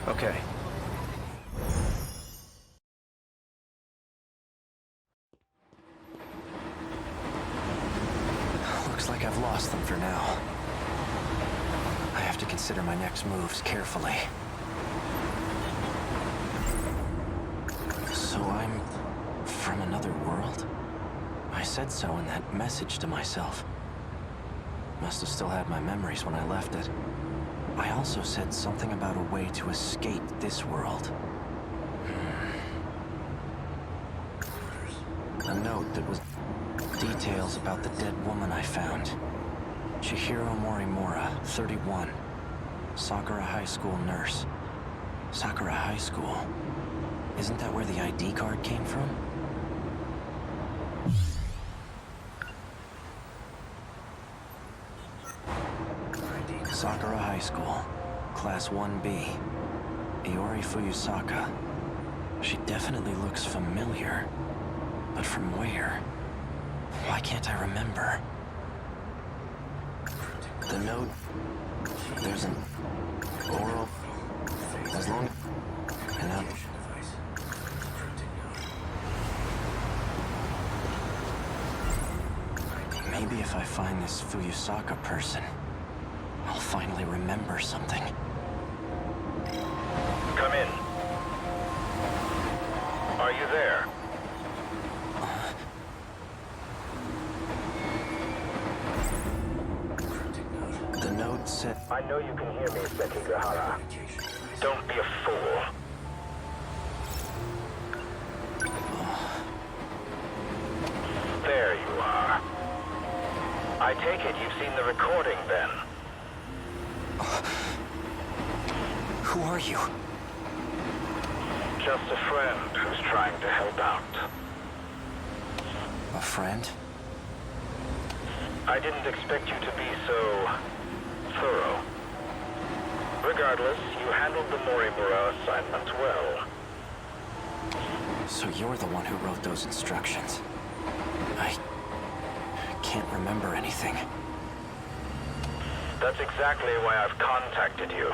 Okay. Looks like I've lost them for now. I have to consider my next moves carefully. So I'm from another world? I said so in that message to myself. Must have still had my memories when I left it. I also said something about a way to escape this world. A note that was details about the dead woman I found. Chihiro Morimura, 31. Sakura High School nurse. Sakura High School? Isn't that where the ID card came from? Sakura High School, Class 1B. Iori Fuyusaka. She definitely looks familiar. But from where? Why can't I remember? The note... There's an oral... As long... And now... Maybe if I find this Fuyusaka person, I'll finally remember something. Come in. Are you there? The note said... I know you can hear me, Sekigahara. Don't be a fool. There you are. I take it you've seen the recording, then. Who are you? Just a friend who's trying to help out. A friend? I didn't expect you to be so... thorough. Regardless, you handled the Morimura assignment well. So you're the one who wrote those instructions. I can't remember anything. That's exactly why I've contacted you.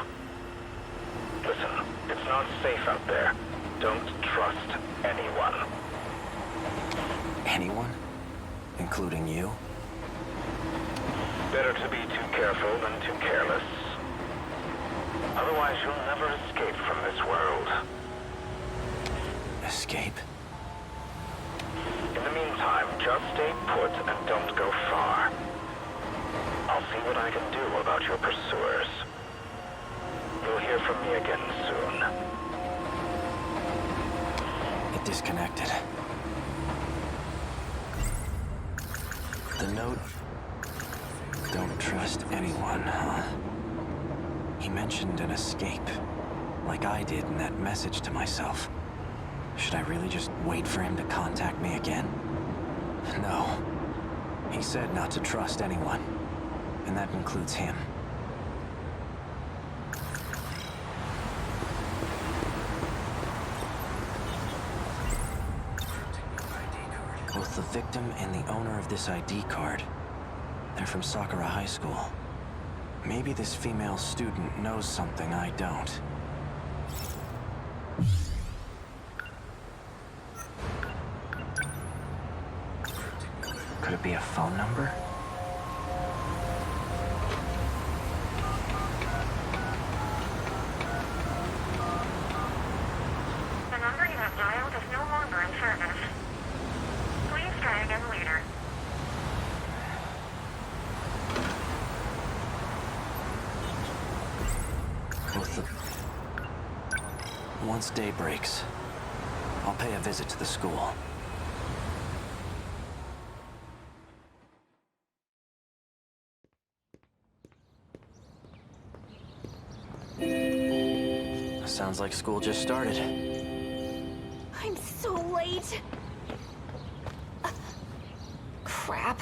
Listen, it's not safe out there. Don't trust anyone. Anyone? Including you? Better to be too careful than too careless. Otherwise, you'll never escape from this world. Escape? In the meantime, just stay put and don't go far. I'll see what I can do about your pursuers. You'll hear from me again soon. It disconnected. The note... Don't trust anyone, huh? He mentioned an escape, like I did in that message to myself. Should I really just wait for him to contact me again? No. He said not to trust anyone, and that includes him. Both the victim and the owner of this ID card, they're from Sakura High School. Maybe this female student knows something I don't. Could it be a phone number? The number you have dialed is no longer in service. Please try again later. Once day breaks, I'll pay a visit to the school. Sounds like school just started. I'm so late. Crap.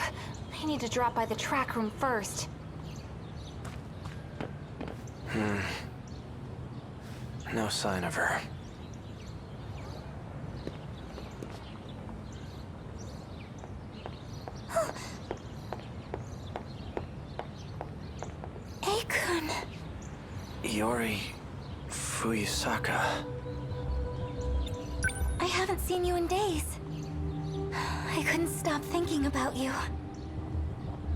I need to drop by the track room first. No sign of her. Akun. Iori Fuyusaka. I haven't seen you in days. I couldn't stop thinking about you.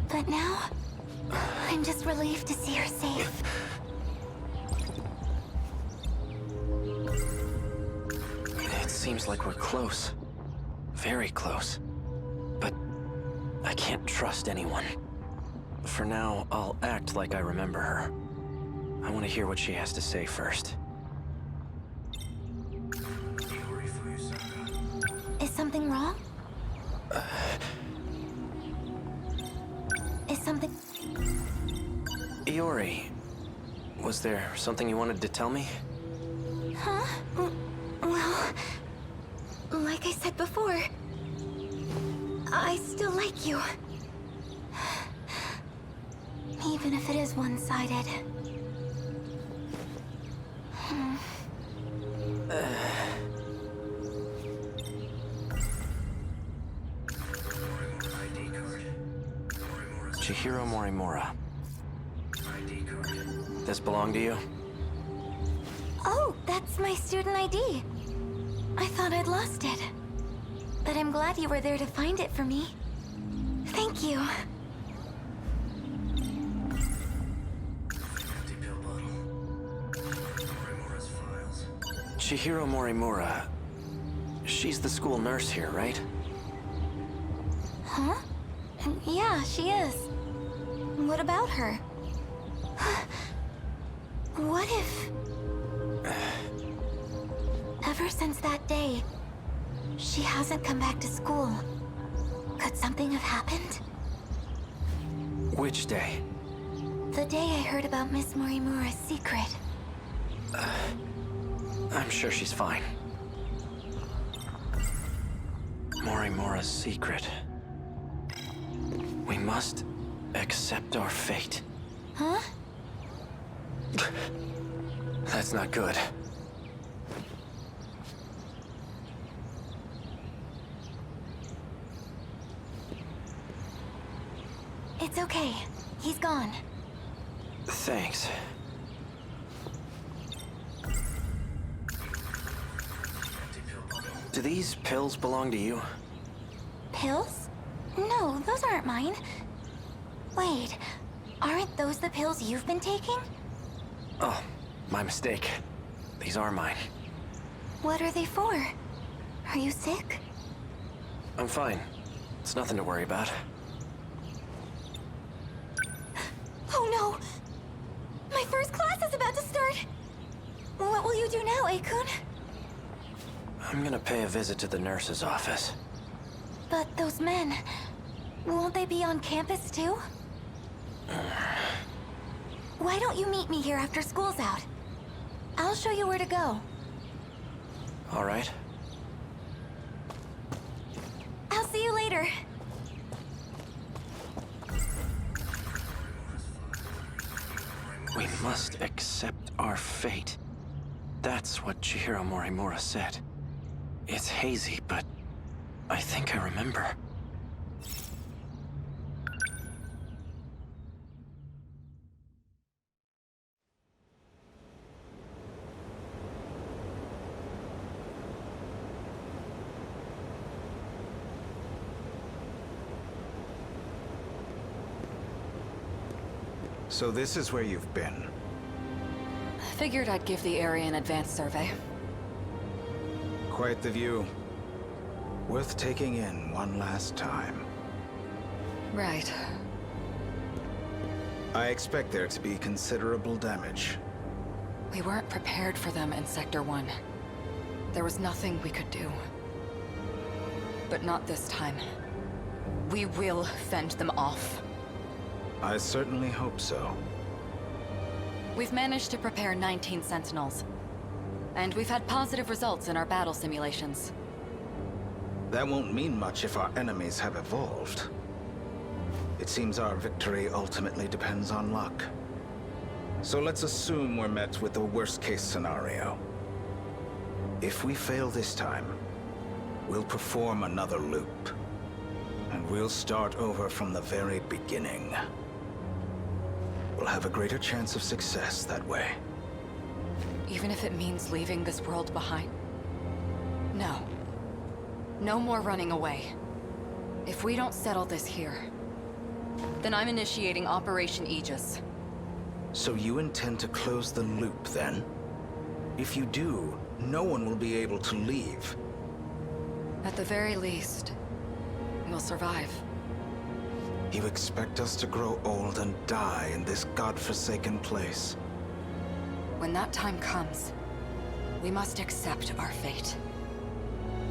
But now, I'm just relieved to see her safe. It seems like we're close. Very close. But I can't trust anyone. For now, I'll act like I remember her. I want to hear what she has to say first. Is something wrong? Is something... Iori, was there something you wanted to tell me? Huh? Well, like I said before, I still like you. Even if it is one-sided. Chihiro Morimura. This belong to you? Oh, that's my student ID. I thought I'd lost it. But I'm glad you were there to find it for me. Thank you. Chihiro Morimura. She's the school nurse here, right? Huh? Yeah, she is. What about her? What if... Ever since that day, she hasn't come back to school. Could something have happened? Which day? The day I heard about Miss Morimura's secret. I'm sure she's fine. Morimura's secret. We must accept our fate. Huh? That's not good. It's okay. He's gone. Thanks. Do these pills belong to you? Pills? No, those aren't mine. Wait, aren't those the pills you've been taking? Oh, my mistake. These are mine. What are they for? Are you sick? I'm fine. It's nothing to worry about. Oh no! My first class is about to start! What will you do now, Akun? I'm gonna pay a visit to the nurse's office. But those men... won't they be on campus too? Why don't you meet me here after school's out? I'll show you where to go. All right. I'll see you later. We must accept our fate. That's what Chihiro Morimura said. It's hazy, but I think I remember. So this is where you've been. Figured I'd give the area an advanced survey. Quite the view. Worth taking in one last time. Right. I expect there to be considerable damage. We weren't prepared for them in Sector 1. There was nothing we could do. But not this time. We will fend them off. I certainly hope so. We've managed to prepare 19 Sentinels. And we've had positive results in our battle simulations. That won't mean much if our enemies have evolved. It seems our victory ultimately depends on luck. So let's assume we're met with the worst-case scenario. If we fail this time, we'll perform another loop. And we'll start over from the very beginning. We'll have a greater chance of success that way. Even if it means leaving this world behind? No. No more running away. If we don't settle this here, then I'm initiating Operation Aegis. So you intend to close the loop, then? If you do, no one will be able to leave. At the very least, we'll survive. You expect us to grow old and die in this godforsaken place? When that time comes, we must accept our fate.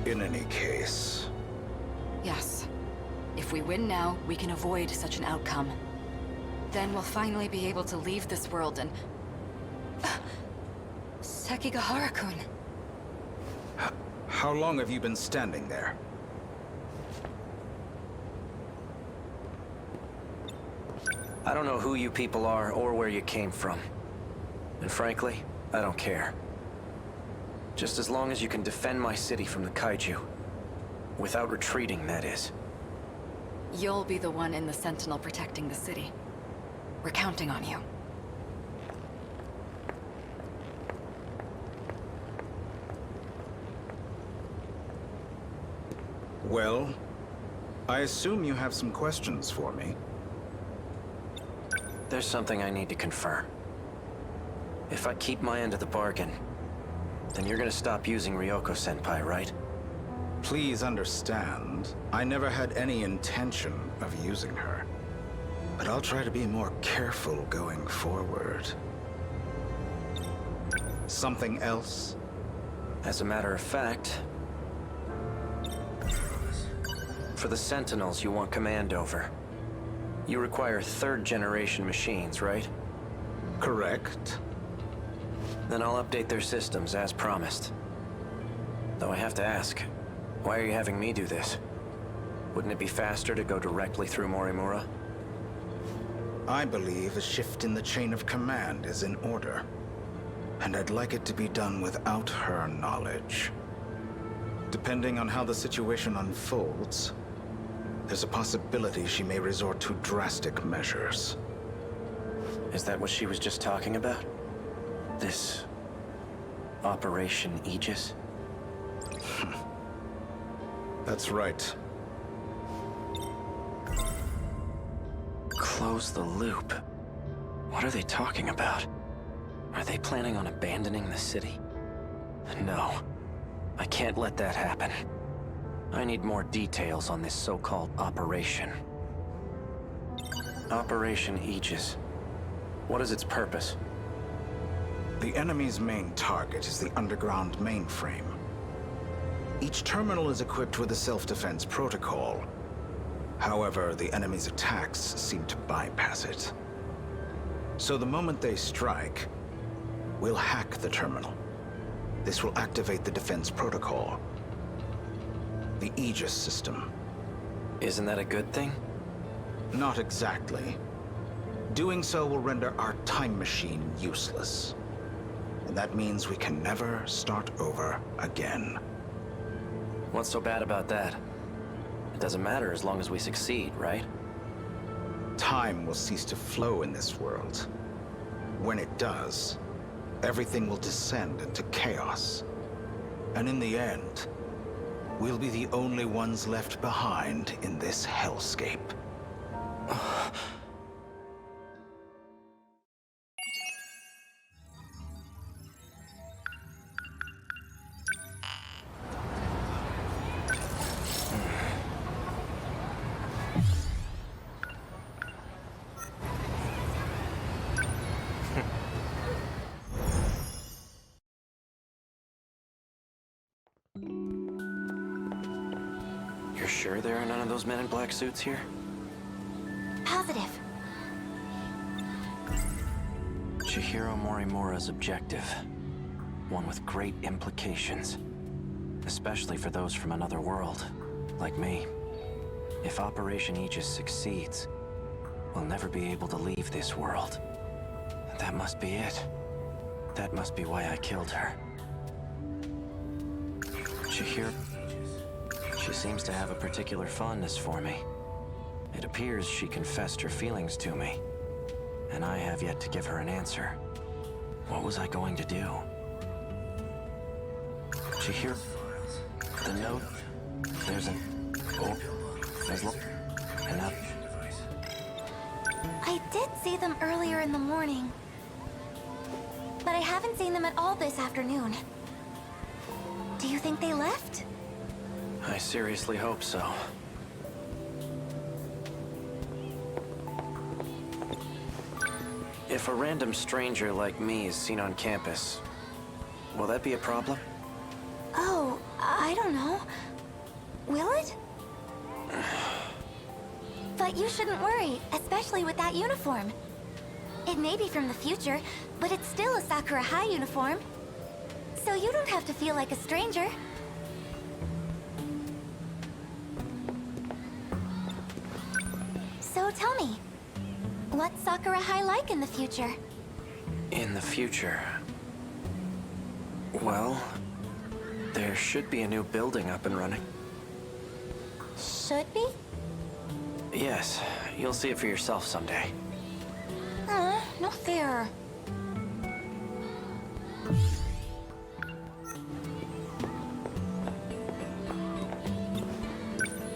In any case... Yes. If we win now, we can avoid such an outcome. Then we'll finally be able to leave this world and... Sekigahara-kun. How long have you been standing there? I don't know who you people are or where you came from. And frankly, I don't care. Just as long as you can defend my city from the kaiju. Without retreating, that is. You'll be the one in the Sentinel protecting the city. We're counting on you. Well, I assume you have some questions for me. There's something I need to confirm. If I keep my end of the bargain, then you're gonna stop using Ryoko-senpai, right? Please understand, I never had any intention of using her. But I'll try to be more careful going forward. Something else? As a matter of fact, for the Sentinels you want command over, you require third-generation machines, right? Correct. Then I'll update their systems as promised. Though I have to ask, why are you having me do this? Wouldn't it be faster to go directly through Morimura? I believe a shift in the chain of command is in order. And I'd like it to be done without her knowledge. Depending on how the situation unfolds, there's a possibility she may resort to drastic measures. Is that what she was just talking about? This... Operation Aegis? That's right. Close the loop. What are they talking about? Are they planning on abandoning the city? No. I can't let that happen. I need more details on this so-called operation. Operation Aegis. What is its purpose? The enemy's main target is the underground mainframe. Each terminal is equipped with a self-defense protocol. However, the enemy's attacks seem to bypass it. So the moment they strike, we'll hack the terminal. This will activate the defense protocol. The Aegis system. Isn't that a good thing? Not exactly. Doing so will render our time machine useless. And that means we can never start over again. What's so bad about that? It doesn't matter as long as we succeed, right? Time will cease to flow in this world. When it does, everything will descend into chaos. And in the end, we'll be the only ones left behind in this hellscape. You're sure there are none of those men in black suits here? Positive. Chihiro Morimura's objective. one with great implications. Especially for those from another world, like me. If Operation Aegis succeeds, we'll never be able to leave this world. That must be it. That must be why I killed her. Chihiro? She seems to have a particular fondness for me. It appears she confessed her feelings to me, and I have yet to give her an answer. What was I going to do? Chihiro? The note? There's an... Oh, there's... And now... I did see them earlier in the morning, but I haven't seen them at all this afternoon. Do you think they left? I seriously hope so. If a random stranger like me is seen on campus, will that be a problem? Oh, I don't know. Will it? But you shouldn't worry, especially with that uniform. It may be from the future, but it's still a Sakura High uniform. So you don't have to feel like a stranger. So tell me, what's Sakura High like in the future? In the future... Well... There should be a new building up and running. Should be? Yes, you'll see it for yourself someday. No fair.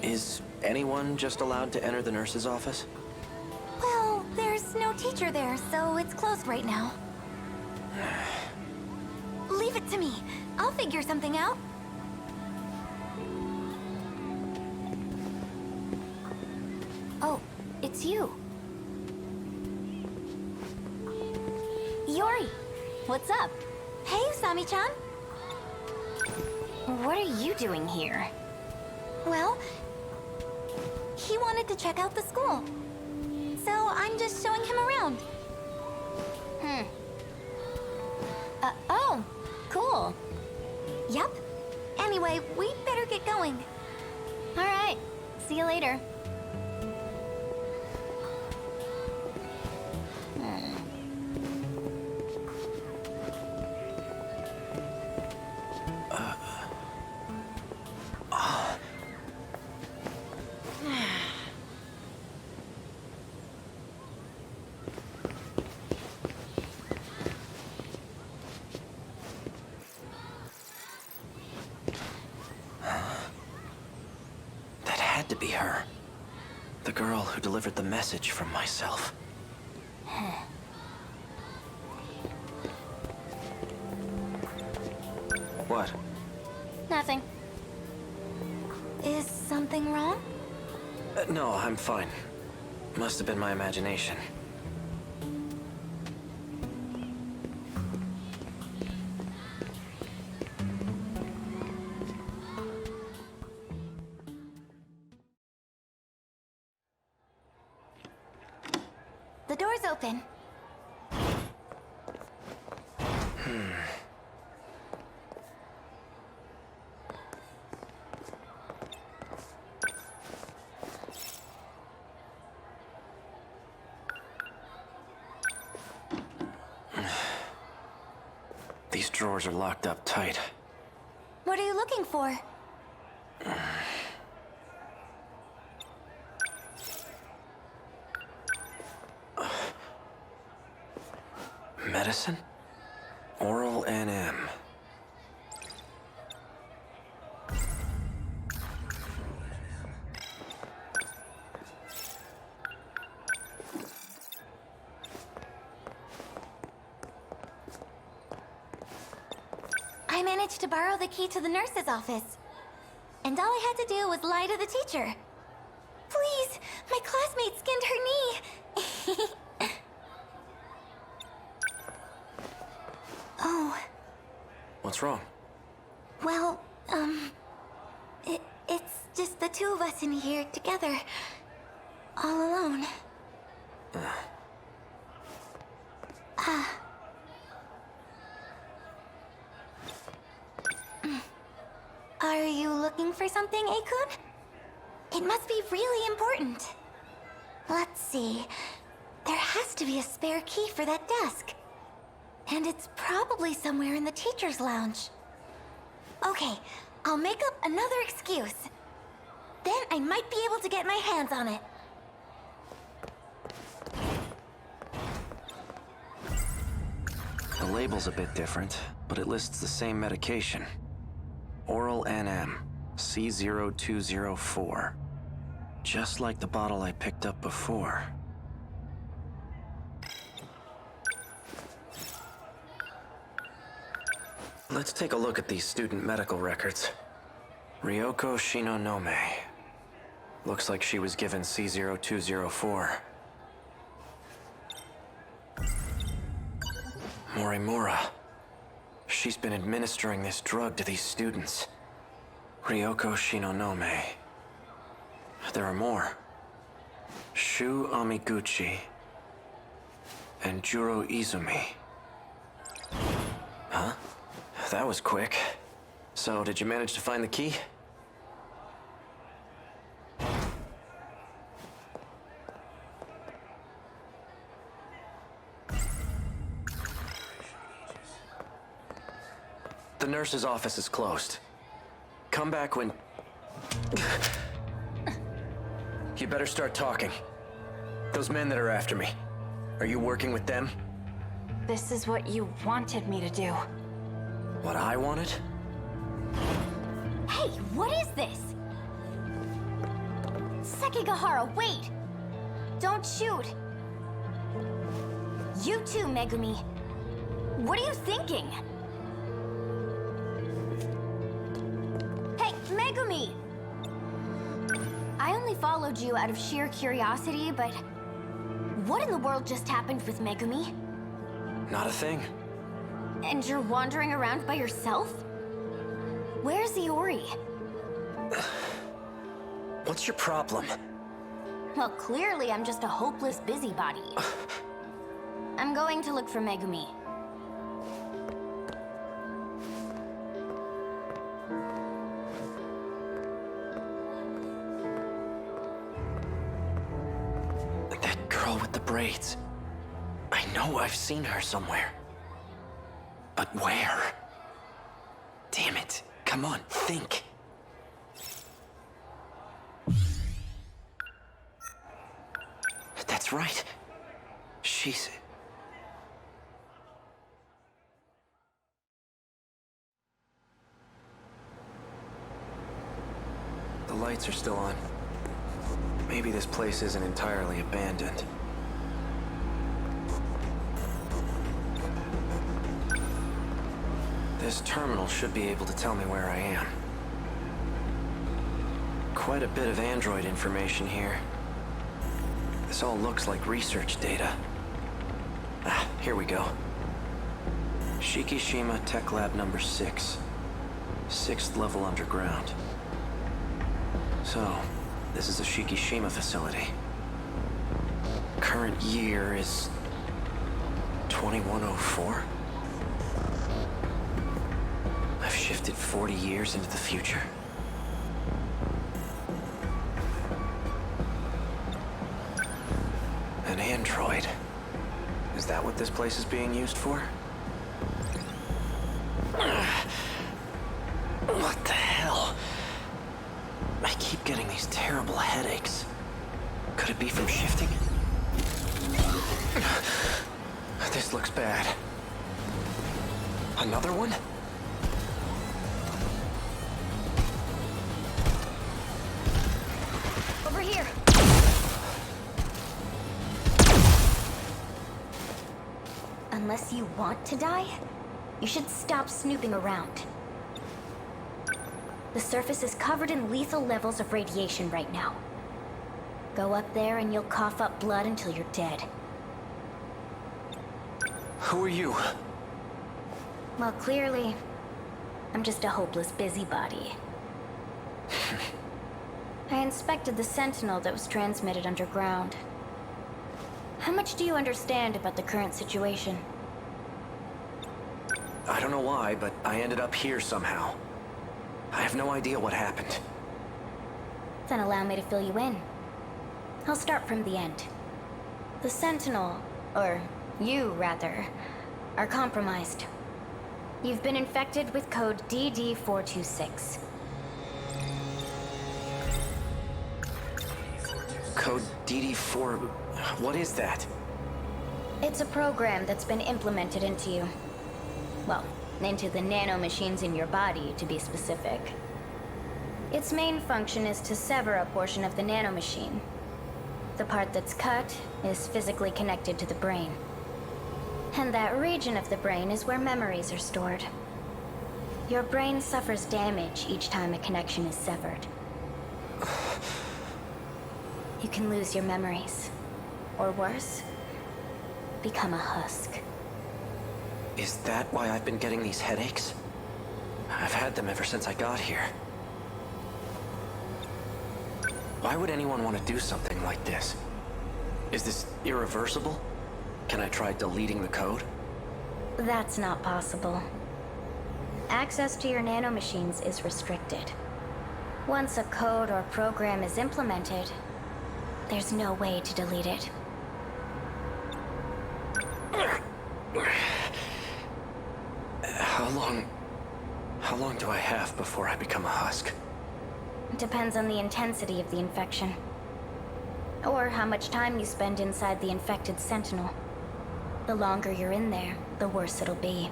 Is anyone just allowed to enter the nurse's office? Well, there's no teacher there, so it's closed right now. Leave it to me. I'll figure something out. Oh, it's you. Yori, what's up? Hey, Usami-chan. What are you doing here? Well, he wanted to check out the school. So I'm just showing him around. Oh, cool. Yep. Anyway, we'd better get going. All right, see you later. To be her. The girl who delivered the message from myself. What? Nothing. Is something wrong? No, I'm fine. Must have been my imagination. The door's open. These drawers are locked up tight. What are you looking for? Medicine? Oral NM. I managed to borrow the key to the nurse's office. And all I had to do was lie to the teacher. Please, my classmate skinned her knee. Oh. What's wrong? Well, it's just the two of us in here together. All alone. looking for something, Akun? It must be really important. Let's see. There has to be a spare key for that desk. And it's probably somewhere in the teacher's lounge. Okay, I'll make up another excuse. Then I might be able to get my hands on it. The label's a bit different, but it lists the same medication. Oral NM, C0204. Just like the bottle I picked up before. Let's take a look at these student medical records. Ryoko Shinonome. Looks like she was given C0204. Morimura. She's been administering this drug to these students. Ryoko Shinonome. There are more. Shu Amiguchi. And Juro Izumi. Huh? That was quick. So, did you manage to find the key? The nurse's office is closed. Come back when... You better start talking. Those men that are after me, are you working with them? This is what you wanted me to do. What I wanted? Hey, what is this? Sekigahara, wait! Don't shoot! You too, Megumi. What are you thinking? Hey, Megumi! I only followed you out of sheer curiosity, but... What in the world just happened with Megumi? Not a thing. And you're wandering around by yourself? Where's Iori? What's your problem? Well, clearly I'm just a hopeless busybody. I'm going to look for Megumi. That girl with the braids. I know I've seen her somewhere. But where? Damn it. Come on, think. That's right. She's... The lights are still on. Maybe this place isn't entirely abandoned. This terminal should be able to tell me where I am. Quite a bit of android information here. This all looks like research data. Ah, here we go. Shikishima Tech Lab number 6. 6th level underground. So, this is a Shikishima facility. Current year is... 2104? I've shifted 40 years into the future. An android. Is that what this place is being used for? What the hell? I keep getting these terrible headaches. Could it be from shifting? This looks bad. Another one? Over here! Unless you want to die, you should stop snooping around. The surface is covered in lethal levels of radiation right now. Go up there and you'll cough up blood until you're dead. Who are you? Well, clearly, I'm just a hopeless busybody. I inspected the Sentinel that was transmitted underground. How much do you understand about the current situation? I don't know why, but I ended up here somehow. I have no idea what happened. Then allow me to fill you in. I'll start from the end. The Sentinel, or you rather, are compromised. You've been infected with code DD426. Code DD4... What is that? It's a program that's been implemented into you. Well, into the nanomachines in your body, to be specific. Its main function is to sever a portion of the nanomachine. The part that's cut is physically connected to the brain. And that region of the brain is where memories are stored. Your brain suffers damage each time a connection is severed. You can lose your memories. Or worse, become a husk. Is that why I've been getting these headaches? I've had them ever since I got here. Why would anyone want to do something like this? Is this irreversible? Can I try deleting the code? That's not possible. Access to your nanomachines is restricted. Once a code or program is implemented, there's no way to delete it. How long do I have before I become a husk? It depends on the intensity of the infection. Or how much time you spend inside the infected Sentinel. The longer you're in there, the worse it'll be.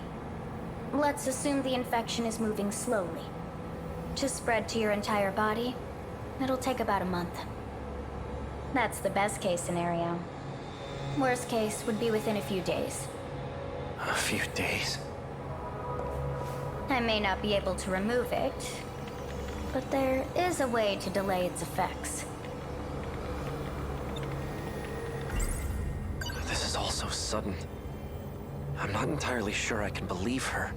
Let's assume the infection is moving slowly. To spread to your entire body, it'll take about a month. That's the best case scenario. Worst case would be within a few days. A few days? I may not be able to remove it, but there is a way to delay its effects. This is all so sudden. I'm not entirely sure I can believe her.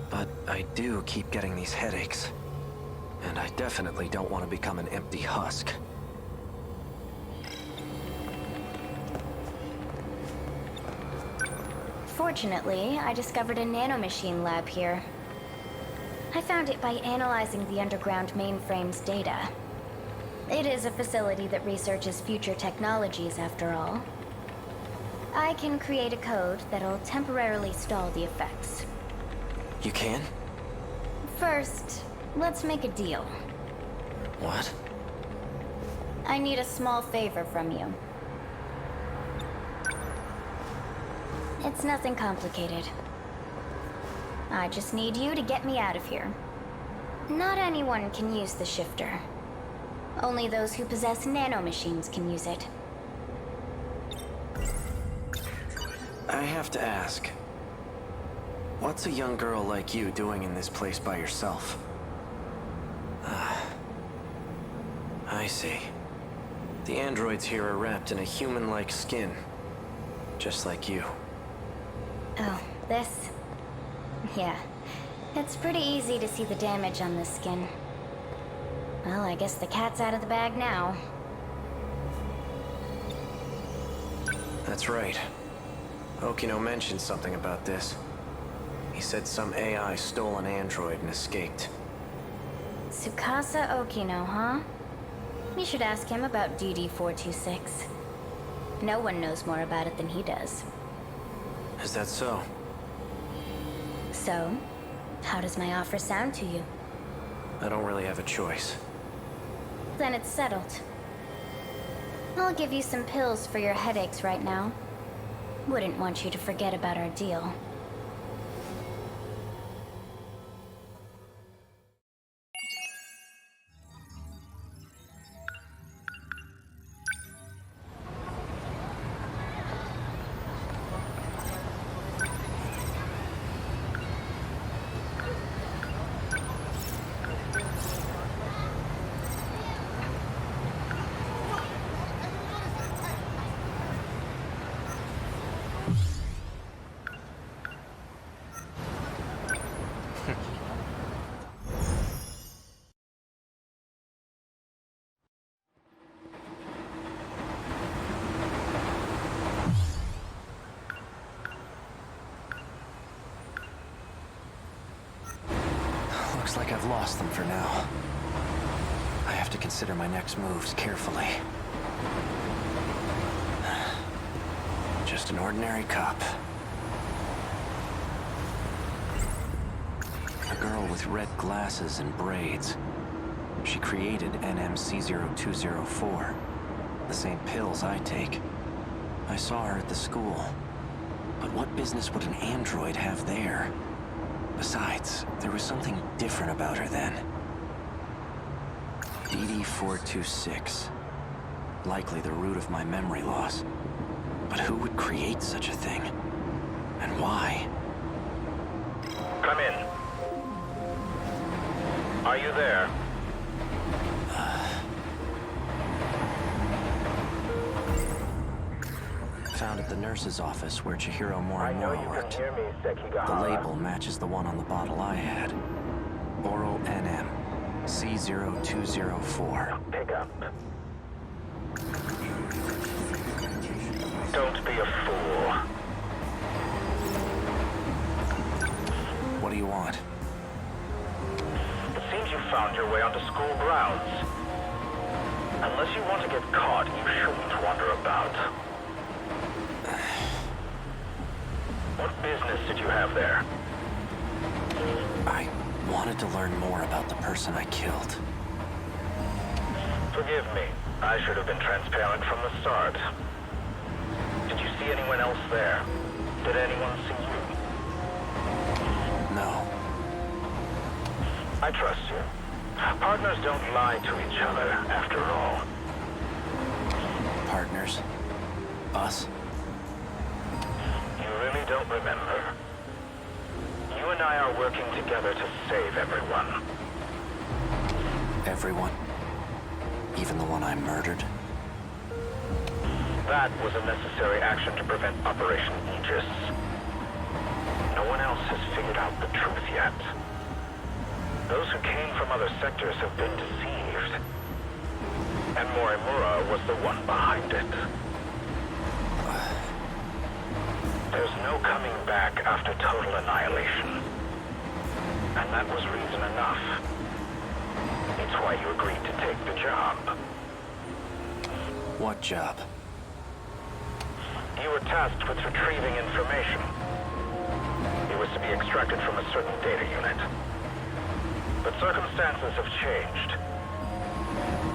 But I do keep getting these headaches. And I definitely don't want to become an empty husk. Fortunately, I discovered a nanomachine lab here. I found it by analyzing the underground mainframe's data. It is a facility that researches future technologies, after all. I can create a code that'll temporarily stall the effects. You can? First, let's make a deal. What? I need a small favor from you. It's nothing complicated. I just need you to get me out of here. Not anyone can use the shifter. Only those who possess nanomachines can use it. I have to ask. What's a young girl like you doing in this place by yourself? I see. The androids here are wrapped in a human-like skin. Just like you. Oh, this? Yeah. It's pretty easy to see the damage on this skin. Well, I guess the cat's out of the bag now. That's right. Okino mentioned something about this. He said some AI stole an android and escaped. Tsukasa Okino, huh? You should ask him about DD426. No one knows more about it than he does. Is that so? So, how does my offer sound to you? I don't really have a choice. Then it's settled. I'll give you some pills for your headaches right now. Wouldn't want you to forget about our deal. Looks like I've lost them for now. I have to consider my next moves carefully. Just an ordinary cop. A girl with red glasses and braids. She created NMC0204. The same pills I take. I saw her at the school. But what business would an android have there? Besides, there was something different about her then. DD426. Likely the root of my memory loss. But who would create such a thing? And why? Come in. Are you there? Found at the nurse's office where Chihiro I know Morimura you worked. can hear me, The Sekigahara. label matches the one on the bottle I had. Oral NM C0204. Pick up. Don't be a fool. What do you want? It seems you found your way onto school grounds. Unless you want to get caught, you shouldn't wander about. What business did you have there? I wanted to learn more about the person I killed. Forgive me. I should have been transparent from the start. Did you see anyone else there? Did anyone see you? No. I trust you. Partners don't lie to each other, after all. Partners? Us? You really don't remember. You and I are working together to save everyone. Everyone? Even the one I murdered? That was a necessary action to prevent Operation Aegis. No one else has figured out the truth yet. Those who came from other sectors have been deceived. And Morimura was the one behind it. There's no coming back after total annihilation. And that was reason enough. It's why you agreed to take the job. What job? You were tasked with retrieving information. It was to be extracted from a certain data unit. But circumstances have changed.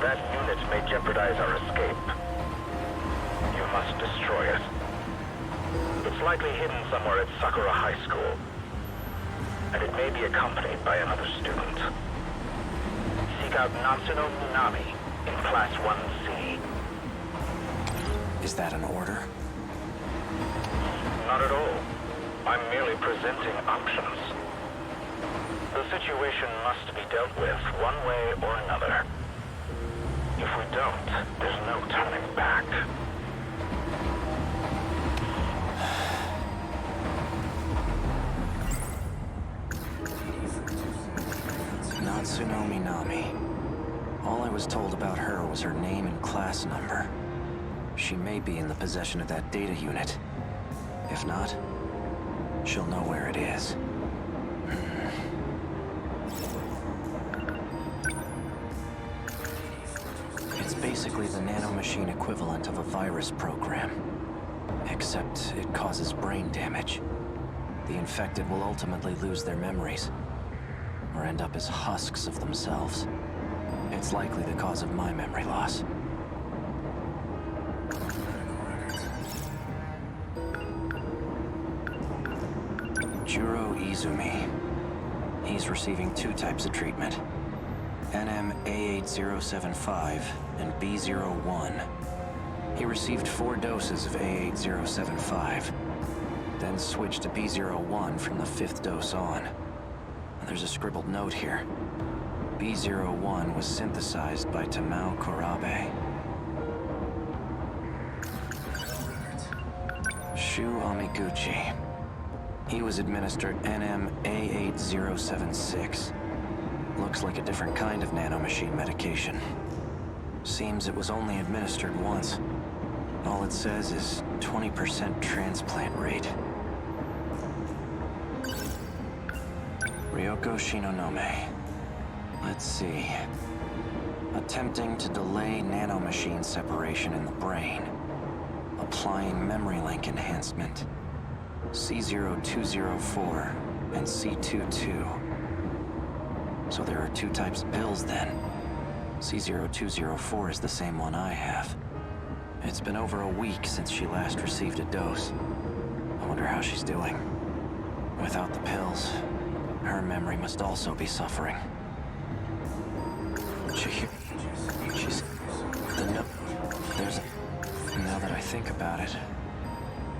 That unit may jeopardize our escape. You must destroy it. It's likely hidden somewhere at Sakura High School. And it may be accompanied by another student. Seek out Natsuno Minami in Class 1C. Is that an order? Not at all. I'm merely presenting options. The situation must be dealt with one way or another. If we don't, there's no turning back. Natsuno Minami. All I was told about her was her name and class number. She may be in the possession of that data unit. If not, she'll know where it is. It's basically the nanomachine equivalent of a virus program. Except it causes brain damage. The infected will ultimately lose their memories, or end up as husks of themselves. It's likely the cause of my memory loss. Juro Izumi. He's receiving 2 types of treatment. NM-A8075 and B01. He received 4 doses of A8075, then switched to B01 from the 5th dose on. There's a scribbled note here. B01 was synthesized by Tamao Korabe. Shu Amiguchi. He was administered NM-A8076. Looks like a different kind of nanomachine medication. Seems it was only administered once. All it says is 20% transplant rate. Ryoko Shinonome. Let's see. Attempting to delay nanomachine separation in the brain. Applying memory link enhancement. C0204 and C22. So there are two types of pills then. C0204 is the same one I have. It's been over a week since she last received a dose. I wonder how she's doing. Without the pills, her memory must also be suffering. She's... Now that I think about it,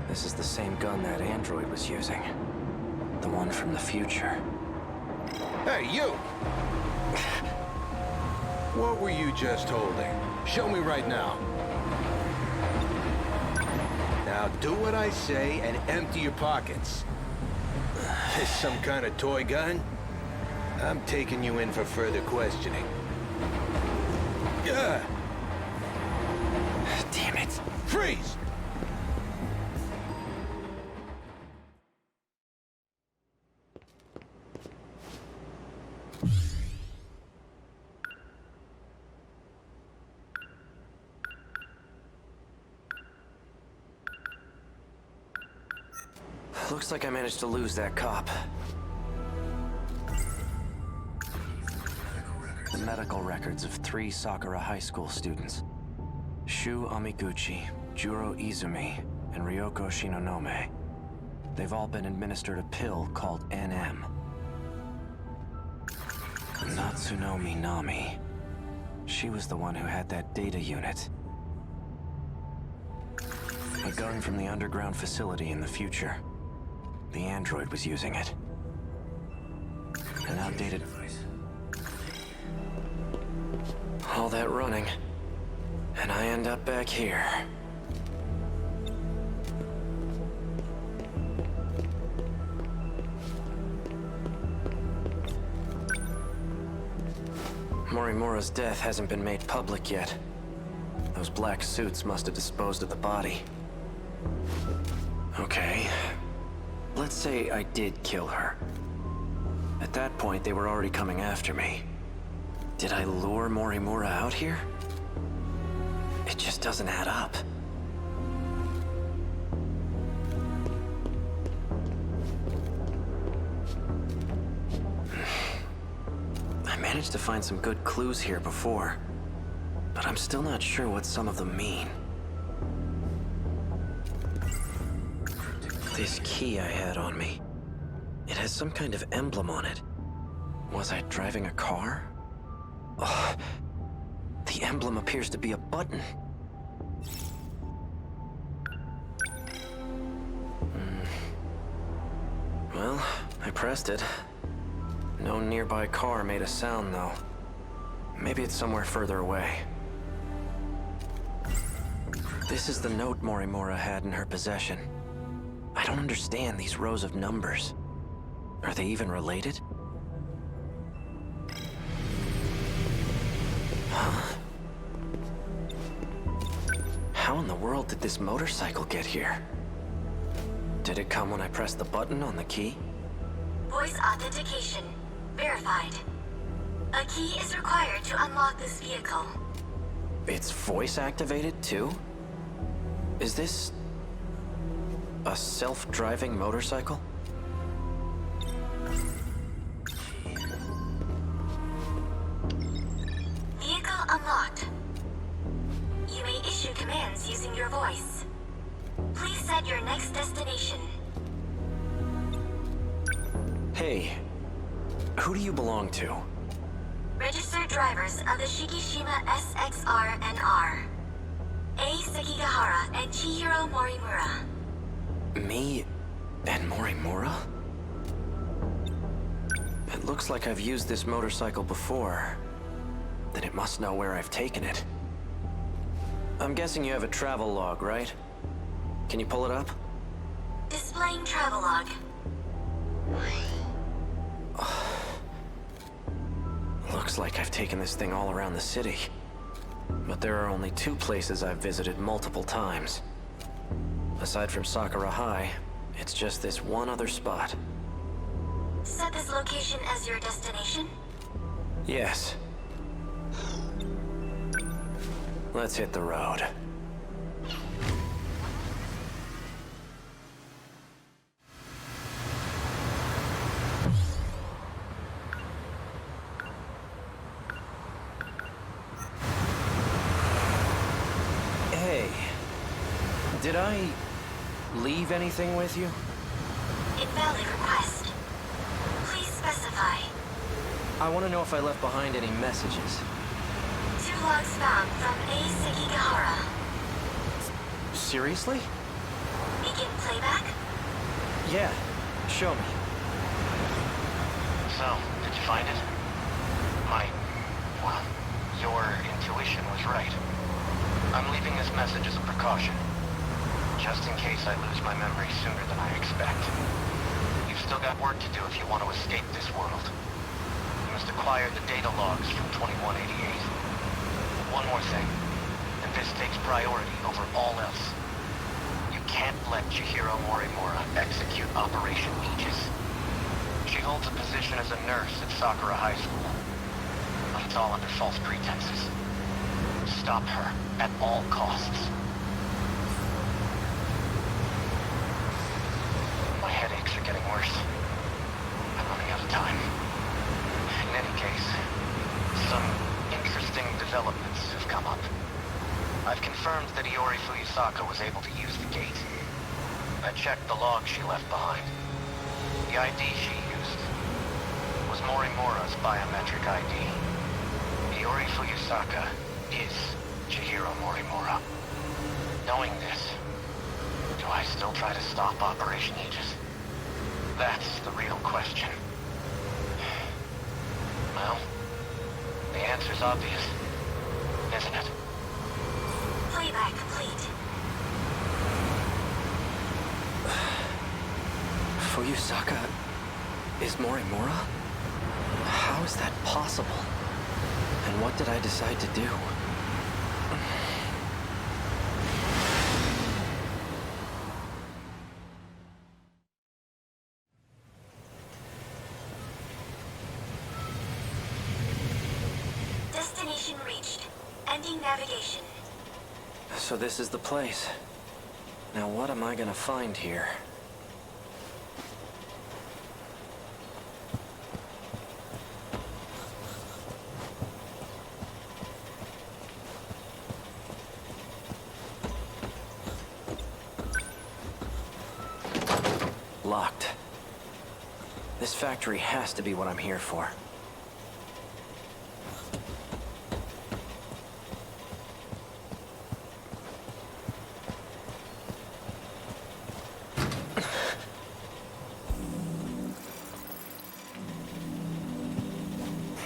this is the same gun that android was using. The one from the future. Hey, you! What were you just holding? Show me right now. Now do what I say and empty your pockets. This some kind of toy gun? I'm taking you in for further questioning. Damn it. Freeze! Looks like I managed to lose that cop. The medical records of 3 Sakura High School students. Shu Amiguchi, Juro Izumi, and Ryoko Shinonome. They've all been administered a pill called NM. Natsuno Minami. She was the one who had that data unit. A gun from the underground facility in the future. The android was using it. An outdated... All that running, and I end up back here. Morimura's death hasn't been made public yet. Those black suits must have disposed of the body. Okay. Let's say I did kill her. At that point, they were already coming after me. Did I lure Morimura out here? It just doesn't add up. I managed to find some good clues here before, but I'm still not sure what some of them mean. This key I had on me, it has some kind of emblem on it. Was I driving a car? Oh, the emblem appears to be a button. Well, I pressed it. No nearby car made a sound, though. Maybe it's somewhere further away. This is the note Morimura had in her possession. I don't understand these rows of numbers. Are they even related? Huh? How in the world did this motorcycle get here? Did it come when I pressed the button on the key? Voice authentication. Verified. A key is required to unlock this vehicle. It's voice activated too? Is this a self-driving motorcycle? Vehicle unlocked. You may issue commands using your voice. Please set your next destination. Hey, who do you belong to? Registered drivers of the Shikishima SXR-NR. A. Sekigahara and Chihiro Morimura. Me and Morimura? It looks like I've used this motorcycle before. Then it must know where I've taken it. I'm guessing you have a travel log, right? Can you pull it up? Displaying travelogue. Looks like I've taken this thing all around the city. But there are only 2 places I've visited multiple times. Aside from Sakura High, it's just this one other spot. Set this location as your destination. Yes. Let's hit the road. Hey, did I leave anything with you? Invalid request. Please specify. I want to know if I left behind any messages. 2 logs found from A. Sekigahara. Seriously? Begin playback? Yeah, show me. So, did you find it? Well, your intuition was right. I'm leaving this message as a precaution, just in case I lose my memory sooner than I expect. You've still got work to do if you want to escape this world. You must acquire the data logs from 2188. One more thing, and this takes priority over all else. You can't let Chihiro Morimura execute Operation Aegis. She holds a position as a nurse at Sakura High School, but it's all under false pretenses. Stop her at all costs. My headaches are getting worse. I'm running out of time. In any case, some interesting developments have come up. I've confirmed that Iori Fuyusaka was able to use the gate. I checked the log she left behind. The ID she used was Morimura's biometric ID. Iori Fuyusaka is Chihiro Morimura. Knowing this, do I still try to stop Operation Aegis? That's the real question. Well, the answer's obvious, isn't it? Playback complete. Fuyusaka is Morimura? How is that possible? And what did I decide to do? Destination reached. Ending navigation. So this is the place. Now what am I gonna find here? Locked. This factory has to be what I'm here for.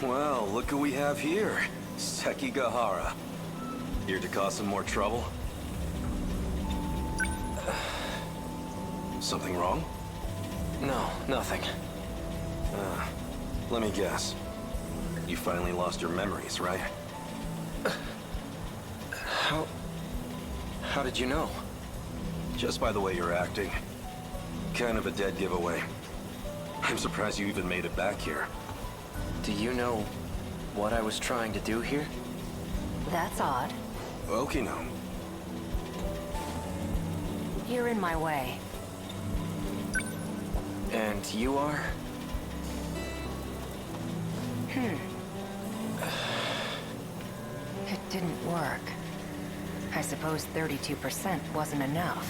Well, look who we have here. Sekigahara. Here to cause some more trouble? Something wrong? No, nothing. Let me guess. You finally lost your memories, right? How did you know? Just by the way you're acting. Kind of a dead giveaway. I'm surprised you even made it back here. Do you know what I was trying to do here? That's odd. Okay, no. You're in my way. And you are? It didn't work. I suppose 32% wasn't enough.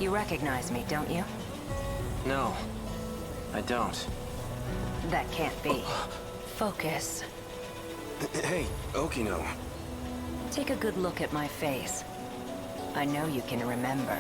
You recognize me, don't you? No, I don't. That can't be. Focus. Hey, Okino. Take a good look at my face. I know you can remember.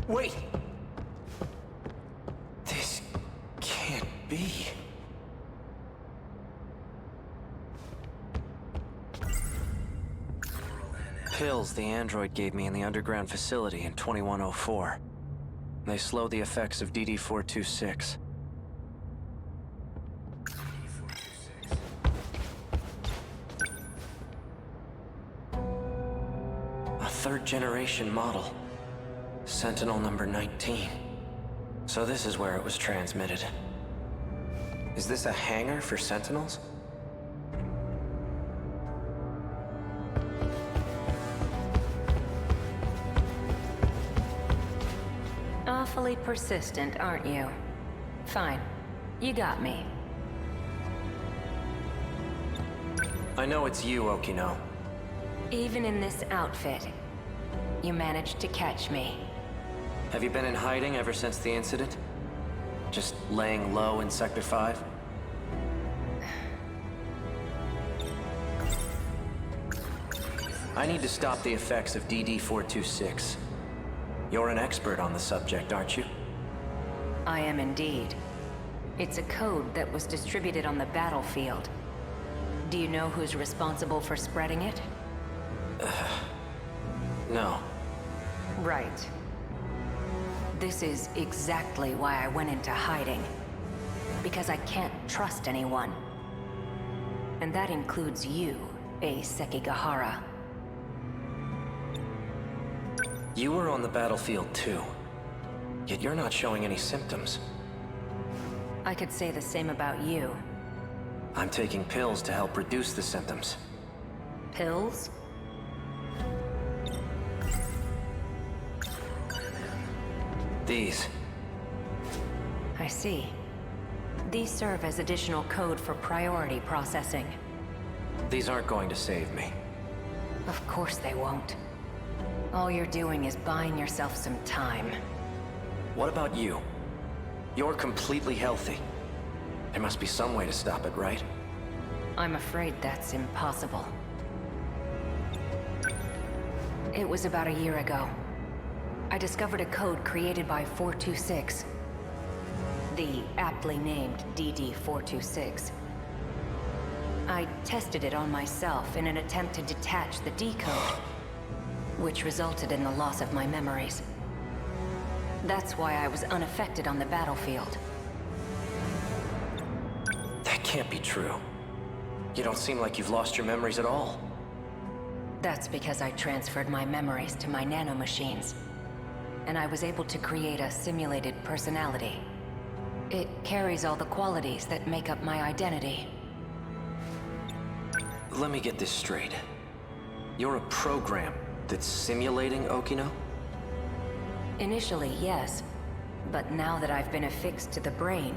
Wait! This can't be. Pills the android gave me in the underground facility in 2104. They slow the effects of DD-426. A third-generation model. Sentinel number 19. So this is where it was transmitted. Is this a hangar for Sentinels? Awfully persistent, aren't you? Fine. You got me. I know it's you, Okino. Even in this outfit, you managed to catch me. Have you been in hiding ever since the incident? Just laying low in Sector 5? I need to stop the effects of DD-426. You're an expert on the subject, aren't you? I am indeed. It's a code that was distributed on the battlefield. Do you know who's responsible for spreading it? No. Right. This is exactly why I went into hiding. Because I can't trust anyone. And that includes you, Sekigahara. You were on the battlefield too. Yet you're not showing any symptoms. I could say the same about you. I'm taking pills to help reduce the symptoms. Pills? These. I see. These serve as additional code for priority processing. These aren't going to save me. Of course they won't. All you're doing is buying yourself some time. What about you? You're completely healthy. There must be some way to stop it, right? I'm afraid that's impossible. It was about a year ago. I discovered a code created by 426. The aptly named DD-426. I tested it on myself in an attempt to detach the decode, which resulted in the loss of my memories. That's why I was unaffected on the battlefield. That can't be true. You don't seem like you've lost your memories at all. That's because I transferred my memories to my nanomachines, and I was able to create a simulated personality. It carries all the qualities that make up my identity. Let me get this straight. You're a program that's simulating Okino? Initially, yes. But now that I've been affixed to the brain,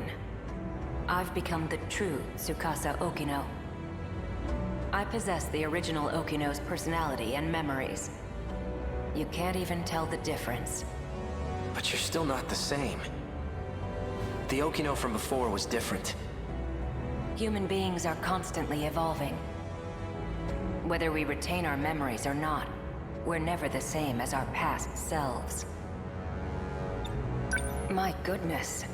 I've become the true Tsukasa Okino. I possess the original Okino's personality and memories. You can't even tell the difference. But you're still not the same. The Okino from before was different. Human beings are constantly evolving. Whether we retain our memories or not, we're never the same as our past selves. My goodness.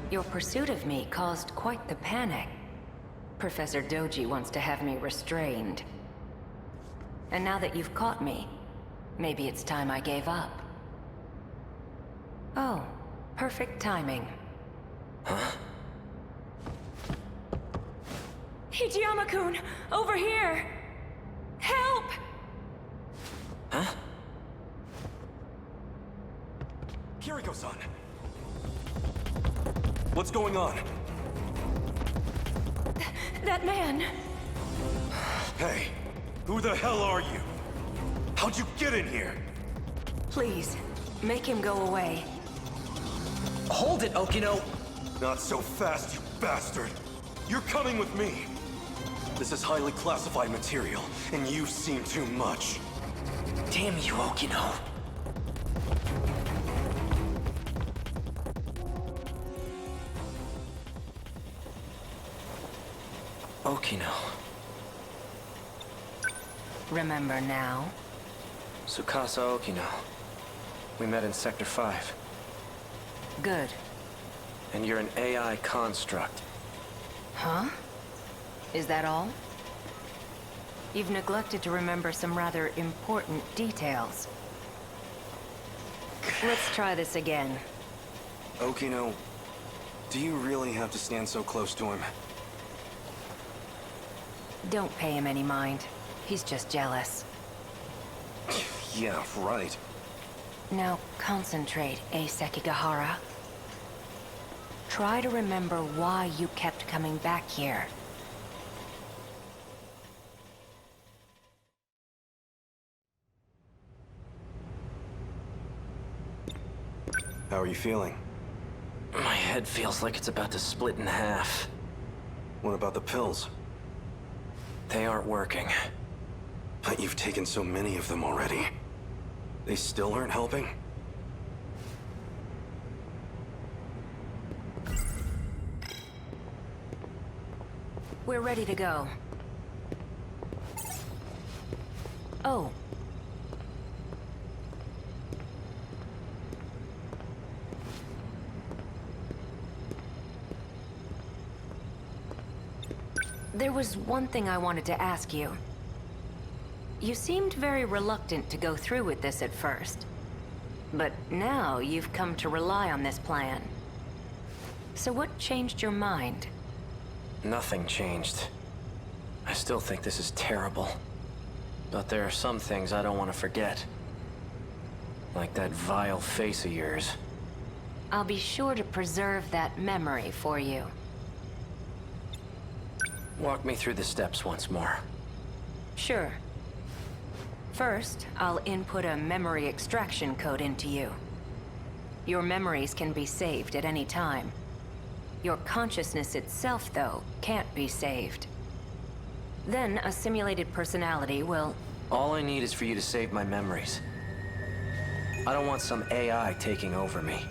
Your pursuit of me caused quite the panic. Professor Doji wants to have me restrained. And now that you've caught me, maybe it's time I gave up. Oh, perfect timing. Huh? Hijiyama-kun! Over here! Help! Huh? Kiriko-san! What's going on? That man! Hey, who the hell are you? How'd you get in here? Please, make him go away. Hold it, Okino! Not so fast, you bastard! You're coming with me! This is highly classified material, and you've seen too much. Damn you, Okino! Okino. Remember now? Tsukasa Okino. We met in Sector 5. Good. And you're an AI construct. Huh? Is that all? You've neglected to remember some rather important details. Let's try this again. Okino, do you really have to stand so close to him? Don't pay him any mind. He's just jealous. Yeah, right. Now concentrate, Sekigahara. Try to remember why you kept coming back here. How are you feeling? My head feels like it's about to split in half. What about the pills? They aren't working. But you've taken so many of them already. They still aren't helping? We're ready to go. Oh. There was one thing I wanted to ask you. You seemed very reluctant to go through with this at first. But now you've come to rely on this plan. So what changed your mind? Nothing changed. I still think this is terrible. But there are some things I don't want to forget. Like that vile face of yours. I'll be sure to preserve that memory for you. Walk me through the steps once more. Sure. First, I'll input a memory extraction code into you. Your memories can be saved at any time. Your consciousness itself, though, can't be saved. Then, a simulated personality will... All I need is for you to save my memories. I don't want some AI taking over me.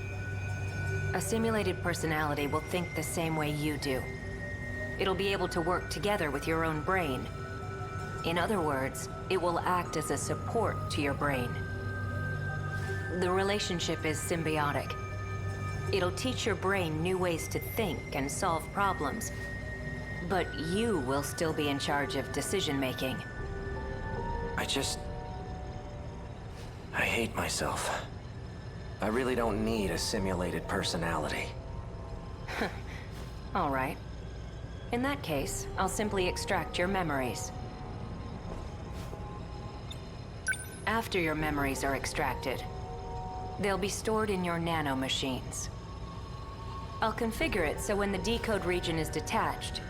A simulated personality will think the same way you do. It'll be able to work together with your own brain. In other words, it will act as a support to your brain. The relationship is symbiotic. It'll teach your brain new ways to think and solve problems. But you will still be in charge of decision-making. I hate myself. I really don't need a simulated personality. All right. In that case, I'll simply extract your memories. After your memories are extracted, they'll be stored in your nanomachines. I'll configure it so when the decode region is detached,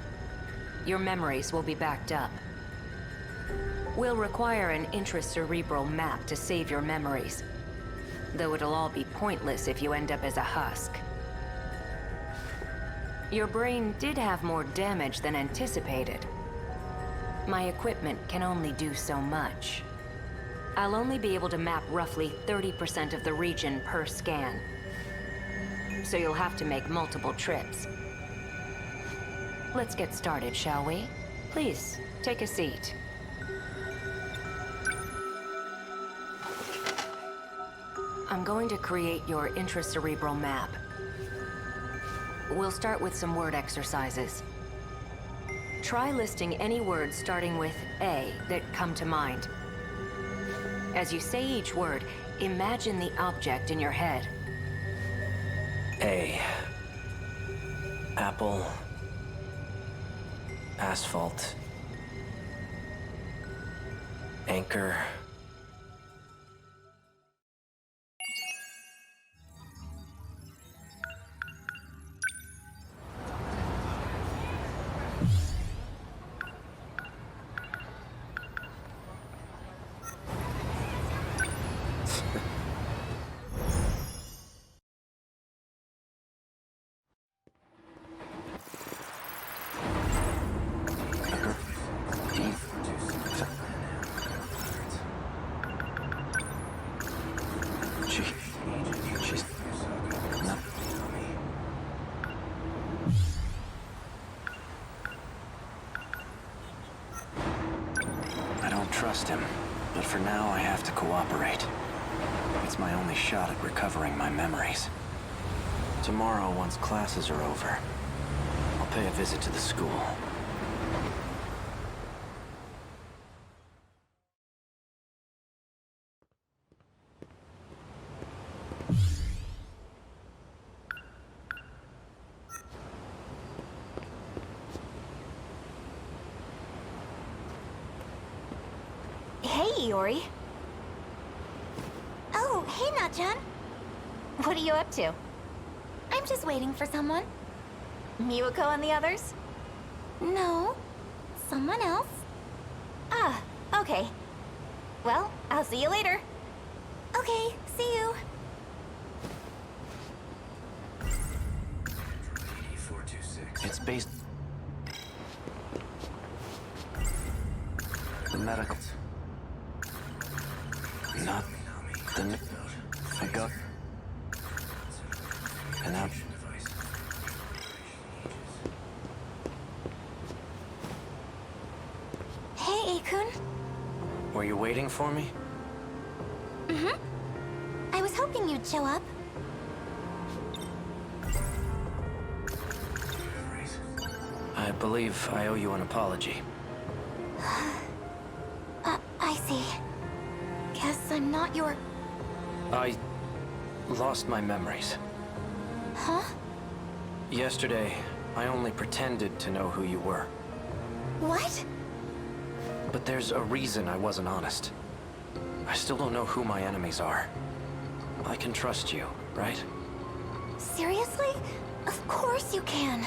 your memories will be backed up. We'll require an intracerebral map to save your memories, though it'll all be pointless if you end up as a husk. Your brain did have more damage than anticipated. My equipment can only do so much. I'll only be able to map roughly 30% of the region per scan. So you'll have to make multiple trips. Let's get started, shall we? Please, take a seat. I'm going to create your intracerebral map. We'll start with some word exercises. Try listing any words starting with A that come to mind. As you say each word, imagine the object in your head. A. Apple. Asphalt. Anchor. Trust him, but for now I have to cooperate. It's my only shot at recovering my memories. Tomorrow, once classes are over, I'll pay a visit to the school. Iori. Oh, hey, Natchan. What are you up to? I'm just waiting for someone. Miwako and the others? No. Someone else? Ah, okay. Well, I'll see you later. Okay, see you. It's based... The medical... Not... The... I got... And now... Hey, Akun. Were you waiting for me? Mm-hmm. I was hoping you'd show up. I believe I owe you an apology. I see. Guess I'm not your... I... lost my memories. Huh? Yesterday, I only pretended to know who you were. What? But there's a reason I wasn't honest. I still don't know who my enemies are. I can trust you, right? Seriously? Of course you can.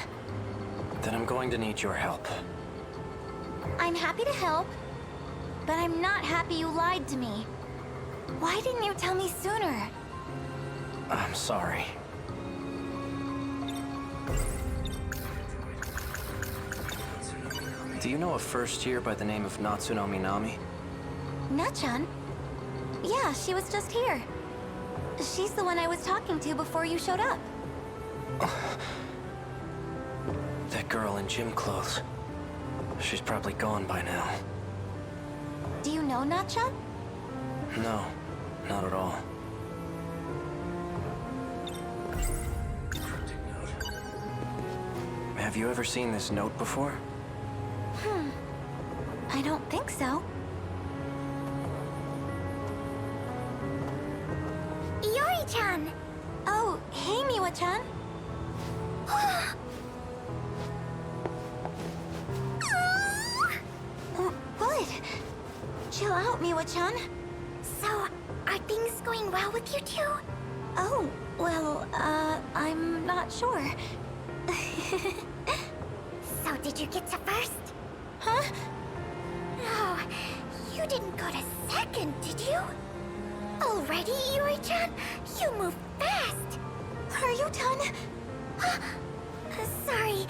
Then I'm going to need your help. I'm happy to help, but I'm not happy you lied to me. Why didn't you tell me sooner? I'm sorry. Do you know a first year by the name of Natsuno Minami? Natchan? Yeah, she was just here. She's the one I was talking to before you showed up. That girl in gym clothes. She's probably gone by now. Do you know Natchan? No, not at all. Have you ever seen this note before? I don't think so. Iori-chan! Oh, hey, Miwa-chan. What? Chill out, Miwa-chan. So, are things going well with you two? Oh, well, I'm not sure. So, did you get to first? Huh? No, you didn't go to second, did you? Already, Iori-chan? You move fast! Are you done? Sorry,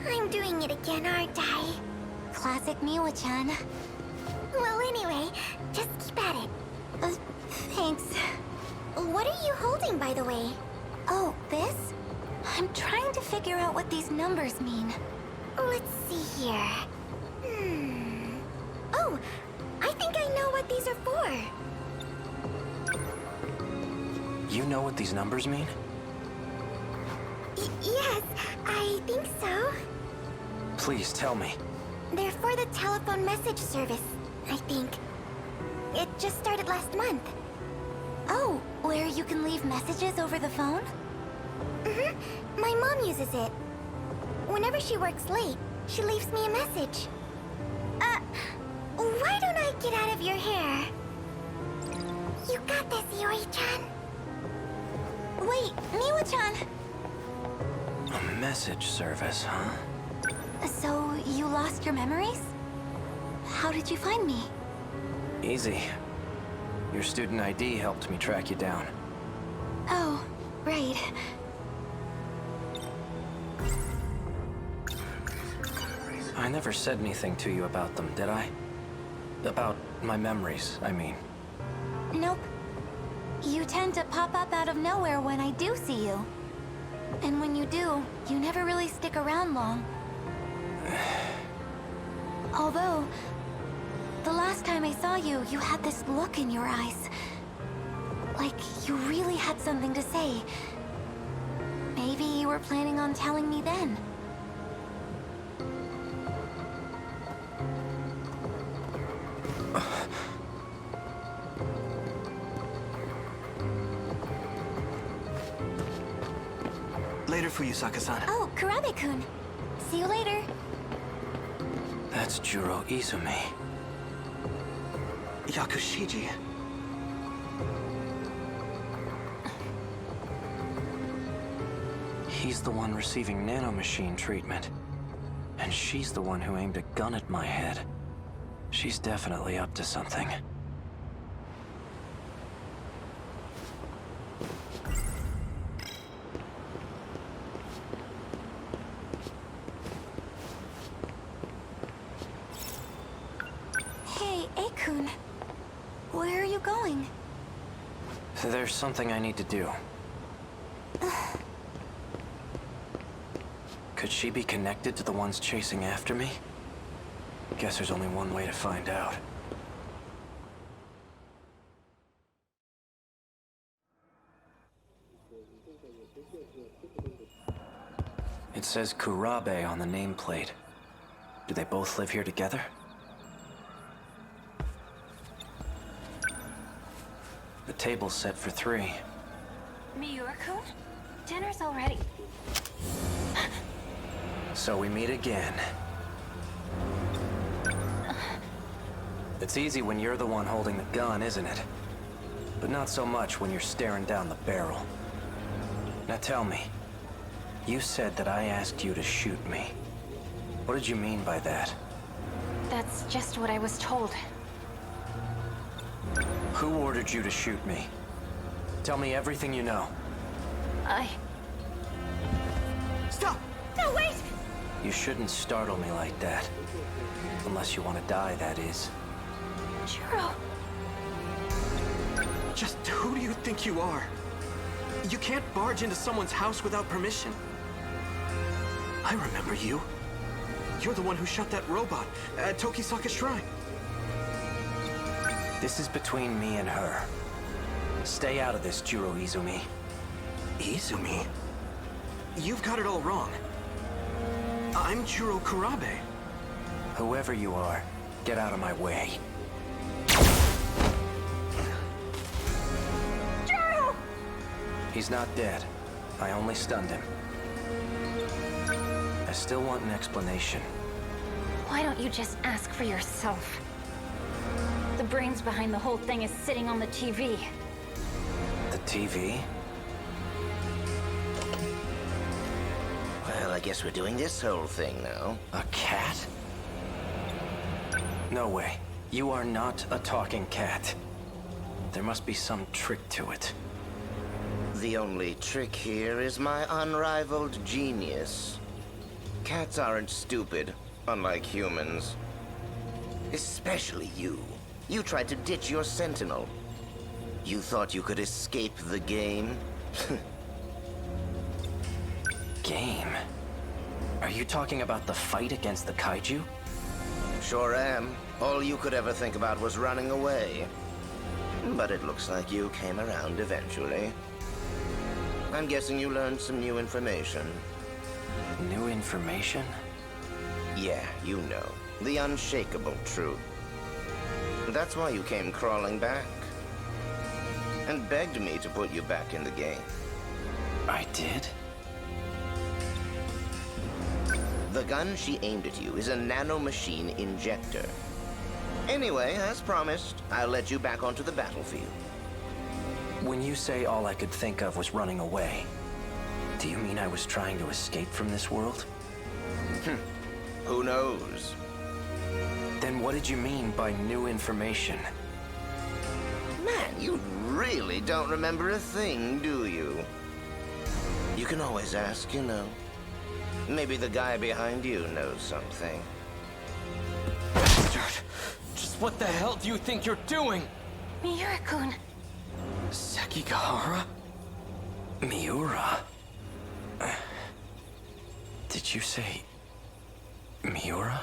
I'm doing it again, aren't I? Classic Miwa-chan. Well, anyway, just keep at it. Thanks. What are you holding, by the way? Oh, this? I'm trying to figure out what these numbers mean. Let's see here. Oh, I think I know what these are for. You know what these numbers mean? Yes, I think so. Please tell me. They're for the telephone message service, I think. It just started last month. Oh, where you can leave messages over the phone? Mm-hmm. My mom uses it. Whenever she works late, she leaves me a message. Why don't I get out of your hair? You got this, Iori-chan. Wait, Miwa-chan. A message service, huh? So, you lost your memories? How did you find me? Easy. Your student ID helped me track you down. Oh, right. I never said anything to you about them, did I? About my memories, I mean. Nope. You tend to pop up out of nowhere when I do see you. And when you do, you never really stick around long. Although, the last time I saw you, you had this look in your eyes. Like you really had something to say. Maybe you were planning on telling me then. Later for you, Saka-san. Oh, Kurabe-kun. See you later. That's Juro Izumi. Yakushiji. He's the one receiving nanomachine treatment. And she's the one who aimed a gun at my head. She's definitely up to something. Hey, Akun. Where are you going? There's something I need to do. Could she be connected to the ones chasing after me? Guess there's only one way to find out. It says Kurabe on the nameplate. Do they both live here together? The table's set for 3. Miura-kun? Dinner's already. So we meet again. It's easy when you're the one holding the gun, isn't it? But not so much when you're staring down the barrel. Now tell me, you said that I asked you to shoot me. What did you mean by that? That's just what I was told. Who ordered you to shoot me? Tell me everything you know. Stop! No, wait! You shouldn't startle me like that. Unless you want to die, that is. Juro. Just who do you think you are? You can't barge into someone's house without permission. I remember you. You're the one who shot that robot at Tokisaka Shrine. This is between me and her. Stay out of this, Juro Izumi. Izumi? You've got it all wrong. I'm Juro Kurabe. Whoever you are, get out of my way. Juro! He's not dead. I only stunned him. I still want an explanation. Why don't you just ask for yourself? The brains behind the whole thing is sitting on the TV. The TV? Well, I guess we're doing this whole thing now. A cat? No way. You are not a talking cat. There must be some trick to it. The only trick here is my unrivaled genius. Cats aren't stupid, unlike humans. Especially you. You tried to ditch your Sentinel. You thought you could escape the game? Game? Are you talking about the fight against the kaiju? Sure am. All you could ever think about was running away. But it looks like you came around eventually. I'm guessing you learned some new information. New information? Yeah, you know. The unshakable truth. That's why you came crawling back. And begged me to put you back in the game. I did? The gun she aimed at you is a nanomachine injector. Anyway, as promised, I'll let you back onto the battlefield. When you say all I could think of was running away, do you mean I was trying to escape from this world? Who knows? Then what did you mean by new information? Man, you really don't remember a thing, do you? You can always ask, you know. Maybe the guy behind you knows something. Bastard! Just what the hell do you think you're doing? Miura-kun. Sekigahara? Miura? Did you say Miura?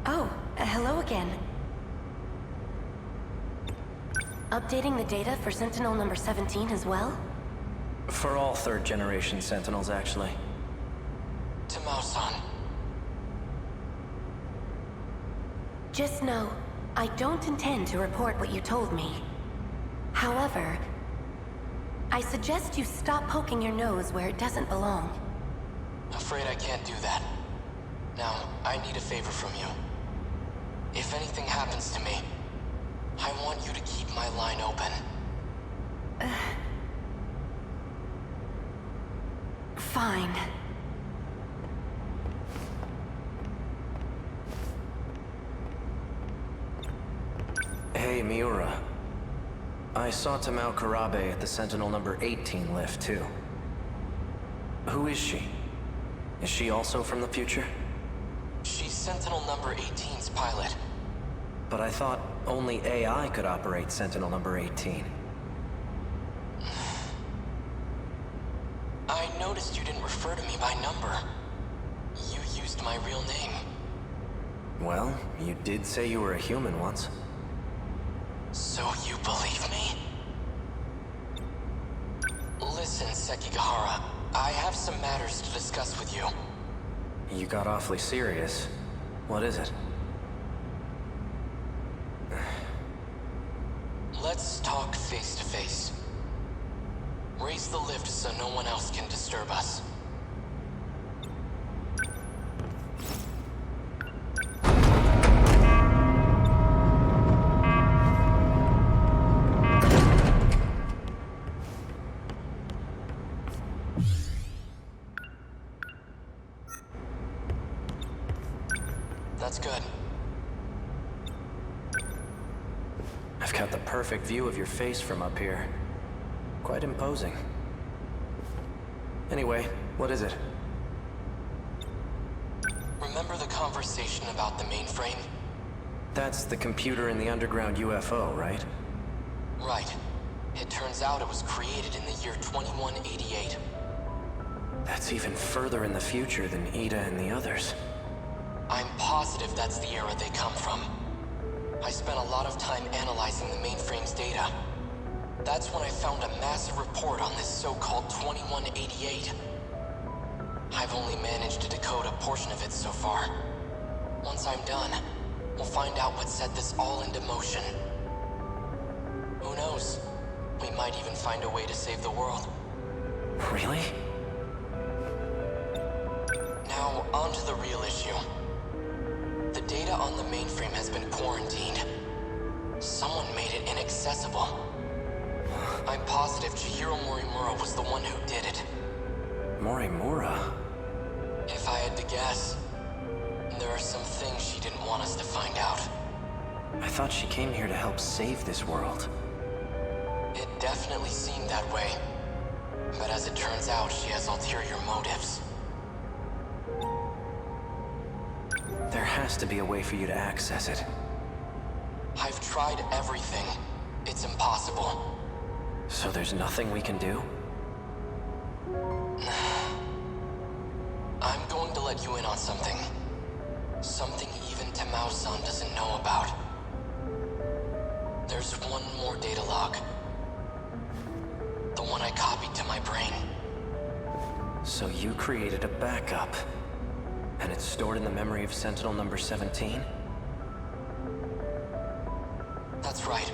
Oh, hello again. Updating the data for Sentinel number 17 as well? For all third-generation Sentinels, actually. Tamao-san. Just know, I don't intend to report what you told me. However, I suggest you stop poking your nose where it doesn't belong. Afraid I can't do that. Now, I need a favor from you. If anything happens to me, I want you to keep my line open. Fine. Hey, Miura. I saw Tamao Karabe at the Sentinel number 18 lift, too. Who is she? Is she also from the future? She's Sentinel number 18's pilot. But I thought only AI could operate Sentinel number 18. I noticed you didn't refer to me by number. You used my real name. Well, you did say you were a human once. So you believe me? Listen, Sekigahara. I have some matters to discuss with you. You got awfully serious. What is it? Let's talk face to face. Raise the lift so no one else can disturb us. That's good. I've got the perfect view of your face from up here. Quite imposing. Anyway, what is it? Remember the conversation about the mainframe? That's the computer in the underground UFO, right? Right. It turns out it was created in the year 2188. That's even further in the future than Ida and the others. I'm positive that's the era they come from. I spent a lot of time analyzing the mainframe's data. That's when I found a massive report on this so-called 2188. I've only managed to decode a portion of it so far. Once I'm done, we'll find out what set this all into motion. Who knows? We might even find a way to save the world. Really? Now, on to the real issue. The data on the mainframe has been quarantined. Someone made it inaccessible. I'm positive Chihiro Morimura was the one who did it. Morimura? If I had to guess, there are some things she didn't want us to find out. I thought she came here to help save this world. It definitely seemed that way. But as it turns out, she has ulterior motives. There has to be a way for you to access it. I've tried everything. It's impossible. So there's nothing we can do? I'm going to let you in on something. Something even Tamao-san doesn't know about. There's one more data log. The one I copied to my brain. So you created a backup. And it's stored in the memory of Sentinel number 17? That's right.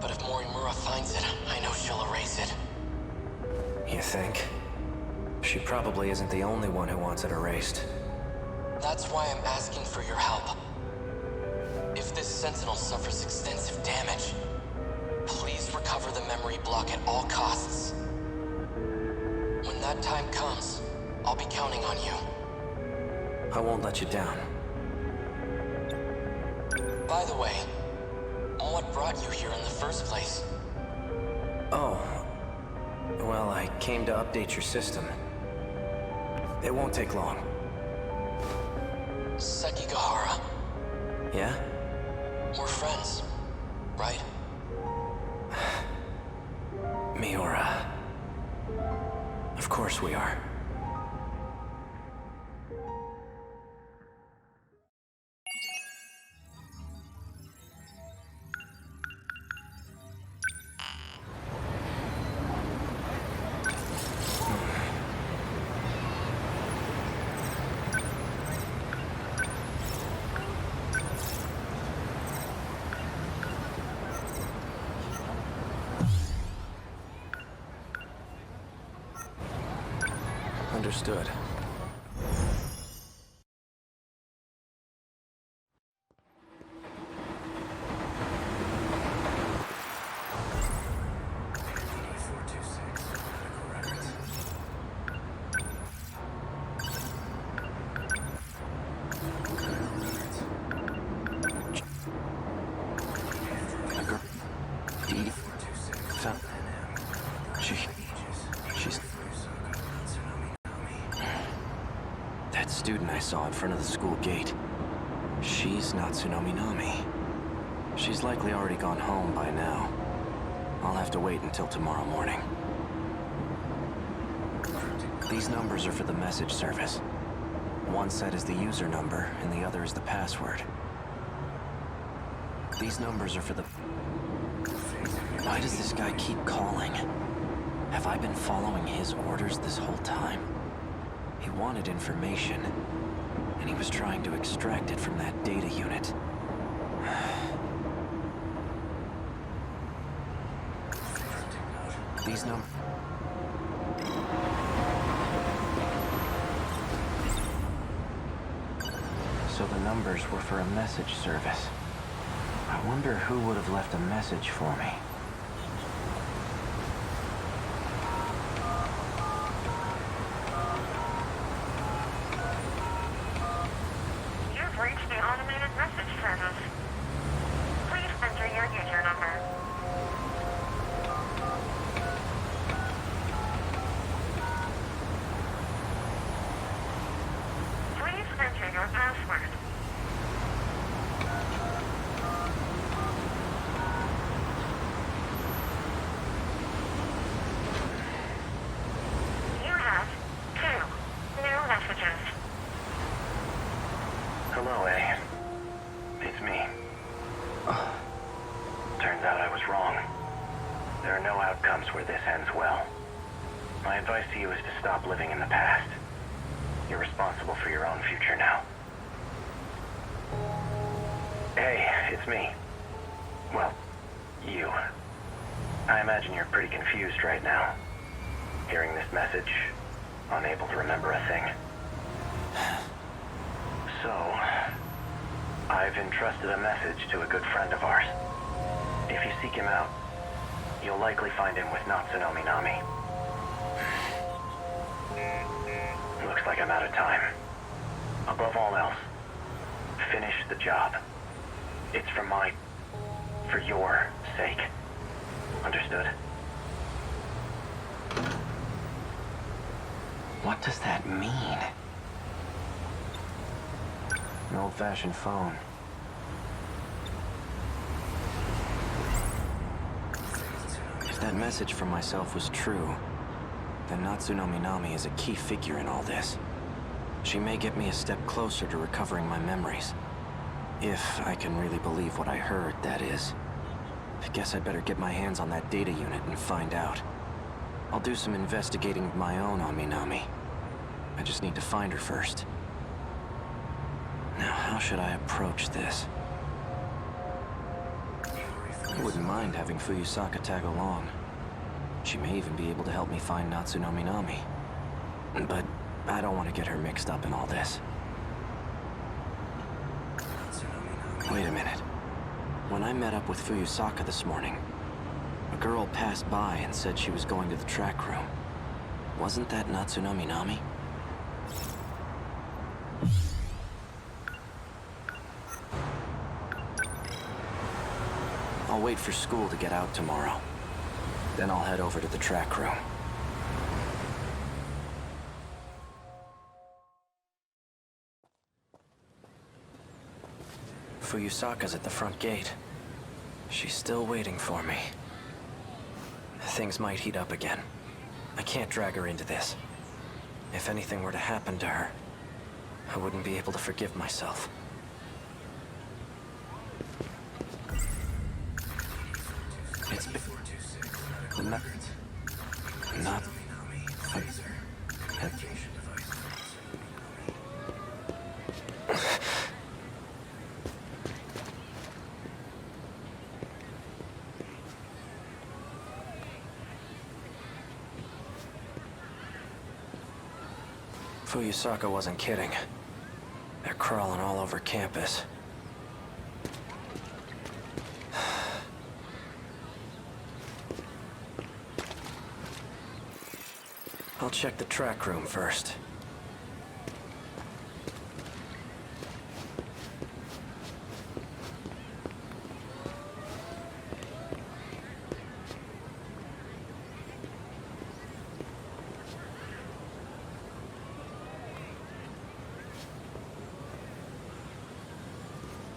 But if Morimura finds it, I know she'll erase it. You think? She probably isn't the only one who wants it erased. That's why I'm asking for your help. If this Sentinel suffers extensive damage, please recover the memory block at all costs. When that time comes, I'll be counting on you. I won't let you down. By the way, what brought you here in the first place? Oh. Well, I came to update your system. It won't take long. Sekigahara. Yeah? We're friends, right? Miura. Of course we are. Understood. That student I saw in front of the school gate. She's not Tsunami. She's likely already gone home by now. I'll have to wait until tomorrow morning. These numbers are for the message service. One set is the user number, and the other is the password. These numbers are for the... Why does this guy keep calling? Have I been following his orders this whole time? He wanted information, and he was trying to extract it from that data unit. These numbers... So the numbers were for a message service. I wonder who would have left a message for me. You've reached the automated message service. Please enter your user number. Please enter your password. You have 2 new messages. Hello, A. It's me. Turns out I was wrong. There are no outcomes where this ends well. My advice to you is to stop living in the past. You're responsible for your own future now. Hey, it's me. Well, you. I imagine you're pretty confused right now. Hearing this message, unable to remember a thing. So, I've entrusted a message to a good friend of ours. If you seek him out, you'll likely find him with Natsunomi Nami. Looks like I'm out of time. Above all else, finish the job. It's for your sake. Understood? What does that mean? An old-fashioned phone. If that message from myself was true, then Natsunomi Nami is a key figure in all this. She may get me a step closer to recovering my memories. If I can really believe what I heard, that is. I guess I'd better get my hands on that data unit and find out. I'll do some investigating of my own on Minami. I just need to find her first. Now, how should I approach this? I wouldn't mind having Fuyusaka tag along. She may even be able to help me find Natsunomi Nami. But I don't want to get her mixed up in all this. Wait a minute. When I met up with Fuyusaka this morning, a girl passed by and said she was going to the track room. Wasn't that Natsunomi Nami? I'll wait for school to get out tomorrow. Then I'll head over to the track room. Fuyusaka's at the front gate. She's still waiting for me. Things might heat up again. I can't drag her into this. If anything were to happen to her, I wouldn't be able to forgive myself. It's been... Not... Fuyusaka wasn't kidding. They're crawling all over campus. I'll check the track room first.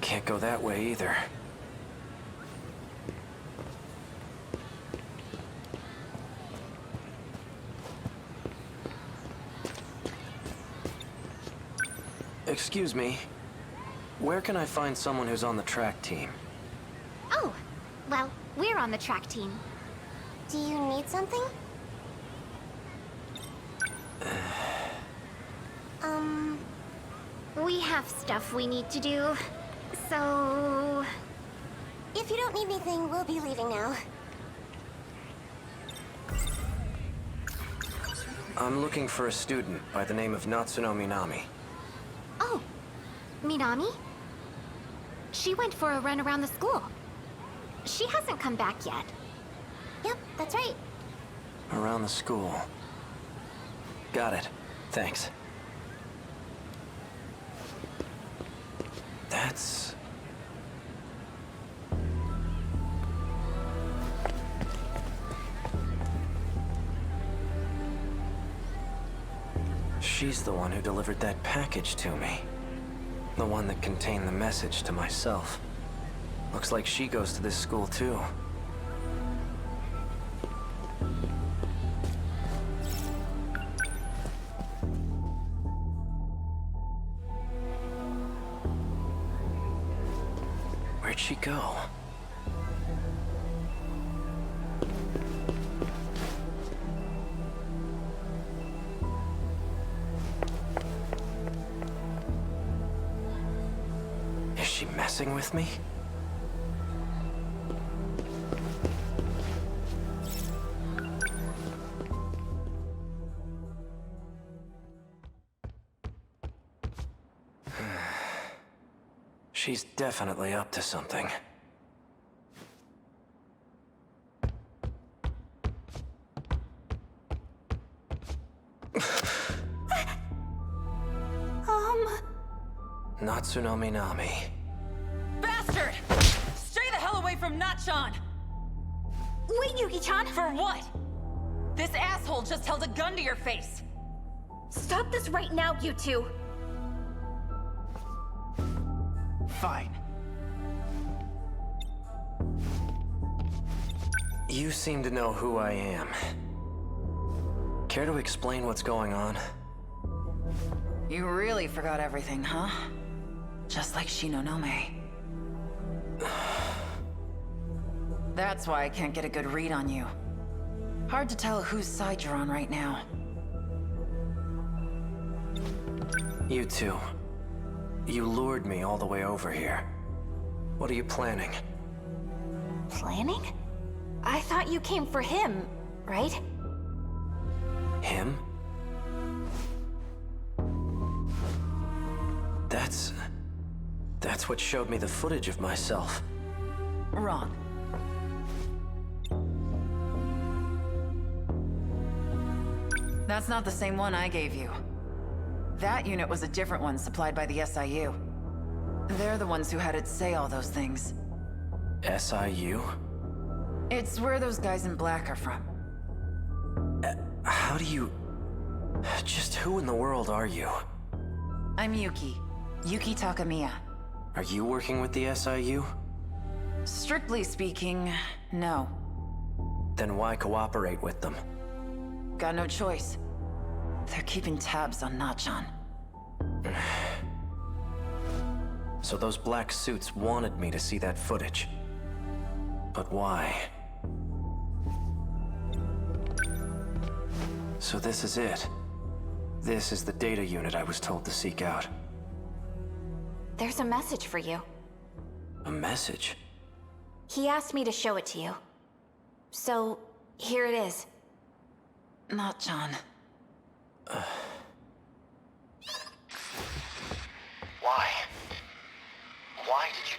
Can't go that way either. Excuse me. Where can I find someone who's on the track team? Oh, well, we're on the track team. Do you need something? We have stuff we need to do, so... If you don't need anything, we'll be leaving now. I'm looking for a student by the name of Natsuno Minami. Oh, Minami? She went for a run around the school. She hasn't come back yet. Yep, that's right. Around the school. Got it. Thanks. That's... She's the one who delivered that package to me. The one that contained the message to myself. Looks like she goes to this school too. Where'd she go? Is she messing with me? She's definitely up to something. Natsuno Minami. Bastard! Stay the hell away from Natchan! Wait, Yuki-chan! For what? This asshole just held a gun to your face! Stop this right now, you two! Fine. You seem to know who I am. Care to explain what's going on? You really forgot everything, huh? Just like Shinonome. That's why I can't get a good read on you. Hard to tell whose side you're on right now. You two. You lured me all the way over here. What are you planning? Planning? I thought you came for him, right? Him? That's what showed me the footage of myself. Wrong. That's not the same one I gave you. That unit was a different one supplied by the SIU. They're the ones who had it say all those things. SIU? It's where those guys in black are from. How do you... Just who in the world are you? I'm Yuki. Yuki Takamiya. Are you working with the SIU? Strictly speaking, no. Then why cooperate with them? Got no choice. They're keeping tabs on Natchan. So those black suits wanted me to see that footage. But why? So this is it. This is the data unit I was told to seek out. There's a message for you. A message? He asked me to show it to you. So, here it is. Natchan.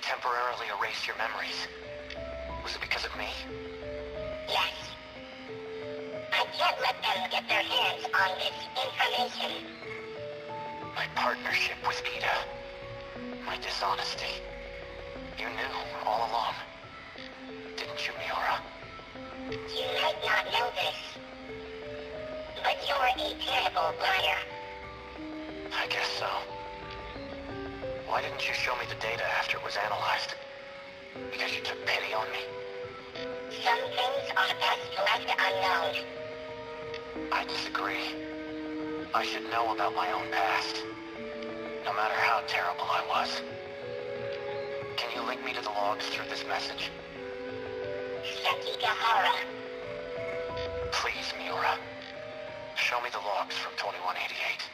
temporarily erased your memories. Was it because of me? Yes. I can't let them get their hands on this information. My partnership with Ida. My dishonesty. You knew all along. Didn't you, Miura? You might not know this, but you're a terrible liar. I guess so. Why didn't you show me the data after it was analyzed? Because you took pity on me? Some things are best left unknown. I disagree. I should know about my own past. No matter how terrible I was. Can you link me to the logs through this message? Sekigahara. Please, Miura. Show me the logs from 2188.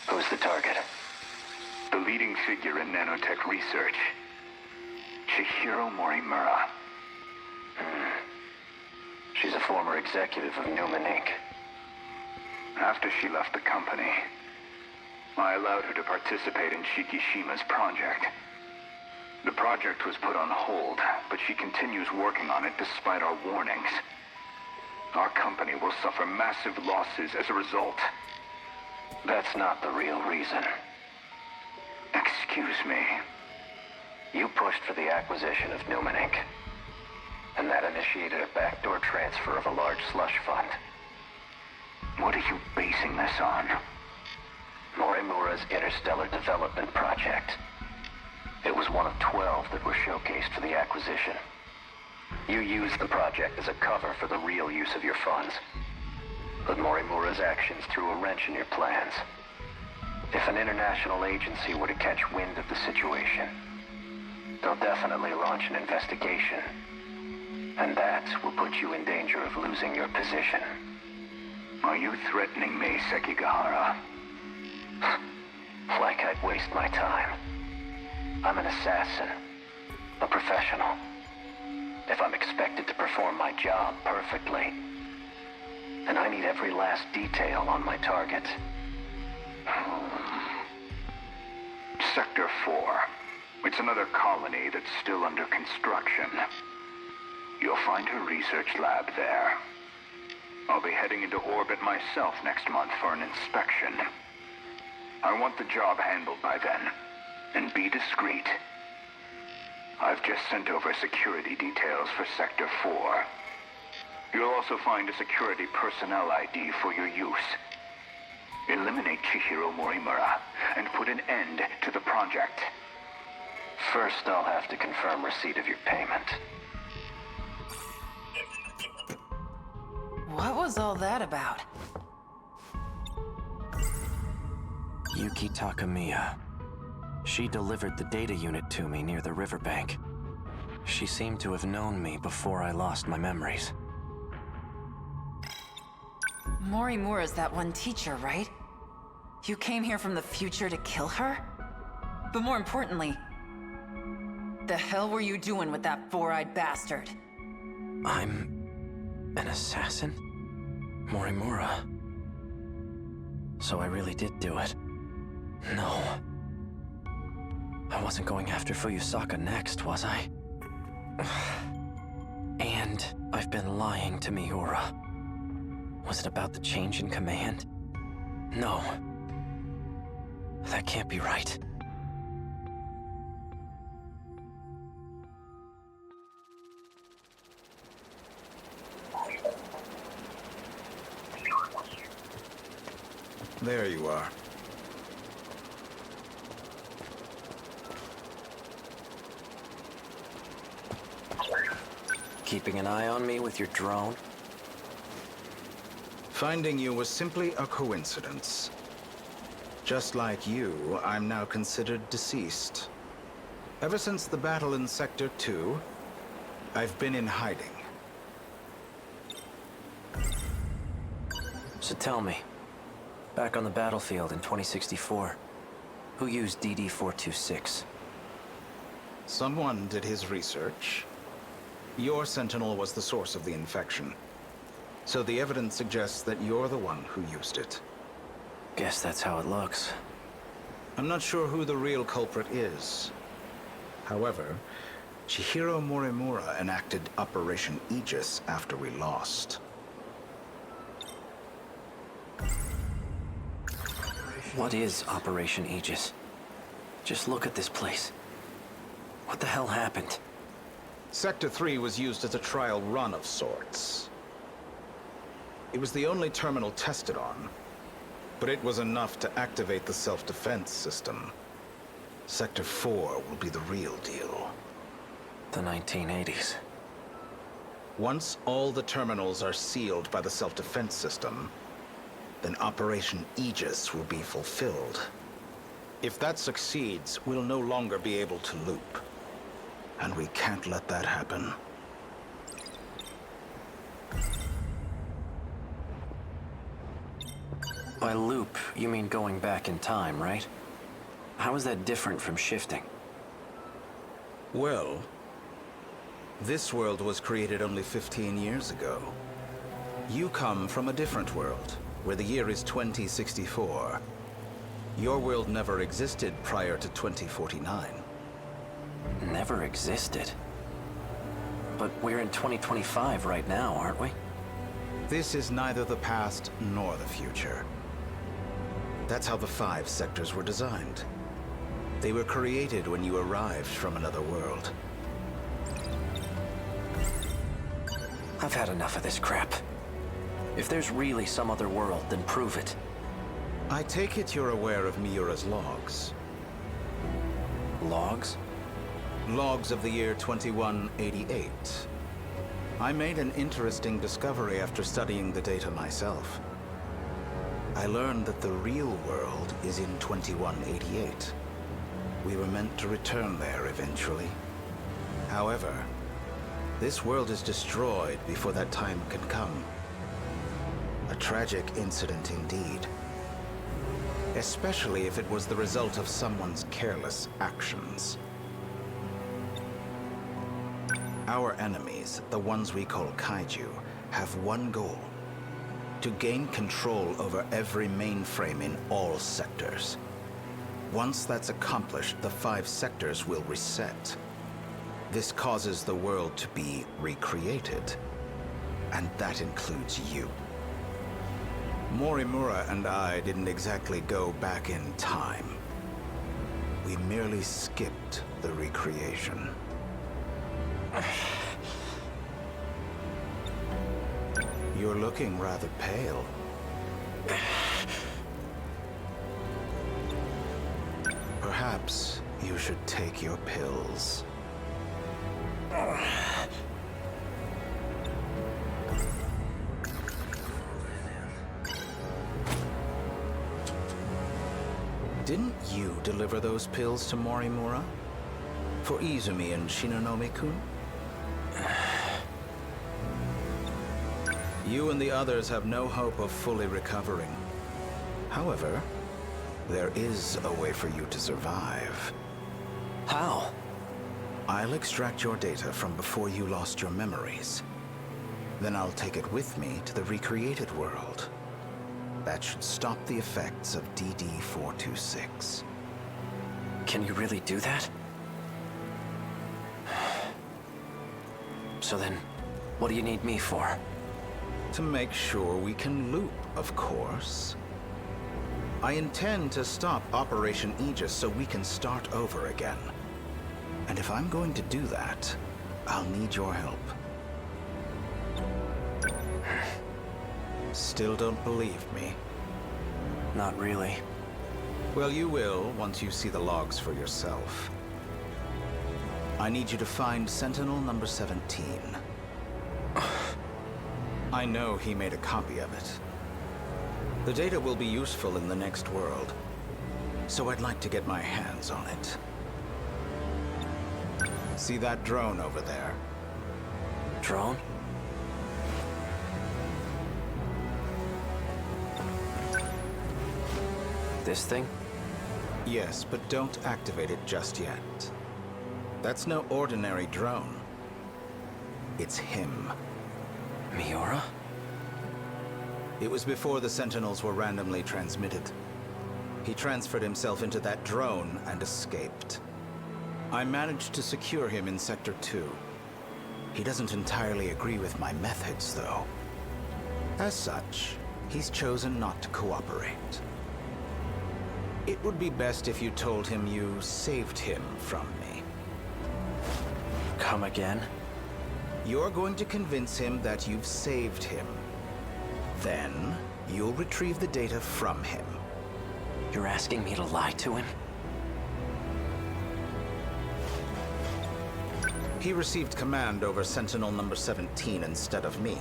Who's the target? The leading figure in nanotech research. Chihiro Morimura. She's a former executive of Newman Inc. After she left the company, I allowed her to participate in Shikishima's project. The project was put on hold, but she continues working on it despite our warnings. Our company will suffer massive losses as a result. That's not the real reason. Excuse me. You pushed for the acquisition of Newman Inc. And that initiated a backdoor transfer of a large slush fund. What are you basing this on? Morimura's Interstellar Development Project. It was one of 12 that were showcased for the acquisition. You used the project as a cover for the real use of your funds. But Morimura's actions threw a wrench in your plans. If an international agency were to catch wind of the situation, they'll definitely launch an investigation. And that will put you in danger of losing your position. Are you threatening me, Sekigahara? Like I'd waste my time. I'm an assassin. A professional. If I'm expected to perform my job perfectly, then I need every last detail on my target. Sector 4. It's another colony that's still under construction. You'll find her research lab there. I'll be heading into orbit myself next month for an inspection. I want the job handled by then. And be discreet. I've just sent over security details for Sector 4. You'll also find a security personnel ID for your use. Eliminate Chihiro Morimura and put an end to the project. First, I'll have to confirm receipt of your payment. What was all that about? Yuki Takamiya. She delivered the data unit to me near the riverbank. She seemed to have known me before I lost my memories. Morimura's that one teacher, right? You came here from the future to kill her? But more importantly, the hell were you doing with that four-eyed bastard? I'm an assassin? Morimura. So I really did do it. No. I wasn't going after Fuyusaka next, was I? And I've been lying to Miura. Was it about the change in command? No. That can't be right. There you are. Keeping an eye on me with your drone? Finding you was simply a coincidence. Just like you, I'm now considered deceased. Ever since the battle in Sector 2, I've been in hiding. So tell me, back on the battlefield in 2064, who used DD-426? Someone did his research. Your Sentinel was the source of the infection. So the evidence suggests that you're the one who used it. Guess that's how it looks. I'm not sure who the real culprit is. However, Chihiro Morimura enacted Operation Aegis after we lost. What is Operation Aegis? Just look at this place. What the hell happened? Sector 3 was used as a trial run of sorts. It was the only terminal tested on, but it was enough to activate the self-defense system. Sector 4 will be the real deal. The 1980s. Once all the terminals are sealed by the self-defense system, then Operation Aegis will be fulfilled. If that succeeds, we'll no longer be able to loop. And we can't let that happen. By loop, you mean going back in time, right? How is that different from shifting? Well, this world was created only 15 years ago. You come from a different world, where the year is 2064. Your world never existed prior to 2049. Never existed? But we're in 2025 right now, aren't we? This is neither the past nor the future. That's how the 5 sectors were designed. They were created when you arrived from another world. I've had enough of this crap. If there's really some other world, then prove it. I take it you're aware of Miura's logs. Logs? Logs of the year 2188. I made an interesting discovery after studying the data myself. I learned that the real world is in 2188. We were meant to return there eventually. However, this world is destroyed before that time can come. A tragic incident indeed. Especially if it was the result of someone's careless actions. Our enemies, the ones we call kaiju, have one goal: to gain control over every mainframe in all sectors. Once that's accomplished, the 5 sectors will reset. This causes the world to be recreated, and that includes you. Morimura and I didn't exactly go back in time. We merely skipped the recreation. You're looking rather pale. Perhaps you should take your pills. Didn't you deliver those pills to Morimura? For Izumi and Shinonome-kun? You and the others have no hope of fully recovering. However, there is a way for you to survive. How? I'll extract your data from before you lost your memories. Then I'll take it with me to the recreated world. That should stop the effects of DD-426. Can you really do that? So then, what do you need me for? To make sure we can loop, of course. I intend to stop Operation Aegis so we can start over again. And if I'm going to do that, I'll need your help. Still don't believe me? Not really. Well, you will once you see the logs for yourself. I need you to find Sentinel number 17. I know he made a copy of it. The data will be useful in the next world, so I'd like to get my hands on it. See that drone over there? Drone? This thing? Yes, but don't activate it just yet. That's no ordinary drone. It's him. Miura? It was before the Sentinels were randomly transmitted. He transferred himself into that drone and escaped. I managed to secure him in Sector 2. He doesn't entirely agree with my methods, though. As such, he's chosen not to cooperate. It would be best if you told him you saved him from me. Come again? You're going to convince him that you've saved him. Then, you'll retrieve the data from him. You're asking me to lie to him? He received command over Sentinel number 17 instead of me.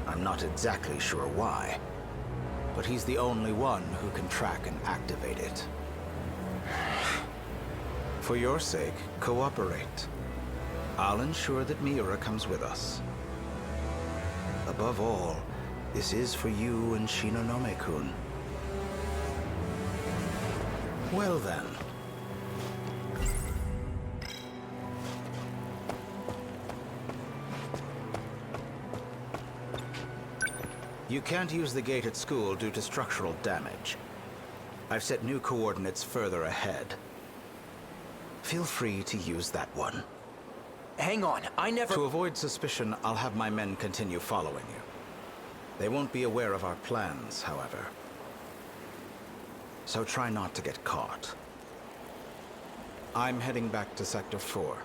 I'm not exactly sure why, but he's the only one who can track and activate it. For your sake, cooperate. I'll ensure that Miura comes with us. Above all, this is for you and Shinonome-kun. Well then. You can't use the gate at school due to structural damage. I've set new coordinates further ahead. Feel free to use that one. Hang on, I never— To avoid suspicion, I'll have my men continue following you. They won't be aware of our plans, however. So try not to get caught. I'm heading back to Sector 4.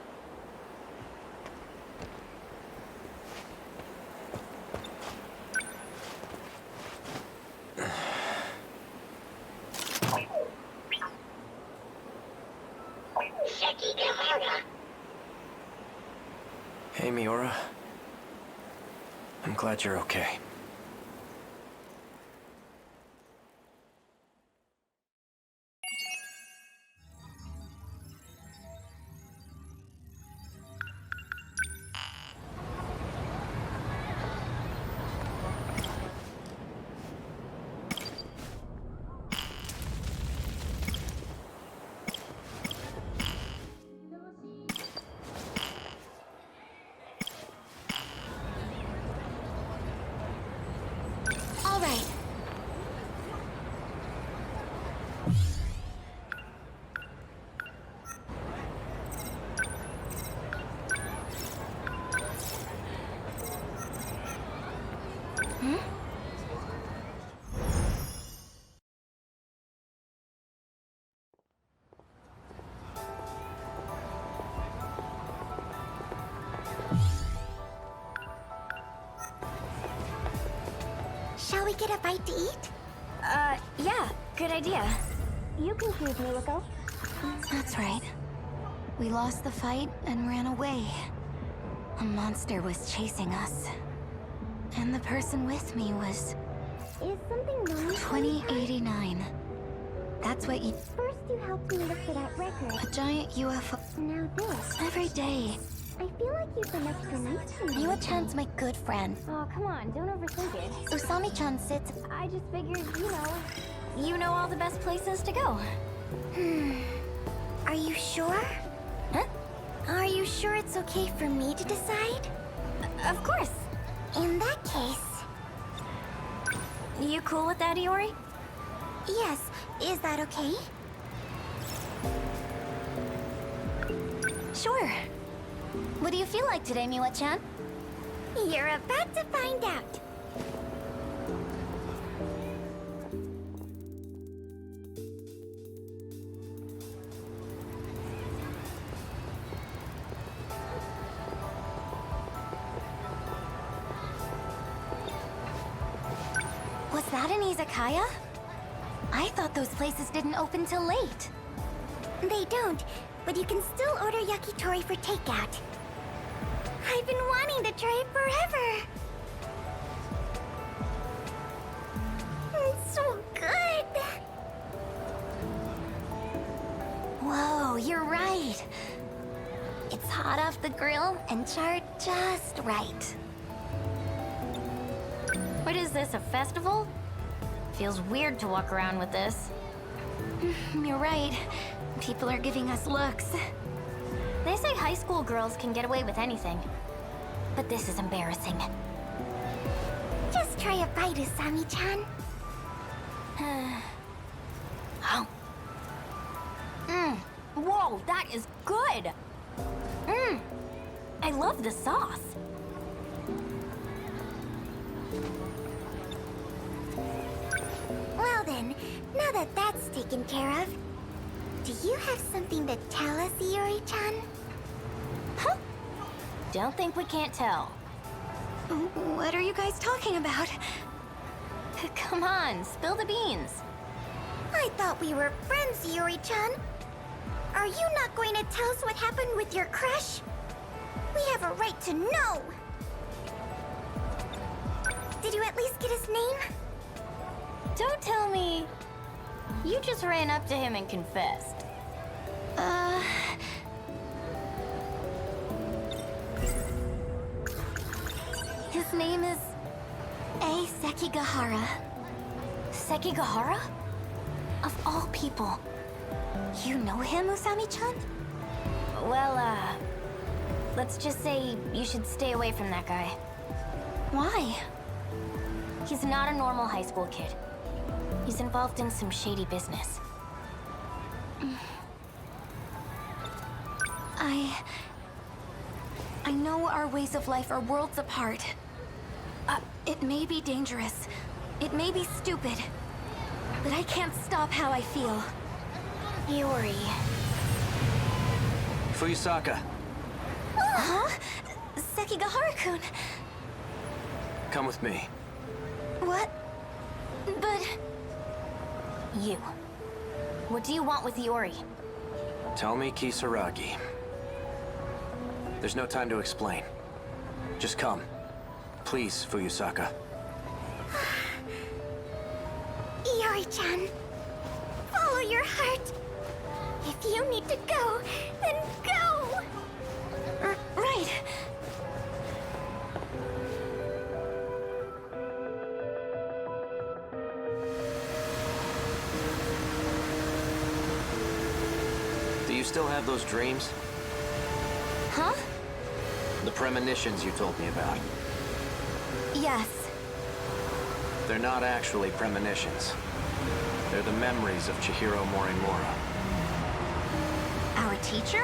Hey, Miura. I'm glad you're okay. All right. Shall we get a bite to eat? Yeah, good idea. You can choose, Miliko. That's right. We lost the fight and ran away. A monster was chasing us. And the person with me was... Is something wrong? 2089. That's what you... First you helped me look for that record. A giant UFO. Now this. Every day. I feel like you've been extra nice to me. Miwa-chan's my good friend. Oh, come on, don't overthink it. Usami-chan sits... I just figured, You know all the best places to go. Are you sure? Huh? Are you sure it's okay for me to decide? Of course. In that case... You cool with that, Iori? Yes. Is that okay? Sure. What do you feel like today, Miwa-chan? You're about to find out. Was that an izakaya? I thought those places didn't open till late. They don't, but you can still order yakitori for takeout. I've been wanting to try it forever. It's so good. Whoa, you're right. It's hot off the grill and charred just right. What is this, a festival? Feels weird to walk around with this. You're right. People are giving us looks. They say high school girls can get away with anything. But this is embarrassing. Just try a bite, Usami-chan. Whoa, that is good! I love the sauce. Well then, now that that's taken care of, do you have something to tell us, Iori-chan? Huh? Don't think we can't tell. What are you guys talking about? Come on, spill the beans. I thought we were friends, Iori-chan. Are you not going to tell us what happened with your crush? We have a right to know! Did you at least get his name? Don't tell me. You just ran up to him and confessed. His name is Sekigahara. Sekigahara? Of all people. You know him, Usami-chan? Well, let's just say you should stay away from that guy. Why? He's not a normal high school kid. He's involved in some shady business. I know our ways of life are worlds apart. It may be dangerous. It may be stupid. But I can't stop how I feel. Iori. Fuyusaka. Huh? Sekigahara-kun. Come with me. What? But... You. What do you want with Iori? Tell me, Kisaragi. There's no time to explain. Just come. Please, Fuyusaka. Iori-chan, follow your heart. If you need to go, then go! Right. Do you still have those dreams? Huh? The premonitions you told me about. Yes. They're not actually premonitions. They're the memories of Chihiro Morimura. Our teacher?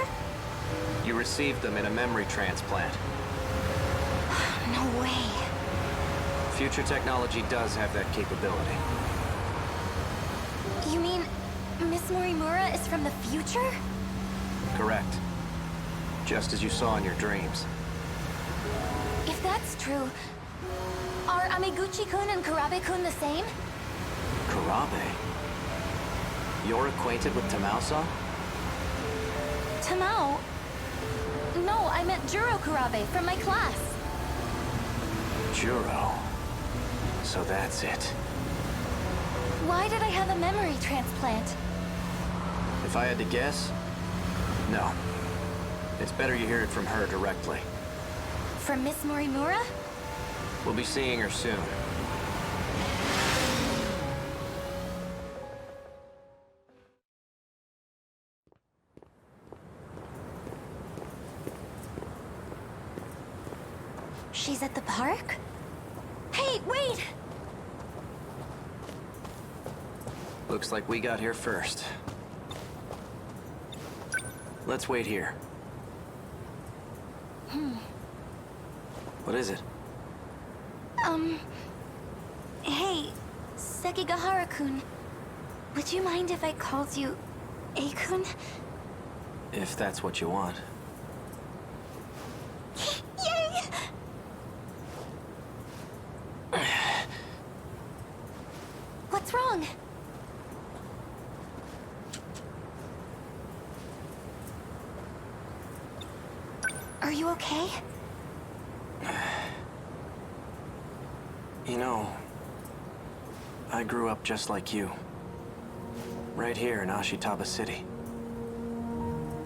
You received them in a memory transplant. No way. Future technology does have that capability. You mean Miss Morimura is from the future? Correct. Just as you saw in your dreams. If that's true, are Amiguchi-kun and Karabe-kun the same? Karabe? You're acquainted with Tamao-san? Tamao? No, I meant Juro Karabe from my class. Juro. So that's it. Why did I have a memory transplant? If I had to guess, no. It's better you hear it from her directly. From Miss Morimura? We'll be seeing her soon. She's at the park? Hey, wait! Looks like we got here first. Let's wait here. What is it? Hey, Sekigahara-kun. Would you mind if I called you A-kun? If that's what you want. Yay! What's wrong? Are you okay? You know, I grew up just like you. Right here in Ashitaba City.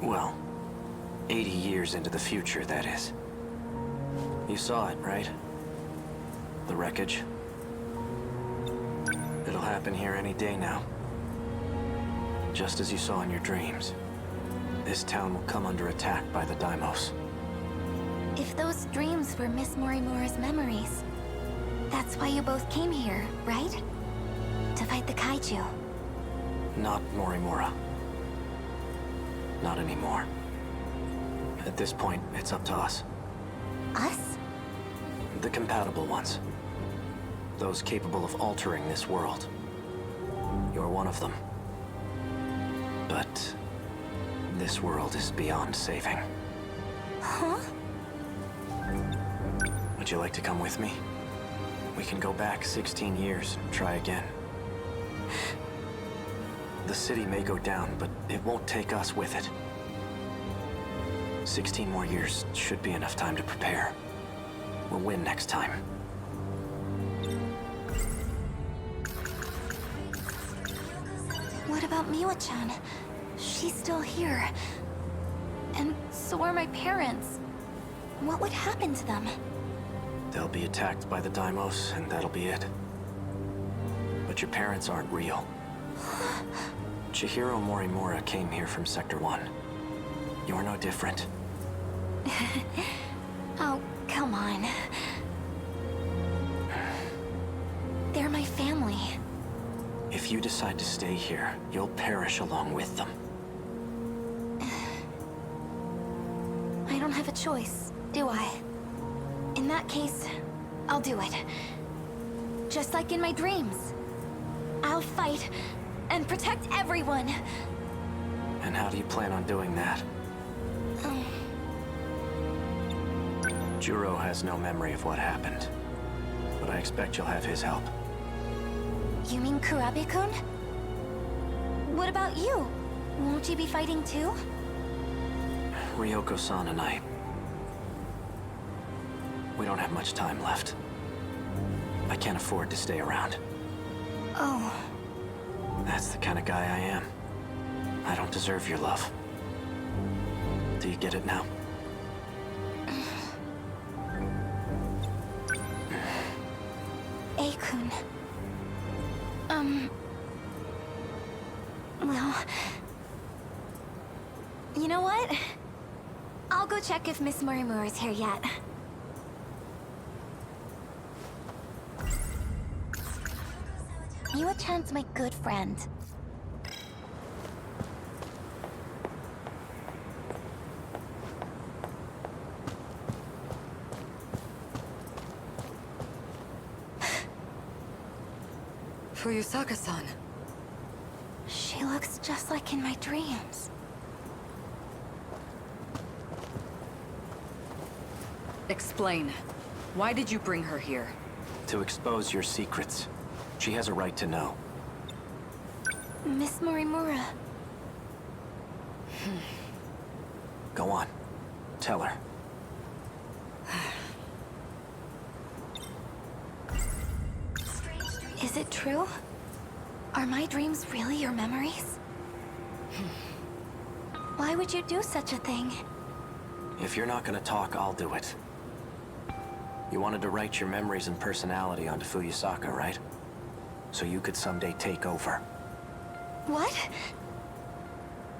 Well, 80 years into the future, that is. You saw it, right? The wreckage. It'll happen here any day now. Just as you saw in your dreams. This town will come under attack by the Daimos. If those dreams were Miss Morimura's memories, that's why you both came here, right? To fight the kaiju. Not Morimura. Not anymore. At this point, it's up to us. Us? The compatible ones. Those capable of altering this world. You're one of them. But this world is beyond saving. Huh? Would you like to come with me? We can go back 16 years and try again. The city may go down, but it won't take us with it. 16 more years should be enough time to prepare. We'll win next time. What about Miwa-chan? She's still here. And so are my parents. What would happen to them? They'll be attacked by the Daimos, and that'll be it. But your parents aren't real. Chihiro Morimura came here from Sector 1. You're no different. Oh, come on. They're my family. If you decide to stay here, you'll perish along with them. I don't have a choice, do I? In that case, I'll do it. Just like in my dreams. I'll fight and protect everyone. And how do you plan on doing that? Juro has no memory of what happened, but I expect you'll have his help. You mean Kurabe-kun? What about you? Won't you be fighting too? Ryoko-san and I... we don't have much time left. I can't afford to stay around. Oh. That's the kind of guy I am. I don't deserve your love. Do you get it now? A-kun. Well... You know what? I'll go check if Miss Morimura's here yet. Miwa-chan's my good friend. Fuyusaka-san. She looks just like in my dreams. Explain. Why did you bring her here? To expose your secrets. She has a right to know. Miss Morimura. Go on. Tell her. Is it true? Are my dreams really your memories? Why would you do such a thing? If you're not gonna talk, I'll do it. You wanted to write your memories and personality onto Fuyusaka, right? So you could someday take over. What?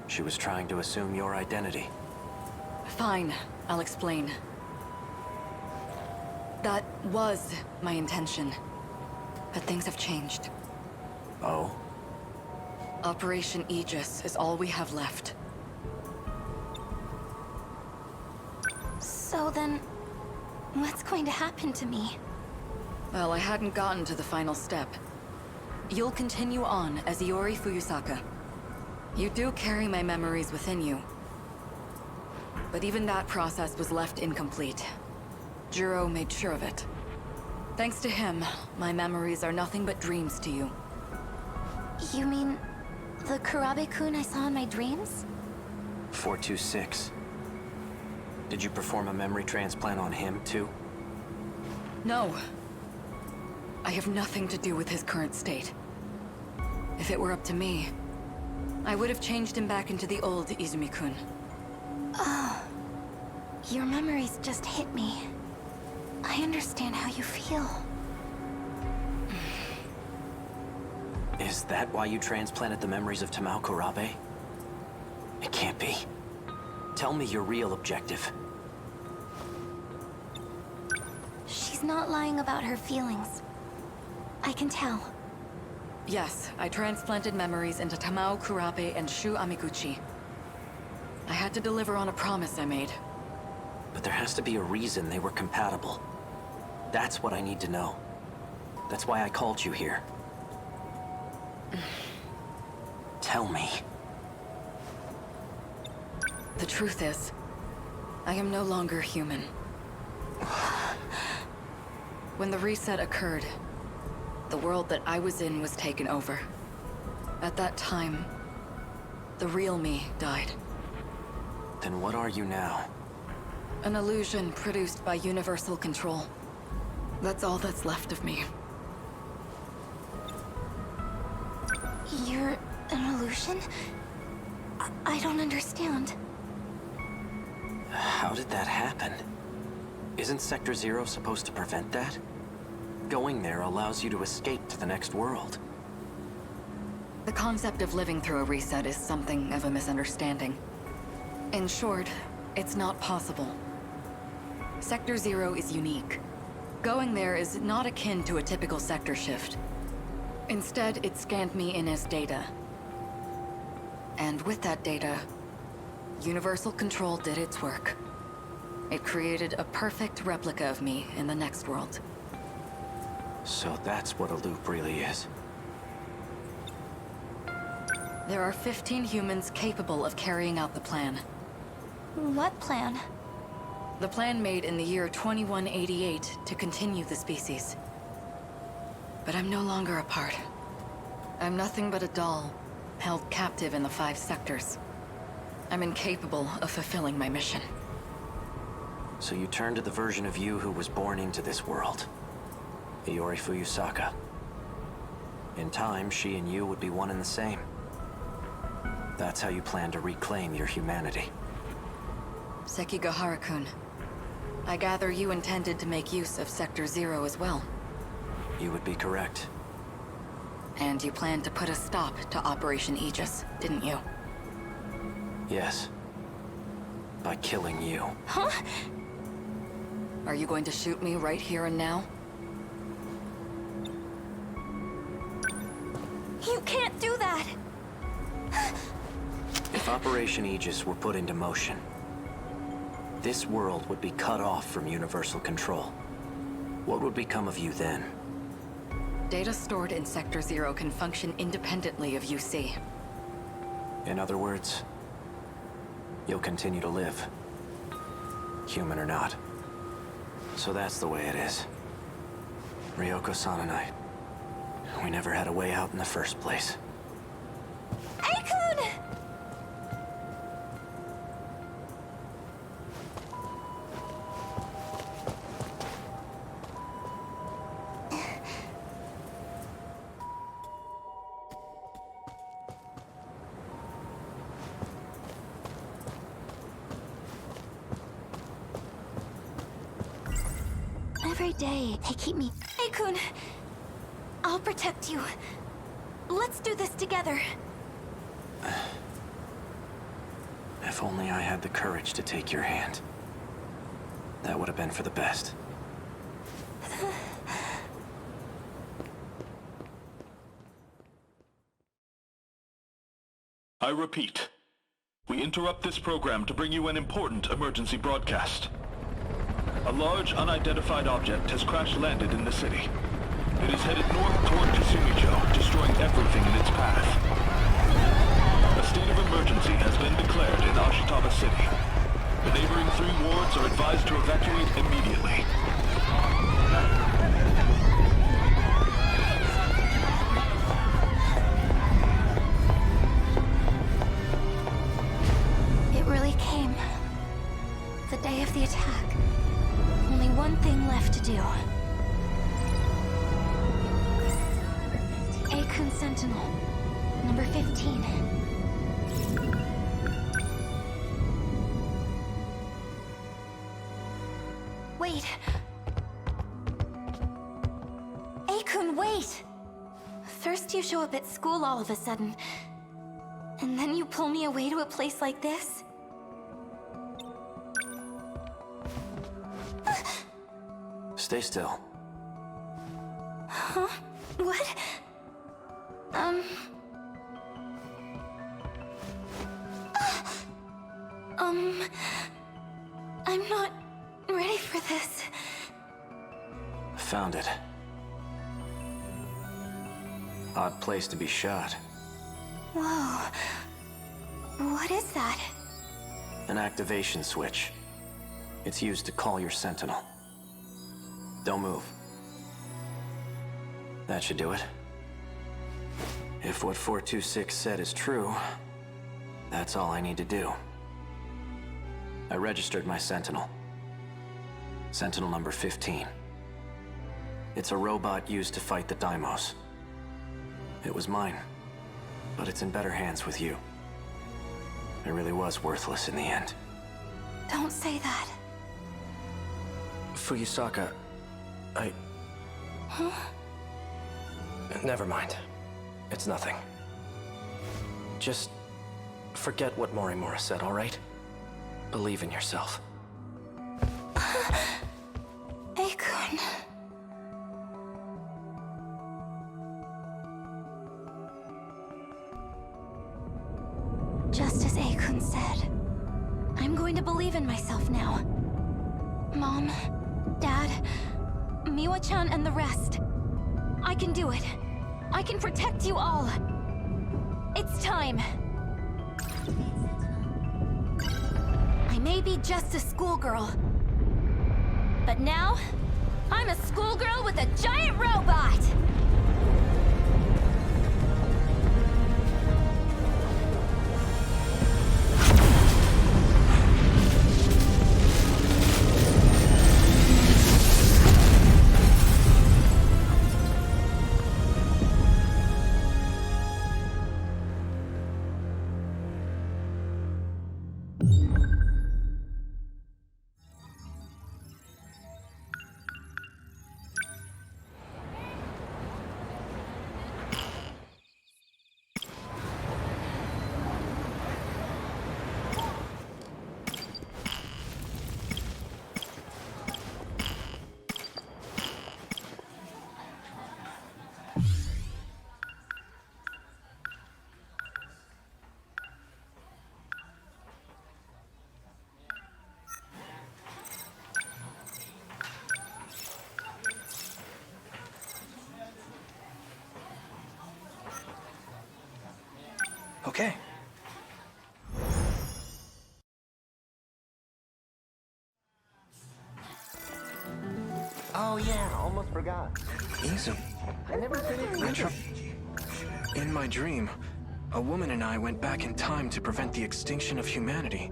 She was trying to assume your identity. Fine, I'll explain. That was my intention. But things have changed. Oh? Operation Aegis is all we have left. So then, what's going to happen to me? Well, I hadn't gotten to the final step. You'll continue on as Iori Fuyusaka. You do carry my memories within you. But even that process was left incomplete. Juro made sure of it. Thanks to him, my memories are nothing but dreams to you. You mean the Kurabe-kun I saw in my dreams? 426. Did you perform a memory transplant on him, too? No. I have nothing to do with his current state. If it were up to me, I would have changed him back into the old Izumi-kun. Oh. Your memories just hit me. I understand how you feel. Is that why you transplanted the memories of Tamao Kurabe? It can't be. Tell me your real objective. She's not lying about her feelings. I can tell. Yes, I transplanted memories into Tamao Kurabe and Shu Amiguchi. I had to deliver on a promise I made. But there has to be a reason they were compatible. That's what I need to know. That's why I called you here. Tell me. The truth is, I am no longer human. When the reset occurred, the world that I was in was taken over. At that time, the real me died. Then what are you now? An illusion produced by universal control. That's all that's left of me. You're an illusion? I don't understand. How did that happen? Isn't Sector Zero supposed to prevent that? Going there allows you to escape to the next world. The concept of living through a reset is something of a misunderstanding. In short, it's not possible. Sector Zero is unique. Going there is not akin to a typical sector shift. Instead, it scanned me in as data. And with that data, Universal Control did its work. It created a perfect replica of me in the next world. So that's what a loop really is. There are 15 humans capable of carrying out the plan. What plan? The plan made in the year 2188 to continue the species. But I'm no longer a part. I'm nothing but a doll, held captive in the 5 sectors. I'm incapable of fulfilling my mission. So you turn to the version of you who was born into this world. Iori Fuyusaka. In time, she and you would be one and the same. That's how you plan to reclaim your humanity. Sekigahara-kun, I gather you intended to make use of Sector Zero as well. You would be correct. And you planned to put a stop to Operation Aegis, didn't you? Yes. By killing you. Huh? Are you going to shoot me right here and now? You can't do that! If Operation Aegis were put into motion, this world would be cut off from universal control. What would become of you then? Data stored in Sector Zero can function independently of UC. In other words, you'll continue to live. Human or not. So that's the way it is. Ryoko-san and I, we never had a way out in the first place. Aikun! Every day, they keep me... Aikun! I'll protect you. Let's do this together. If only I had the courage to take your hand. That would have been for the best. I repeat, we interrupt this program to bring you an important emergency broadcast. A large, unidentified object has crash-landed in the city. It is headed north toward Kasumijo, destroying everything in its path. A state of emergency has been declared in Ashitaba City. The neighboring 3 wards are advised to evacuate immediately. It really came. The day of the attack. Only one thing left to do. Aikun Sentinel, number 15. Wait. Aikun, wait! First you show up at school all of a sudden, and then you pull me away to a place like this? Stay still. Huh? What? I'm not ready for this. Found it. Odd place to be shot. Whoa. What is that? An activation switch. It's used to call your Sentinel. Don't move. That should do it. If what 426 said is true, that's all I need to do. I registered my Sentinel. Sentinel number 15. It's a robot used to fight the Daimos. It was mine, but it's in better hands with you. It really was worthless in the end. Don't say that. Fuyusaka, Huh? Never mind. It's nothing. Just forget what Morimura said, all right? Believe in yourself. Akun. Just as Akun said, I'm going to believe in myself now. Mom, Dad, Miwa-chan and the rest. I can do it. I can protect you all. It's time. I may be just a schoolgirl, but now, I'm a schoolgirl with a giant robot! Okay. Oh yeah, almost forgot. Easy. I never finished. In my dream, a woman and I went back in time to prevent the extinction of humanity.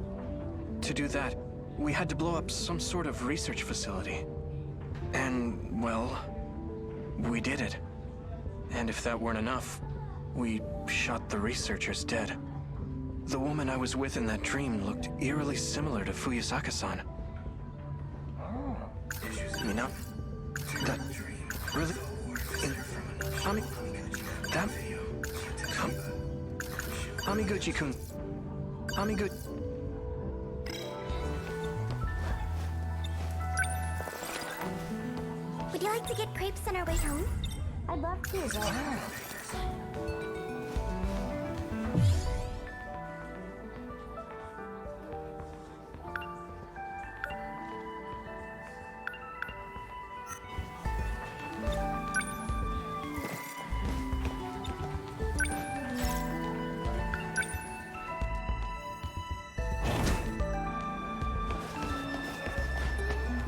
To do that, we had to blow up some sort of research facility. And, well, we did it. And if that weren't enough, we shot the researchers dead. The woman I was with in that dream looked eerily similar to Fuyusaka-san. You know, that really... Amiguchi-kun. Would you like to get crepes on our way home? I'd love to, but...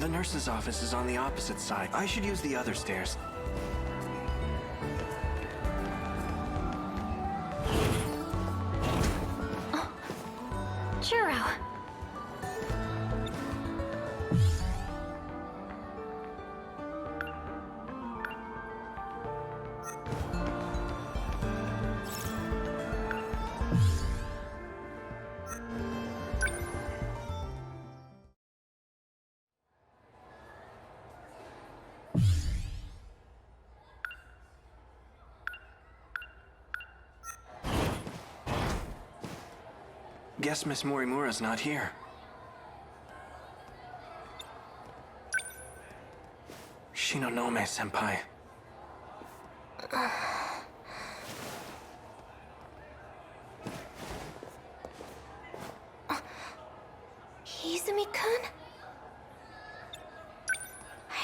The nurse's office is on the opposite side. I should use the other stairs. Churro. Guess Miss Morimura's not here. Shinonome-senpai. Izumi-kun?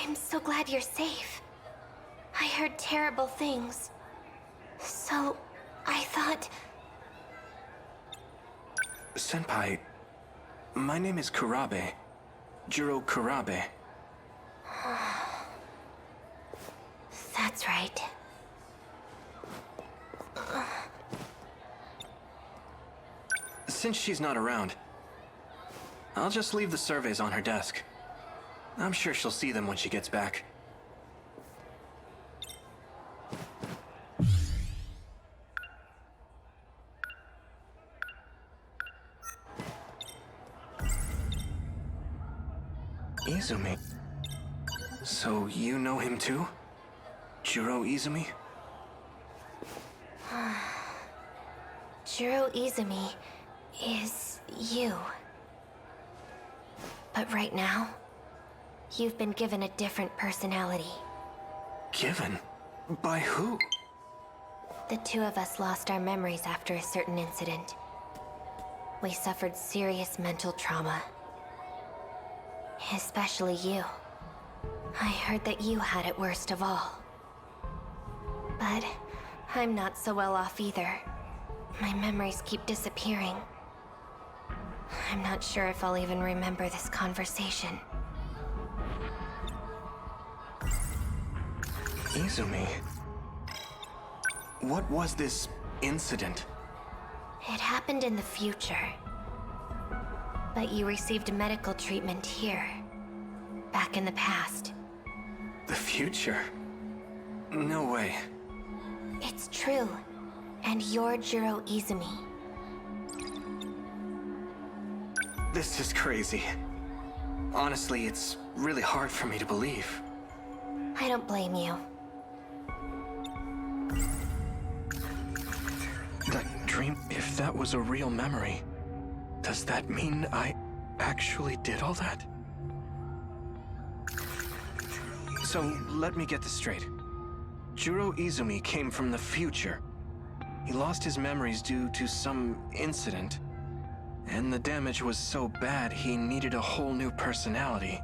I'm so glad you're safe. I heard terrible things. So, I thought... Senpai, my name is Kurabe. Jiro Kurabe. That's right. Since she's not around, I'll just leave the surveys on her desk. I'm sure she'll see them when she gets back. Izumi. So you know him too? Jiro Izumi? Jiro Izumi is you. But right now, you've been given a different personality. Given? By who? The two of us lost our memories after a certain incident. We suffered serious mental trauma. Especially you. I heard that you had it worst of all. But I'm not so well off either. My memories keep disappearing. I'm not sure if I'll even remember this conversation. Izumi. What was this incident? It happened in the future. But you received medical treatment here. Back in the past. The future? No way. It's true. And you're Jiro Izumi. This is crazy. Honestly, it's really hard for me to believe. I don't blame you. That dream, if that was a real memory, does that mean I actually did all that? So, let me get this straight. Jiro Izumi came from the future. He lost his memories due to some incident. And the damage was so bad he needed a whole new personality.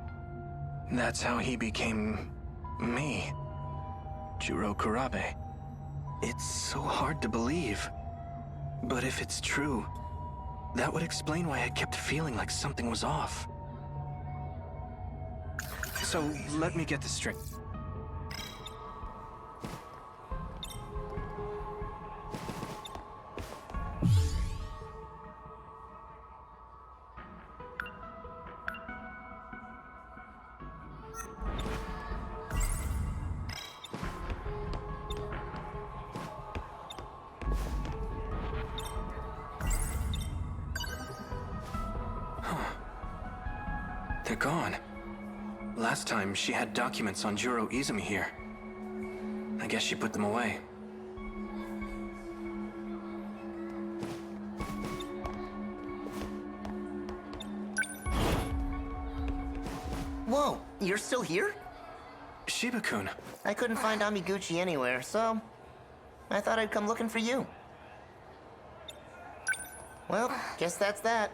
That's how he became... me. Jiro Kurabe. It's so hard to believe. But if it's true, that would explain why I kept feeling like something was off. So, let me get this straight. They're gone. Last time, she had documents on Jiro Izumi here. I guess she put them away. Whoa, you're still here? Shiba-kun. I couldn't find Amiguchi anywhere, so I thought I'd come looking for you. Well, guess that's that.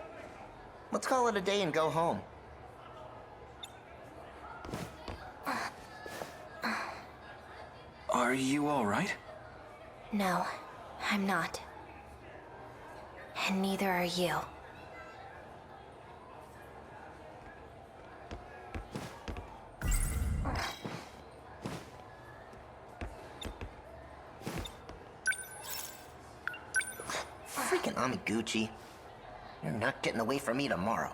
Let's call it a day and go home. Are you all right? No, I'm not. And neither are you. Freaking Amiguchi. You're not getting away from me tomorrow.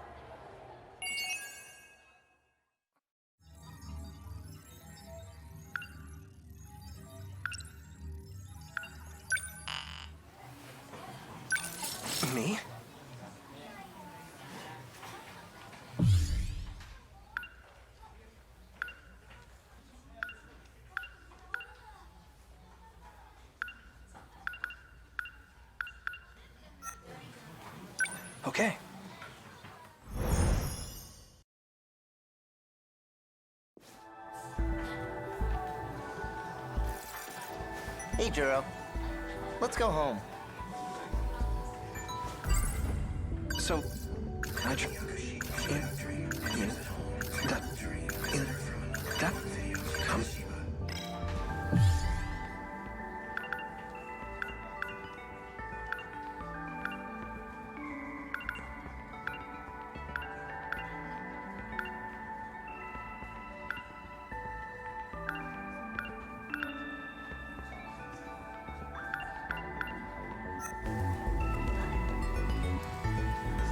Me? Okay. Hey, Jiro. Let's go home. So,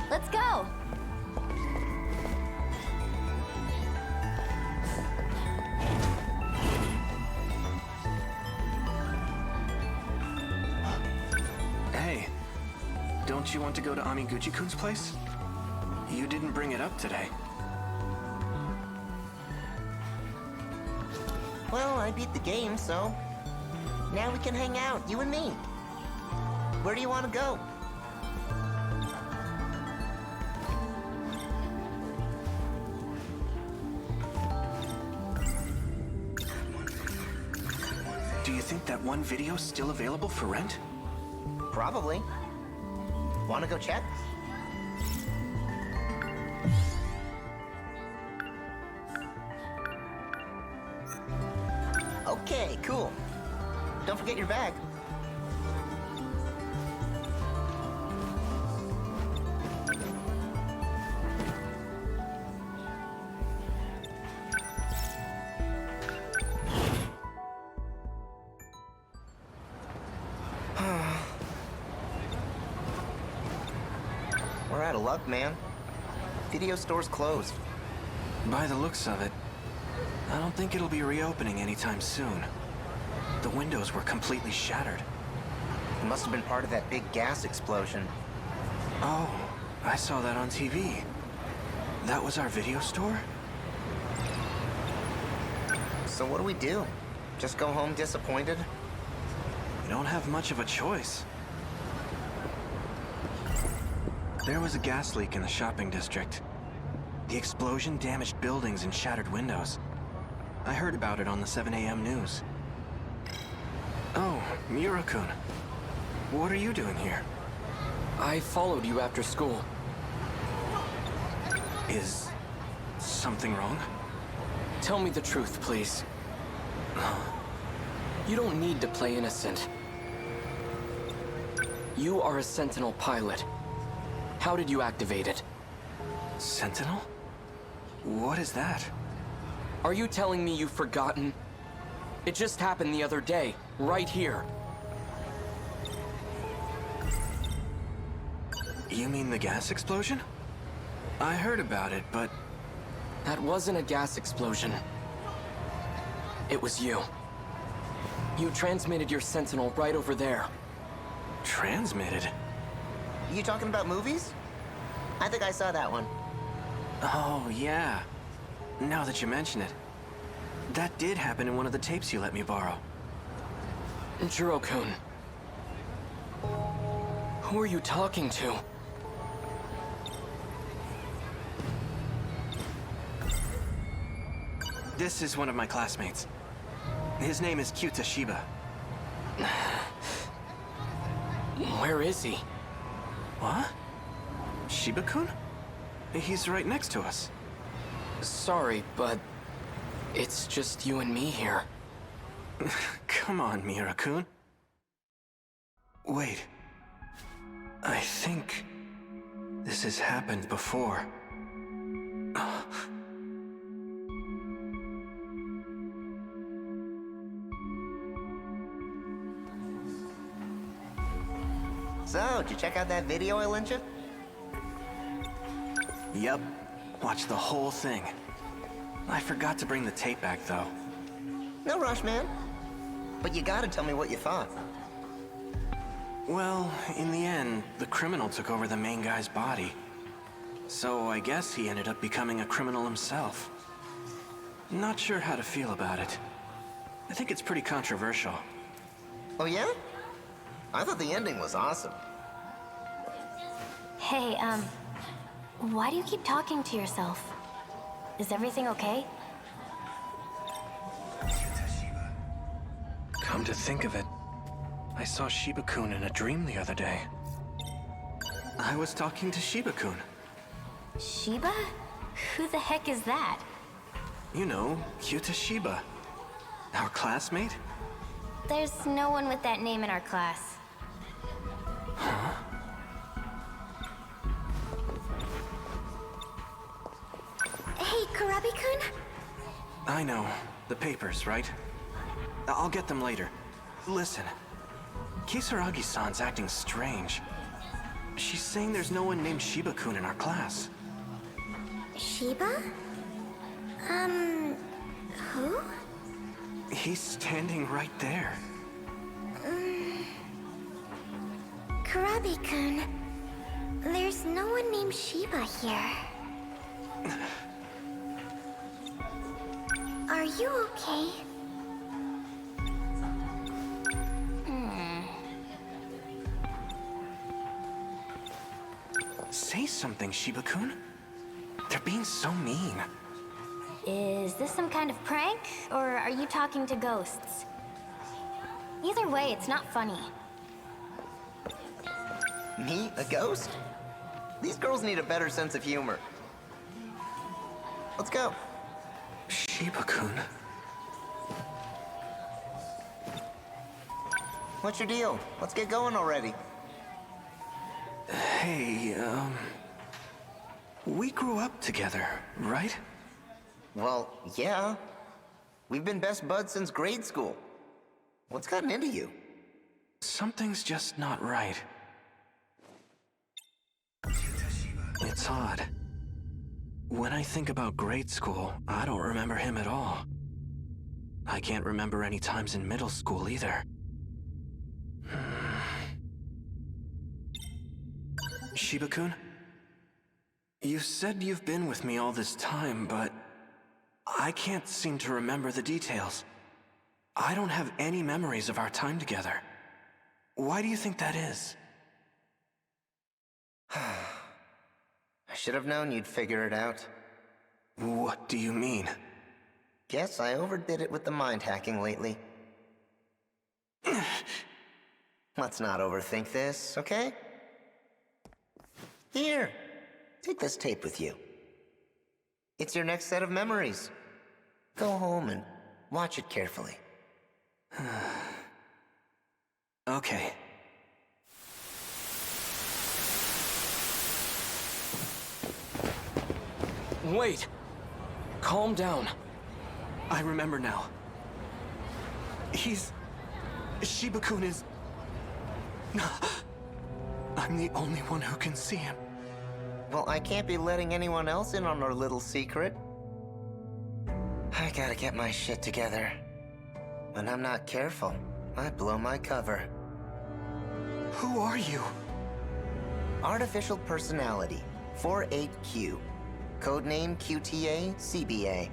Let's go! Hey, don't you want to go to Amiguchi-kun's place? You didn't bring it up today. Well, I beat the game, so... now we can hang out, you and me. Where do you want to go? Do you think that one video's still available for rent? Probably. Want to go check? Okay, cool. Don't forget your bag. We're out of luck, man. Video store's closed. By the looks of it, I don't think it'll be reopening anytime soon. The windows were completely shattered. It must have been part of that big gas explosion. Oh, I saw that on TV. That was our video store? So what do we do? Just go home disappointed? We don't have much of a choice. There was a gas leak in the shopping district. The explosion damaged buildings and shattered windows. I heard about it on the 7 a.m. news. Oh, Miura-kun. What are you doing here? I followed you after school. Is something wrong? Tell me the truth, please. You don't need to play innocent. You are a Sentinel pilot. How did you activate it? Sentinel? What is that? Are you telling me you've forgotten? It just happened the other day, right here. You mean the gas explosion? I heard about it, but... That wasn't a gas explosion. It was you. You transmitted your Sentinel right over there. Transmitted? You talking about movies? I think I saw that one. Oh, yeah. Now that you mention it. That did happen in one of the tapes you let me borrow. Jiro-kun. Who are you talking to? This is one of my classmates. His name is Kyuta Shiba. Where is he? What? Shiba-kun? He's right next to us. Sorry, but it's just you and me here. Come on, Miura-kun. Wait. I think this has happened before. So, did you check out that video I lent you? Yep. Watched the whole thing. I forgot to bring the tape back, though. No rush, man. But you gotta tell me what you thought. Well, in the end, the criminal took over the main guy's body. So I guess he ended up becoming a criminal himself. Not sure how to feel about it. I think it's pretty controversial. Oh, yeah? I thought the ending was awesome. Hey, why do you keep talking to yourself? Is everything okay? Come to think of it, I saw Shiba-kun in a dream the other day. I was talking to Shiba-kun. Shiba? Who the heck is that? You know, Kyuta Shiba. Our classmate? There's no one with that name in our class. Huh? Hey, Kurabi-kun? I know. The papers, right? I'll get them later. Listen. Kisaragi-san's acting strange. She's saying there's no one named Shiba-kun in our class. Shiba? Who? He's standing right there. Kurabi-kun, there's no one named Shiba here. Are you okay? Say something, Shiba-kun. They're being so mean. Is this some kind of prank, or are you talking to ghosts? Either way, it's not funny. Me? A ghost? These girls need a better sense of humor. Let's go. Shiba-kun. What's your deal? Let's get going already. Hey, we grew up together, right? Well, yeah. We've been best buds since grade school. What's gotten into you? Something's just not right. It's odd. When I think about grade school, I don't remember him at all. I can't remember any times in middle school either. Shiba-kun? You said you've been with me all this time, but I can't seem to remember the details. I don't have any memories of our time together. Why do you think that is? I should have known you'd figure it out. What do you mean? Guess I overdid it with the mind hacking lately. Let's not overthink this, okay? Here, take this tape with you. It's your next set of memories. Go home and watch it carefully. Okay. Wait! Calm down. I remember now. Shiba-kun is... I'm the only one who can see him. Well, I can't be letting anyone else in on our little secret. I gotta get my shit together. When I'm not careful, I blow my cover. Who are you? Artificial Personality, 48Q. Codename QTA-CBA.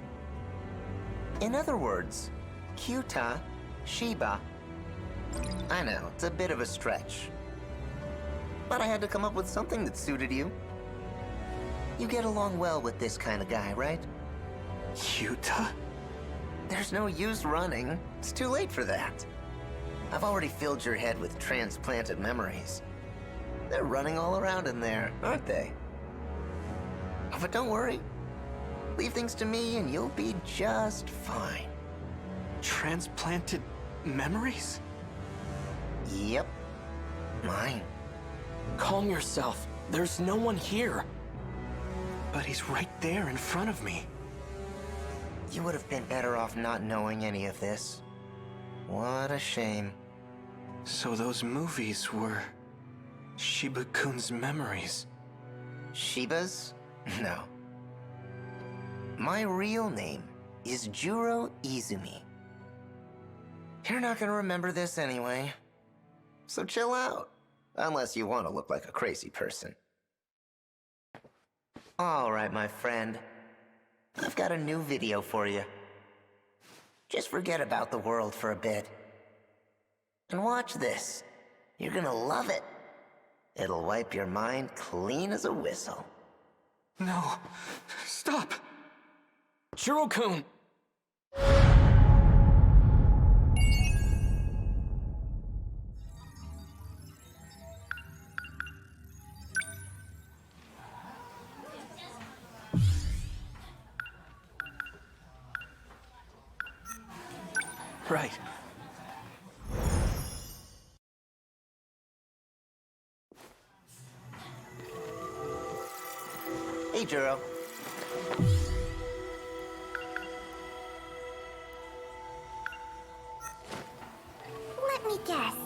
In other words, Kyuta Shiba. I know, it's a bit of a stretch. But I had to come up with something that suited you. You get along well with this kind of guy, right? Kyuta? There's no use running. It's too late for that. I've already filled your head with transplanted memories. They're running all around in there, aren't they? But don't worry. Leave things to me and you'll be just fine. Transplanted memories? Yep. Mine. Calm yourself. There's no one here. But he's right there in front of me. You would have been better off not knowing any of this. What a shame. So those movies were... Shiba-kun's memories. Shiba's? No. My real name is Juro Izumi. You're not gonna remember this anyway. So chill out. Unless you want to look like a crazy person. Alright, my friend. I've got a new video for you. Just forget about the world for a bit. And watch this. You're gonna love it. It'll wipe your mind clean as a whistle. No. Stop! Juro-kun! right. Hey, Juro. Let me guess.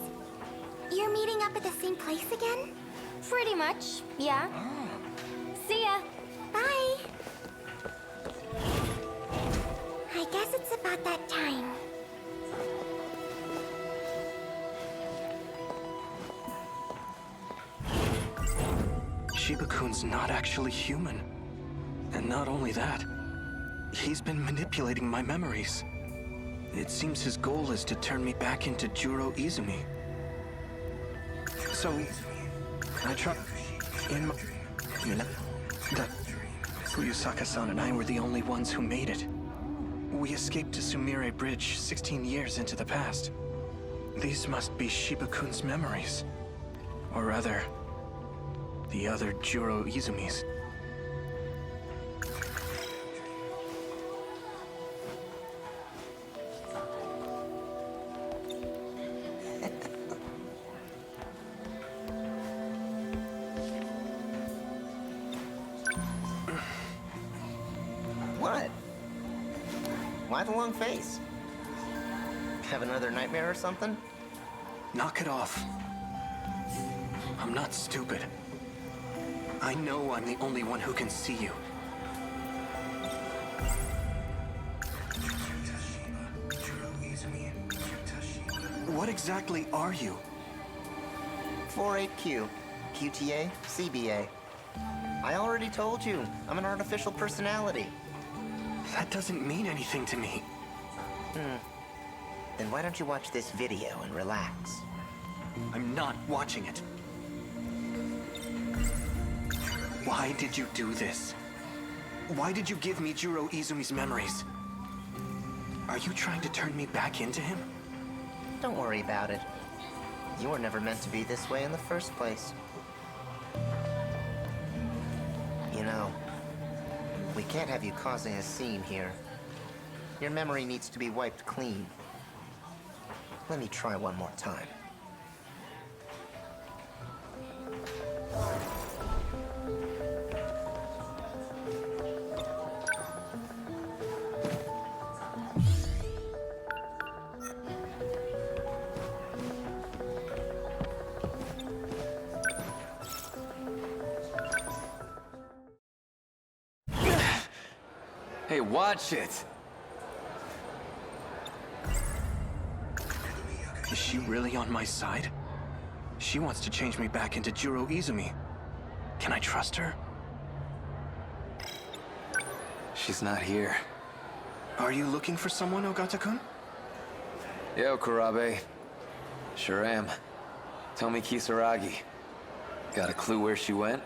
You're meeting up at the same place again? Pretty much, yeah. See ya. Bye. I guess it's about that time. Shiba-kun's not actually human. And not only that, he's been manipulating my memories. It seems his goal is to turn me back into Juro Izumi. So, I tried in my... that Fuyusaka-san and I were the only ones who made it. We escaped to Sumire Bridge 16 years into the past. These must be Shiba-kun's memories. Or rather, the other Juro Izumis. What? Why the long face? Have another nightmare or something? Knock it off. I'm not stupid. I know I'm the only one who can see you. What exactly are you? 48Q, QTA, CBA. I already told you, I'm an artificial personality. That doesn't mean anything to me. Then why don't you watch this video and relax? I'm not watching it. Why did you do this? Why did you give me Juro Izumi's memories? Are you trying to turn me back into him? Don't worry about it. You were never meant to be this way in the first place. You know, we can't have you causing a scene here. Your memory needs to be wiped clean. Let me try one more time. Hey, watch it! Is she really on my side? She wants to change me back into Juro Izumi. Can I trust her? She's not here. Are you looking for someone, Ogata-kun? Yo, Kurabe. Sure am. Tell me Kisaragi. Got a clue where she went?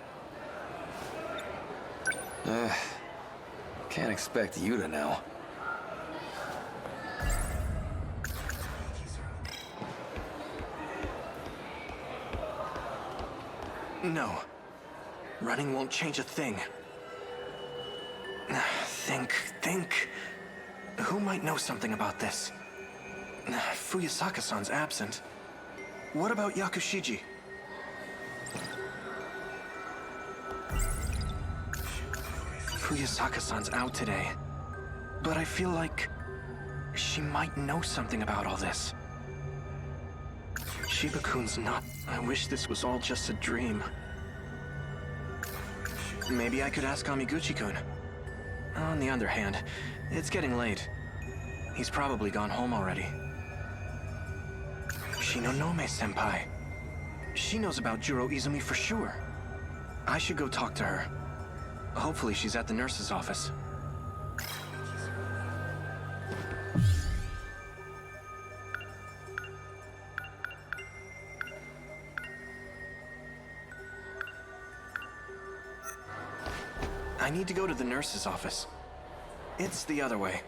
Can't expect you to know. No. Running won't change a thing. Think. Who might know something about this? Fuyusaka-san's absent. What about Yakushiji? Fuyusaka-san's out today. But I feel like she might know something about all this. Shiba-kun's not... I wish this was all just a dream. Maybe I could ask Amiguchi-kun. On the other hand, it's getting late. He's probably gone home already. Shinonome-senpai. She knows about Juro Izumi for sure. I should go talk to her. Hopefully she's at the nurse's office. I need to go to the nurse's office. It's the other way.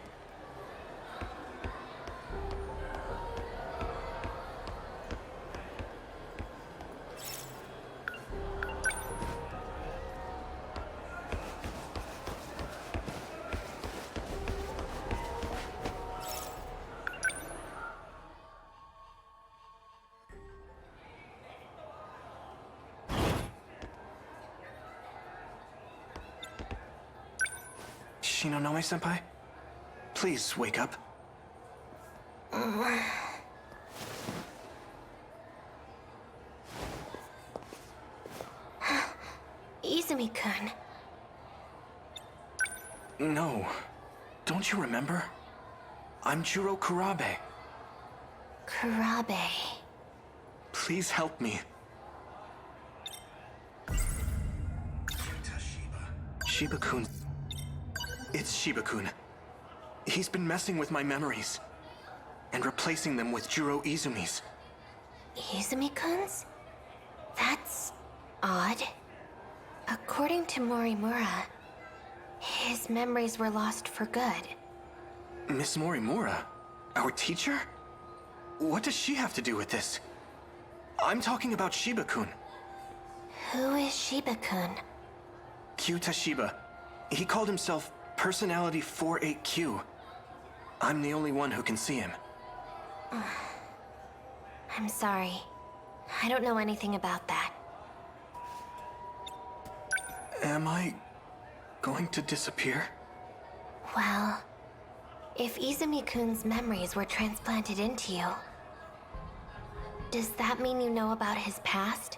Shinonome-senpai? Please, wake up. Izumi-kun. No. Don't you remember? I'm Juro Kurabe. Kurabe. Please help me. Shiba-kun. It's Shiba-kun. He's been messing with my memories and replacing them with Juro Izumi's. Izumi-kun's? That's odd. According to Morimura, his memories were lost for good. Miss Morimura? Our teacher? What does she have to do with this? I'm talking about Shiba-kun. Who is Shiba-kun? Q Tashiba. He called himself Personality 48Q. I'm the only one who can see him. I'm sorry. I don't know anything about that. Am I going to disappear? Well, if Izumi-kun's memories were transplanted into you, does that mean you know about his past?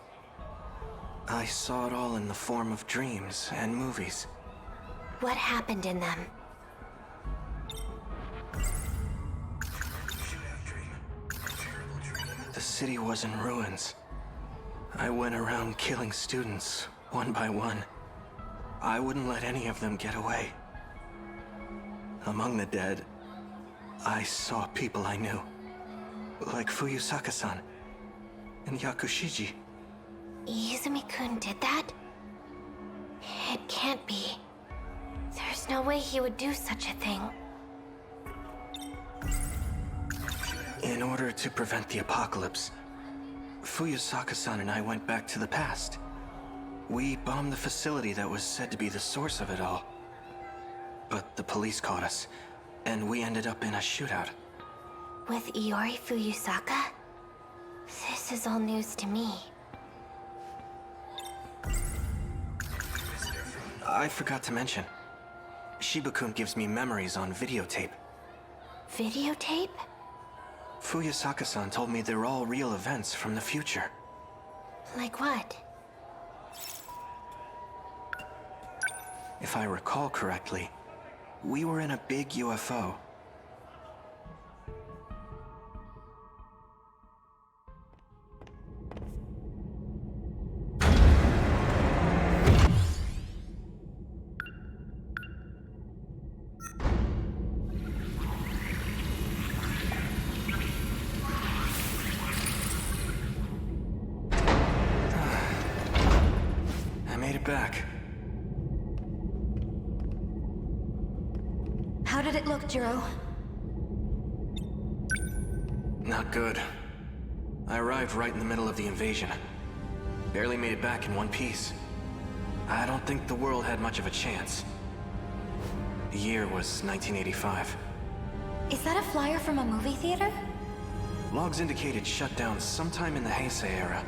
I saw it all in the form of dreams and movies. What happened in them? The city was in ruins. I went around killing students, one by one. I wouldn't let any of them get away. Among the dead, I saw people I knew, like Fuyusaka-san and Yakushiji. Izumi-kun did that? It can't be. There's no way he would do such a thing. In order to prevent the apocalypse, Fuyusaka-san and I went back to the past. We bombed the facility that was said to be the source of it all. But the police caught us, and we ended up in a shootout. With Iori Fuyusaka? This is all news to me. I forgot to mention, Shiba-kun gives me memories on videotape. Videotape? Fuyusaka-san told me they're all real events from the future. Like what? If I recall correctly, we were in a big UFO. I made it back. How did it look, Jiro? Not good. I arrived right in the middle of the invasion. Barely made it back in one piece. I don't think the world had much of a chance. The year was 1985. Is that a flyer from a movie theater? Logs indicated shutdown sometime in the Heisei era.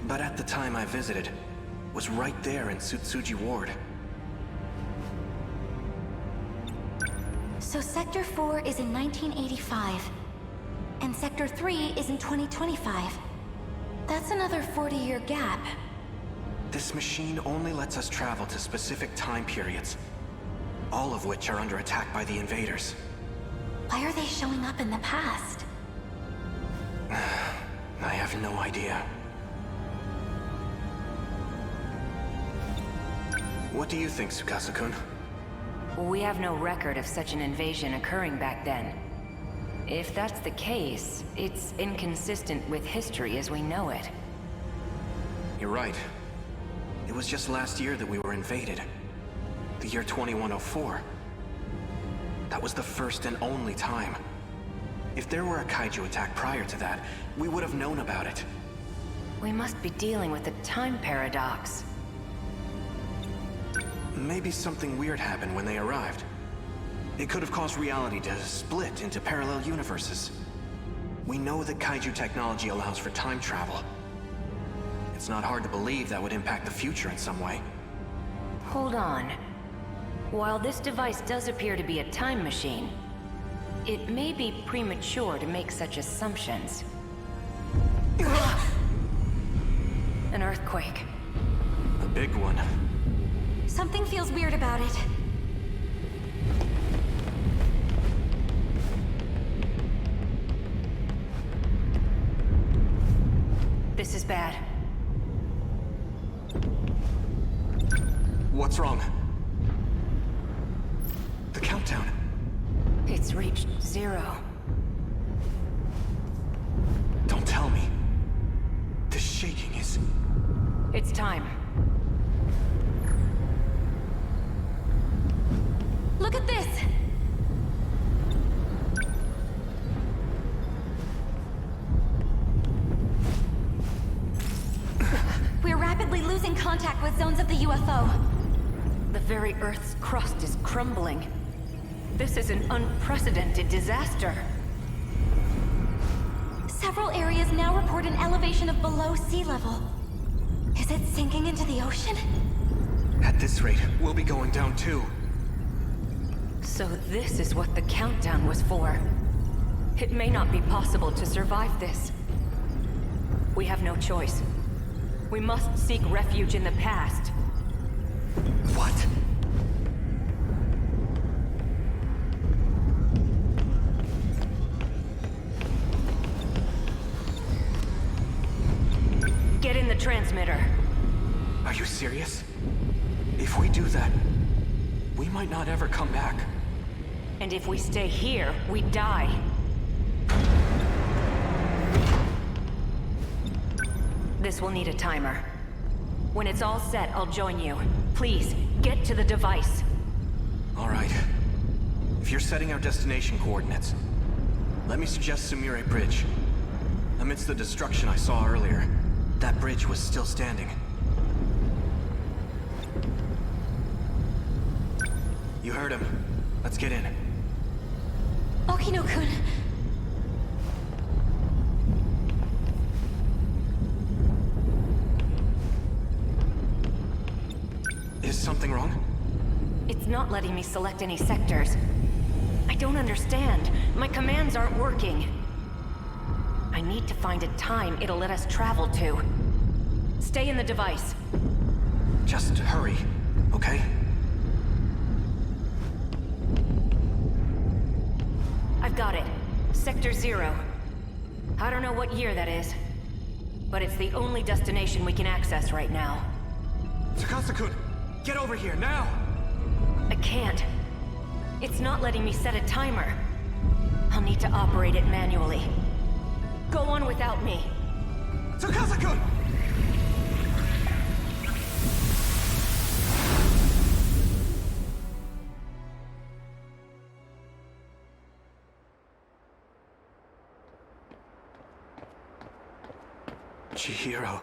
But at the time I visited, was right there in Tsutsuji Ward. So Sector 4 is in 1985, and Sector 3 is in 2025. That's another 40-year gap. This machine only lets us travel to specific time periods, all of which are under attack by the invaders. Why are they showing up in the past? I have no idea. What do you think, Tsukasa-kun? We have no record of such an invasion occurring back then. If that's the case, it's inconsistent with history as we know it. You're right. It was just last year that we were invaded. The year 2104. That was the first and only time. If there were a kaiju attack prior to that, we would have known about it. We must be dealing with a time paradox. Maybe something weird happened when they arrived. It could have caused reality to split into parallel universes. We know that kaiju technology allows for time travel. It's not hard to believe that would impact the future in some way. Hold on. While this device does appear to be a time machine, it may be premature to make such assumptions. An earthquake. A big one. Something feels weird about it. This is bad. What's wrong? The countdown. It's reached 0. Don't tell me. This shaking is... It's time. Look at this! We're rapidly losing contact with zones of the UFO. The very Earth's crust is crumbling. This is an unprecedented disaster. Several areas now report an elevation of below sea level. Is it sinking into the ocean? At this rate, we'll be going down too. So this is what the countdown was for. It may not be possible to survive this. We have no choice. We must seek refuge in the past. What? Get in the transmitter. Are you serious? If we do that, we might not ever come back. And if we stay here, we die. This will need a timer. When it's all set, I'll join you. Please, get to the device. All right. If you're setting our destination coordinates, let me suggest Sumire Bridge. Amidst the destruction I saw earlier, that bridge was still standing. You heard him. Let's get in. Okino-kun. Is something wrong? It's not letting me select any sectors. I don't understand. My commands aren't working. I need to find a time it'll let us travel to. Stay in the device. Just hurry, okay? I've got it. Sector 0. I don't know what year that is, but it's the only destination we can access right now. Tsukasa-kun, get over here, now! I can't. It's not letting me set a timer. I'll need to operate it manually. Go on without me. Tsukasa-kun! Chihiro.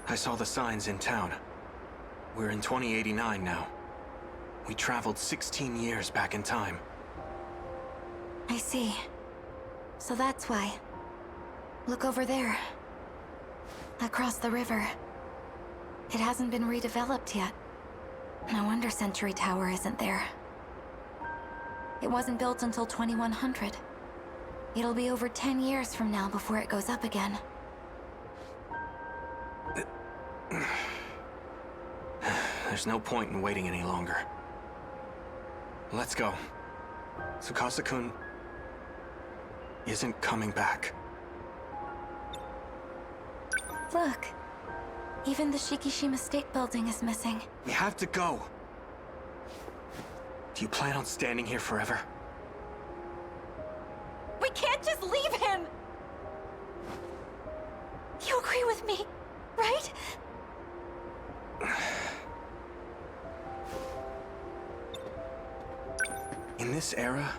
I saw the signs in town. We're in 2089 now. We traveled 16 years back in time. I see. So that's why. Look over there. Across the river. It hasn't been redeveloped yet. No wonder Century Tower isn't there. It wasn't built until 2100. It'll be over 10 years from now before it goes up again. There's no point in waiting any longer. Let's go. Tsukasa-kun isn't coming back. Look. Even the Shikishima State Building is missing. We have to go. Do you plan on standing here forever? We can't just leave him! You agree with me, right? In this era,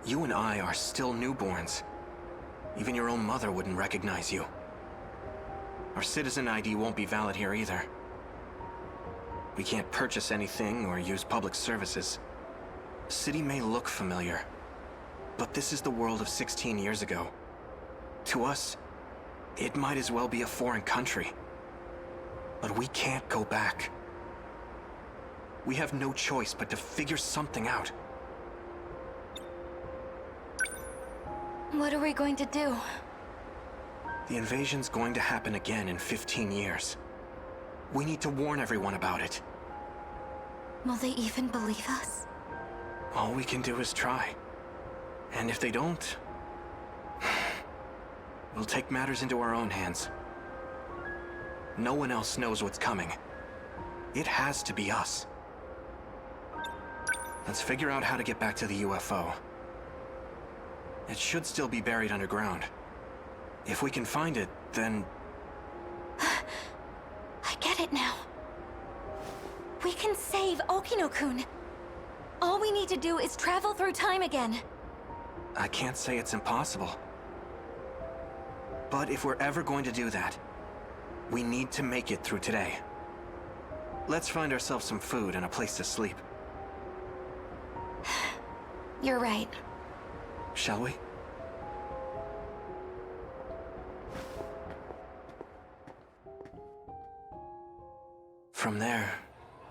you and I are still newborns. Even your own mother wouldn't recognize you. Our citizen ID won't be valid here either. We can't purchase anything or use public services. The city may look familiar, but this is the world of 16 years ago. To us, it might as well be a foreign country. But we can't go back. We have no choice but to figure something out. What are we going to do? The invasion's going to happen again in 15 years. We need to warn everyone about it. Will they even believe us? All we can do is try. And if they don't, we'll take matters into our own hands. No one else knows what's coming. It has to be us. Let's figure out how to get back to the UFO. It should still be buried underground. If we can find it, then... I get it now. We can save Okino-kun. All we need to do is travel through time again. I can't say it's impossible. But if we're ever going to do that, we need to make it through today. Let's find ourselves some food and a place to sleep. You're right. Shall we? From there,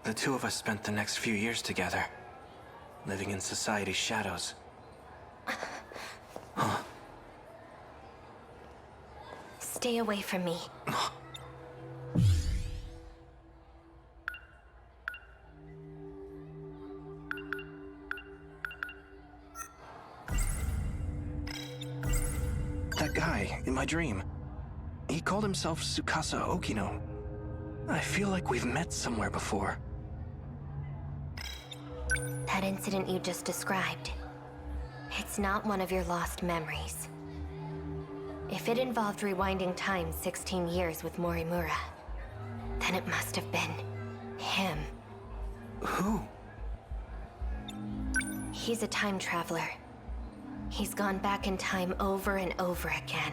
the two of us spent the next few years together, living in society's shadows. Huh? Stay away from me. That guy, in my dream, he called himself Tsukasa Okino. I feel like we've met somewhere before. That incident you just described, it's not one of your lost memories. If it involved rewinding time 16 years with Morimura, then it must have been him. Who? He's a time traveler. He's gone back in time over and over again.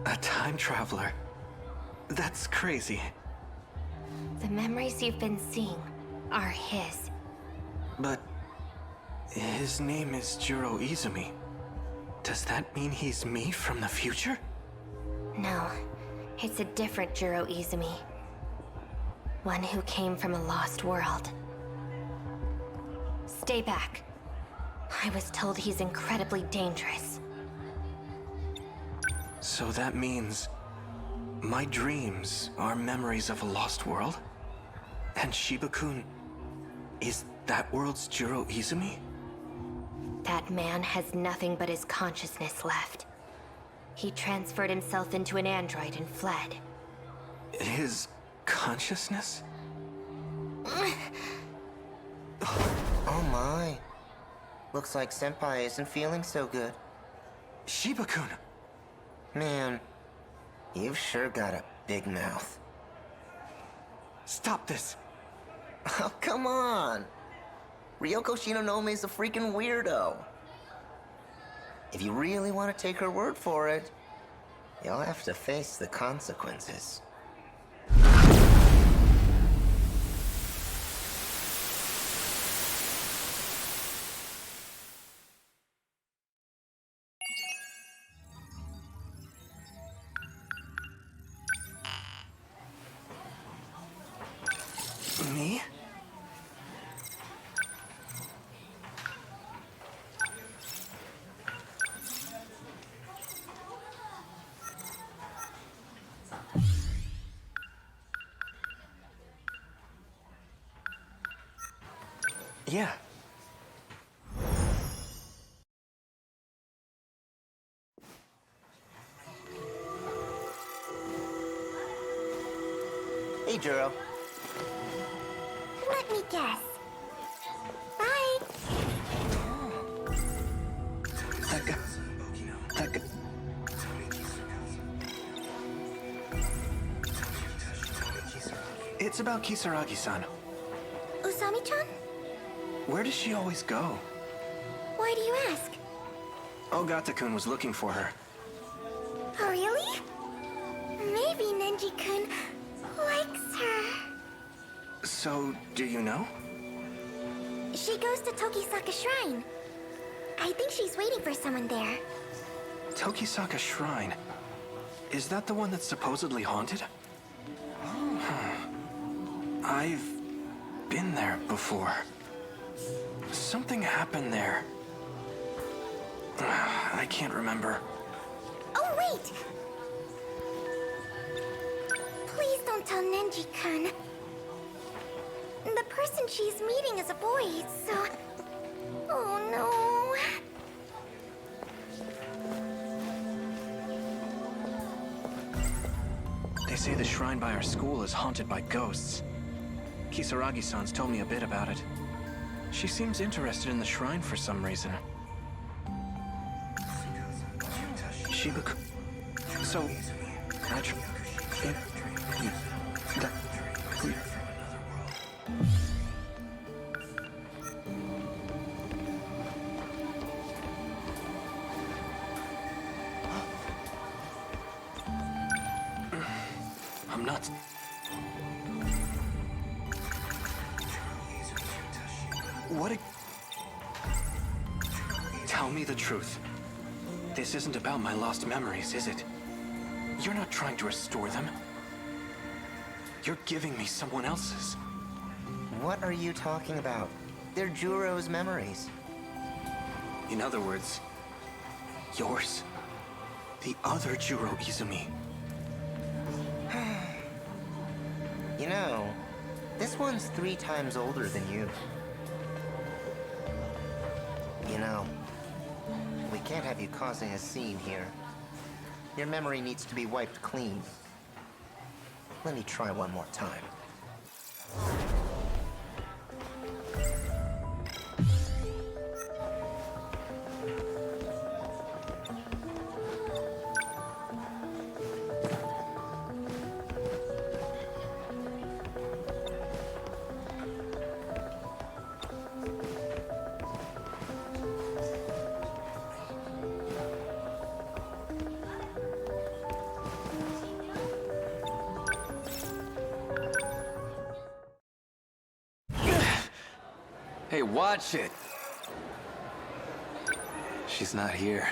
A time traveler? That's crazy. The memories you've been seeing are his. But his name is Jiro Izumi. Does that mean he's me from the future? No, it's a different Jiro Izumi. One who came from a lost world. Stay back. I was told he's incredibly dangerous. So that means my dreams are memories of a lost world? And Shiba-kun is that world's Jiro Izumi? That man has nothing but his consciousness left. He transferred himself into an android and fled. His consciousness? Oh my. Looks like Senpai isn't feeling so good. Shiba-kun! Man, you've sure got a big mouth. Stop this! Oh, come on! Ryoko Shinonome is a freaking weirdo. If you really want to take her word for it, you'll have to face the consequences. Me? Yeah. Hey, Jiro. Let me guess. Bye. That guy. It's about Kisaragi-san. Usami-chan? Where does she always go? Why do you ask? Ogata-kun was looking for her. Oh, really? Maybe Nenji-kun likes her. So, do you know? She goes to Tokisaka Shrine. I think she's waiting for someone there. Tokisaka Shrine. Is that the one that's supposedly haunted? I've been there before. Something happened there. I can't remember. Oh, wait! Please don't tell Nenji-kun. The person she's meeting is a boy, so... Oh, no. They say the shrine by our school is haunted by ghosts. Kisaragi-san's told me a bit about it. She seems interested in the shrine for some reason. Shibuku. So, I'm not. Tell me the truth. This isn't about my lost memories, is it? You're not trying to restore them. You're giving me someone else's. What are you talking about? They're Juro's memories. In other words, yours. The other Juro Izumi. You know, this one's 3 times older than you. You know, we can't have you causing a scene here. Your memory needs to be wiped clean. Let me try one more time. Hey, watch it! She's not here.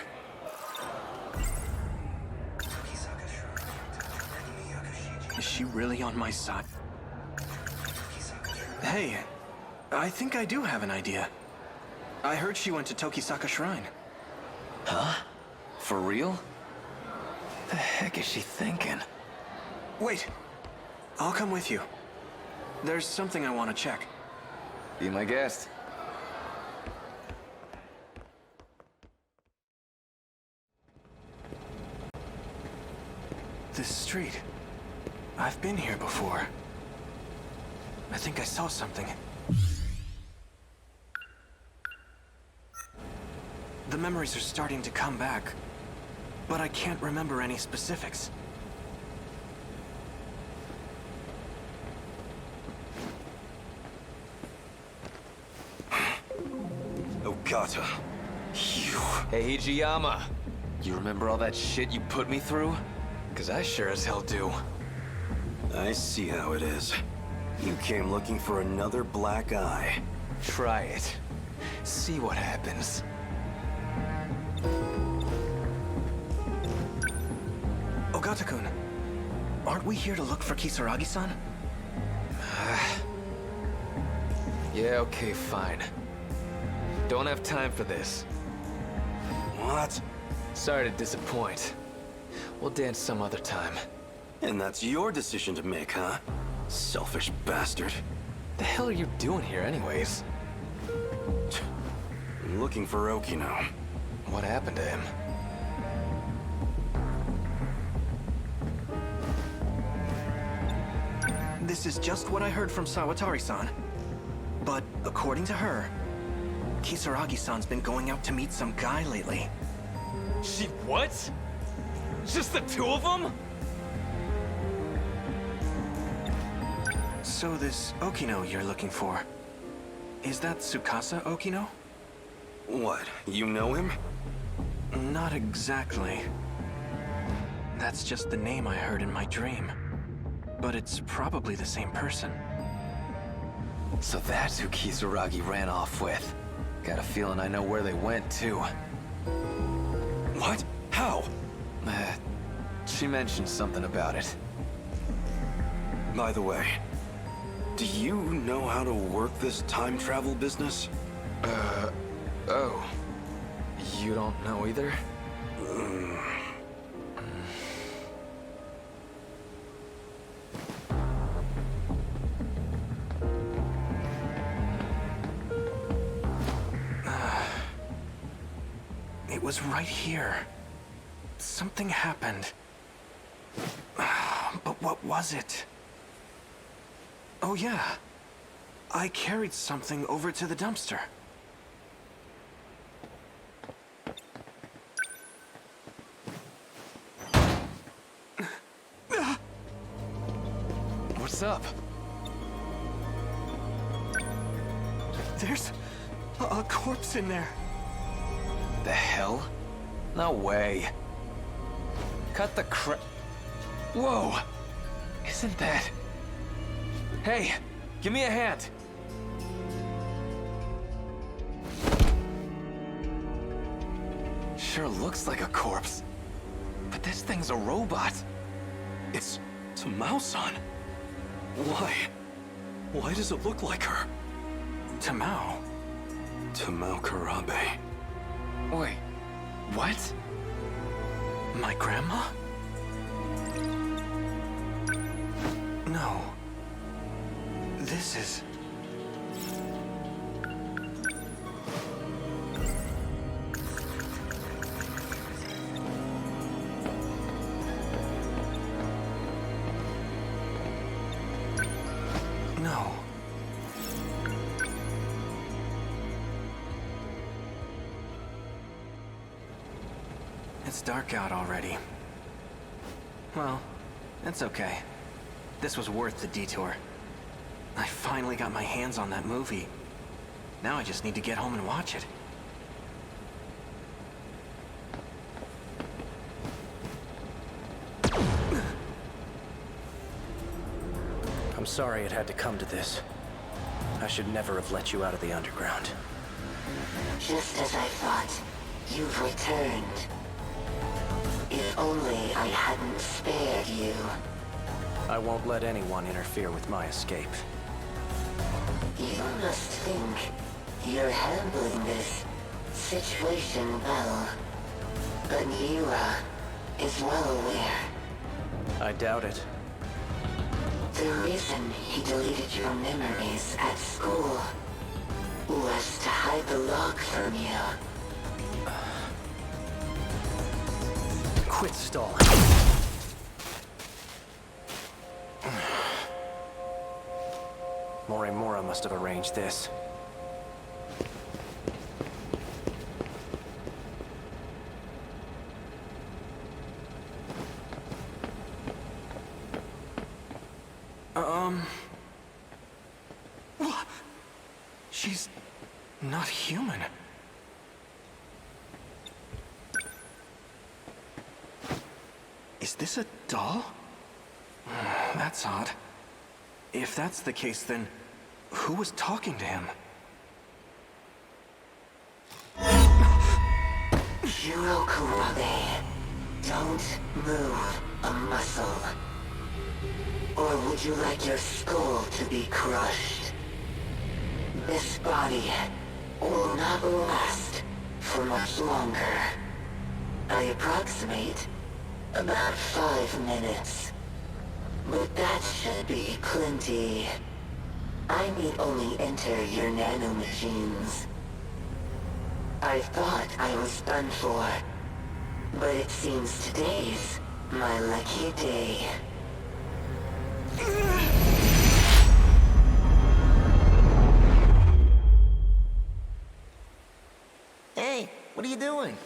Is she really on my side? Hey, I think I do have an idea. I heard she went to Tokisaka Shrine. Huh? For real? The heck is she thinking? Wait, I'll come with you. There's something I want to check. Be my guest. This street. I've been here before. I think I saw something. The memories are starting to come back, but I can't remember any specifics. Ogata. You. Hey, Hijiyama. You remember all that shit you put me through? 'Cause I sure as hell do. I see how it is. You came looking for another black eye. Try it. See what happens. Ogata-kun, aren't we here to look for Kisaragi-san? Yeah, okay, fine. Don't have time for this. What? Sorry to disappoint. We'll dance some other time. And that's your decision to make, huh? Selfish bastard. The hell are you doing here anyways? I'm looking for Okino. What happened to him? This is just what I heard from Sawatari-san. But according to her, Kisaragi-san's been going out to meet some guy lately. She what? Just the 2 of them? So this Okino you're looking for, is that Tsukasa Okino? What, you know him? Not exactly. That's just the name I heard in my dream. But it's probably the same person. So that's who Kisaragi ran off with. Got a feeling I know where they went, too. What? How? She mentioned something about it. By the way, Do you know how to work this time travel business? Oh. You don't know either? It was right here. Something happened. But what was it? Oh yeah. I carried something over to the dumpster. What's up? There's a corpse in there. The hell? No way. Cut the crap. Whoa! Isn't that... Hey, give me a hand. Sure looks like a corpse. But this thing's a robot. It's Tamao-san. Why? Why does it look like her? Tamao? Tamao Karabe. Wait, what? My grandma? No. This is... No. It's dark out already. Well, it's okay. This was worth the detour. I finally got my hands on that movie. Now I just need to get home and watch it. I'm sorry it had to come to this. I should never have let you out of the underground. Just as I thought, you've returned. If only I hadn't spared you. I won't let anyone interfere with my escape. You must think you're handling this situation well. But Yura is well aware. I doubt it. The reason he deleted your memories at school was to hide the log from you. Quit stalling. Morimura must have arranged this. What? She's not human. Is this a doll? That's odd. If that's the case, then who was talking to him? Hiro Kurabe, don't move a muscle. Or would you like your skull to be crushed? This body will not last for much longer. I approximate about 5 minutes. But that should be plenty. I need only enter your nanomachines. I thought I was done for, but it seems today's my lucky day. Hey, what are you doing?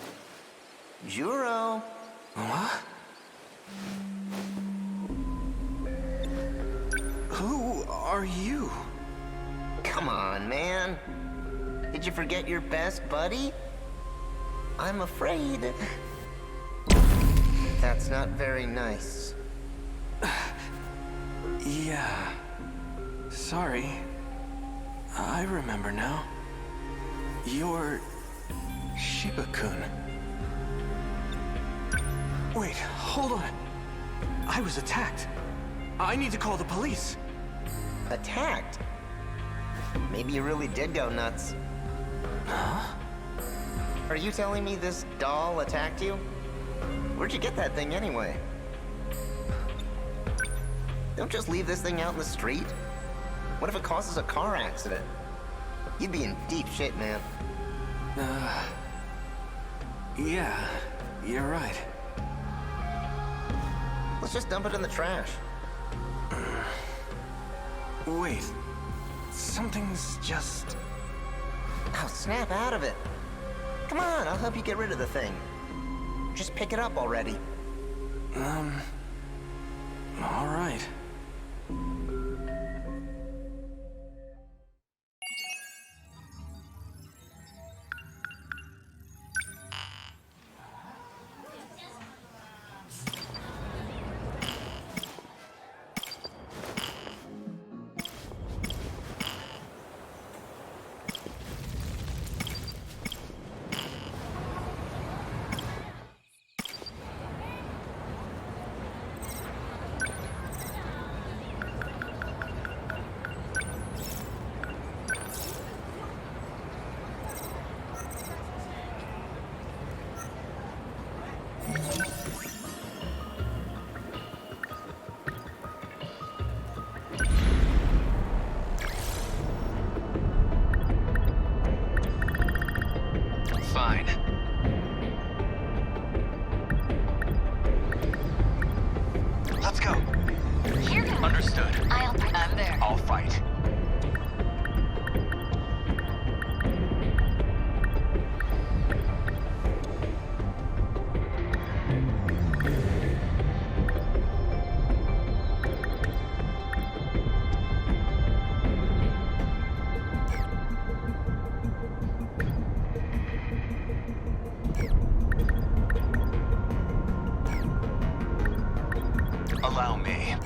Juro. What? Who are you? Come on, man. Did you forget your best buddy? I'm afraid. That's not very nice. Yeah. Sorry. I remember now. You're... Shiba-kun. Wait, hold on. I was attacked. I need to call the police. Attacked? Maybe you really did go nuts. Huh? Are you telling me this doll attacked you? Where'd you get that thing anyway? Don't just leave this thing out in the street. What if it causes a car accident? You'd be in deep shit, man. Yeah, you're right. Let's just dump it in the trash. Wait, something's just... Oh, snap out of it. Come on, I'll help you get rid of the thing. Just pick it up already. All right. Fine. Let's go. Here goes. Understood. I'm there. I'll fight. Allow me.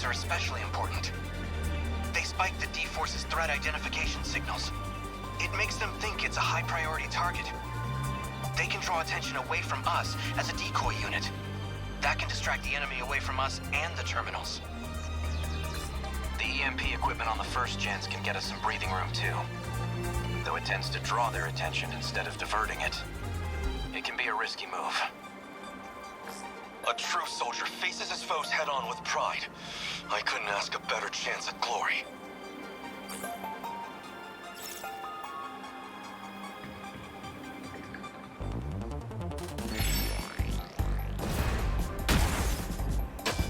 Are especially important. They spike the D-Force's threat identification signals. It makes them think it's a high-priority target. They can draw attention away from us as a decoy unit. That can distract the enemy away from us and the terminals. The EMP equipment on the first gens can get us some breathing room too. Though it tends to draw their attention instead of diverting it. It can be a risky move. A true soldier faces his foes head-on with pride. I couldn't ask a better chance at glory.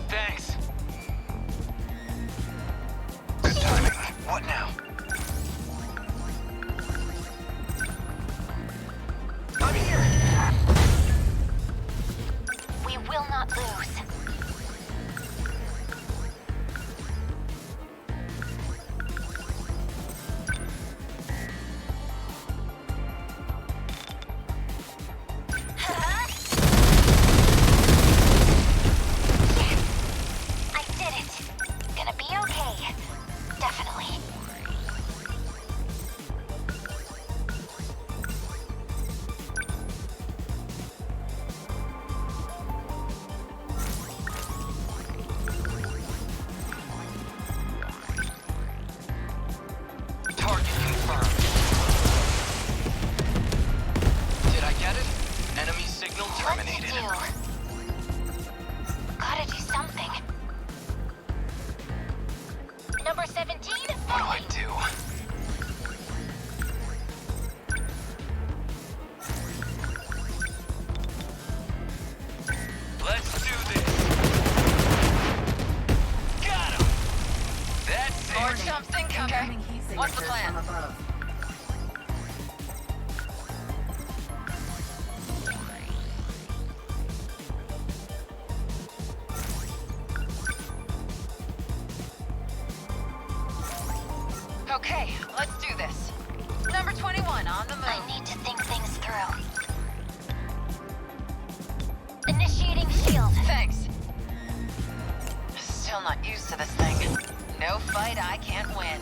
Thanks. Good timing. What now? I'm here! We will not lose. What's the plan? Okay, let's do this. Number 21 on the move. I need to think things through. Initiating shield. Thanks. Still not used to this thing. No fight I can't win.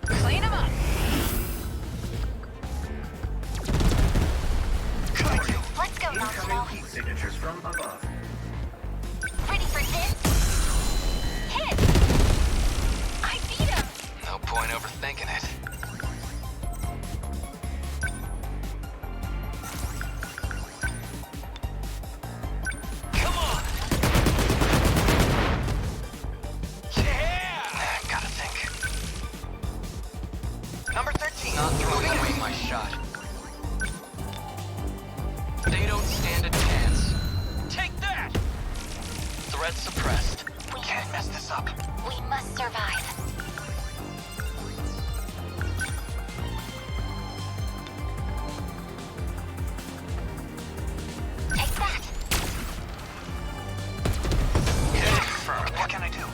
Clean him up. Kaiju! Let's go, Incoming Nacho. heat signatures from above. Ready for this? Hit! I beat him! No point overthinking it. Come on! Yeah! Gotta think. Number 13. Not throwing away my shot. They don't stand a chance. Take that! Threat suppressed. We can't mess this up. We must survive. Take that! Hit confirmed. What can I do?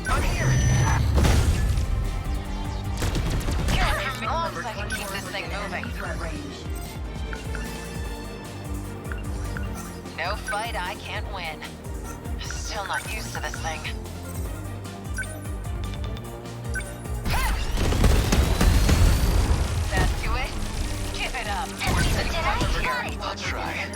I'm here! As long as I can keep this thing moving. No fight I can't win. Still not used to this thing. That do it? Give it up. I'll try.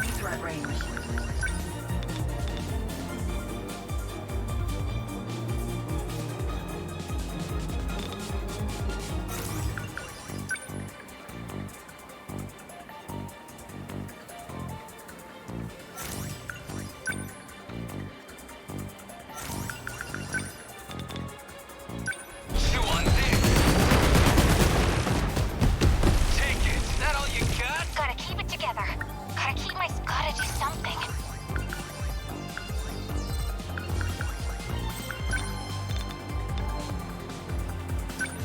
Chew on this. Take it. Is that all you got? Gotta keep it together. Gotta do something.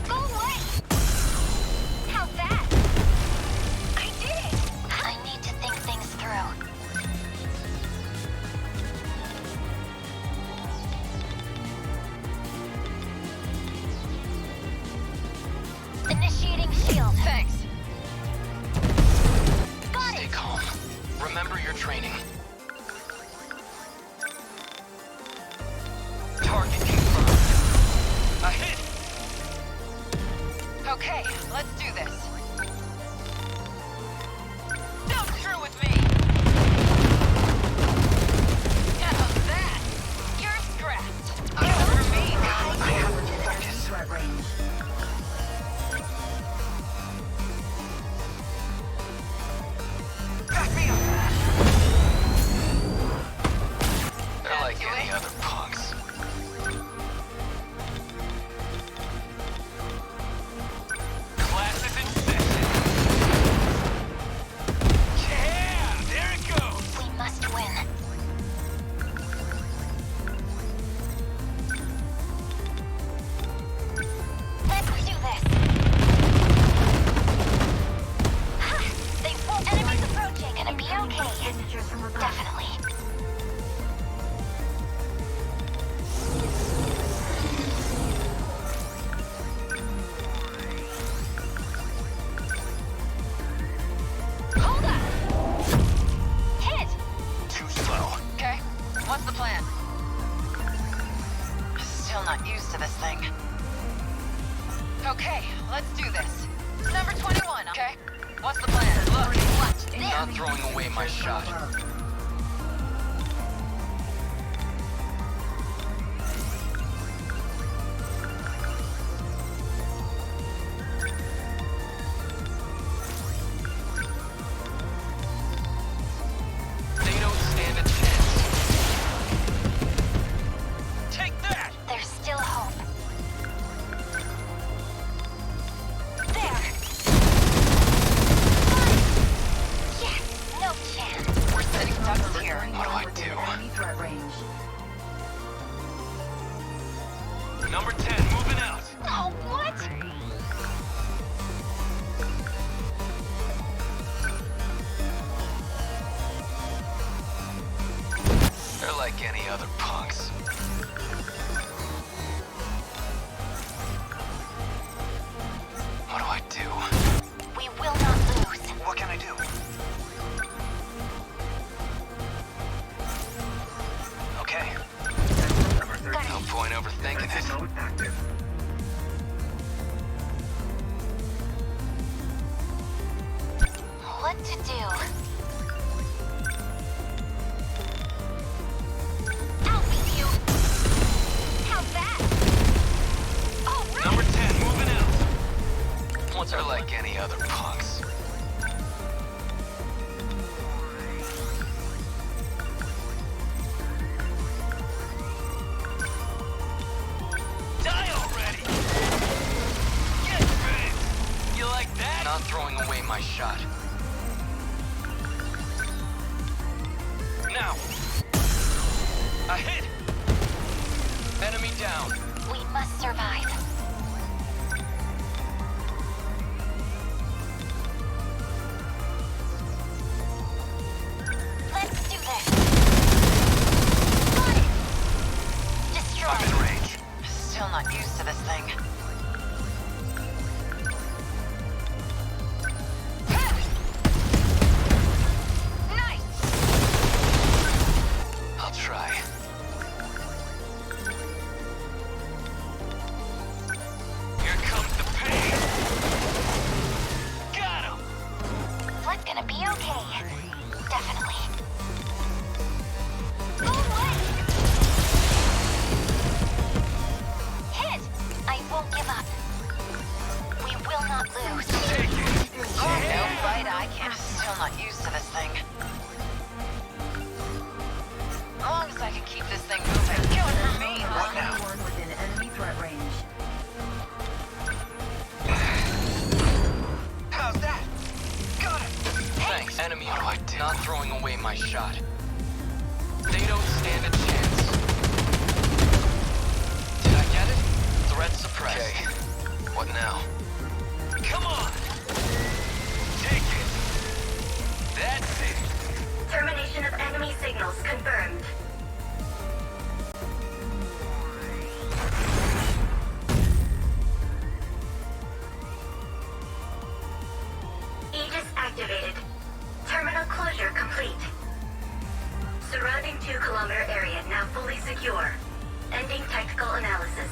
Go away! How's that? I did it! I need to think things through. Initiating shield. Thanks. Got Stay it! calm. Remember your training. Target confirmed. A hit! Okay, let's do this. Don't screw with me! How's that? You're strapped. Over me. I have to focus. Okay, what's the plan? Look, what? Not throwing away my shot. They don't stand a chance. Take that! There's still hope. There! Yes, no chance. We're setting ducks here. What do I do? Enemy threat range. Number 10, moving out. Oh, what? They're like any other punks. What do I do? We will not lose. What can I do? Okay. No point overthinking it. What to do? I'll beat you. How's that? All right. Number 10, moving out. What's are like any other punks? Die already! Get ready! You like that? Not throwing away my shot. Now! A hit! Enemy down. We must survive. Let's do this. Got it. Destroy. I'm in range. Still not used to this thing. Nice. I'll try. Here comes the pain! Got him! It's gonna be okay. Definitely. Go away. Hit. I won't give up. We will not lose. Take it! No fight, I can't. Still not used to this thing. As long as I can keep this thing moving. Good for me. What now? One within enemy threat range. How's that? Got it! Thanks. Enemy, what do I do? Not throwing away my shot. They don't stand a chance. Did I get it? Threat suppressed. Okay. What now? Come on! Take it! That's it! Termination of enemy signals confirmed. Aegis activated. Terminal closure complete. Surrounding 2-kilometer area now fully secure. Ending tactical analysis.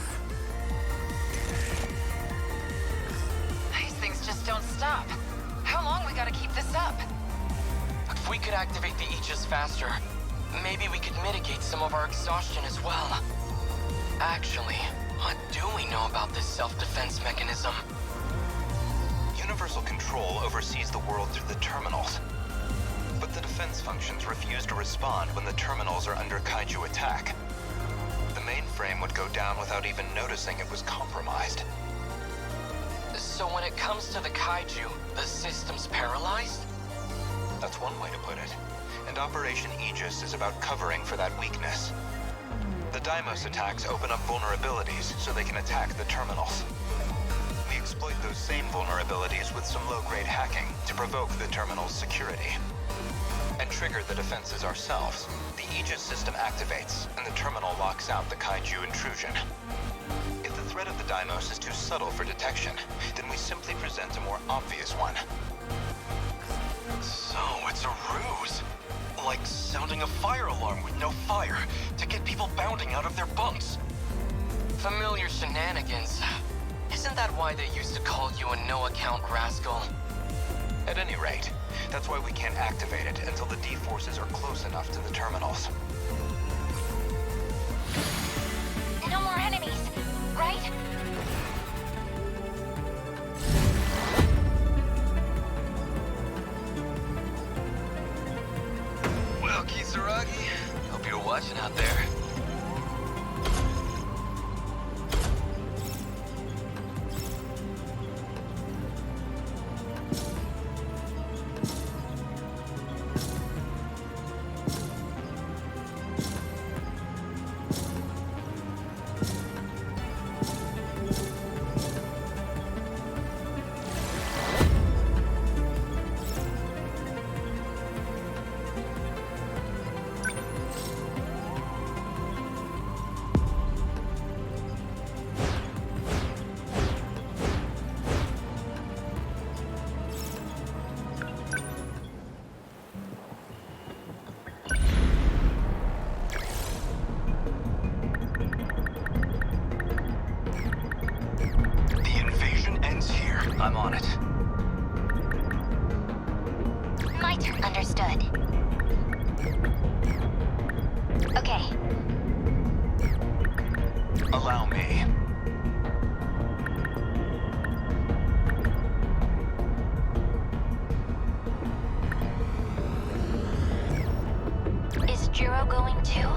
These things just don't stop. How long we gotta keep this up? If we could activate the Aegis faster, maybe we could mitigate some of our exhaustion as well. Actually, what do we know about this self-defense mechanism? Universal Control oversees the world through the terminals. But the defense functions refuse to respond when the terminals are under kaiju attack. The mainframe would go down without even noticing it was compromised. So when it comes to the kaiju, the system's paralyzed? That's one way to put it. And Operation Aegis is about covering for that weakness. The Deimos attacks open up vulnerabilities so they can attack the terminals. We exploit those same vulnerabilities with some low-grade hacking to provoke the terminal's security. And trigger the defenses ourselves. The Aegis system activates, and the terminal locks out the kaiju intrusion. If the threat of the Deimos is too subtle for detection, then we simply present a more obvious one. So, it's a ruse. Like sounding a fire alarm with no fire to get people bounding out of their bunks. Familiar shenanigans. Isn't that why they used to call you a no-account rascal? At any rate, that's why we can't activate it until the D-forces are close enough to the terminals. No more enemies, right? Well, Kisaragi, hope you're watching out there. I'm on it. My turn. Understood. Okay. Allow me. Is Jiro going too?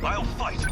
I'll fight!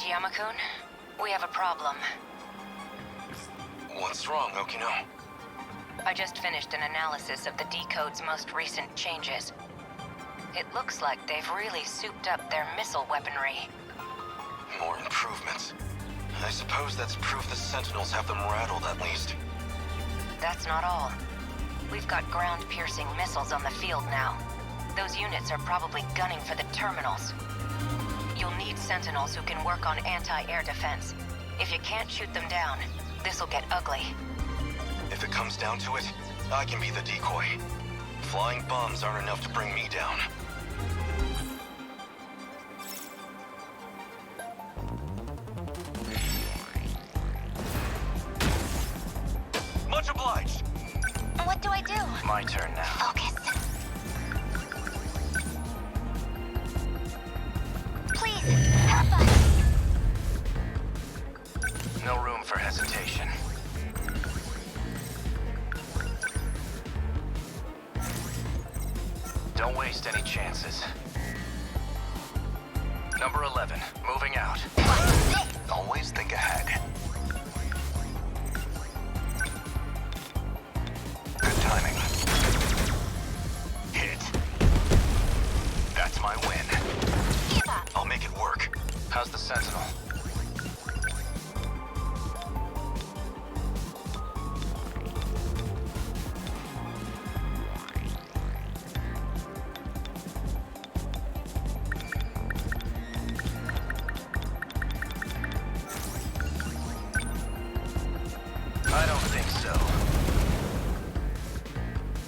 Yamatofa-kun, we have a problem. What's wrong, Okino? I just finished an analysis of the decode's most recent changes. It looks like they've really souped up their missile weaponry. More improvements. I suppose that's proof the Sentinels have them rattled, at least. That's not all. We've got ground-piercing missiles on the field now. Those units are probably gunning for the terminals. You'll need Sentinels who can work on anti-air defense. If you can't shoot them down, this'll get ugly. If it comes down to it, I can be the decoy. Flying bombs aren't enough to bring me down. Much obliged! What do I do? My turn now. Focus. Please, help us. No room for hesitation. Don't waste any chances. Number 11, moving out. Always think ahead. Good timing. Hit. That's my win. I'll make it work. How's the Sentinel? I don't think so.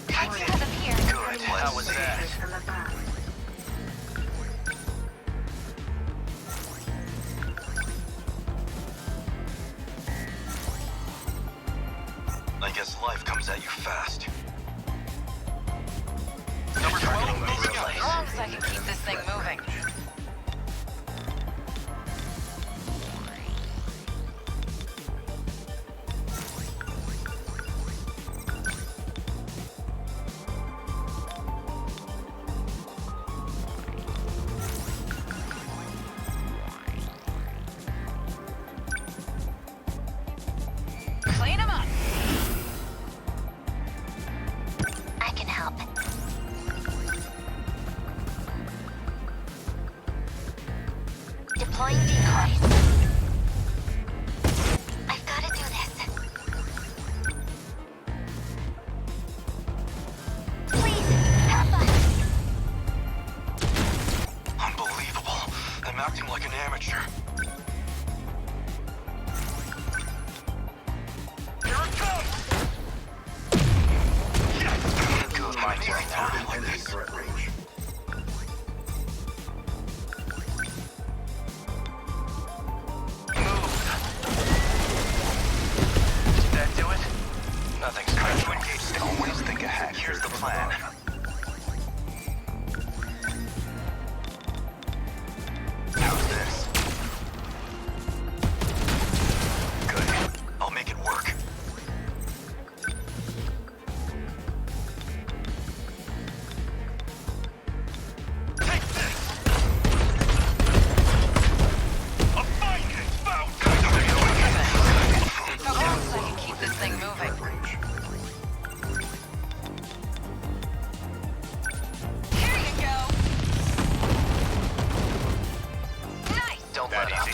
Kaiju has appeared. Good. How was that? I guess life comes at you fast. Number 12, moving out. As long as I can keep this thing moving. Clean 'em up. I can help. Deploying decoys. I've got to do this. Please, help us. Unbelievable. I'm acting like an amateur. Here it comes! Yes! Good, my turn now. Like this. Threat range. Did that do it? Nothing's Try going to engage. Always think ahead. Here's the plan. How's this? Good. I'll make it work. Take this! A finding! Found! As long as I can keep this thing moving. Here you go. Nice. Don't let up.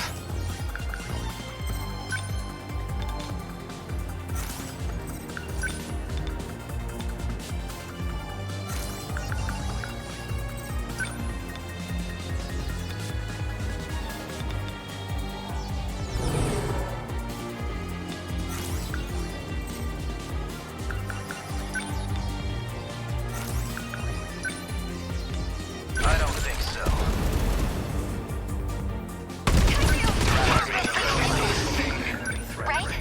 I don't think so. Right?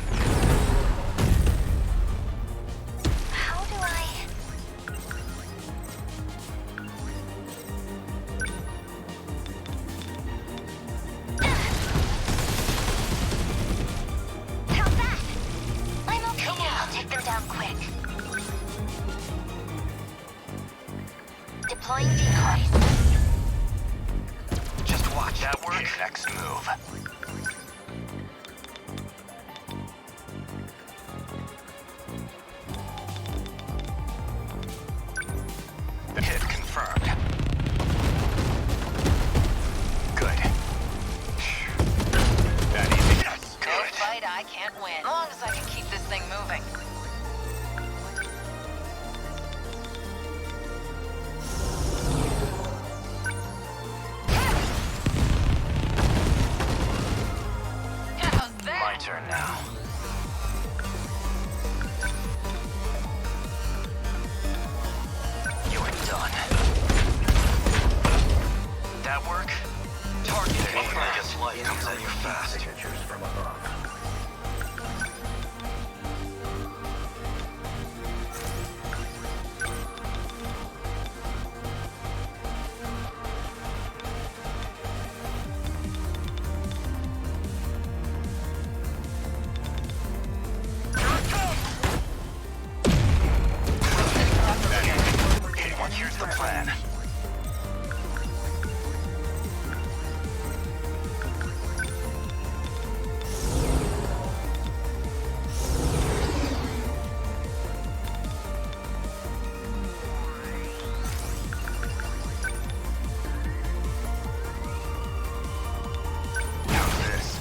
How do I... How's that? I'm okay. I'll take them down quick. Deploying decoys. Just watch that work. Next move. Hit confirmed. that work? Target it. I guess life comes at you fast. Signatures from above. Here's the plan. How's this?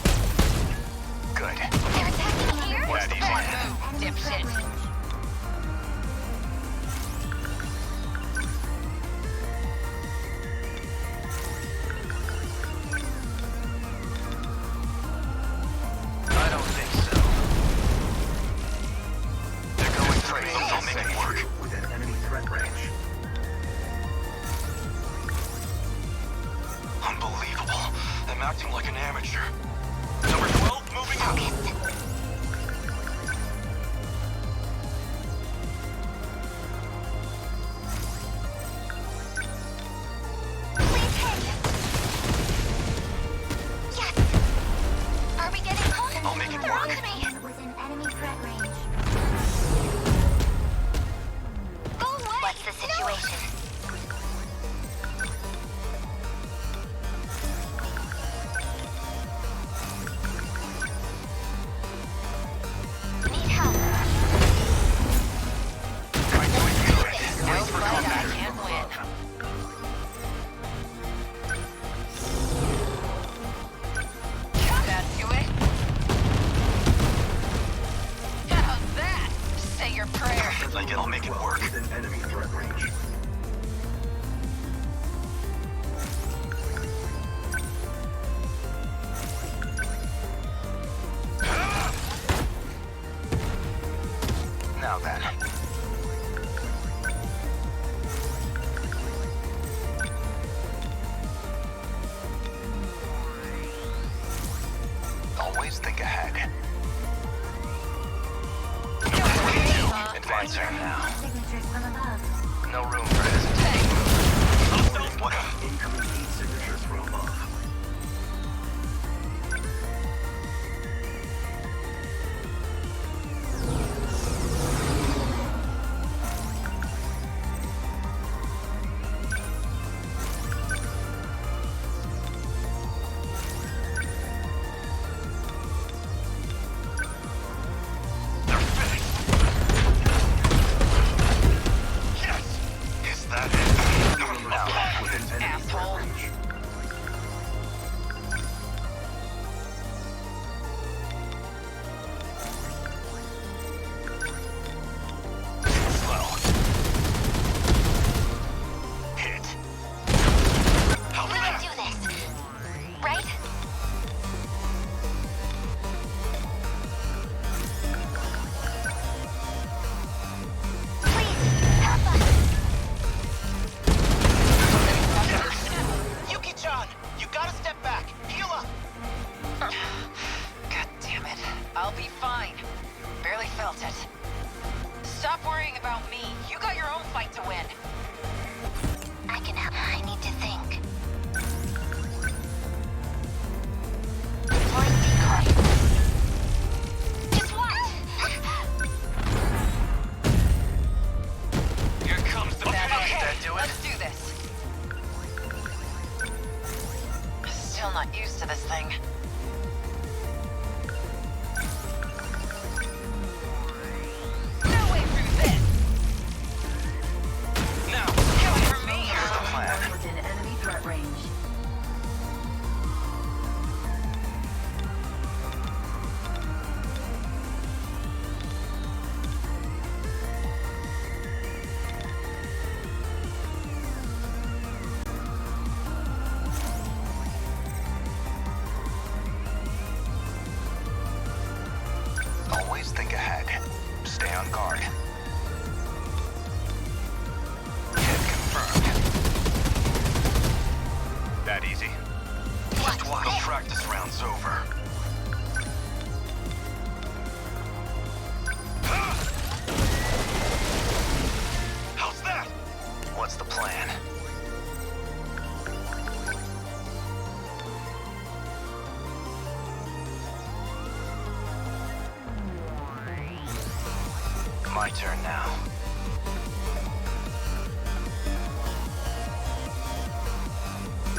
Good. They're attacking here? What's the plan? Dipshit. I don't think so. They're going straight. I'll make it work. Within enemy threat range. Unbelievable. I'm acting like an amateur. Number 12 moving out. Please hit. Yes. Are we getting close? I'll make it They're work. on to me. Within enemy threat range. Go away. What's the situation? Need help. No fight I can't win. That do it? How's that? Say your prayer. I'll make it work. Within enemy threat range. Now then. Always think ahead. Advancing now. Signatures from above. No room for hesitation. What? Incoming heat signatures from above. Is that it? Now, Within enemy threat range. slow. Hit. How's We that? can do this. Right? Please, help us. Yuki-chan, you gotta step back. Heal up. God damn it. I'll be fine. Barely felt it. Stop worrying about me. You got your own fight to win. I can help. I need to think. Deploying decoy. Just what? Here comes the Okay, that do it? let's do this. Still not used to this thing. No way through this! Now, Come for me! here's the plan. Within enemy threat range. Always think ahead. Stay on guard. Hit confirmed. That easy. Just watch. The practice round's over. How's that? What's the plan? My turn now.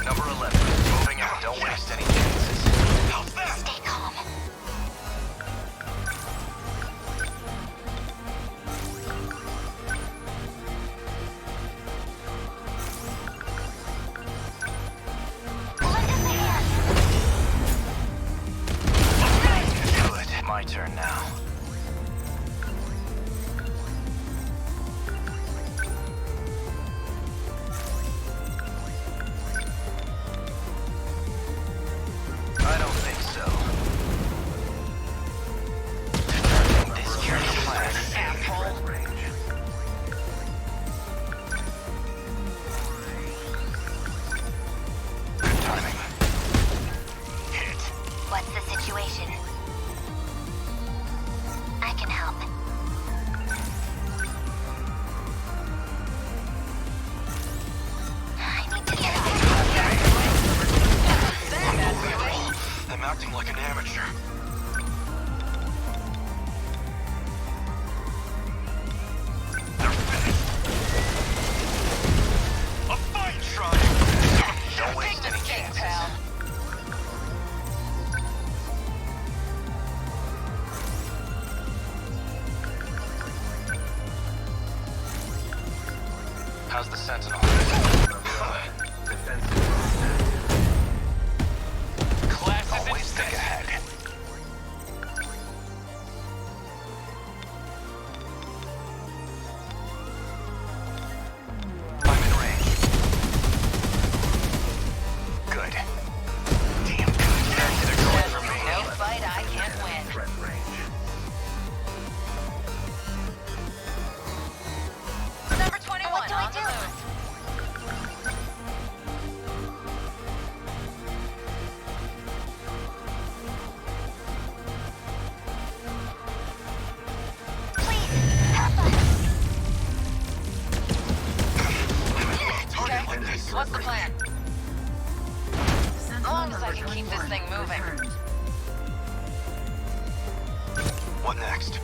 Number 11, moving out. Don't waste any chances. How's that? Stay calm. Good. My turn now. I don't think so. This careful plan. Asshole. Good timing. Hit. What's the situation? I can help. I need to get out. I'm acting like an amateur. They're finished. A fine try. Don't waste any chances. Pal. How's the Sentinel? Always think ahead. I'm in range. Good. Damn good. They're going for me. No fight I can't win. Threat range. Number 21 What do I on the do? move. What's the plan? As long as I can keep this thing moving. What next?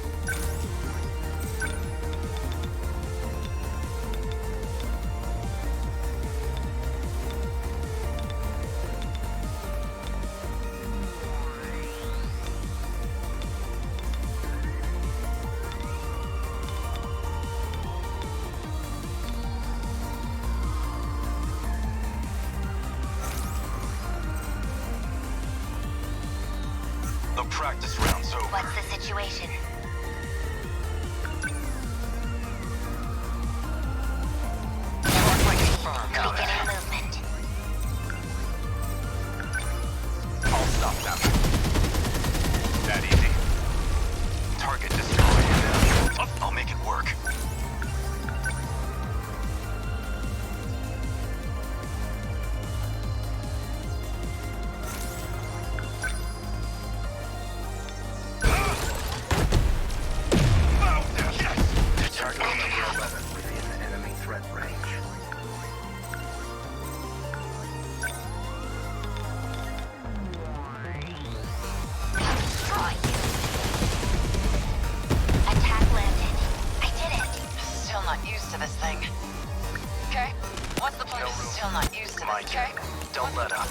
The practice round's over. What's the situation? Beginning movement. I'll stop them. That easy. Target destroyed. I'll make it work. Target number 11 within enemy threat range. Destroy you. Attack landed. I did it. Still not used to this thing. Okay? What's the plan? No room. Still not used to My this, turn. okay? Don't let up.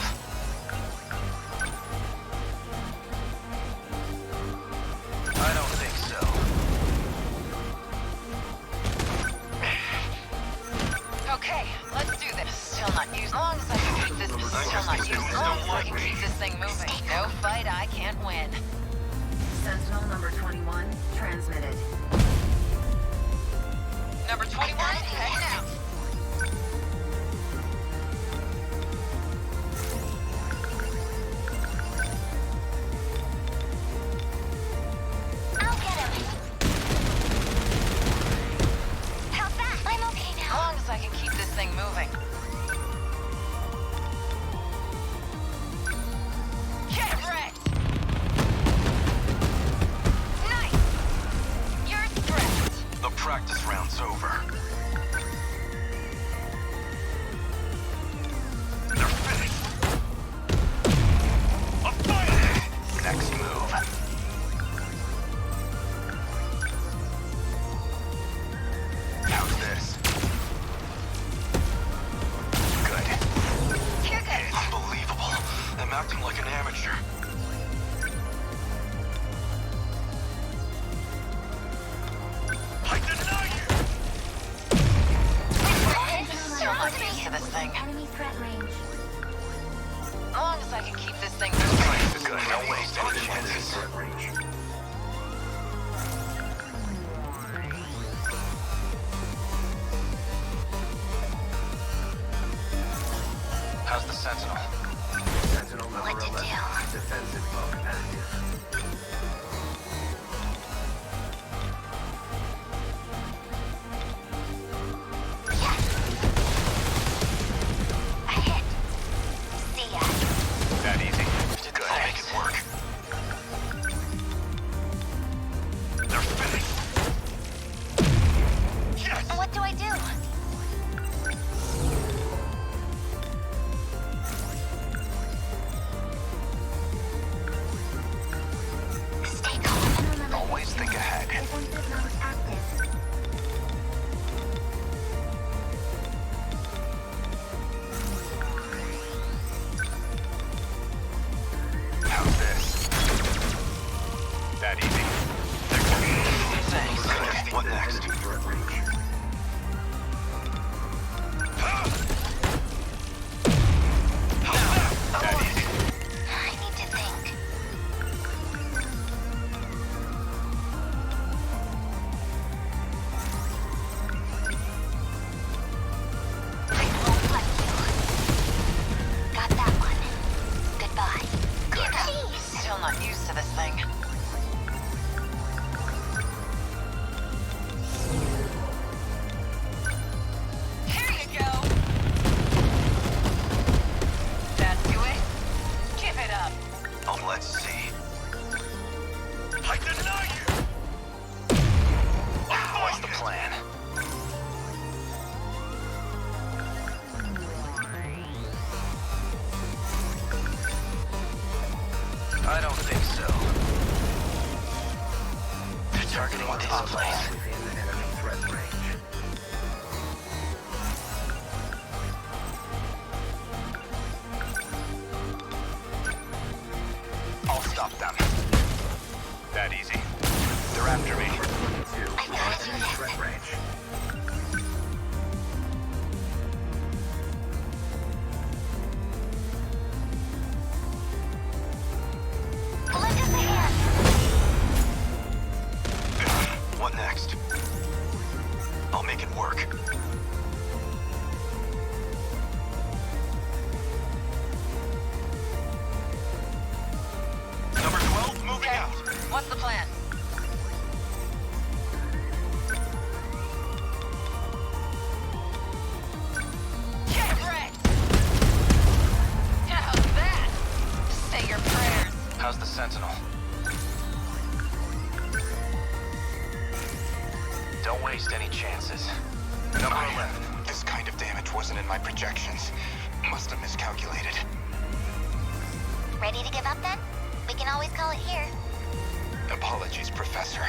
I don't think so. Okay, let's do this. Still not used. As long as I can keep this, still not used. As long as I can keep this thing moving. No fight I can't win. Sentinel number 21 transmitted. Number 21, heading out. I'll get him. How's that? I'm okay As now. long as I can keep this thing moving. acting like an amateur. I deny you! Still not used to this thing. Enemy threat range. As long as I can keep this thing Good. Don't waste any chances. How's the Sentinel? Sentinel number 11. Defensive mode active. A hit. See ya. That easy? Good, make it work. They're finished! Yes! What do I do? Stay calm and remember. Always think ahead. Defensive mode active. How's this? That easy? Thanks. Good. What next? That easy? I need to think. I won't let you. Got that one. Goodbye. Good. Still not used to this thing. Here you go. That do it? Give it up. Oh, let's see. I deny you! What's the plan? I don't think so. They're targeting this place. Within enemy threat range. I'll stop them. That easy? They're after me. 22. Enemy threat range. Lend us a hand. What next? I'll make it work. Number 12, moving Okay. out. What's the plan? Get wrecked! How's that? Say your prayers. How's the Sentinel? Don't waste any chances. Number 11. This kind of damage wasn't in my projections. Must have miscalculated. Ready to give up then? We can always call it here. Apologies, Professor,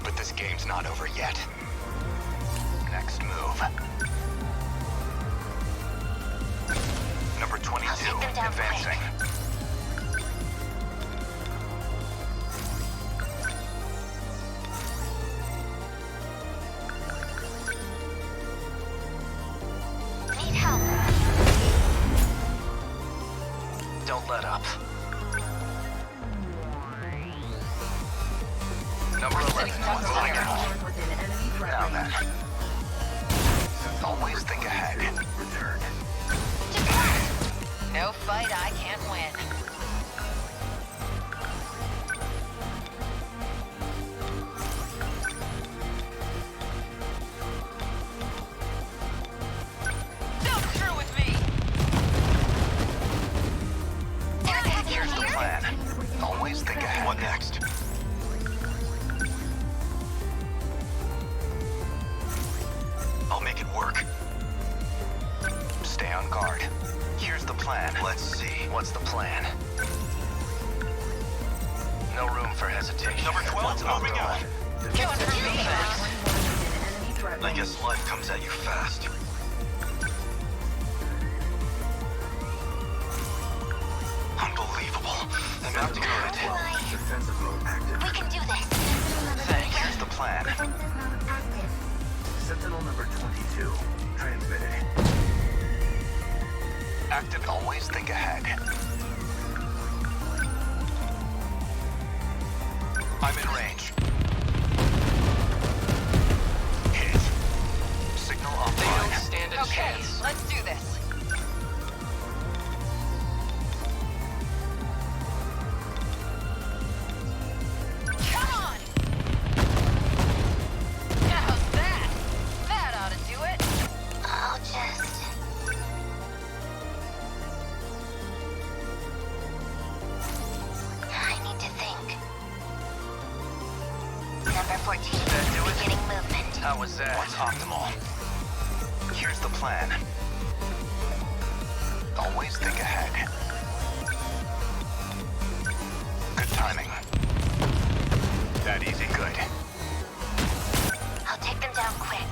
but this game's not over yet. Next move. Number 22, I'll take them down advancing. Need help. Don't let up. Number 11, moving out. Now then. Always think ahead. Return. No fight I can't win. Don't screw with me! Here's the plan. Always think ahead. What next? I'll make it work. Stay on guard. Here's the plan. Let's see. What's the plan? No room for hesitation. Number 12, moving out. Going for me, huh? I guess life comes at you fast. Unbelievable. Defensive mode active. We can do this. Thanks. Here's the plan. Defensive mode active. Sentinel number 22. Transmitted. Active. Always think ahead. I'm in range. Hit. Signal offline. They don't stand a chance. Let's do this. Come on! How's that? That ought to do it. I'll just... I need to think. Number 14, beginning movement. How was that? What's optimal? Here's the plan. Always think ahead. Good timing. That easy? Good. I'll take them down quick.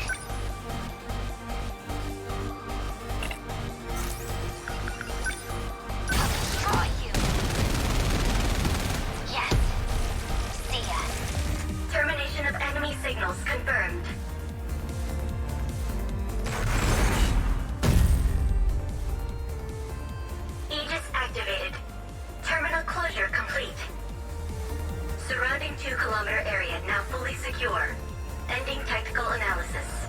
I'll destroy you. Yes. See ya. Termination of enemy signals confirmed. Aegis activated. Terminal closure complete. Surrounding 2-kilometer area now fully secure. Ending tactical analysis.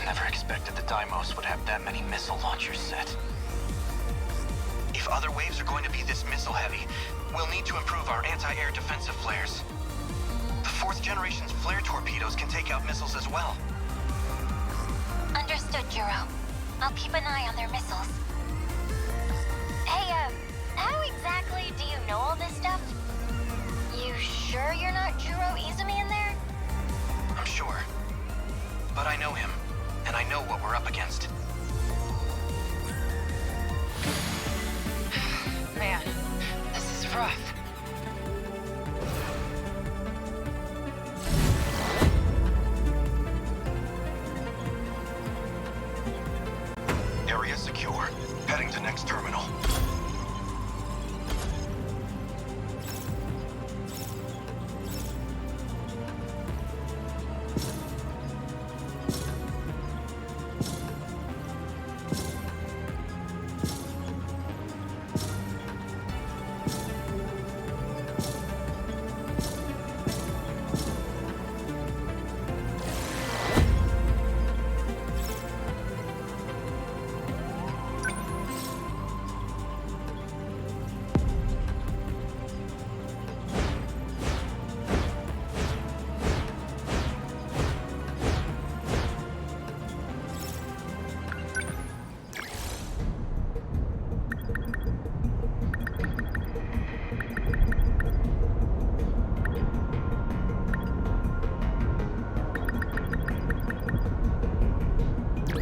Never expected the Deimos would have that many missile launchers set. If other waves are going to be this missile-heavy, we'll need to improve our anti-air defensive flares. The 4th generation's flare torpedoes can take out missiles as well. Understood, Juro. I'll keep an eye on their missiles. Hey, how exactly do you know all this stuff? You sure you're not Juro Izumi in there? I'm sure. But I know him, and I know what we're up against. Man, this is rough. Area secure. Heading to next terminal.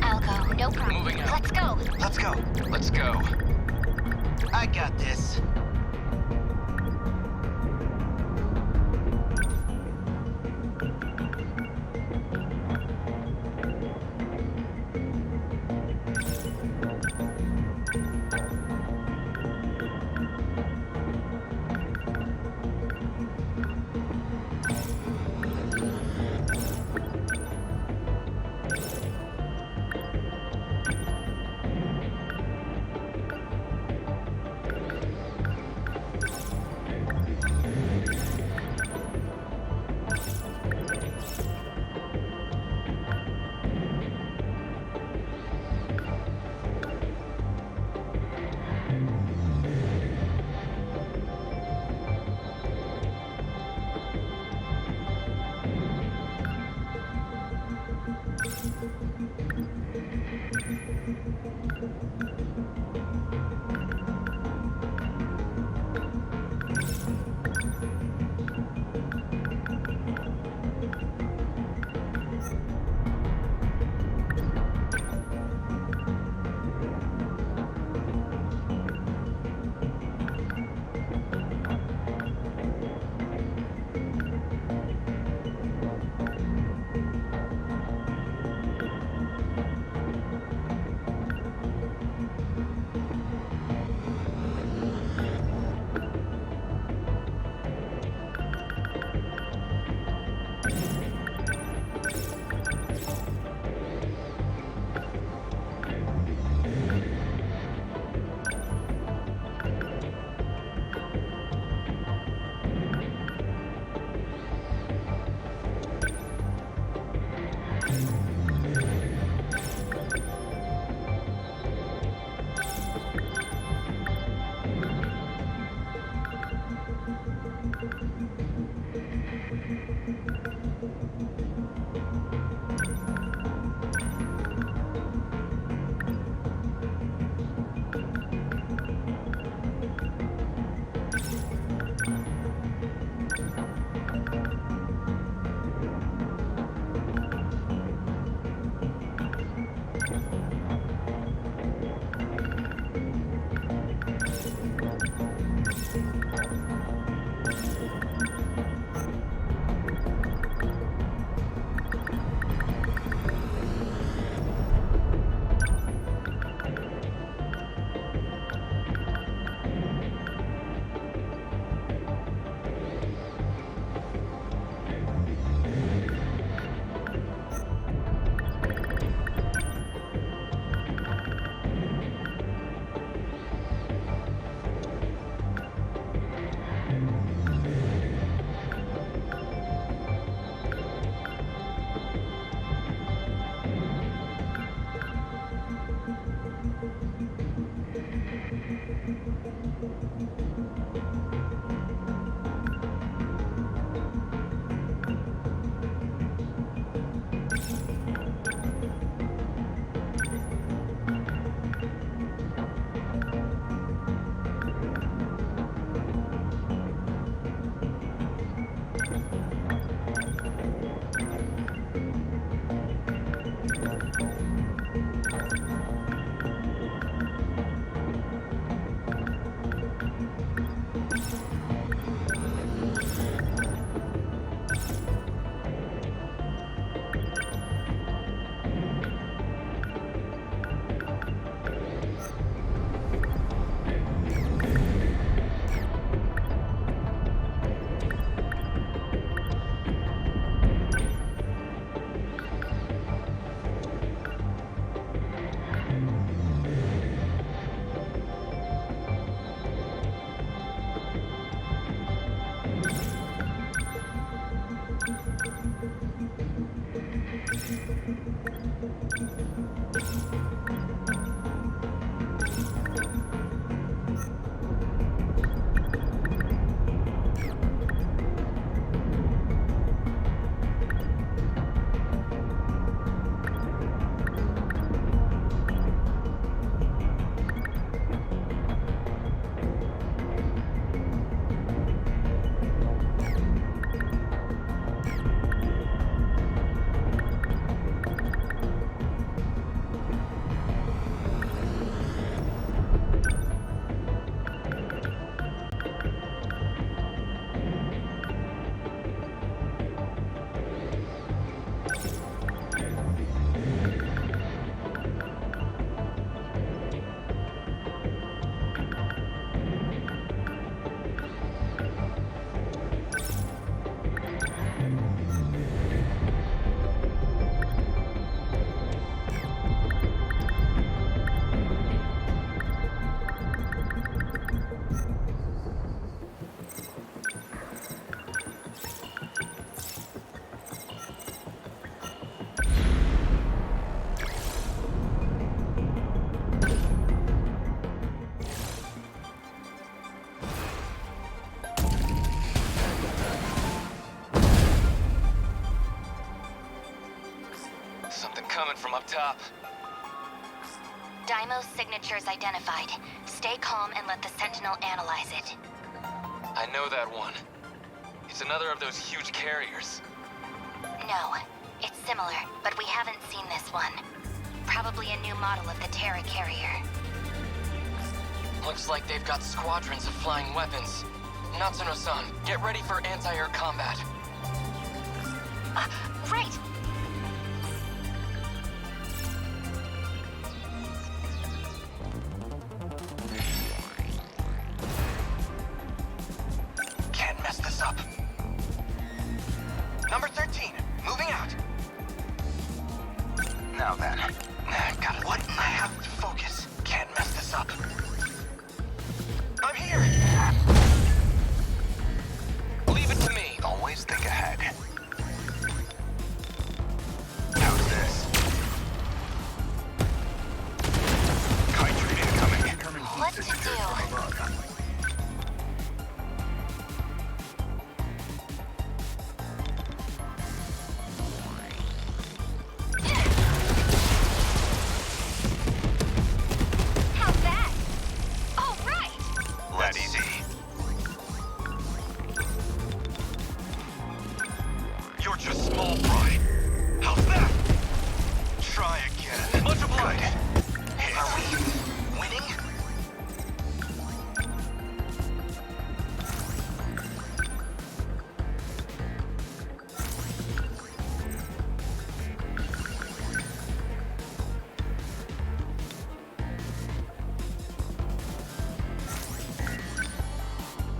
I'll go, no problem. Moving out. Let's go. Let's go. Let's go. I got this. top. Daimo's signature's identified. Stay calm and let the Sentinel analyze it. I know that one. It's another of those huge carriers. No, it's similar, but we haven't seen this one. Probably a new model of the Terra carrier. Looks like they've got squadrons of flying weapons. Natsuno-san, get ready for anti-air combat. Right! Can't mess this up. Number 13, moving out. Now then, got it. What? I have to focus. Can't mess this up. I'm here. Leave it to me. Always think ahead. How's this? Kaiju incoming. What to do? How's that? All right. That easy. You're just small fry. How's that? Try again. Much obliged. Are we winning?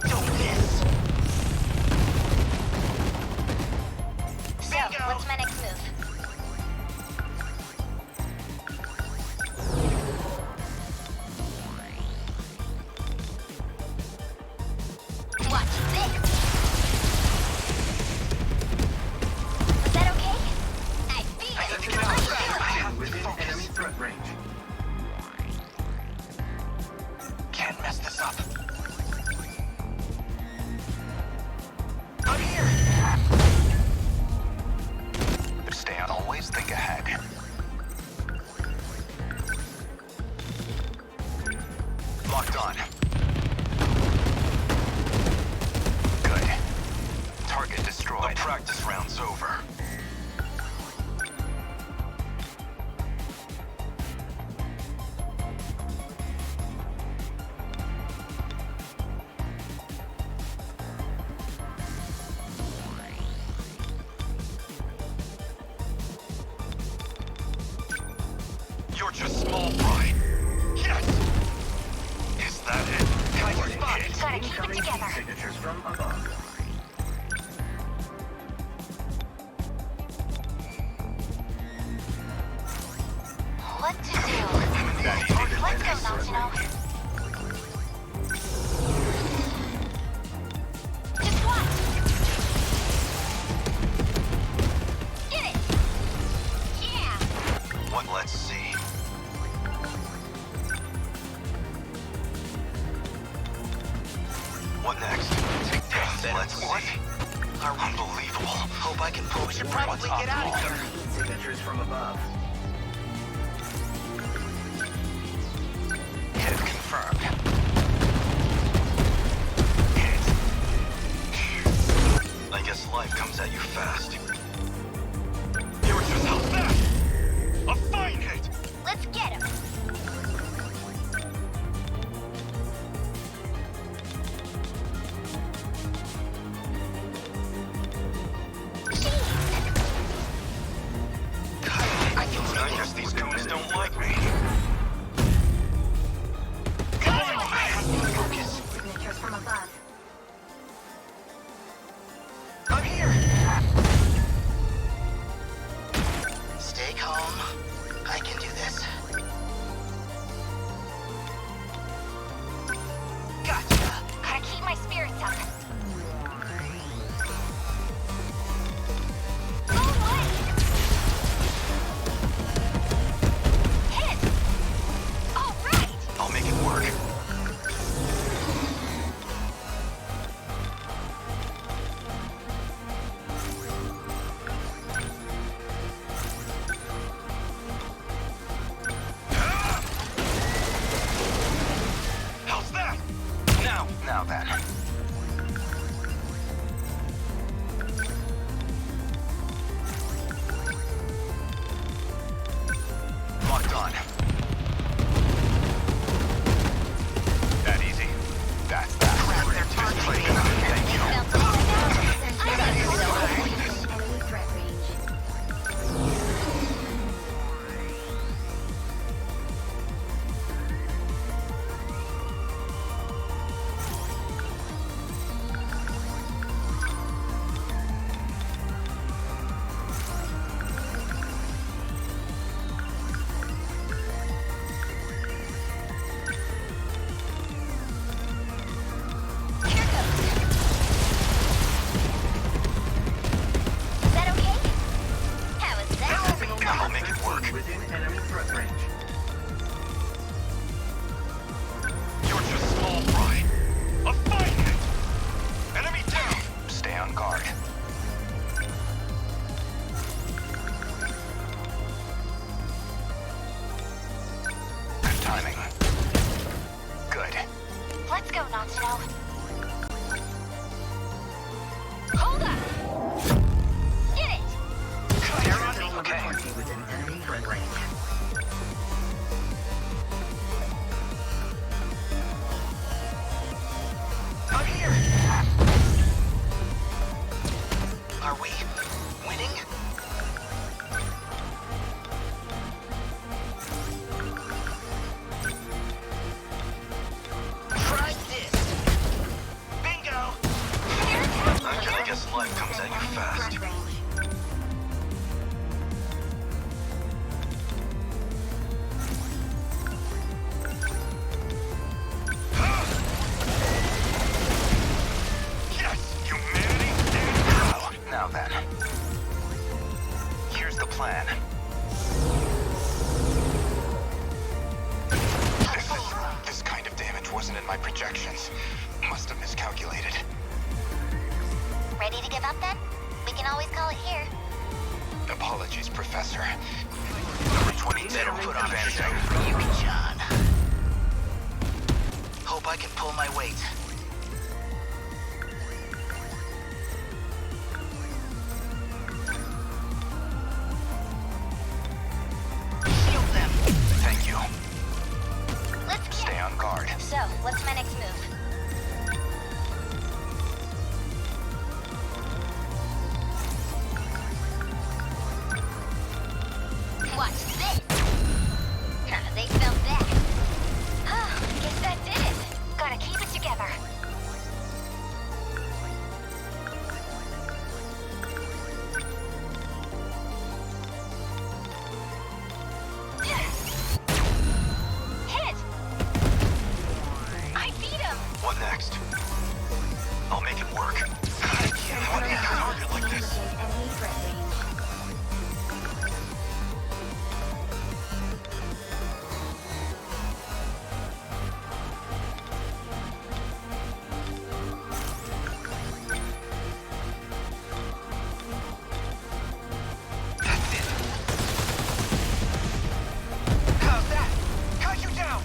Don't miss. So, what's my next move? Watch this! Was that okay? I feel it! Within enemy threat range. Can't mess this up. I'm here. Stay on. Always think ahead. Locked on. Good. Target destroyed. The practice round's over. You're just small fry. Yes! Is that it? Kaiju spotted. Gotta keep it together. Signatures from above. What to do? Let's go, Natsuno. Just watch! Get it! Yeah! What? Let's see. What next? Take this. Let's see. Unbelievable. Hope I can pull. We should probably get out of here. Signatures from above. Hit confirmed. Hit. I guess life comes at you fast. You're just how's that? A fine hit! Let's get him! I then. Locked on. That easy. That's that. Crap, they're targeting me. Thank you. Enemy threat range. I'll make it work. Within enemy threat range. You're just small fry. A fight! Enemy down! Stay on guard. Good timing. Good. Let's go, Natsuno. Hold up! Get it! Okay. Within enemy threat range. I'm here! Are we winning? Try this! Bingo! I guess life comes at you fast. Yes! Humanity stands proud! Now then. Here's the plan. This kind of damage wasn't in my projections. Must have miscalculated. Ready to give up then? We can always call it here. Apologies, Professor. Number 22, put on anything. You, John. Hope I can pull my weight. Shield them. Thank you. Let's Stay on guard. So, what's my next move? Watch this! They fell back. Guess that did it. Gotta keep it together. Hit! I beat him! What next? I'll make it work. I can't want to hit a target like this. Enemy threat range. That's it. How's that? Kaiju down!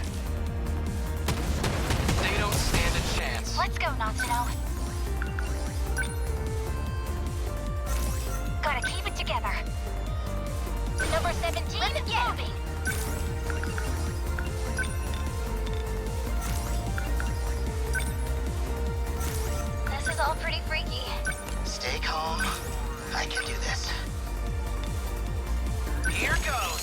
They don't stand a chance. Let's go, Natsuno. Gotta keep it together. Number 17, moving. This is all pretty freaky. Stay calm. I can do this. Here goes.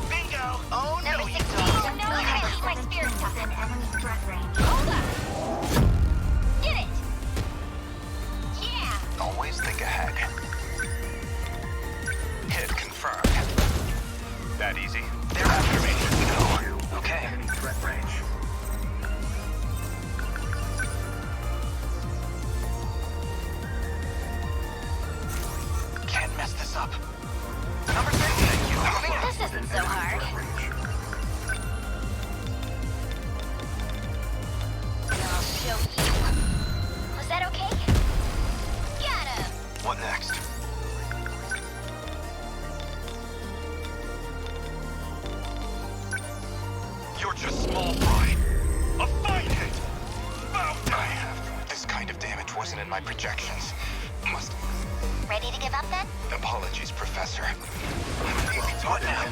Bingo! Oh no, Number you 16, don't. no, I gotta keep my spirits up. Within enemy threat range. Hold up! Get it! Yeah! Always think ahead. Hit confirmed. That easy. They're after me. No. Okay. Enemy threat range. Can't mess this up. Number 6. Thank you. This isn't so hard. I'll show you. Was that okay? Got him! What next? You're just small fry. A wasn't in my projections. Must... Ready to give up then? Apologies, Professor. What now?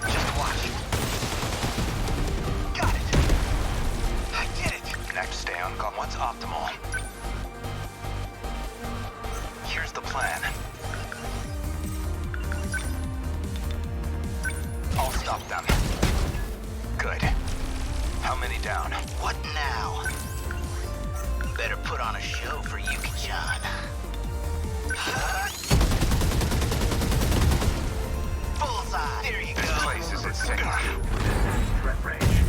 Just watch. Got it. I did it. Next, stay on guard. What's optimal? Here's the plan. I'll stop them. Good. How many down? What now? Better put on a show for Yuki-chan. Bullseye! There you go. This place is insane. Threat range.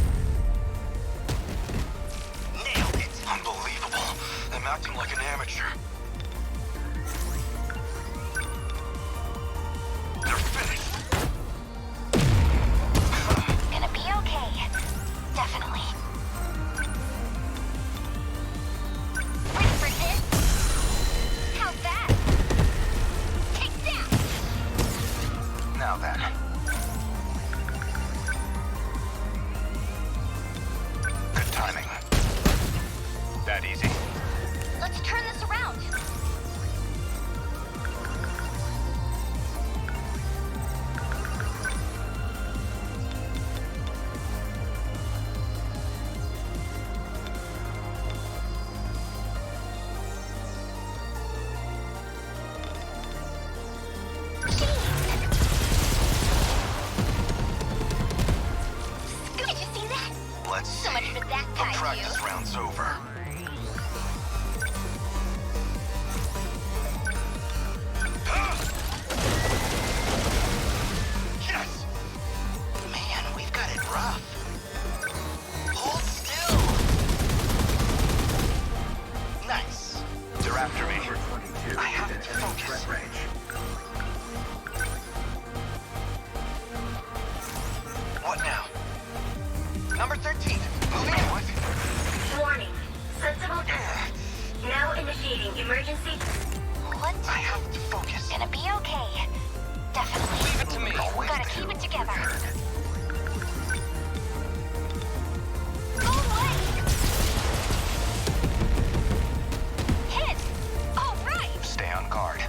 Nailed it! Unbelievable. I'm acting like an amateur. They're finished. Gonna be okay. Definitely. Ready for this? How's that? Take that! Now then. Good timing. That easy. Let's turn this around. Did you see that? Let's So much for that The practice kaiju. round's over. Yes! Man, we've got it rough. Hold still! Nice. They're after me. I have to focus. What now? Number 13. Moving on. Warning. Sentinel error. Now initiating emergency. What? I have to focus. Gonna be okay. Definitely. Leave it to me. Gotta keep it together. Go away! Hit! All right! Stay on guard.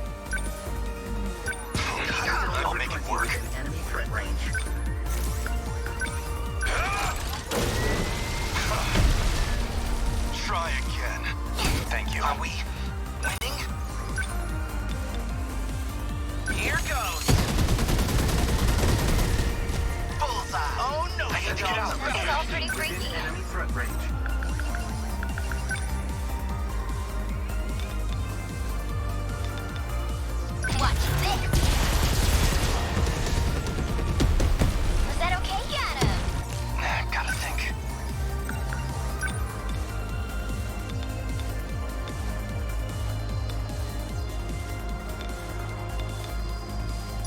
I'll make it work. Enemy threat range. Try again. Thank you. Are we winning? Here goes. Bullseye. Oh no! I need to get out. This is all pretty freaky. Enemy threat range. Watch this. Was that okay? Got him. Gotta think.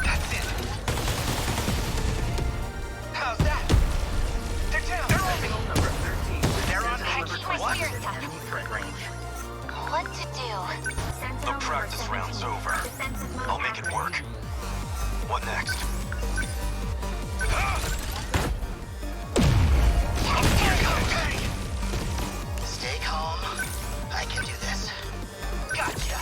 That's it. How's that? They're down. They're on me. Number 13. They're on me. Keep my What? spirits up. Enemy threat range. What to do? The practice round's over. I'll make it work. What next? Okay. Stay calm. I can do this. Gotcha.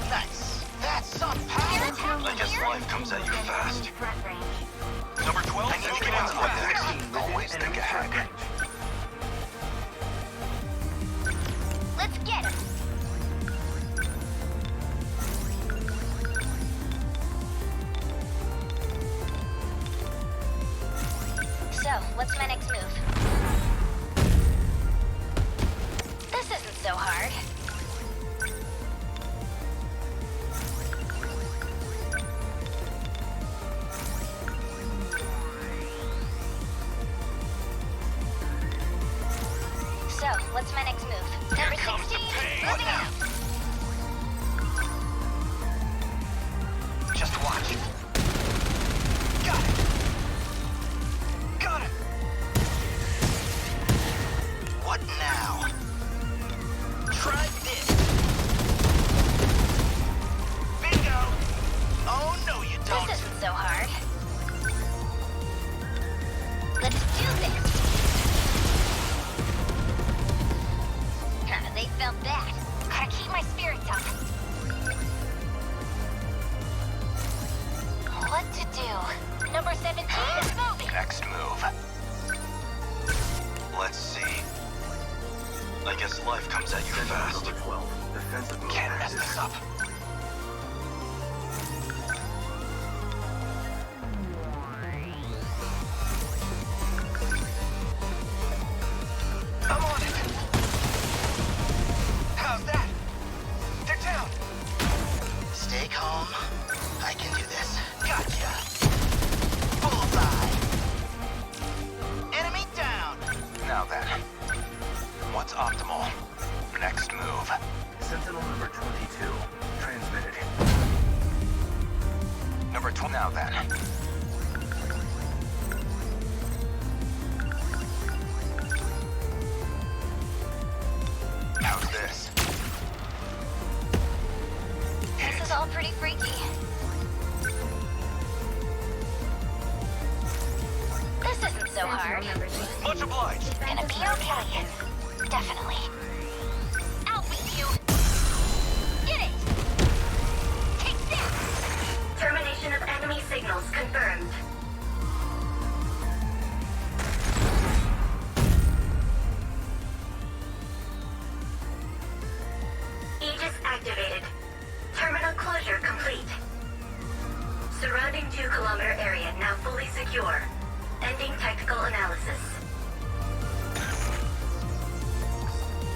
Nice. That's some power. I guess life comes at you fast. Threat range. Number 12, I need to get on what next. Always think ahead. Let's get him. So, what's my next move? This isn't so hard. So, what's my next move? Number 16, moving out. Just watch. Got it. Got it. What now? Try this. Bingo. Oh no, you don't. This isn't so about that. Gotta keep my spirits up. What to do? Number 17 is moving. Next move. Let's see. I guess life comes at you fast. Number 12. Defensive move. Can't mess this up. I'm on it! How's that? They're down! Stay calm. I can do this. Gotcha! Bullseye! Enemy down! Now then. What's optimal? Next move. Sentinel number 22. Transmitted. Number 12. Now then. How's this? This is all pretty freaky. This isn't so hard. Much obliged! Gonna be okay. Definitely. I'll beat you. Get it! Take this! Termination of enemy signals confirmed. Aegis activated. Terminal closure complete. Surrounding 2-kilometer area now fully secure. Ending technical analysis.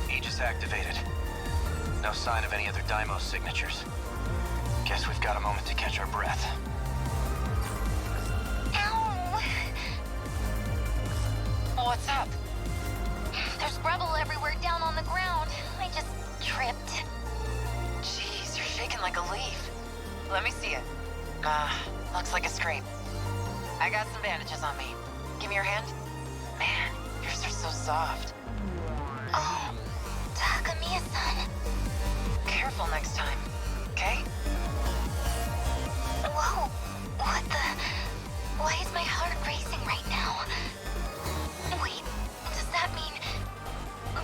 Aegis activated. No sign of any other Deimos signatures. Guess we've got a moment to catch our breath. Ow! What's up? There's rubble everywhere down on the ground. I just tripped. Jeez, you're shaking like a leaf. Let me see it. Looks like a scrape. I got some bandages on me. Give me your hand. Man, yours are so soft. Oh, Takamiya-san. Careful next time, okay? Whoa, what the? Why is my heart racing right now? Wait, does that mean...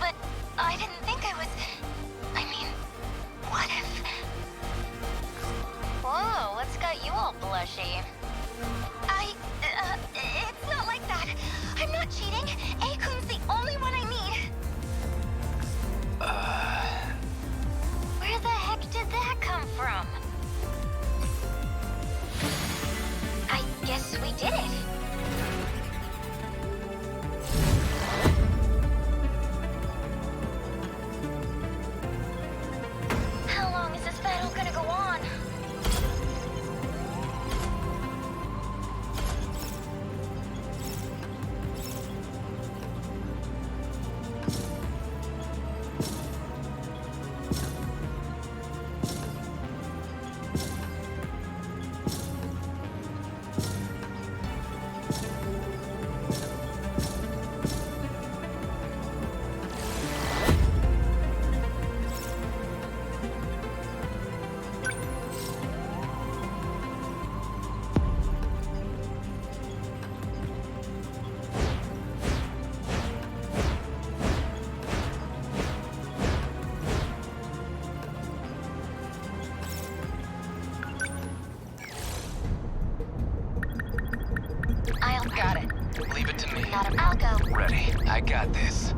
But I didn't think I was... I mean, what if... Whoa, what's got you all blushy? It's not like that. I'm not cheating. A-kun's the only one I need. Where the heck did that come from? I guess we did it. How long is this battle gonna go on? Got it. Leave it to me. I'll go. Ready. I got this.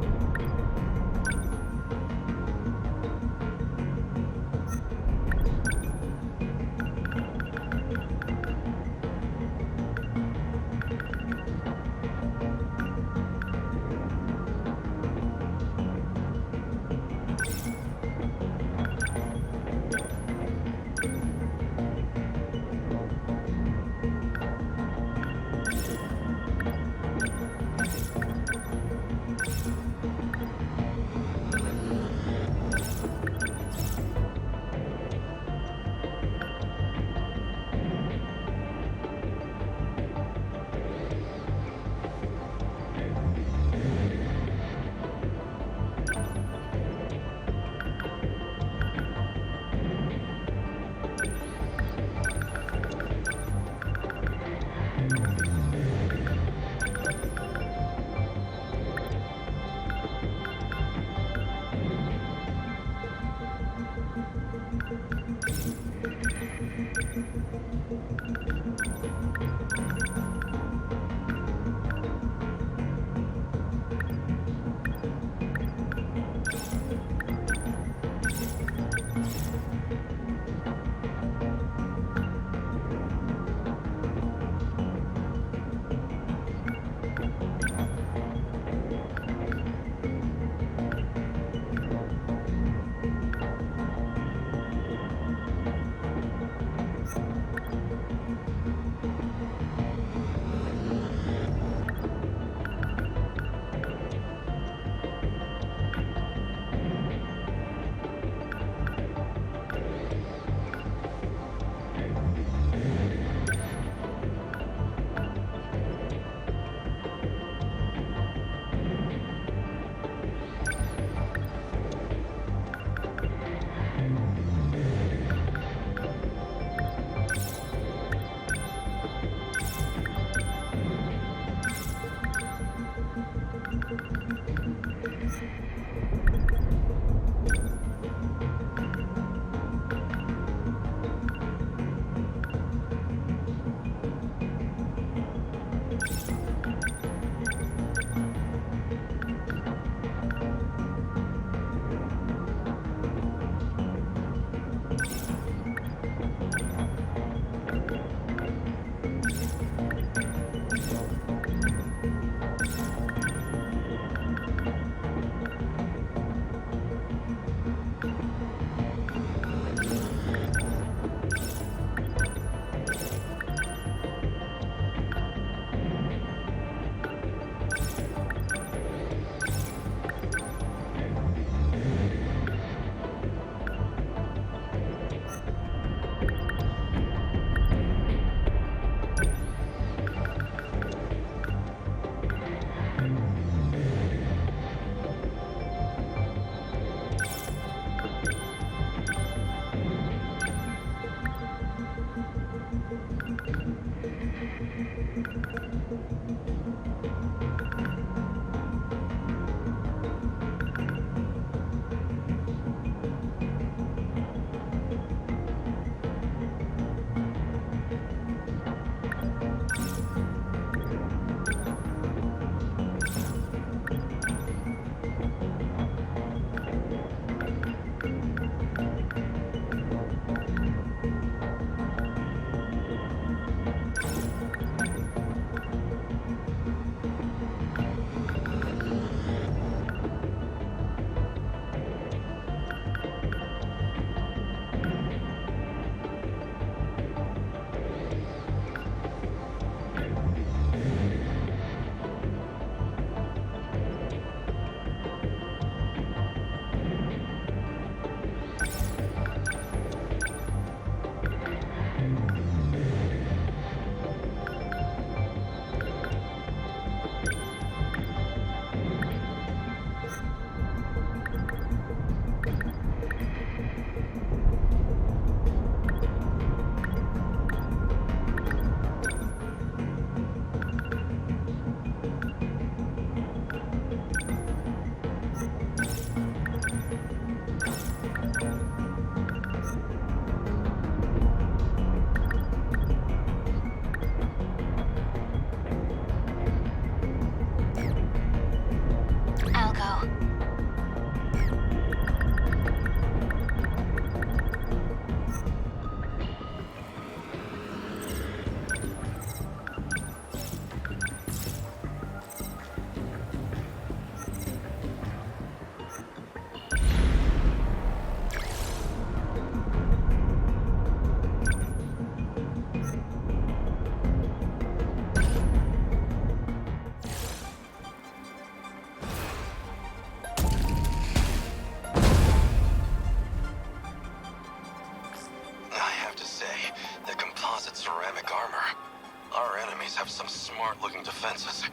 looking defenses.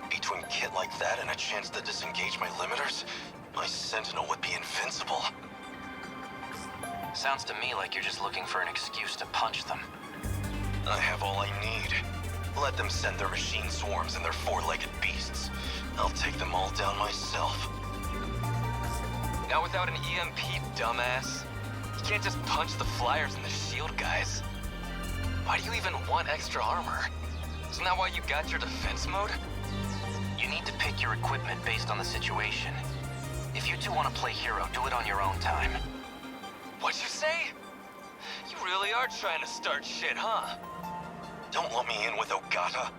Between kit like that and a chance to disengage my limiters, my Sentinel would be invincible. Sounds to me like you're just looking for an excuse to punch them. I have all I need. Let them send their machine swarms and their four-legged beasts. I'll take them all down myself. Not without an EMP, dumbass. You can't just punch the flyers and the shield guys. Why do you even want extra armor? Isn't that why you got your defense mode? You need to pick your equipment based on the situation. If you two want to play hero, do it on your own time. What'd you say? You really are trying to start shit, huh? Don't lump me in with Ogata.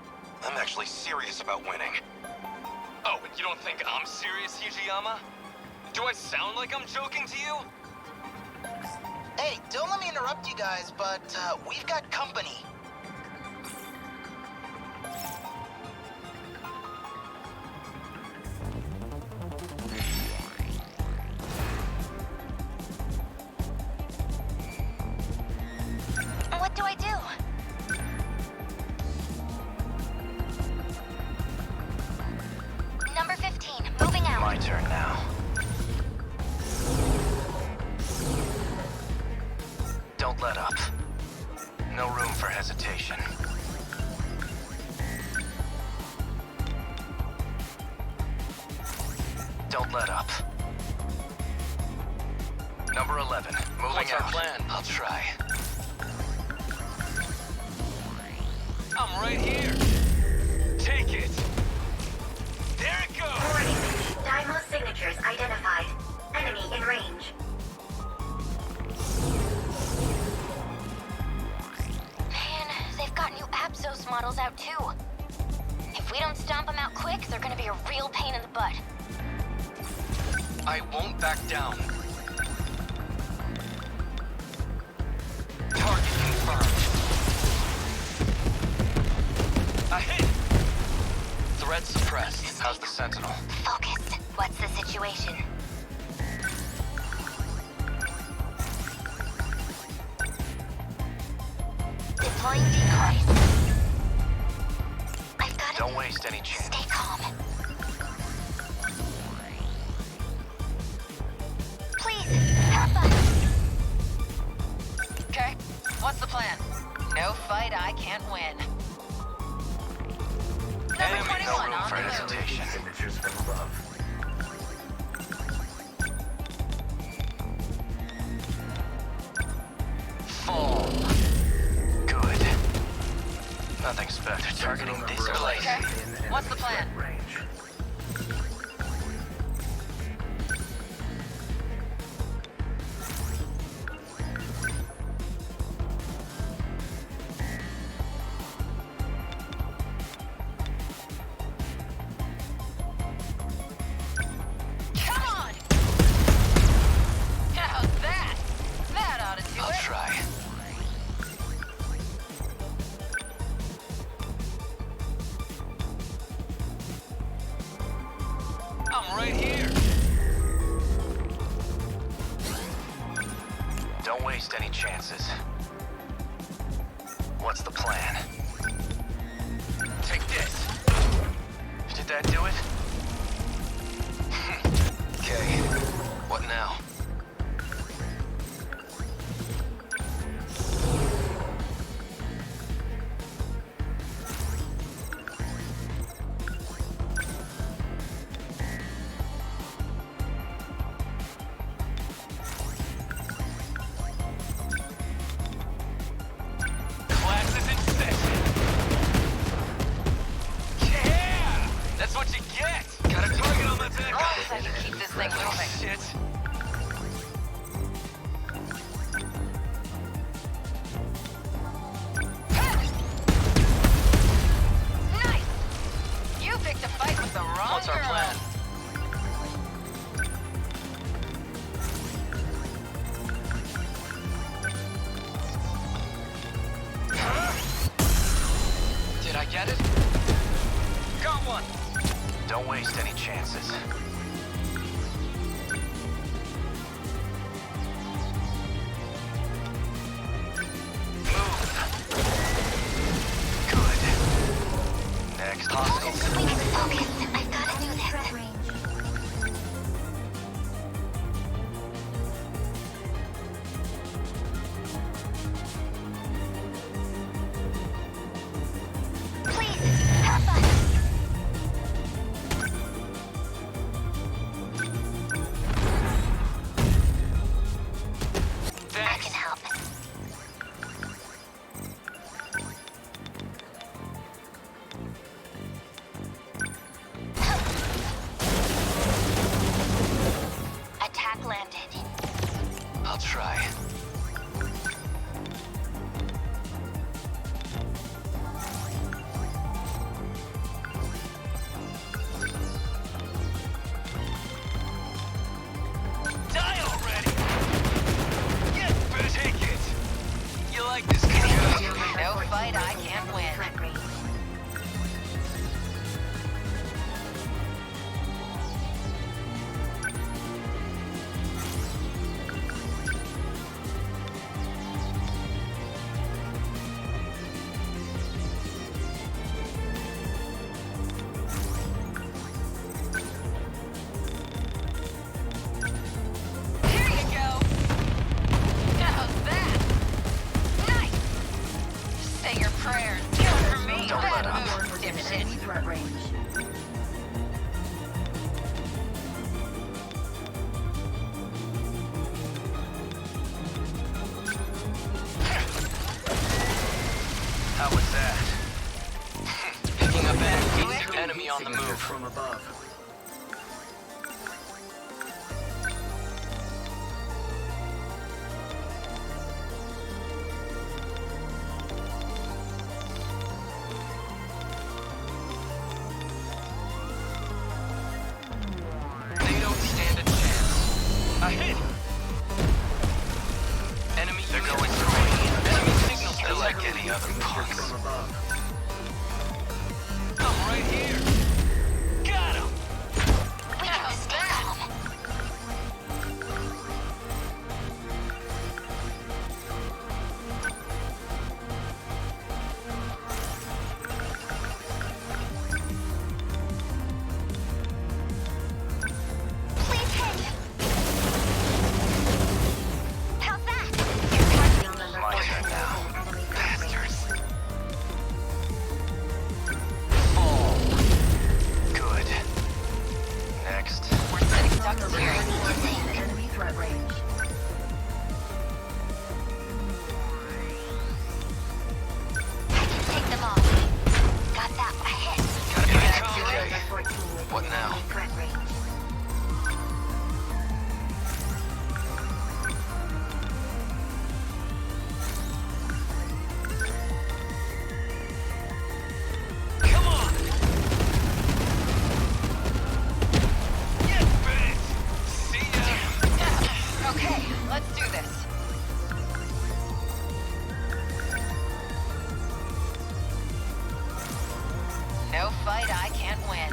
I'm actually serious about winning. Oh, and you don't think I'm serious, Hijiyama? Do I sound like I'm joking to you? Hey, don't let me interrupt you guys, but we've got company. What do I do? Number 15, moving out. My turn now. Don't let up. No room for hesitation. Don't let up. Number 11, moving What's our out. plan? I'll try. I'm right here. Take it. There it goes. Warning. Daimo signatures identified. Enemy in range. Man, they've got new Absos models out too. If we don't stomp them out quick, they're gonna be a real pain in the butt. I won't back down. Target confirmed. A hit! Threat suppressed. How's the Sentinel? Focused. What's the situation? Deploying decoys. I've got it. Don't waste any chance. Stay calm. Please, help us. Okay, what's the plan? No fight I can't win. Number 21 No room on for the move. hesitation. Signatures from above. Fall. Good. Nothing special. Targeting this place. Okay, what's the plan? Range. Come on! How's that? That ought to do I'll it. try. I'm right here. Don't waste any chances. What's the plan? Take this. Did that do it? Okay, what now? Class is in session. Yeah! That's what you get! Got a target on my back. As long as I can keep this thing moving. Shit. Nice! You picked a fight with the wrong What's our girl. plan? Did I get it? Got one! Don't waste any chances. Move. Good. attack landed. I'll try. Die already! Yes, better take it! You like this kaiju? No fight I can't win. Here you go. How's that? Nice. Say your prayers. Kill for me. Don't let up. Dipshit. Threat range. How was that? Picking up enemy on the move. From above. They don't stand a chance. A hit! Enemy they're going through it. Enemy signals they're like any other punks. From above. I'm right here. Got him! We can stay calm. Please hit. How's that? My turn now. Bastards. Fall. Good. Next. We're setting ducks here. Enemy threat range. I can take them all. Got that a hit. Gotta be calm. Okay. What now? Threat range. Come on! Yes, bitch! See ya! Okay, let's do this. No fight I can't win.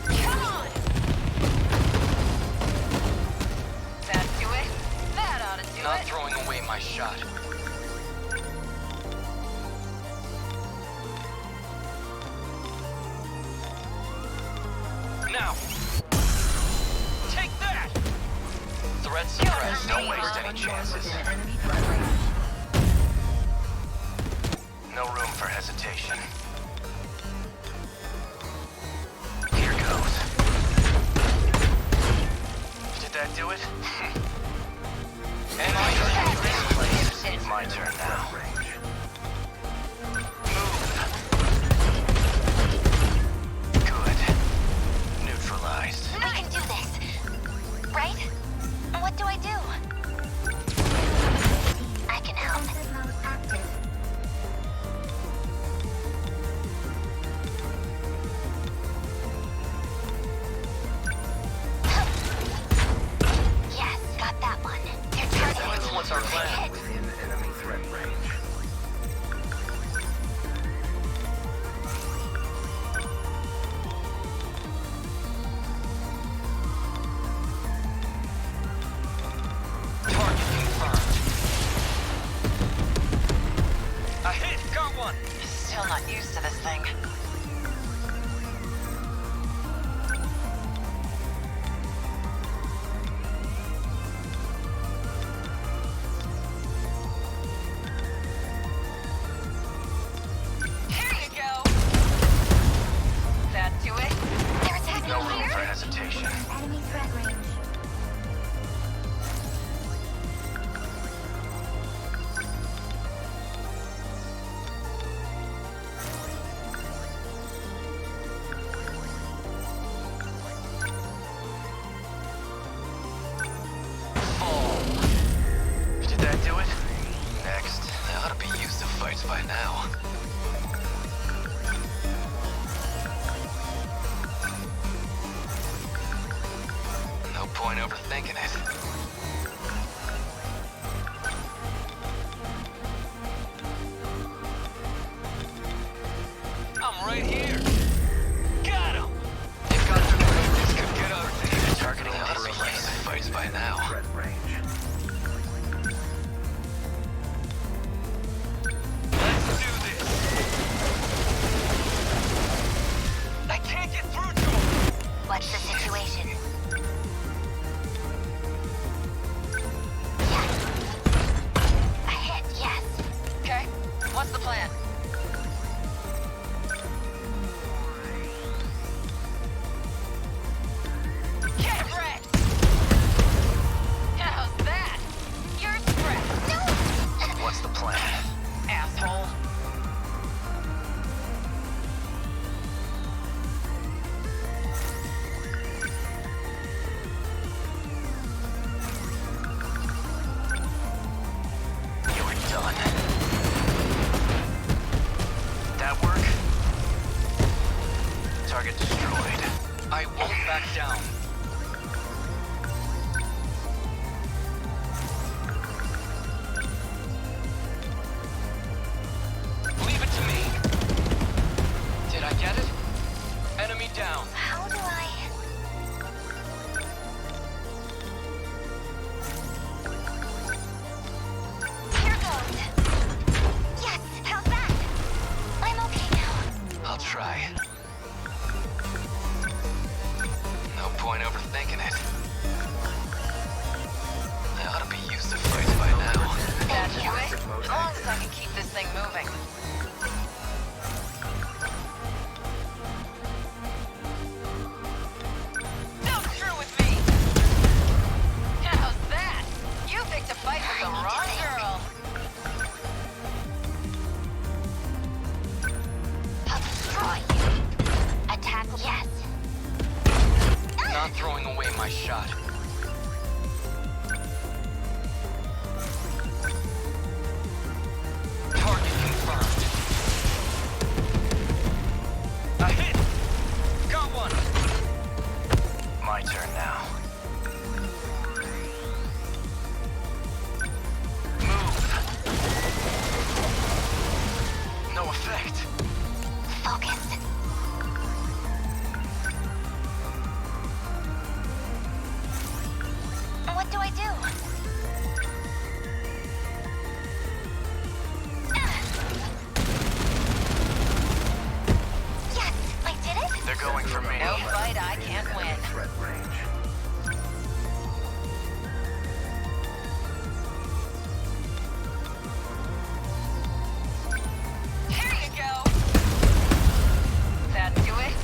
Come on. That do it? That ought to do Not it. throwing away my shot. Now! Take that! Threat suppressed. Don't waste any chances. Enemy threat range. No room for hesitation. Here goes. Did that do it? Enemy my turn now. Move. Good. Neutralized. We can do this. Right? What do I do? I can help. Yes, got that one. They're targeted. What's our plan? Within enemy threat range. Target confirmed. A hit! Got one! Still not used to this thing. point overthinking it. I'm right here. Got him. You've got to know this could get out. Even targeting this fights by now. Let's do this. I can't get through to him. What's the situation? A hit, yes. Okay, what's the plan? Get wrecked! How's that? You're stressed. No! What's the plan? Asshole. You're done. That work? Target destroyed. I won't back down. Leave it to me. Did I get it? Enemy down. How do I... Here goes. Yes, how's that? I'm okay now. I'll try. No point overthinking it. I ought to be used to fights by now. That's the way. As long as I can keep this thing moving. Don't screw with me! How's that? You picked a fight with the wrong girl. I'll destroy you. Attack, yes. Not throwing away my shot. Target confirmed. A hit! Got one! My turn now. Move. No effect. Focus. What do I do? Yes, I did it? They're going for me. No fight I can't win. Here you go. That do it?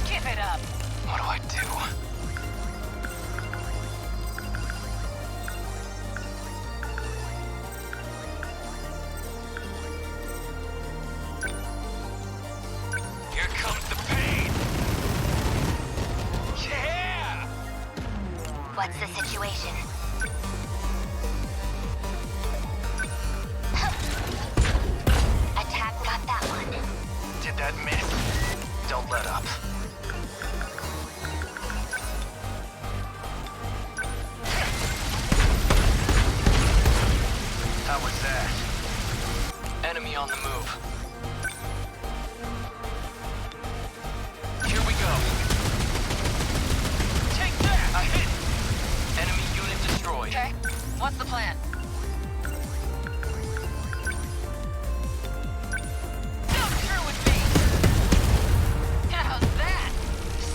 Give it up. What do I do? Here comes the pain! Yeah! What's the situation? Attack got that one. Did that miss? Don't let up. How was that? Enemy on the move. Here we go. Take that! A hit! Enemy unit destroyed. Okay, what's the plan? Don't screw with me! How's that?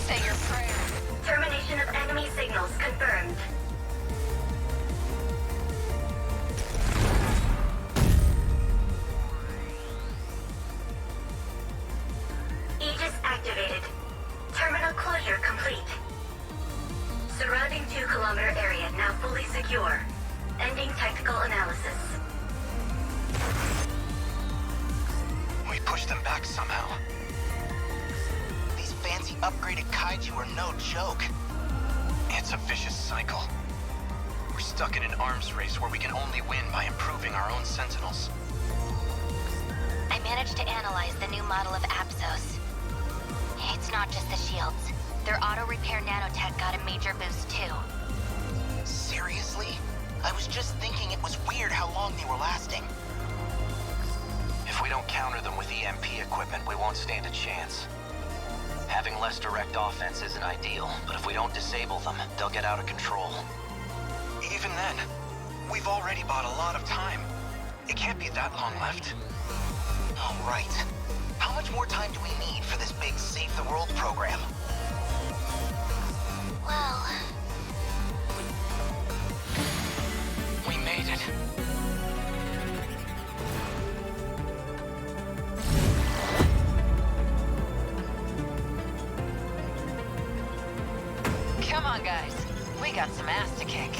Say your prayer. Termination of enemy signals confirmed. Aegis activated. Terminal closure complete. Surrounding 2-kilometer area now fully secure. Ending technical analysis. We pushed them back somehow. These fancy upgraded kaiju are no joke. It's a vicious cycle. We're stuck in an arms race where we can only win by improving our own Sentinels. I managed to analyze the new model of Apsos. It's not just the shields. Their auto-repair nanotech got a major boost too. Seriously? I was just thinking it was weird how long they were lasting. If we don't counter them with EMP equipment, we won't stand a chance. Having less direct offense isn't ideal, but if we don't disable them, they'll get out of control. Even then, we've already bought a lot of time. It can't be that long left. All right. How much more time do we need for this big Save the World program? Well... We made it. Come on, guys. We got some ass to kick.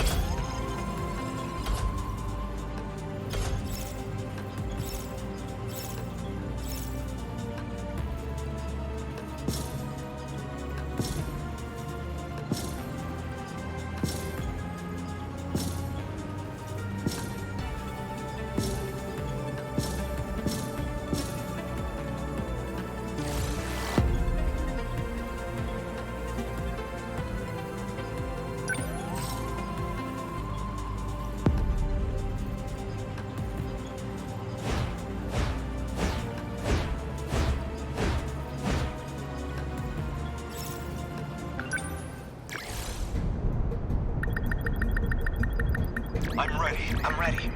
I'm ready.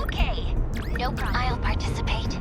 Okay. No problem. I'll participate.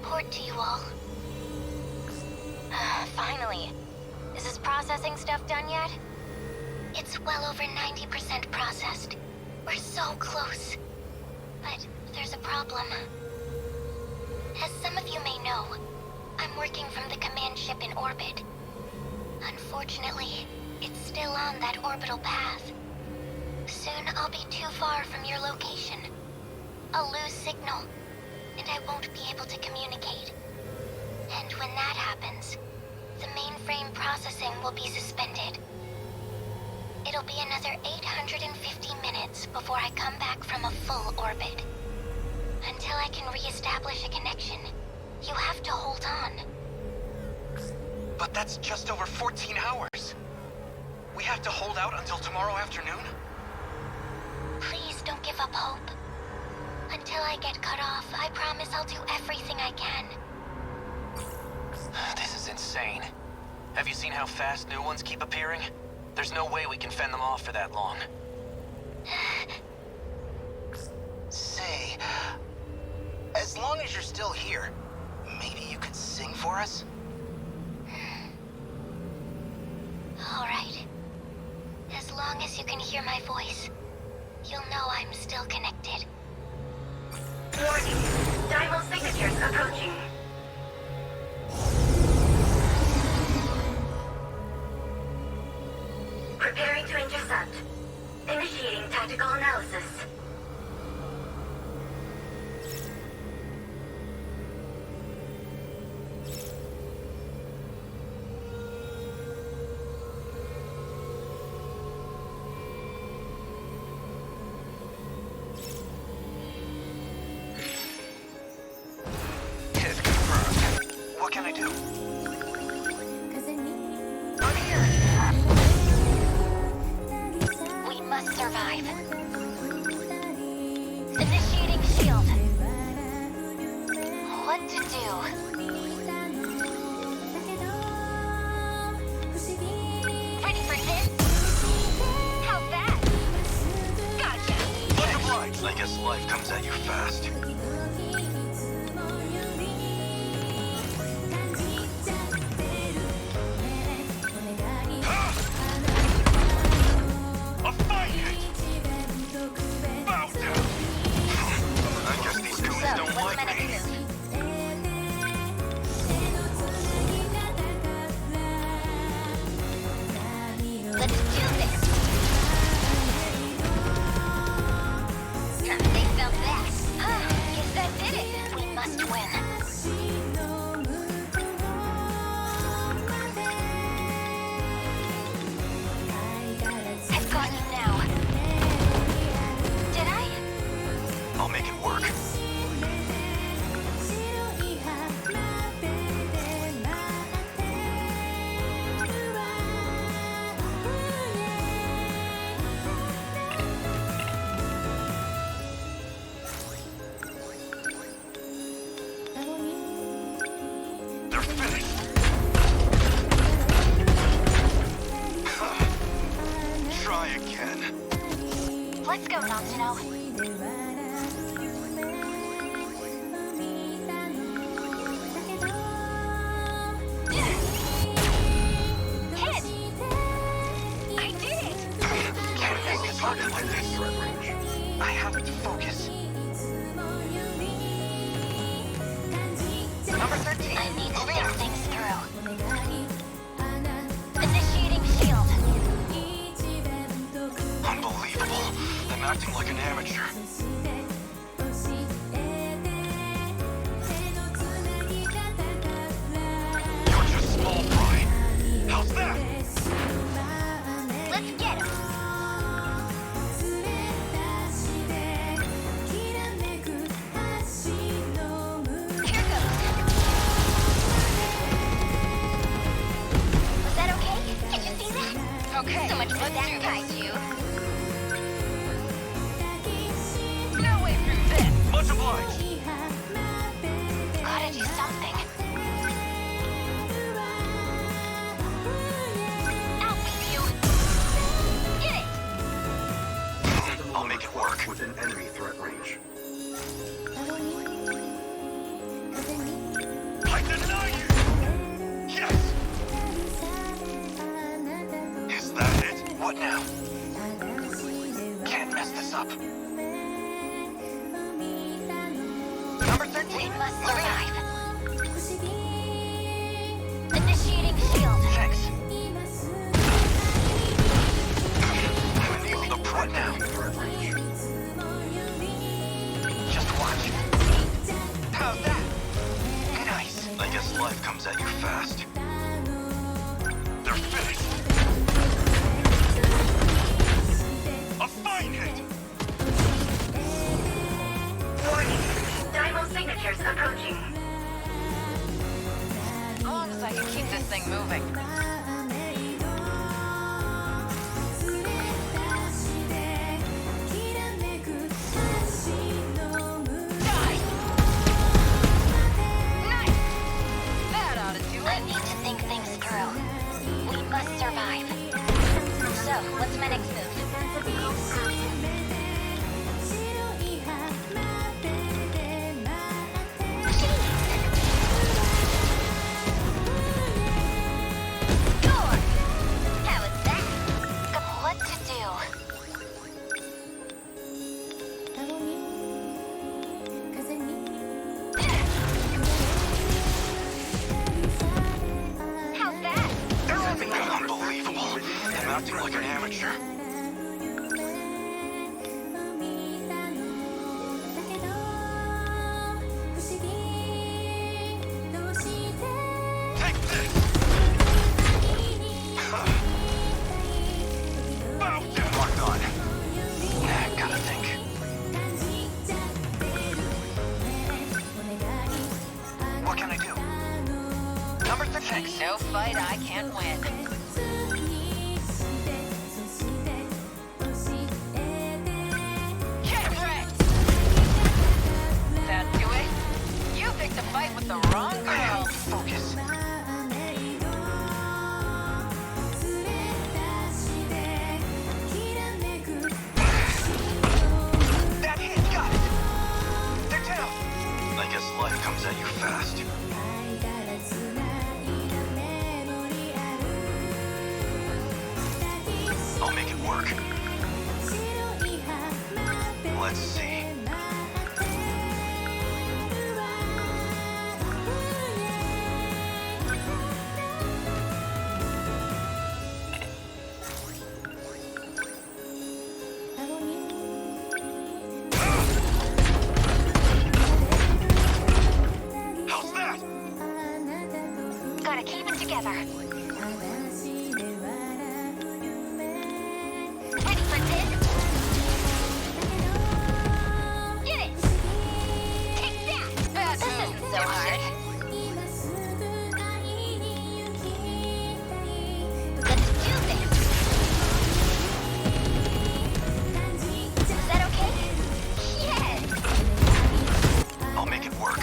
report to you all. Finally. Is this processing stuff done yet? It's well over 90% processed. We're so close. But there's a problem. As some of you may know, I'm working from the command ship in orbit. Unfortunately, it's still on that orbital path. Soon I'll be too far from your location. I'll lose signal, and I won't be able to communicate. And when that happens, the mainframe processing will be suspended. It'll be another 850 minutes before I come back from a full orbit. Until I can re-establish a connection, you have to hold on. But that's just over 14 hours. We have to hold out until tomorrow afternoon? Please don't give up hope. Until I get cut off, I promise I'll do everything I can. This is insane. Have you seen how fast new ones keep appearing? There's no way we can fend them off for that long. Say, as long as you're still here, maybe you could sing for us? All right. As long as you can hear my voice, you'll know I'm still connected. Warning. Dimal signatures approaching. Preparing to intercept. Initiating tactical analysis. Hit confirmed. What can I do? I'm here. We must survive. Initiating shield. What to do? Ready for this? How's that? Gotcha. Much obliged. I guess life comes at you fast. A fine hit! Bow down! I guess these goons don't like me. Let's do this. They felt that. Guess that did it. We must win. I've got you now. Did I? I'll make it work. They're finished. Try again. Let's go, Sentinel. Hit! I did it! Can't make a target like this. I have to focus. Number 13. I need to think things through. Initiating shield. Unbelievable. I'm acting like an amateur. You're just small fry. How's that? Let's get him. Here goes. Was that okay? Did you see that? Okay. So much for that kaiju. No way through this. Much obliged. Gotta do something. Out with you. Get it. I'll make it work. Within enemy threat range. I deny you! Yes! Is that it? What now? Can't mess this up. Number 13. We must survive. Initiating shield. Thanks. I'm in the what now? Just moving. I need to think things through. We must survive. So, what's my next move? Sure! How is that? What to do? How's that? Unbelievable. I'm acting like an amateur. Take this! Bow down. Locked on. Gotta think. What can I do? Number 6. No fight I can't win. Get wrecked! That do it? You picked a fight with the wrong girl. Focus. That hit, got it. They're down. I guess life comes at you fast. I'll make it work. Let's see. How's that? Gotta keep it together. Ready for this? Get it! Take that! This isn't so hard. Let's do this! Is that okay? Yes! I'll make it work.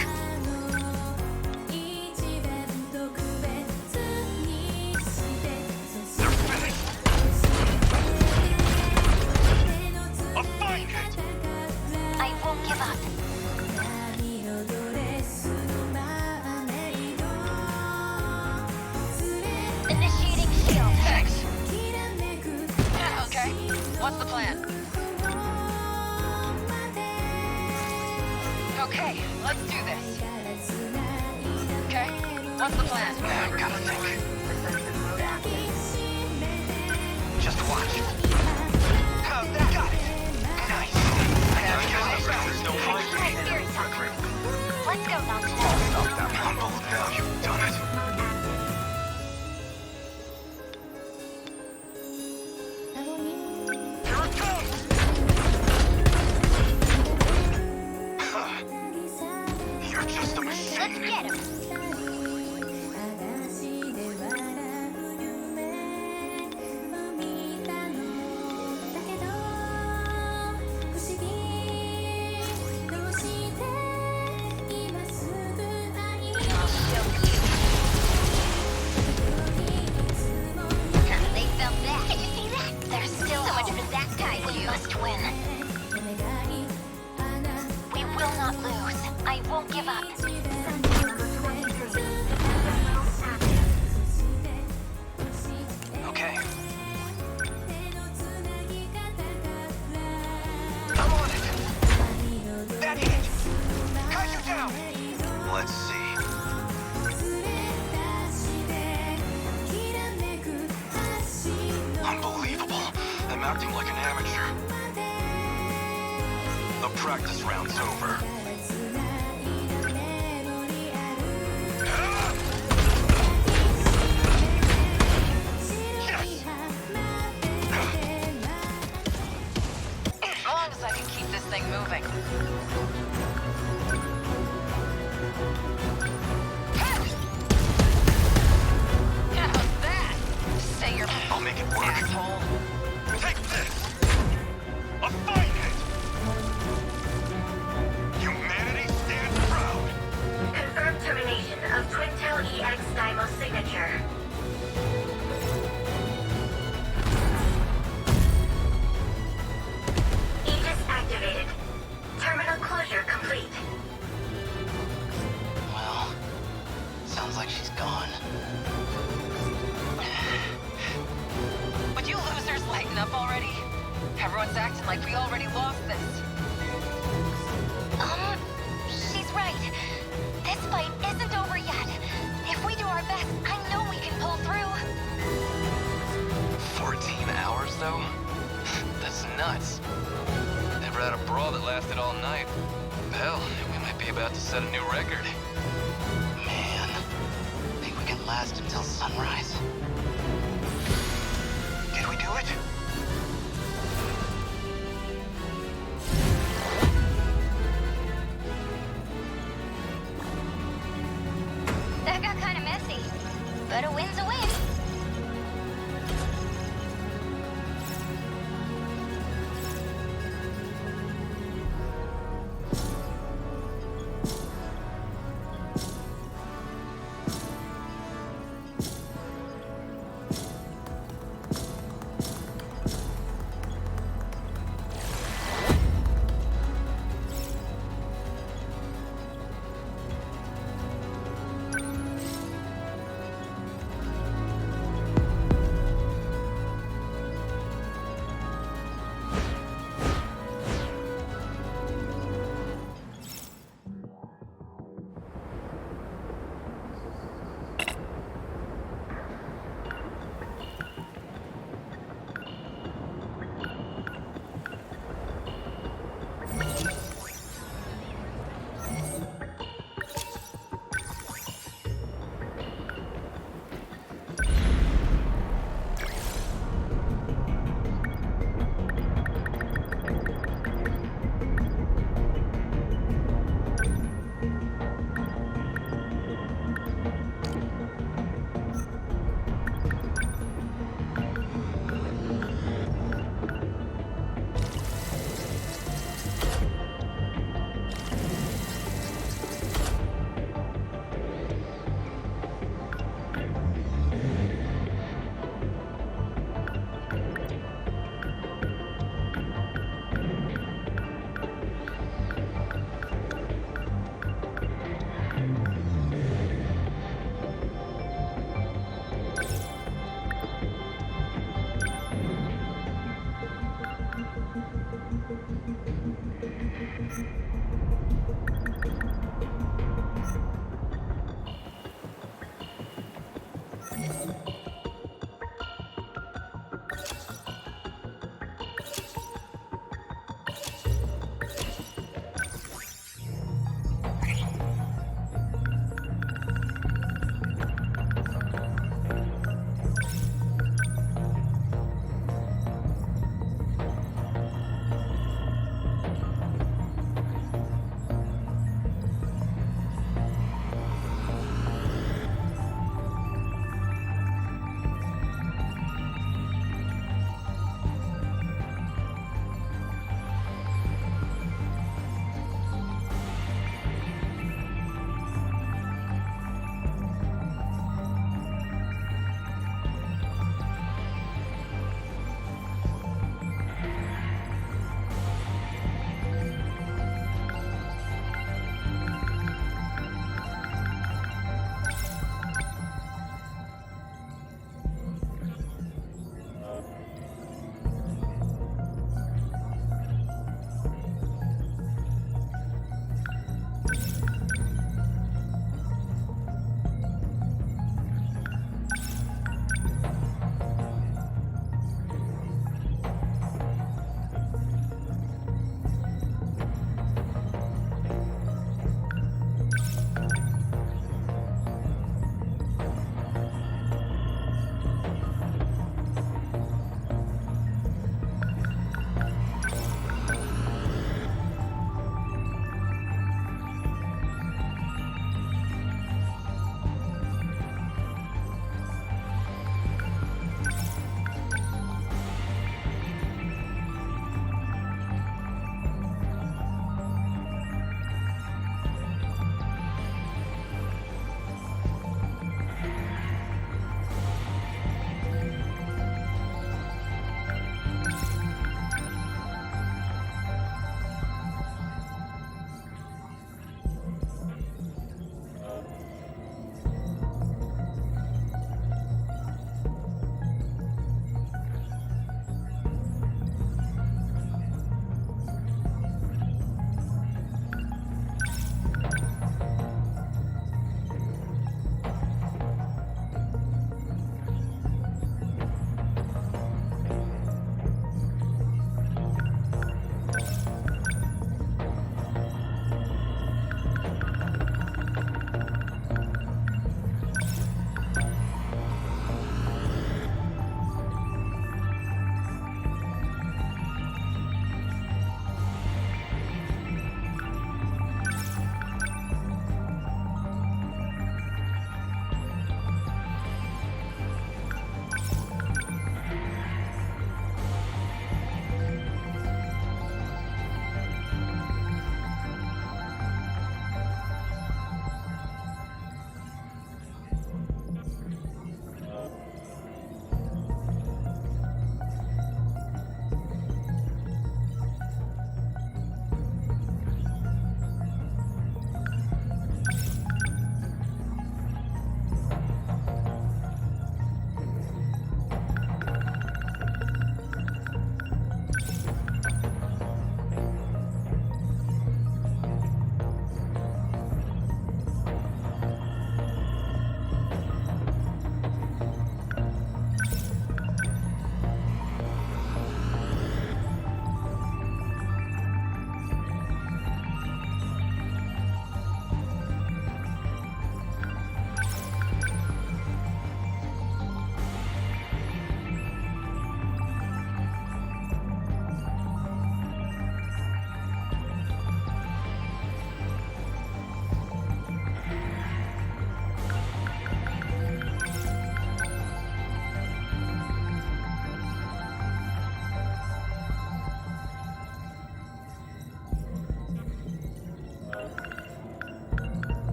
They're finished. A fine hit. I won't give up. Initiating shield. Thanks. Okay, what's the plan? Okay, let's do this. Okay, what's the plan? Gotta think. Just watch. How's that? Got it. Nice. There's no fight. Let's go, Nonsense. Stop that humble. Now you've done it. Here it comes! You're just a machine. Let's get him. They felt that. Did you see that? There's still so much for that kaiju. We must win. We will not lose. I won't give up. Okay. I'm on it. That hit. Kaiju down. Let's see. Unbelievable. I'm acting like an amateur. The practice round's over. As long as I can keep this thing moving. I'll make it work. Asshole. Take this! A fine hit! Humanity stands proud! Confirmed termination of Twintel EX Dymo signature. Aegis activated. Terminal closure complete. Well, sounds like she's gone. Would you losers lighten up already? Everyone's acting like we already lost this. She's right. This fight isn't over yet. If we do our best, I know we can pull through. 14 hours, though? That's nuts. Never had a brawl that lasted all night. Hell, we might be about to set a new record. Man, think we can last until sunrise? Did we do it? That got kind of messy, but a win's a win.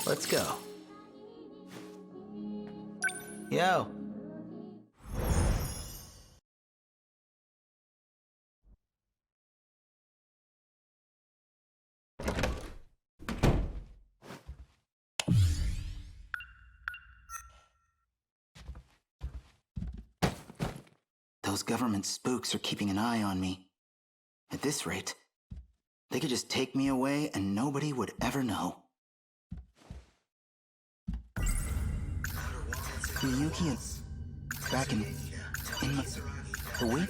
Let's go. Yo. Those government spooks are keeping an eye on me. At this rate, they could just take me away and nobody would ever know. Miyuki is back in my... Wait?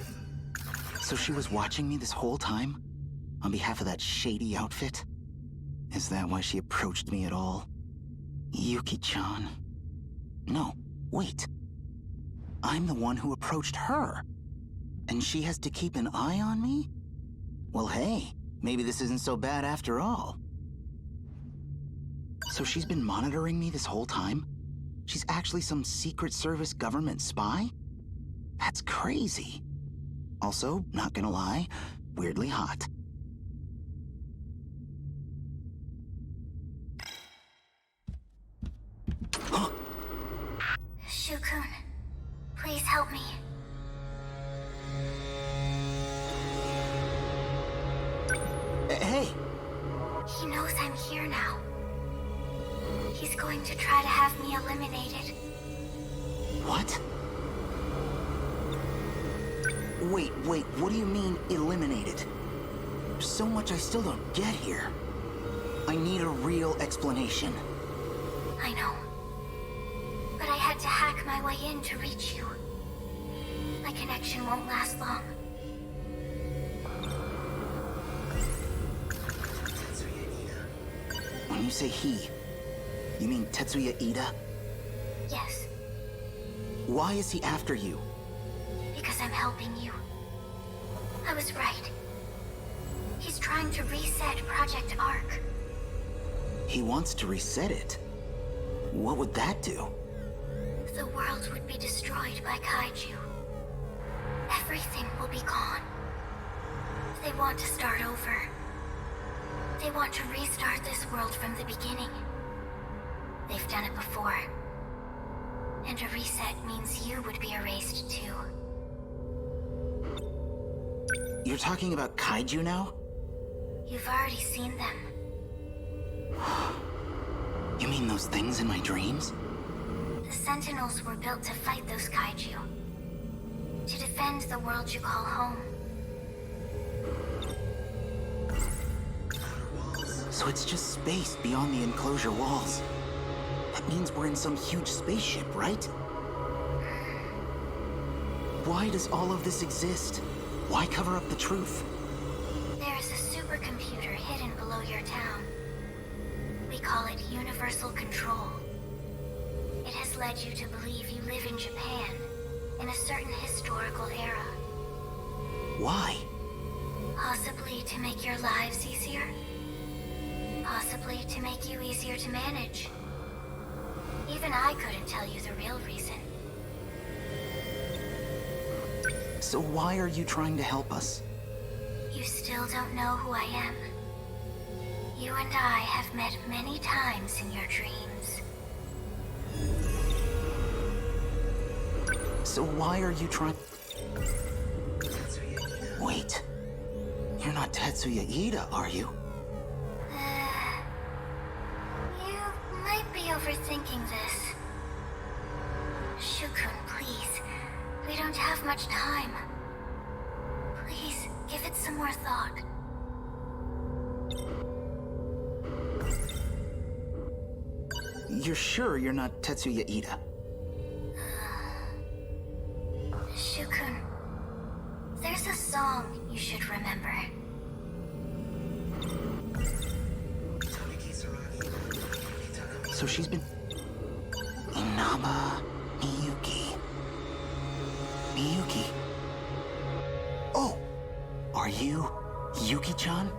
So she was watching me this whole time? On behalf of that shady outfit? Is that why she approached me at all? Yuki-chan. No, wait. I'm the one who approached her. And she has to keep an eye on me? Well, hey, maybe this isn't so bad after all. So she's been monitoring me this whole time? She's actually some Secret Service government spy? That's crazy. Also, not gonna lie, weirdly hot. Shukun, please help me. Hey! He knows I'm here now. He's going to try to have me eliminated. What? Wait, what do you mean, eliminated? There's so much I still don't get here. I need a real explanation. I know. But I had to hack my way in to reach you. My connection won't last long. When you say he, you mean Tetsuya Ida? Yes, Why is he after you? because I'm helping you. I was right. He's trying to reset Project Ark. He wants to reset it. What would that do? The world would be destroyed by kaiju. Everything will be gone. They want to start over. They want to restart this world from the beginning. They've done it before. And a reset means you would be erased too. You're talking about kaiju now? You've already seen them. You mean those things in my dreams? The Sentinels were built to fight those kaiju. To defend the world you call home. So it's just space beyond the enclosure walls. That means we're in some huge spaceship, right? Why does all of this exist? Why cover up the truth? There is a supercomputer hidden below your town. We call it Universal Control. It has led you to believe you live in Japan, in a certain historical era. Why? Possibly to make your lives easier. Possibly to make you easier to manage. Even I couldn't tell you the real reason. So why are you trying to help us? You still don't know who I am. You and I have met many times in your dreams. So why are you trying... Wait. You're not Tetsuya Ida, are you? You might be overthinking this. Shukun, please. We don't have much time. Please, give it some more thought. You're sure you're not Tetsuya Ida? Shukun, there's a song you should remember. So she's been... Inaba Miyuki. Miyuki. Oh! Are you Yuki-chan?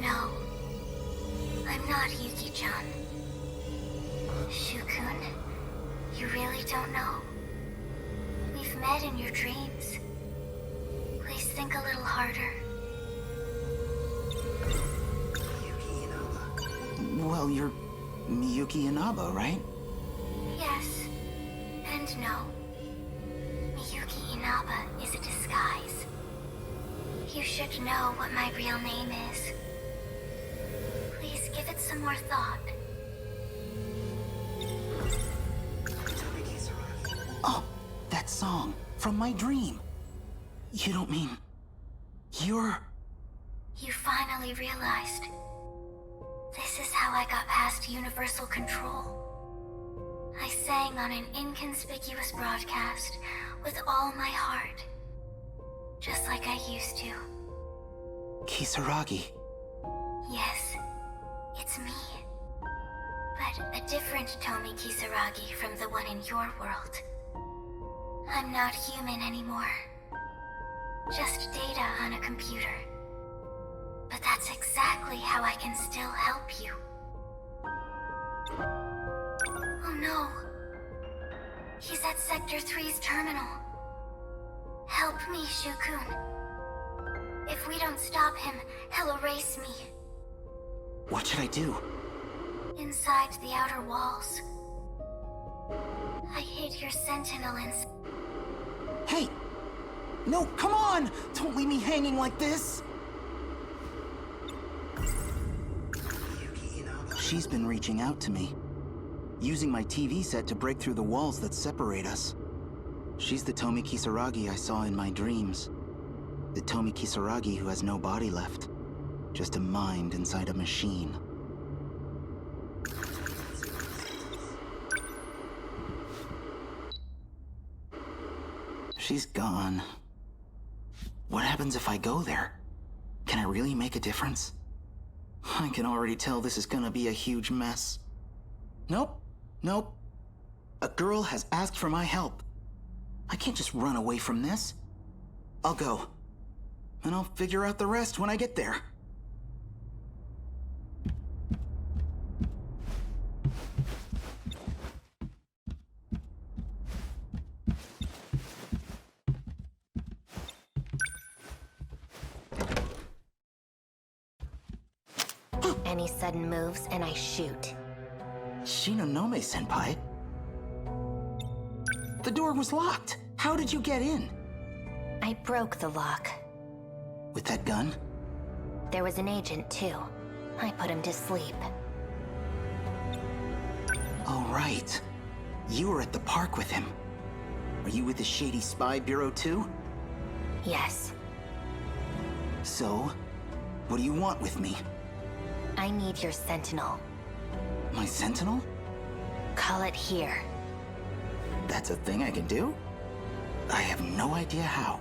No. I'm not Yuki-chan. Shukun, you really don't know? We've met in your dreams. Please think a little harder. Well, you're Miyuki Inaba, right? Yes. And no. Miyuki Inaba is a disguise. You should know what my real name is. Please give it some more thought. Oh, that song from my dream. You don't mean... you're... You finally realized. This is how I got past universal control. I sang on an inconspicuous broadcast with all my heart. Just like I used to. Kisaragi. Yes, it's me. But a different Tomi Kisaragi from the one in your world. I'm not human anymore. Just data on a computer. But that's exactly how I can still help you. Oh no. He's at Sector 3's terminal. Help me, Shukun. If we don't stop him, he'll erase me. What should I do? Inside the outer walls. I hid your Sentinel in... Hey! No, come on! Don't leave me hanging like this! She's been reaching out to me, using my TV set to break through the walls that separate us. She's the Tomi Kisaragi I saw in my dreams. The Tomi Kisaragi who has no body left. Just a mind inside a machine. She's gone. What happens if I go there? Can I really make a difference? I can already tell this is gonna be a huge mess. Nope. Nope. A girl has asked for my help. I can't just run away from this. I'll go. And I'll figure out the rest when I get there. Any sudden moves, and I shoot. Shinonome-senpai? The door was locked. How did you get in? I broke the lock. With that gun? There was an agent, too. I put him to sleep. Oh, right. You were at the park with him. Are you with the Shady Spy Bureau, too? Yes. So, what do you want with me? I need your Sentinel. My Sentinel? Call it here. That's a thing I can do? I have no idea how.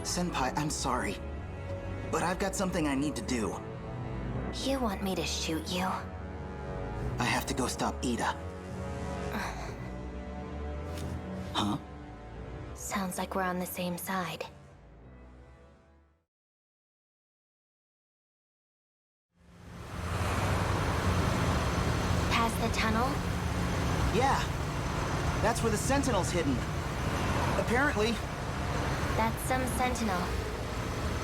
Senpai, I'm sorry. But I've got something I need to do. You want me to shoot you? I have to go stop Ida. Huh? Sounds like we're on the same side. Past the tunnel? Yeah. That's where the Sentinel's hidden. Apparently. That's some Sentinel.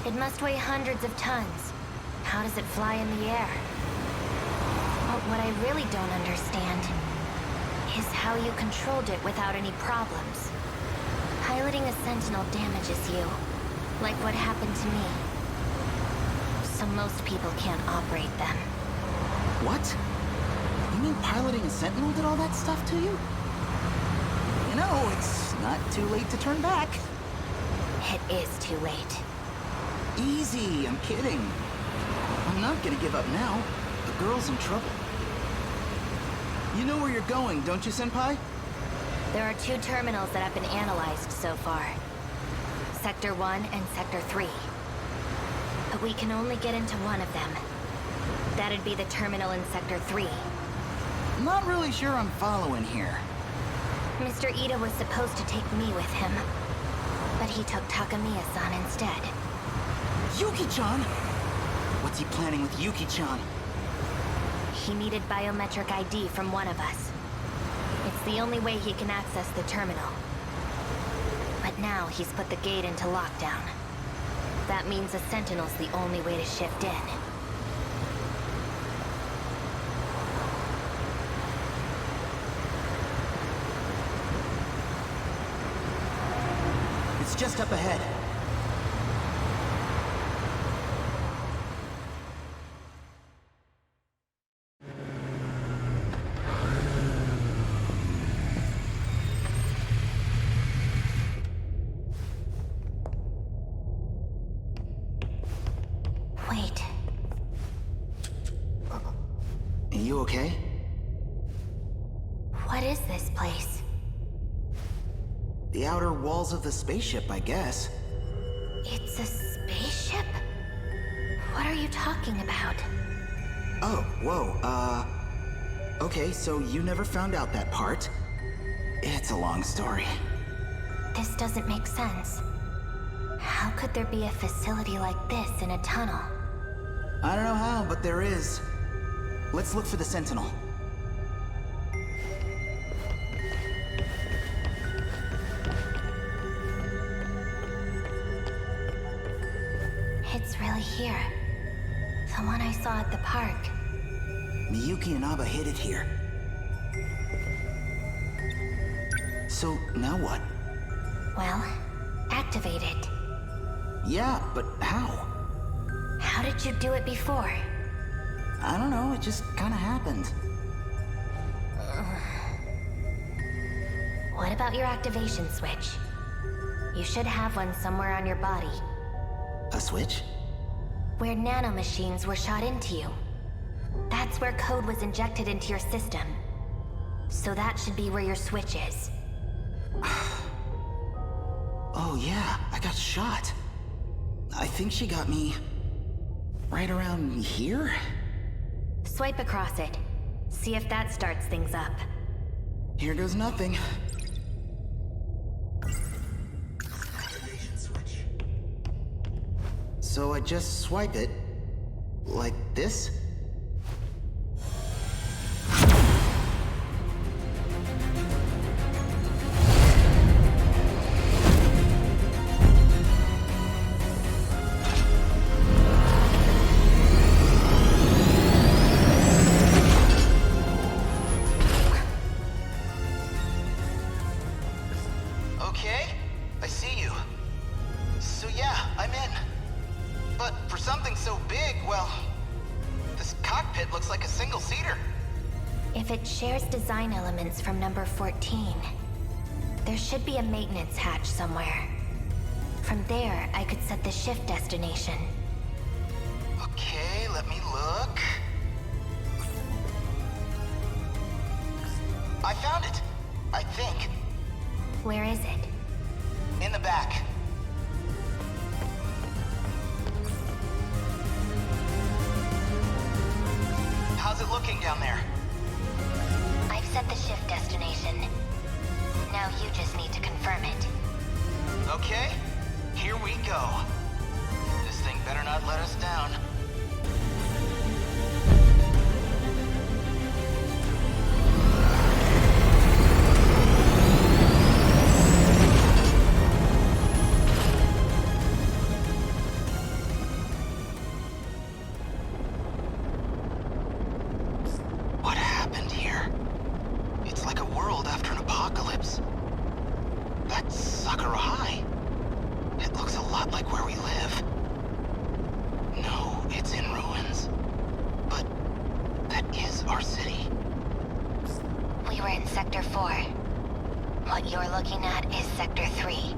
It must weigh hundreds of tons. How does it fly in the air? But what I really don't understand is how you controlled it without any problems. Piloting a Sentinel damages you, like what happened to me. So most people can't operate them. What? You mean piloting a Sentinel did all that stuff to you? You know, it's not too late to turn back. It is too late. Easy, I'm kidding. I'm not gonna give up now. The girl's in trouble. You know where you're going, don't you, Senpai? There are 2 terminals that have been analyzed so far. Sector 1 and Sector 3. But we can only get into one of them. That'd be the terminal in Sector 3. Not really sure I'm following here. Mr. Ida was supposed to take me with him, but he took Takamiya-san instead. Yuki-chan? What's he planning with Yuki-chan? He needed biometric ID from one of us. It's the only way he can access the terminal. But now he's put the gate into lockdown. That means a Sentinel's the only way to shift in. just up ahead. Wait. Are you okay? What is this place? The outer walls of the spaceship, I guess. It's a spaceship? What are you talking about? Oh, whoa, okay, so you never found out that part. It's a long story. This doesn't make sense. How could there be a facility like this in a tunnel? I don't know how, but there is. Let's look for the Sentinel. It's really here. The one I saw at the park. Miyuki and Aba hid it here. So, now what? Well, activate it. Yeah, but how? How did you do it before? I don't know, it just kinda happened. What about your activation switch? You should have one somewhere on your body. A switch? Where nanomachines were shot into you. That's where code was injected into your system. So that should be where your switch is. Oh yeah, I got shot. I think she got me... right around here? Swipe across it. See if that starts things up. Here goes nothing. So I just swipe it... like this? Okay, I see you. So yeah, I'm in. But for something so big, well, this cockpit looks like a single-seater. If it shares design elements from number 14, there should be a maintenance hatch somewhere. From there, I could set the shift destination. Okay, let me look. I found it, I think. Where is it? In the back. How's it looking down there? I've set the shift destination. Now you just need to confirm it. Okay, here we go. This thing better not let us down. What happened here? It's like a world after an apocalypse. That's Sakura High. It looks a lot like where we live. No, it's in ruins. But that is our city. We were in Sector 4. What you're looking at is Sector 3.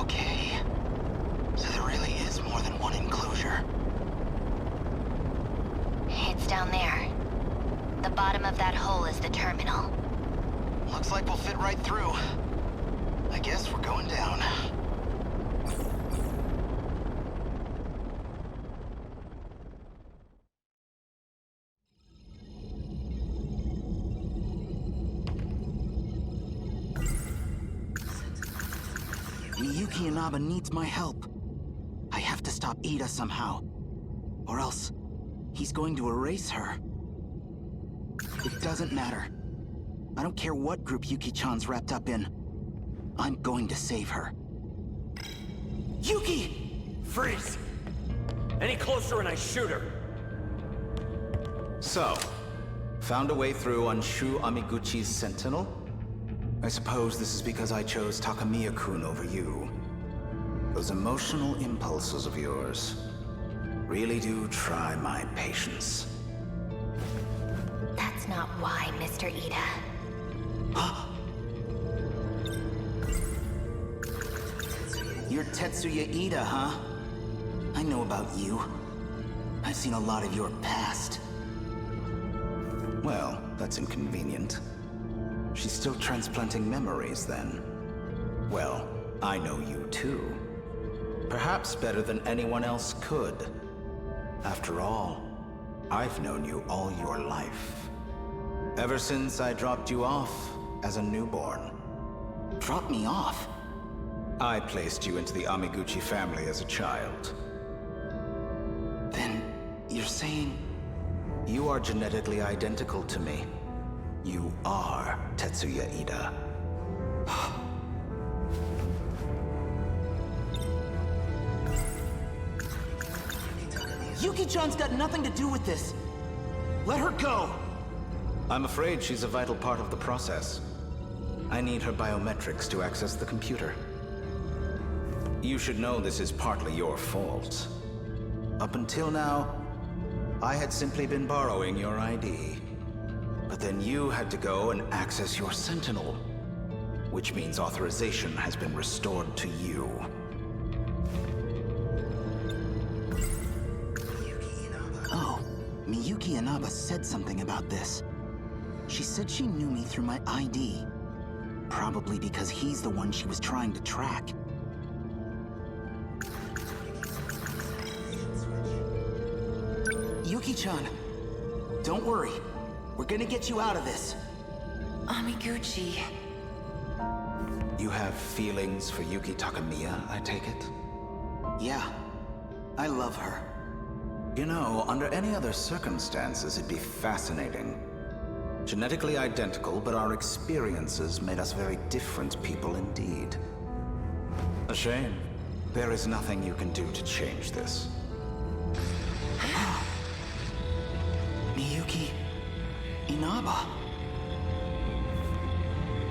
Okay. So there really is more than one enclosure. It's down there. The bottom of that hole is the terminal. Looks like we'll fit right through. I guess we're going down. Miyuki Inaba needs my help. I have to stop Ida somehow. Or else, he's going to erase her. It doesn't matter. I don't care what group Yuki-chan's wrapped up in. I'm going to save her. Yuki! Freeze! Any closer and I shoot her. So, found a way through on Shu Amiguchi's Sentinel? I suppose this is because I chose Takamiya-kun over you. Those emotional impulses of yours really do try my patience. That's not why, Mr. Ida. You're Tetsuya Ida, huh? I know about you. I've seen a lot of your past. Well, that's inconvenient. She's still transplanting memories, then. Well, I know you too. Perhaps better than anyone else could. After all, I've known you all your life. Ever since I dropped you off as a newborn. Dropped me off? I placed you into the Amiguchi family as a child. Then, you're saying... You are genetically identical to me. You are Tetsuya Ida. Yuki-chan's got nothing to do with this. Let her go! I'm afraid she's a vital part of the process. I need her biometrics to access the computer. You should know this is partly your fault. Up until now, I had simply been borrowing your ID. But then you had to go and access your Sentinel, which means authorization has been restored to you. Oh, Miyuki Inaba said something about this. She said she knew me through my ID. Probably because he's the one she was trying to track. Yuki-chan, don't worry. We're gonna get you out of this. Amiguchi. You have feelings for Yuki Takamiya, I take it? Yeah, I love her. You know, under any other circumstances, it'd be fascinating. Genetically identical, but our experiences made us very different people indeed. A shame. There is nothing you can do to change this. Miyuki Inaba.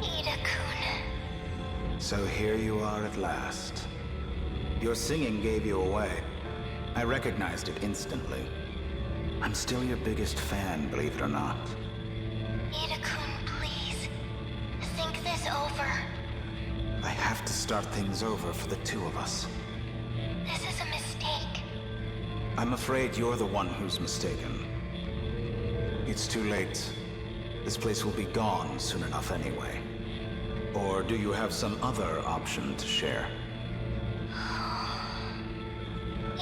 Ida-kun. So here you are at last. Your singing gave you away. I recognized it instantly. I'm still your biggest fan, believe it or not. Ida-kun, please. Think this over. I have to start things over for the two of us. This is a mistake. I'm afraid you're the one who's mistaken. It's too late. This place will be gone soon enough anyway. Or do you have some other option to share?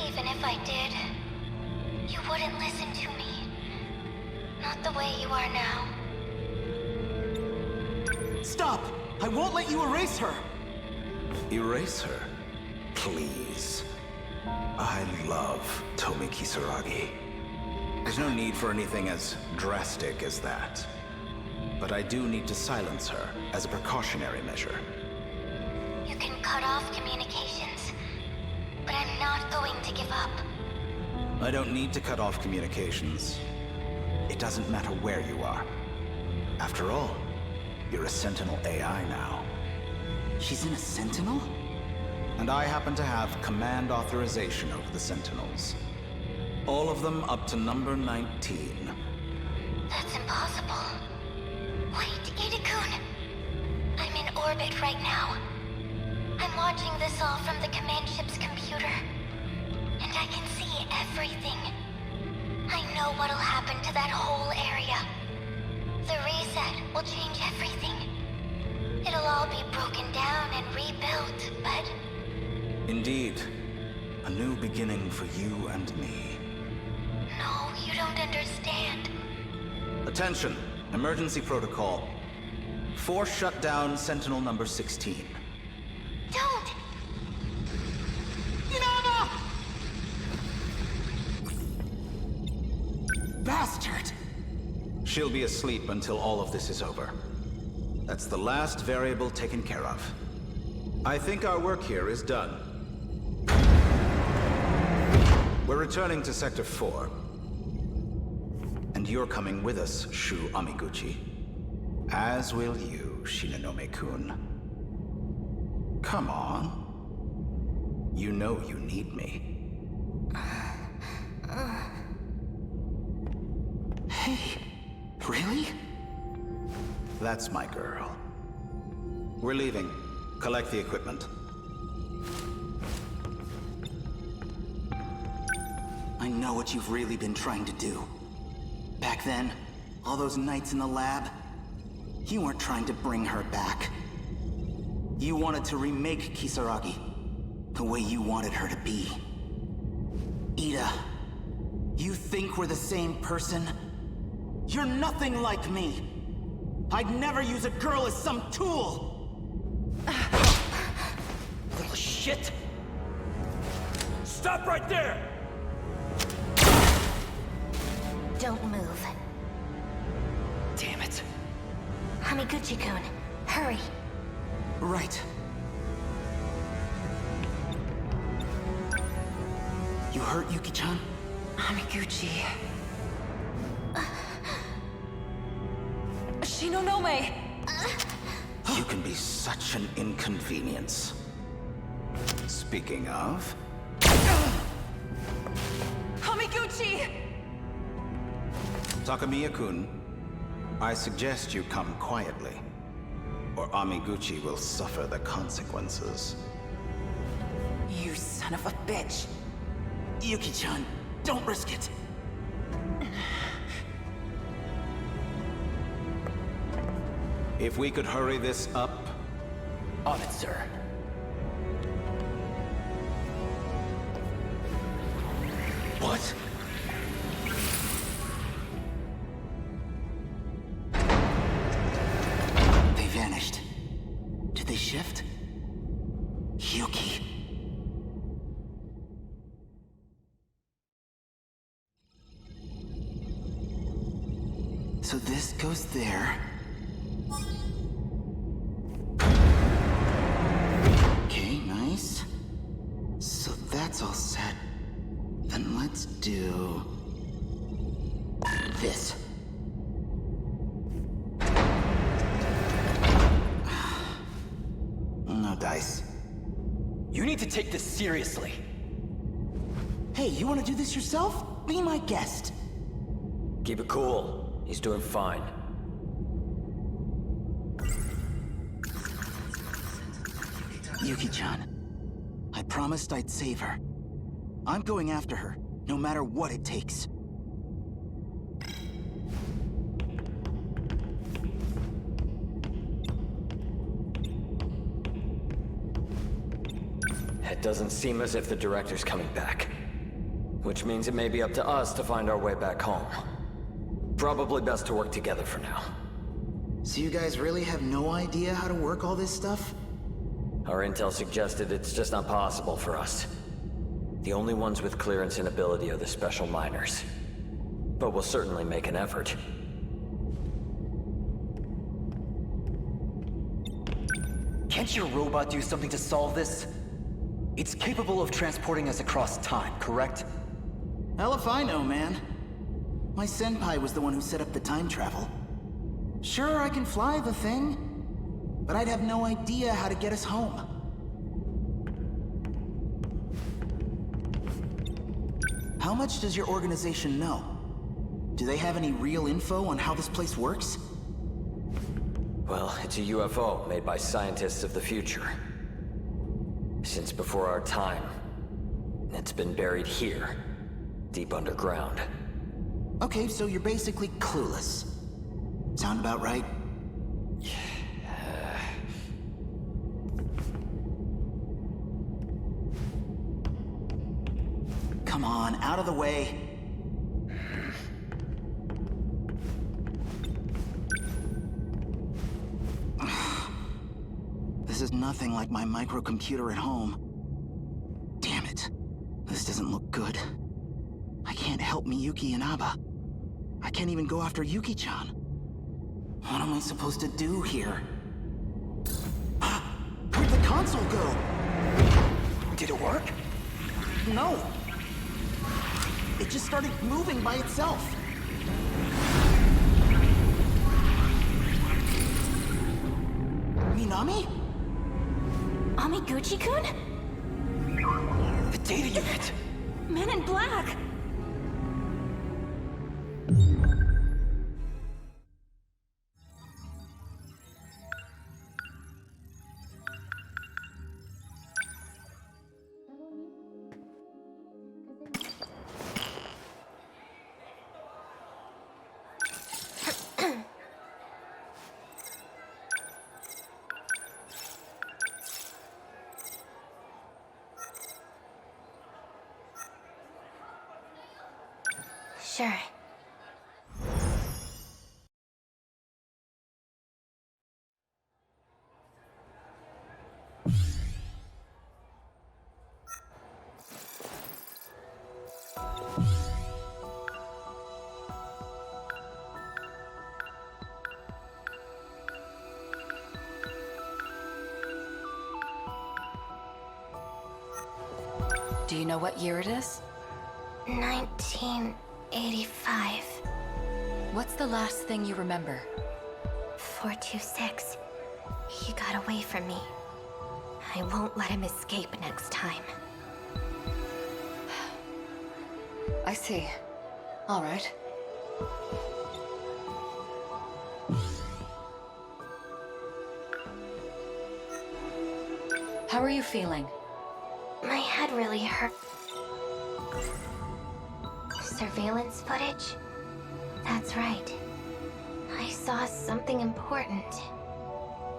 Even if I did, you wouldn't listen to me. Not the way you are now. Stop! I won't let you erase her! Erase her? Please. I love Tomi Kisaragi. There's no need for anything as drastic as that. But I do need to silence her as a precautionary measure. You can cut off communications, but I'm not going to give up. I don't need to cut off communications. It doesn't matter where you are. After all, you're a Sentinel AI now. She's in a Sentinel? And I happen to have command authorization over the Sentinels. All of them up to number 19. That's impossible. Wait, Ida-kun. I'm in orbit right now. I'm watching this all from the command ship's computer. And I can see everything. I know what'll happen to that whole area. The reset will change everything. It'll all be broken down and rebuilt, but... Indeed. A new beginning for you and me. No, you don't understand. Attention! Emergency protocol. Force shut down Sentinel number 16. Don't! Inaba! Bastard! She'll be asleep until all of this is over. That's the last variable taken care of. I think our work here is done. We're returning to Sector 4. And you're coming with us, Shu Amiguchi. As will you, Shinonome-kun. Come on. You know you need me. Hey, really? That's my girl. We're leaving. Collect the equipment. I know what you've really been trying to do. Back then, all those nights in the lab, you weren't trying to bring her back. You wanted to remake Kisaragi the way you wanted her to be. Ida, you think we're the same person? You're nothing like me. I'd never use a girl as some tool. Little shit! Stop right there! Don't move. Damn it. Hamiguchi-kun, hurry. Right. You hurt Yuki-chan? Hamiguchi. Shinonome! You can be such an inconvenience. Speaking of... Hamiguchi! Takamiya-kun, I suggest you come quietly, or Amiguchi will suffer the consequences. You son of a bitch! Yuki-chan, don't risk it! If we could hurry this up... On it, sir. What? They vanished. Did they shift? Yuki. So this goes there. Okay, nice. So that's all set. Then let's do... this. No dice. You need to take this seriously. Hey, you want to do this yourself? Be my guest. Keep it cool. He's doing fine. Yuki-chan, I promised I'd save her. I'm going after her, no matter what it takes. It doesn't seem as if the director's coming back. Which means it may be up to us to find our way back home. Probably best to work together for now. So you guys really have no idea how to work all this stuff? Our intel suggested it's just not possible for us. The only ones with clearance and ability are the special miners. But we'll certainly make an effort. Can't your robot do something to solve this? It's capable of transporting us across time, correct? Hell if I know, man. My senpai was the one who set up the time travel. Sure, I can fly the thing, but I'd have no idea how to get us home. How much does your organization know? Do they have any real info on how this place works? Well, it's a UFO made by scientists of the future. Since before our time. It's been buried here, deep underground. Okay, so you're basically clueless. Sound about right? Come on, out of the way. This is nothing like my microcomputer at home. Damn it. This doesn't look good. I can't help Miyuki and Aba. I can't even go after Yuki-chan. What am I supposed to do here? Where'd the console go? Did it work? No. It just started moving by itself. Minami? Amiguchi-kun? Data unit! Men in Black! Sure. Do you know what year it is? 1985. What's the last thing you remember? 426. He got away from me. I won't let him escape next time. I see. All right. How are you feeling? My head really hurt. Surveillance footage? That's right. I saw something important.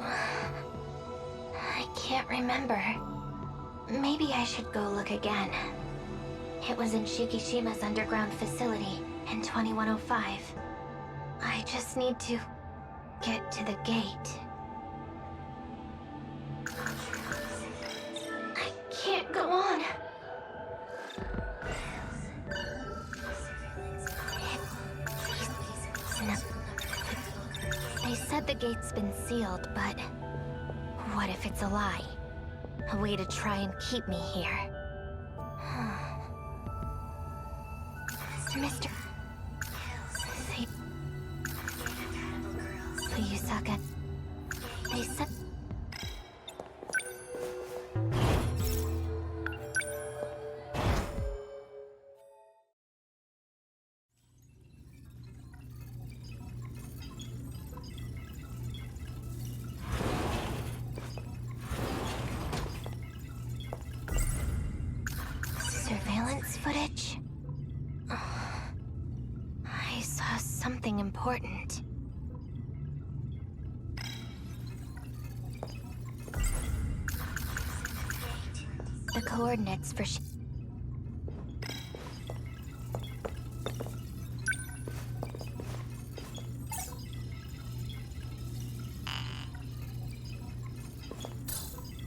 I can't remember. Maybe I should go look again. It was in Shikishima's underground facility in 2105. I just need to get to the gate. I can't go on. They said the gate's been sealed, but what if it's a lie? A way to try and keep me here. Mr. Fuyusaka. They said... Surveillance footage? I saw something important. The coordinates for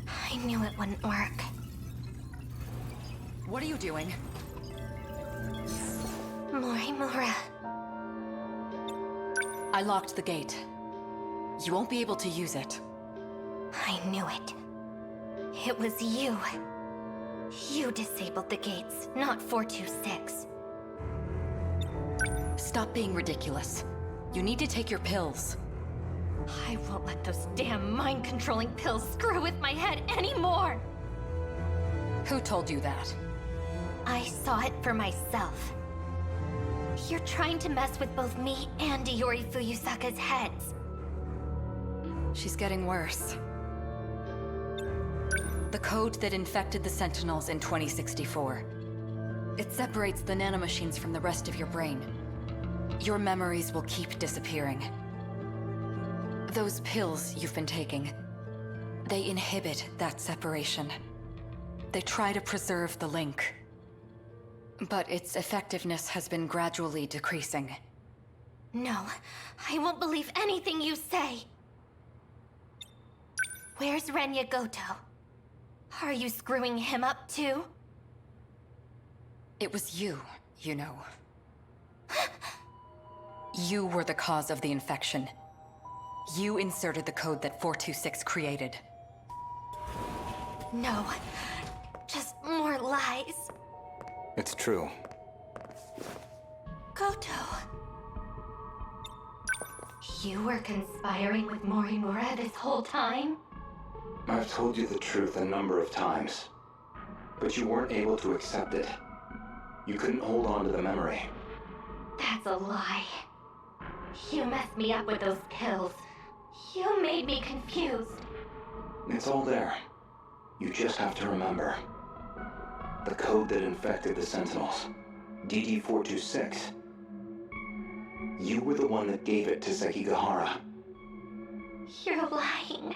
I knew it wouldn't work. What are you doing? Morimura. I locked the gate. You won't be able to use it. I knew it. It was you. You disabled the gates, not 426. Stop being ridiculous. You need to take your pills. I won't let those damn mind-controlling pills screw with my head anymore! Who told you that? I saw it for myself. You're trying to mess with both me and Iori Fuyusaka's heads. She's getting worse. The code that infected the Sentinels in 2064. It separates the nanomachines from the rest of your brain. Your memories will keep disappearing. Those pills you've been taking, they inhibit that separation. They try to preserve the link. But its effectiveness has been gradually decreasing. No, I won't believe anything you say! Where's Renya Goto? Are you screwing him up too? It was you, you know. You were the cause of the infection. You inserted the code that 426 created. No, just more lies. It's true. Goto. You were conspiring with Morimura this whole time? I've told you the truth a number of times. But you weren't able to accept it. You couldn't hold on to the memory. That's a lie. You messed me up with those pills. You made me confused. It's all there. You just have to remember. The code that infected the Sentinels. DD-426. You were the one that gave it to Sekigahara. You're lying.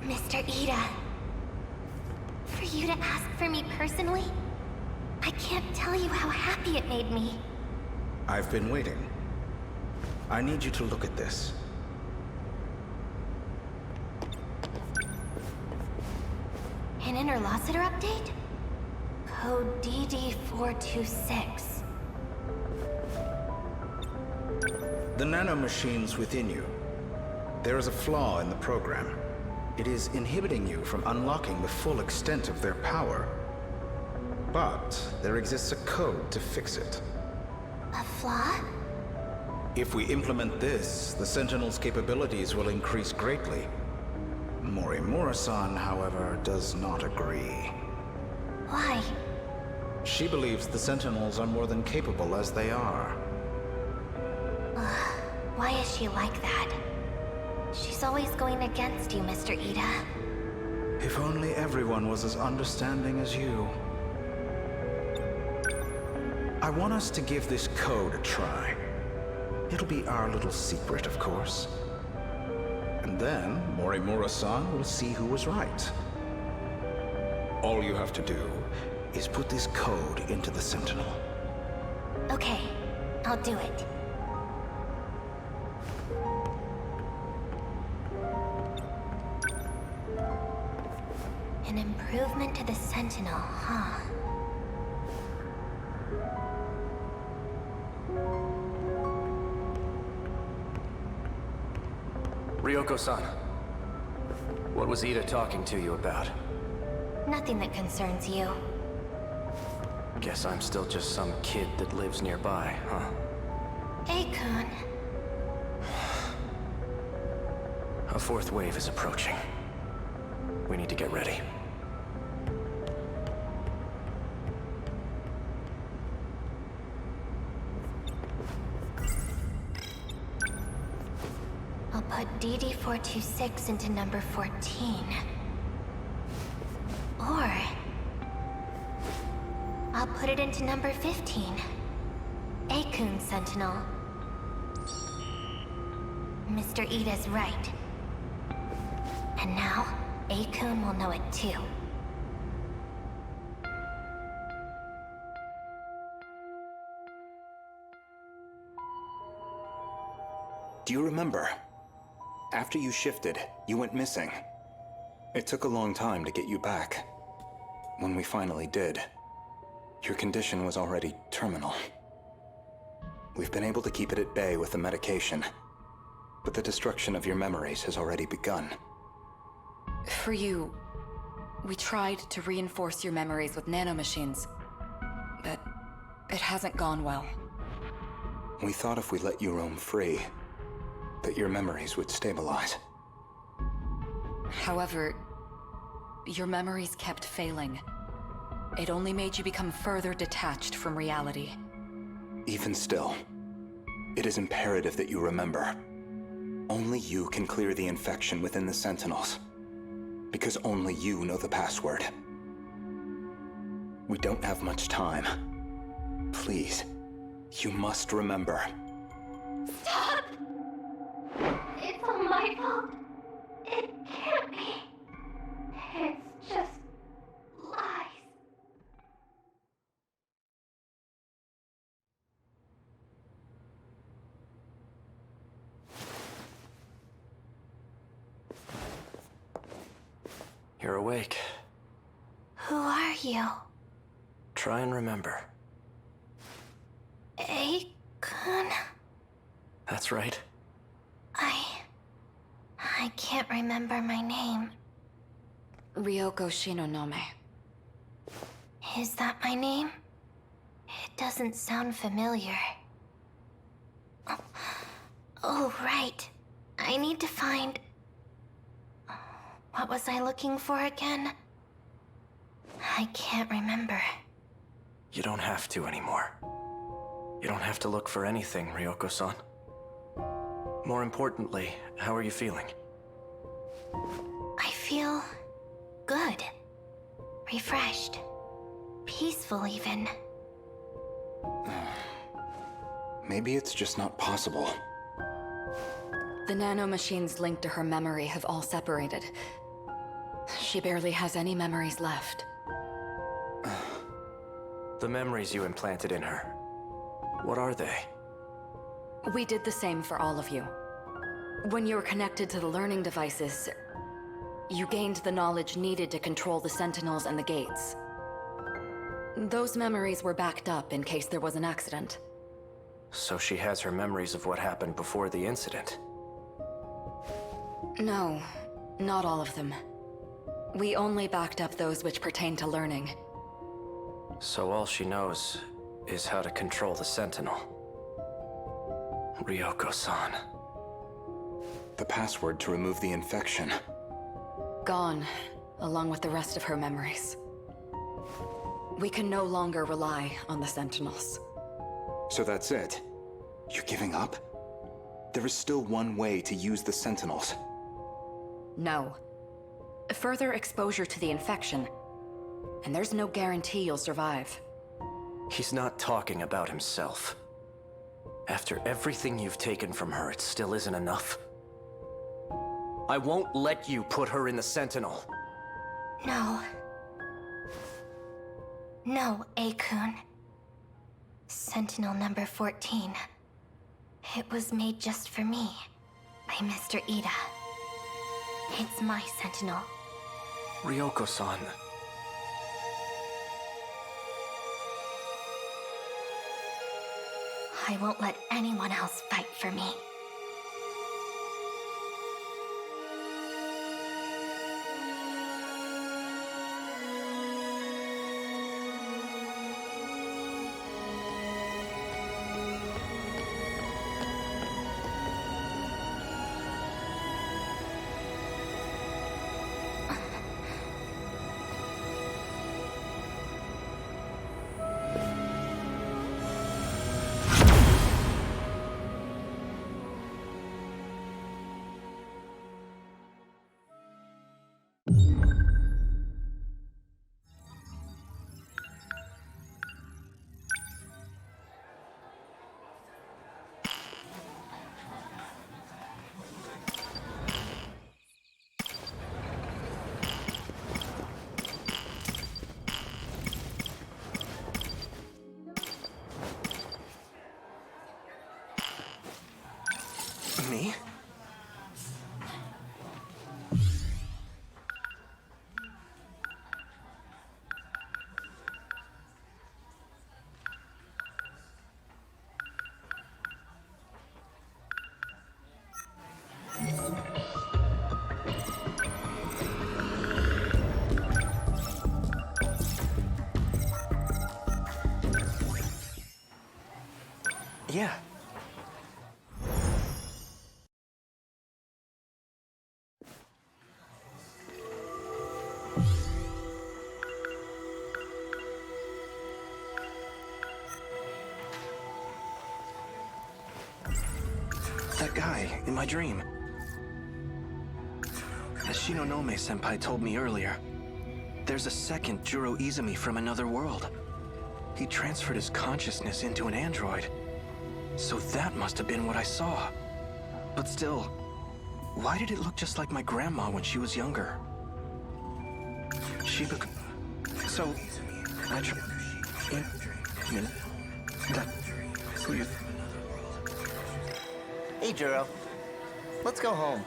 Mr. Ida, for you to ask for me personally, I can't tell you how happy it made me. I've been waiting. I need you to look at this. An interlocutor update? Code DD-426. The nanomachines within you. There is a flaw in the program. It is inhibiting you from unlocking the full extent of their power. But there exists a code to fix it. A flaw? If we implement this, the Sentinels' capabilities will increase greatly. Morimura-san, however, does not agree. Why? She believes the Sentinels are more than capable as they are. Why is she like that? She's always going against you, Mr. Ida. If only everyone was as understanding as you. I want us to give this code a try. It'll be our little secret, of course. And then Morimura-san will see who was right. All you have to do is put this code into the Sentinel. Okay, I'll do it. An improvement to the Sentinel, huh? Ryoko-san, what was Ida talking to you about? Nothing that concerns you. Guess I'm still just some kid that lives nearby, huh? Akun. A fourth wave is approaching. We need to get ready. I'll put DD-426 into number 14. Or I'll put it into number 15. Akun Sentinel. Mr. Ida's right. And now, Akun will know it too. Do you remember? After you shifted, you went missing. It took a long time to get you back. When we finally did, your condition was already terminal. We've been able to keep it at bay with the medication, but the destruction of your memories has already begun. For you, we tried to reinforce your memories with nanomachines, but it hasn't gone well. We thought if we let you roam free, that your memories would stabilize. However, your memories kept failing. It only made you become further detached from reality. Even still, it is imperative that you remember. Only you can clear the infection within the Sentinels, because only you know the password. We don't have much time. Please, you must remember. Stop! It's all my fault. It can't be. It's just lies. You're awake. Who are you? Try and remember. Akun? That's right. I can't remember my name. Ryoko Shinonome. Is that my name? It doesn't sound familiar. Oh, right. I need to find... What was I looking for again? I can't remember. You don't have to anymore. You don't have to look for anything, Ryoko-san. More importantly, how are you feeling? I feel... good. Refreshed. Peaceful, even. Maybe it's just not possible. The nanomachines linked to her memory have all separated. She barely has any memories left. The memories you implanted in her, what are they? We did the same for all of you. When you were connected to the learning devices, you gained the knowledge needed to control the Sentinels and the gates. Those memories were backed up in case there was an accident. So she has her memories of what happened before the incident? No, not all of them. We only backed up those which pertain to learning. So all she knows is how to control the Sentinel. Ryoko-san. The password to remove the infection. Gone, along with the rest of her memories. We can no longer rely on the Sentinels. So that's it? You're giving up? There is still one way to use the Sentinels. No. Further exposure to the infection, and there's no guarantee you'll survive. He's not talking about himself. After everything you've taken from her, it still isn't enough. I won't let you put her in the Sentinel. No. No, A-kun. Sentinel number 14. It was made just for me, by Mr. Ida. It's my Sentinel. Ryoko-san. I won't let anyone else fight for me. Me? Yeah. That guy, in my dream. As Shinonome-senpai told me earlier, there's a second Juro Izumi from another world. He transferred his consciousness into an android. So that must have been what I saw. But still, why did it look just like my grandma when she was younger? So, I who you... Hey, Juro. Let's go home.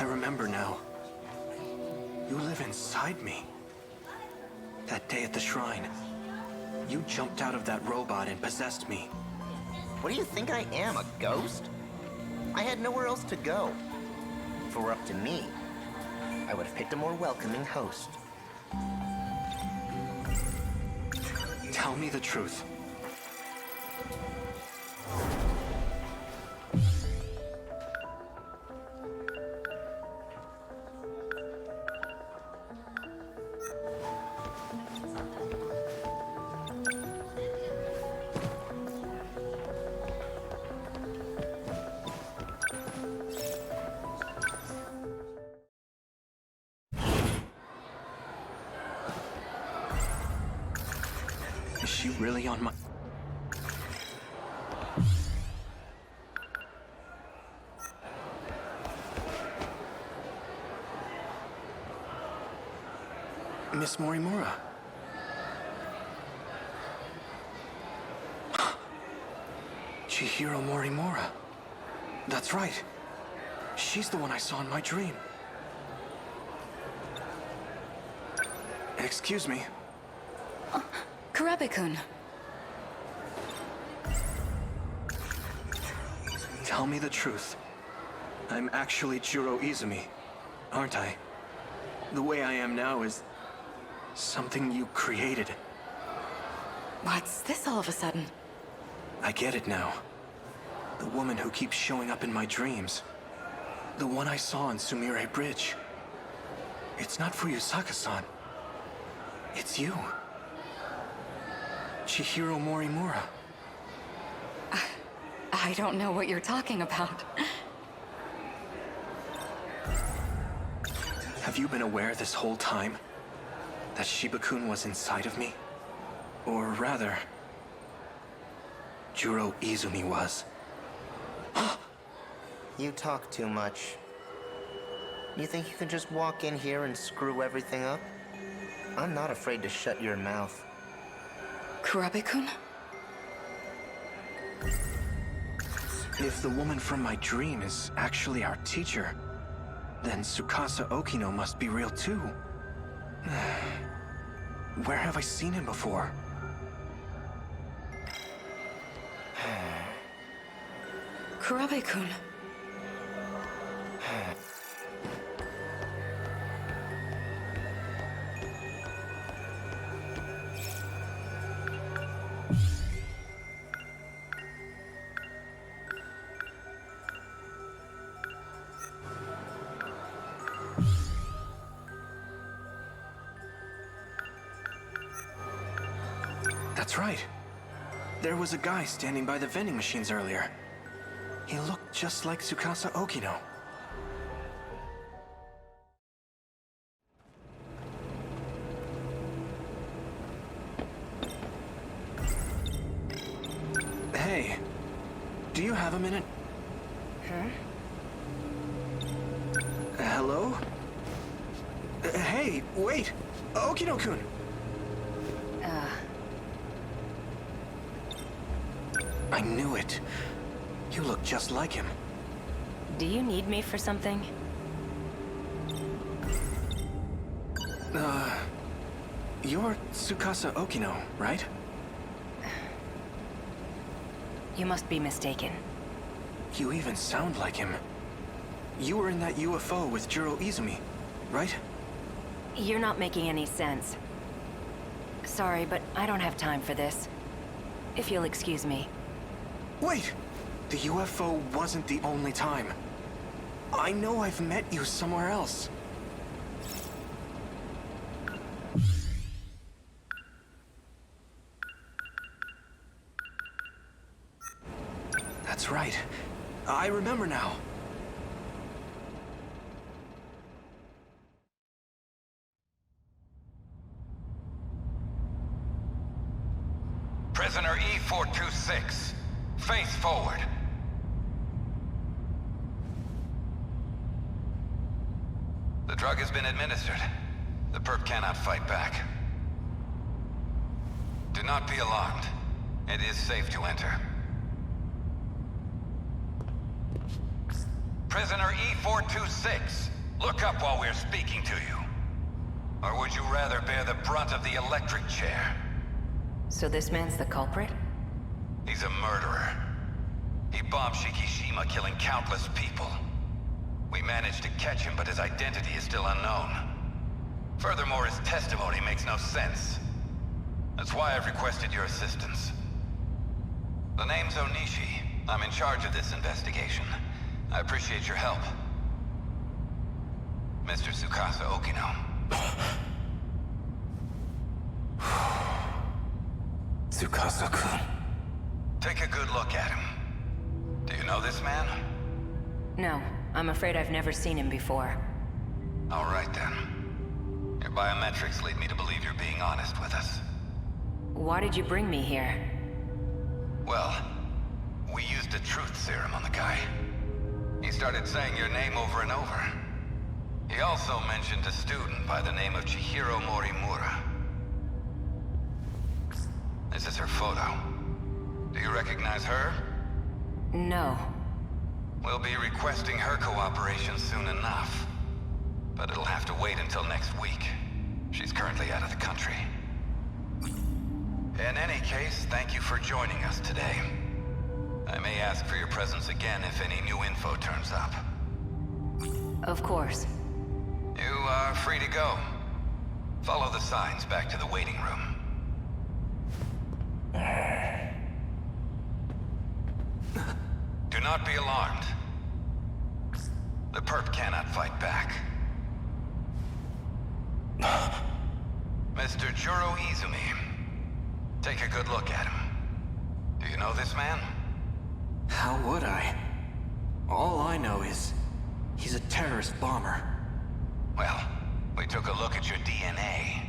I remember now. You live inside me. That day at the shrine, you jumped out of that robot and possessed me. What do you think I am, a ghost? I had nowhere else to go. If it were up to me, I would have picked a more welcoming host. Tell me the truth. Is she really on my... Miss Morimura. Chihiro Morimura. That's right. She's the one I saw in my dream. Excuse me. Kurabe-kun. Tell me the truth. I'm actually Jiro Izumi, aren't I? The way I am now is something you created. What's this all of a sudden? I get it now. The woman who keeps showing up in my dreams. The one I saw on Sumire Bridge. It's not Fuyusaka-san. It's you. Chihiro Morimura. I don't know what you're talking about. Have you been aware this whole time that Shiba-kun was inside of me? Or rather, Jiro Izumi was. You talk too much. You think you can just walk in here and screw everything up? I'm not afraid to shut your mouth. Kurabe-kun? If the woman from my dream is actually our teacher, then Tsukasa Okino must be real too. Where have I seen him before? Kurabe-kun. That's right. There was a guy standing by the vending machines earlier. He looked just like Tsukasa Okino. Hey, do you have a minute? Huh? Hello? Hey, wait! Okino-kun! I knew it. You look just like him. Do you need me for something? You're Tsukasa Okino, right? You must be mistaken. You even sound like him. You were in that UFO with Jiro Izumi, right? You're not making any sense. Sorry, but I don't have time for this. If you'll excuse me. Wait! The UFO wasn't the only time. I know I've met you somewhere else. That's right. I remember now. Prisoner E426, face forward. The drug has been administered. The perp cannot fight back. Do not be alarmed. It is safe to enter. Prisoner E426, look up while we're speaking to you. Or would you rather bear the brunt of the electric chair? So this man's the culprit? He's a murderer. He bombed Shikishima, killing countless people. We managed to catch him, but his identity is still unknown. Furthermore, his testimony makes no sense. That's why I've requested your assistance. The name's Onishi. I'm in charge of this investigation. I appreciate your help. Mr. Tsukasa Okino. Tsukasa-kun. Take a good look at him. Do you know this man? No, I'm afraid I've never seen him before. All right then. Your biometrics lead me to believe you're being honest with us. Why did you bring me here? Well, we used a truth serum on the guy. He started saying your name over and over. He also mentioned a student by the name of Chihiro Morimura. This is her photo. Do you recognize her? No. We'll be requesting her cooperation soon enough. But it'll have to wait until next week. She's currently out of the country. In any case, thank you for joining us today. I may ask for your presence again if any new info turns up. Of course. You are free to go. Follow the signs back to the waiting room. Do not be alarmed. The perp cannot fight back. Mr. Juro Izumi. Take a good look at him. Do you know this man? How would I? All I know is he's a terrorist bomber. Well, we took a look at your DNA.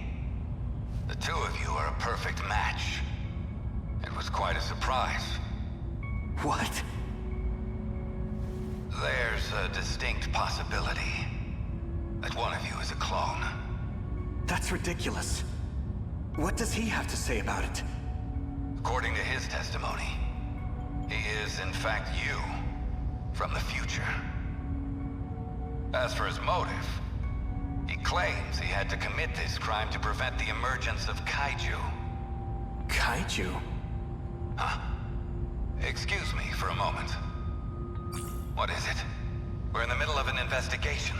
The two of you are a perfect match. It was quite a surprise. What? There's a distinct possibility that one of you is a clone. That's ridiculous. What does he have to say about it? According to his testimony, he is in fact you from the future. As for his motive, he claims he had to commit this crime to prevent the emergence of kaiju. Kaiju? Huh? Excuse me for a moment. What is it? We're in the middle of an investigation.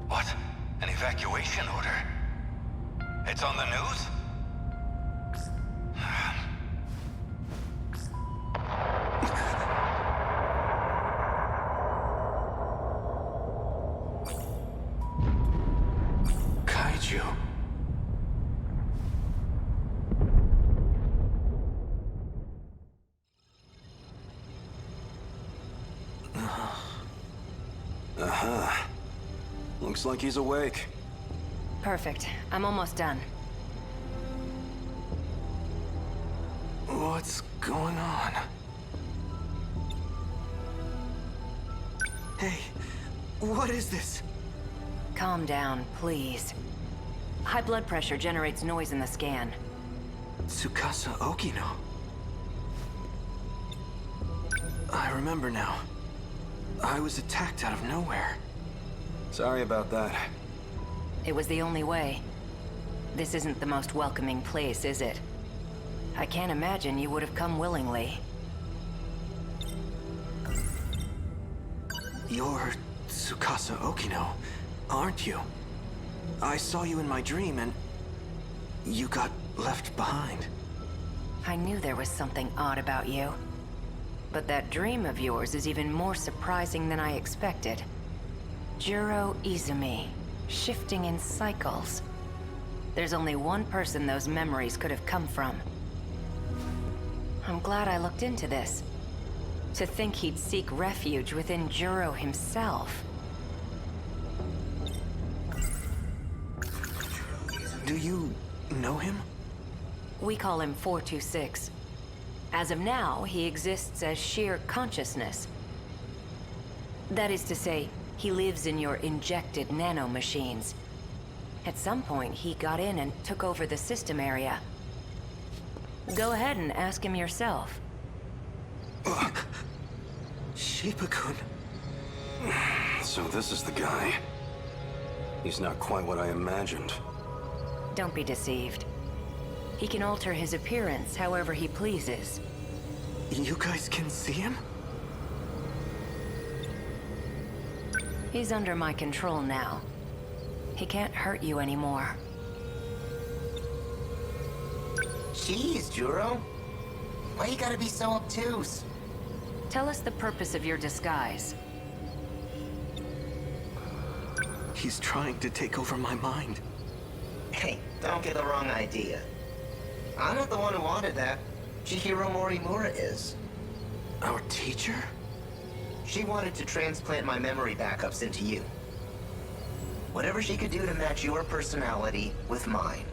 What? An evacuation order? It's on the news? Kaiju. Looks like he's awake. Perfect. I'm almost done. What's going on? Hey, what is this? Calm down, please. High blood pressure generates noise in the scan. Tsukasa Okino. I remember now. I was attacked out of nowhere. Sorry about that. It was the only way. This isn't the most welcoming place, is it? I can't imagine you would have come willingly. You're Tsukasa Okino, aren't you? I saw you in my dream and you got left behind. I knew there was something odd about you. But that dream of yours is even more surprising than I expected. Juro Izumi, shifting in cycles. There's only one person those memories could have come from. I'm glad I looked into this. To think he'd seek refuge within Juro himself. Do you know him? We call him 426. As of now, he exists as sheer consciousness. That is to say, he lives in your injected nanomachines. At some point, he got in and took over the system area. Go ahead and ask him yourself. Shiba-kun. So this is the guy. He's not quite what I imagined. Don't be deceived. He can alter his appearance however he pleases. You guys can see him? He's under my control now. He can't hurt you anymore. Jeez, Juro. Why you gotta be so obtuse? Tell us the purpose of your disguise. He's trying to take over my mind. Hey, don't get the wrong idea. I'm not the one who wanted that. Chihiro Morimura is. Our teacher? She wanted to transplant my memory backups into you. Whatever she could do to match your personality with mine.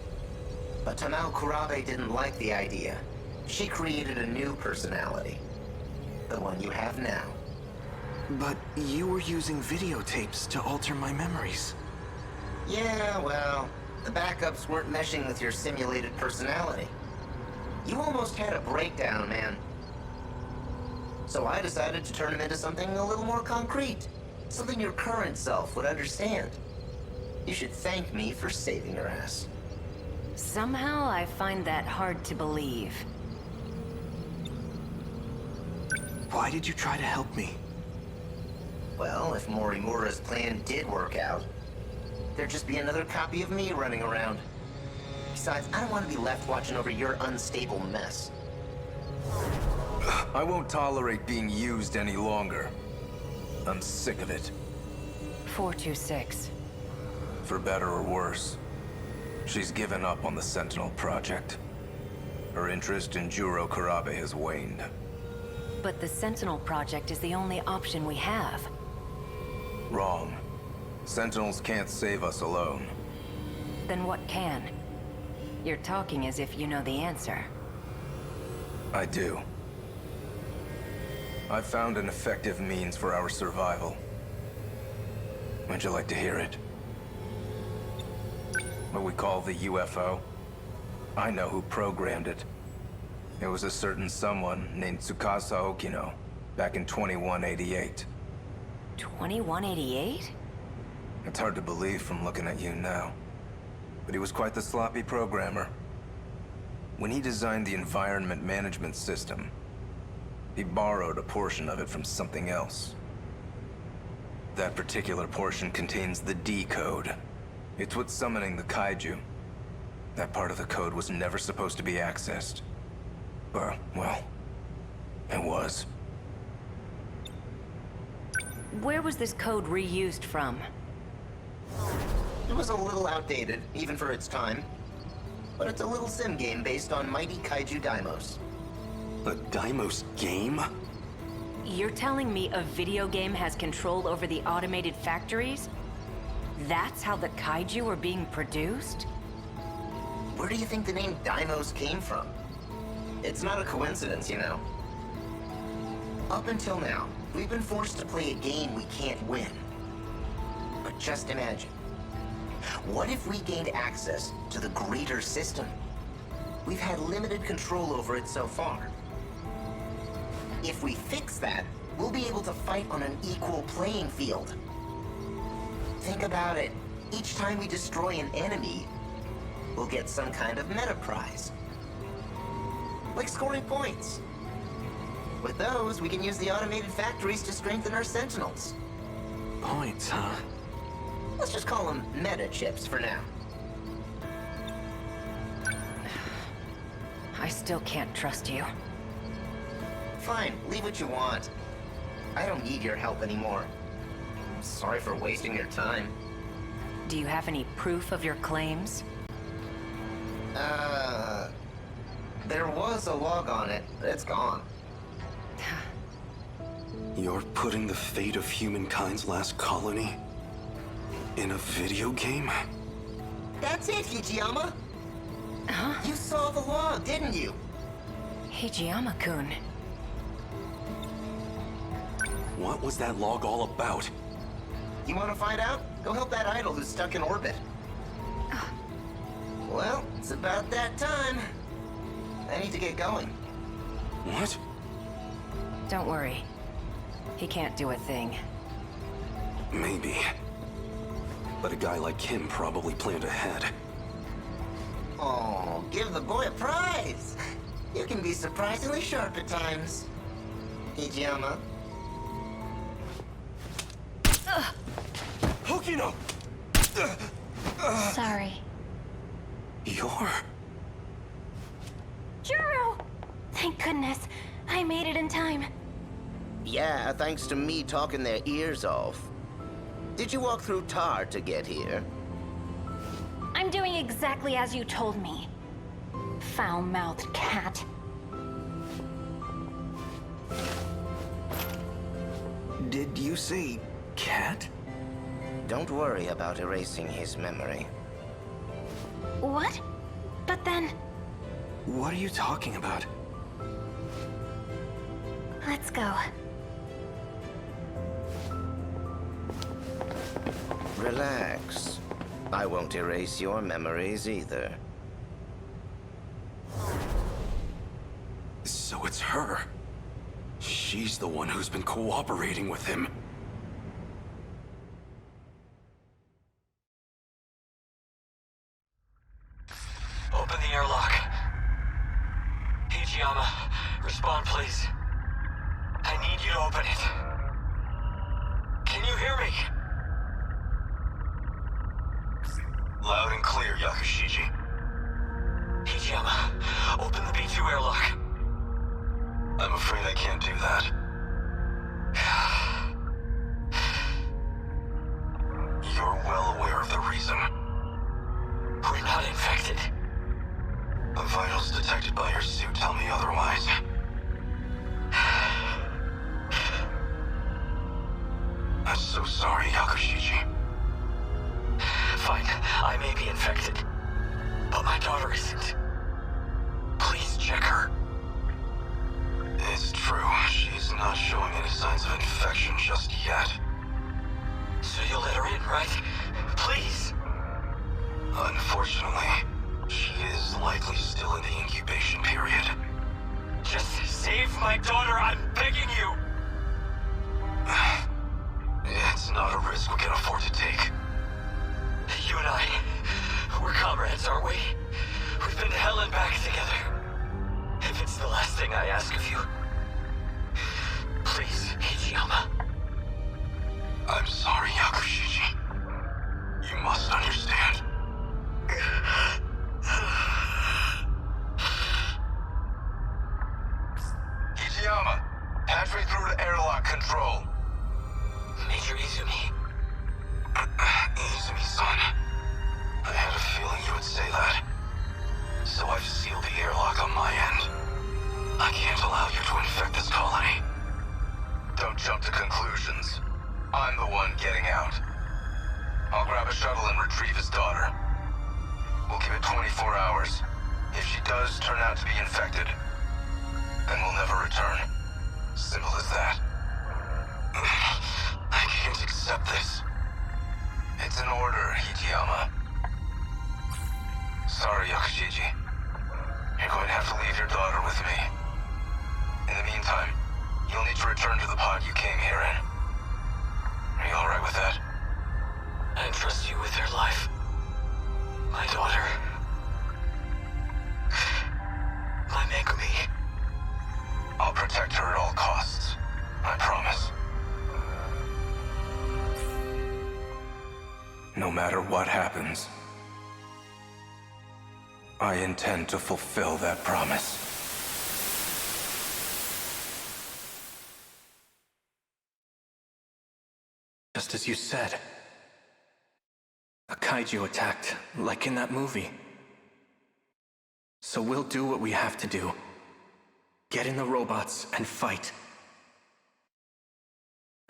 But Tamao Kurabe didn't like the idea. She created a new personality. The one you have now. But you were using videotapes to alter my memories. Yeah, well, the backups weren't meshing with your simulated personality. You almost had a breakdown, man. So I decided to turn him into something a little more concrete. Something your current self would understand. You should thank me for saving your ass. Somehow I find that hard to believe. Why did you try to help me? Well, if Morimura's plan did work out, there'd just be another copy of me running around. Besides, I don't want to be left watching over your unstable mess. I won't tolerate being used any longer. I'm sick of it. 426. For better or worse, she's given up on the Sentinel project. Her interest in Juro Kurabe has waned. But the Sentinel project is the only option we have. Wrong. Sentinels can't save us alone. Then what can? You're talking as if you know the answer. I do. I've found an effective means for our survival. Would you like to hear it? What we call the UFO? I know who programmed it. It was a certain someone named Tsukasa Okino, back in 2188. 2188? It's hard to believe from looking at you now. But he was quite the sloppy programmer. When he designed the environment management system, he borrowed a portion of it from something else. That particular portion contains the D code. It's what's summoning the kaiju. That part of the code was never supposed to be accessed. But, well, it was. Where was this code reused from? It was a little outdated, even for its time. But it's a little sim game based on mighty kaiju daimos. A daimos game? You're telling me a video game has control over the automated factories? That's how the kaiju were being produced? Where do you think the name Daimos came from? It's not a coincidence, you know. Up until now, we've been forced to play a game we can't win. But just imagine. What if we gained access to the greater system? We've had limited control over it so far. If we fix that, we'll be able to fight on an equal playing field. Think about it. Each time we destroy an enemy, we'll get some kind of meta prize. Like scoring points. With those, we can use the automated factories to strengthen our Sentinels. Points, huh? Let's just call them meta chips for now. I still can't trust you. Fine, leave what you want. I don't need your help anymore. Sorry for wasting your time. Do you have any proof of your claims? There was a log on it, but it's gone. You're putting the fate of humankind's last colony in a video game? That's it, Hijiyama! Huh? You saw the log, didn't you? Hijiyama-kun. What was that log all about? You want to find out? Go help that idol who's stuck in orbit. Well, it's about that time. I need to get going. What? Don't worry. He can't do a thing. Maybe. But a guy like him probably planned ahead. Oh, give the boy a prize! You can be surprisingly sharp at times. Ijiyama. Hokino! Sorry. You're... Juro! Thank goodness. I made it in time. Yeah, thanks to me talking their ears off. Did you walk through tar to get here? I'm doing exactly as you told me. Foul-mouthed cat. Did you say cat? Don't worry about erasing his memory. What? But then... What are you talking about? Let's go. Relax. I won't erase your memories either. So it's her. She's the one who's been cooperating with him. Open the airlock. Hijiyama, respond please. I need you to open it. Can you hear me? Loud and clear, Yakushiji. Hijiyama, open the B2 airlock. I'm afraid I can't do that. You're well aware of the reason. We're not infected. The vitals detected by your suit tell me otherwise. I'm so sorry, Yakushiji. Fine, I may be infected, but my daughter isn't. Please check her. It's true, she's not showing any signs of infection just yet. So you'll let her in, right? Please. Unfortunately, she is likely still in the incubation period. Just save my daughter, I'm begging you! It's not a risk we can afford to take. You and I, we're comrades, aren't we? We've been to hell and back together. If it's the last thing I ask of you, please, Hijiyama. I'm sorry, Yakushiji. You must understand. Hijiyama, patch me through to airlock control. Major Izumi. Izumi-san. I had a feeling you would say that. So I've sealed the airlock on my end. I can't allow you to infect this colony. Don't jump to conclusions. I'm the one getting out. I'll grab a shuttle and retrieve his daughter. We'll give it 24 hours. If she does turn out to be infected, then we'll never return. Simple as that. I can't accept this. It's an order, Hijiyama. Sorry, Yakushiji. You're going to have to leave your daughter with me. In the meantime, you'll need to return to the pod you came here in. Are you alright with that? I entrust you with her life. My daughter. My Megumi. I'll protect her at all costs. I promise. No matter what happens, I intend to fulfill that promise. Just as you said. A kaiju attacked, like in that movie. So we'll do what we have to do. Get in the robots and fight.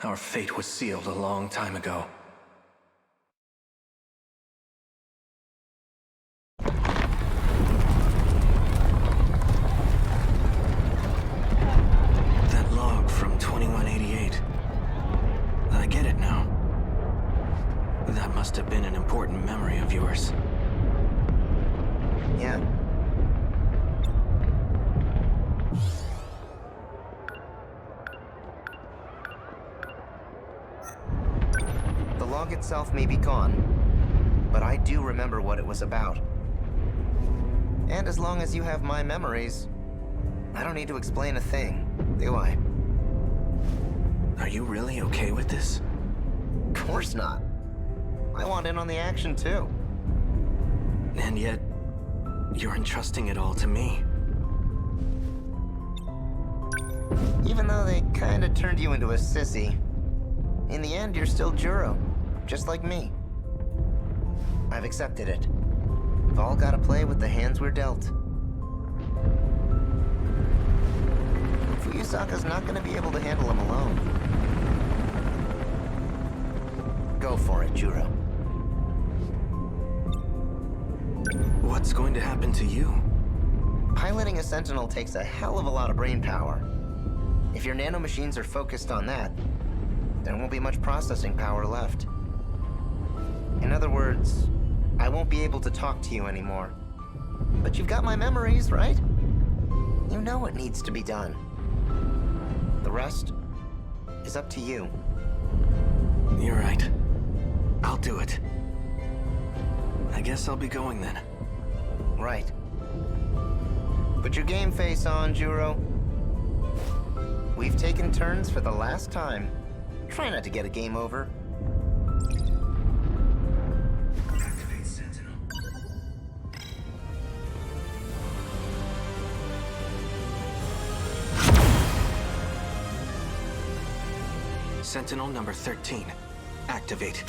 Our fate was sealed a long time ago. That log from 2188. I get it now. That must have been an important memory of yours. Yeah. log itself may be gone, but I do remember what it was about. And as long as you have my memories, I don't need to explain a thing, do I? Are you really okay with this? Of course not. I want in on the action too. And yet, you're entrusting it all to me. Even though they kinda turned you into a sissy, in the end you're still Juro, just like me. I've accepted it. We've all gotta play with the hands we're dealt. Fuyusaka's not gonna be able to handle him alone. Go for it, Juro. What's going to happen to you? Piloting a Sentinel takes a hell of a lot of brain power. If your nanomachines are focused on that, there won't be much processing power left. In other words, I won't be able to talk to you anymore. But you've got my memories, right? You know what needs to be done. The rest is up to you. You're right. I'll do it. I guess I'll be going then. Right. Put your game face on, Juro. We've taken turns for the last time. Try not to get a game over. Activate Sentinel. Sentinel number 13. Activate.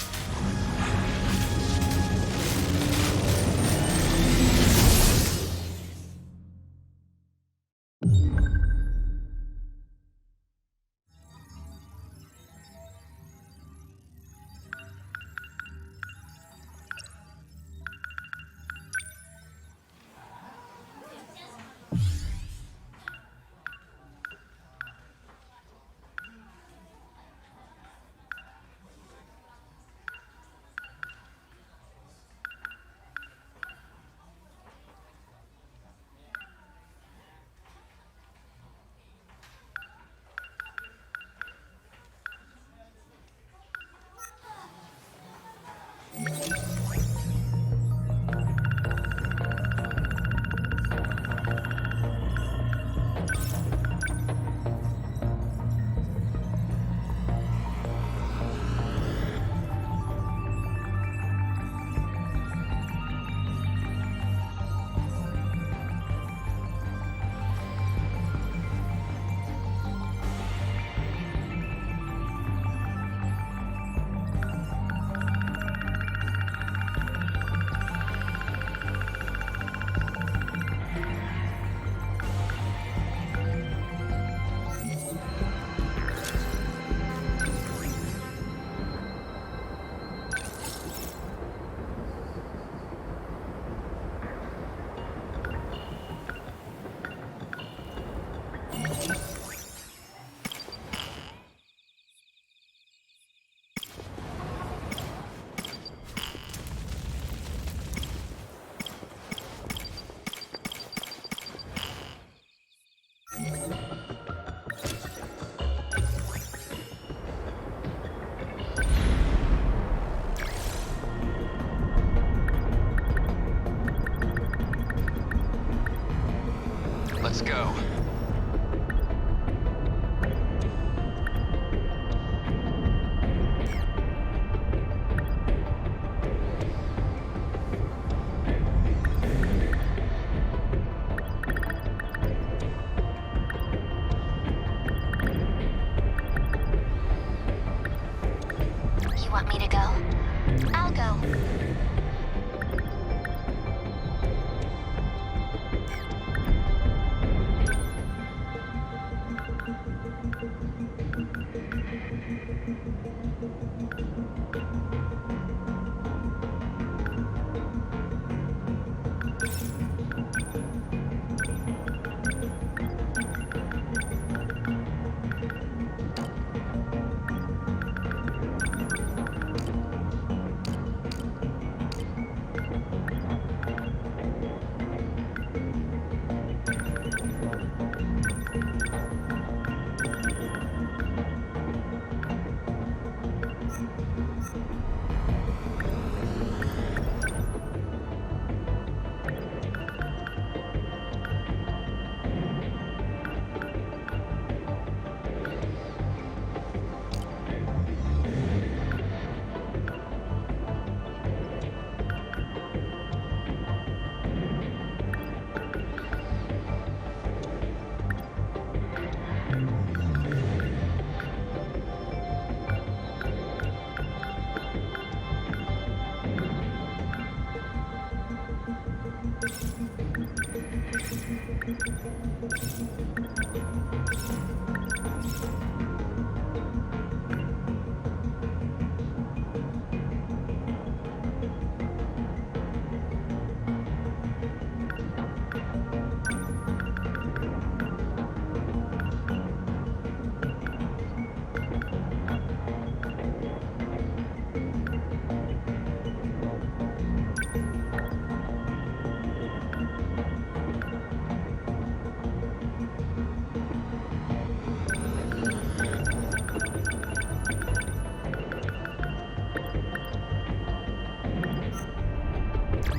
Let's go. You want me to go? I'll go.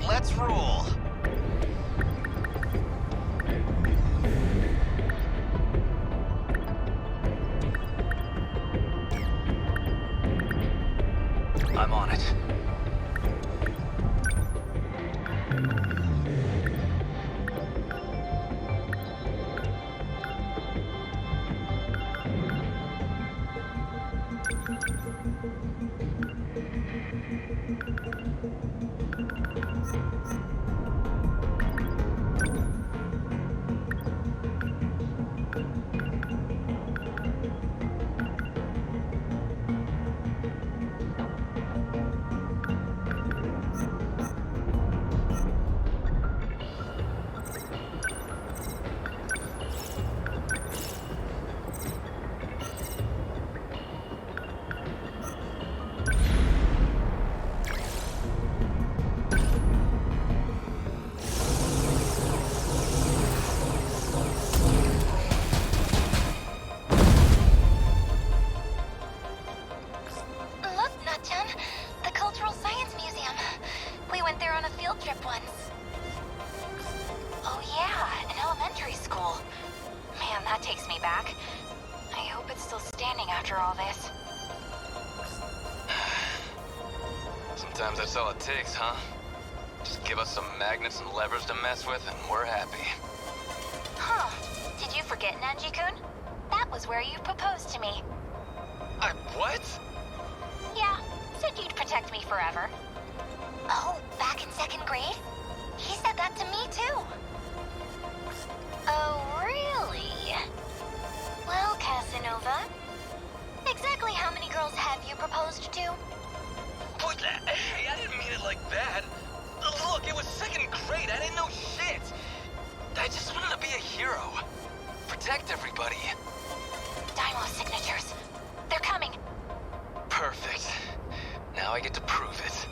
Let's roll. I'm on it. Look, Natchan, the Cultural Science Museum. We went there on a field trip once. Oh yeah, an elementary school. Man, that takes me back. I hope it's still standing after all this. Sometimes that's all it takes, huh? Just give us some magnets and levers to mess with, and we're happy. Huh. Did you forget, Nanji-kun? That was where you proposed to me. What? Yeah, said you'd protect me forever. Oh, back in 2nd grade? He said that to me, too. Oh, really? Well, Casanova, exactly how many girls have you proposed to? What? Hey, I didn't mean it like that. Look, it was 2nd grade. I didn't know shit. I just wanted to be a hero. Protect everybody. Daimo signatures. They're coming. Perfect. Now I get to prove it.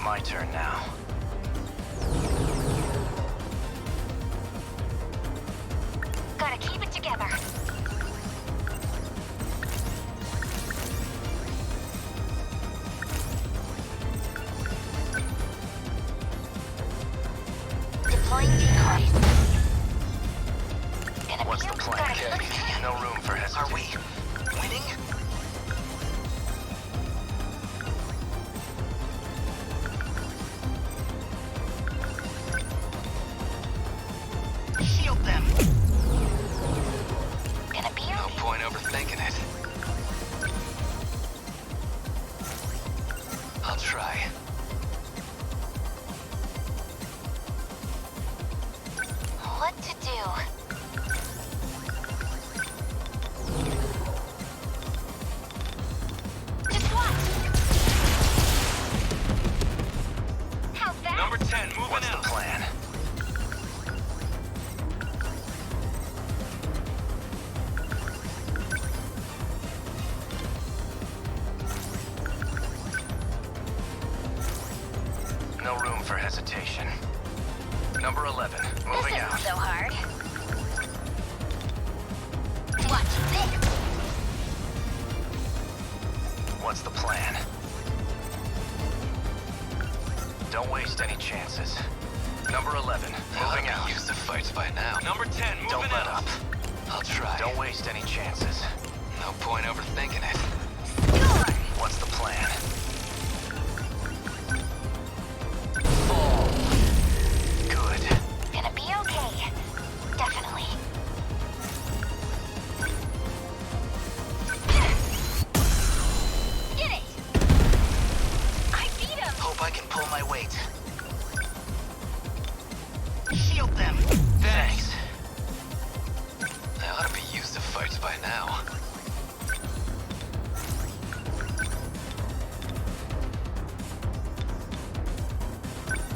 My turn now. Gotta keep it together. Deploying decoys. What's the plan, Kay? No room for hesitation. Are we winning? Shield them. Gonna be No point overthinking it. I'll try. what to do. Just watch. How's that? Number 10, moving What's out. the plan? No room for hesitation. Number 11, moving This out. isn't so hard. Watch this. What's the plan? Don't waste any chances. Number 11, moving out. Used to fights by now. Number 10, moving Don't let out. up. I'll try. Don't waste any chances. No point overthinking it. What's the plan? pull my weight. Shield them! Thanks. They ought to be used to fights by now.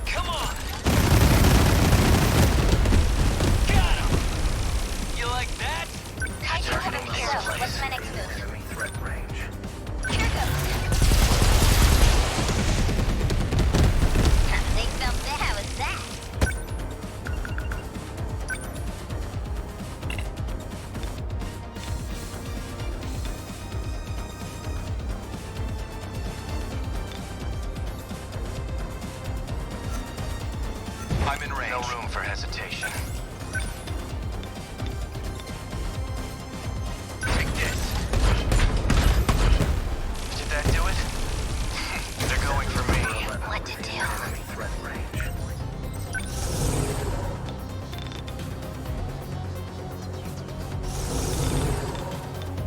Come on! Got him! You like that? Kaiju haven't killed. What's my next move? Enemy threat range. Here goes. They felt that. How was that? I'm in range. No room for hesitation. Take this. Did that do it? They're going for me. What to do? Enemy threat range.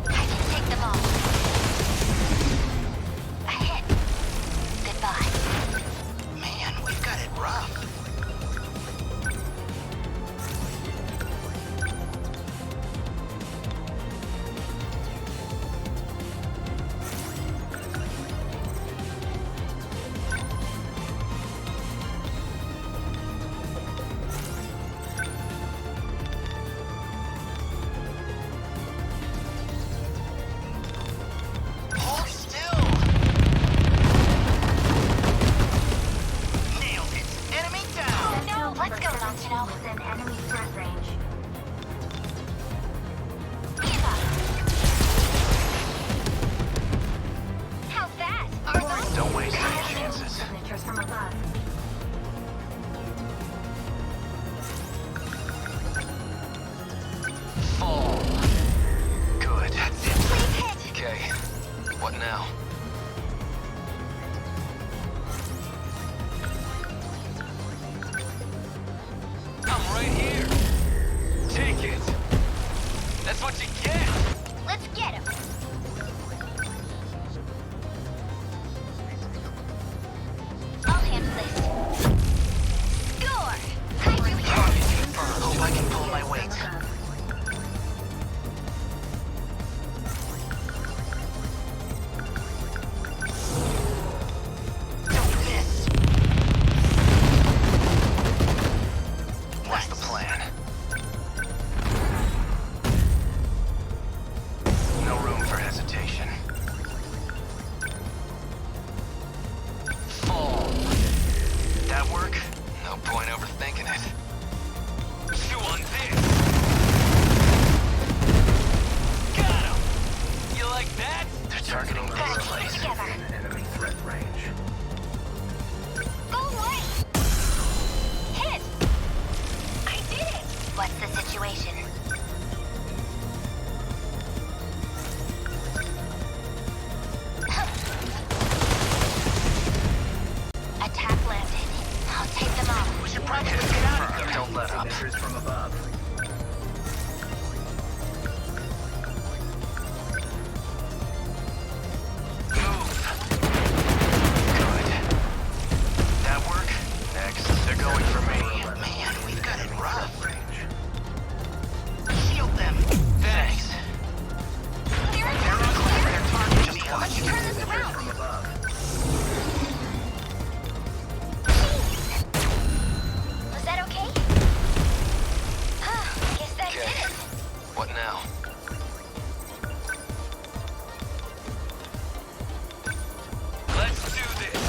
I can take them all. A hit. Goodbye. Man, we've got it rough. Hold still! Nailed it! Enemy down! No, let's go, Sentinel. Within enemy threat range. Give up. How's that? Are those Don't waste any chances. signatures from above? Fall. Good. That's it. Please hit. Okay. What now? I'm right here. Take it. That's what you get. Let's get him. I'll handle this. Score! Kaiju here. Hope I can pull my weight. Don't miss. What's the plan? No room for hesitation. Fall. That work? No point overthinking it. Chew on this. Got him. You like that? They're targeting this Gotta keep it place. together. Enemy threat range. Go away! Hit! I did it! What's the situation? Attack landed. I'll take them off. We should probably get out of here. Don't let up. Signatures from above. Move. Good. That work? Next. They're going for me. Man, we've got it rough. Range. Shield them. Thanks. They're They're on clear. They're targeting me. Let's turn this around. From above. Was that okay? Guess that Okay. did it. What now? Let's do this.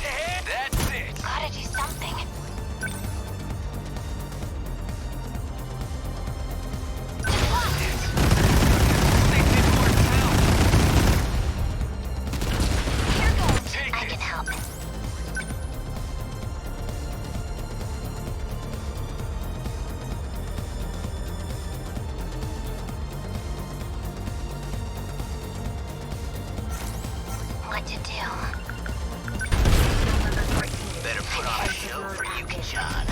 Yeah, that's it. Gotta do something. They did more now. Here goes. Take I it. can help. What to do? Better put on a show for you, John.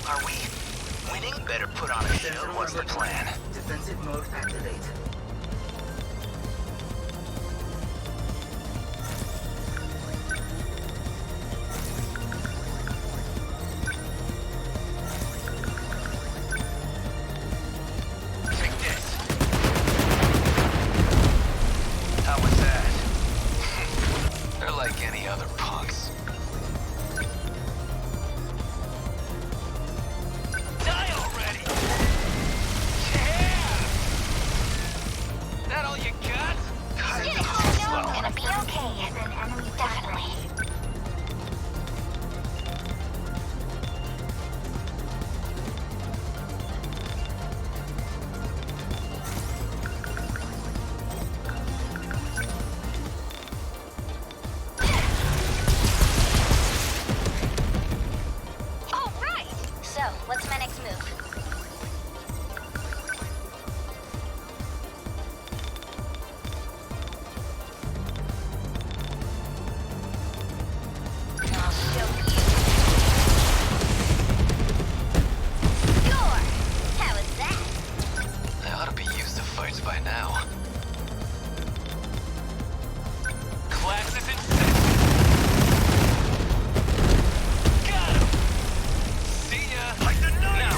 Are we winning? Better put on a show. What's the plan? Defensive mode activate. all you got? Get it, Dino. It's gonna be okay. Definitely. All right. So, what's my next move? I'll show you. Score! How was that? I ought to be used to fights by now. Class is in session. Got him! See ya! Like the knife! Now!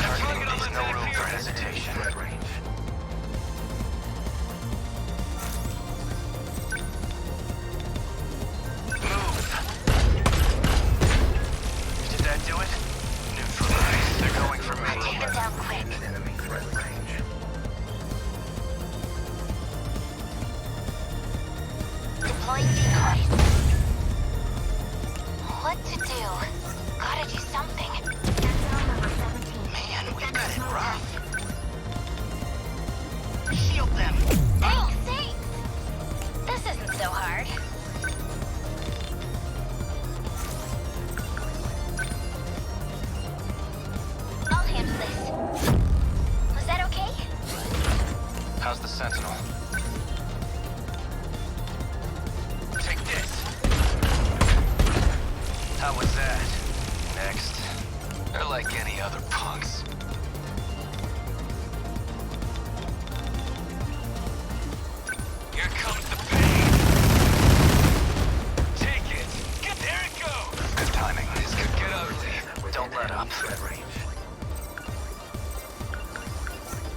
Targeting leaves no room for hesitation. Did that do it? Neutralized. They're going for me. I'll take them down quick. Enemy threat range. Deploying decoys. What to do? Gotta do something. Man, we got it rough. Shield them. Thanks. This isn't so hard. I'll handle this. Was that okay? How's the Sentinel? Take this. How was that? Next. They're like any other punks. Here comes the pain. Take it. There it goes. Good timing. This could get ugly. Don't let up.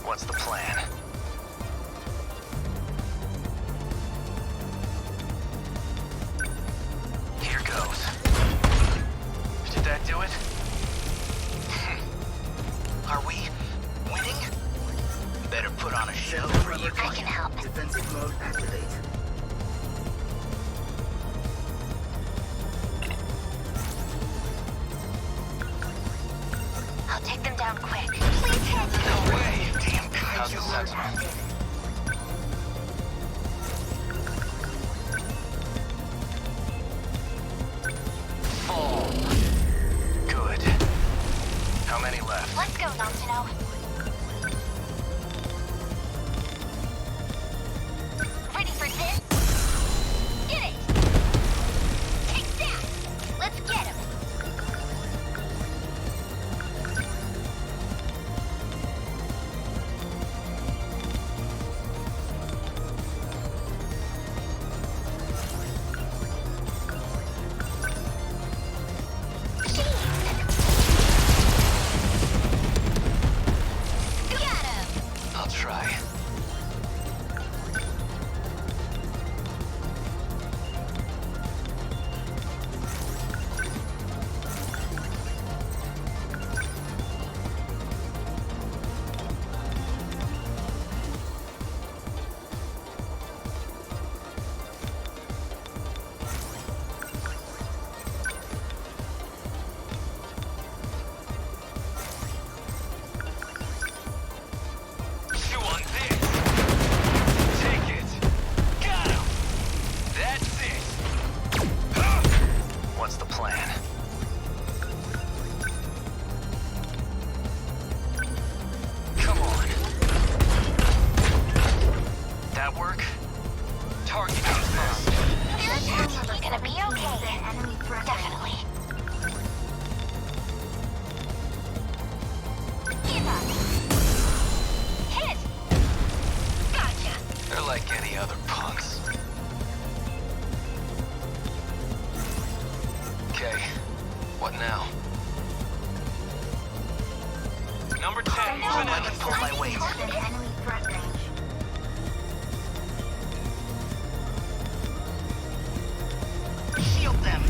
What's the plan? Here goes. Did that do it? Are we winning? Better put on a show. I can help. Defensive mode activate. I'll take them down quick. Please hit. No way. Damn kaiju. How's the Sentinel? Full. Good. How many left? Let's go, Noctino. Ready for this? Get it! Take that! Let's get him! Got him! I'll try. Chew on this. Take it. Got him. That's it. What's the plan? Come on. That work? Target confirmed. It's gonna be okay. Definitely. Give up. Hit! Gotcha. They're like any other punks. Okay, what now? Number 10, I can pull my weight. Enemy threat range. Shield them.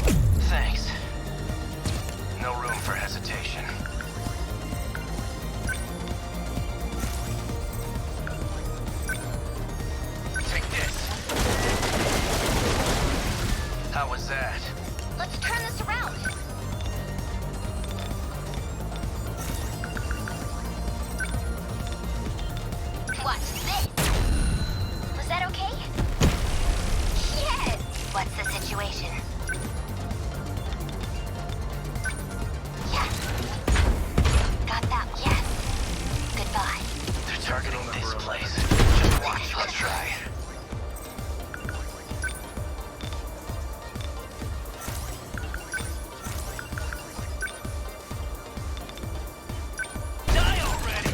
Thanks. No room for hesitation. How was that? Let's turn this around. Watch this. Was that okay? Yes! What's the situation? Yes. Got that. Yes. Goodbye. They're targeting this place. Just watch. Let's try. Die already!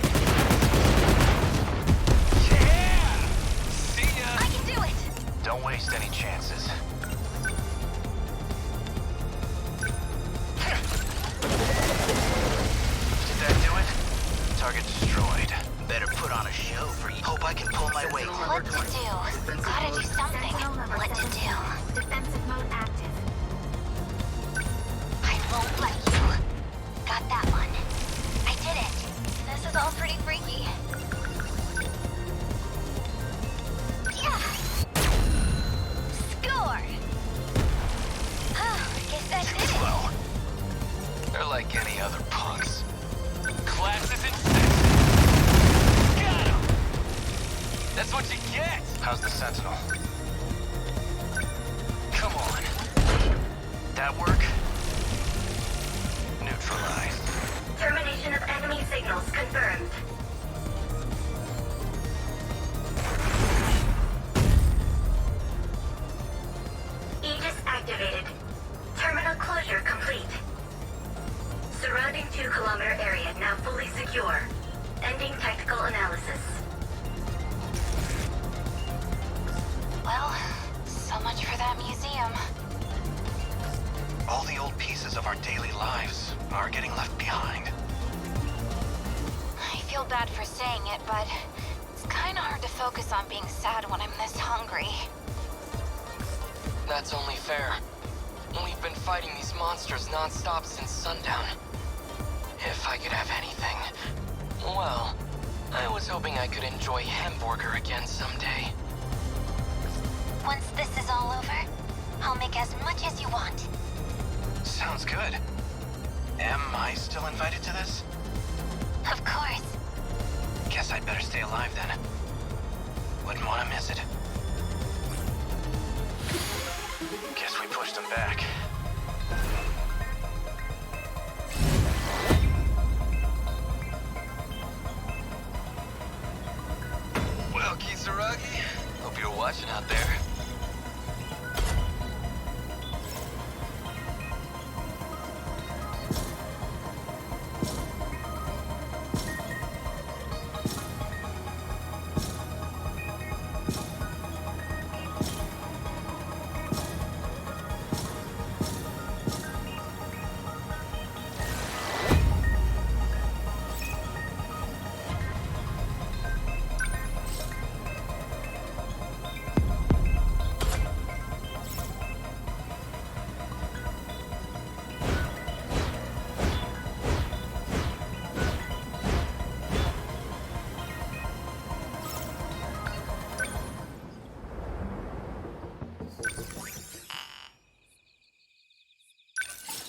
Yeah! See ya! I can do it! Don't waste any chances. Did that do it? Target destroyed. Better put on a show for you. Hope I can pull my weight. What to do? Gotta do something. What to do? Defensive mode active. I won't let you. Got that one. I did it. This is all pretty freaky. Yeah! Score! Oh, guess that did it. Slow. They're like any other punks. Classes in six. Got him! That's what you get! How's the Sentinel? Come on. That work? Neutralized. Termination of enemy signals confirmed. Aegis activated. Terminal closure complete. Surrounding 2-kilometer area now fully secure. Ending tactical analysis. Well, so much for that museum. All the old pieces of our daily lives are getting left behind. I feel bad for saying it, but it's kind of hard to focus on being sad when I'm this hungry. That's only fair. We've been fighting these monsters non-stop since sundown. If I could have anything, well, I was hoping I could enjoy hamburger again someday. Once this is all over, I'll make as much as you want. Sounds good. Am I still invited to this? Of course. Guess I'd better stay alive then. Wouldn't want to miss it. Guess we pushed them back. Well, Kisaragi, hope you're watching out there.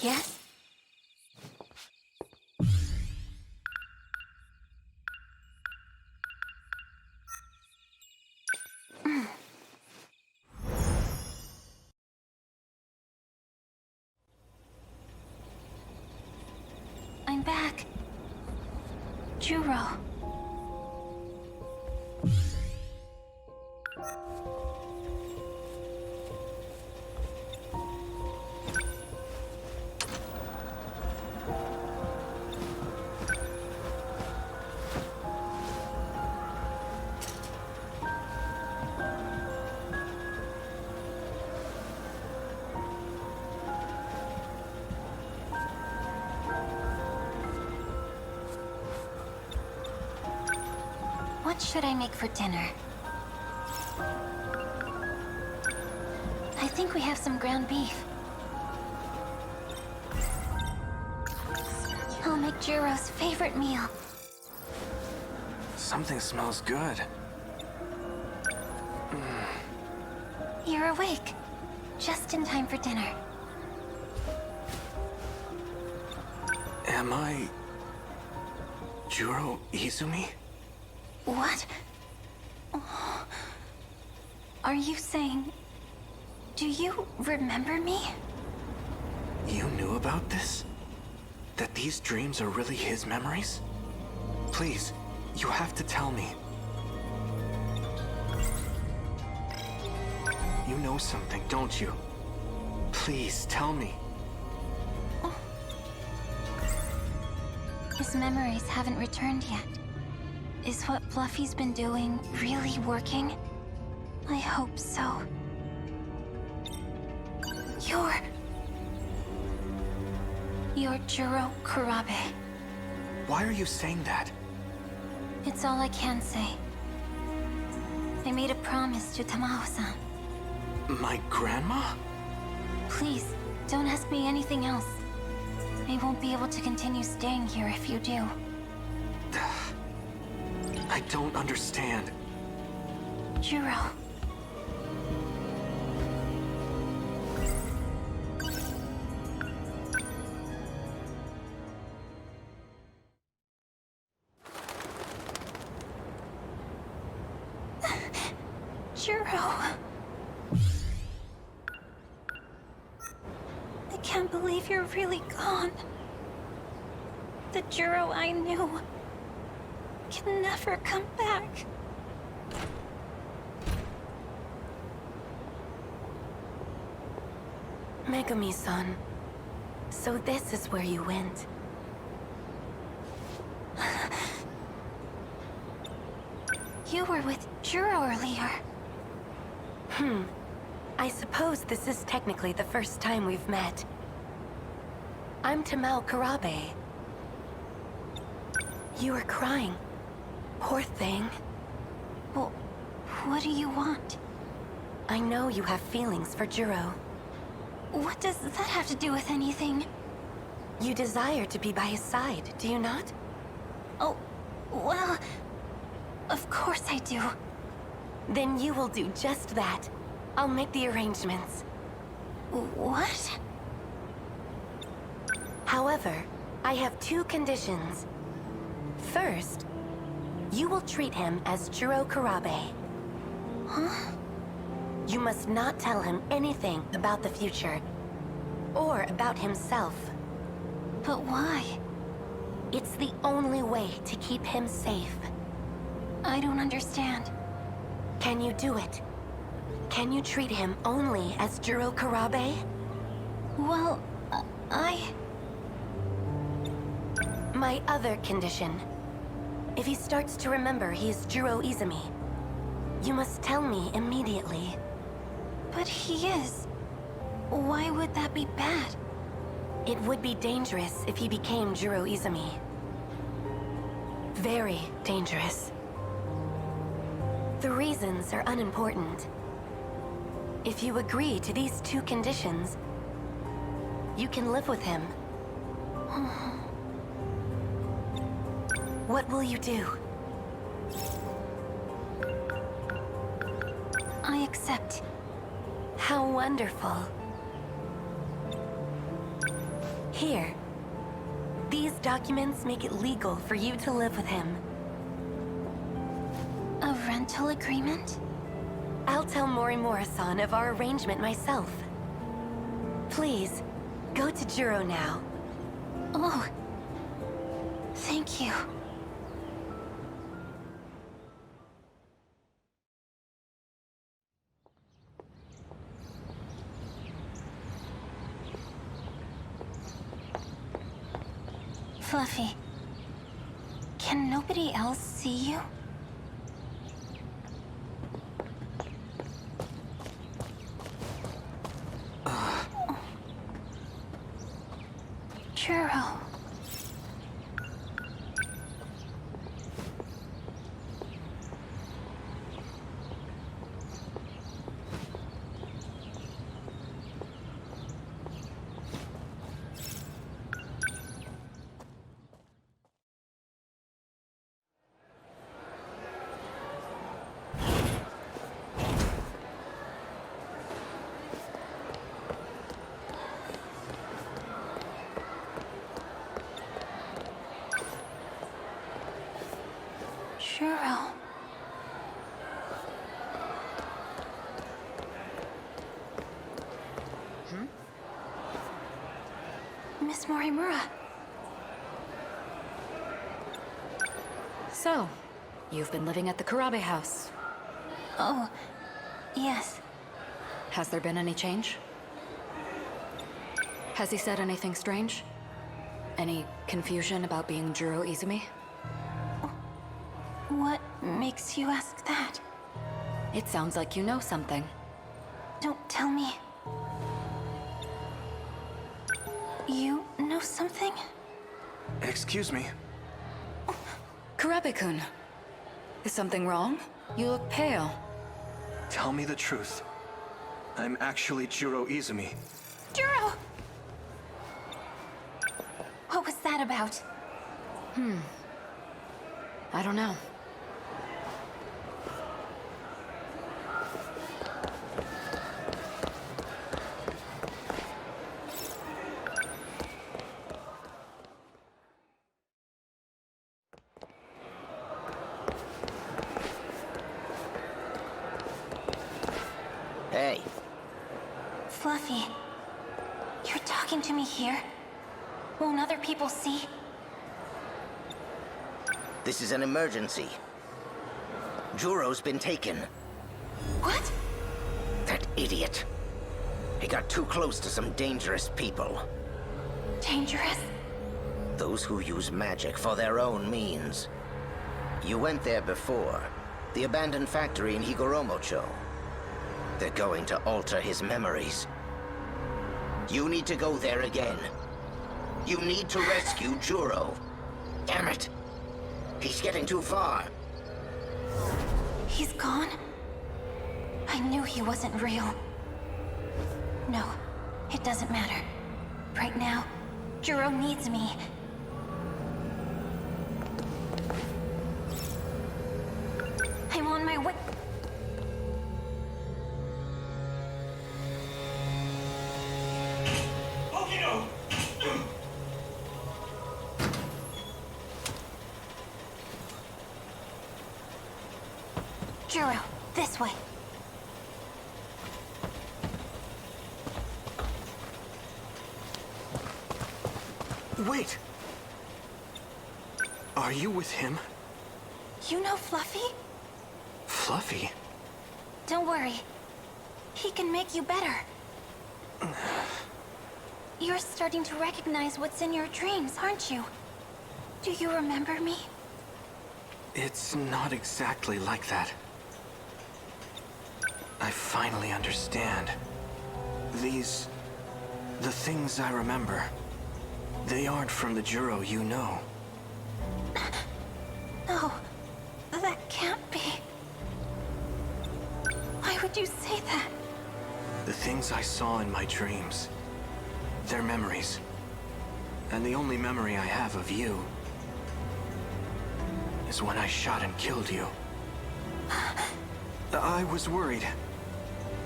Yes? I'm back. Juro. What should I make for dinner? I think we have some ground beef. I'll make Juro's favorite meal. Something smells good. You're awake. just in time for dinner. Am I... Juro Izumi? What? Oh. Are you saying... Do you remember me? You knew about this? That these dreams are really his memories? Please, you have to tell me. You know something, don't you? Please, tell me. His memories haven't returned yet. Is what Fluffy's been doing really working? I hope so. You're Juro Kurabe. Why are you saying that? It's all I can say. I made a promise to Tamao-san. My grandma? Please, don't ask me anything else. I won't be able to continue staying here if you do. I don't understand. Juro. Juro. I can't believe you're really gone. The Juro I knew can never come back. Megami-san, so this is where you went. You were with Juro earlier. I suppose this is technically the first time we've met. I'm Tamao Kurabe. You are crying. Poor thing. Well, what do you want? I know you have feelings for Juro. What does that have to do with anything? You desire to be by his side, do you not? Oh, well... Of course I do. Then you will do just that. I'll make the arrangements. What? However, I have two conditions. First, you will treat him as Juro Kurabe. Huh? You must not tell him anything about the future, or about himself. But why? It's the only way to keep him safe. I don't understand. Can you do it? Can you treat him only as Juro Kurabe? Well, My other condition. If he starts to remember he is Juro Izumi, you must tell me immediately. But he is. Why would that be bad? It would be dangerous if he became Juro Izumi. Very dangerous. The reasons are unimportant. If you agree to these two conditions, you can live with him. What will you do? I accept. How wonderful. Here. These documents make it legal for you to live with him. A rental agreement? I'll tell Morimura-san of our arrangement myself. Please, go to Juro now. Oh. Thank you. Fluffy, can nobody else see you? Juro. Juro. Miss Morimura. So, you've been living at the Kurabe house. Oh, yes. Has there been any change? Has he said anything strange? Any confusion about being Juro Izumi? What makes you ask that? It sounds like you know something. Don't tell me. You know something? Excuse me. Kurabe-kun. Is something wrong? You look pale. Tell me the truth. I'm actually Juro Izumi. Juro! What was that about? I don't know. Hey. Fluffy, you're talking to me here? Won't other people see? This is an emergency. Juro's been taken. What? That idiot. He got too close to some dangerous people. Dangerous? Those who use magic for their own means. You went there before. The abandoned factory in Higoromocho. They're going to alter his memories. You need to go there again. You need to rescue Juro. Damn it! He's getting too far. He's gone? I knew he wasn't real. No, it doesn't matter. Right now, Juro needs me. I'm on my way. Juro, this way. Wait! Are you with him? You know Fluffy? Fluffy? Don't worry. He can make you better. You're starting to recognize what's in your dreams, aren't you? Do you remember me? It's not exactly like that. I finally understand. The things I remember, they aren't from the Juro you know. No, that can't be. Why would you say that? The things I saw in my dreams, they're memories. And the only memory I have of you is when I shot and killed you. I was worried.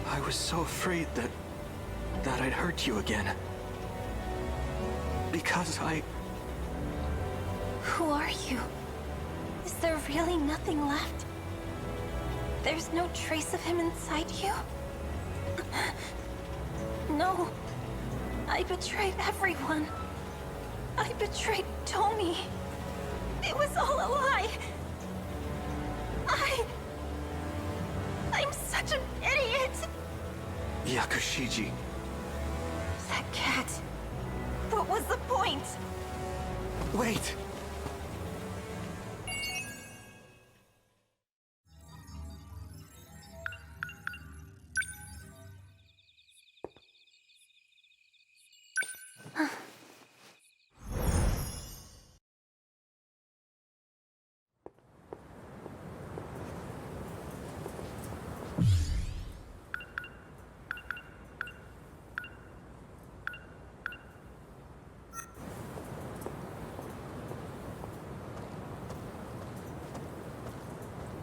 I was so afraid that I'd hurt you again. Because Who are you? Is there really nothing left? There's no trace of him inside you? No. I betrayed everyone. I betrayed Tomi. It was all a lie. I'm such an idiot. Yakushiji. That cat. What was the point? Wait!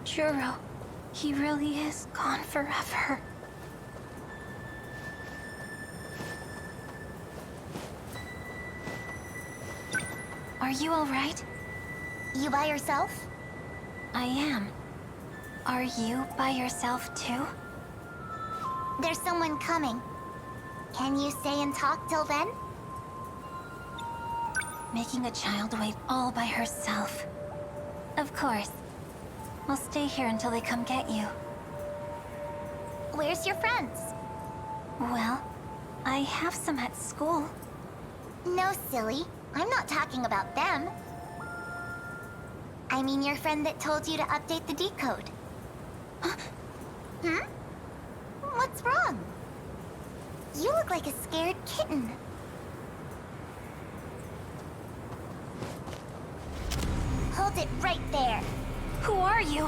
Juro, he really is gone forever. Are you all right? You by yourself? I am. Are you by yourself too? There's someone coming. Can you stay and talk till then? Making a child wait all by herself. Of course. I'll stay here until they come get you. Where's your friends? Well, I have some at school. No, silly. I'm not talking about them. I mean your friend that told you to update the decode. Hmm? What's wrong? You look like a scared kitten. Hold it right there. Who are you?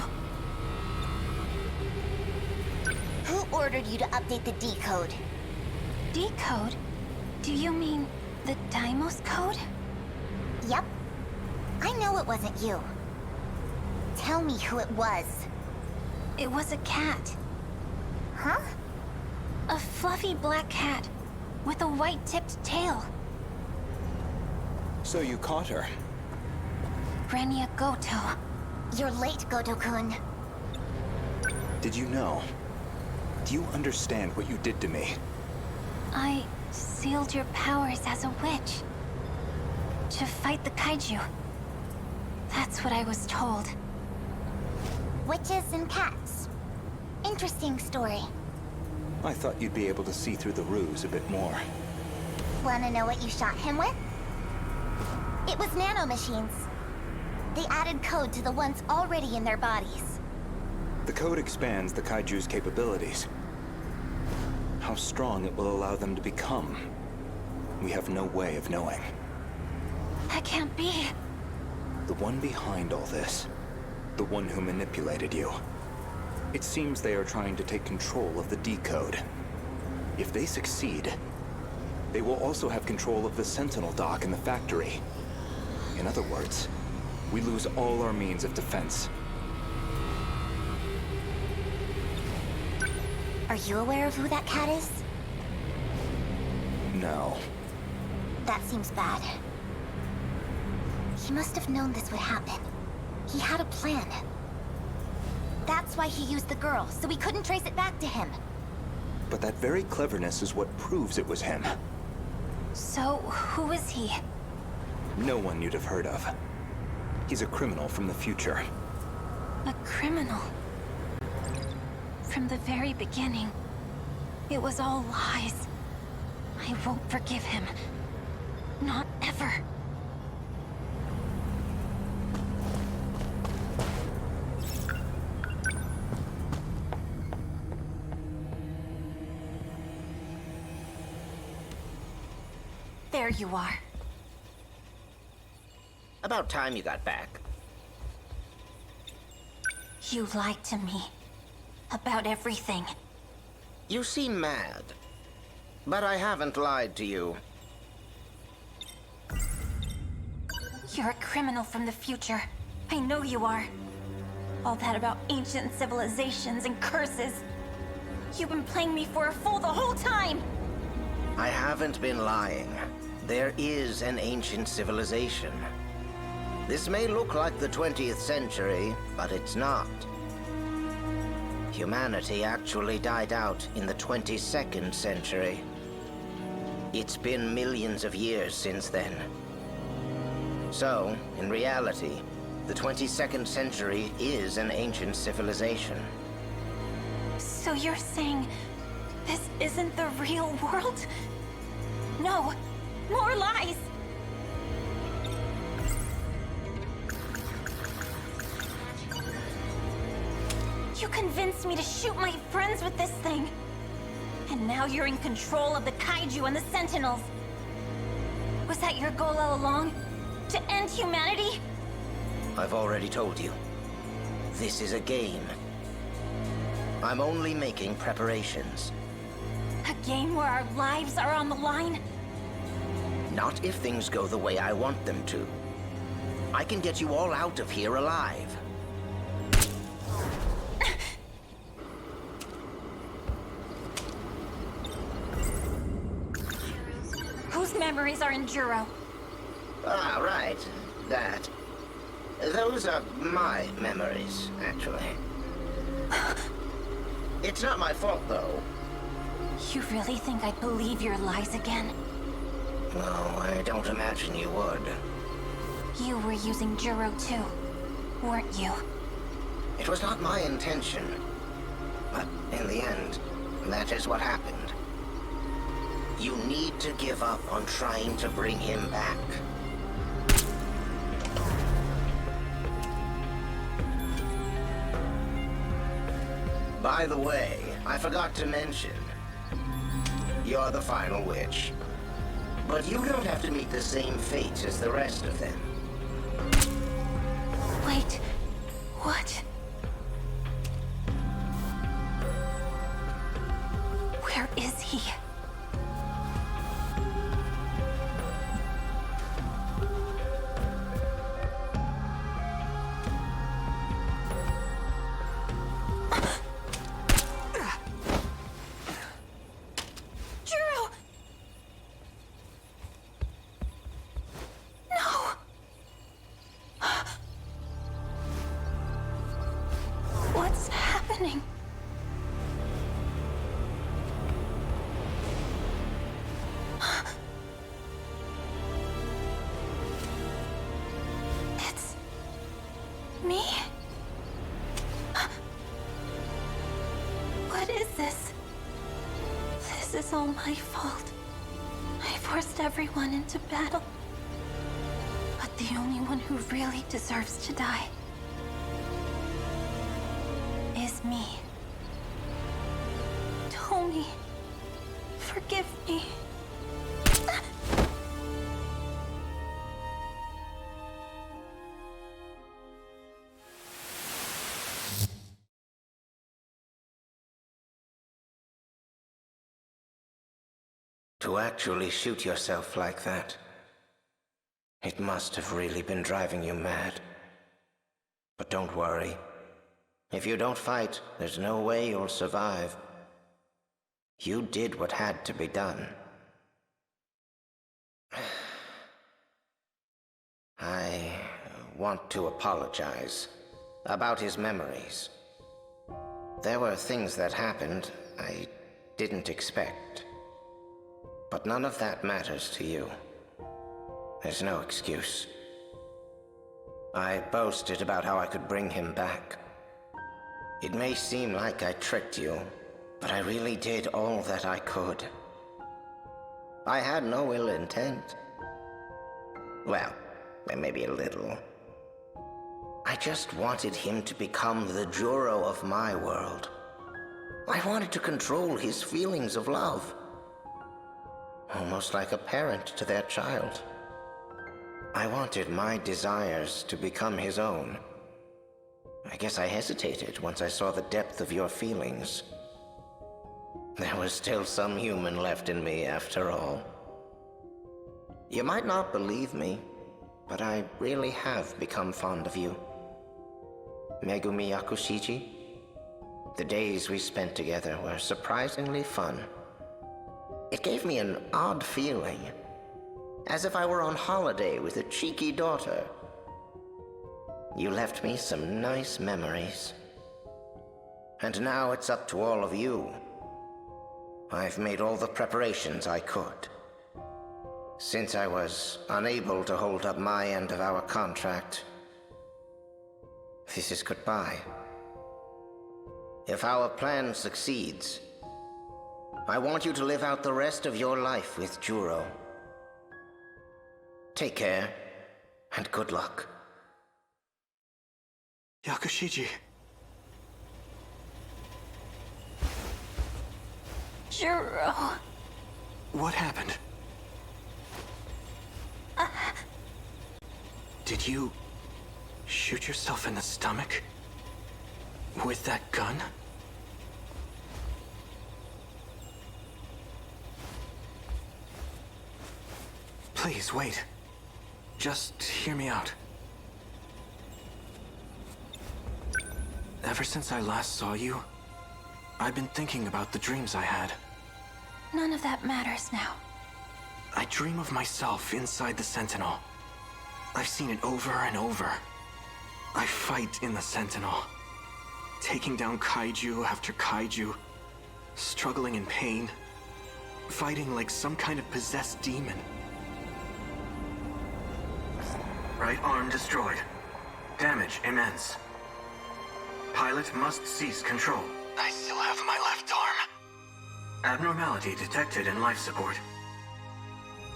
Who ordered you to update the decode? Decode? Do you mean the Deimos code? Yep. I know it wasn't you. Tell me who it was. It was a cat. Huh? A fluffy black cat with a white-tipped tail. So you caught her? Renia Goto. You're late, Goto-kun. Did you know? Do you understand what you did to me? I sealed your powers as a witch. To fight the kaiju. That's what I was told. Witches and cats. Interesting story. I thought you'd be able to see through the ruse a bit more. Wanna know what you shot him with? It was nanomachines. They added code to the ones already in their bodies. The code expands the kaiju's capabilities. How strong it will allow them to become, we have no way of knowing. That can't be. The one behind all this, the one who manipulated you. It seems they are trying to take control of the decode. If they succeed, they will also have control of the Sentinel dock in the factory. In other words, we lose all our means of defense. Are you aware of who that cat is? No. That seems bad. He must have known this would happen. He had a plan. That's why he used the girl, so we couldn't trace it back to him. But that very cleverness is what proves it was him. So, who is he? No one you'd have heard of. He's a criminal from the future. A criminal. From the very beginning, it was all lies. I won't forgive him. Not ever. There you are. About time you got back. You lied to me. About everything. You seem mad. But I haven't lied to you. You're a criminal from the future. I know you are. All that about ancient civilizations and curses. You've been playing me for a fool the whole time! I haven't been lying. There is an ancient civilization. This may look like the 20th century, but it's not. Humanity actually died out in the 22nd century. It's been millions of years since then. So, in reality, the 22nd century is an ancient civilization. So you're saying this isn't the real world? No, more lies! You convinced me to shoot my friends with this thing. And now you're in control of the kaiju and the Sentinels. Was that your goal all along? To end humanity? I've already told you. This is a game. I'm only making preparations. A game where our lives are on the line? Not if things go the way I want them to. I can get you all out of here alive. Whose memories are in Juro? Ah, right. That. Those are my memories, actually. It's not my fault, though. You really think I'd believe your lies again? No, I don't imagine you would. You were using Juro too, weren't you? It was not my intention. But in the end, that is what happened. You need to give up on trying to bring him back. By the way, I forgot to mention, you're the final witch. But you don't have to meet the same fate as the rest of them. Wait, what? Where is he? Juro! No! What's happening? It's me? What is this? This is all my fault. I forced everyone into battle. But the only one who really deserves to die is me. Tony, forgive me. To actually shoot yourself like that, it must have really been driving you mad. But don't worry. If you don't fight, there's no way you'll survive. You did what had to be done. I want to apologize about his memories. There were things that happened I didn't expect. But none of that matters to you. There's no excuse. I boasted about how I could bring him back. It may seem like I tricked you, but I really did all that I could. I had no ill intent. Well, maybe a little. I just wanted him to become the Juro of my world. I wanted to control his feelings of love. Almost like a parent to their child. I wanted my desires to become his own. I guess I hesitated once I saw the depth of your feelings. There was still some human left in me after all. You might not believe me, but I really have become fond of you. Megumi Yakushiji, the days we spent together were surprisingly fun. It gave me an odd feeling, as if I were on holiday with a cheeky daughter. You left me some nice memories. And now it's up to all of you. I've made all the preparations I could. Since I was unable to hold up my end of our contract, this is goodbye. If our plan succeeds, I want you to live out the rest of your life with Juro. Take care, and good luck. Yakushiji. Juro. What happened? Did you shoot yourself in the stomach? With that gun? Please, wait. Just hear me out. Ever since I last saw you, I've been thinking about the dreams I had. None of that matters now. I dream of myself inside the Sentinel. I've seen it over and over. I fight in the Sentinel, taking down kaiju after kaiju, struggling in pain, fighting like some kind of possessed demon. Right arm destroyed. Damage immense. Pilot must cease control. I still have my left arm. Abnormality detected in life support.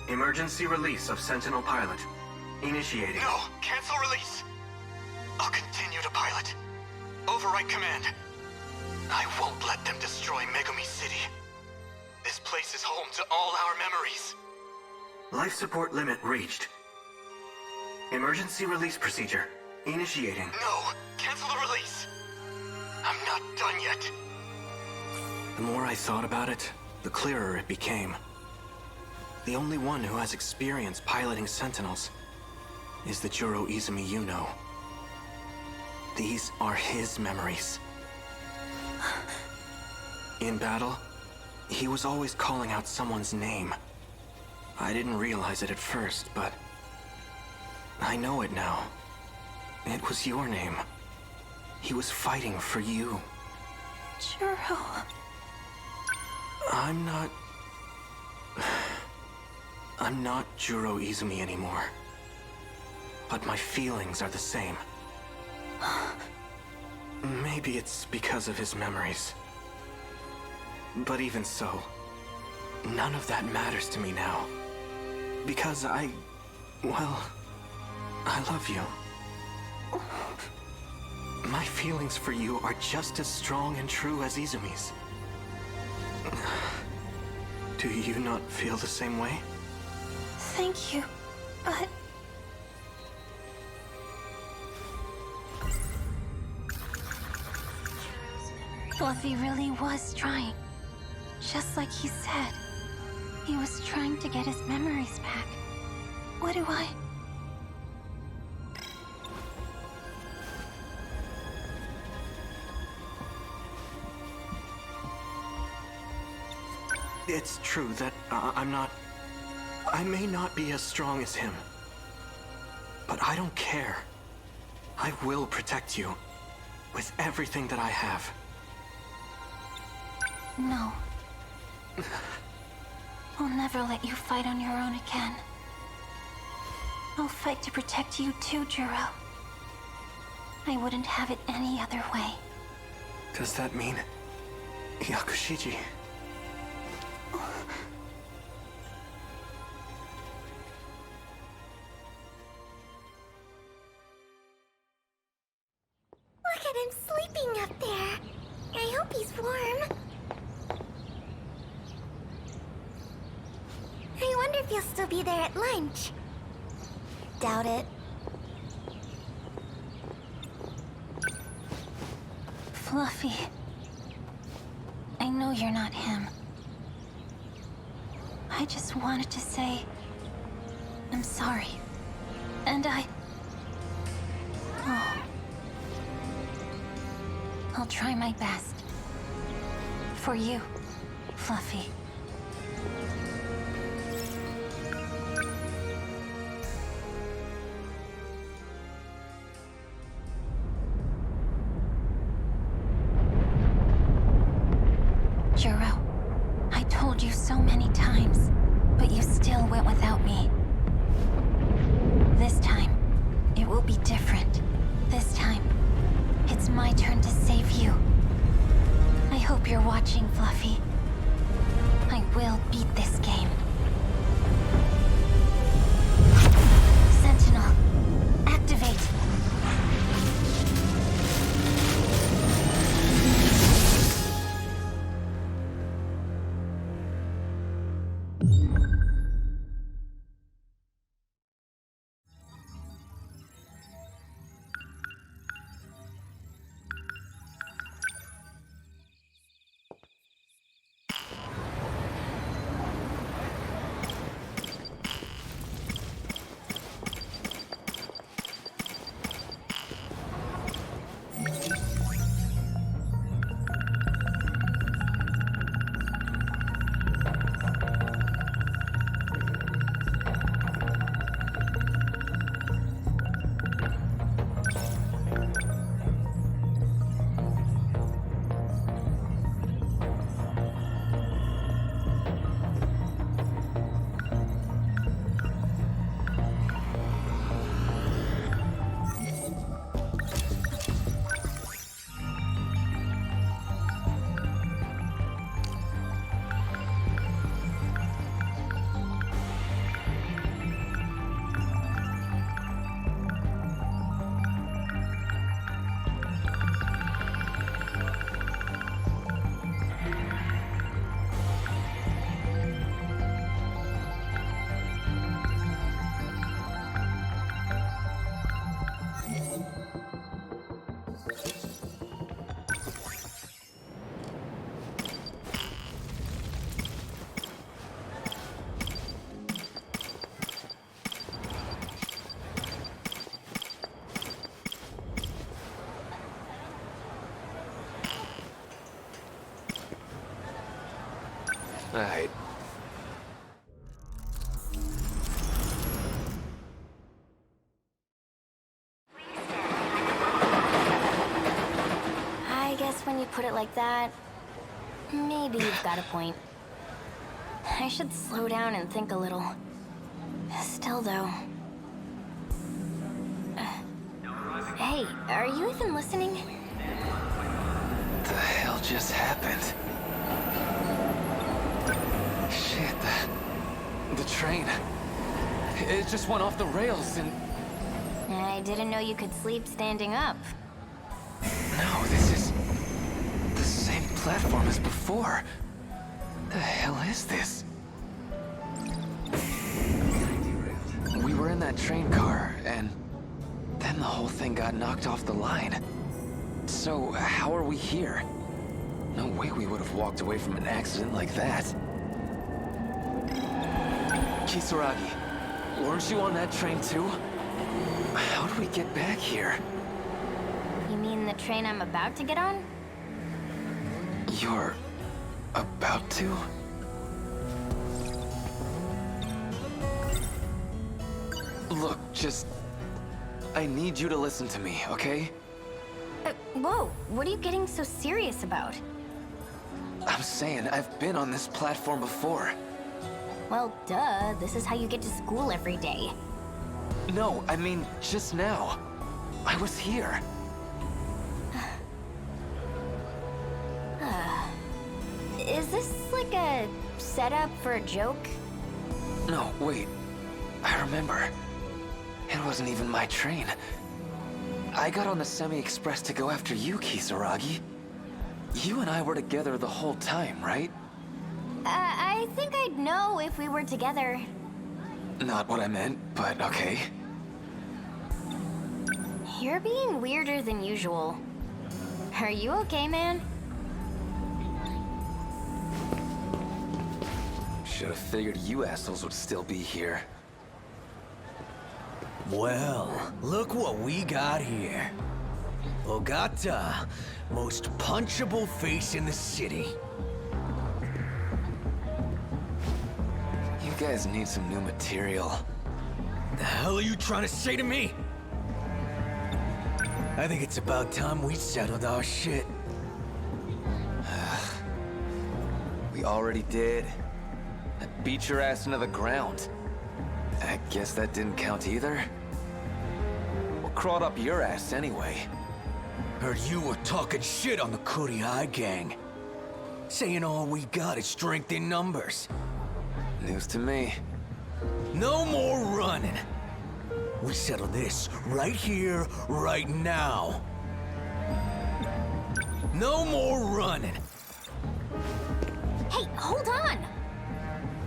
Emergency release of Sentinel pilot. Initiating. No! Cancel release! I'll continue to pilot. Overwrite command. I won't let them destroy Megumi City. This place is home to all our memories. Life support limit reached. Emergency release procedure. Initiating. No! Cancel the release! I'm not done yet. The more I thought about it, the clearer it became. The only one who has experience piloting Sentinels is the Juro Izumi you know. These are his memories. In battle, he was always calling out someone's name. I didn't realize it at first, but I know it now. It was your name. He was fighting for you. Juro. I'm not Juro Izumi anymore. But my feelings are the same. Maybe it's because of his memories. But even so, none of that matters to me now. Because I love you. My feelings for you are just as strong and true as Izumi's. Do you not feel the same way? Thank you, but... Fluffy really was trying. Just like he said. He was trying to get his memories back. What do I... It's true that I may not be as strong as him. But I don't care. I will protect you. With everything that I have. No. I'll never let you fight on your own again. I'll fight to protect you too, Juro. I wouldn't have it any other way. Does that mean... Yakushiji? Look at him sleeping up there. I hope he's warm. I wonder if he'll still be there at lunch. Doubt it. Fluffy. I know you're not him. I just wanted to say... I'm sorry. And Oh. I'll try my best. For you, Fluffy. Juro, I told you so many times, but you still went without me. This time, it will be different. This time, it's my turn to save you. I hope you're watching, Fluffy. I will beat this game. Sentinel, activate. Alright. I guess when you put it like that, maybe you've got a point. I should slow down and think a little. Still, though. Hey, are you even listening? The hell just happened? Shit, the train. It just went off the rails and... I didn't know you could sleep standing up. No, this is the same platform as before. The hell is this? We were in that train car, and then the whole thing got knocked off the line. So, how are we here? No way we would have walked away from an accident like that. Kisaragi, weren't you on that train too? How do we get back here? You mean the train I'm about to get on? You're about to? Look, I need you to listen to me, okay? Whoa, what are you getting so serious about? I'm saying I've been on this platform before. Well, duh, this is how you get to school every day. No, I mean, just now. I was here. Is this like a setup for a joke? No, wait. I remember. It wasn't even my train. I got on the Semi-Express to go after you, Kisaragi. You and I were together the whole time, right? I think I'd know if we were together. Not what I meant, but okay. You're being weirder than usual. Are you okay, man? Should have figured you assholes would still be here. Well, look what we got here. Ogata, most punchable face in the city. You guys need some new material. The hell are you trying to say to me? I think it's about time we settled our shit. We already did. I beat your ass into the ground. I guess that didn't count either. What crawled up your ass anyway? Heard you were talking shit on the Kuriai gang. Saying all we got is strength in numbers. News to me. No more running. We settle this right here, right now. No more running. Hey, hold on!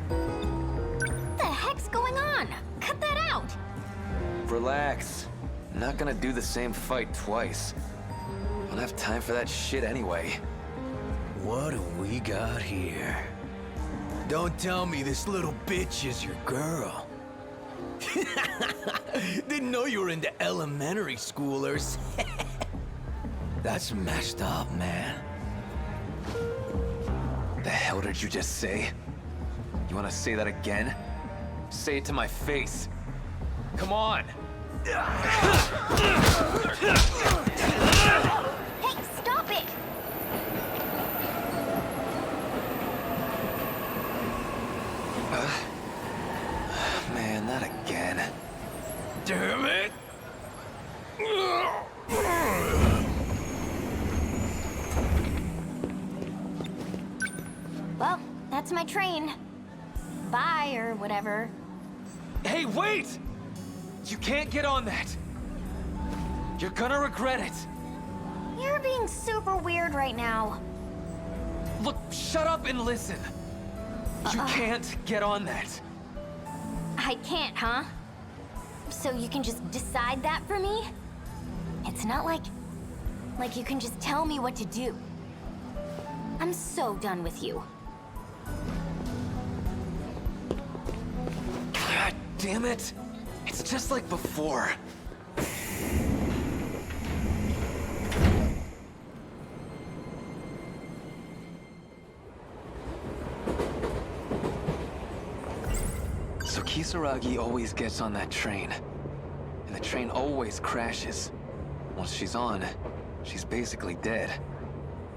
What the heck's going on? Cut that out! Relax. I'm not gonna do the same fight twice. Don't have time for that shit anyway. What do we got here? Don't tell me this little bitch is your girl. Didn't know you were into elementary schoolers. That's messed up, man. The hell did you just say? You wanna say that again? Say it to my face. Come on! Hey, stop it! Man, not again. Damn it! Well, that's my train. Bye, or whatever. Hey, wait! You can't get on that! You're gonna regret it! You're being super weird right now. Look, shut up and listen! You can't get on that! I can't, huh? So you can just decide that for me? It's not like you can just tell me what to do. I'm so done with you. God damn it! It's just like before. So Kisaragi always gets on that train. And the train always crashes. Once she's on, she's basically dead.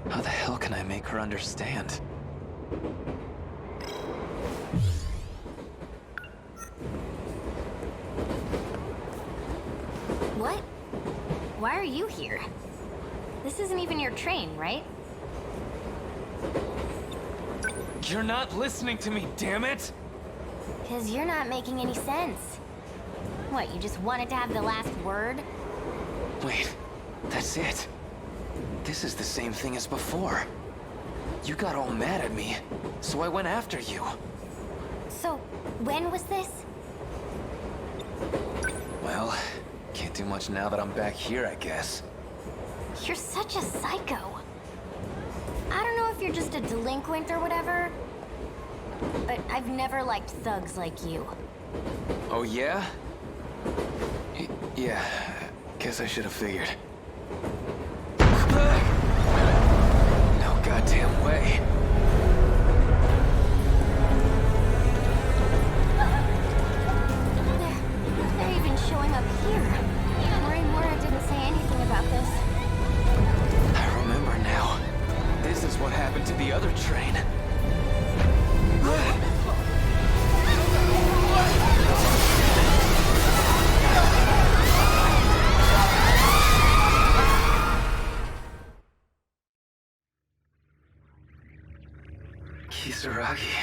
How the hell can I make her understand? What? Why are you here? This isn't even your train, right? You're not listening to me, damn it! Because you're not making any sense. What, you just wanted to have the last word? Wait, that's it. This is the same thing as before. You got all mad at me, so I went after you. So, when was this? Well, can't do much now that I'm back here, I guess. You're such a psycho. I don't know if you're just a delinquent or whatever, but I've never liked thugs like you. Oh yeah? Yeah, guess I should have figured. No goddamn way. They're even showing up here. Morimura didn't say anything about this. I remember now. This is what happened to the other train. Kisaragi.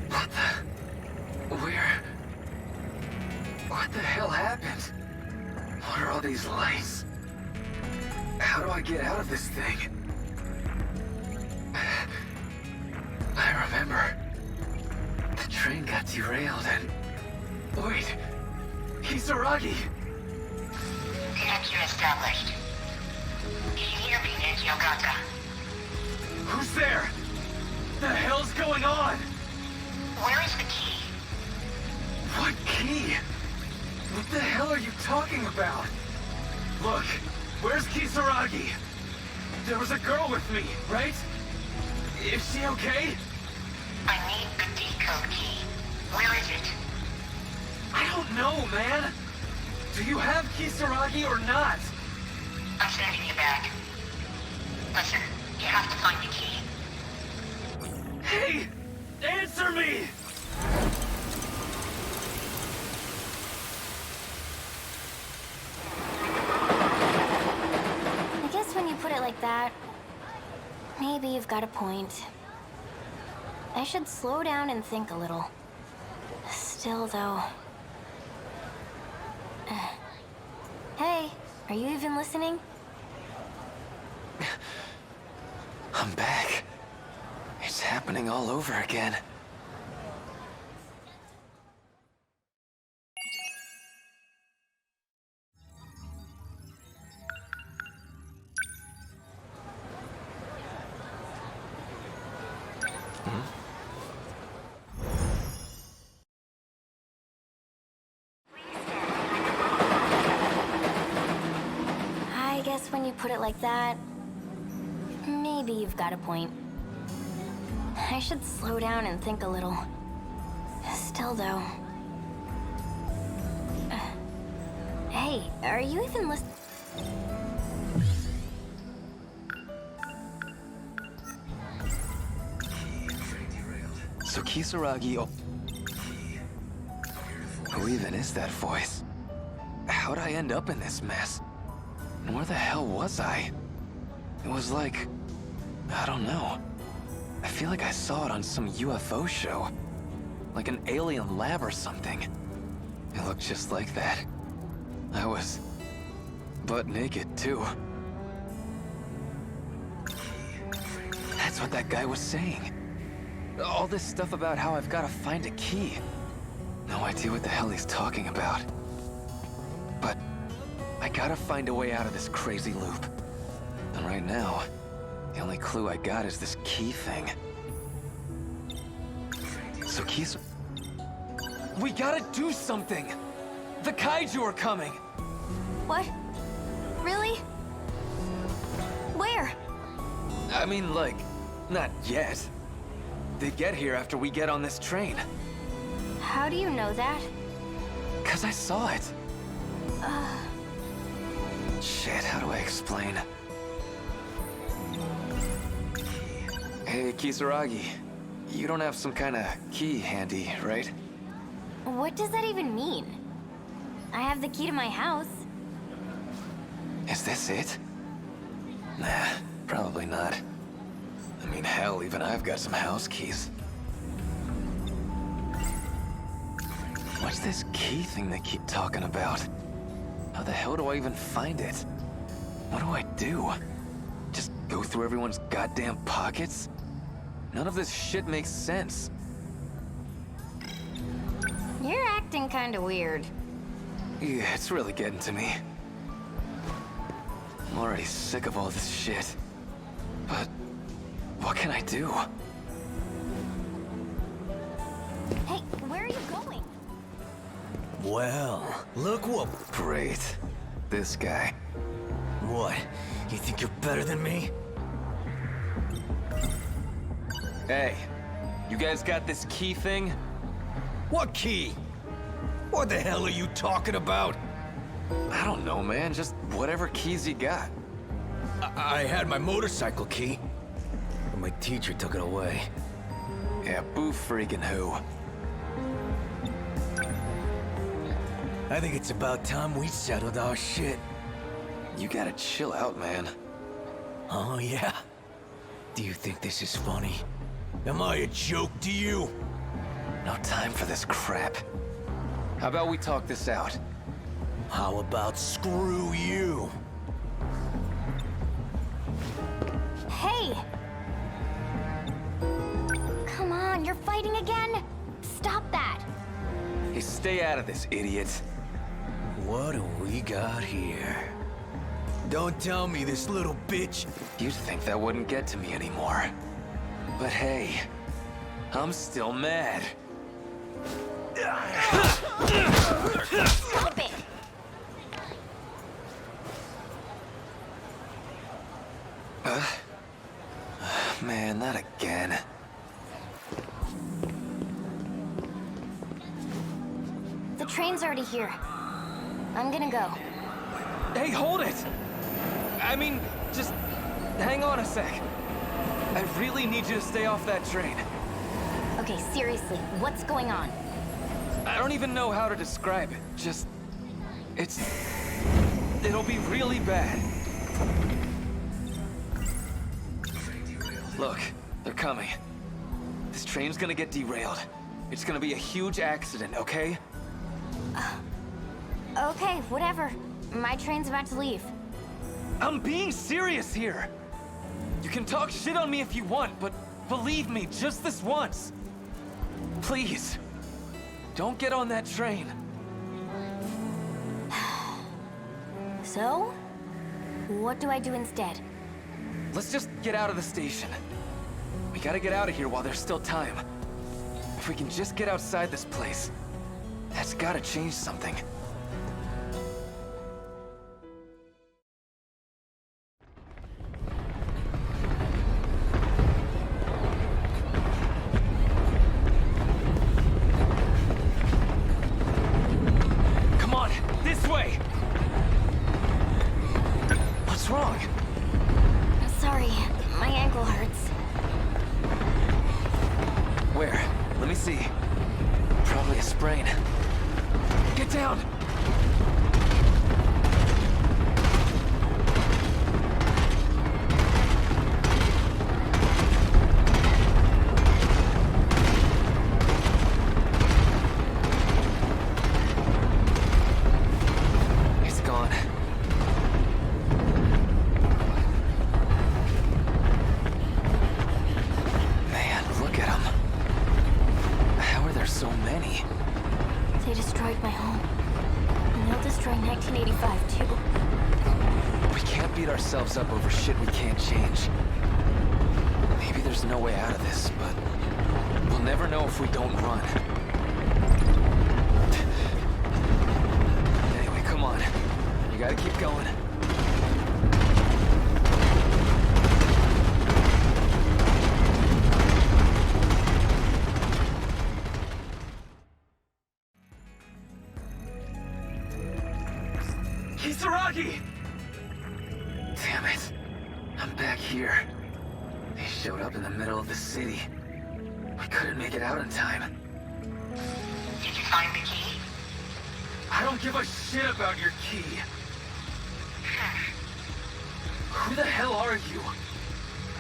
What the... What the hell happened? What are all these lights? How do I get out of this thing? I remember. The train got derailed and... Wait! Kisaragi! Connection established. Can you hear me, Yogata? Who's there? The hell's going on? Where is the key? What key? What the hell are you talking about? Look, where's Kisaragi? There was a girl with me, right? Is she okay? I need the decode key. Where is it? I don't know, man. Do you have Kisaragi or not? I'm sending you back. Listen, you have to find the key. Hey! Answer me! I guess when you put it like that, maybe you've got a point. I should slow down and think a little. Still, though... Hey, are you even listening? I'm back. It's happening all over again. I guess when you put it like that, maybe you've got a point. I should slow down and think a little. Still, though... Hey, are you even listening? So Kisaragi... Who even is that voice? How'd I end up in this mess? And where the hell was I? It was like... I don't know. I feel like I saw it on some UFO show. Like an alien lab or something. It looked just like that. I was... butt naked, too. That's what that guy was saying. All this stuff about how I've got to find a key. No idea what the hell he's talking about. But I gotta find a way out of this crazy loop. And right now, the only clue I got is this key thing. So keys... We gotta do something! The kaiju are coming! What? Really? Where? I mean, like, not yet. they get here after we get on this train. How do you know that? 'Cause I saw it. Shit, how do I explain? Hey, Kisaragi. You don't have some kind of key handy, right? What does that even mean? I have the key to my house. Is this it? Nah, probably not. I mean, hell, even I've got some house keys. What's this key thing they keep talking about? How the hell do I even find it? What do I do? Just go through everyone's goddamn pockets? None of this shit makes sense. You're acting kinda weird. Yeah, it's really getting to me. I'm already sick of all this shit. But what can I do? Hey, where are you going? Well, look what... Great. This guy. What? You think you're better than me? Hey, you guys got this key thing? What key? What the hell are you talking about? I don't know, man. Just whatever keys you got. I had my motorcycle key, but my teacher took it away. Yeah, boo freaking who. I think it's about time we settled our shit. You gotta chill out, man. Oh, yeah? Do you think this is funny? Am I a joke to you? No time for this crap. How about we talk this out? How about screw you? Hey! Come on, you're fighting again? Stop that! Hey, stay out of this, idiot. What do we got here? Don't tell me this little bitch... You'd think that wouldn't get to me anymore. But hey, I'm still mad. Stop it! Man, not again. The train's already here. I'm gonna go. Hey, hold it! I mean, just hang on a sec. I really need you to stay off that train. Okay, seriously, what's going on? I don't even know how to describe it. Just... it'll be really bad. Look, they're coming. This train's gonna get derailed. It's gonna be a huge accident, okay? Okay, whatever. My train's about to leave. I'm being serious here. You can talk shit on me if you want, but believe me, just this once. Please, don't get on that train. So? What do I do instead? Let's just get out of the station. We gotta get out of here while there's still time. If we can just get outside this place, that's gotta change something. Come on, this way! What's wrong? Sorry, my ankle hurts. Where? Let me see. Probably a sprain. Get down! It's gone. Man, look at them. How are there so many? They destroyed my home. And they'll destroy 1985 too. We can't beat ourselves up over shit we can't change. Maybe there's no way out of this, but we'll never know if we don't run. Anyway, come on. You gotta keep going. showed up in the middle of the city. We couldn't make it out in time. Did you find the key? I don't give a shit about your key. Who the hell are you?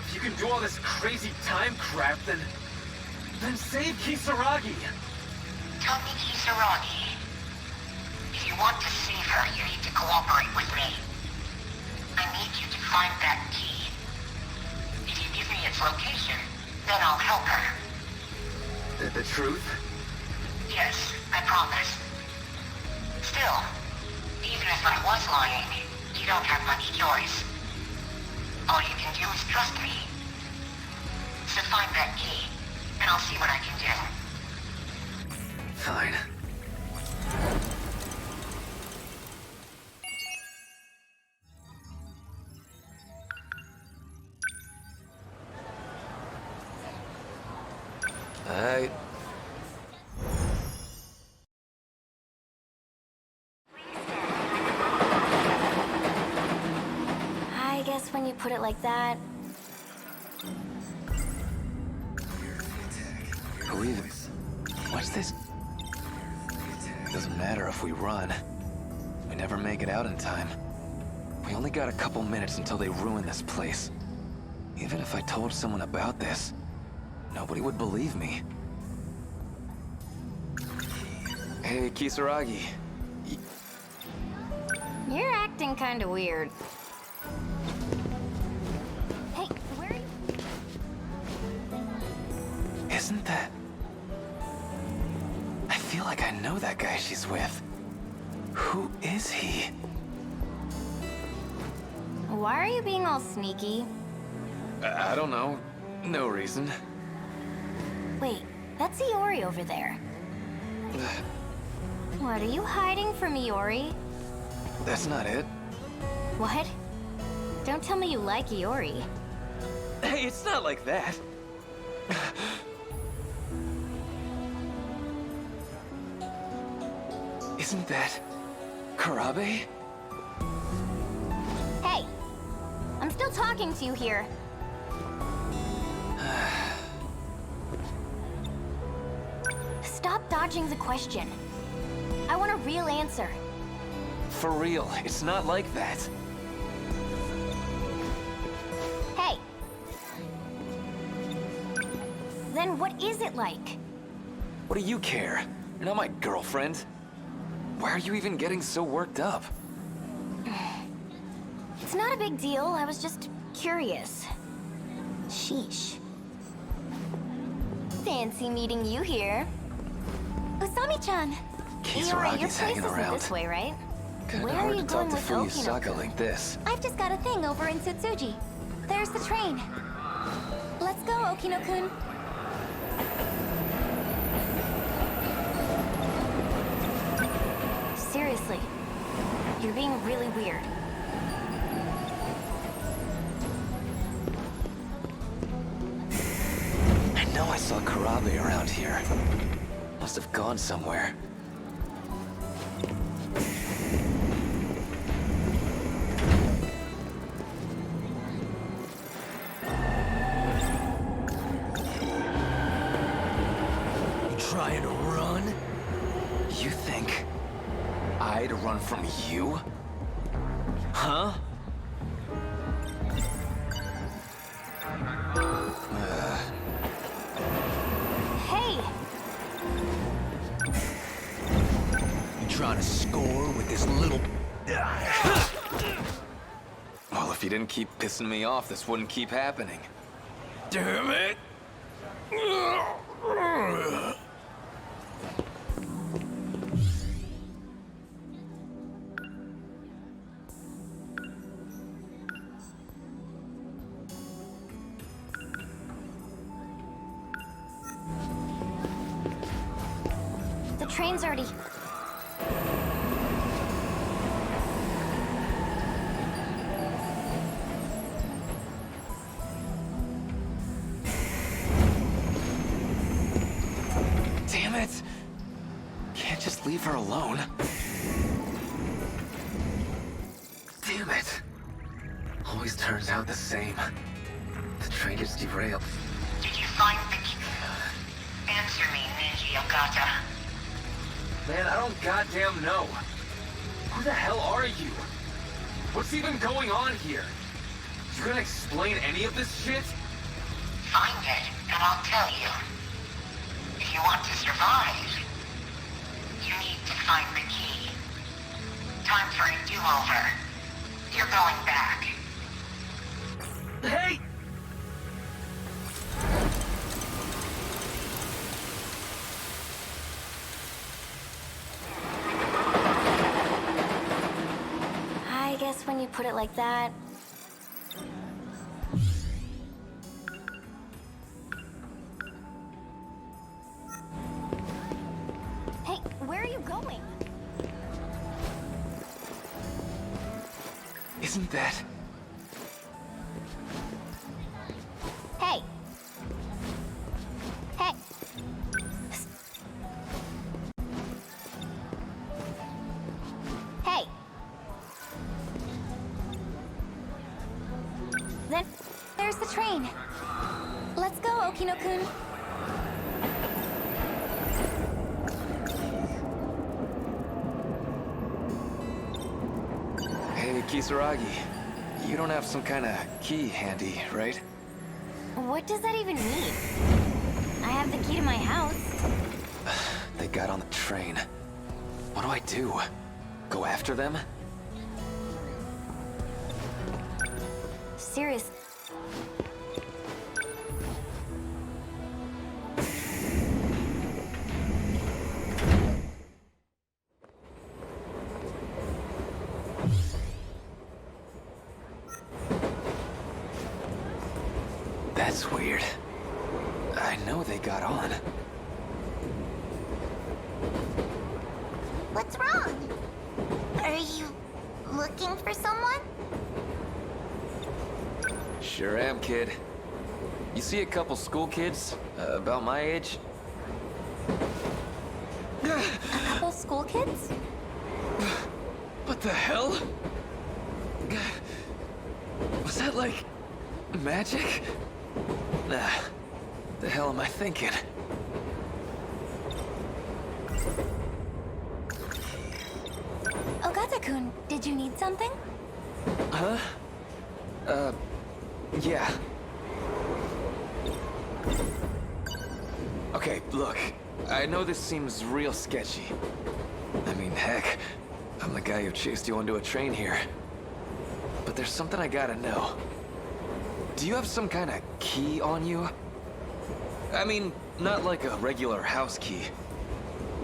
If you can do all this crazy time crap, then save Kisaragi. Toki Kisaragi. If you want to save her, you need to cooperate with me. I need you to find that key. If you give me its location, then I'll help her. The truth? Yes, I promise. Still, even if I was lying, you don't have much choice. All you can do is trust me. So find that key, and I'll see what I can do. Fine. Alright. I guess when you put it like that... Who even... What's this? Doesn't matter if we run. We never make it out in time. We only got a couple minutes until they ruin this place. Even if I told someone about this, nobody would believe me. Hey, Kisaragi. You're acting kinda weird. Hey, where are you? Isn't that... I feel like I know that guy she's with. Who is he? Why are you being all sneaky? I don't know. No reason. Wait, that's Iori over there. What are you hiding from Iori? That's not it. What? Don't tell me you like Iori. Hey, it's not like that. Isn't that... Karabe? Hey! I'm still talking to you here. Stop dodging the question. I want a real answer. For real, it's not like that. Hey! Then what is it like? What do you care? You're not my girlfriend. Why are you even getting so worked up? It's not a big deal, I was just curious. Sheesh. Fancy meeting you here. Usami-chan! Iori, your Kisaragi's place hanging isn't around. this way, right? Kinda Where are hard you to going talk to with Fuyusaka Okino-kun? like this. I've just got a thing over in Tsutsuji. There's the train. Let's go, Okino-kun. Seriously, you're being really weird. I know I saw Karabe around here. Must have gone somewhere. You trying to run? You think I'd run from you? Huh? Hey! You trying to score with this little... Well, if you didn't keep pissing me off, this wouldn't keep happening. Damn it! The train's already... Damn it! Can't just leave her alone. Damn it! Always turns out the same. The train is derailed. Did you find the key? Answer me, Ninja Ogata. Man, I don't goddamn know. Who the hell are you? What's even going on here? You gonna explain any of this shit? Find it, and I'll tell you. If you want to survive, you need to find the key. Time for a do-over. You're going back. Hey! I guess when you put it like that. Hey, where are you going? Isn't that... Hey! Hey! Hey! Then there's the train. Let's go, Okino-kun. Hey, Kisaragi. You don't have some kind of key handy, right? What does that even mean? I have the key to my house. They got on the train. What do I do? Go after them? Serious. That's weird. I know they got on. What's wrong? Are you looking for someone? Sure am, kid. You see a couple school kids about my age? A couple school kids? What the hell? Was that like magic? Nah. The hell am I thinking? Ogata-kun, did you need something? Huh? Yeah. Okay, look. I know this seems real sketchy. I mean, heck, I'm the guy who chased you onto a train here. But there's something I gotta know. Do you have some kind of key on you? I mean, not like a regular house key.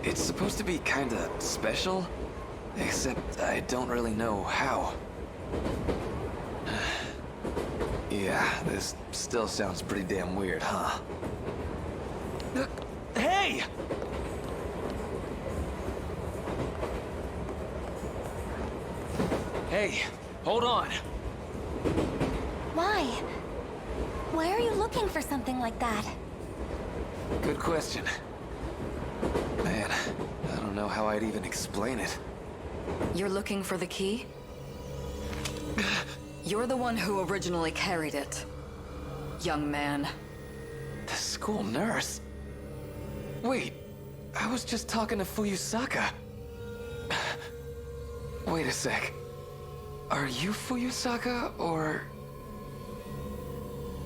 It's supposed to be kinda special, except I don't really know how. Yeah, this still sounds pretty damn weird, huh? Hey! Hey, hold on. Why? Why are you looking for something like that? Good question. Man, I don't know how I'd even explain it. You're looking for the key? You're the one who originally carried it, young man. The school nurse? Wait, I was just talking to Fuyusaka. Wait a sec. Are you Fuyusaka, or...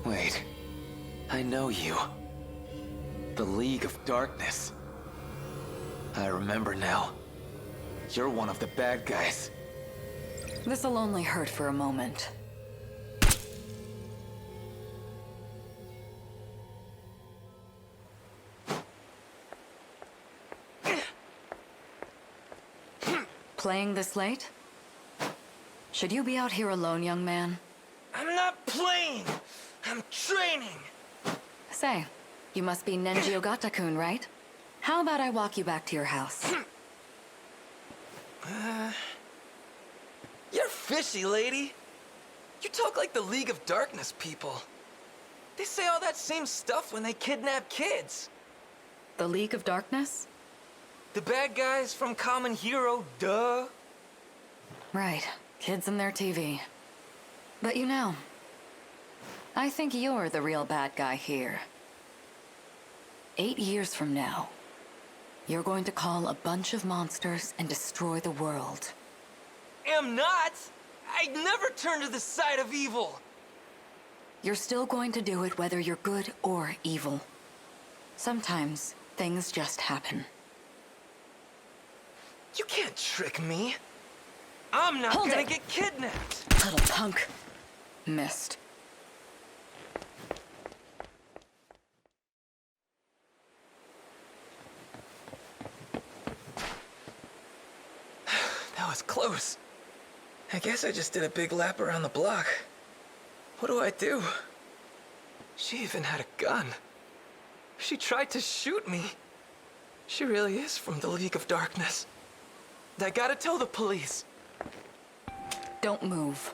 Wait, I know you. The League of Darkness. I remember now. You're one of the bad guys. This'll only hurt for a moment. Playing this late? Should you be out here alone, young man? I'm not playing! I'm training! Say, you must be Nenji Ogata-kun, right? How about I walk you back to your house? You're fishy, lady. You talk like the League of Darkness people. They say all that same stuff when they kidnap kids. The League of Darkness? The bad guys from Common Hero, duh. Right, kids and their TV. But you know, I think you're the real bad guy here. 8 years from now, you're going to call a bunch of monsters and destroy the world. Am not! I'd never turn to the side of evil! You're still going to do it whether you're good or evil. Sometimes, things just happen. You can't trick me. I'm not gonna get kidnapped! Little punk. Missed. That was close. I guess I just did a big lap around the block. What do I do? She even had a gun. She tried to shoot me. She really is from the League of Darkness. I gotta tell the police. Don't move.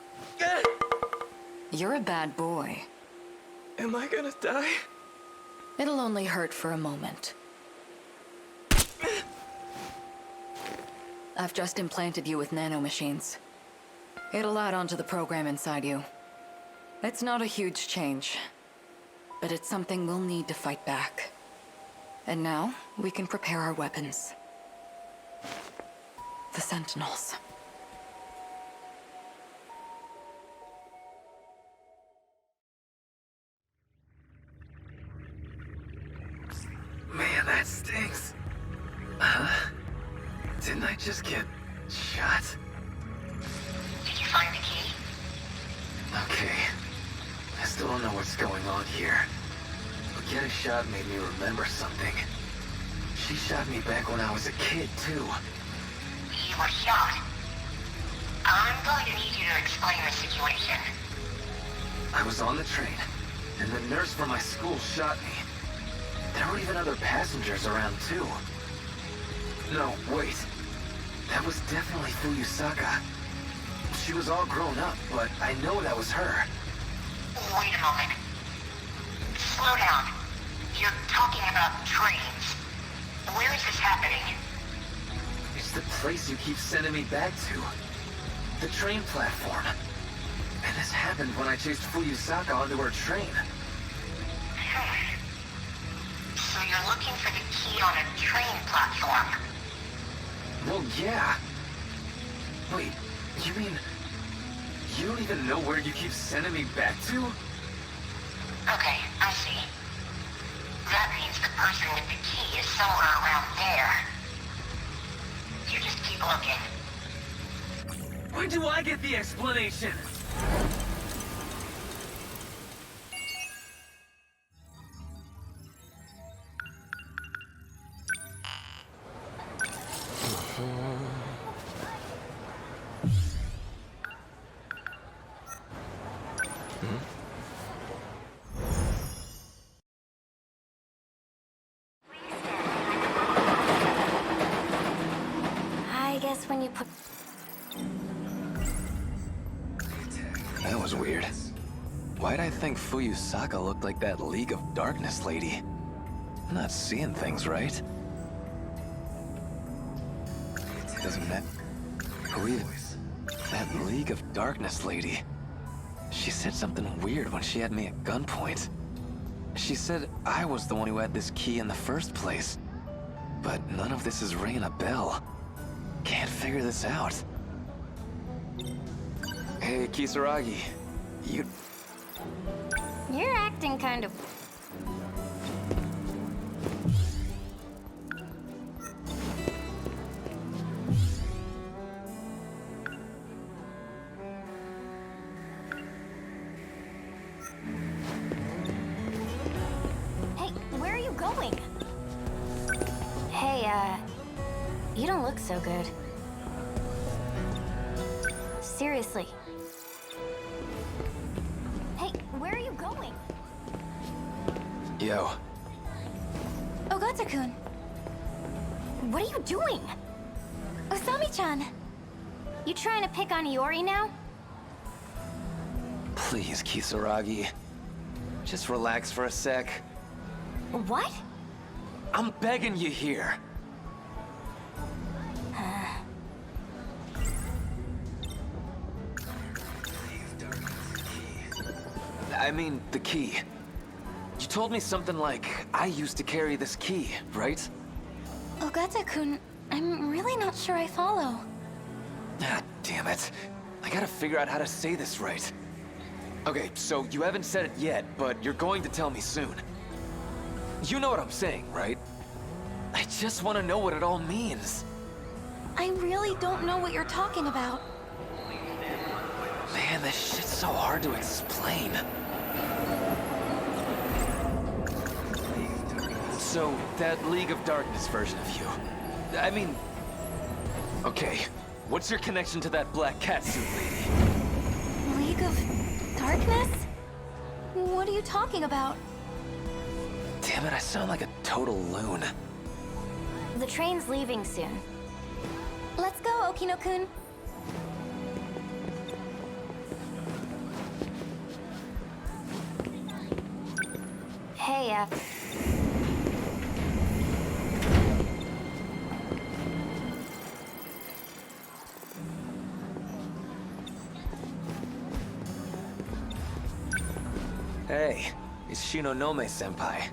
You're a bad boy. Am I gonna die? It'll only hurt for a moment. I've just implanted you with nanomachines. It'll add on to the program inside you. It's not a huge change, but it's something we'll need to fight back. And now, we can prepare our weapons. The Sentinels. Man, that stinks. Didn't I just get shot? Did you find the key? Okay. I still don't know what's going on here. But getting shot made me remember something. She shot me back when I was a kid, too. You were shot. I'm going to need you to explain the situation. I was on the train, and the nurse from my school shot me. There were even other passengers around, too. No, wait. That was definitely Fuyusaka. She was all grown up, but I know that was her. Wait a moment. Slow down. You're talking about trains. Where is this happening? It's the place you keep sending me back to. The train platform. And this happened when I chased Fuyusaka onto her train. So you're looking for the key on a train platform? Well, yeah. Wait, you mean... you don't even know where you keep sending me back to? Okay, I see. That means the person with the key is somewhere around there. You just keep looking. When do I get the explanation? I guess when you put... That was weird. Why'd I think Fuyusaka looked like that League of Darkness lady? I'm not seeing things right. Doesn't that... Who is that League of Darkness lady? She said something weird when she had me at gunpoint. She said I was the one who had this key in the first place. But none of this is ringing a bell. Can't figure this out. Hey, Kisaragi. You're acting kind of... Hey, where are you going? Hey, you don't look so good. Seriously. Hey, where are you going? Yo. Ogata-kun. What are you doing? Osami-chan. You trying to pick on Iori now? Please, Kisaragi. Just relax for a sec. What? I'm begging you here. I mean, the key. You told me something like, I used to carry this key, right? Ogata-kun, I'm really not sure I follow. Ah, damn it. I gotta figure out how to say this right. Okay, so you haven't said it yet, but you're going to tell me soon. You know what I'm saying, right? I just want to know what it all means. I really don't know what you're talking about. Man, this shit's so hard to explain. So, that League of Darkness version of you. I mean... Okay, what's your connection to that black catsuit lady? League of Darkness? What are you talking about? Damn it, I sound like a total loon. The train's leaving soon. Let's go, Okino-kun. Hey, Hey, it's Shinonome-senpai.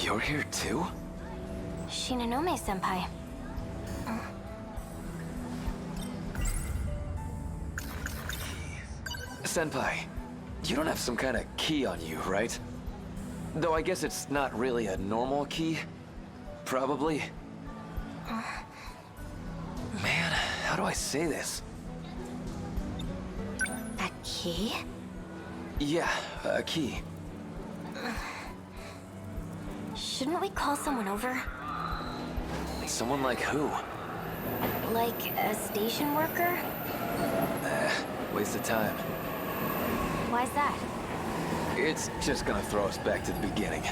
You're here too? Shinonome-senpai. Senpai, you don't have some kind of key on you, right? Though I guess it's not really a normal key. Probably. Man, how do I say this? A key? Yeah, a key. Shouldn't we call someone over? Someone like who? Like a station worker? Waste of time. Why's that? It's just gonna throw us back to the beginning.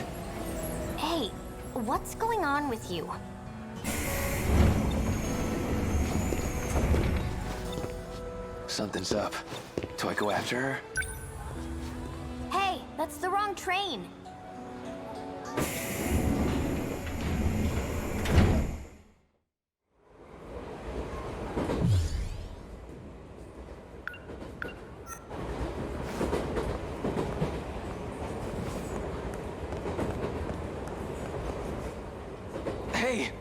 Hey, what's going on with you? Something's up. Do I go after her? Hey, that's the wrong train. Hey,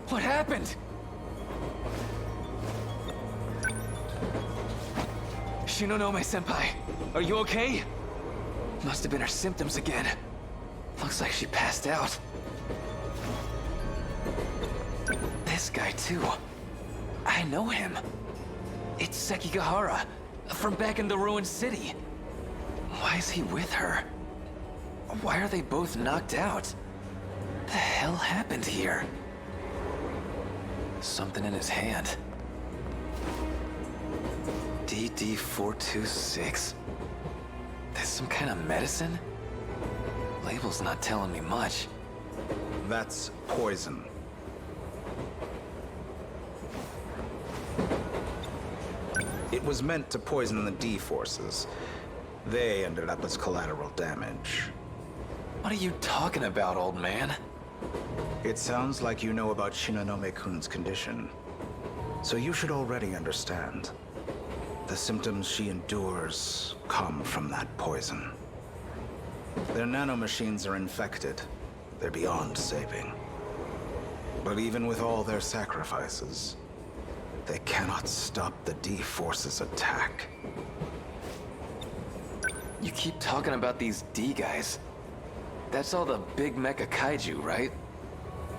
what happened? Shinonome-senpai, are you okay? Must have been her symptoms again. Looks like she passed out. This guy too. I know him. It's Sekigahara, from back in the ruined city. Why is he with her? Why are they both knocked out? The hell happened here? Something in his hand. DD426? This some kind of medicine? Label's not telling me much. That's poison. It was meant to poison the D-forces. They ended up as collateral damage. What are you talking about, old man? It sounds like you know about Shinonome-kun's condition. So you should already understand. The symptoms she endures come from that poison. Their nanomachines are infected. They're beyond saving. But even with all their sacrifices, they cannot stop the D-Force's attack. You keep talking about these D guys. That's all the big mecha kaiju, right?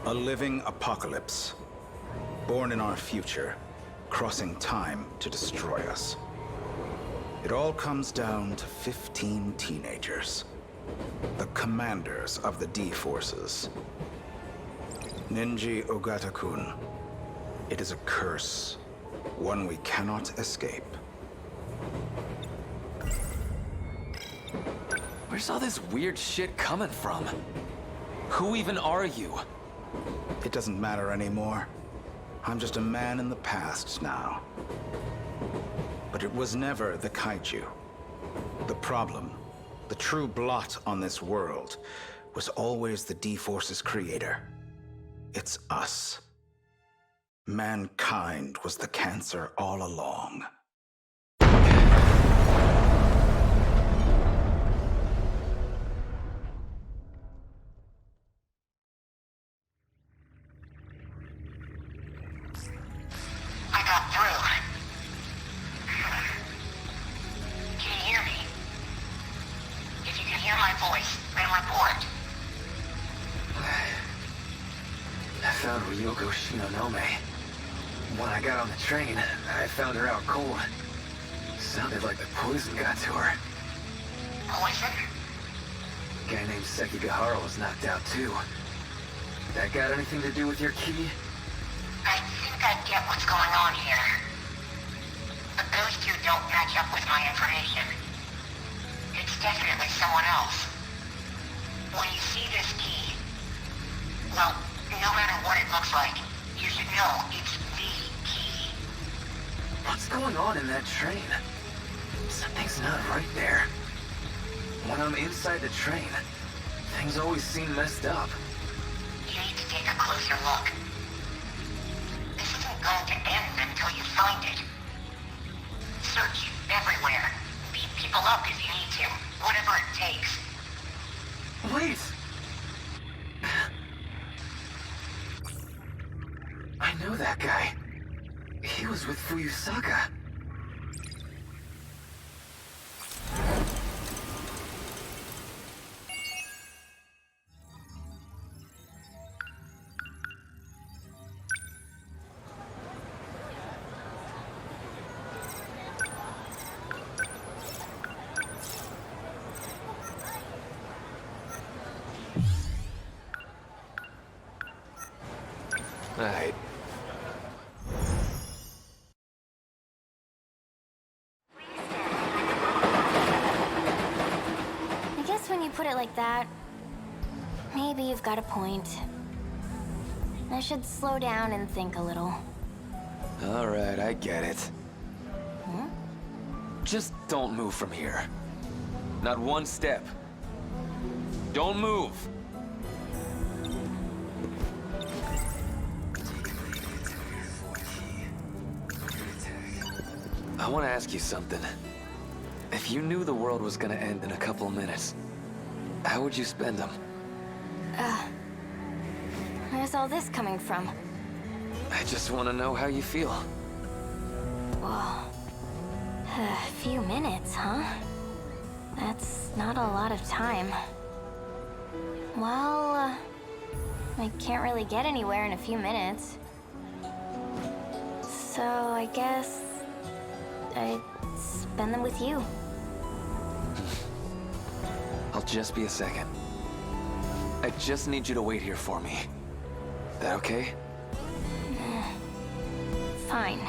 A living apocalypse. Born in our future, crossing time to destroy us. It all comes down to 15 teenagers. The commanders of the D-Forces. Ninji Ogata-kun. It is a curse. One we cannot escape. Where's all this weird shit coming from? Who even are you? It doesn't matter anymore. I'm just a man in the past now. But it was never the kaiju. The problem, the true blot on this world, was always the D-Force's creator. It's us. Mankind was the cancer all along. found Ryoko Shinonome. When I got on the train, I found her out cold. Sounded like the poison got to her. Poison? A guy named Sekigahara was knocked out too. That got anything to do with your key? I think I get what's going on here. But those two don't match up with my information. It's definitely someone else. When you see this key, well, no matter what it looks like, you should know it's the key. What's going on in that train? Something's not right there. When I'm inside the train, things always seem messed up. You need to take a closer look. This isn't going to end until you find it. Search everywhere. Beat people up if you need to. Whatever it takes. Wait! I know that guy. He was with Fuyusaka. Right. I guess when you put it like that, maybe you've got a point. I should slow down and think a little. Alright, I get it. Hmm? Just don't move from here. Not one step. Don't move! I want to ask you something. If you knew the world was gonna end in a couple of minutes, how would you spend them? Where's all this coming from? I just want to know how you feel. Whoa. A few minutes, huh? That's not a lot of time. Well, I can't really get anywhere in a few minutes. So I guess I'd spend them with you. I'll just be a second. I just need you to wait here for me. That okay? Fine.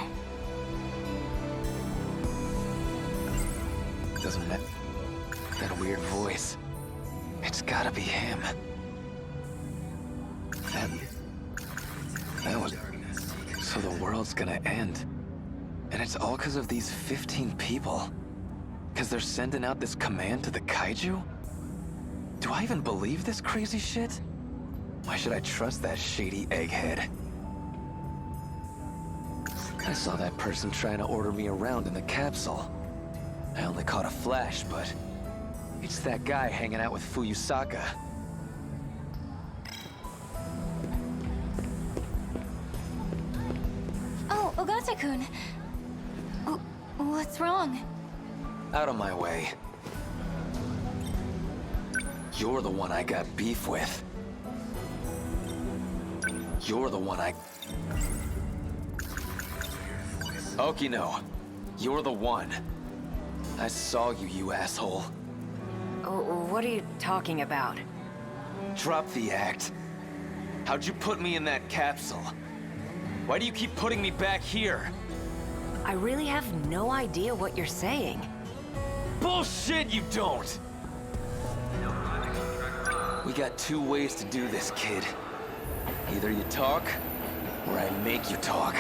Doesn't matter. That weird voice. It's gotta be him. That was... So the world's gonna end. And it's all because of these 15 people. Because they're sending out this command to the kaiju? Do I even believe this crazy shit? Why should I trust that shady egghead? I saw that person trying to order me around in the capsule. I only caught a flash, but it's that guy hanging out with Fuyusaka. Oh, Ogata-kun. What's wrong? Out of my way. You're the one I got beef with. You're the one I... Okino, you're the one. I saw you, you asshole. Oh, what are you talking about? Drop the act. How'd you put me in that capsule? Why do you keep putting me back here? I really have no idea what you're saying. Bullshit, you don't! We got two ways to do this, kid. Either you talk, or I make you talk.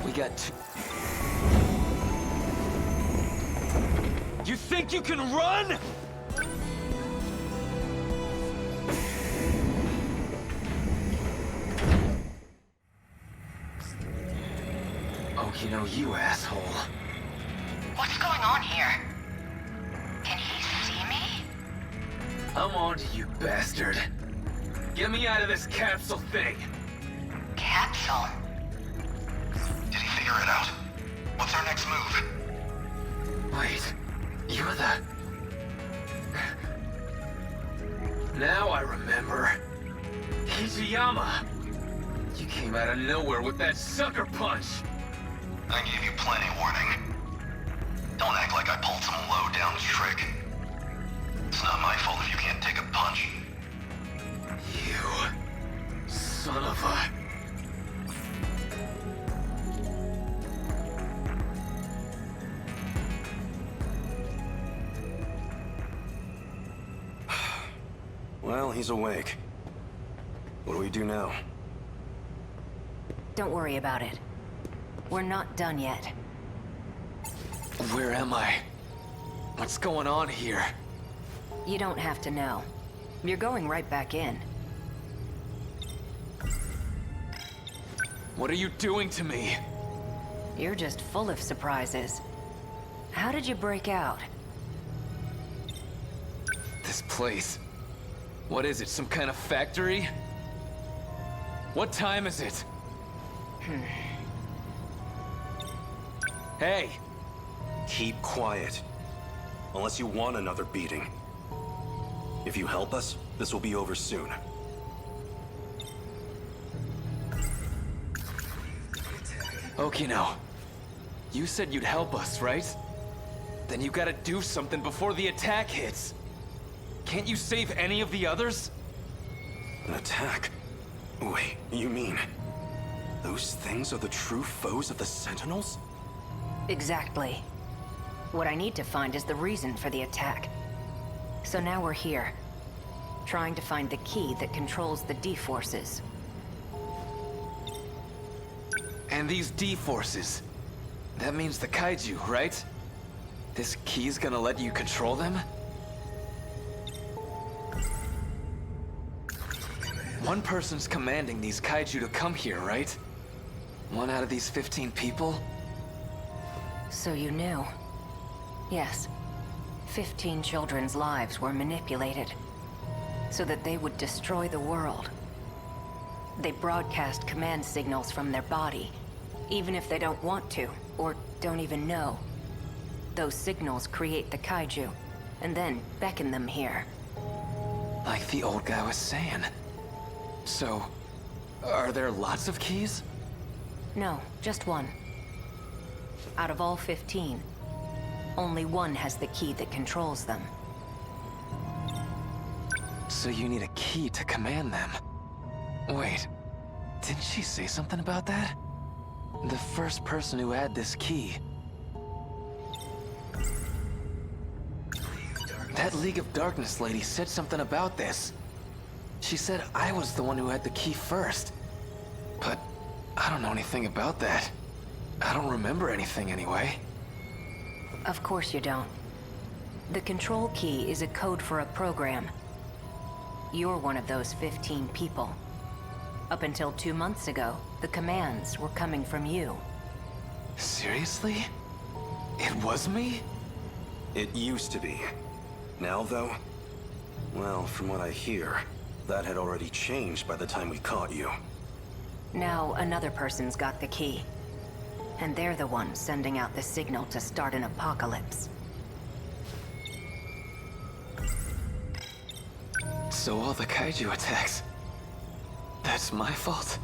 We got two... You think you can run?! Okino, you asshole. What's going on here? Can he see me? I'm on to you, bastard. Get me out of this capsule thing. Capsule? Did he figure it out? What's our next move? Wait, you're the... Now I remember. Kijiyama! You came out of nowhere with that sucker punch! I gave you plenty warning. Don't act like I pulled some low-down trick. It's not my fault if you can't take a punch. You... son of a... Well, he's awake. What do we do now? Don't worry about it. We're not done yet. Where am I? What's going on here? You don't have to know. You're going right back in. What are you doing to me? You're just full of surprises. How did you break out? This place... what is it, some kind of factory? What time is it? Hey! Keep quiet. Unless you want another beating. If you help us, this will be over soon. Okino, you said you'd help us, right? Then you gotta do something before the attack hits. Can't you save any of the others? An attack? Wait, you mean... those things are the true foes of the Sentinels? Exactly. What I need to find is the reason for the attack. So now we're here, trying to find the key that controls the D-forces. And these D-forces, that means the kaiju, right? This key's gonna let you control them? One person's commanding these kaiju to come here, right? One out of these 15 people? So you knew. Yes. 15 children's lives were manipulated, so that they would destroy the world. They broadcast command signals from their body, even if they don't want to, or don't even know. Those signals create the kaiju, and then beckon them here. Like the old guy was saying. So, are there lots of keys? No, just one. Out of all 15, only one has the key that controls them. So you need a key to command them. Wait, didn't she say something about that? The first person who had this key. That League of Darkness lady said something about this. She said I was the one who had the key first. But I don't know anything about that. I don't remember anything anyway. Of course you don't. The control key is a code for a program. You're one of those 15 people. Up until 2 months ago, the commands were coming from you. Seriously? It was me? It used to be. Now, though? Well, from what I hear, that had already changed by the time we caught you. Now another person's got the key. And they're the ones sending out the signal to start an apocalypse. So all the kaiju attacks... that's my fault?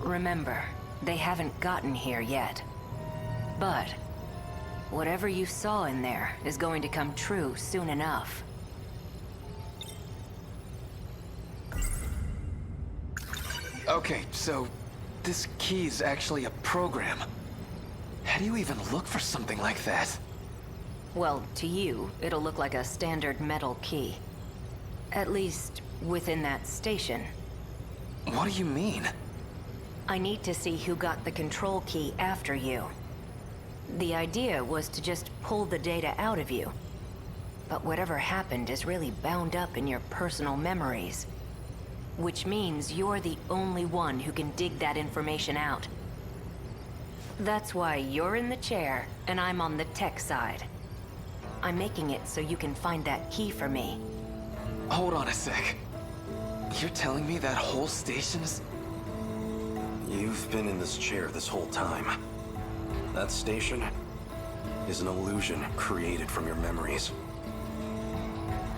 Remember, they haven't gotten here yet. But whatever you saw in there is going to come true soon enough. Okay, so this key's actually a program. How do you even look for something like that? Well, to you, it'll look like a standard metal key. At least, within that station. What do you mean? I need to see who got the control key after you. The idea was to just pull the data out of you. But whatever happened is really bound up in your personal memories. Which means you're the only one who can dig that information out. That's why you're in the chair, and I'm on the tech side. I'm making it so you can find that key for me. Hold on a sec. You're telling me that whole station's... You've been in this chair this whole time. That station is an illusion created from your memories.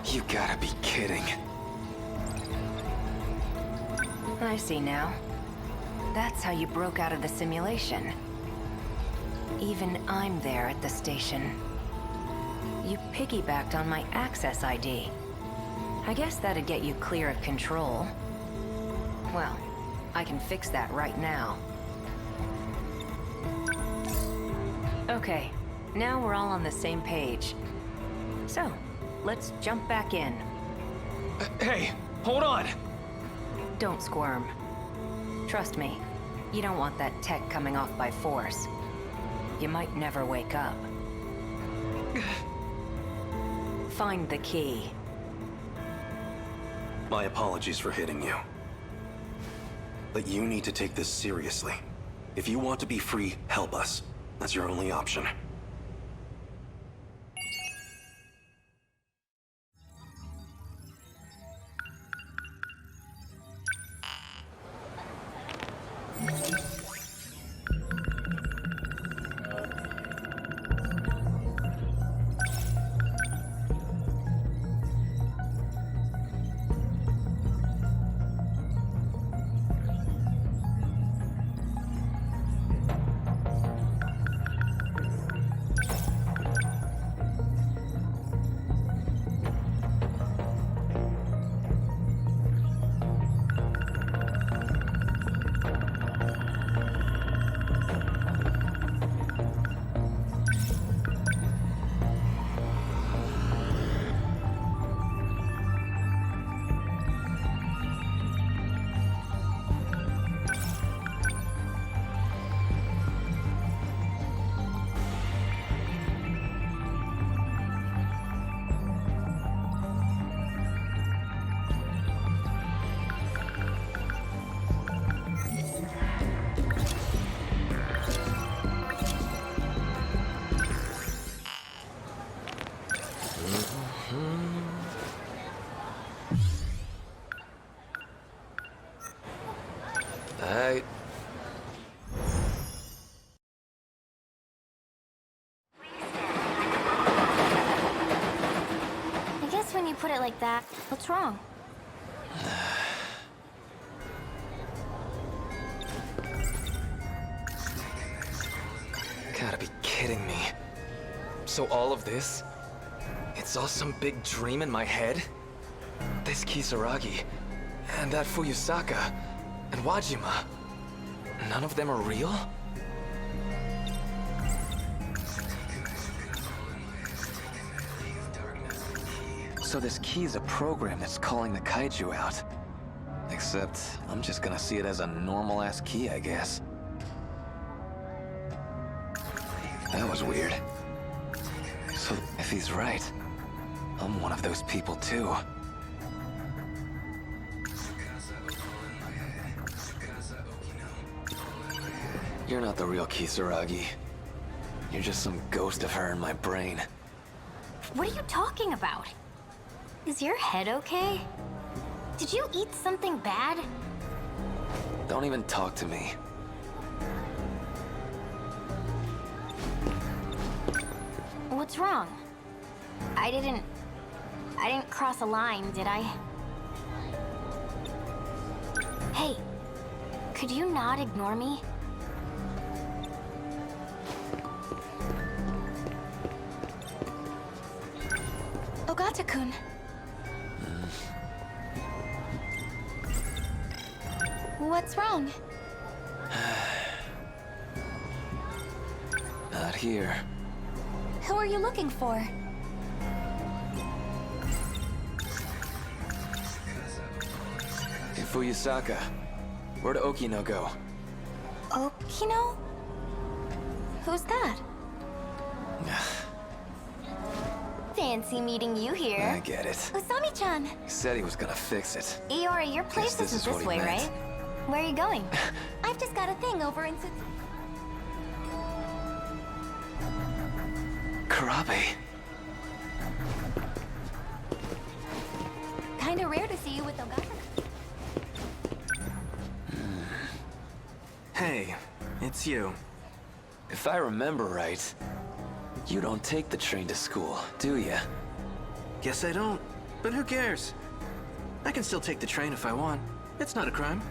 You gotta be kidding. I see now. That's how you broke out of the simulation. Even I'm there at the station. You piggybacked on my access ID. I guess that'd get you clear of control. Well, I can fix that right now. Okay, now we're all on the same page. So, let's jump back in. Hey, hold on! Don't squirm. Trust me, you don't want that tech coming off by force. You might never wake up. Find the key. My apologies for hitting you. But you need to take this seriously. If you want to be free, help us. That's your only option. I guess when you put it like that, what's wrong? Gotta be kidding me. So all of this? It's all some big dream in my head? This Kisaragi, and that Fuyusaka, and Wajima. None of them are real? So this key's a program that's calling the kaiju out. Except, I'm just gonna see it as a normal-ass key, I guess. That was weird. So, if he's right, I'm one of those people too. You're not the real Kisaragi. You're just some ghost of her in my brain. What are you talking about? Is your head okay? Did you eat something bad? Don't even talk to me. What's wrong? I didn't cross a line, did I? Hey, could you not ignore me? Ogata-kun. What's wrong? Not here. Who are you looking for? In Fuyusaka. Where'd Okino go? Okino? Who's that? Fancy meeting you here. I get it. Usami-chan. He said he was gonna fix it. Iori, your place Guess isn't what this he way, meant. right? Where are you going? I've just got a thing over in... Karabe. Kinda rare to see you with Ogata. Hey, it's you. If I remember right, you don't take the train to school, do ya? Guess I don't. But who cares? I can still take the train if I want. It's not a crime.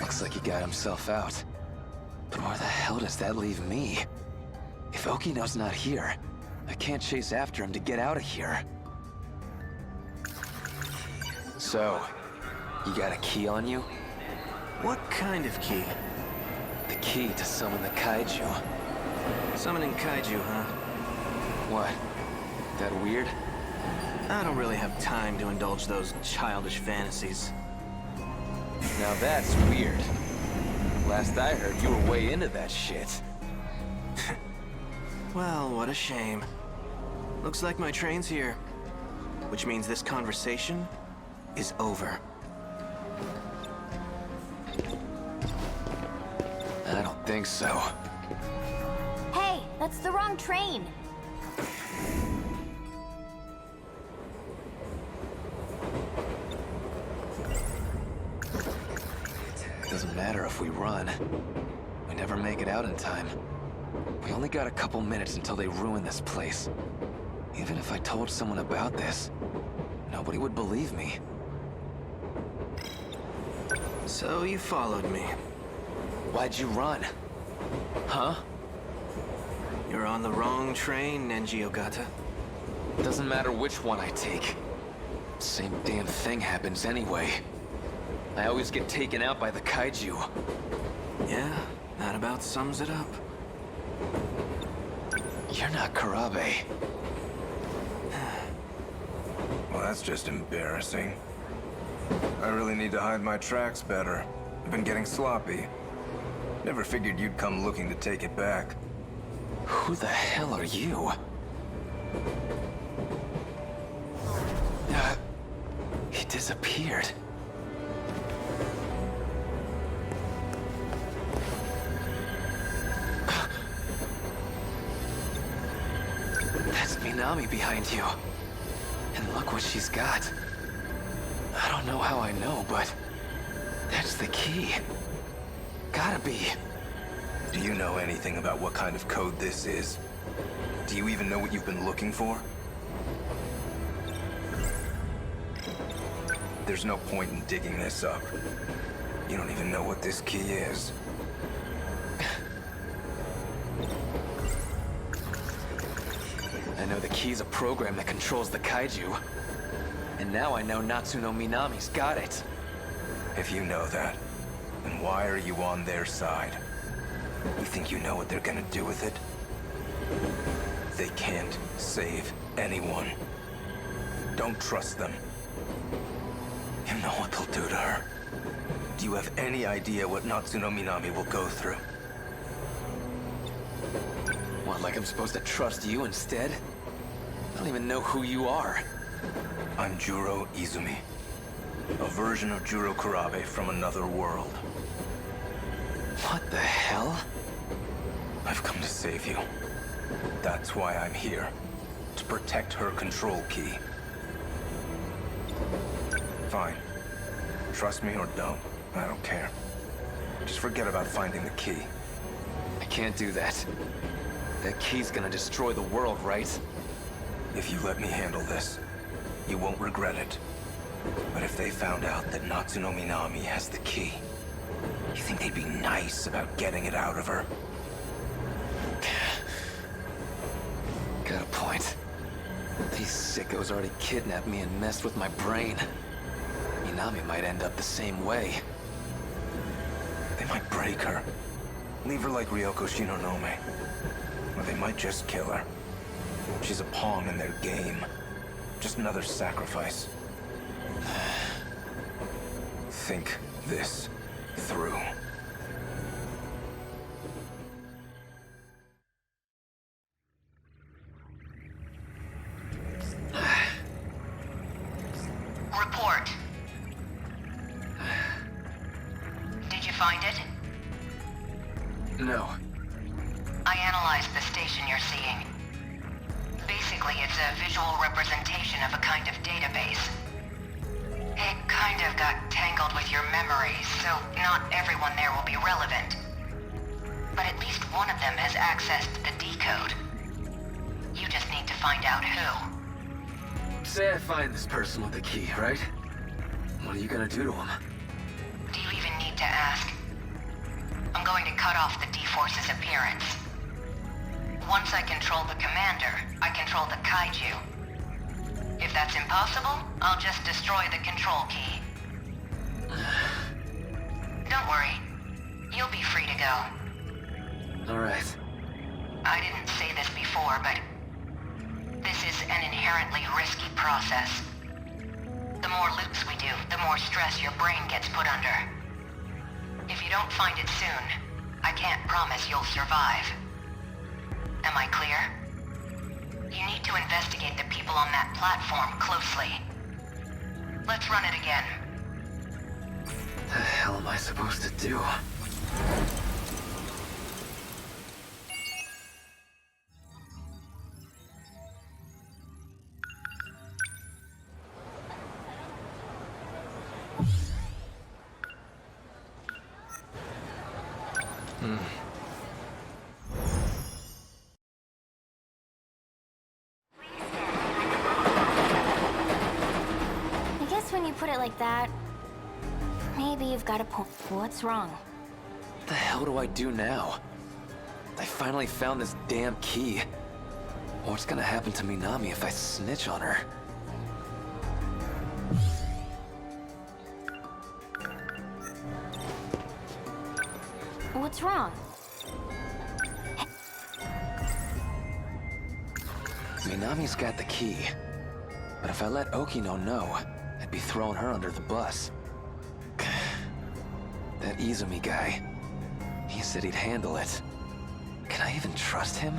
Looks like he got himself out. But where the hell does that leave me? If Okino's not here, I can't chase after him to get out of here. So, you got a key on you? What kind of key? The key to summon the kaiju. Summoning kaiju, huh? What? That weird? I don't really have time to indulge those childish fantasies. Now that's weird. Last I heard, you were way into that shit. Well, what a shame. Looks like my train's here. Which means this conversation is over. I don't think so. Hey, that's the wrong train. Doesn't matter if we run. We never make it out in time. We only got a couple minutes until they ruin this place. Even if I told someone about this, nobody would believe me. So you followed me. Why'd you run? Huh? You're on the wrong train, Nenji Ogata. Doesn't matter which one I take. Same damn thing happens anyway. I always get taken out by the kaiju. Yeah, that about sums it up. You're not Karabe. Well, that's just embarrassing. I really need to hide my tracks better. I've been getting sloppy. Never figured you'd come looking to take it back. Who the hell are you? He disappeared. That's Minami behind you. And look what she's got. I don't know how I know, but that's the key. Gotta be. Do you know anything about what kind of code this is? Do you even know what you've been looking for? There's no point in digging this up. You don't even know what this key is. I know the key's a program that controls the kaiju. And now I know Natsuno Minami's got it. If you know that, then why are you on their side? You think you know what they're gonna do with it? They can't save anyone. Don't trust them. You know what they'll do to her. Do you have any idea what Natsuno Minami will go through? What, like I'm supposed to trust you instead? I don't even know who you are. I'm Juro Izumi. A version of Juro Kurabe from another world. What the hell? I've come to save you. That's why I'm here. To protect her control key. Fine. Trust me or don't. I don't care. Just forget about finding the key. I can't do that. That key's gonna destroy the world, right? If you let me handle this, you won't regret it. But if they found out that Natsuno Minami has the key, you think they'd be nice about getting it out of her? Got a point. These sickos already kidnapped me and messed with my brain. Minami might end up the same way. They might break her. Leave her like Ryoko Shinonome. Or they might just kill her. She's a pawn in their game. Just another sacrifice. Think this through. Report. Did you find it? No. I analyzed the station you're seeing. Basically, it's a visual representation of a kind of database. It kind of got tangled with your memories, so not everyone there will be relevant. But at least one of them has accessed the decode. You just need to find out who. Say I find this person with the key, right? What are you gonna do to him? Do you even need to ask? going to cut off the D-Force's appearance. Once I control the commander, I control the kaiju. If that's impossible, I'll just destroy the control key. Don't worry. You'll be free to go. Alright. I didn't say this before, but this is an inherently risky process. The more loops we do, the more stress your brain gets put under. If you don't find it soon, I can't promise you'll survive. Am I clear? You need to investigate the people on that platform closely. Let's run it again. The hell am I supposed to do? I guess when you put it like that, maybe you've got a point. What's wrong? What the hell do I do now? I finally found this damn key. What's gonna happen to Minami if I snitch on her? What's wrong? Minami's got the key. But if I let Okino know, I'd be throwing her under the bus. That Izumi guy, he said he'd handle it. Can I even trust him?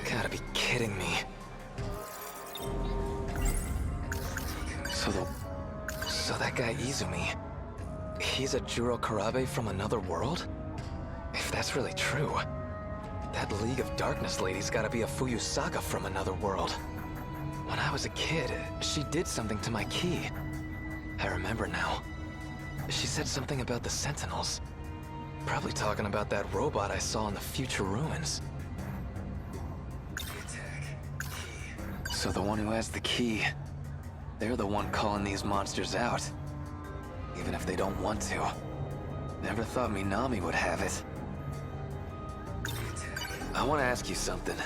Gotta be kidding me. So that guy Izumi, he's a Juro Karabe from another world? If that's really true, that League of Darkness lady's gotta be a Fuyusaka from another world. When I was a kid, she did something to my key. I remember now. She said something about the Sentinels. Probably talking about that robot I saw in the future ruins. So the one who has the key, they're the one calling these monsters out. Even if they don't want to. Never thought Minami would have it. I want to ask you something.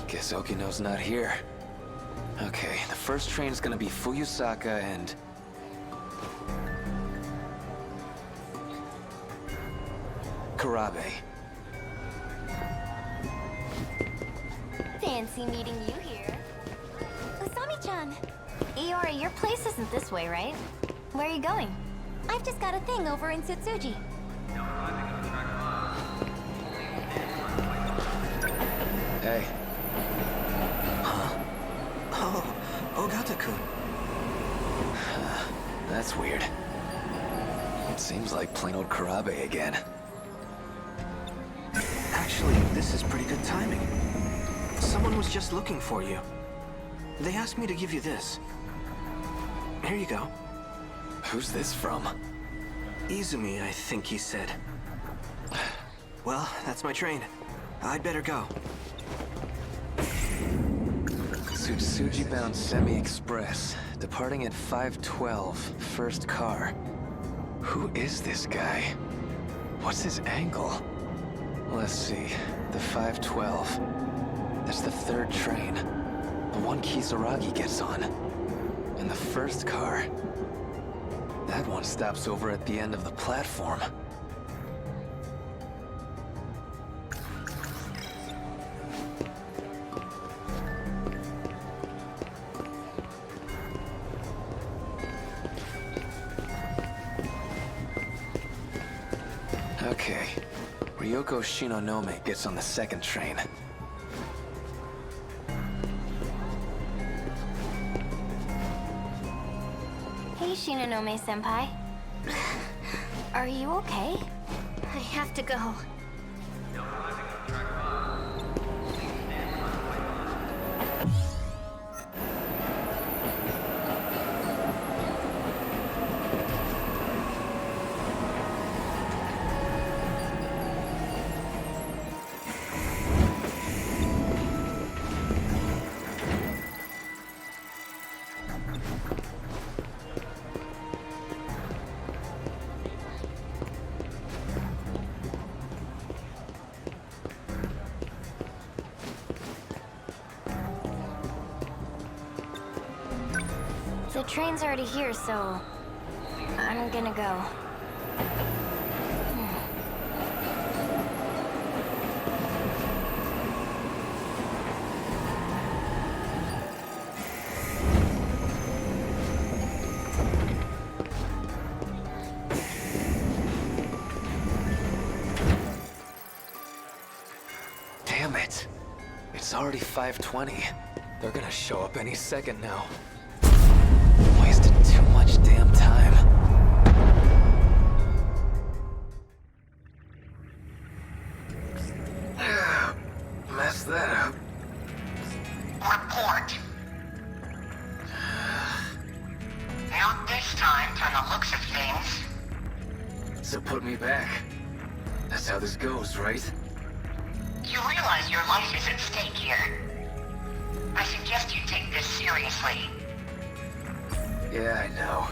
Guess Okino's not here. Okay, the first train's gonna be Fuyusaka and... Karabe. Fancy meeting you here. Usami-chan! Iori, your place isn't this way, right? Where are you going? I've just got a thing over in Tsutsuji. Hey. Huh? Oh, Ogata-kun. That's weird. It seems like plain old Karabe again. Actually, this is pretty good timing. Someone was just looking for you. They asked me to give you this. Here you go. Who's this from? Izumi, I think he said. Well, that's my train. I'd better go. Tsutsuji-bound Semi-Express, departing at 5:12, first car. Who is this guy? What's his angle? Let's see, the 5:12. That's the third train. The one Kisaragi gets on. And the first car. That one stops over at the end of the platform. Okay. Ryoko Shinonome gets on the second train. Hey, Shinonome-senpai. Are you okay? I have to go. The train's already here, so I'm gonna go. Damn it. It's already 5:20. They're gonna show up any second now. Wasted too much damn time. Messed that up. Report. Not this time, from the looks of things. So put me back. That's how this goes, right? You realize your life is at stake here. I suggest you take this seriously. Yeah, I know.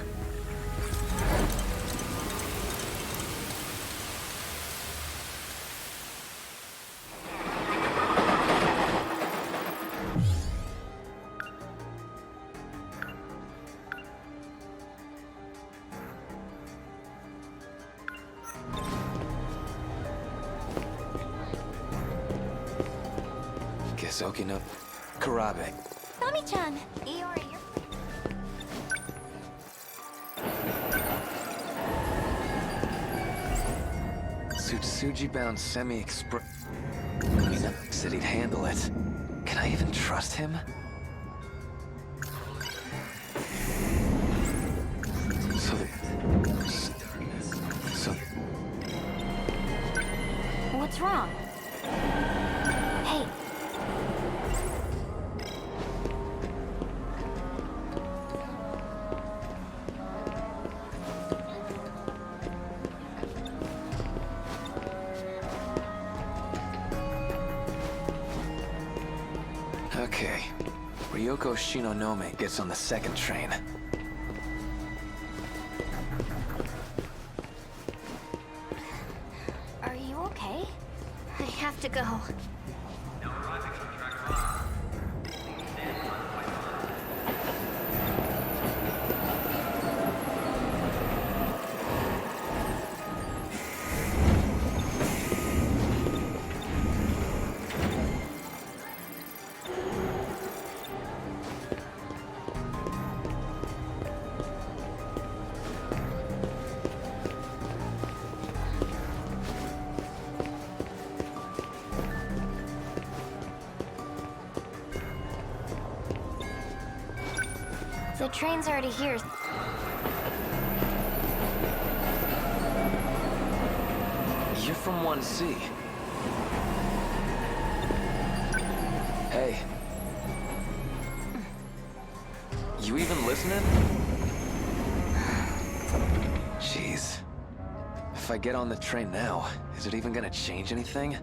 Guess Okino... Karabe. Nami-chan! Tsutsuji-bound semi-express... Said he'd handle it. Can I even trust him? What's wrong? Hey. Okay. Ryoko Shinonome gets on the second train. Are you okay? I have to go. The train's already here. You're from 1C. Hey. You even listening? Jeez. If I get on the train now, is it even gonna change anything?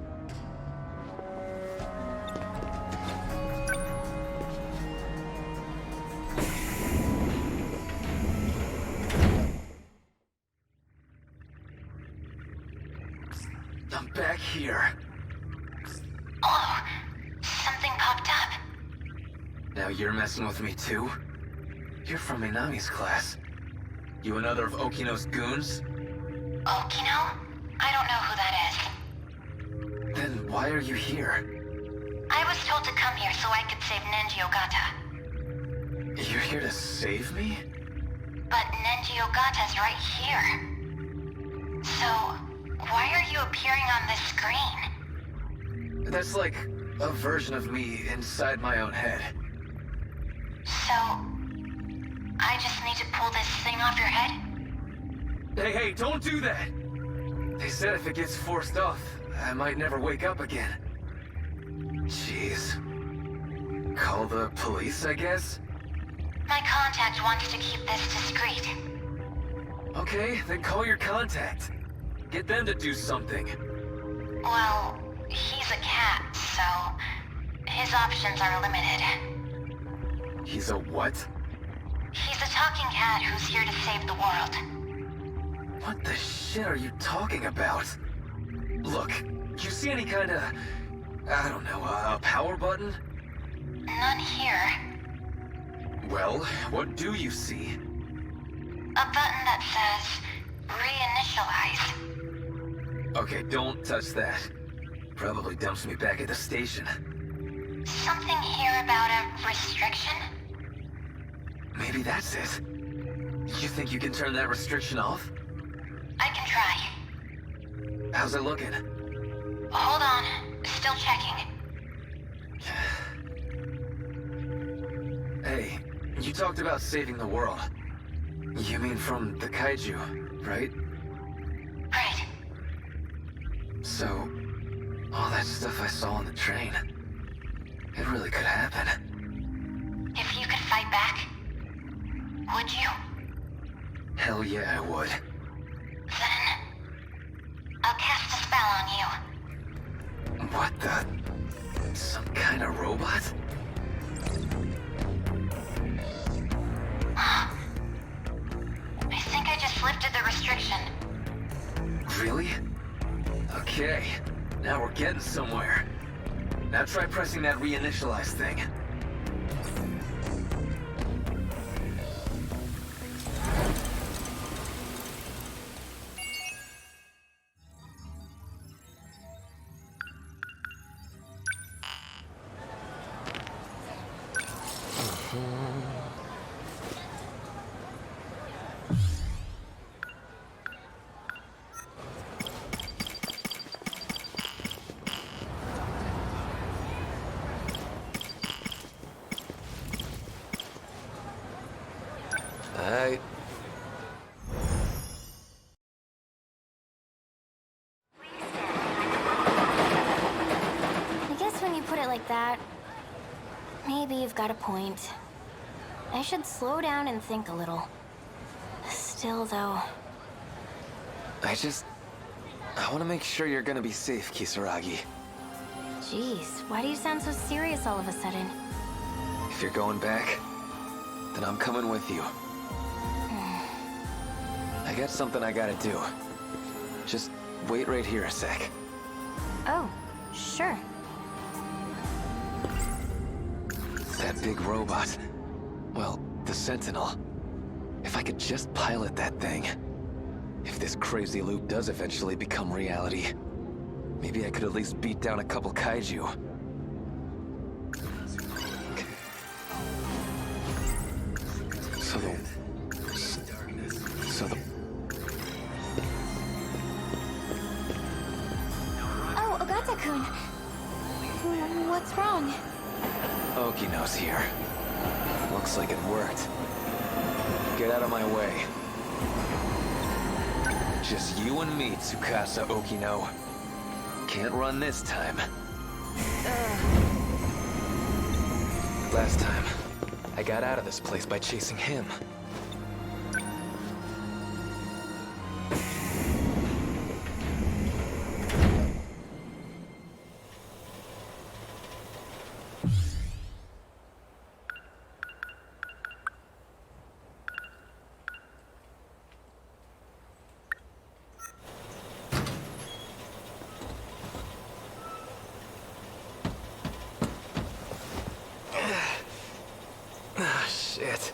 I'm back here. Oh, something popped up. Now you're messing with me too? You're from Minami's class. You another of Okino's goons? Okino? I don't know who that is. Then why are you here? I was told to come here so I could save Nenji Ogata. You're here to save me? But Nenji Ogata's right here. So, why are you appearing on this screen? That's like a version of me inside my own head. So, I just need to pull this thing off your head? Hey, don't do that! They said if it gets forced off, I might never wake up again. Jeez. Call the police, I guess? My contact wants to keep this discreet. Okay, then call your contact. Get them to do something. Well, he's a cat, so his options are limited. He's a what? He's a talking cat who's here to save the world. What the shit are you talking about? Look, you see any kind of... I don't know, a power button? None here. Well, what do you see? A button that says reinitialize. Okay, don't touch that. Probably dumps me back at the station. Something here about a restriction? Maybe that's it. You think you can turn that restriction off? I can try. How's it looking? Hold on. Still checking. Hey, you talked about saving the world. You mean from the kaiju, right? Right. So, all that stuff I saw on the train, it really could happen. If you could fight back, would you? Hell yeah, I would. Then I'll cast a spell on you. What the? Some kind of robot? I think I just lifted the restriction. Really? Okay, now we're getting somewhere. Now try pressing that reinitialize thing. I guess when you put it like that, maybe you've got a point. I should slow down and think a little. Still, though... I want to make sure you're gonna be safe, Kisaragi. Jeez, why do you sound so serious all of a sudden? If you're going back, then I'm coming with you. I got something I gotta do. Just wait right here a sec. Oh, sure. That big robot. Well, the Sentinel. If I could just pilot that thing. If this crazy loop does eventually become reality, maybe I could at least beat down a couple kaiju. Oh, Ogata-kun. What's wrong? Okino's here. Looks like it worked. Get out of my way. Just you and me, Tsukasa Okino. Can't run this time. Last time, I got out of this place by chasing him. Shit.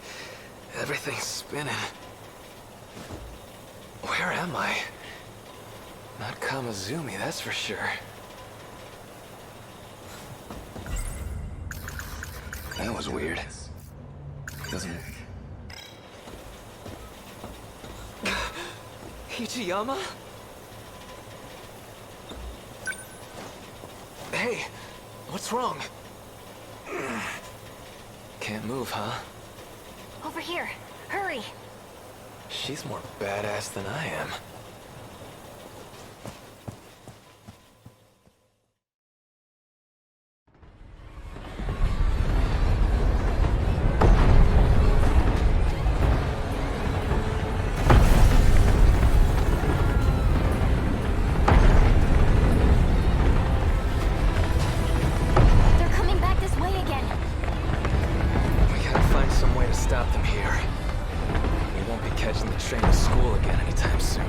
Everything's spinning. Where am I? Not Kamazumi, that's for sure. That was weird. Doesn't... Ichiyama? Hey, what's wrong? Can't move, huh? Over here. Hurry. She's more badass than I am. They're coming back this way again. We gotta find some way to stop them here. We won't be catching the train to school again anytime soon.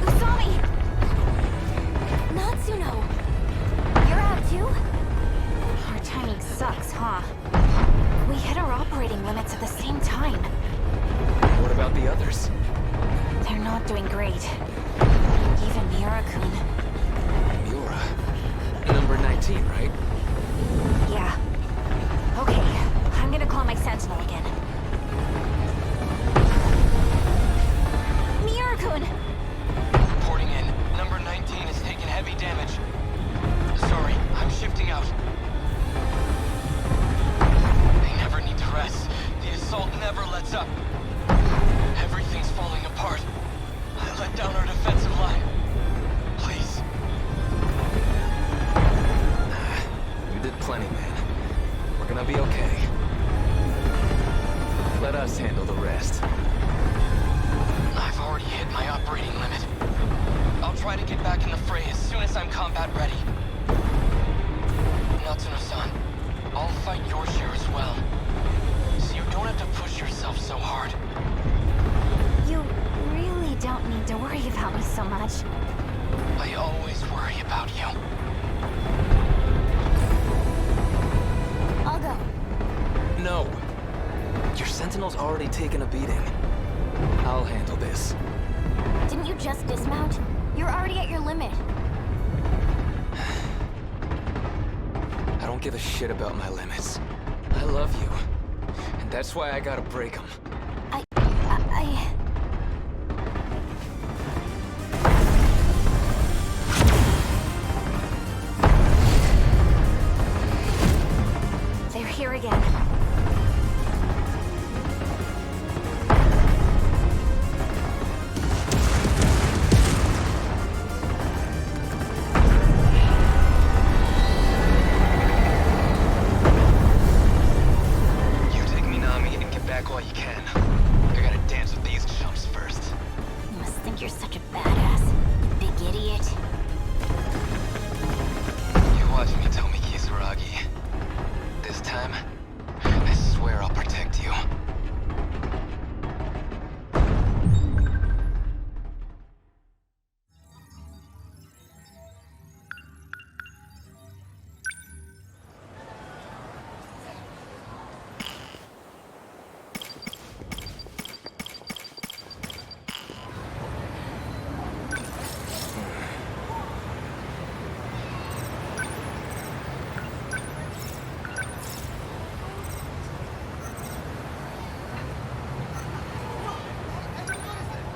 Usami! Natsuno! You're out too? Our timing sucks, huh? We hit our operating limits at the same time. What about the others? They're not doing great. Even Miura-kun. Miura? Number 19, right? Yeah. Okay, I'm gonna call my Sentinel again. Miura-kun! Reporting in. Number 19 has taken heavy damage. Sorry, I'm shifting out. They never need to rest. The assault never lets up. Everything's falling apart. I let down our defensive line. Please. You did plenty, man. We're gonna be okay. Let us handle the rest. I've already hit my operating limit. I'll try to get back in the fray as soon as I'm combat ready. Natsuno-san, I'll fight your share as well. So you don't have to push yourself so hard. You really don't need to worry about me so much. I always worry about you. I'll go. No. Your Sentinel's already taken a beating. I'll handle this. Didn't you just dismount? You're already at your limit. I don't give a shit about my limits. I love you. And that's why I gotta break them. They're here again. While you can. I gotta dance with these chumps first. You must think you're such a badass, big idiot. You watch me, Tomi Kisaragi. This time, I swear I'll protect you.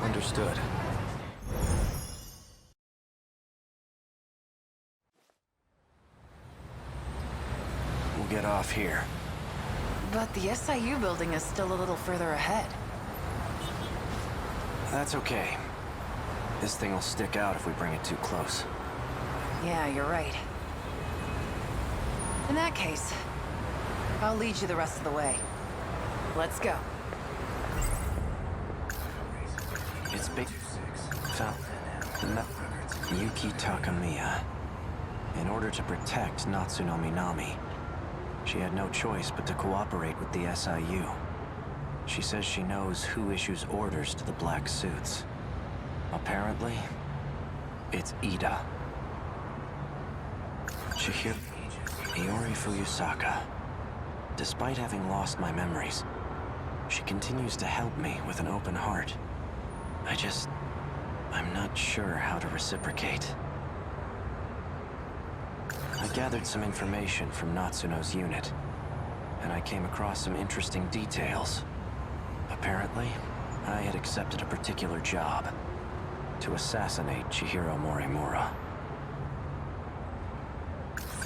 Understood. We'll get off here. But the SIU building is still a little further ahead. That's okay. This thing will stick out if we bring it too close. Yeah, you're right. In that case, I'll lead you the rest of the way. Let's go. It's big. Yuki Takamiya. In order to protect Natsuno Minami, she had no choice but to cooperate with the SIU. She says she knows who issues orders to the black suits. Apparently, it's Ida. Chihiro Iori Fuyusaka. Despite having lost my memories, she continues to help me with an open heart. I'm not sure how to reciprocate. I gathered some information from Natsuno's unit, and I came across some interesting details. Apparently, I had accepted a particular job: to assassinate Chihiro Morimura.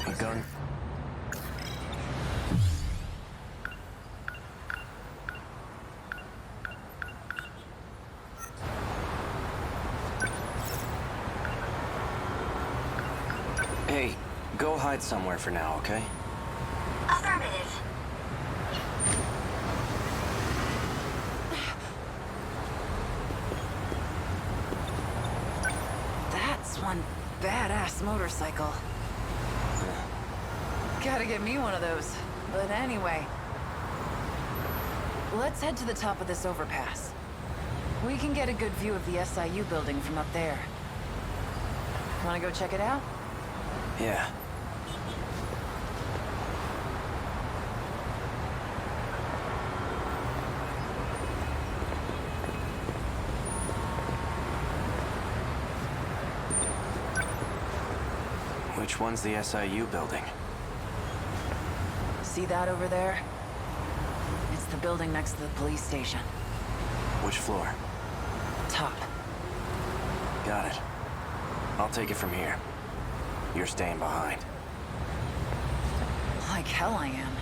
A gun. Hey, go hide somewhere for now, okay? Affirmative. That's one badass motorcycle. Gotta get me one of those. But anyway, let's head to the top of this overpass. We can get a good view of the SIU building from up there. Wanna go check it out? Yeah. Which one's the SIU building? See that over there? It's the building next to the police station. Which floor? Top. Got it. I'll take it from here. You're staying behind. Like hell I am.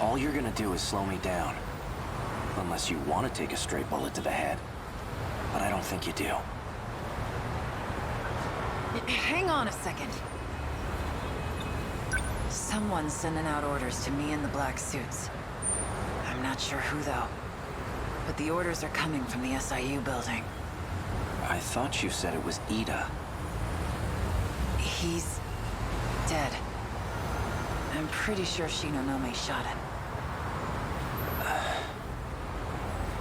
All you're gonna do is slow me down. Unless you want to take a straight bullet to the head. But I don't think you do. Hang on a second. Someone's sending out orders to me in the black suits. I'm not sure who, though. But the orders are coming from the SIU building. I thought you said it was Ida. He's... dead. I'm pretty sure Shinonome shot him.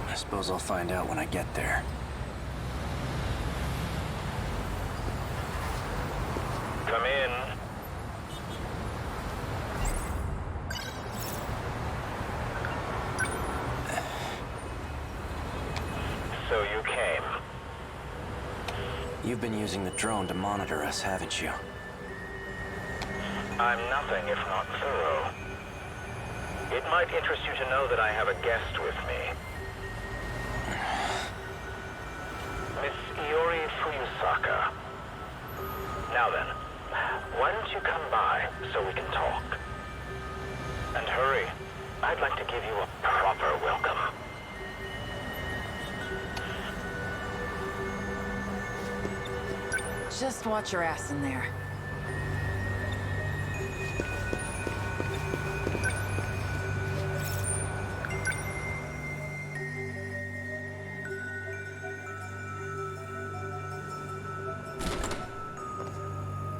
I suppose I'll find out when I get there. Come in. So you came. You've been using the drone to monitor us, haven't you? I'm nothing if not thorough. It might interest you to know that I have a guest with me. Miss Iori Fuyusaka. Now then, why don't you come by so we can talk? And hurry. I'd like to give you a proper welcome. Just watch your ass in there.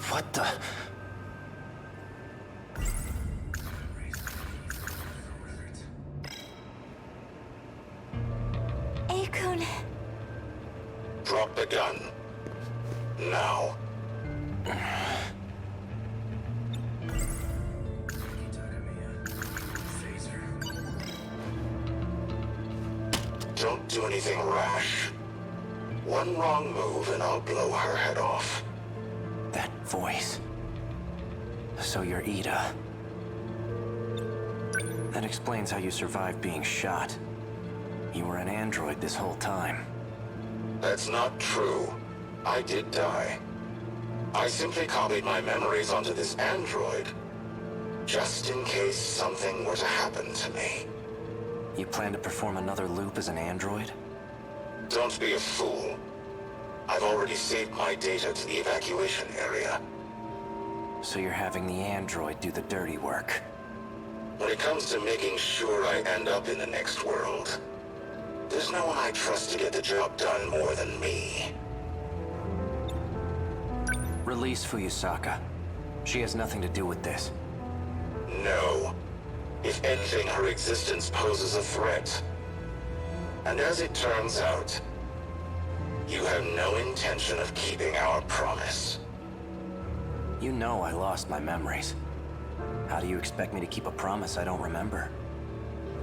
What the... Akun. Drop the gun. Now. Don't do anything rash. One wrong move and I'll blow her head off. That voice. So you're Ida. That explains how you survived being shot. You were an android this whole time. That's not true. I did die. I simply copied my memories onto this android, just in case something were to happen to me. You plan to perform another loop as an android? Don't be a fool. I've already saved my data to the evacuation area. So you're having the android do the dirty work. When it comes to making sure I end up in the next world, there's no one I trust to get the job done more than me. Release Fuyusaka. She has nothing to do with this. No. If anything, her existence poses a threat. And as it turns out, you have no intention of keeping our promise. You know I lost my memories. How do you expect me to keep a promise I don't remember?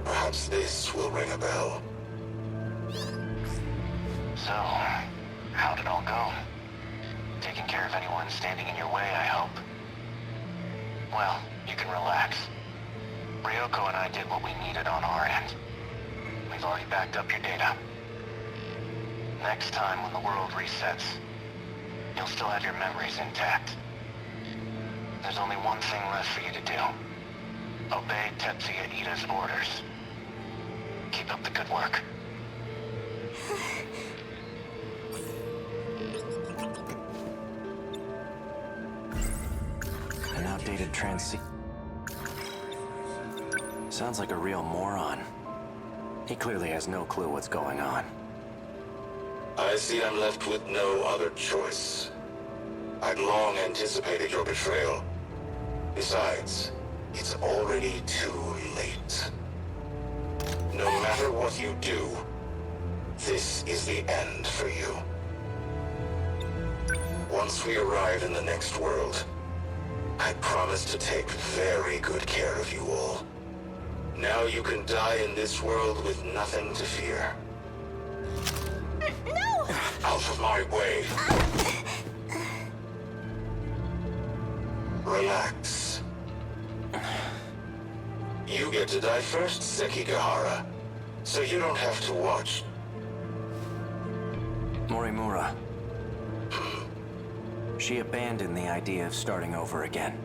Perhaps this will ring a bell. So, how'd it all go? Taking care of anyone standing in your way, I hope. Well, you can relax. Ryoko and I did what we needed on our end. We've already backed up your data. Next time when the world resets, you'll still have your memories intact. There's only one thing left for you to do. Obey Tetsuya Ida's orders. Keep up the good work. An outdated Sounds like a real moron. He clearly has no clue what's going on. I see I'm left with no other choice. I'd long anticipated your betrayal. Besides, it's already too late. No matter what you do, this is the end for you. Once we arrive in the next world, I promise to take very good care of you all. Now you can die in this world with nothing to fear. No! Out of my way. Relax. You get to die first, Sekigahara, so you don't have to watch. Morimura. She abandoned the idea of starting over again,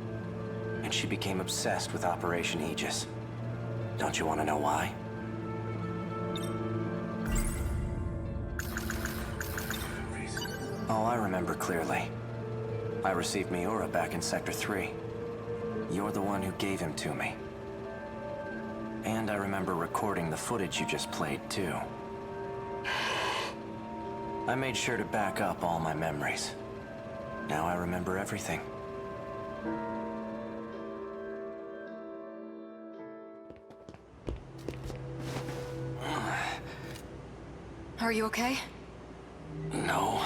and she became obsessed with Operation Aegis. Don't you want to know why? Oh, I remember clearly. I received Miura back in Sector 3. You're the one who gave him to me. And I remember recording the footage you just played, too. I made sure to back up all my memories. Now I remember everything. Are you okay? No.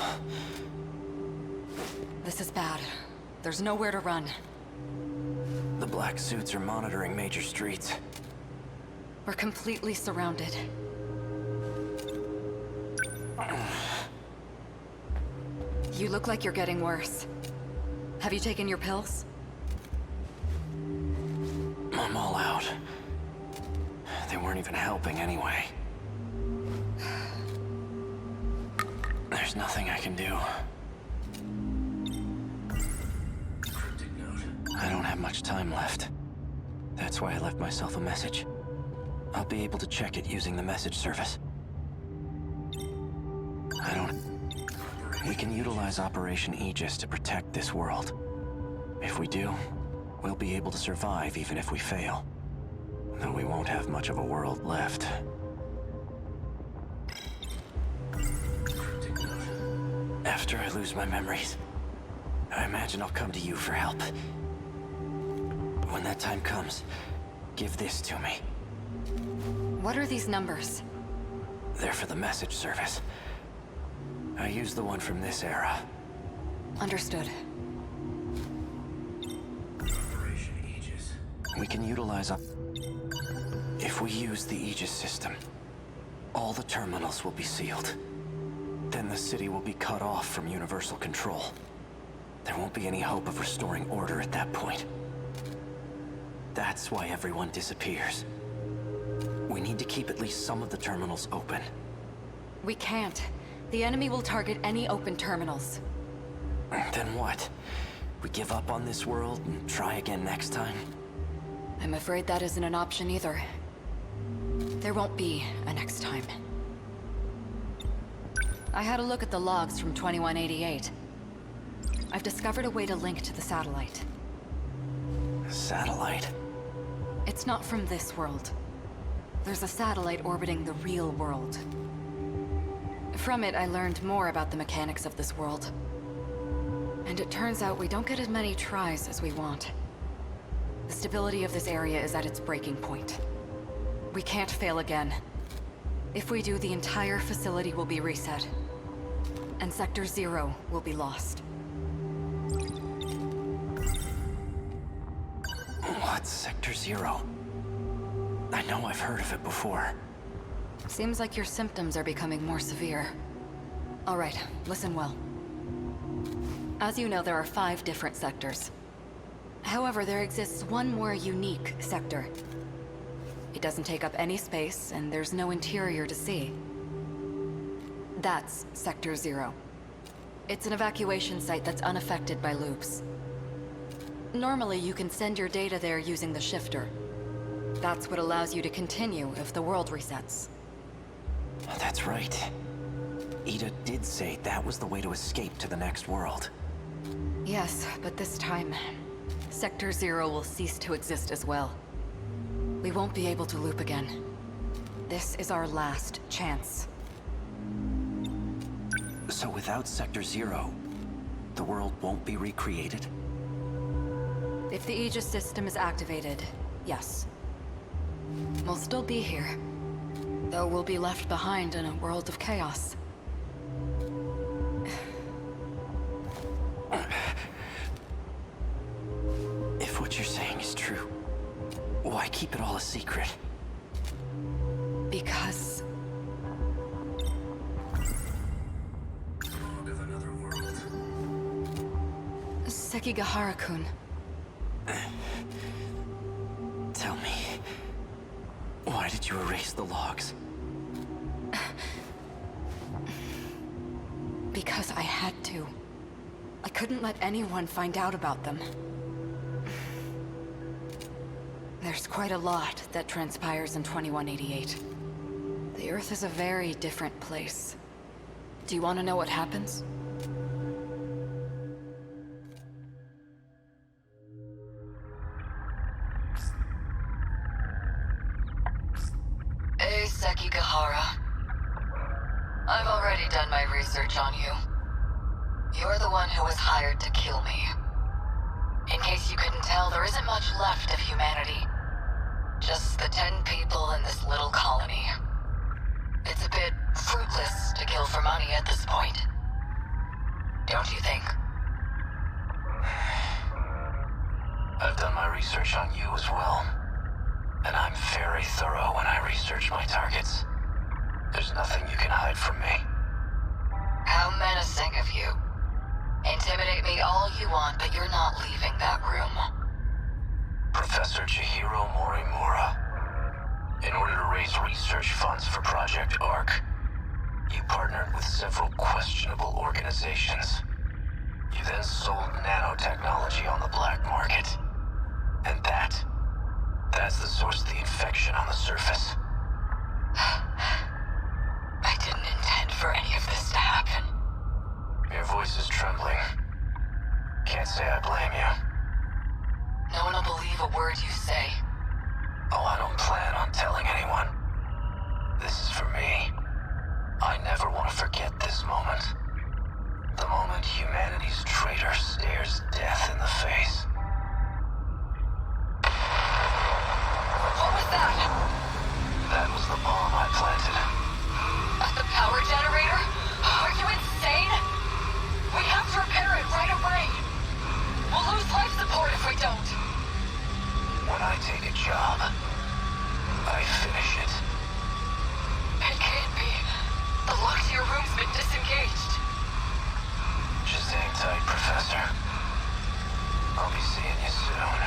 This is bad. There's nowhere to run. The black suits are monitoring major streets. We're completely surrounded. You look like you're getting worse. Have you taken your pills? I'm all out. They weren't even helping anyway. There's nothing I can do. I don't have much time left. That's why I left myself a message. I'll be able to check it using the message service. We can utilize Operation Aegis to protect this world. If we do, we'll be able to survive even if we fail. Though we won't have much of a world left. After I lose my memories, I imagine I'll come to you for help. When that time comes, give this to me. What are these numbers? They're for the message service. I used the one from this era. Understood. Operation Aegis. We can utilize If we use the Aegis system, all the terminals will be sealed. Then the city will be cut off from universal control. There won't be any hope of restoring order at that point. That's why everyone disappears. We need to keep at least some of the terminals open. We can't. The enemy will target any open terminals. Then what? We give up on this world and try again next time? I'm afraid that isn't an option either. There won't be a next time. I had a look at the logs from 2188. I've discovered a way to link to the satellite. Satellite? It's not from this world. There's a satellite orbiting the real world. From it, I learned more about the mechanics of this world. And it turns out we don't get as many tries as we want. The stability of this area is at its breaking point. We can't fail again. If we do, the entire facility will be reset. And Sector 0 will be lost. What's Sector 0? I know I've heard of it before. Seems like your symptoms are becoming more severe. All right, listen well. As you know, there are 5 different sectors. However, there exists one more unique sector. It doesn't take up any space, and there's no interior to see. That's Sector 0. It's an evacuation site that's unaffected by loops. Normally, you can send your data there using the shifter. That's what allows you to continue if the world resets. That's right. Ida did say that was the way to escape to the next world. Yes, but this time, Sector 0 will cease to exist as well. We won't be able to loop again. This is our last chance. So without Sector 0, the world won't be recreated? If the Aegis system is activated, yes. We'll still be here, though we'll be left behind in a world of chaos. If what you're saying is true, why keep it all a secret? Because... Sekigahara-kun. Why did you erase the logs? Because I had to. I couldn't let anyone find out about them. There's quite a lot that transpires in 2188. The Earth is a very different place. Do you want to know what happens? Hey, Sekigahara. I've already done my research on you. You're the one who was hired to kill me. In case you couldn't tell, there isn't much left of humanity. Just the 10 people in this little colony. It's a bit fruitless to kill for money at this point. Don't you think? I've done my research on you as well. And I'm very thorough when I research my targets. There's nothing you can hide from me. How menacing of you. Intimidate me all you want, but you're not leaving that room. Professor Chihiro Morimura. In order to raise research funds for Project ARC, you partnered with several questionable organizations. You then sold nanotechnology on the black market. And that's the source of the infection on the surface. I didn't intend for any of this to happen. Your voice is trembling. Can't say I blame you. No one will believe a word you say. Oh, I don't plan on telling anyone. This is for me. I never want to forget this moment. The moment humanity's traitor stares death in the face. What was that? That was the bomb I planted. At the power generator? Are you insane? We have to repair it right away. We'll lose life support if we don't. When I take a job, I finish it. It can't be. The lock to your room's been disengaged. Just hang tight, Professor. I'll be seeing you soon.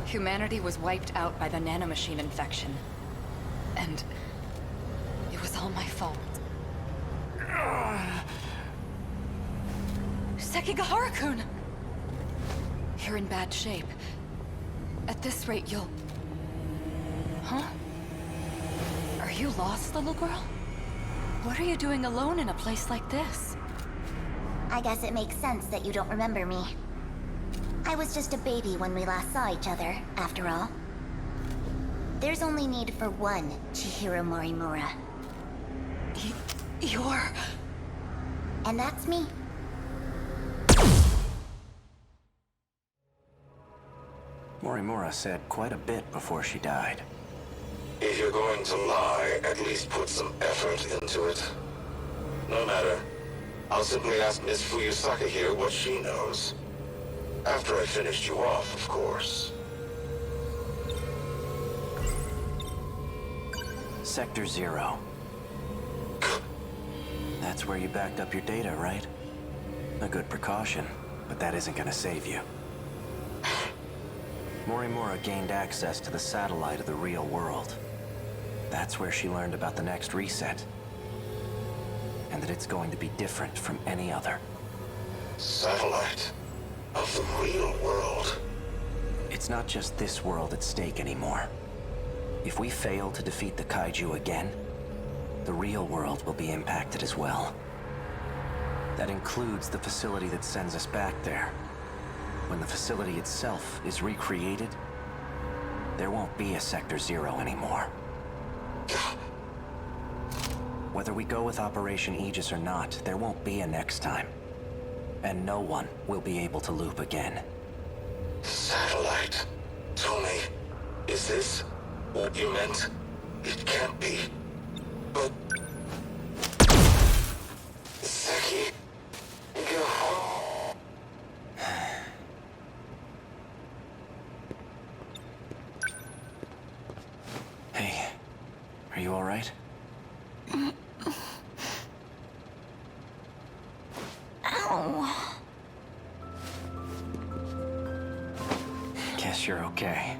Humanity was wiped out by the nanomachine infection. And it was all my fault. Sekigahara-kun! You're in bad shape. At this rate, you'll... Huh? Are you lost, little girl? What are you doing alone in a place like this? I guess it makes sense that you don't remember me. I was just a baby when we last saw each other, after all. There's only need for one Chihiro Morimura. You're... And that's me. Morimura said quite a bit before she died. If you're going to lie, at least put some effort into it. No matter. I'll simply ask Miss Fuyusaka here what she knows. After I finished you off, of course. Sector 0. That's where you backed up your data, right? A good precaution, but that isn't gonna save you. Morimura gained access to the satellite of the real world. That's where she learned about the next reset. And that it's going to be different from any other. Satellite of the real world. It's not just this world at stake anymore. If we fail to defeat the kaiju again, the real world will be impacted as well. That includes the facility that sends us back there. When the facility itself is recreated, there won't be a Sector 0 anymore. Whether we go with Operation Aegis or not, there won't be a next time. And no one will be able to loop again. Satellite. Tony, is this what you meant? It can't be. But... Seki... Go home. Hey, are you all right? Ow! Oh. Guess you're okay.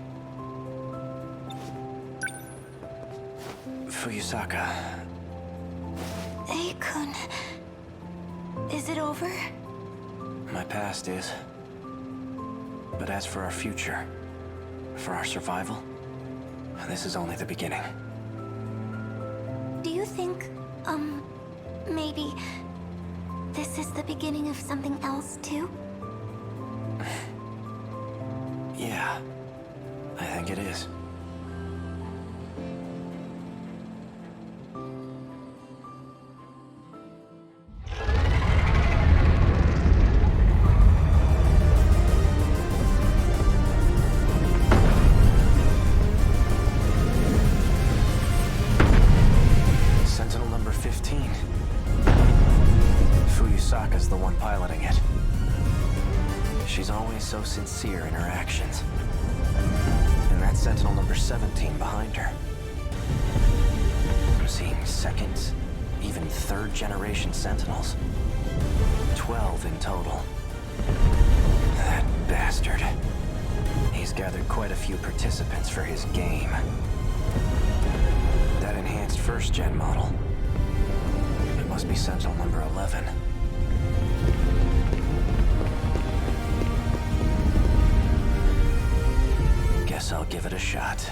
Fuyusaka. Hey-kun. Is it over? My past is. But as for our future, for our survival, this is only the beginning. Do you think, maybe this is the beginning of something else too? Yeah, I think it is. Sentinel number 15. Fuyusaka's the one piloting it. She's always so sincere in her actions. And that's Sentinel number 17 behind her. I'm seeing second, even third generation Sentinels. 12 in total. That bastard. He's gathered quite a few participants for his game. That enhanced first-gen model. It must be Sentinel number 11. Guess I'll give it a shot.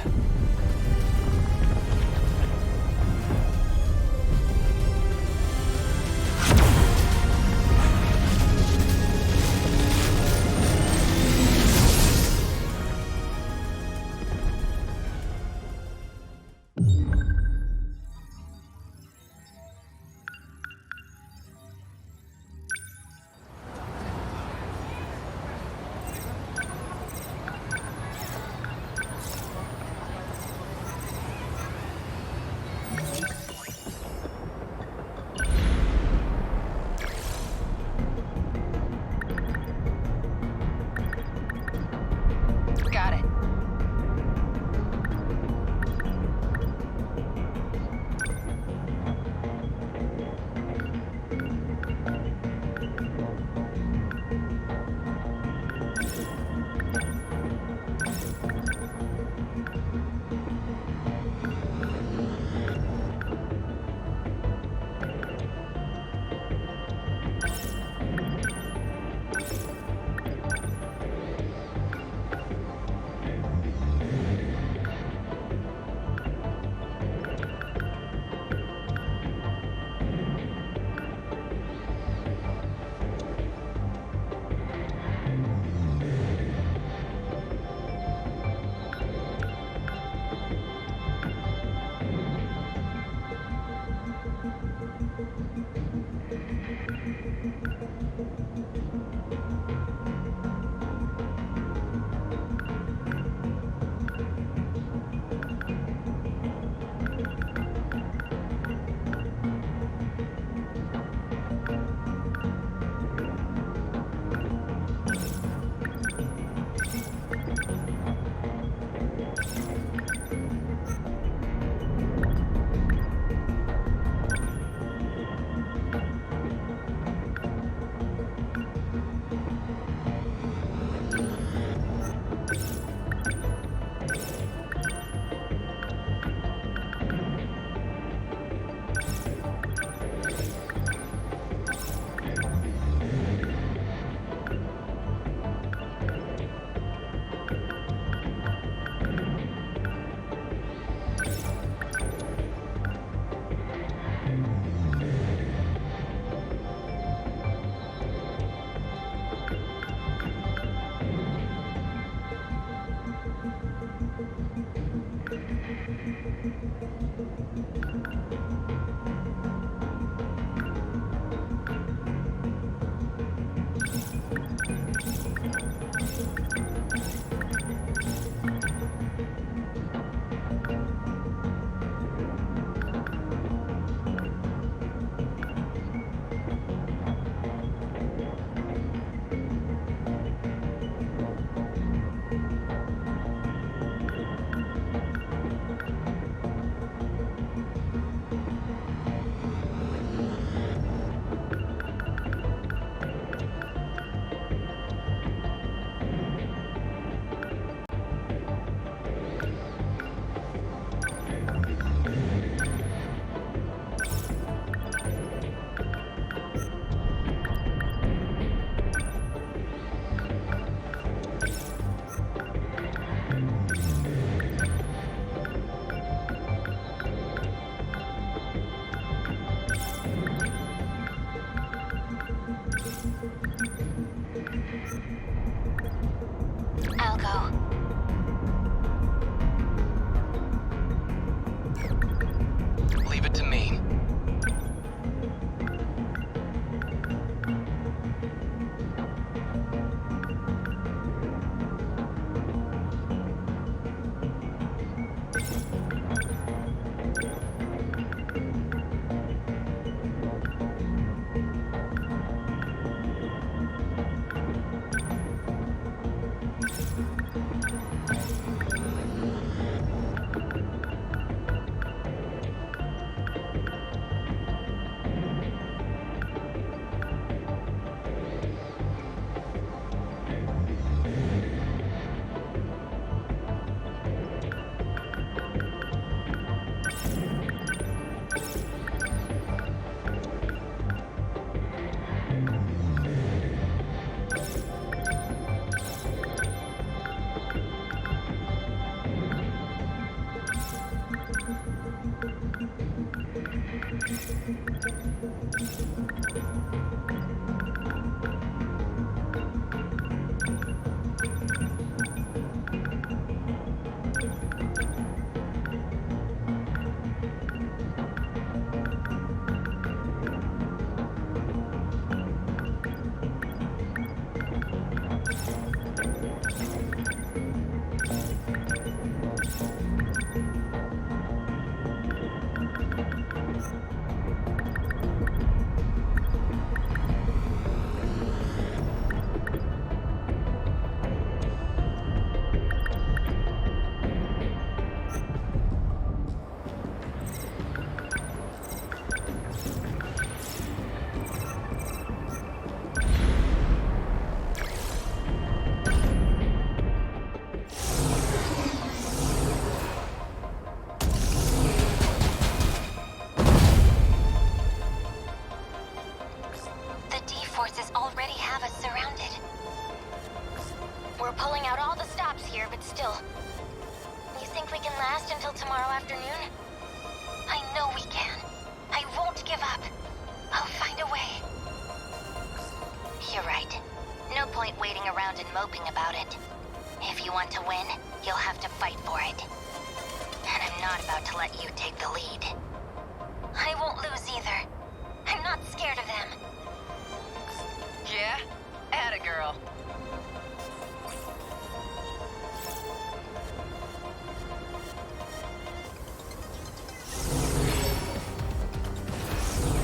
forces already have us surrounded. We're pulling out all the stops here, but still. You think we can last until tomorrow afternoon? I know we can. I won't give up. I'll find a way. You're right. No point waiting around and moping about it. If you want to win, you'll have to fight for it. And I'm not about to let you take the lead. I won't lose either. I'm not scared of them. Yeah? Atta girl.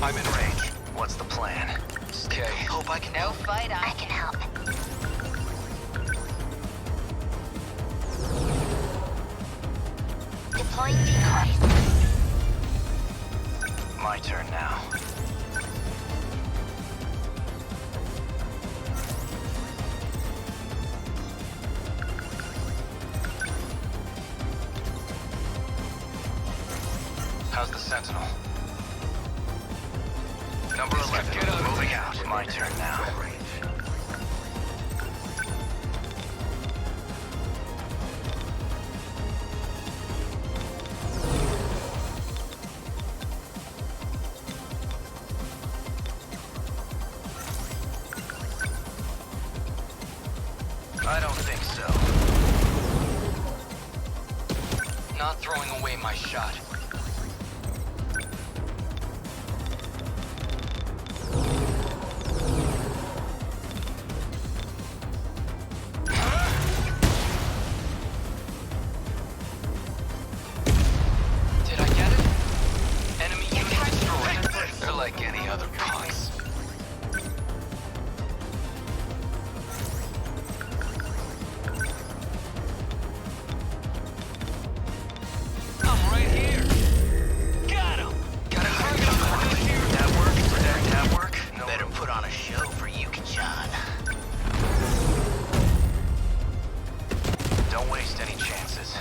I'm in range. What's the plan? Okay. Hope I can... No fight, I can help. Deploying decoys. My turn now. How's the Sentinel? Number 11, moving out. My turn now. I don't think so. Not throwing away my shot. Did I get it? Enemy unit destroyed. They're like any other punks. I'm right here. Got him. Got a target on the right here. Network, protect network. No. Better put on a show for Yuki-chan. Don't waste any chances.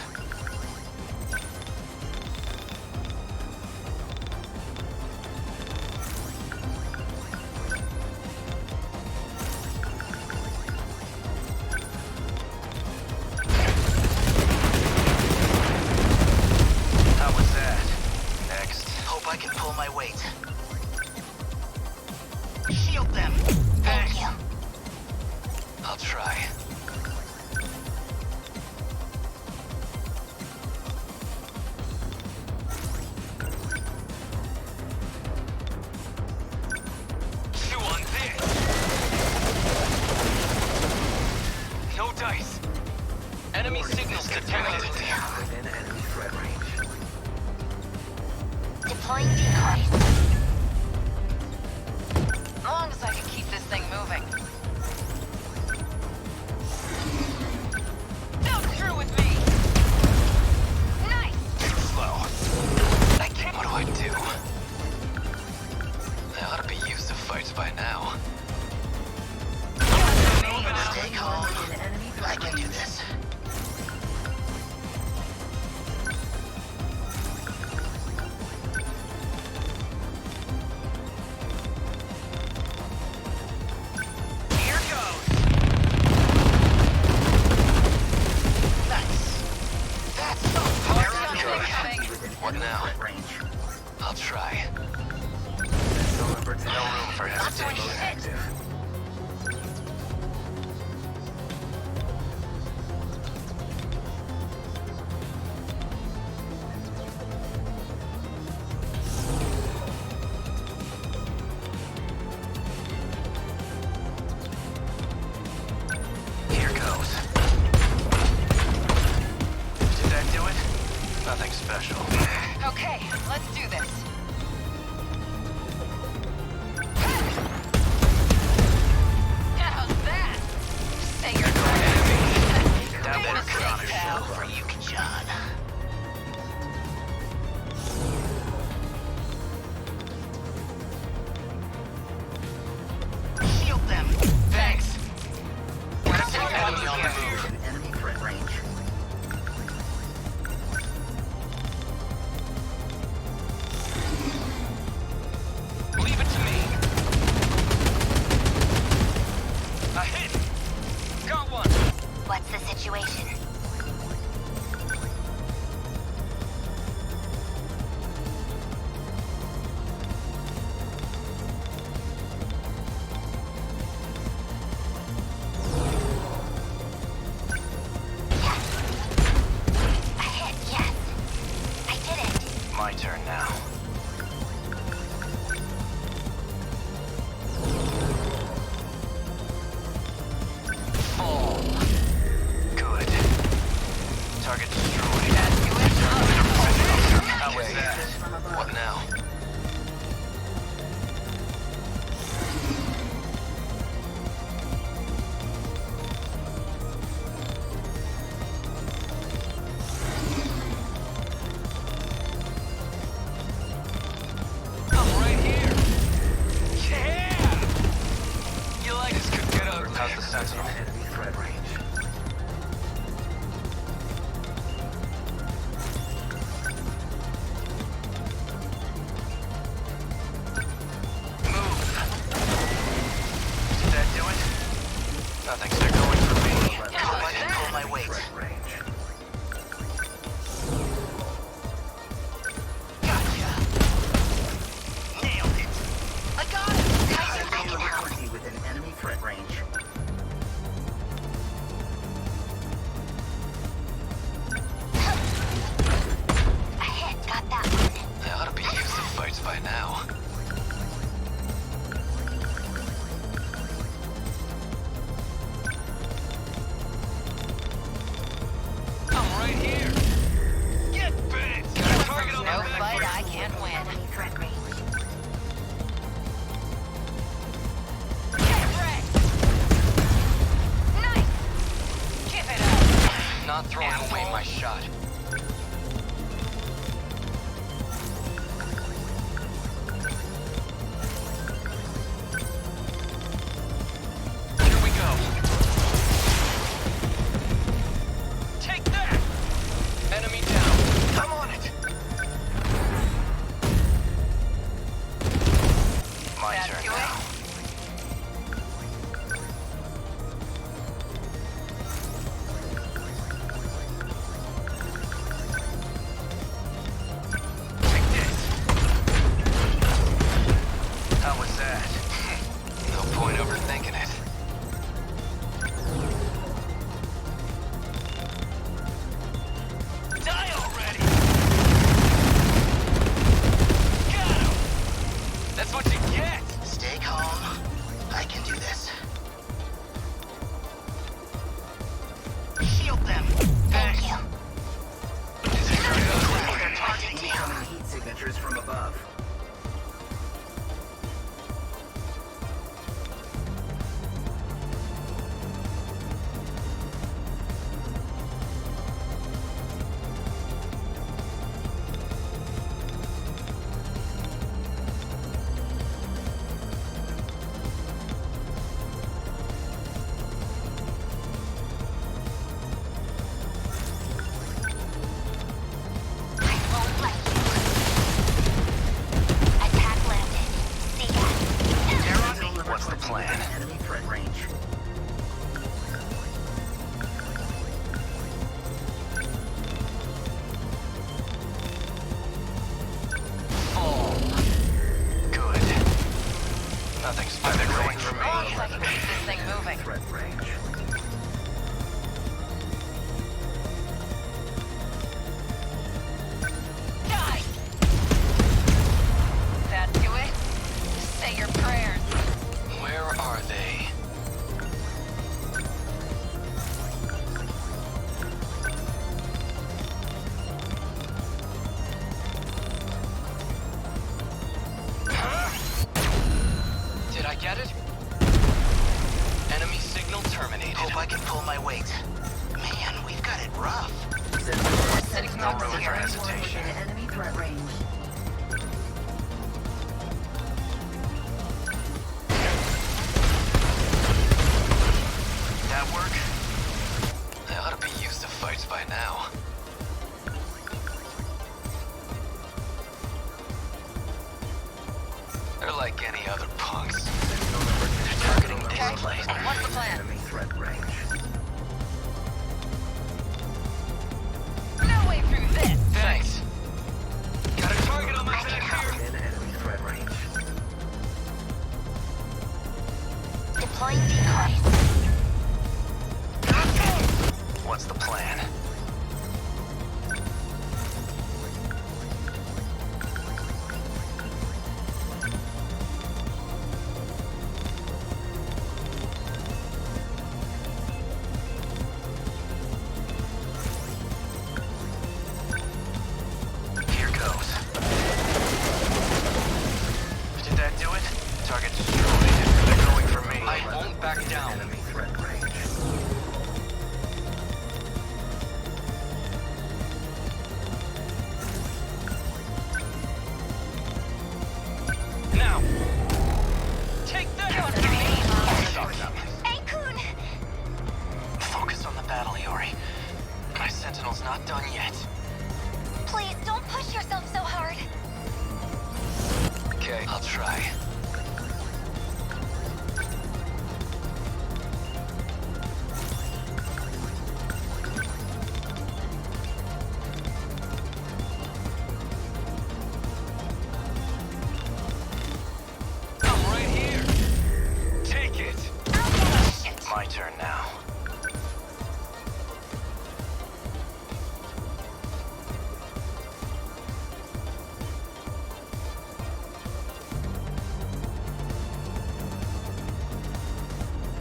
How was that? Next. Hope I can pull my weight. Shield them! Thank you. I'll try. Chew on this. No dice. Enemy signals detected. Within enemy threat range. Deploying decoys. As long as I can keep this thing moving. Don't screw with me! Nice! Too slow. I can't. What do I do? I ought to be used to fights by now. Stay calm. I can do this. Here goes. Nice. That's so hard. What now? I'll try. No room for hesitation. Active. situation. A hit, yes. I did it. My turn now. Fall. Good. Target destroyed. How was that? What now? I'm right here. Yeah! You like this could get ugly. How's the Sentinel? Threat range. Did that do it? Nothing's there going for me. Hope I can pull my weight. Gotcha. Nailed it. I got it. Kaiju within enemy threat range. A hit, got that one. They ought to be used to fights by now. I'm right here. Get bit. Got a target on No the back. fight I can't win. Enemy threat range. Get wrecked! Nice! Give it up! Not throwing away my shot. Here we go. Take that! Enemy down. I'm on it. My That's turn you now. Take this. How was that? No point overthinking it. Die already! Got him! That's what you get! Stay calm. I can do this. Shield them. Thank you. They're targeting me. Heat signatures from above. I won't let you. Attack landed. See ya. What's the plan? Enemy threat range. Fall. Good. Nothing's better going for me. Let's keep this thing moving. Threat range. Die! That do it? Say your prayers. Where are they? Did I get it? Enemy signal terminated. Hope I can pull my weight. Man, we've got it rough. Sitting No ducks room for here. hesitation. Enemy threat range. That work? They ought to be used to fights by now. They're like any other punks. They're targeting this place. What's the plan? Enemy threat range. Deploying decoys. What's the plan? Here goes. Did that do it? Target destroyed. They're going for me. I won't back down. Enemy threat range. Now! Take that! Hey, Kun! Focus on the battle, Iori. My Sentinel's not done yet. Please, don't push yourself so hard. Okay, I'll try. I'm right here! Take it! My turn now.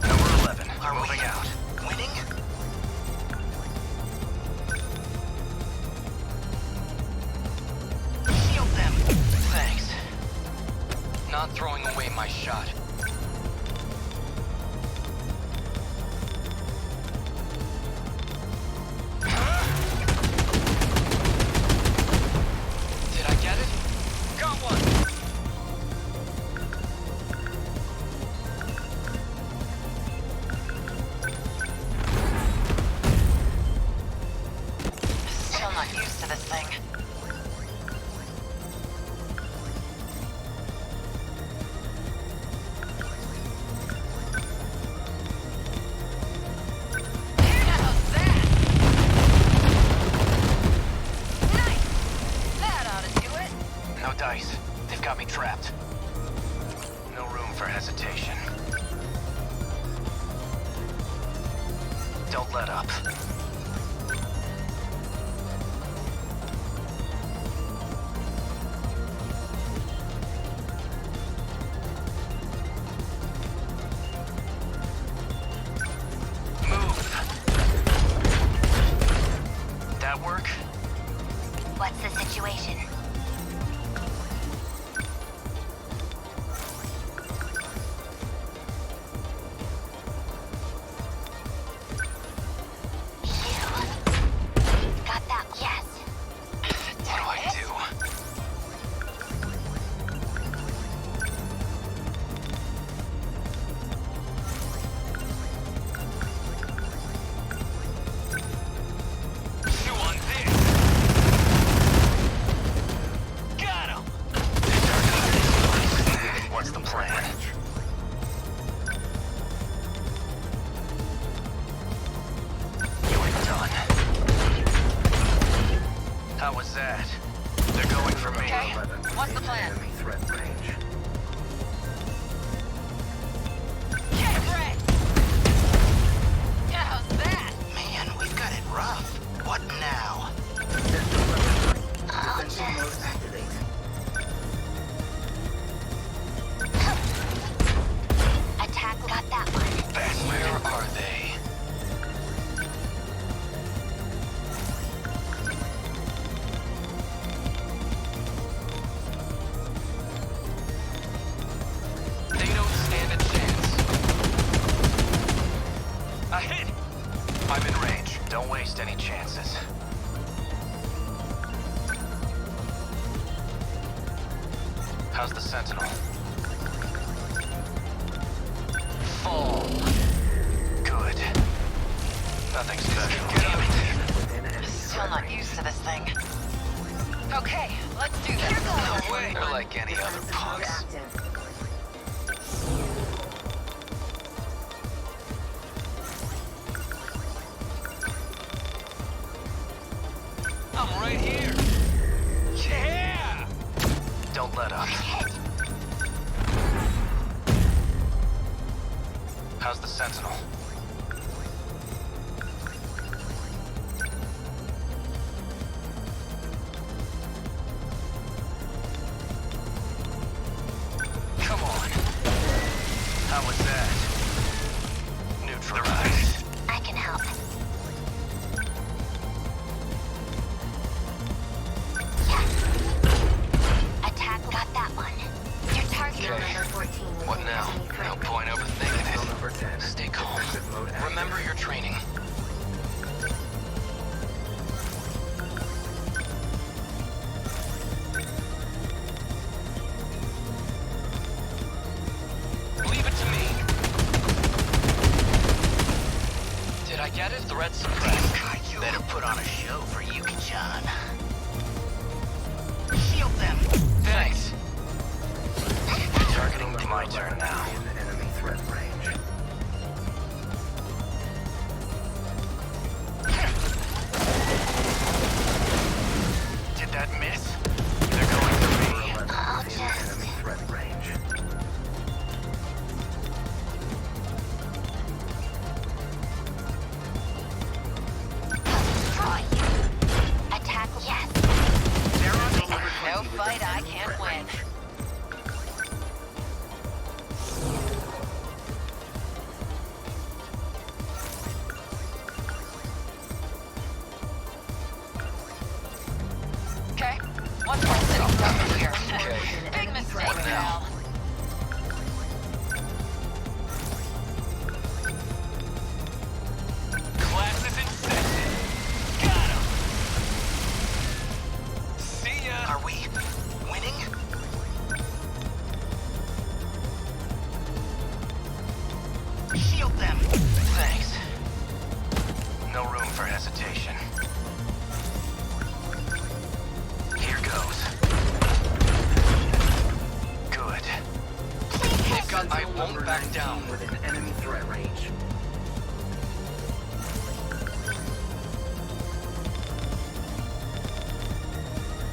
Number 11. Are Moving we out. winning? Shield them! Thanks. Not throwing away my shot. Did I get it? Got one! Still not used to this thing. That ought to do it. No dice. They've got me trapped. No room for hesitation. Don't let up. Move. That work? What's the situation? Got that? Yes. What do I do? Chew on this! Got him! What's the plan? You're done. How was that? They're going for me. Okay, what's the plan? Enemy threat range. Get red! Yeah, how's that? Man, we've got it rough. What now? Defensive mode activate. Attack got that one. Where are they? They don't stand a chance. A hit! I'm in range. Don't waste any chances. How's the Sentinel? Fall. Good. Nothing special. Still not used to this thing. Okay, let's do this. No way! They're like any other punks. I'm right here. Yeah! Don't let up. How's the Sentinel? Come on. How was that? Neutralized. I can help. Yeah. Attack got that one. Your target number 14. What now? No point overthinking it. Stay calm. Remember your training. Leave it to me. Did I get it? Threat suppressed. Kaiju better put on a show for Yuki-chan. Shield them. Thanks. Targeting to my turn now. Enemy threat range. Did that miss? They're going for me. I'll just... Enemy threat range. destroy you. Attack, yes. No fight I can't win. Okay, what's my city cover here? Big mistake, pal. Class is in session. Got him. See ya. Are we winning? Shield them. Thanks. No room for hesitation. Here goes. Good. They've got... I won't back down. Within enemy threat range.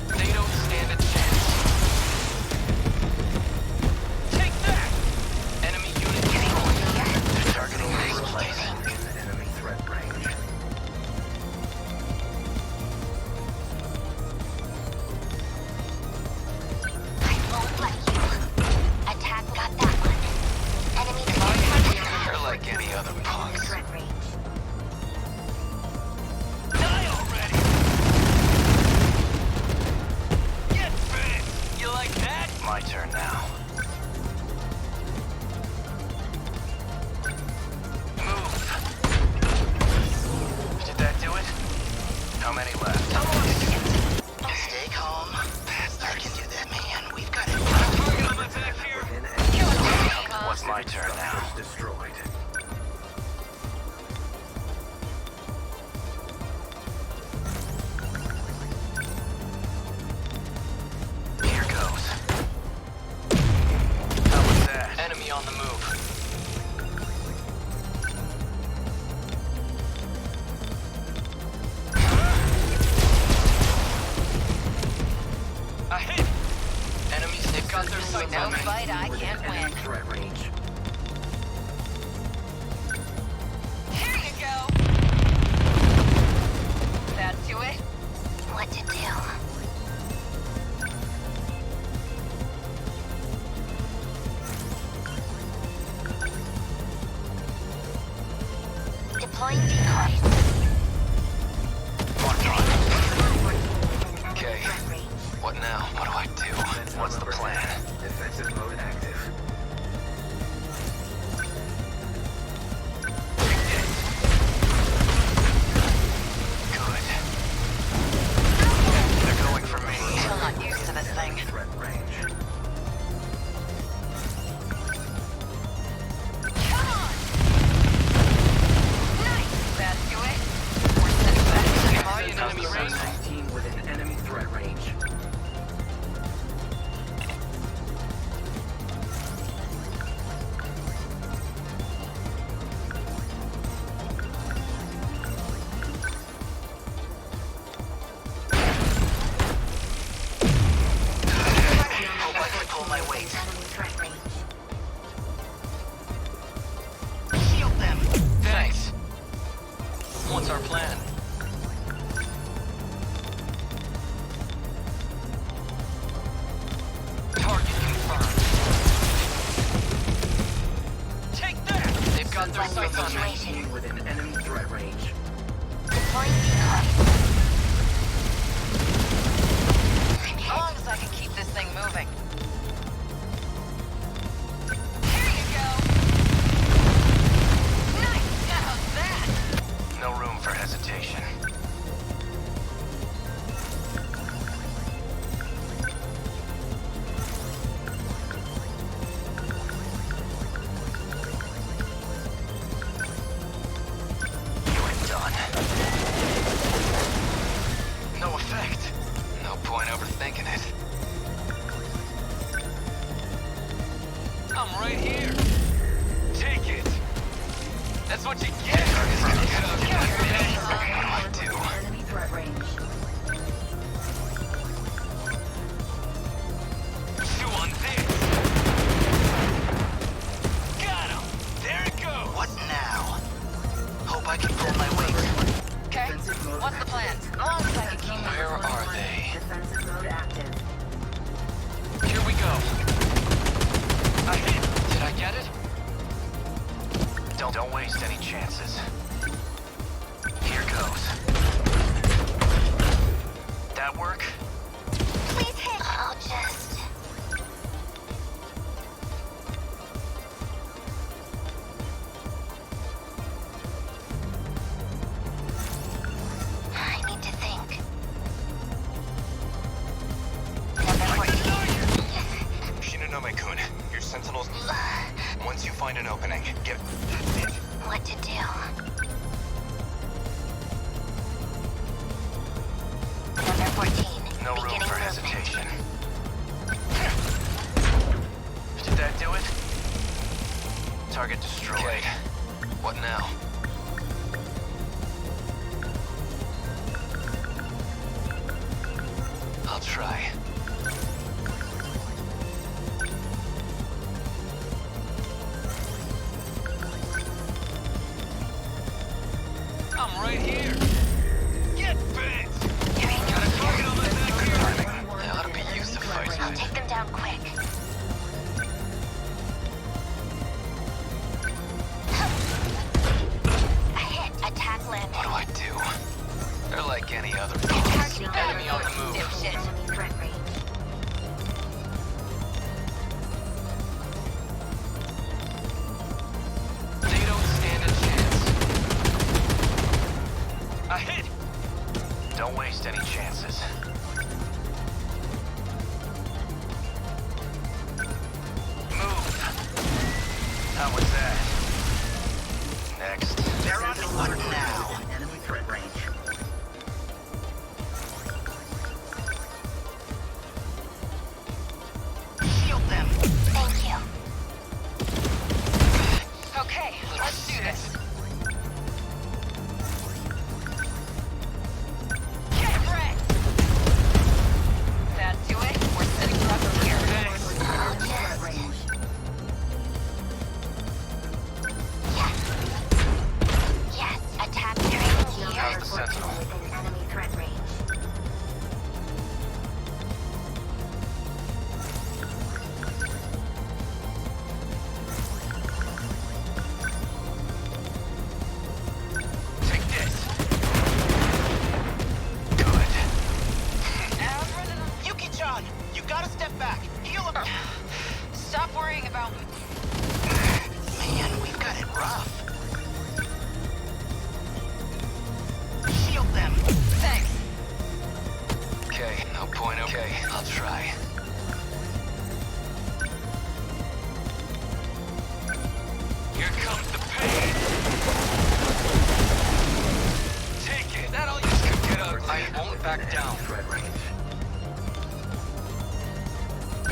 They don't stand a chance. Take that! Enemy unit destroyed. They're targeting this place. In enemy threat range. I won't let you. Attack got that one. Enemy destroyed. You're like any other punks. Threat range. Die already! Get bit! You like that? My turn now. Move. Did that do it? How many left? Stay calm. I can do that, man. We've got it. Target on my back here. What's my turn now? Destroyed. Here goes. How was that? Enemy on the move. I hit! Enemies, they've got their sights No on me. fight I can't win. Enemy threat range. Here you go. That do it? What to do? Deploying decoys. Okay. What now? What do I do? What's the plan? Defensive mode active. Good. They're going for me. Still not used to this thing. Threat range. Come on! Nice! That do it? We're sending back to the High in enemy range. 19 within enemy threat range. What's our plan? Target confirmed. Take that! They've got their sights on me. Within enemy threat range. Deploying decoy. As long as I can keep this thing moving. No room for hesitation. You're done. No effect. No point overthinking it. I'm right here. Take it. That's what you get. Enemy threat range. Chew on this. Got him. There it goes. What now? Hope I can pull my weight. Okay, what's the plan? As long as I can keep Where are they? Defensive mode active. Here we go. I hit. Did I get it? Don't waste any chances. Here goes. That work? Please hit. I'll just... I need to think. Number 14. Shinonome-kun, your Sentinels... Once you find an opening, get... What to do? Number 14. No room Beginning for movement. hesitation. Did that do it? Target destroyed. Okay. What now? I'll try. I'm right here. Get bit! Got a target on my back here. They ought to be used to fight I'll with. take them down quick. A hit. Attack landing. What do I do? They're like any other Targeting enemy on the move. dipshit. Enemy threat range. They don't stand a chance. A hit! Don't waste any chances. Move. How was that? Next. They're on what now? Enemy threat range. Shield them. Thank you. Okay, let's do this. Get wrecked! That do it? We're setting up here. I'll just... Yes. Yes. Attack during here. How's the Sentinel? Within enemy threat range. Take this. Good. Yuki-chan, you gotta step back. Heal him. Stop worrying about me. Man, we've got it rough. Shield them. Thanks. Okay, no point. Okay, I'll try. Here comes the pain. Take it. That all you can get up. I won't back down. Threat range.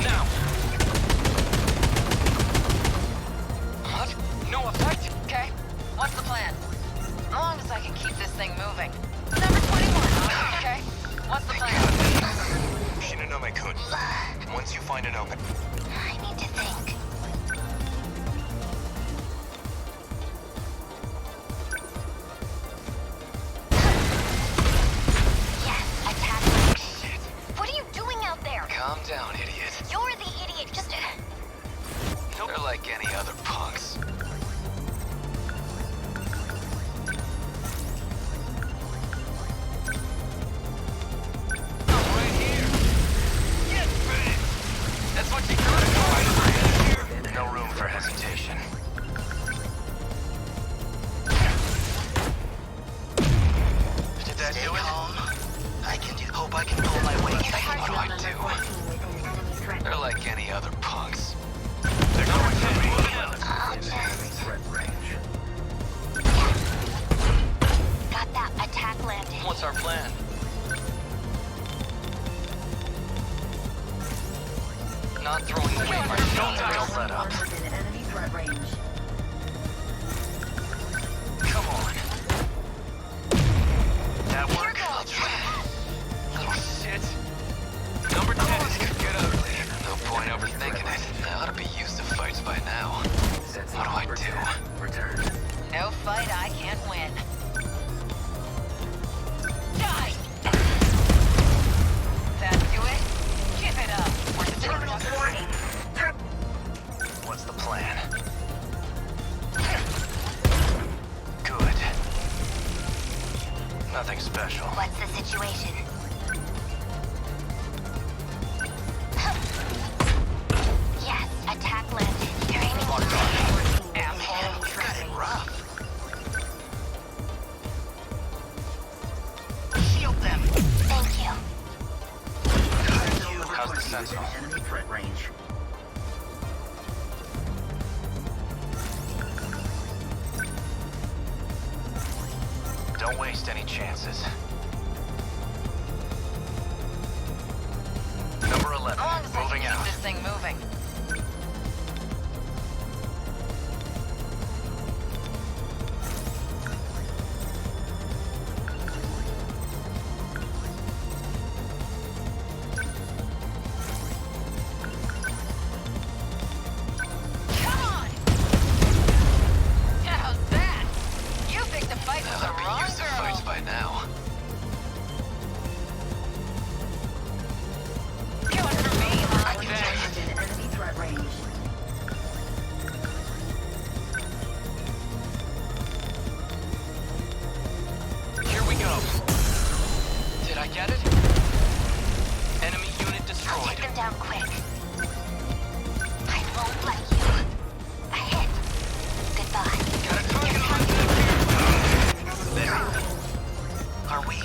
Now. What? No effect? Okay, what's the plan? As long as I can keep this thing moving. Number 21. Okay, what's the plan? Shinonome-kun, once you find an opening... I need to think. No fight I can't win. Die! That do it? Give it up. We're Terminal warning. What's the plan? Good. Nothing special. What's the situation? Yes, attack landed. You're aiming for Asshole, got it rough. Shield them. Thank you. How's the Sentinel? Enemy threat range. Don't waste any chances. Number 11, How long does it moving keep out. this thing moving? Come on! How's that? You picked a fight with the wrong Used to fights girl. by now. Going for me, huh? Within enemy threat range. Here we go. Did I get it? Enemy unit I'll destroyed. take them down quick. I won't let you. A hit. Goodbye. Got a target Are we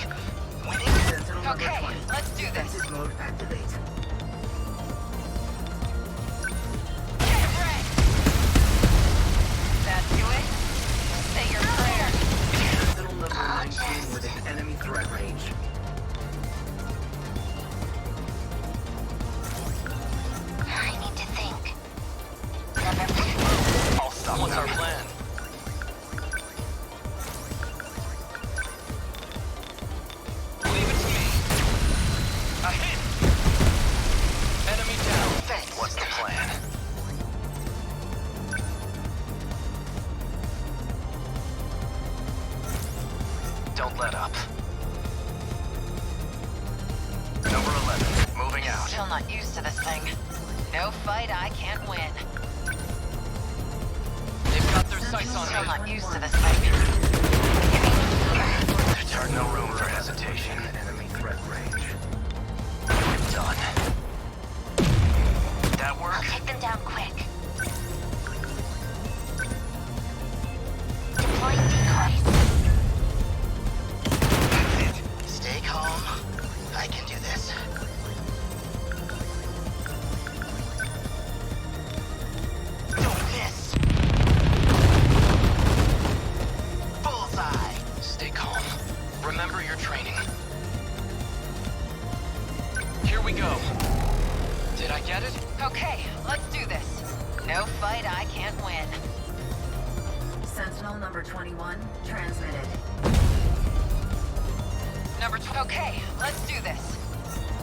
winning? Sentinel number Okay, 20. let's do this. Defensive mode activate. Get red! That do it? Say your prayer. Sentinel number 19 within enemy threat range. I need to think. Number I'll stop. What's our plan? Leave it to me. A hit! Enemy down. Thanks. What's the plan? Don't let up. Number 11, moving out. Still not used to this thing. No fight I can't win. They've got their sights on Still me. not used to this thing. There's no room for hesitation. Enemy threat range. Done. That work? I'll take them down quick. Deploying decoys. Stay calm. I can do this. Don't miss. Bullseye. Stay calm. Remember your training. Here we go. Did I get it? Okay, let's do this. No fight I can't win. Sentinel number 21 transmitted. Okay, let's do this.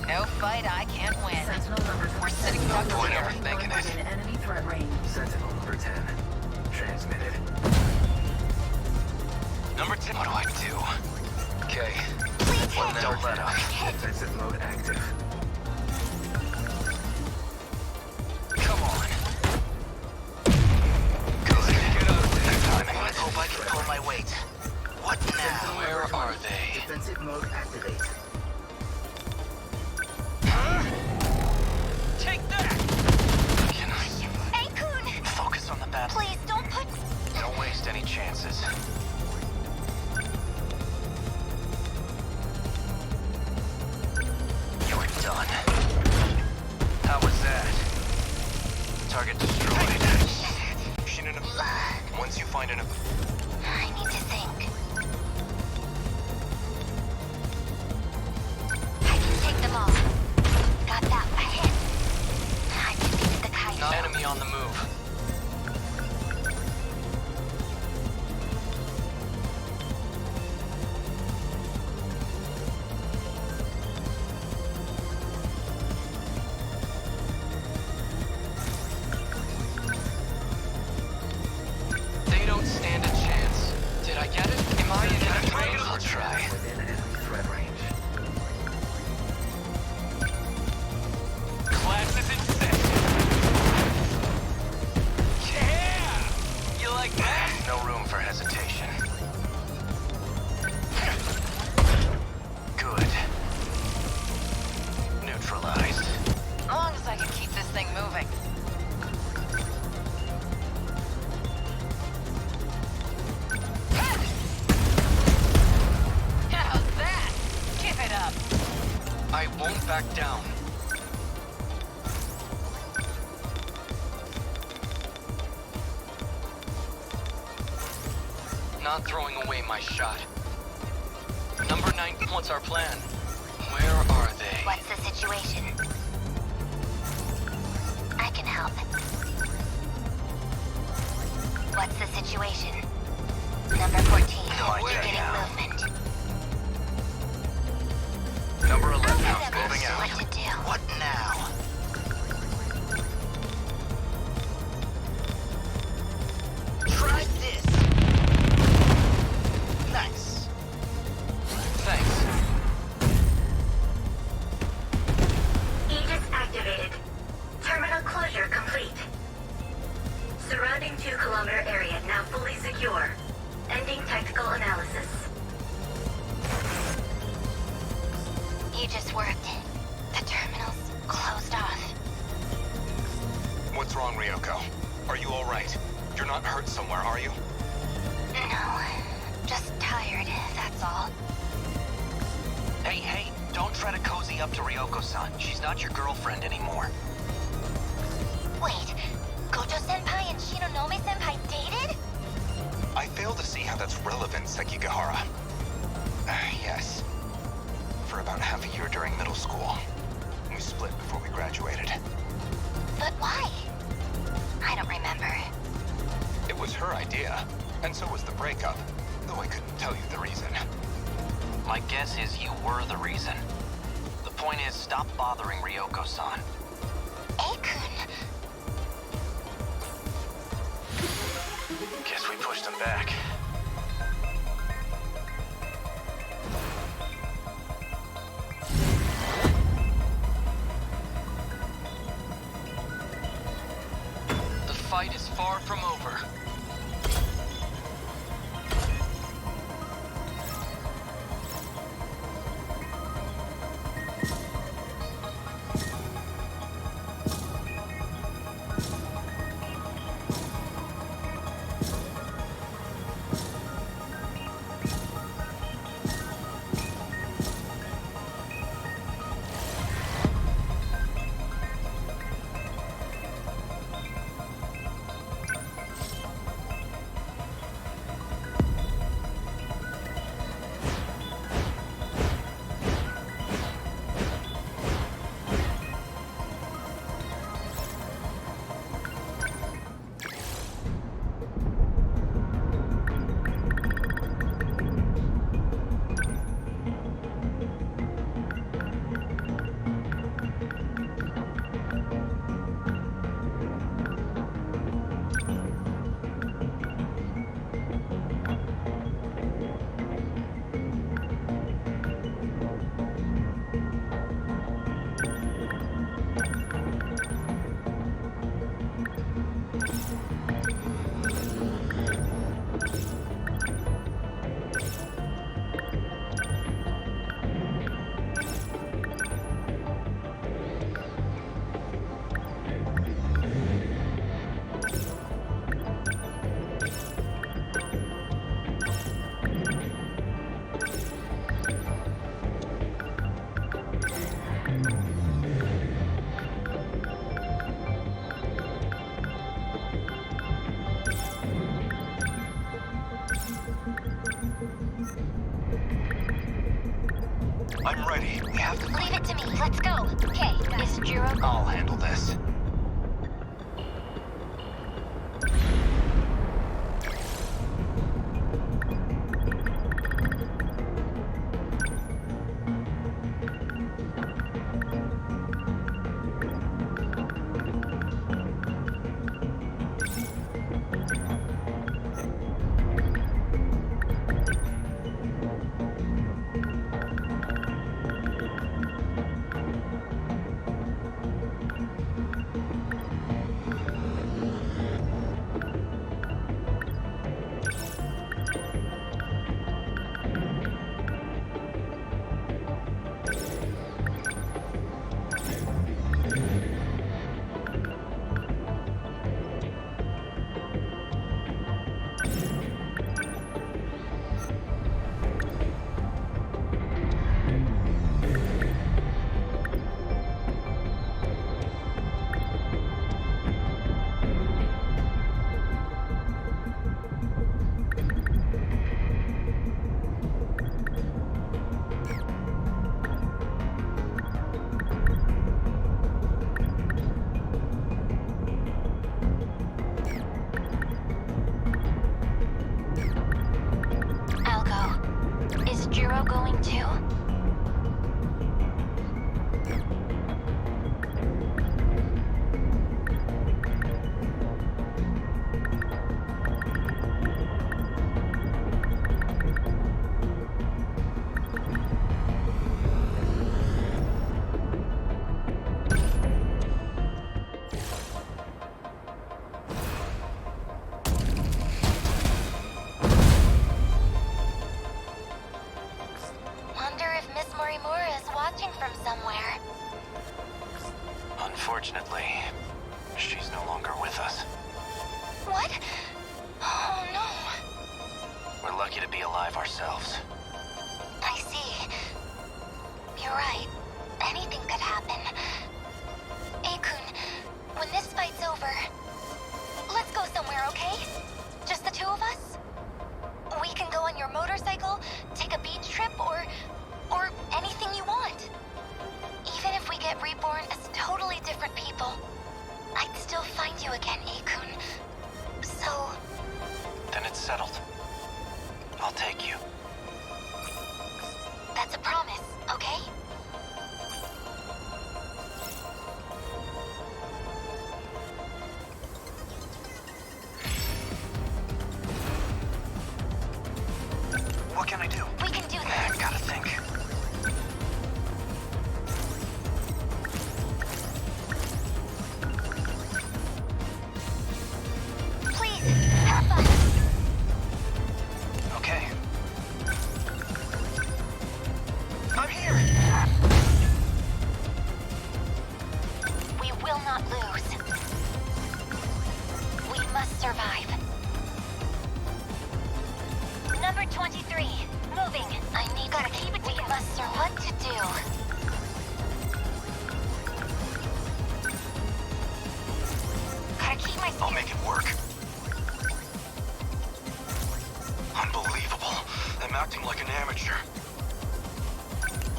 No fight I can't win. Sentinel number 20. We're sitting ducks Point here. overthinking it. Within enemy threat range. Sentinel number 10 transmitted. Number 10. What do I do? Okay. Well, don't let up. Defensive mode active. Come on. Good. Get up. That timing. I hope I can pull my weight. What now? Where are they? Defensive mode activate. Take that! Can I Hey, Kun! Focus on the battle. Please, don't put... Don't waste any chances. You're done. How was that? Target destroyed. Once you find an... I need to think. I can take them all. Got that. A hit. I defeated the kaiju. Enemy on the move. They don't stand a chance. I get it? Am I in enemy range? I'll try. Within enemy threat range. Class is in session. Yeah! You like that? No room for hesitation. Good. Neutralized. As long as I can keep this thing moving. How's that? Give it up. I won't back down. Not throwing away my shot. Number 9, what's our plan? Where are they? What's the situation? I can help. What's the situation? Number 14, we're getting movement. Number 11, I'll moving out. what to do. What now? Try this. Nice. Thanks. Aegis activated. Terminal closure complete. Surrounding 2-kilometer area now fully secure. Ending technical analysis. You just worked. The terminal's closed off. What's wrong, Ryoko? Are you all right? You're not hurt somewhere, are you? No, just tired, that's all. Hey, don't try to cozy up to Ryoko-san. She's not your girlfriend anymore. Wait, Gojo-senpai and Shinonome-senpai dated? I fail to see how that's relevant, Sekigahara. Yes. For about half a year during middle school. We split before we graduated. But why? I don't remember. It was her idea, and so was the breakup, though I couldn't tell you the reason. My guess is you were the reason. The point is, stop bothering Ryoko-san. Akun. Guess we pushed them back. The fight is far from over. I'm ready. We have to... Leave it to me, let's go. Okay, is Jiro... I'll handle this. too? From somewhere. Unfortunately, she's no longer with us. What? Oh no. We're lucky to be alive ourselves. I see. You're right. Anything could happen. Akun, when this fight's over, let's go somewhere, okay? Just the two of us? We can go on your motorcycle, take a beach trip, or anything you want. Even if we get reborn as totally different people, I'd still find you again, Akun. So... Then it's settled. I'll take you. That's a promise, okay? What can I do? We can do this. Gotta think. Okay. I'm here! We will not lose. We must survive. Number 23, moving. Gotta keep it together. We must survive. What to do? Gotta keep my spirit. I'll make it work. Unbelievable. I'm acting like an amateur.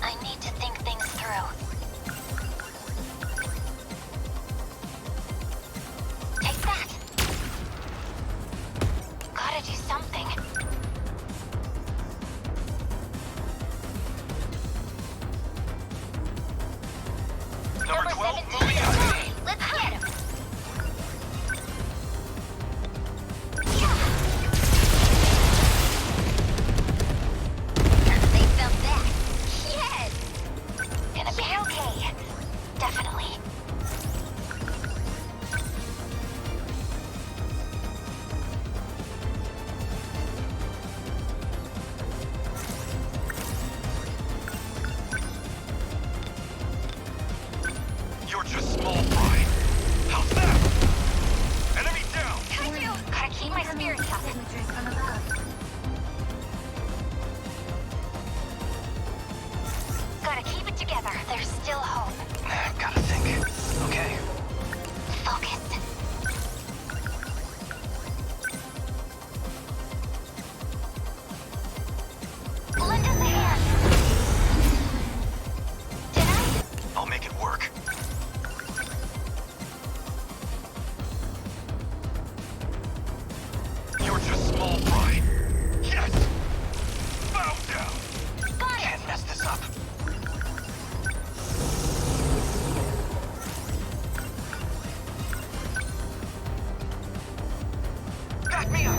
I need to think things through. Take that! Gotta do something. Number 12, 17, moving out. let's get him! They felt that. Yes! Gonna be okay. Definitely. You're just small fry. How's that? Enemy down! Kaiju! Gotta keep my spirits up. Gotta keep it together. There's still hope. Gotta think. Okay. Focus. Lend us a hand. Did I? I'll make it work. You're just small fry. Yes! Bow down! Got it! Can't mess this up. Back me up!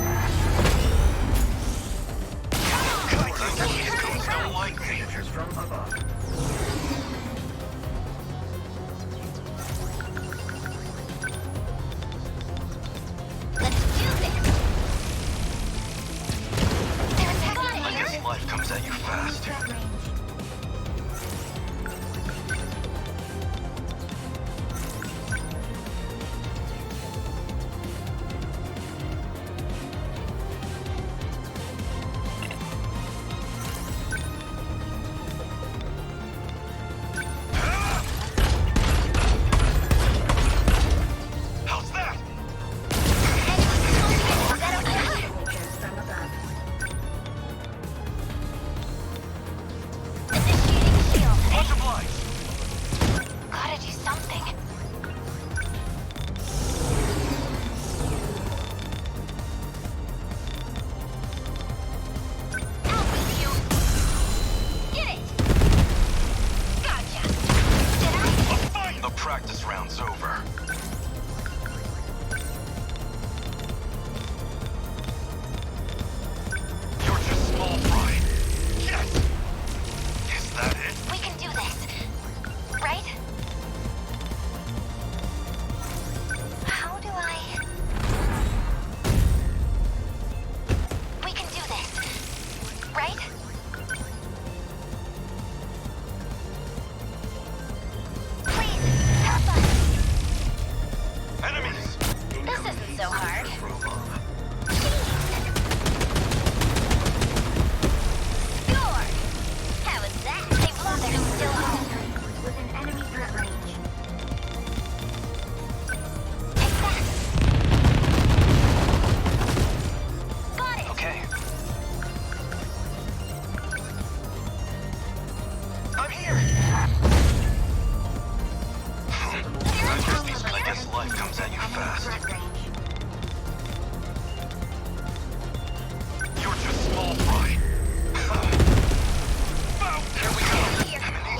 Kaiju don't like me. From above. Let's do this! They're attacking I here? guess life comes at you fast. How's that?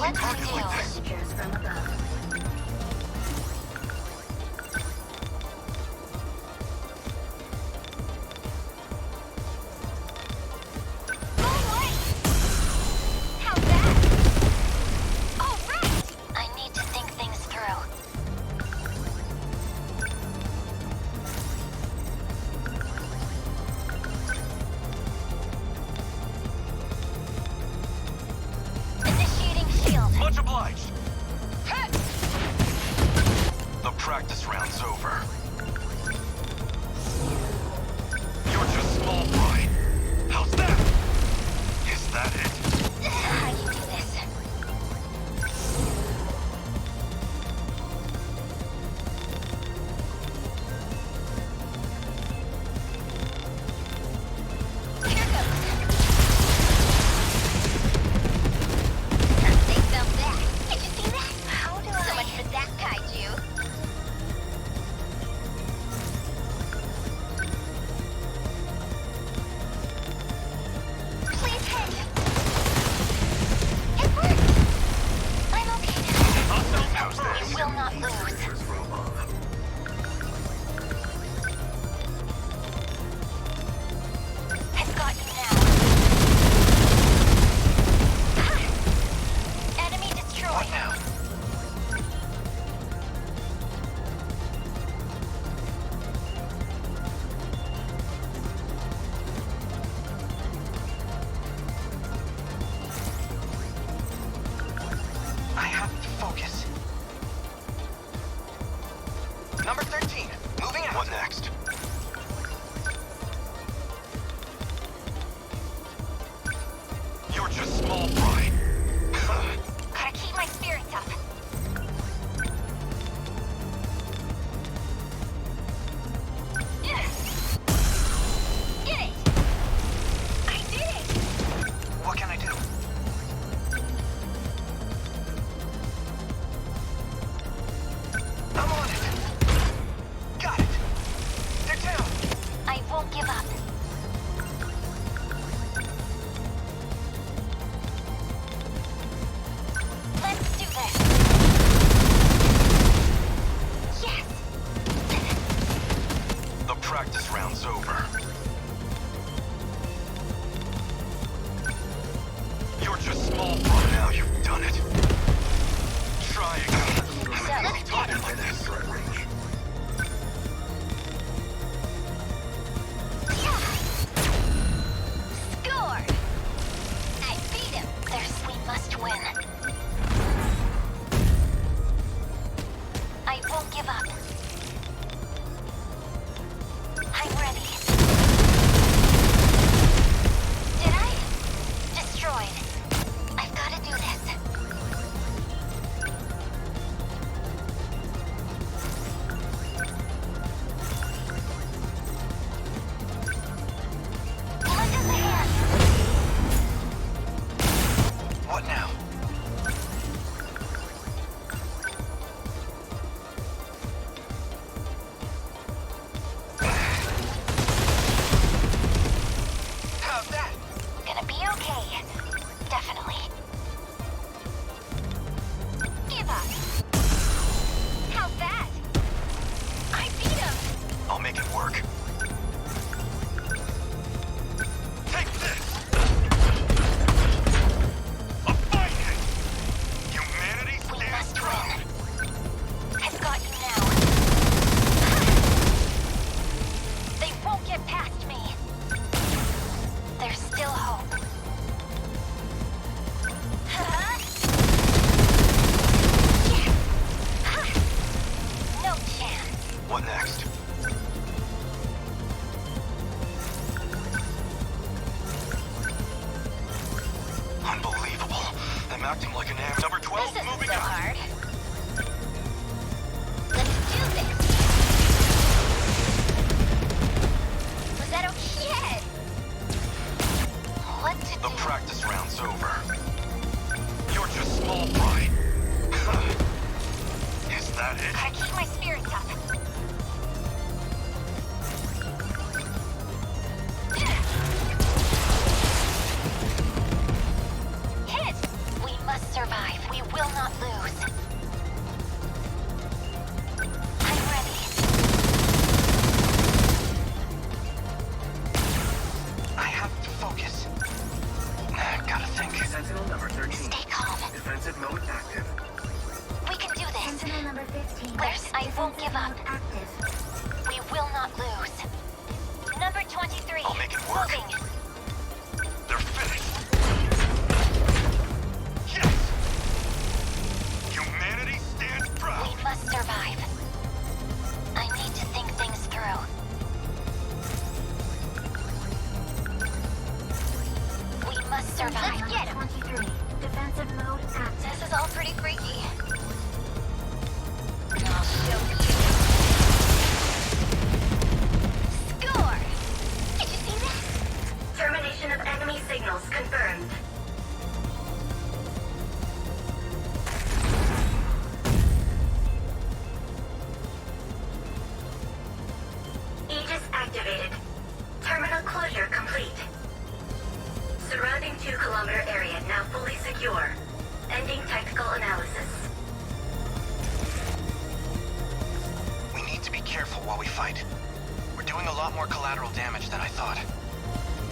What do we do? Messages from above. I need to think things through. Initiating shield. Much obliged. The practice round's over. You're just small fry. How's that? Is that it? I can do this. Here goes. They felt that. Did you see that? How do So much for that kaiju. Please hit. It worked. I'm okay now. You will not lose. I've got you now. Enemy destroyed. What now? I have to focus. Number 13, moving out. What next? You're just small fry. Gotta keep my spirits up. Get it! I did it! What can I do? I'm on it. Got it. They're down. I won't give up. Let's do this. Yes! The practice round's over. You're just small fry. Now you've done it. Try again. So let's get it. Like this. Score! I beat him. There's we must win. I won't give up. I'm ready. Did I? Destroyed. I've got to do this. Lend us a hand. What now? How's that? Gonna be okay. Definitely. Give up. How's that? I beat him. I'll make it work. Take this! A fighting! Humanity We stands must proud! win. I've got you now. They won't get past me. There's still hope. Yes. No chance. What next? Unbelievable. I'm acting like an am. Number 12 This isn't moving so out. hard. Let's do this. Was that okay? What to The do? practice round's over. You're just small fry. Is that it? Gotta keep my spirits up. Hit! We must survive. We Sentinel number 13. Stay calm. Defensive mode active. We can do this. Sentinel number 15. I won't give up. Active. We will not lose. Number 23. I'll make it work. Moving. They're finished. Yes! Humanity stands proud. We must survive. I need to think things through. We must survive. Let's get him. 23. Defensive mode active. This is all pretty freaky. I'll show you. Score! Did you see this? Termination of enemy signals confirmed. Aegis activated. Terminal closure complete. Surrounding 2-kilometer area now fully secure. Ending tactical analysis. We need to be careful while we fight. We're doing a lot more collateral damage than I thought.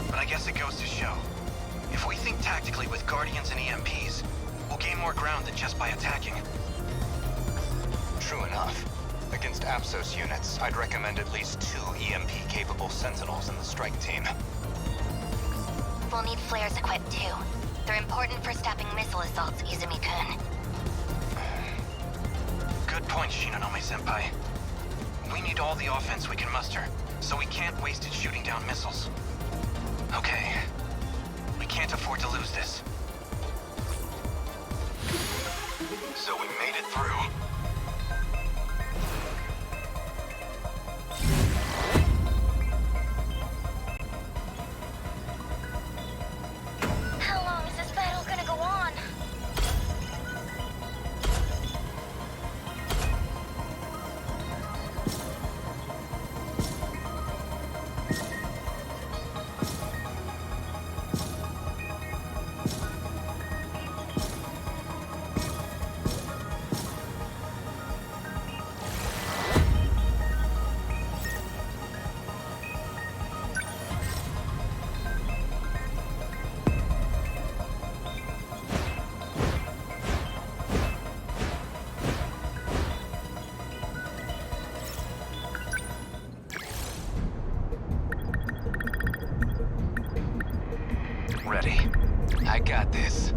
But I guess it goes to show. If we think tactically with Guardians and EMPs, we'll gain more ground than just by attacking. True enough. Against Apsos units, I'd recommend at least 2 EMP-capable Sentinels in the strike team. We'll need flares equipped too. They're important for stopping missile assaults, Izumi-kun. Good point, Shinonome-senpai. We need all the offense we can muster, so we can't waste it shooting down missiles. Okay. We can't afford to lose this. So we made it through. How long is this battle gonna go on? Ready. I got this.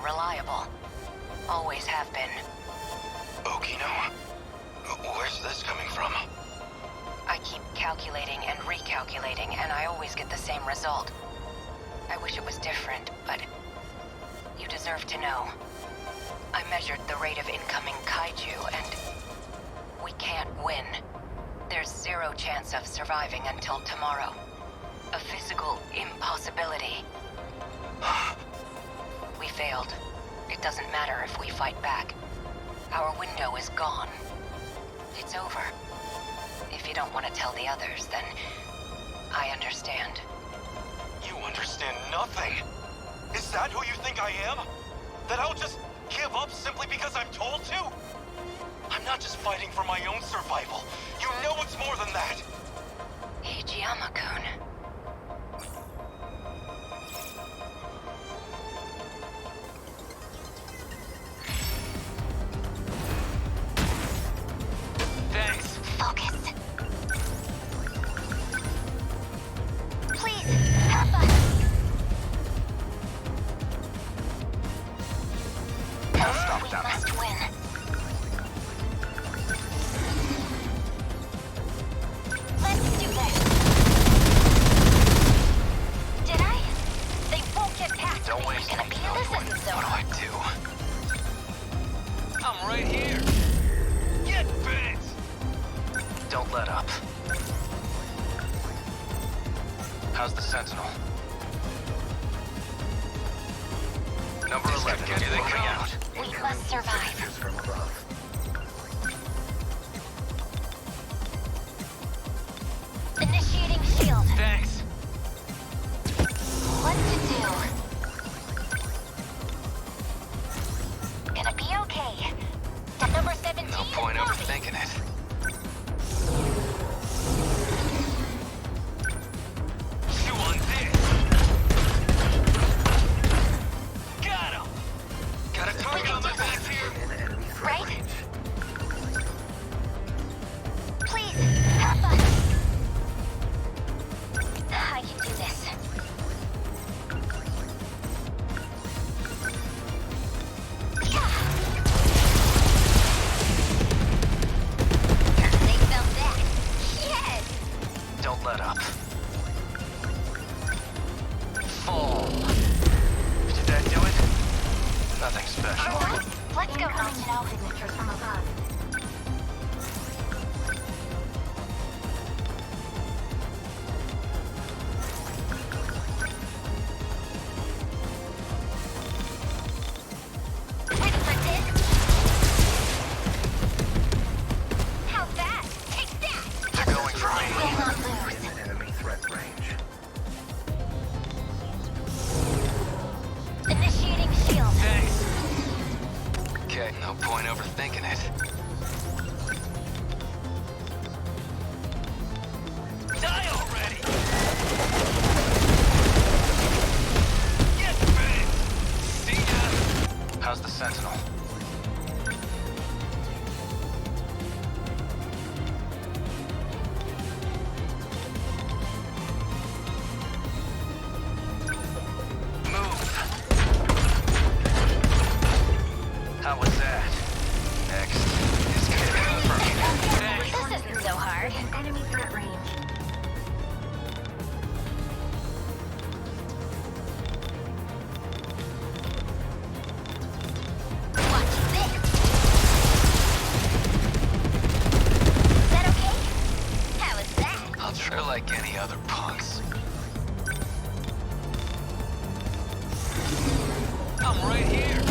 reliable. Always have been. Okino? Where's this coming from? I keep calculating and recalculating, and I always get the same result. I wish it was different, but you deserve to know. I measured the rate of incoming kaiju, and we can't win. There's 0 chance of surviving until tomorrow. A physical impossibility. We failed. It doesn't matter if we fight back. Our window is gone. It's over. If you don't want to tell the others, then I understand. You understand nothing. Is that who you think I am? That I'll just give up simply because I'm told to? I'm not just fighting for my own survival. You know it's more than that. Hijiyama-kun. Thanks. Focus. Please, help us. Stop We them. must win. Let's do this. Did I? They won't get past Don't me. waste Gonna any be no this point. isn't so What do I do? I'm right here. Get bent! Don't let up. How's the Sentinel? Number 11, get it coming out. We must survive. From above. Initiating shield. Thanks. What to do? Gonna be okay. Number 17. No point overthinking it. Chew on this. Got him. Got a target on my back here. Right? Please, help us. I can do this. They felt that. Yes! Don't let up. Fall. Did that do it? Nothing special. Let's go. Signatures from above. Ready for this? How's that? Take that! They're going for me. Will not lose. Enemy threat range. Initiating shield. Thanks. Okay, no point overthinking it. Die already! Get big! See ya! How's the Sentinel? Move! How was that? Next is confirming. Thanks. This isn't so hard. Enemy threat range. Watch this. Is that okay? How is that? I'll try like any other punks. I'm right here.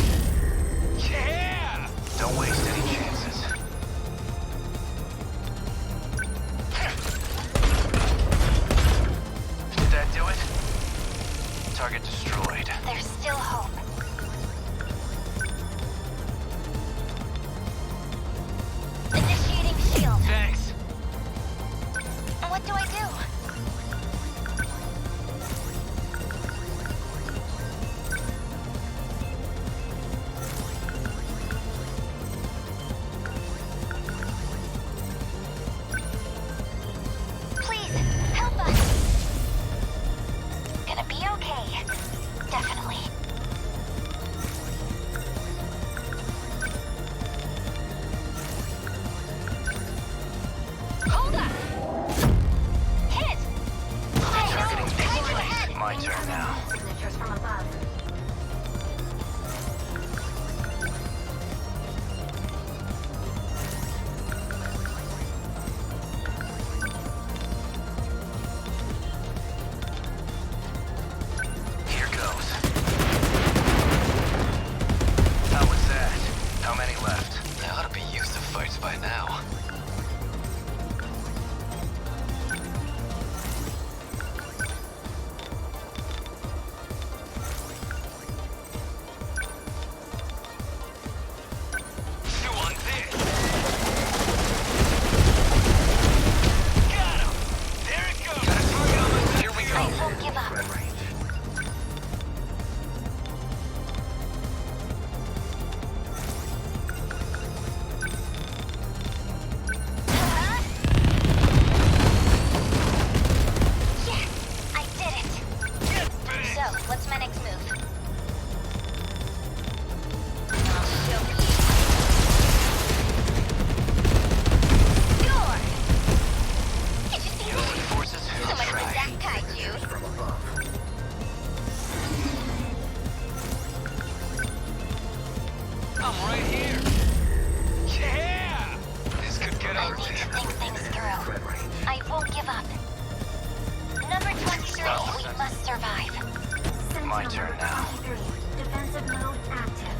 Yeah! Don't waste any chances. I'm right here. Yeah! This could get I ugly. need to think things through. I won't give up. Number 23, we must survive. My turn now. Defensive mode active.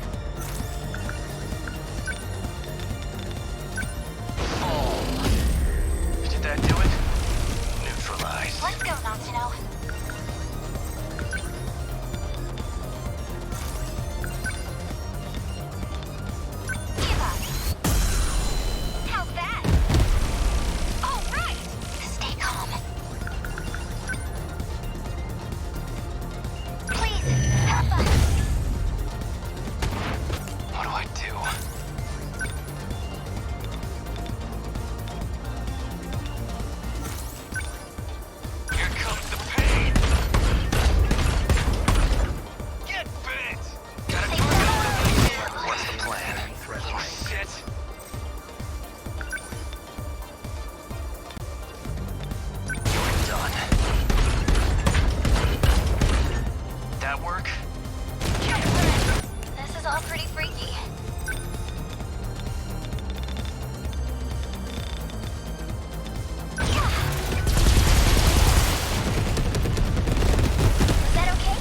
Did that do it? Neutralized. Let's go, Natsuno. Give up. How's that? All right. Stay calm. Please, help us. What do I do? Here comes the pain! Get bit! Gotta target. What's the plan? Oh, shit! You're done. That work? This is all pretty freaky. Was that okay?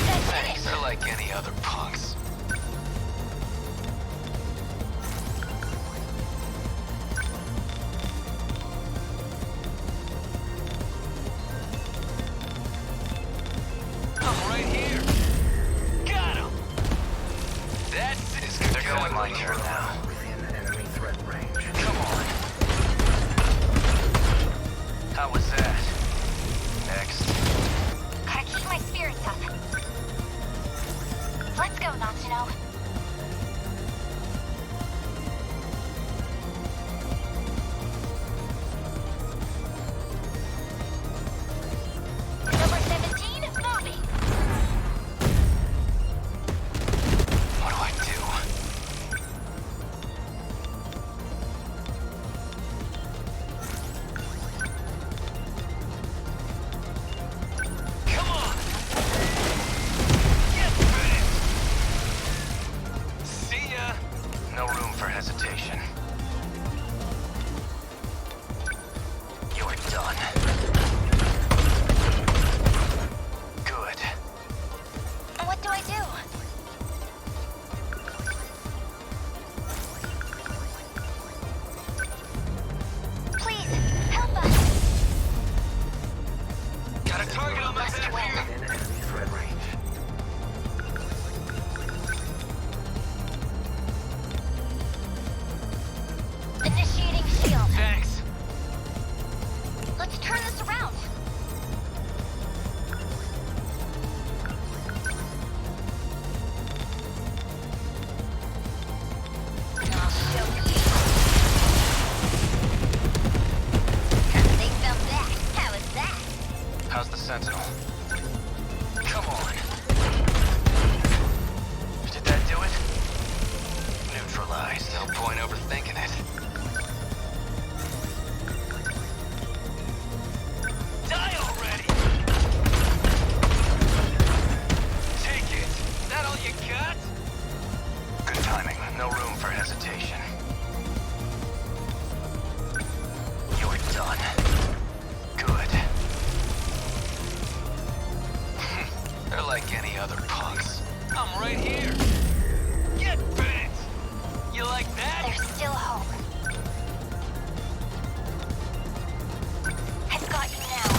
That did it. They're like any other punks. I'm right here. Got him. That's it. They're going my turn now. Come on. How was that? Next. Gotta keep my spirits up. Let's go, Natsuno. Number 17, Bobby. What do I do? Come on! Get bit! See ya! No room for hesitation. You're done. Good. What do I do? Please, help us. Got a target on my Must back win. here. Initiating shield. Thanks. Let's turn this around. I'll show you. They fell back. How was that? How's the Sentinel? Come on. Did that do it? Neutralized. No point overthinking it. Die already! Take it! Is that all you got? Good timing. No room for hesitation. You're done. Good. They're like any other punks. I'm right here. Get bit! You like that? There's still hope. I've got you now.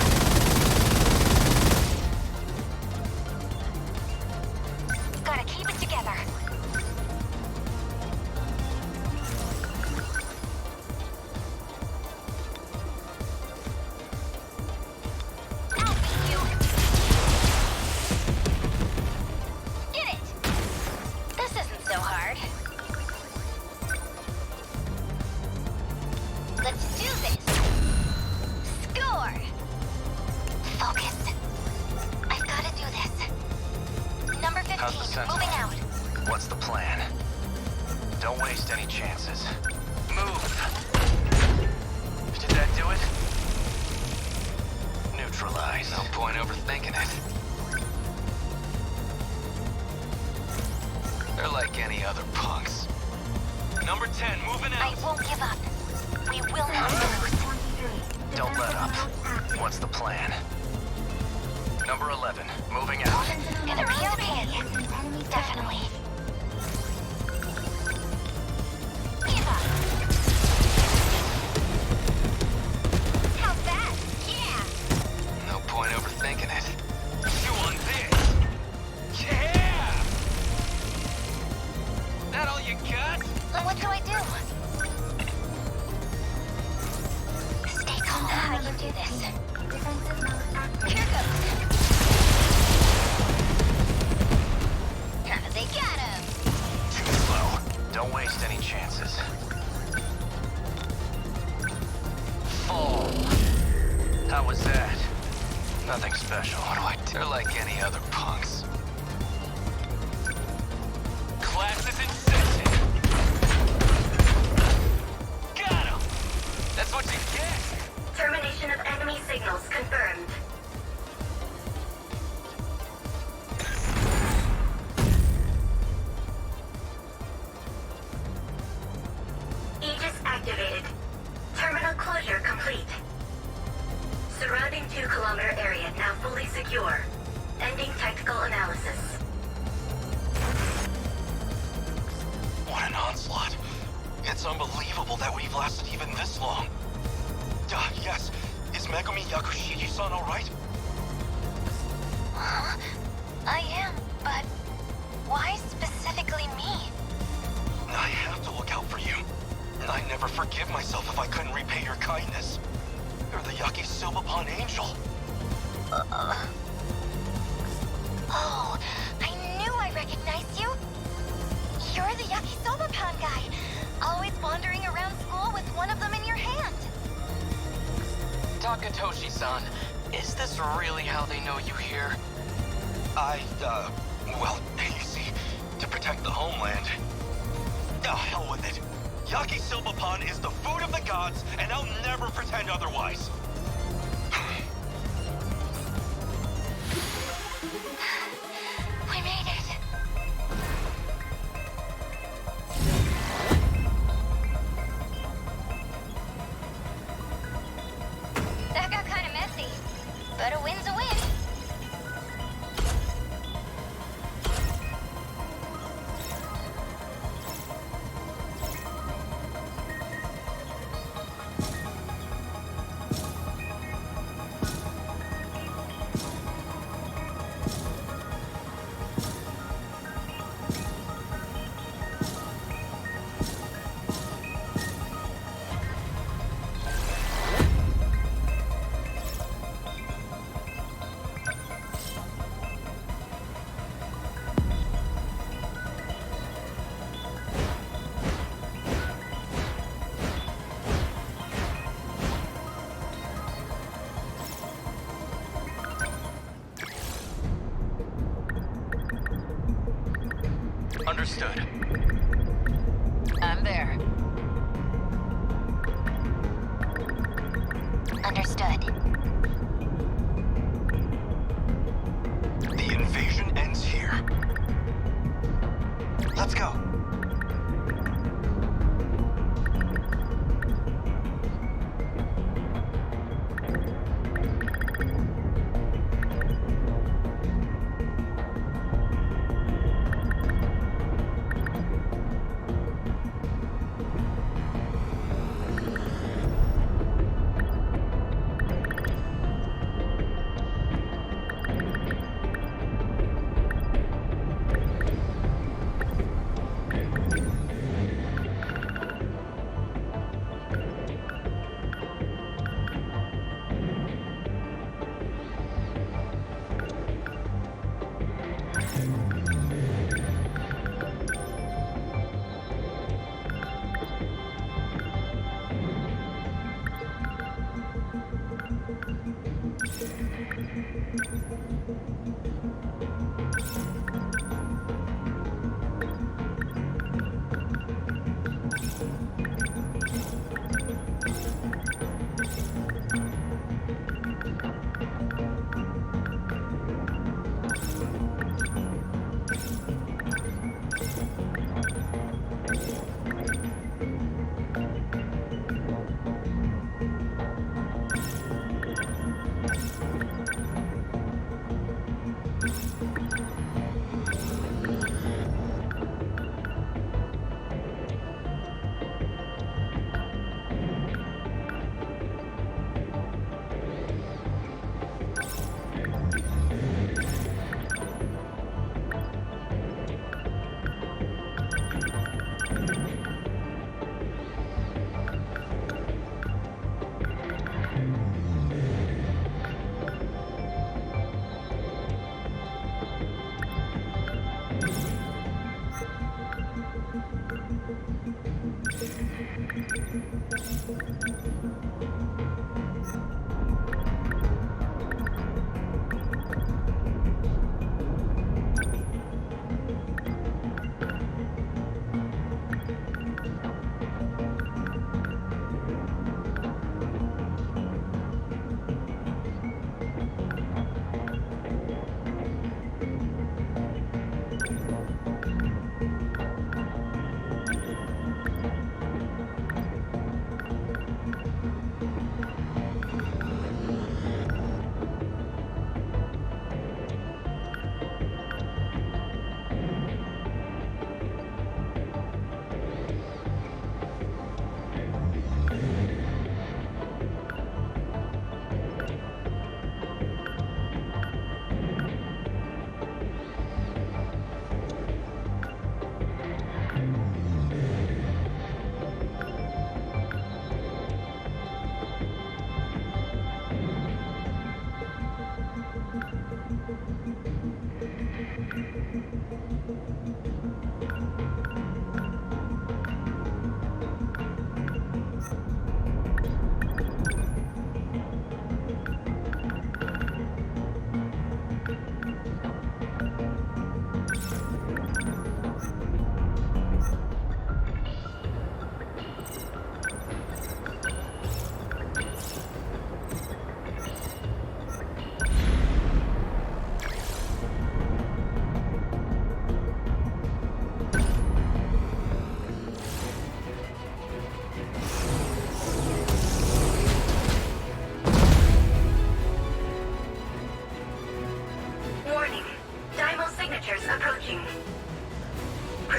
Gotta keep it together. I'll beat you. Did it! This isn't so hard. Let's do this. Score! Focus. I've gotta do this. Number 15, How's the Sentinel? moving out. What's the plan? Don't waste any chances. Move! Did that do it? Neutralized. No point overthinking it. They're like any other punks. Number 10, moving out. I won't give up. We will not lose. Don't let up. What's the plan? Number 11, moving out. Gonna be okay. Definitely. Give up. How's that? Yeah. No point overthinking it. Chew on this. Yeah! That all you got? What do I do? Stay calm. I can do this. Here goes. They got him. Too slow. Don't waste any chances. Fall. How was that? Nothing special. What do I do? They're like any other punks. Class is in session. Got him! That's what you get! Termination of enemy signals confirmed. Aegis activated. Terminal closure complete. Surrounding 2-kilometer area now fully secure. Ending tactical analysis. What an onslaught. It's unbelievable that we've lasted even this long. Yes. Is Megumi Yakushiki-san alright? Huh? I am, but why specifically me? I have to look out for you. And I never forgive myself if I couldn't repay your kindness. You're the Yakisoba angel. Oh, I knew I recognized you. You're the Yakisoba-pan guy, always wandering around school with one of them in your hand. Takatoshi-san, is this really how they know you here? Well, you see, to protect the homeland. Hell with it. Yakisoba is the food of the gods, and I'll never pretend otherwise. We made it. That got kind of messy, but a win's a win. Understood. I'm there. Understood. The invasion ends here. Let's go.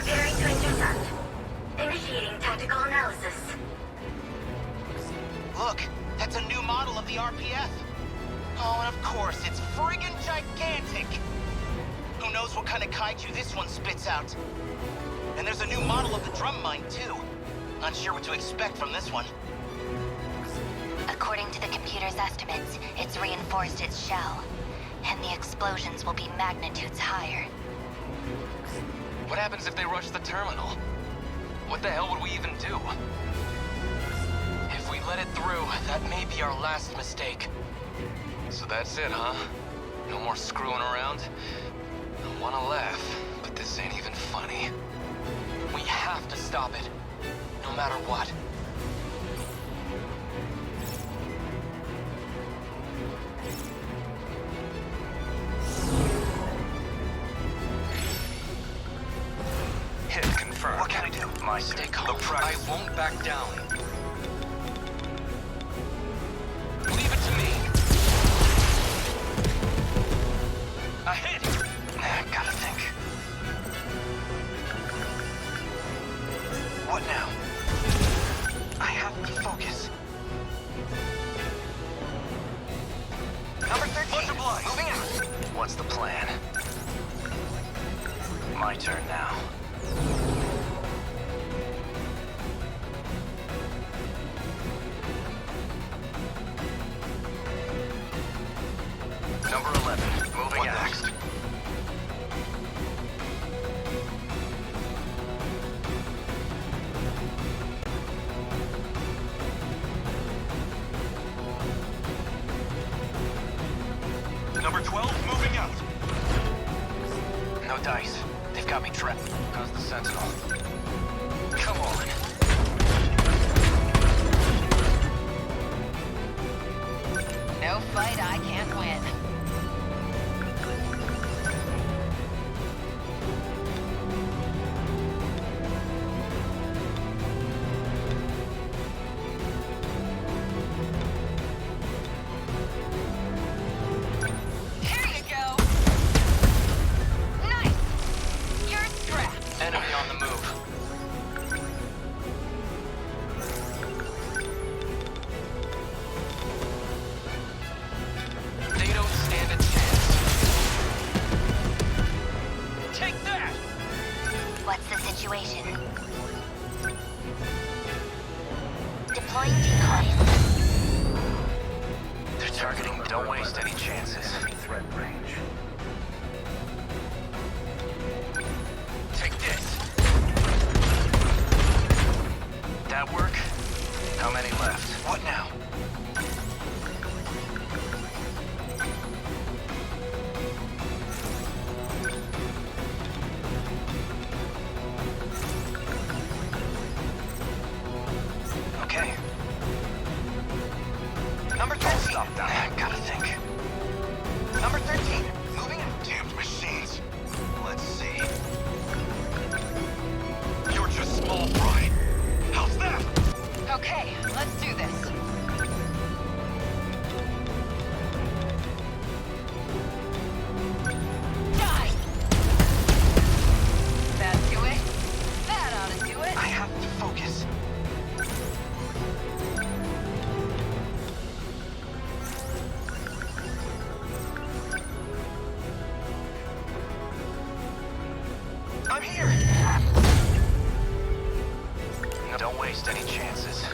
Preparing to intercept. Initiating tactical analysis. Look, that's a new model of the RPF. Oh, and of course, it's friggin' gigantic. Who knows what kind of kaiju this one spits out? And there's a new model of the drum mine, too. Not sure what to expect from this one. According to the computer's estimates, it's reinforced its shell, and the explosions will be magnitudes higher. What happens if they rush the terminal? What the hell would we even do? If we let it through, that may be our last mistake. So that's it, huh? No more screwing around? I wanna laugh, but this ain't even funny. We have to stop it, no matter what. Hit confirmed. What can I do? My stay calm. I won't back down. Leave it to me. A hit! Gotta think. What now? I have to focus. Number 13, moving out. What's the plan? My turn now. Number 11, moving out. Next? Number 12, moving out. No dice. They've got me trapped. How's the Sentinel? Come on. No fight I can't win. Here you go. Nice. You're strapped. Enemy on the move. They don't stand a chance. Take that! What's the situation? Deploying decoys. They're targeting. Don't waste any chances. Threat range. Take this! That work? How many left? What now? Okay. Number 13. Stop that. Gotta think. Number 13. Moving in. Damned machines. Let's see. You're just small fry. How's that? Okay, let's do this. Die! That do it? That ought to do it. I have to focus. I'm here. No, don't waste any chances.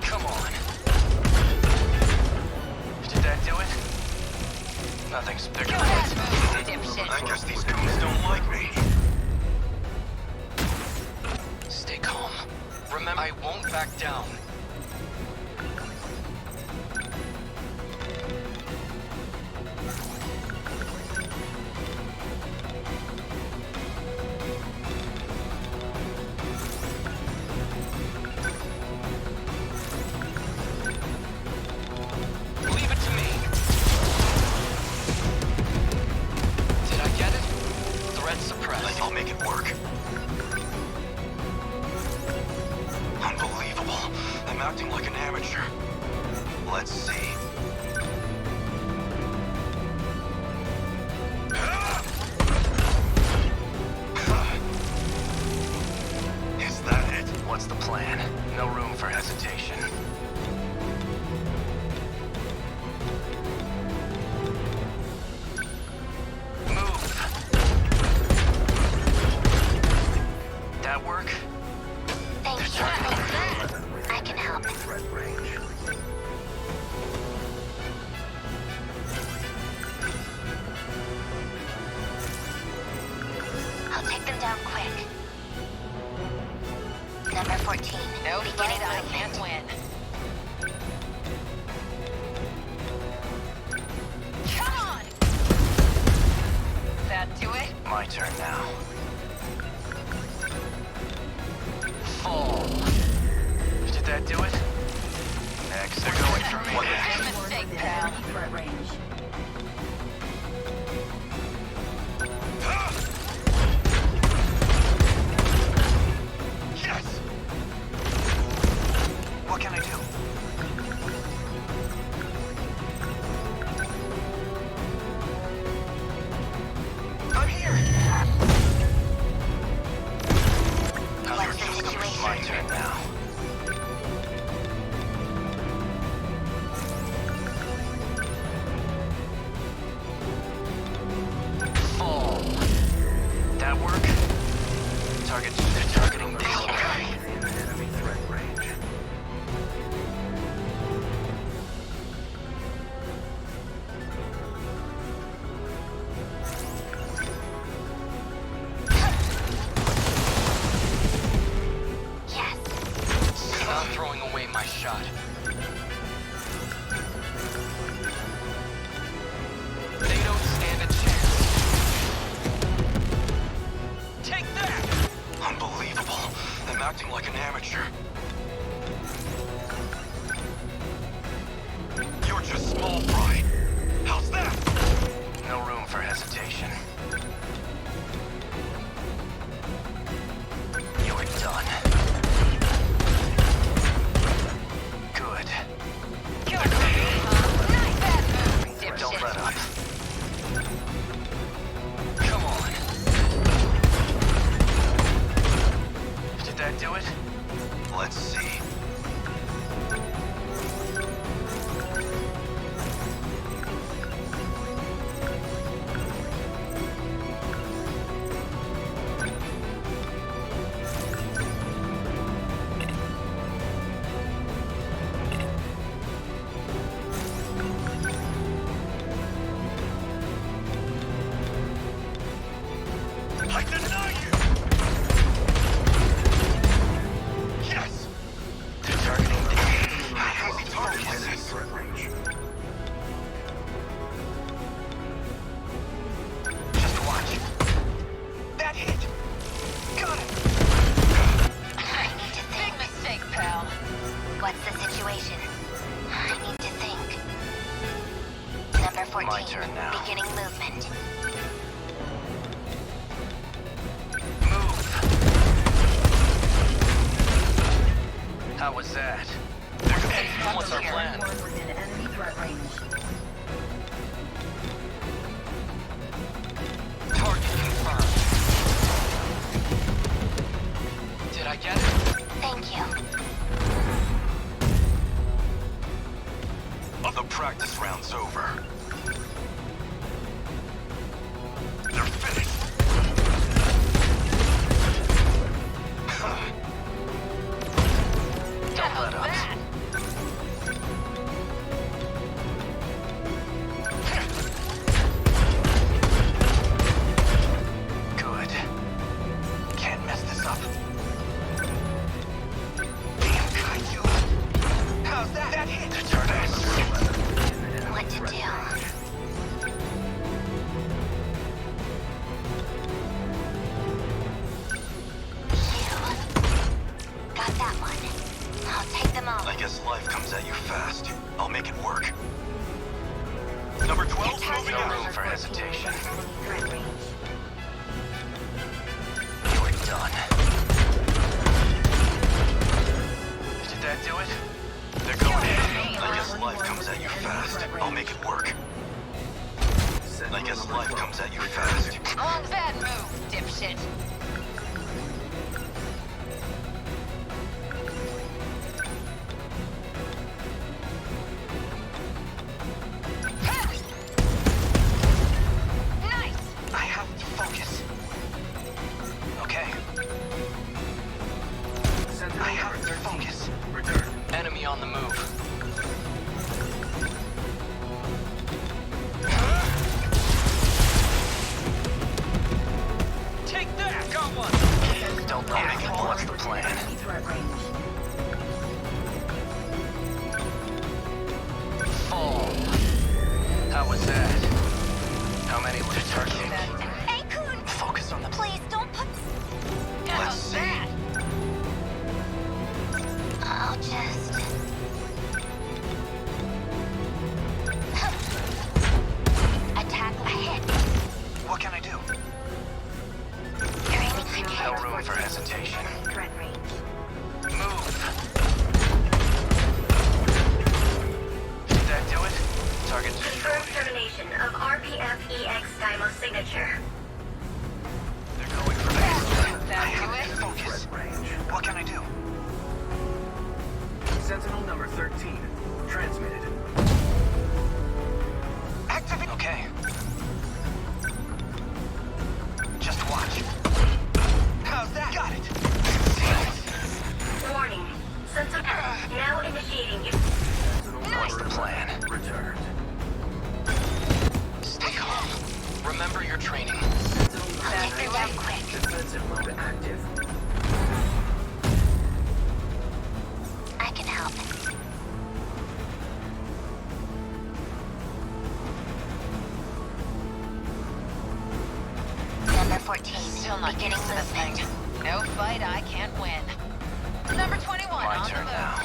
Come on. Did that do it? Nothing's bigger. Go ahead, dipshit. I guess these goons don't like me. Stay calm. Remember, I won't back down. Leave it to me. Did I get it? Threat suppressed. I'll make it work. Unbelievable. I'm acting like an amateur. Let's see. Take them down quick. Number 14. No Beginning fight I movement. can't win. Come on! That do it? My turn now. Fall. Did that do it? Next, they're going for me. Big mistake, pal. Threat range. Yes! What can I do? I'm here! What's the situation? My turn now. Fall. That work? They're targeting this guy. Enemy threat range. Yes. Not throwing away my shot. They don't stand a chance. Take that! Unbelievable. I'm acting like an amateur. You're just small fry. How's that? No room for hesitation. You're done. Good. Don't let up. Come on. Did that do it? Let's see. I deny you! Yes! They're targeting the Enemy threat range. Just watch. That hit! Got it! I need to Big think. mistake, pal. What's the situation? I need to think. Number 14. My turn now. Beginning movement. Move. How was that? What's our plan? One within enemy threat range. Target confirmed. Did I get it? Thank you. The practice round's over. They're finished. Don't let up. Good. Can't mess this up. Damn kaiju! How's that? That hit! They're targeting What to do? Got that one. I'll take them all. I guess life comes at you fast. I'll make it work. Number 12, moving no out. room for hesitation. Threat range. You're done. Did that do it? They're going in. I guess life comes at you fast. I'll make it work. I guess life comes at you fast. On that move, dipshit. Nice! I have to focus. Okay. I have to focus. Enemy on the move. Take that! was that? How many were targeting? Hey, Kun! Focus on the... Please, don't put... Let's see. I'll just... Attack a hit. What can I do? No room for hesitation. Move. Did that do it? Target Confirmed termination of RPF-EX Dymo signature. They're going for me. I have to focus. What can I do? Sentinel number 13. Transmitted. Activate. Okay. Just watch. How's that? Got it. Warning. Sentinel now initiating you. What's the plan? Returned. Stay calm. Remember your training. I'll take you out quick. Defensive mode active. I can help. Number 14. Still not Beginning used to this thing. movement. No fight I can't win. Number 21 My on turn the now.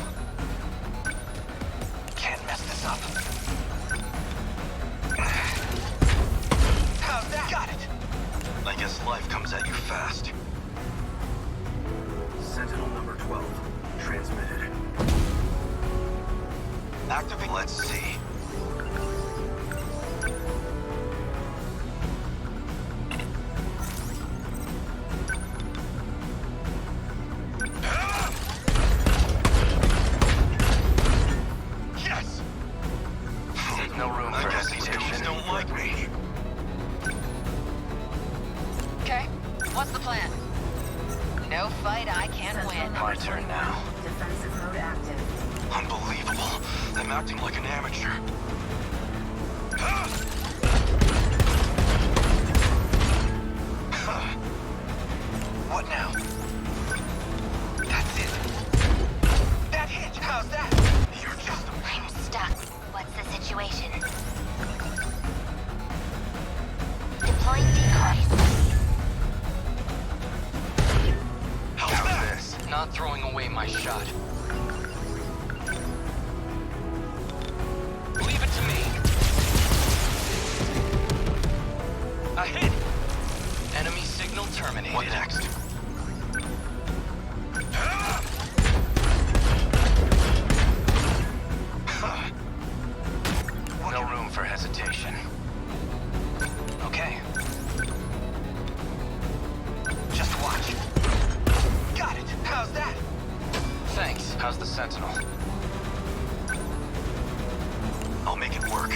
Can't mess this up. How's that? Got it. I guess life comes at you fast. Sentinel number 12. Transmitted. Activate. Let's see. Yes. No room for hesitation. Don't like me. Okay, what's the plan? No fight I can't win. My turn now. Defensive mode active. Unbelievable. I'm acting like an amateur. What now? That's it. That hit. How's that? You're just I'm stuck. What's the situation? Deploying decoys. How's that? This. Not throwing away my shot. Leave it to me. A hit. Enemy signal terminated. What next? No room for hesitation. Okay. Just watch. Got it. How's that? Thanks. How's the Sentinel? I'll make it work.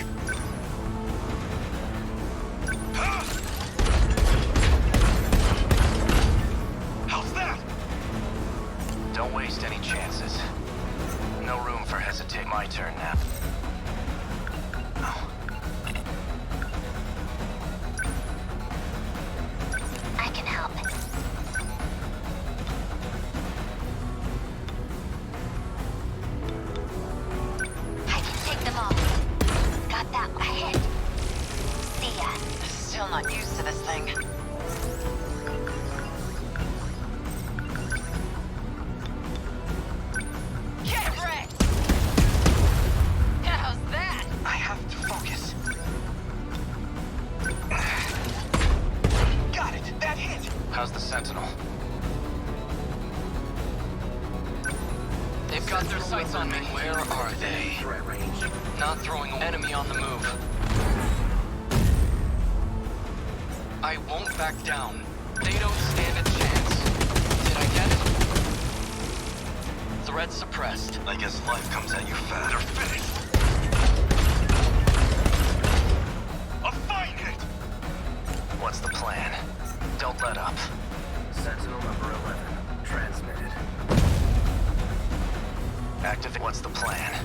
How's that? Don't waste any chances. No room for hesitate. My turn now. I can help. I can take them all. Got that a hit. See ya. Still not used to this thing. Get wrecked! How's that? I have to focus. Got it. That hit. How's the Sentinel? They've got their sights on me. Where are they? Threat range. Not throwing enemy on the move. I won't back down. They don't stand a chance. Did I get it? Threat suppressed. I guess life comes at you fast. They're finished. A fine hit. What's the plan? Don't let up. Sentinel number 11. Transmitted. Activate. What's the plan?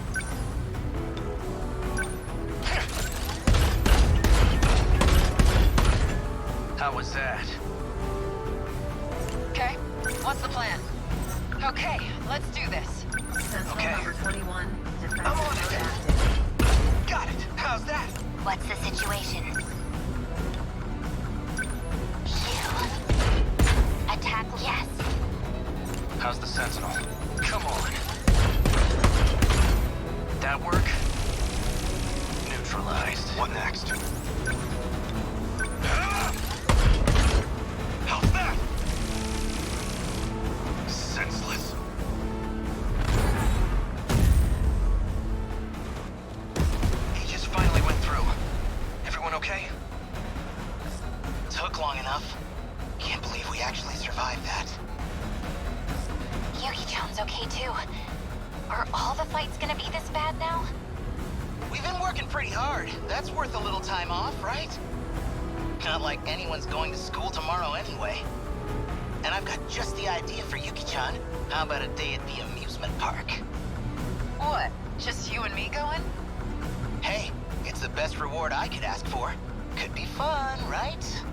How was that? Okay, what's the plan? Okay, let's do this. Sentinel Okay. number 21. I'm on Defensive it. mode active. Got it. How's that? What What's the situation? Attack, yes. How's the Sentinel? Come on. That work? Neutralized. What next? How's that? Senseless. Aegis finally went through. Everyone okay? Took long enough. Can't believe we actually survived that. Yuki-chan's okay too. Are all the fights gonna be this bad now? We've been working pretty hard. That's worth a little time off, right? Not like anyone's going to school tomorrow anyway. And I've got just the idea for Yuki-chan. How about a day at the amusement park? What? Just you and me going? Hey, it's the best reward I could ask for. Could be fun, right?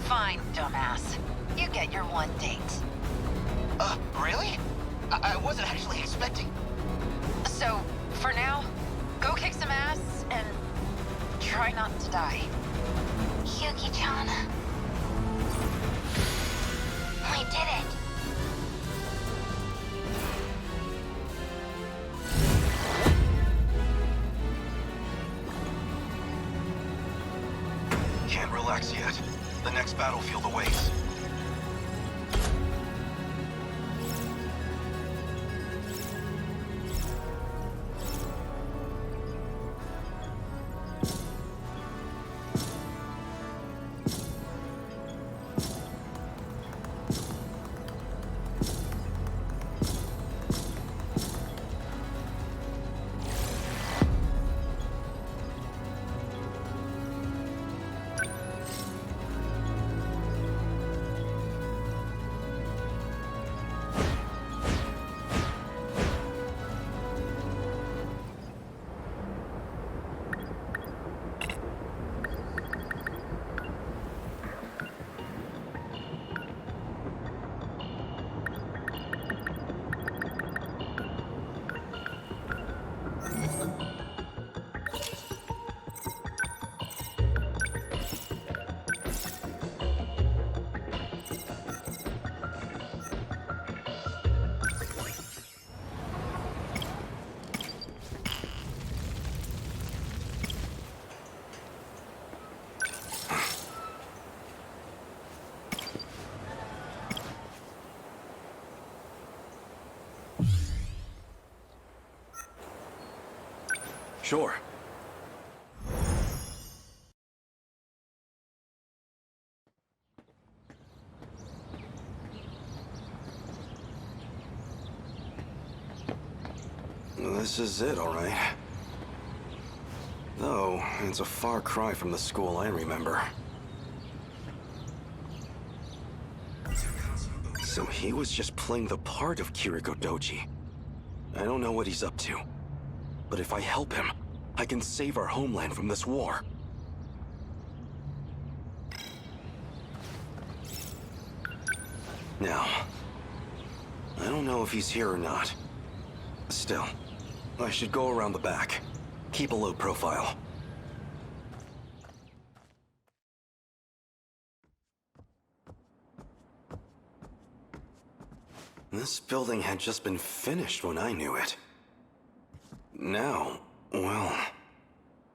Fine, dumbass. You get your one date. Really? I wasn't actually expecting... So, for now, go kick some ass and try not to die. Yuki-chan. We did it. Can't relax yet. The next battlefield awaits. Sure. This is it, all right. Though, it's a far cry from the school I remember. So he was just playing the part of Kiriko Doji. I don't know what he's up to. But if I help him, I can save our homeland from this war. Now, I don't know if he's here or not. Still, I should go around the back. Keep a low profile. This building had just been finished when I knew it. Now, well,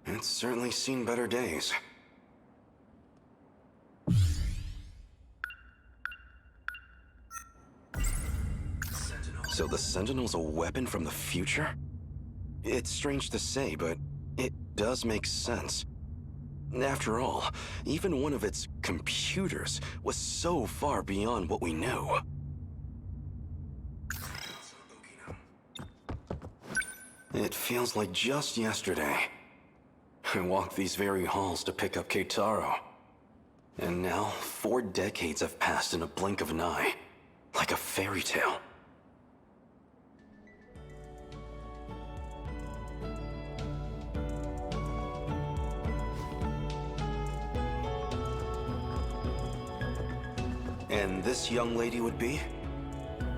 it's certainly seen better days. So the Sentinel's a weapon from the future? It's strange to say, but it does make sense. After all, even one of its computers was so far beyond what we knew. It feels like just yesterday. I walked these very halls to pick up Keitaro. And now, 4 decades have passed in a blink of an eye. Like a fairy tale. And this young lady would be?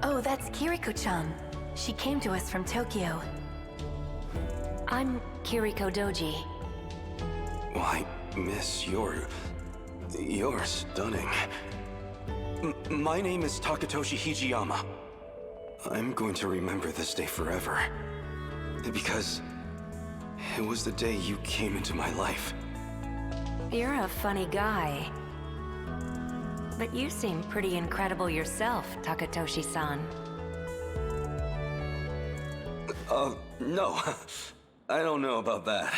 Oh, that's Kiriko-chan. She came to us from Tokyo. I'm Kiriko Doji. Why, miss, you're stunning. My name is Takatoshi Hijiyama. I'm going to remember this day forever. Because it was the day you came into my life. You're a funny guy. But you seem pretty incredible yourself, Takatoshi-san. No. I don't know about that.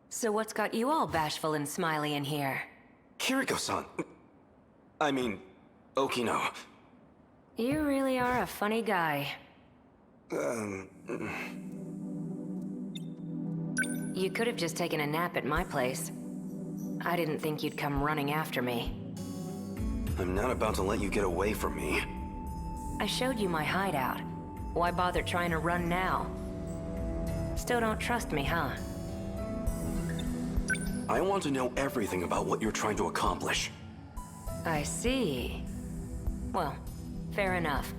So what's got you all bashful and smiley in here? Kiriko-san. I mean, Okino. You really are a funny guy. You could have just taken a nap at my place. I didn't think you'd come running after me. I'm not about to let you get away from me. I showed you my hideout. Why bother trying to run now? Still don't trust me, huh? I want to know everything about what you're trying to accomplish. I see. Well, fair enough.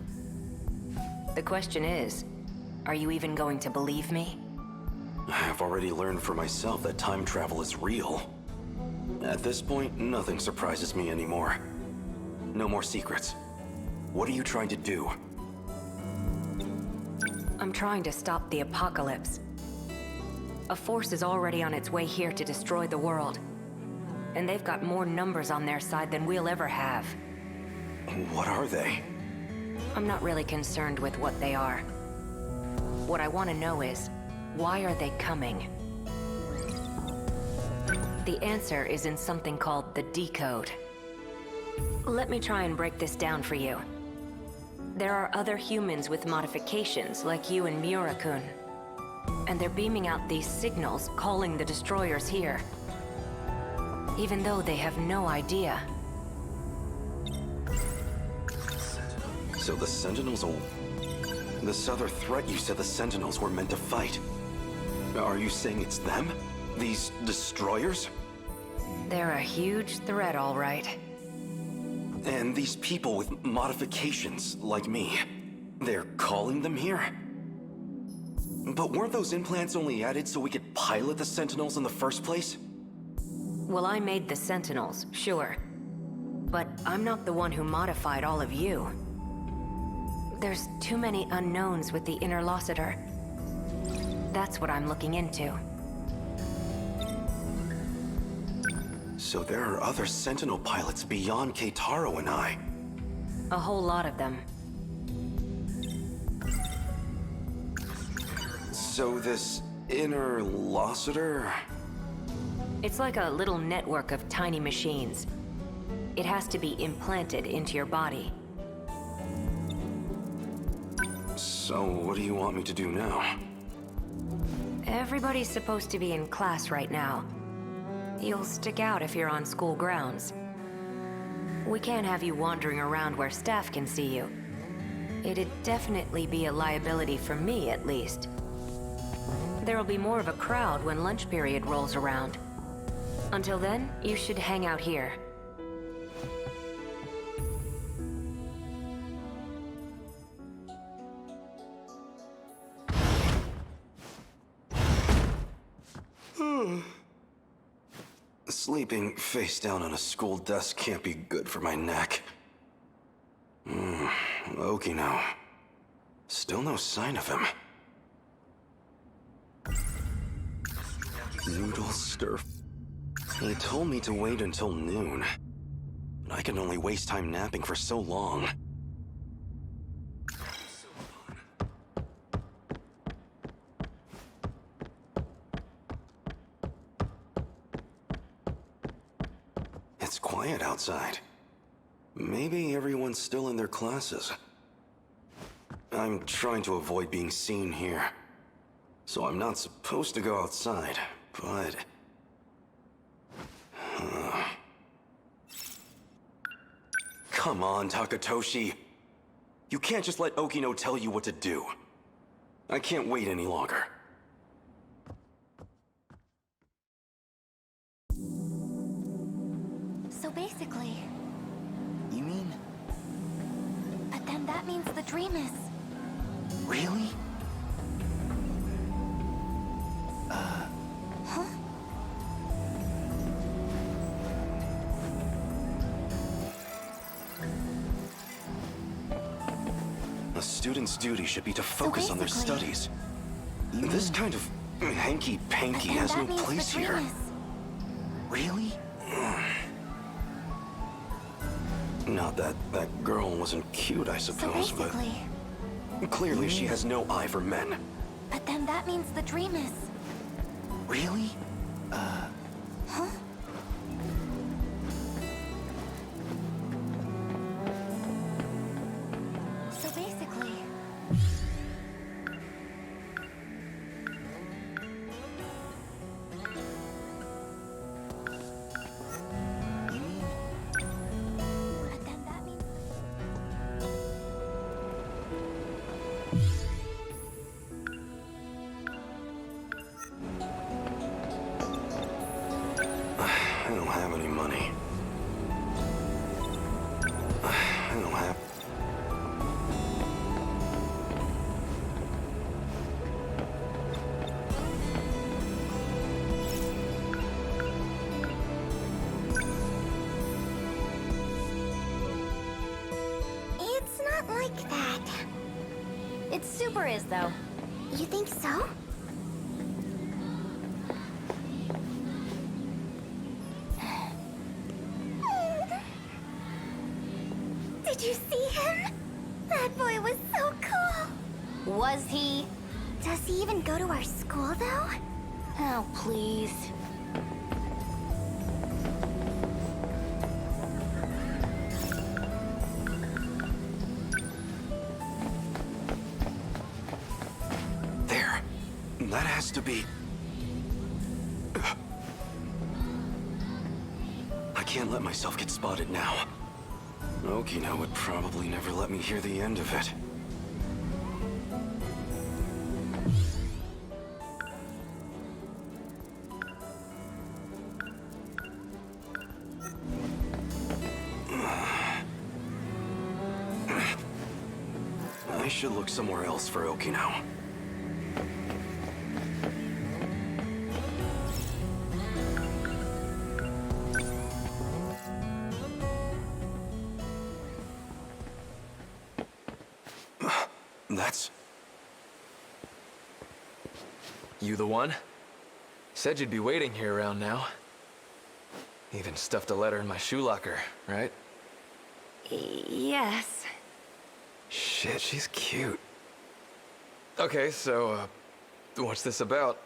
The question is, are you even going to believe me? I've already learned for myself that time travel is real. At this point, nothing surprises me anymore. No more secrets. What are you trying to do? I'm trying to stop the apocalypse. A force is already on its way here to destroy the world. And they've got more numbers on their side than we'll ever have. What are they? I'm not really concerned with what they are. What I want to know is, why are they coming? The answer is in something called the decode. Let me try and break this down for you. There are other humans with modifications, like you and Miura-kun. And they're beaming out these signals, calling the destroyers here. Even though they have no idea. So the Sentinels will... This other threat you said the Sentinels were meant to fight. Are you saying it's them? These destroyers? They're a huge threat, all right. And these people with modifications, like me, they're calling them here? But weren't those implants only added so we could pilot the Sentinels in the first place? Well, I made the Sentinels, sure. But I'm not the one who modified all of you. There's too many unknowns with the Interlocutor. That's what I'm looking into. So there are other Sentinel pilots beyond Keitaro and I. A whole lot of them. So this Interlocutor... It's like a little network of tiny machines. It has to be implanted into your body. So what do you want me to do now? Everybody's supposed to be in class right now. You'll stick out if you're on school grounds. We can't have you wandering around where staff can see you. It'd definitely be a liability for me, at least. There'll be more of a crowd when lunch period rolls around. Until then, you should hang out here. Sleeping face down on a school desk can't be good for my neck. Okino. Still no sign of him. Noodle stir. He told me to wait until noon. But I can only waste time napping for so long. It's quiet outside. Maybe everyone's still in their classes. I'm trying to avoid being seen here. So I'm not supposed to go outside, but... Come on, Takatoshi. You can't just let Okino tell you what to do. I can't wait any longer. So basically... You mean? But then that means the dream is... Really? student's duty should be to focus on their studies. This kind of hanky-panky has no place here. Really? Not that that girl wasn't cute, I suppose, but clearly she has no eye for men. But then that means the dream is... Really? Huh? So basically... I don't have any money. I don't have... It's not like that. It super is, though. You think so? Did you see him? That boy was so cool. Was he? Does he even go to our school, though? Oh, please. There. That has to be... I can't let myself get spotted now. Okino would probably never let me hear the end of it. I should look somewhere else for Okino. That's... You the one? Said you'd be waiting here around now. Even stuffed a letter in my shoe locker, right? Yes. Shit, she's cute. Okay, so, what's this about?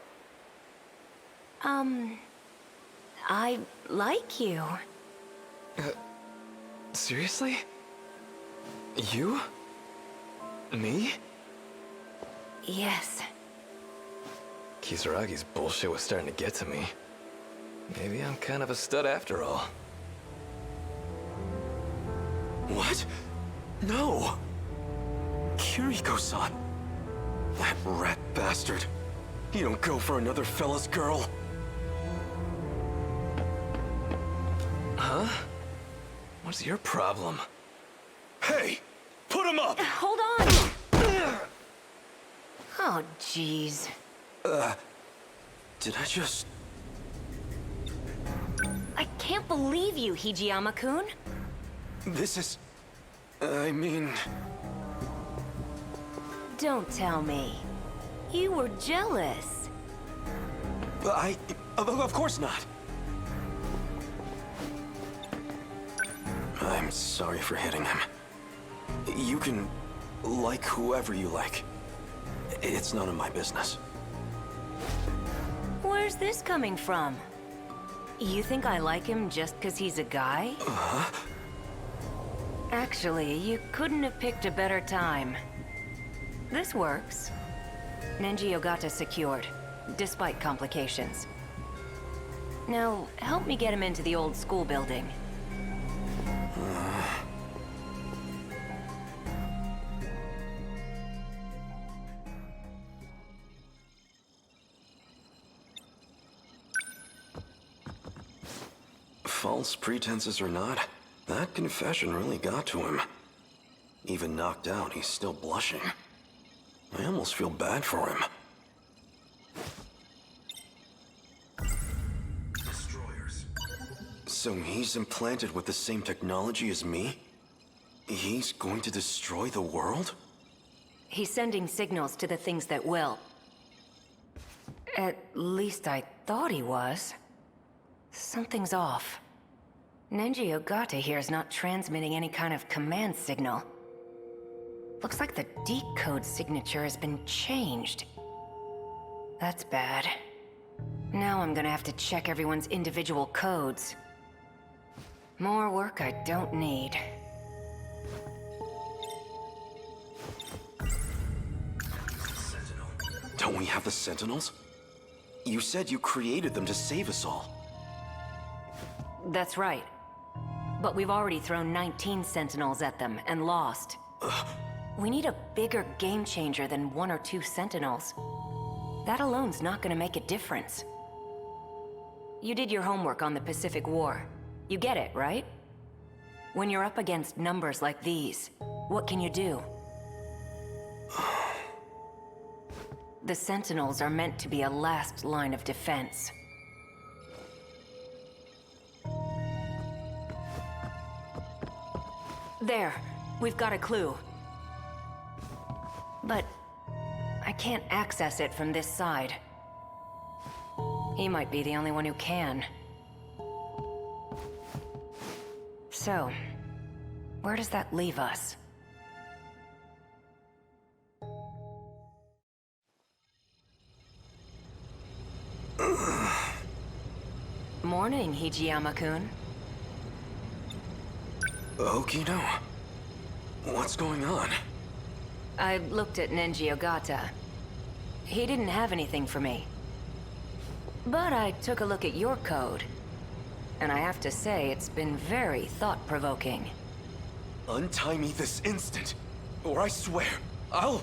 I like you. Seriously? You? Me? Yes. Kisaragi's bullshit was starting to get to me. Maybe I'm kind of a stud after all. What? No! Kiriko-san! That rat bastard. You don't go for another fella's girl. Huh? What's your problem? Hey! Put him up! Hold on! Oh, jeez. Did I just... I can't believe you, Hijiyama-kun. This is... I mean... Don't tell me. You were jealous. Of course not. I'm sorry for hitting him. You can like whoever you like. It's none of my business. Where's this coming from? You think I like him just because he's a guy? Actually, you couldn't have picked a better time. This works. Nenji Ogata secured, despite complications. Now, help me get him into the old school building. False pretenses or not, that confession really got to him. Even knocked out, he's still blushing. I almost feel bad for him. Destroyers. So he's implanted with the same technology as me? He's going to destroy the world? He's sending signals to the things that will. At least I thought he was. Something's off. Nenji Ogata here is not transmitting any kind of command signal. Looks like the decode signature has been changed. That's bad. Now I'm gonna have to check everyone's individual codes. More work I don't need. Don't we have the Sentinels? You said you created them to save us all. That's right. But we've already thrown 19 Sentinels at them and lost. We need a bigger game changer than 1 or 2 Sentinels. That alone's not gonna make a difference. You did your homework on the Pacific War. You get it, right? When you're up against numbers like these, what can you do? The Sentinels are meant to be a last line of defense. There, we've got a clue. But I can't access it from this side. He might be the only one who can. So, where does that leave us? Morning, Hijiyama-kun. Okino? What's going on? I looked at Nenji Ogata. He didn't have anything for me. But I took a look at your code. And I have to say, it's been very thought-provoking. Untie me this instant, or I swear, I'll...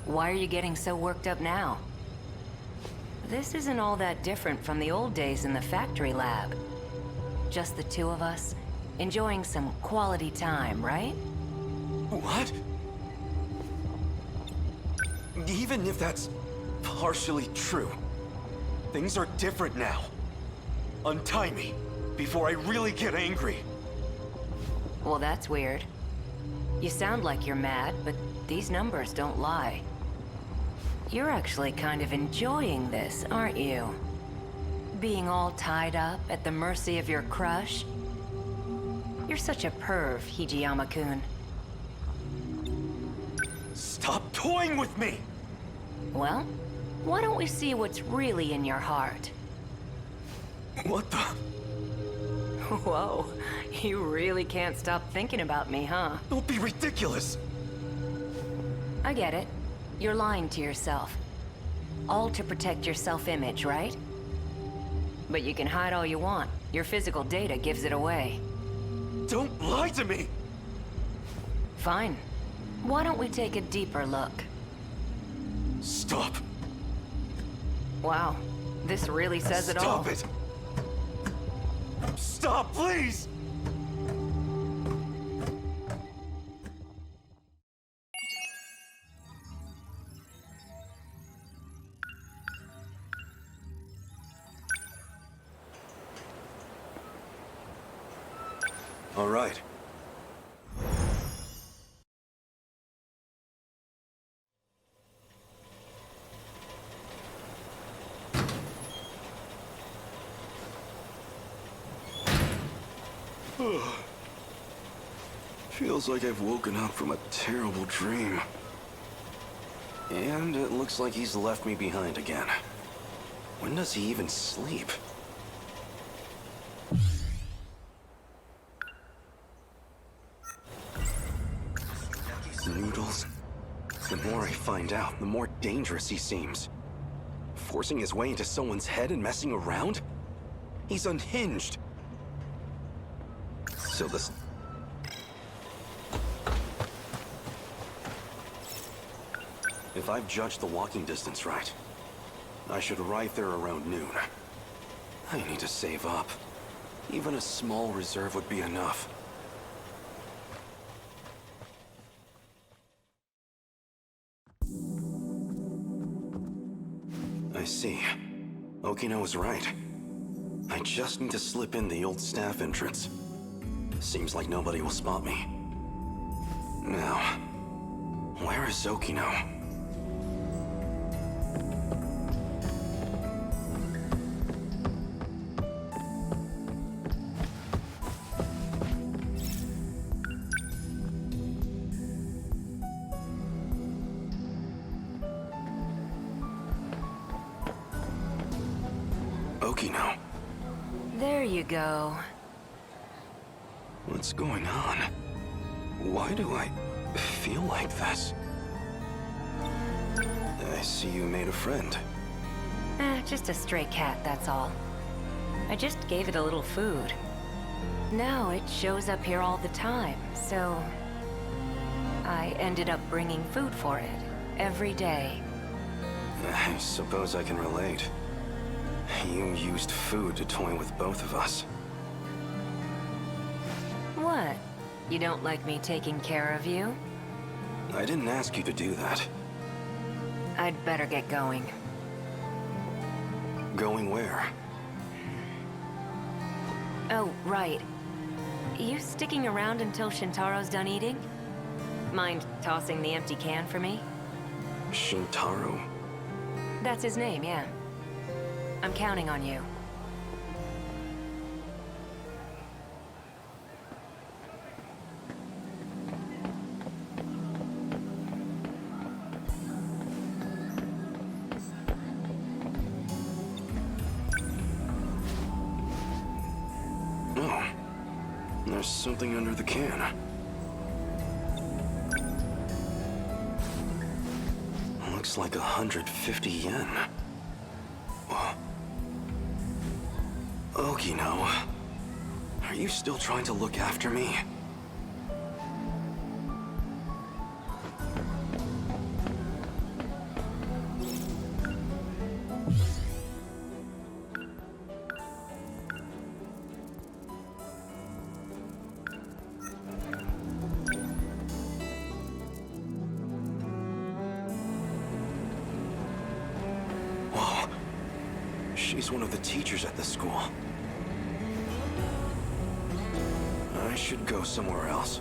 Why are you getting so worked up now? This isn't all that different from the old days in the factory lab. Just the two of us, enjoying some quality time, right? What? Even if that's partially true, things are different now. Untie me, before I really get angry. Well, that's weird. You sound like you're mad, but these numbers don't lie. You're actually kind of enjoying this, aren't you? Being all tied up at the mercy of your crush? You're such a perv, Hijiyama-kun. Stop toying with me! Well, why don't we see what's really in your heart? What the? Whoa, you really can't stop thinking about me, huh? Don't be ridiculous! I get it. You're lying to yourself. All to protect your self-image, right? But you can hide all you want. Your physical data gives it away. Don't lie to me! Fine. Why don't we take a deeper look? Stop! Wow, this really says it all. Stop it! Stop, please! All right. Feels like I've woken up from a terrible dream. And it looks like he's left me behind again. When does he even sleep? Noodles. The more I find out, the more dangerous he seems. Forcing his way into someone's head and messing around? He's unhinged. So this... If I've judged the walking distance right, I should arrive there around noon. I need to save up. Even a small reserve would be enough. I see. Okino was right. I just need to slip in the old staff entrance. Seems like nobody will spot me. Now, Where is Okino? Okino. There you go. What's going on? Why do I feel like this? I see you made a friend. Just a stray cat, that's all. I just gave it a little food. Now it shows up here all the time, so... I ended up bringing food for it, every day. I suppose I can relate. You used food to toy with both of us. What? You don't like me taking care of you? I didn't ask you to do that. I'd better get going. Going where? Oh, right. You sticking around until Shintaro's done eating? Mind tossing the empty can for me? Shintaro? That's his name, yeah. I'm counting on you. Oh. There's something under the can. Looks like 150 yen. Okino, are you still trying to look after me? Whoa, she's one of the teachers at the school. I should go somewhere else.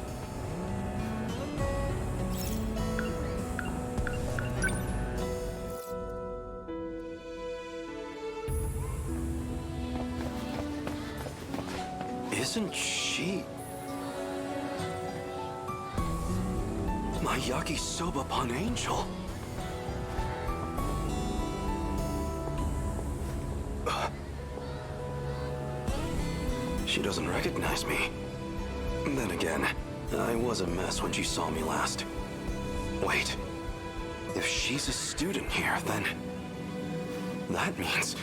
Isn't she... my yakisoba-pan angel? She doesn't recognize me. Then again, I was a mess when she saw me last. Wait, if she's a student here, then... that means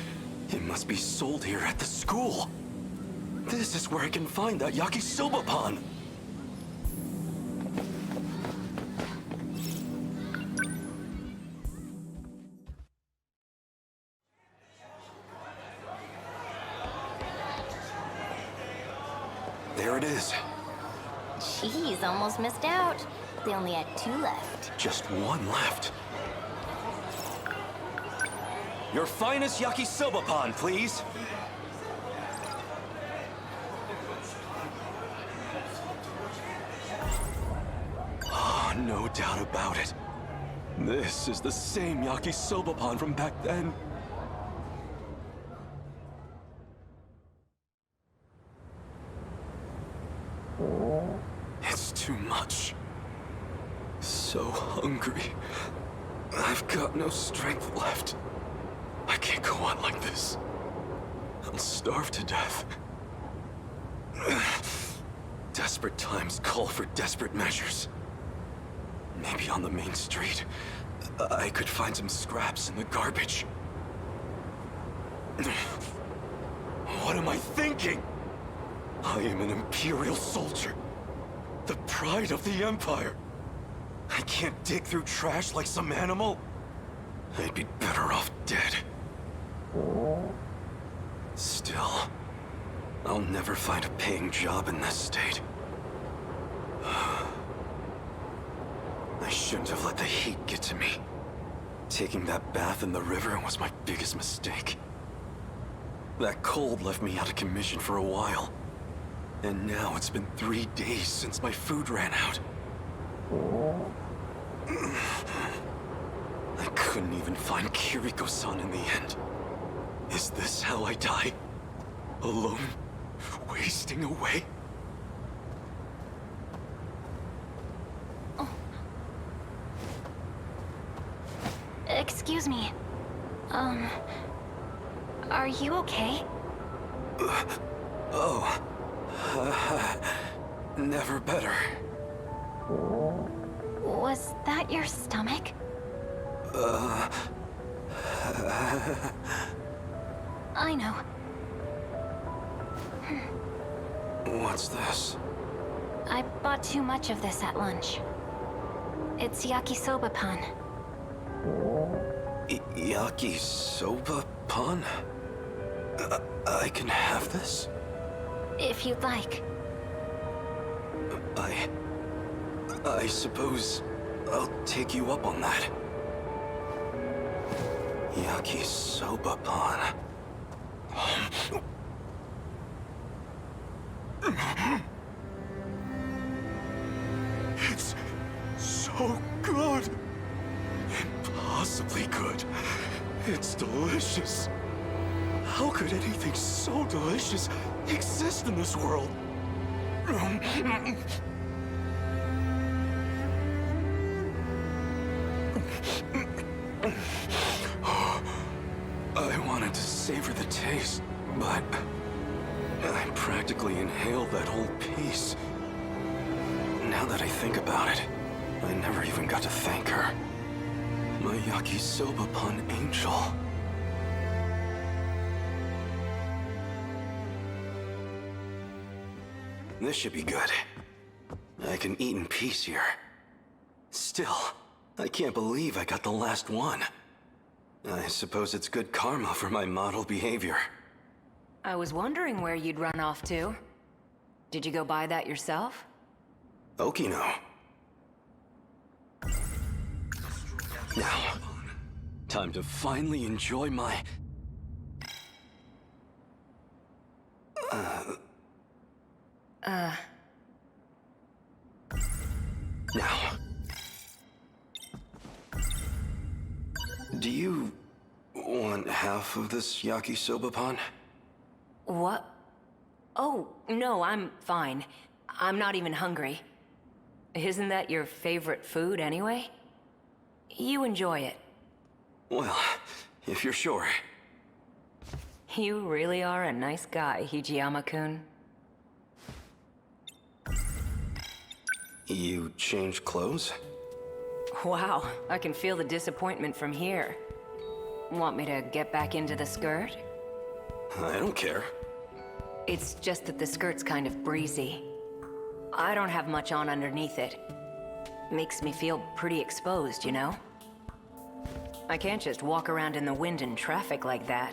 it must be sold here at the school. This is where I can find that yakisoba-pan. There it is. Jeez, almost missed out. They only had 2 left. Just 1 left. Your finest yakisoba-pan, please. Oh, no doubt about it. This is the same yakisoba-pan from back then. It's too much. So hungry. I've got no strength left. I can't go on like this. I'll starve to death. Desperate times call for desperate measures. Maybe on the main street, I could find some scraps in the garbage. What am I thinking? I am an Imperial soldier. The pride of the Empire. I can't dig through trash like some animal. I'd be better off dead. Still, I'll never find a paying job in this state. I shouldn't have let the heat get to me. Taking that bath in the river was my biggest mistake. That cold left me out of commission for a while. And now it's been 3 days since my food ran out. I couldn't even find Kiriko-san in the end. Is this how I die? Alone? Wasting away? Excuse me. Are you okay? Never better. Was that your stomach? I know. What's this? I bought too much of this at lunch. It's yakisoba pan. Yakisoba pan? I can have this? If you'd like. I suppose I'll take you up on that. Yakisoba pan. It's so good. Impossibly good. It's delicious. How could anything so delicious exist in this world? I wanted to savor the taste, but I practically inhaled that whole piece. Now that I think about it, I never even got to thank her. My yakisoba pan angel. This should be good. I can eat in peace here. Still, I can't believe I got the last one. I suppose it's good karma for my model behavior. I was wondering where you'd run off to. Did you go buy that yourself? Okino. Now, time to finally enjoy my... Now. Do you want half of this yakisoba pan? What? Oh, no, I'm fine. I'm not even hungry. Isn't that your favorite food anyway? You enjoy it. Well, if you're sure. You really are a nice guy, Hijiyama-kun. You changed clothes? Wow, I can feel the disappointment from here. Want me to get back into the skirt? I don't care. It's just that the skirt's kind of breezy. I don't have much on underneath it. Makes me feel pretty exposed, you know? I can't just walk around in the wind and traffic like that.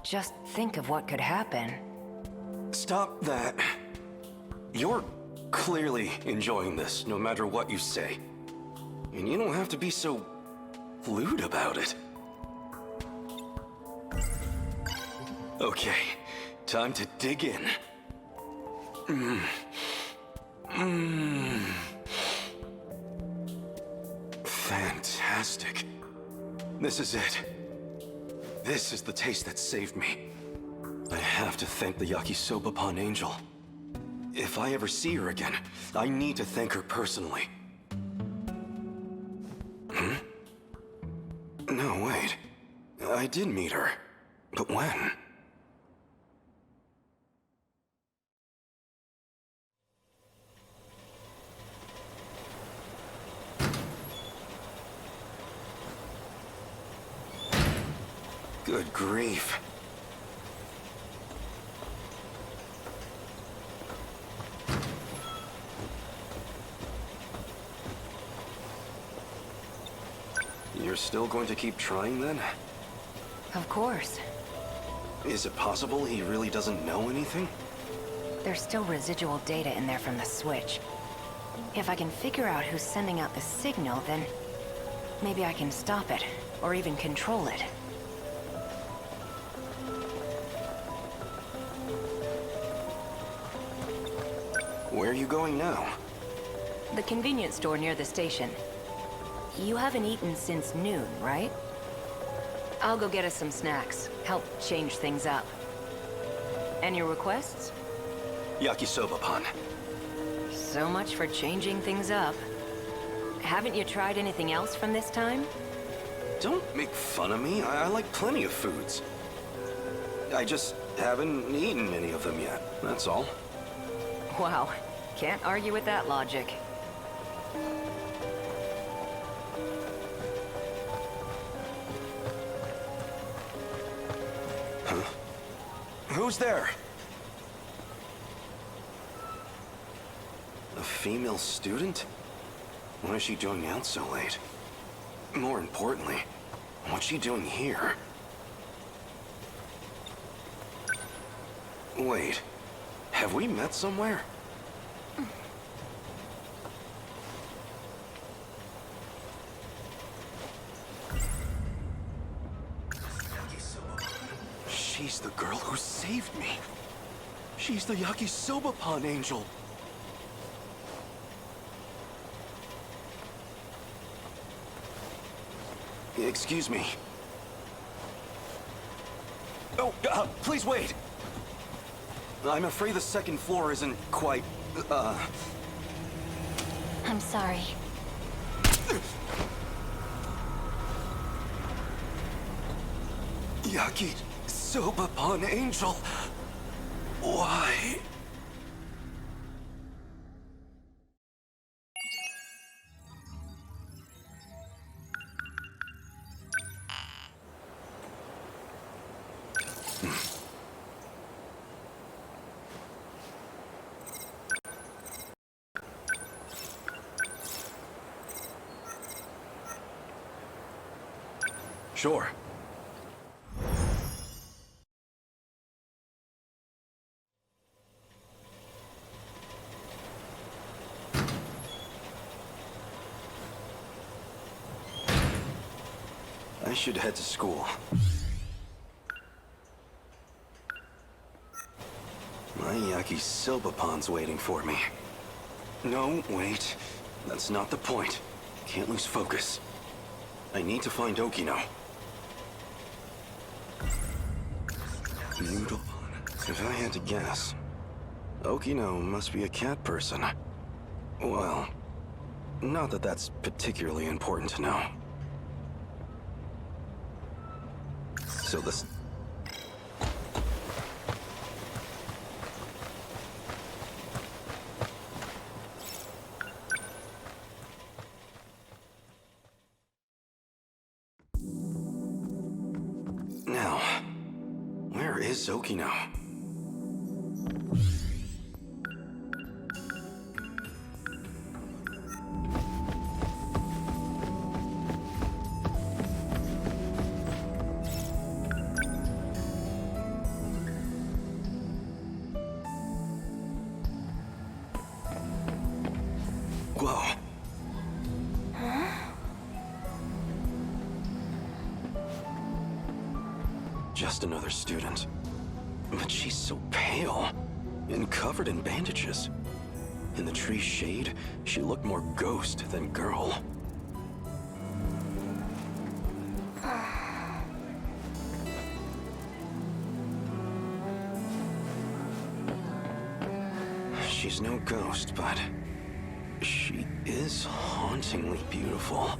Just think of what could happen. Stop that. You're clearly enjoying this, no matter what you say. And you don't have to be so lewd about it. Okay, time to dig in. Fantastic. This is it. This is the taste that saved me. I have to thank the yakisoba pan angel. If I ever see her again, I need to thank her personally. No, wait. I did meet her. But when? Good grief. You're still going to keep trying then? Of course. Is it possible he really doesn't know anything? There's still residual data in there from the Switch. If I can figure out who's sending out the signal, then maybe I can stop it, or even control it. Where are you going now? The convenience store near the station. You haven't eaten since noon, right? I'll go get us some snacks. Help change things up. And your requests? Yakisoba pan. So much for changing things up. Haven't you tried anything else from this time? Don't make fun of me. I like plenty of foods. I just haven't eaten any of them yet, that's all. Wow, can't argue with that logic. Huh? Who's there? A female student? Why is she going out so late? More importantly, what's she doing here? Wait, have we met somewhere? She's the girl who saved me. She's the Yakisoba Pan angel. Excuse me. Oh, please wait. I'm afraid the second floor isn't quite, I'm sorry. Yakisoba Pan angel. Why? Sure. I should head to school. My Yakisoba Pan's waiting for me. No, wait. That's not the point. Can't lose focus. I need to find Okino. Noodle. If I had to guess, Okino must be a cat person. Well, not that that's particularly important to know. So this... Now, where is Okino? Whoa. Just another student. But she's so pale, and covered in bandages. In the tree's shade, she looked more ghost than girl. She's no ghost, but she is hauntingly beautiful.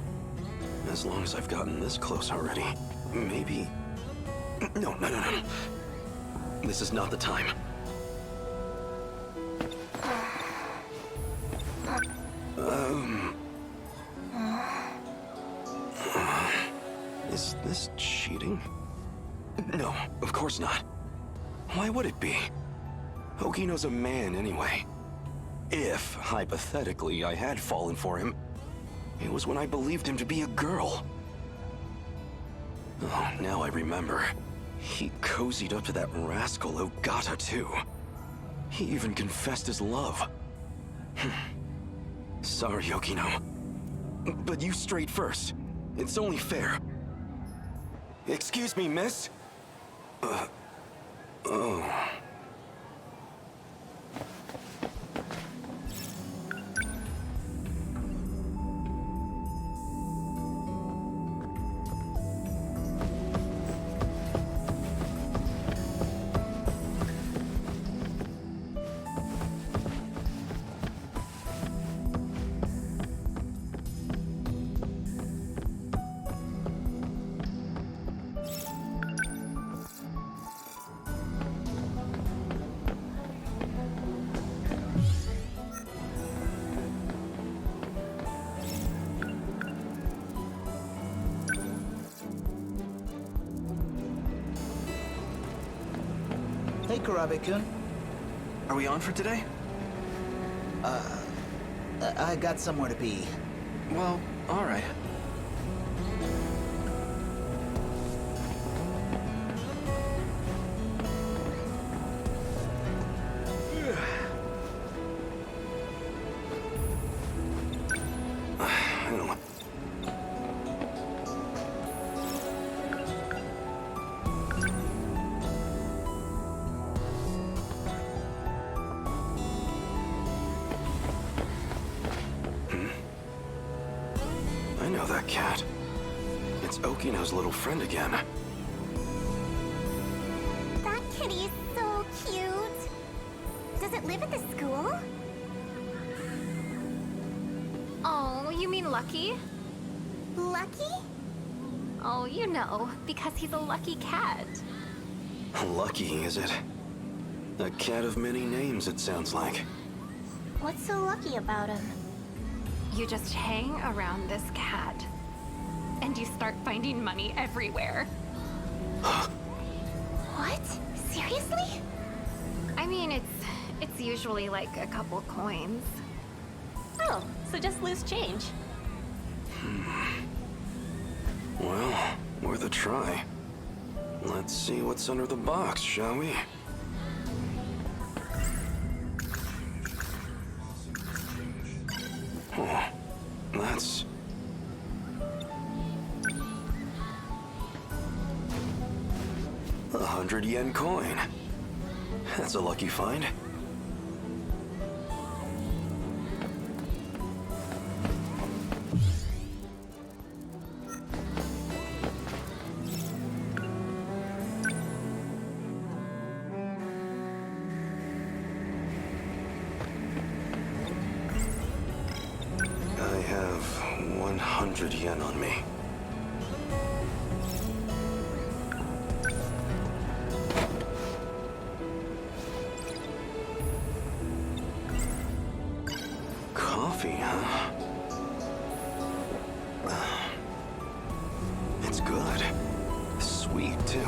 As long as I've gotten this close already, maybe... No. This is not the time. Is this cheating? No, of course not. Why would it be? Okino's a man anyway. If, hypothetically, I had fallen for him, it was when I believed him to be a girl. Oh, now I remember. He cozied up to that rascal Ogata, too. He even confessed his love. Sorry, Okino. But you straight first. It's only fair. Excuse me, miss? Oh. Hey, Karabe-kun. Are we on for today? I got somewhere to be. Well, alright. I know that cat. It's Okino's little friend again. That kitty is so cute. Does it live at the school? Oh, you mean Lucky? Lucky? Oh, you know, because he's a lucky cat. Lucky, is it? A cat of many names, it sounds like. What's so lucky about him? You just hang around this cat, and you start finding money everywhere. What? Seriously? I mean, it's usually like a couple coins. Oh, so just loose change. Well, worth a try. Let's see what's under the box, shall we? Oh, that's... $100 coin. That's a lucky find. I have 100 yen on me. Coffee, huh? It's good. Sweet, too.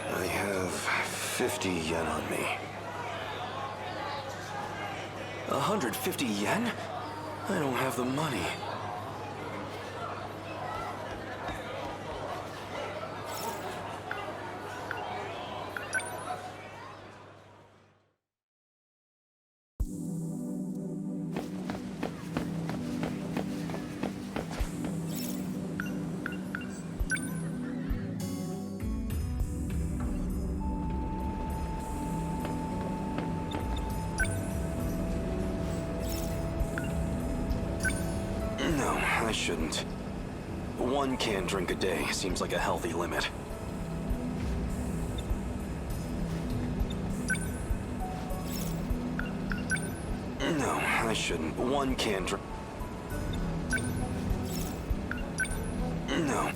I have 50 yen on me. 150 yen? I don't have the money. No, I shouldn't. One can drink a day seems like a healthy limit. No, I shouldn't. One can drink... No.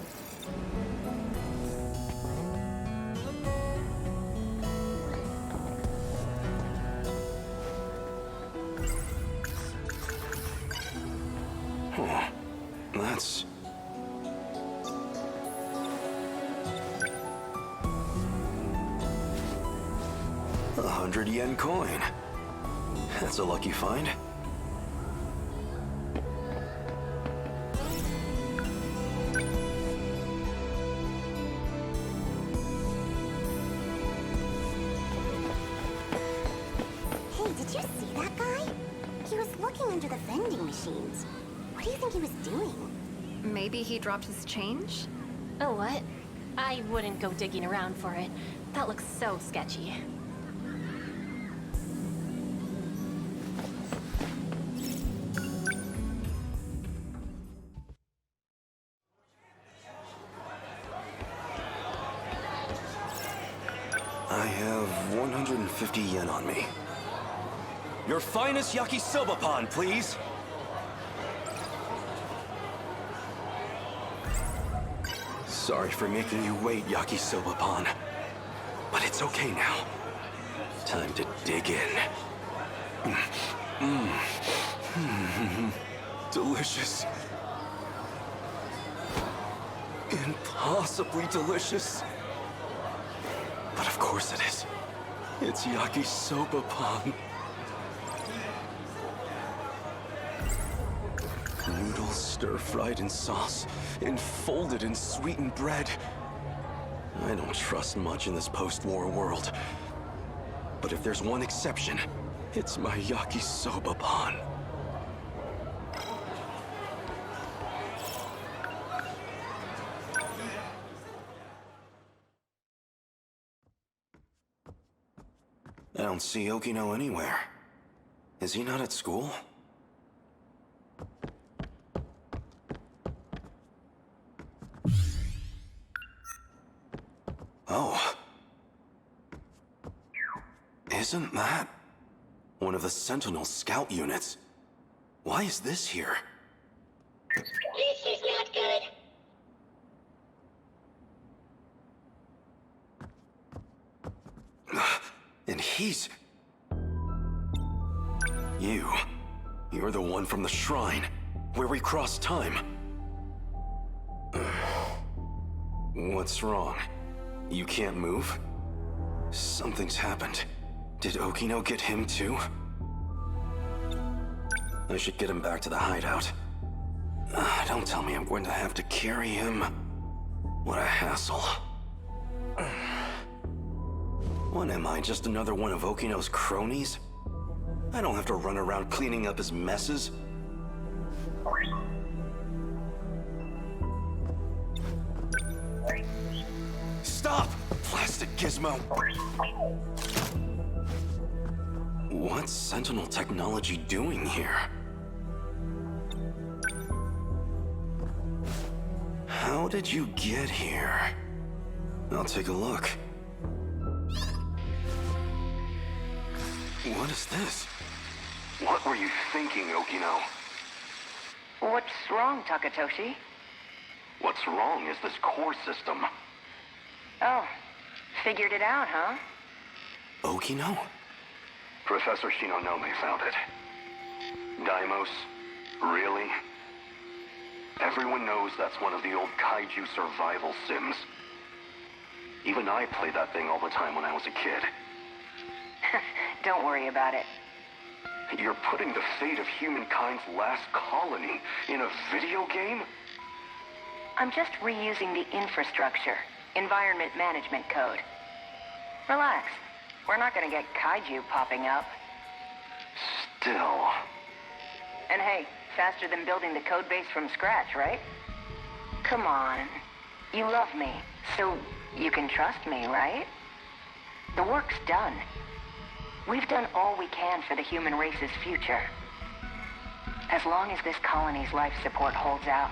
Oh, that's... $100 coin. That's a lucky find. Hey, did you see that guy? He was looking under the vending machines. What do you think he was doing? Maybe he dropped his change? Oh, what? I wouldn't go digging around for it. That looks so sketchy. I have 150 yen on me. Your finest yakisoba pan, please! Sorry for making you wait, yakisoba pan. But it's okay now. Time to dig in. Delicious. Impossibly delicious. But of course it is. It's yakisoba pan. Noodles stir-fried in sauce and folded in sweetened bread. I don't trust much in this post-war world. But if there's one exception, it's my yakisoba pan. I don't see Okino anywhere. Is he not at school? Oh. Isn't that one of the Sentinel scout units? Why is this here? This is not good. And he's... You're the one from the shrine, where we crossed time. What's wrong? You can't move? Something's happened. Did Okino get him too? I should get him back to the hideout. Don't tell me I'm going to have to carry him. What a hassle. What am I, just another one of Okino's cronies? I don't have to run around cleaning up his messes. Stop! Plastic gizmo! What's Sentinel technology doing here? How did you get here? I'll take a look. What is this? What were you thinking, Okino? What's wrong, Takatoshi? What's wrong is this core system. Oh, figured it out, huh? Okino? Professor Shinonome found it. Daimos? Really? Everyone knows that's one of the old kaiju survival sims. Even I played that thing all the time when I was a kid. Don't worry about it. You're putting the fate of humankind's last colony in a video game? I'm just reusing the infrastructure, environment management code. Relax. We're not gonna get kaiju popping up. Still. And hey, faster than building the code base from scratch, right? Come on. You love me, so you can trust me, right? The work's done. We've done all we can for the human race's future. As long as this colony's life support holds out,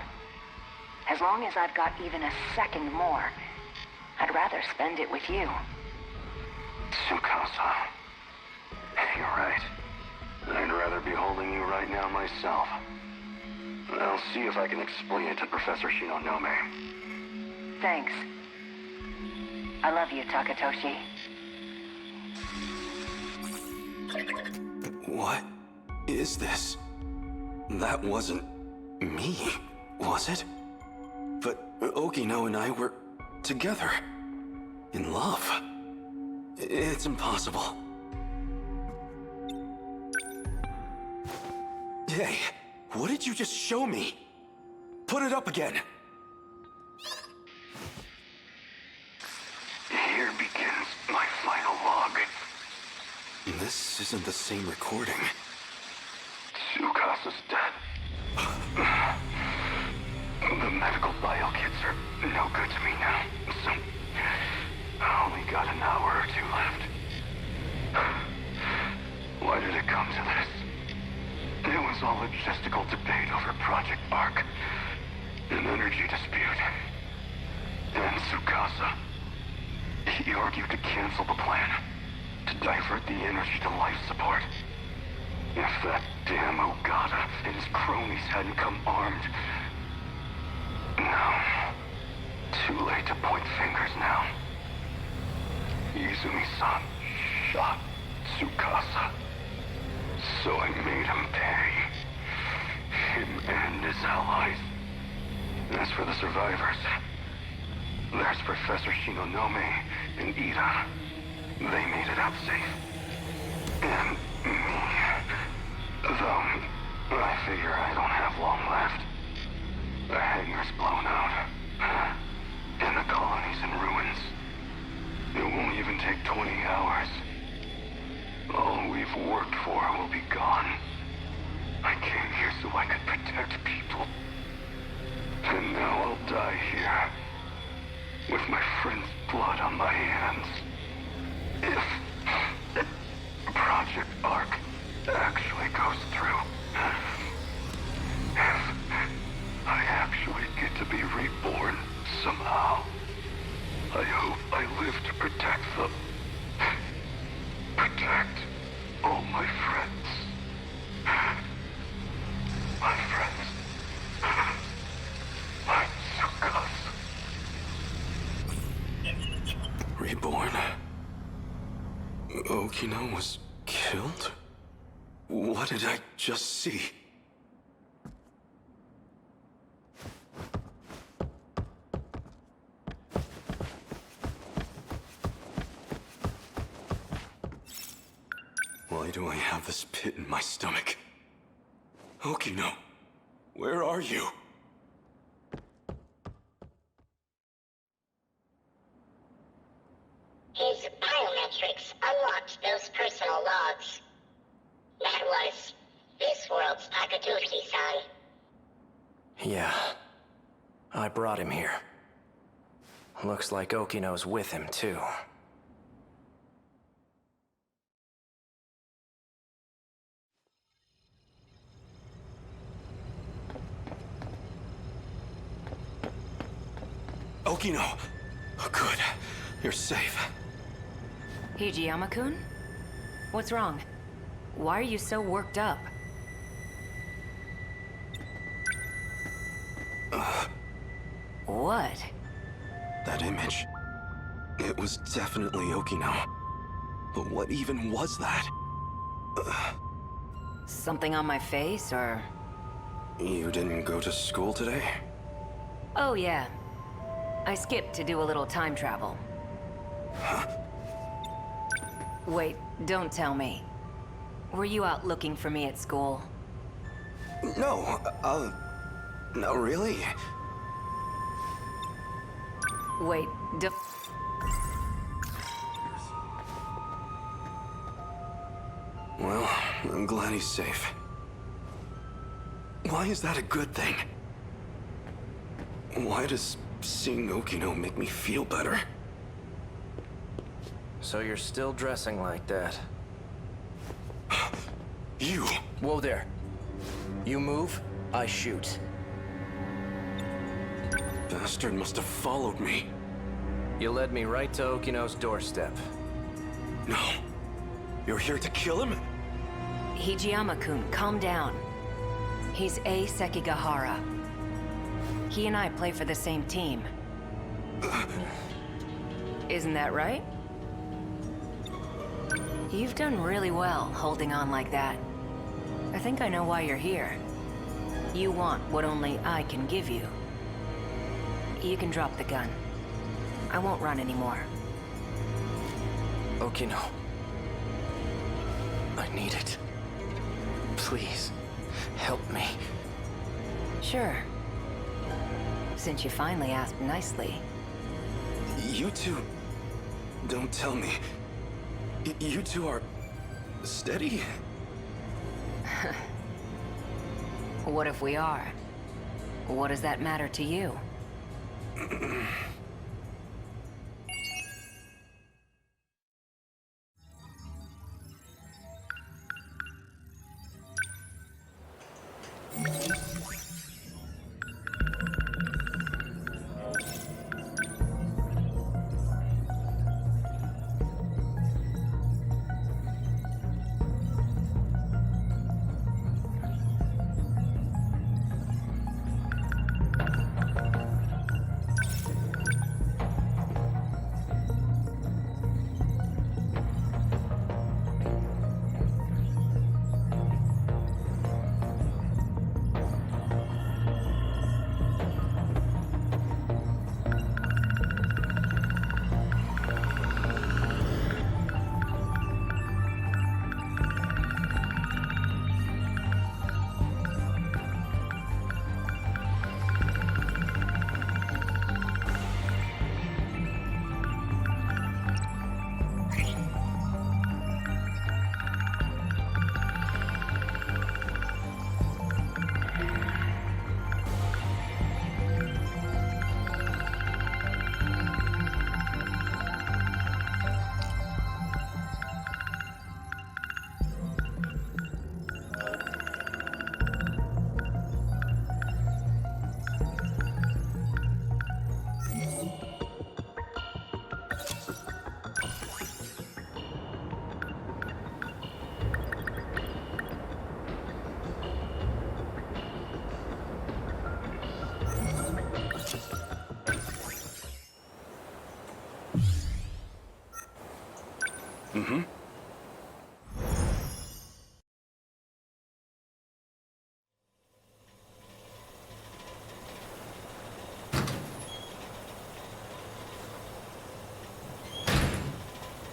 as long as I've got even a second more, I'd rather spend it with you. Tsukasa. You're right. I'd rather be holding you right now myself. I'll see if I can explain it to Professor Shinonome. Thanks. I love you, Takatoshi. What is this? That wasn't me, was it? But Okino and I were together. In love. It's impossible. Hey, what did you just show me? Put it up again. Here begins my final log. This isn't the same recording. Tsukasa's dead. The medical bio kits are no good to me now, so I only got an hour or two left. Why did it come to this? It was all logistical debate over Project Arc, an energy dispute. And Tsukasa, He argued to cancel the plan, to divert the energy to life support. If that damn Ogata and his cronies hadn't come armed... No. Too late to point fingers now. Izumi-san shot Tsukasa. So I made him pay. Him and his allies. As for the survivors, there's Professor Shinonome and Ida. They made it out safe. And me. Though, I figure I don't have long left. The hangar's blown out. And the colony's in ruins. It won't even take 20 hours. All we've worked for will be gone. I came here so I could protect people. And now I'll die here. With my friend's blood on my hands. If Project Arc actually goes through. If I actually get to be reborn somehow. I hope I live to protect them. Protect all my friends. My friends. My Tsukasa. Reborn? Okino was killed? What did I just see? Why do I have this pit in my stomach? Okino, where are you? His biometrics unlocked those personal logs. That was this world's Takatuki-san. Yeah. I brought him here. Looks like Okino's with him, too. Okino! Oh, good. You're safe. Hijiyama-kun? What's wrong? Why are you so worked up? What? That image. It was definitely Okino. But what even was that? Something on my face, or...? You didn't go to school today? Oh, yeah. I skipped to do a little time travel. Huh? Wait, don't tell me. Were you out looking for me at school? No, no, really? Wait, Well, I'm glad he's safe. Why is that a good thing? Why does seeing Okino make me feel better? So you're still dressing like that? You! Whoa there. You move, I shoot. Bastard must have followed me. You led me right to Okino's doorstep. No. You're here to kill him? Hijiyama-kun, calm down. He's A. Sekigahara. He and I play for the same team. Isn't that right? You've done really well holding on like that. I think I know why you're here. You want what only I can give you. You can drop the gun. I won't run anymore. Okino. I need it. Please, help me. Sure. Since you finally asked nicely. You two... Don't tell me. You two are... steady? What if we are? What does that matter to you? Mm-hmm.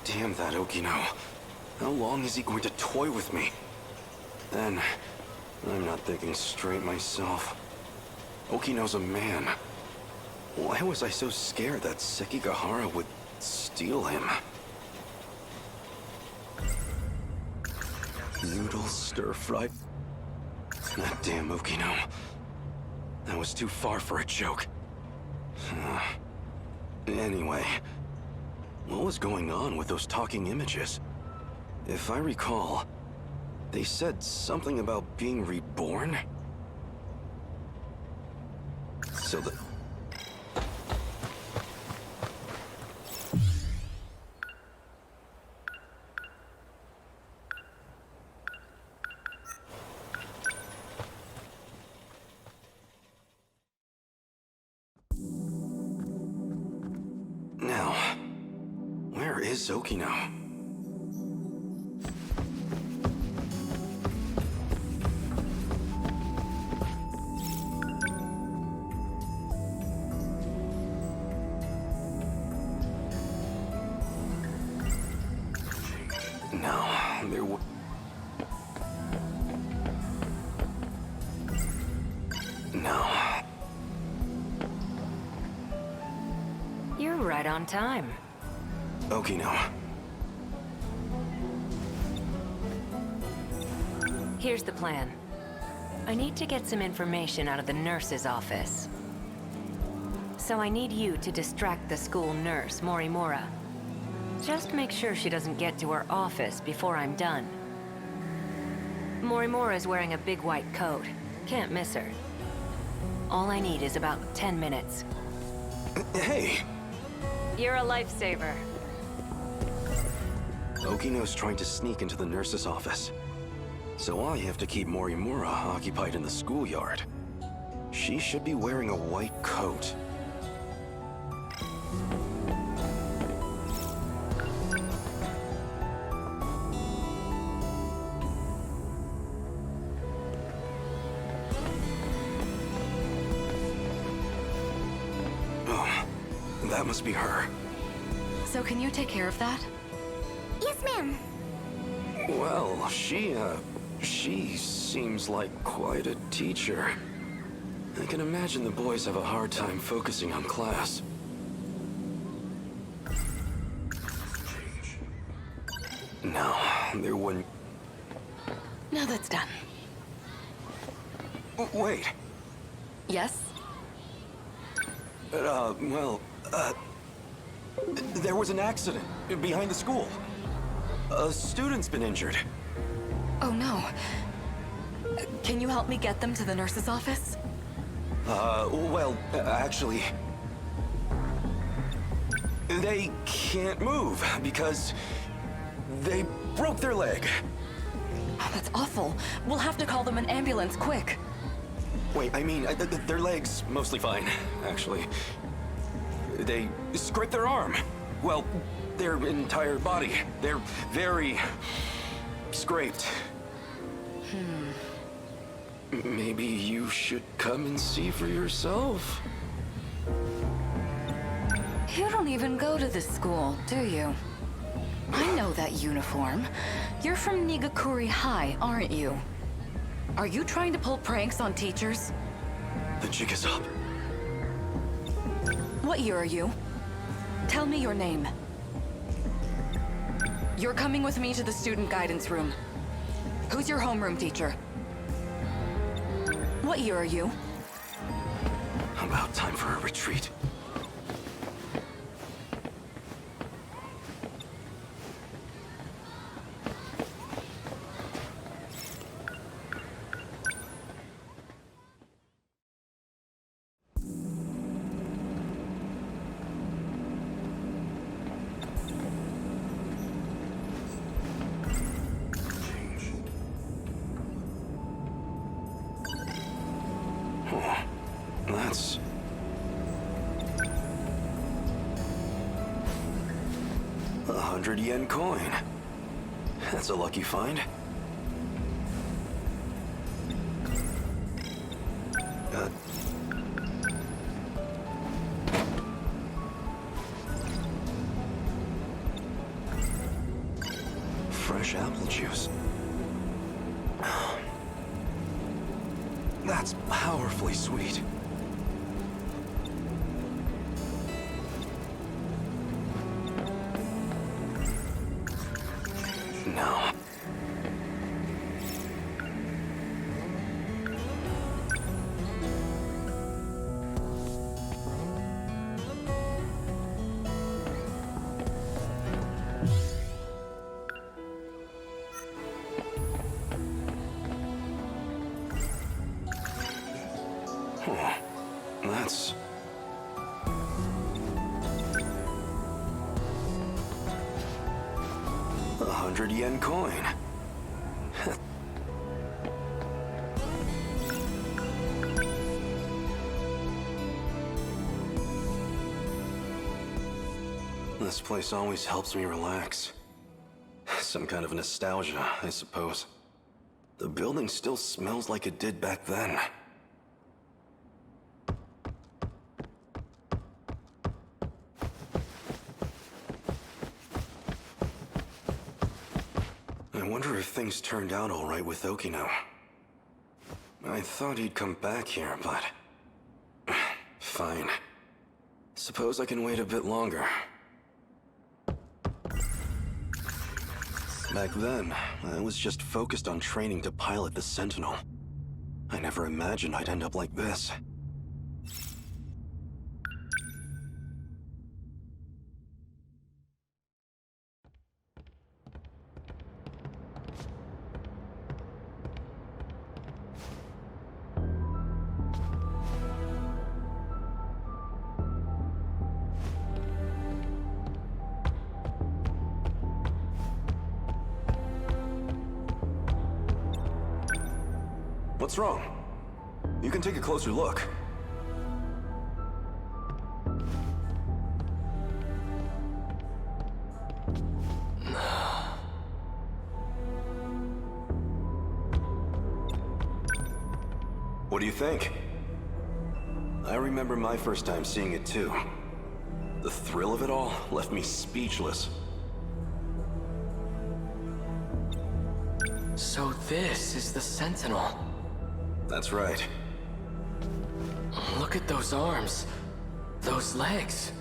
Damn that Okino. How long is he going to toy with me? Then, I'm not thinking straight myself. Okino's a man. Why was I so scared that Sekigahara would steal him? Noodle stir-fry? That damn Okino. That was too far for a joke. Anyway, what was going on with those talking images? If I recall, they said something about being reborn? So the... Now, where is Okino? You're right on time. Okino. Here's the plan. I need to get some information out of the nurse's office. So I need you to distract the school nurse, Morimura. Just make sure she doesn't get to her office before I'm done. Morimura's wearing a big white coat. Can't miss her. All I need is about 10 minutes. Hey! You're a lifesaver. Okino's trying to sneak into the nurse's office. So I have to keep Morimura occupied in the schoolyard. She should be wearing a white coat. Oh, that must be her. So can you take care of that? Yes, ma'am. Well, she seems like quite a teacher. I can imagine the boys have a hard time focusing on class. No, there wouldn't... Now that's done. Wait. Yes? There was an accident behind the school. A student's been injured. Oh no. Can you help me get them to the nurse's office? Actually... They can't move because they broke their leg. Oh, that's awful. We'll have to call them an ambulance, quick. Wait, I mean, their leg's mostly fine, actually. They scraped their arm. Well, their entire body. They're very scraped. Maybe you should come and see for yourself. You don't even go to this school, do you? I know that uniform. You're from Nigakuri High, aren't you? Are you trying to pull pranks on teachers? The jig is up. What year are you? Tell me your name. You're coming with me to the student guidance room. Who's your homeroom teacher? What year are you? About time for a retreat. That's... 100 yen coin. That's a lucky find. Fresh apple juice. That's powerfully sweet. No. That's... a 100 yen coin. This place always helps me relax. Some kind of nostalgia, I suppose. The building still smells like it did back then. I wonder if things turned out all right with Okino. I thought he'd come back here, but... fine. Suppose I can wait a bit longer. Back then, I was just focused on training to pilot the Sentinel. I never imagined I'd end up like this. What's wrong? You can take a closer look. What do you think? I remember my first time seeing it too. The thrill of it all left me speechless. So this is the Sentinel. That's right. Look at those arms. Those legs.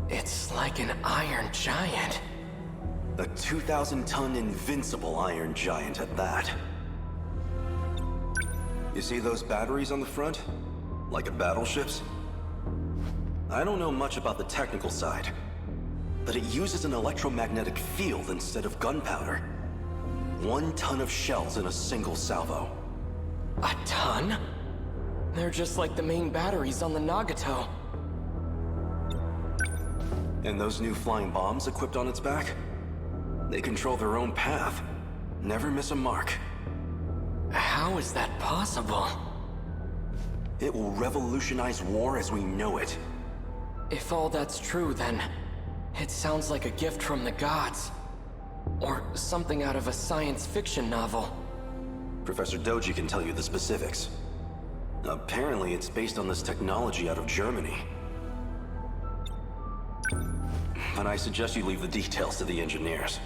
It's like an iron giant. A 2,000-ton invincible iron giant at that. You see those batteries on the front? Like a battleship's? I don't know much about the technical side, but it uses an electromagnetic field instead of gunpowder. 1 ton of shells in a single salvo. A ton? They're just like the main batteries on the Nagato. And those new flying bombs equipped on its back? They control their own path. Never miss a mark. How is that possible? It will revolutionize war as we know it. If all that's true, then it sounds like a gift from the gods. Or something out of a science fiction novel. Professor Doji can tell you the specifics. Apparently, it's based on this technology out of Germany. But I suggest you leave the details to the engineers.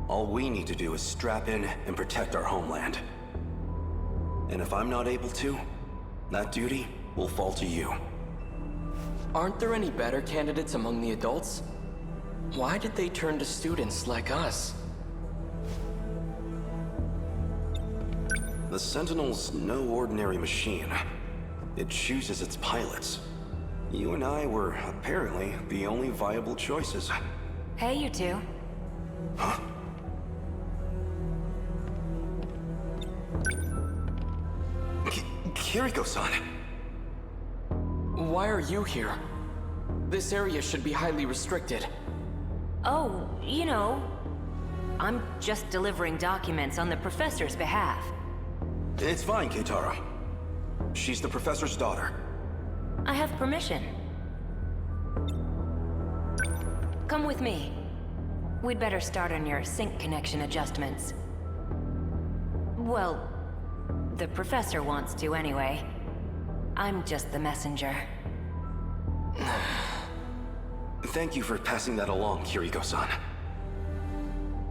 All we need to do is strap in and protect our homeland. And if I'm not able to, that duty will fall to you. Aren't there any better candidates among the adults? Why did they turn to students like us? The Sentinel's no ordinary machine. It chooses its pilots. You and I were apparently the only viable choices. Hey, you two. Huh? Kiriko-san! Why are you here? This area should be highly restricted. Oh, you know, I'm just delivering documents on the professor's behalf. It's fine, Keitaro. She's the professor's daughter. I have permission. Come with me. We'd better start on your sync connection adjustments. Well, the professor wants to anyway. I'm just the messenger. Thank you for passing that along, Kiriko-san.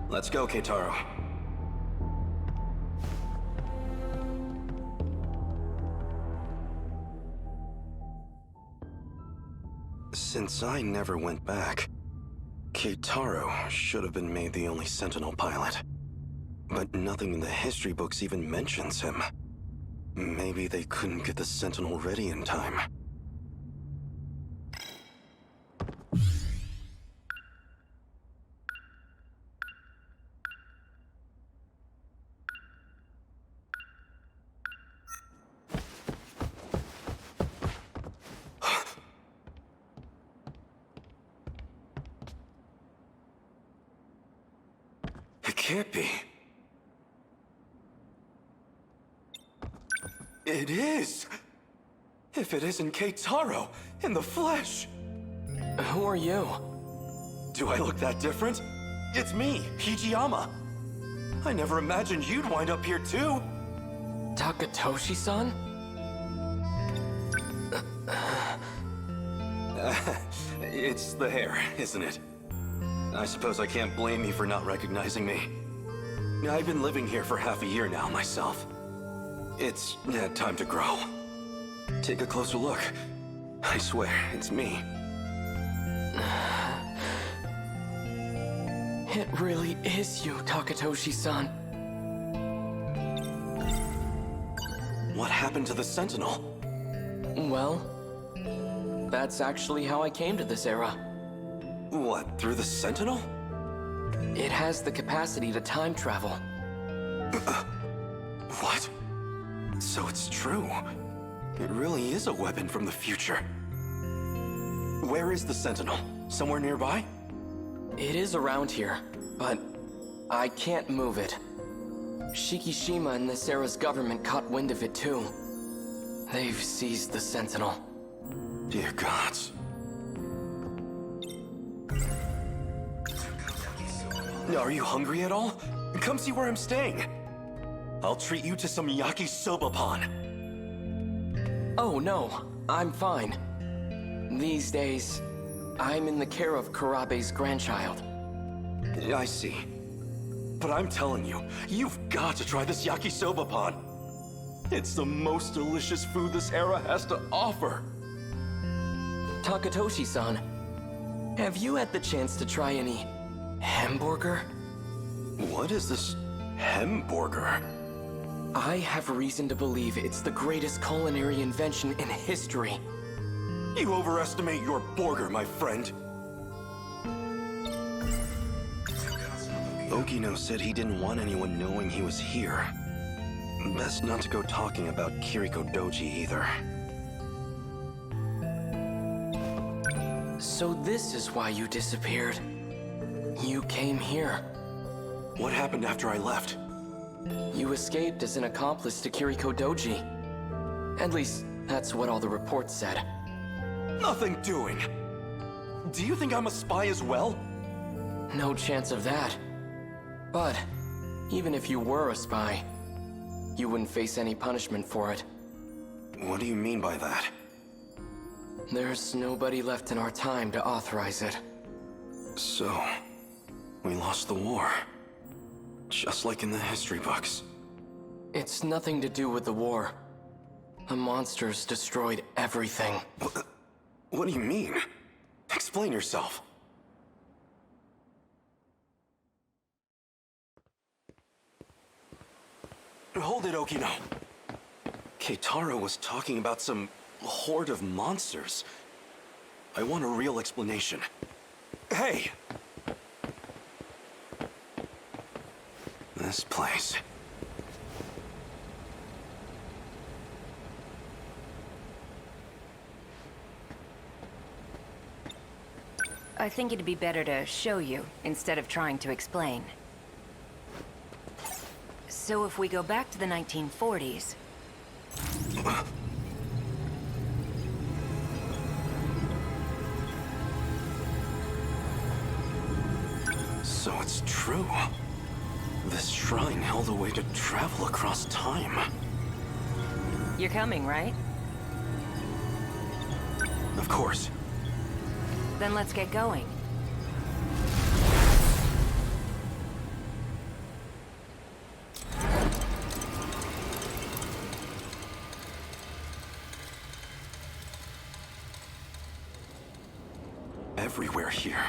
Let's go, Keitaro. Since I never went back, Keitaro should have been made the only Sentinel pilot. But nothing in the history books even mentions him. Maybe they couldn't get the Sentinel ready in time. It can't be. It is! If it isn't Keitaro, in the flesh! Who are you? Do I look that different? It's me, Hijiyama. I never imagined you'd wind up here too. Takatoshi-san? It's the hair, isn't it? I suppose I can't blame you for not recognizing me. I've been living here for half a year now myself. It's had time to grow. Take a closer look. I swear, it's me. It really is you, Takatoshi-san. What happened to the Sentinel? Well, that's actually how I came to this era. What, through the Sentinel? It has the capacity to time travel. What? So it's true. It really is a weapon from the future. Where is the Sentinel? Somewhere nearby? It is around here, but I can't move it. Shikishima and this era's government caught wind of it too. They've seized the Sentinel. Dear gods. Are you hungry at all? Come see where I'm staying. I'll treat you to some yakisoba pan. Oh no, I'm fine. These days, I'm in the care of Kurabe's grandchild. I see. But I'm telling you, you've got to try this yakisoba pan. It's the most delicious food this era has to offer. Takatoshi-san, have you had the chance to try any hamburger? What is this hamburger? I have reason to believe it's the greatest culinary invention in history. You overestimate your burger, my friend. Okino said he didn't want anyone knowing he was here. Best not to go talking about Kiriko Doji either. So this is why you disappeared. You came here. What happened after I left? You escaped as an accomplice to Kiriko Doji. At least, that's what all the reports said. Nothing doing! Do you think I'm a spy as well? No chance of that. But, even if you were a spy, you wouldn't face any punishment for it. What do you mean by that? There's nobody left in our time to authorize it. So, we lost the war. Just like in the history books. It's nothing to do with the war. The monsters destroyed everything. What do you mean? Explain yourself. Hold it, Okino. Keitaro was talking about some horde of monsters. I want a real explanation. Hey! This place. I think it'd be better to show you instead of trying to explain. So if we go back to the 1940s... true. This shrine held a way to travel across time. You're coming, right? Of course. Then let's get going. Everywhere here,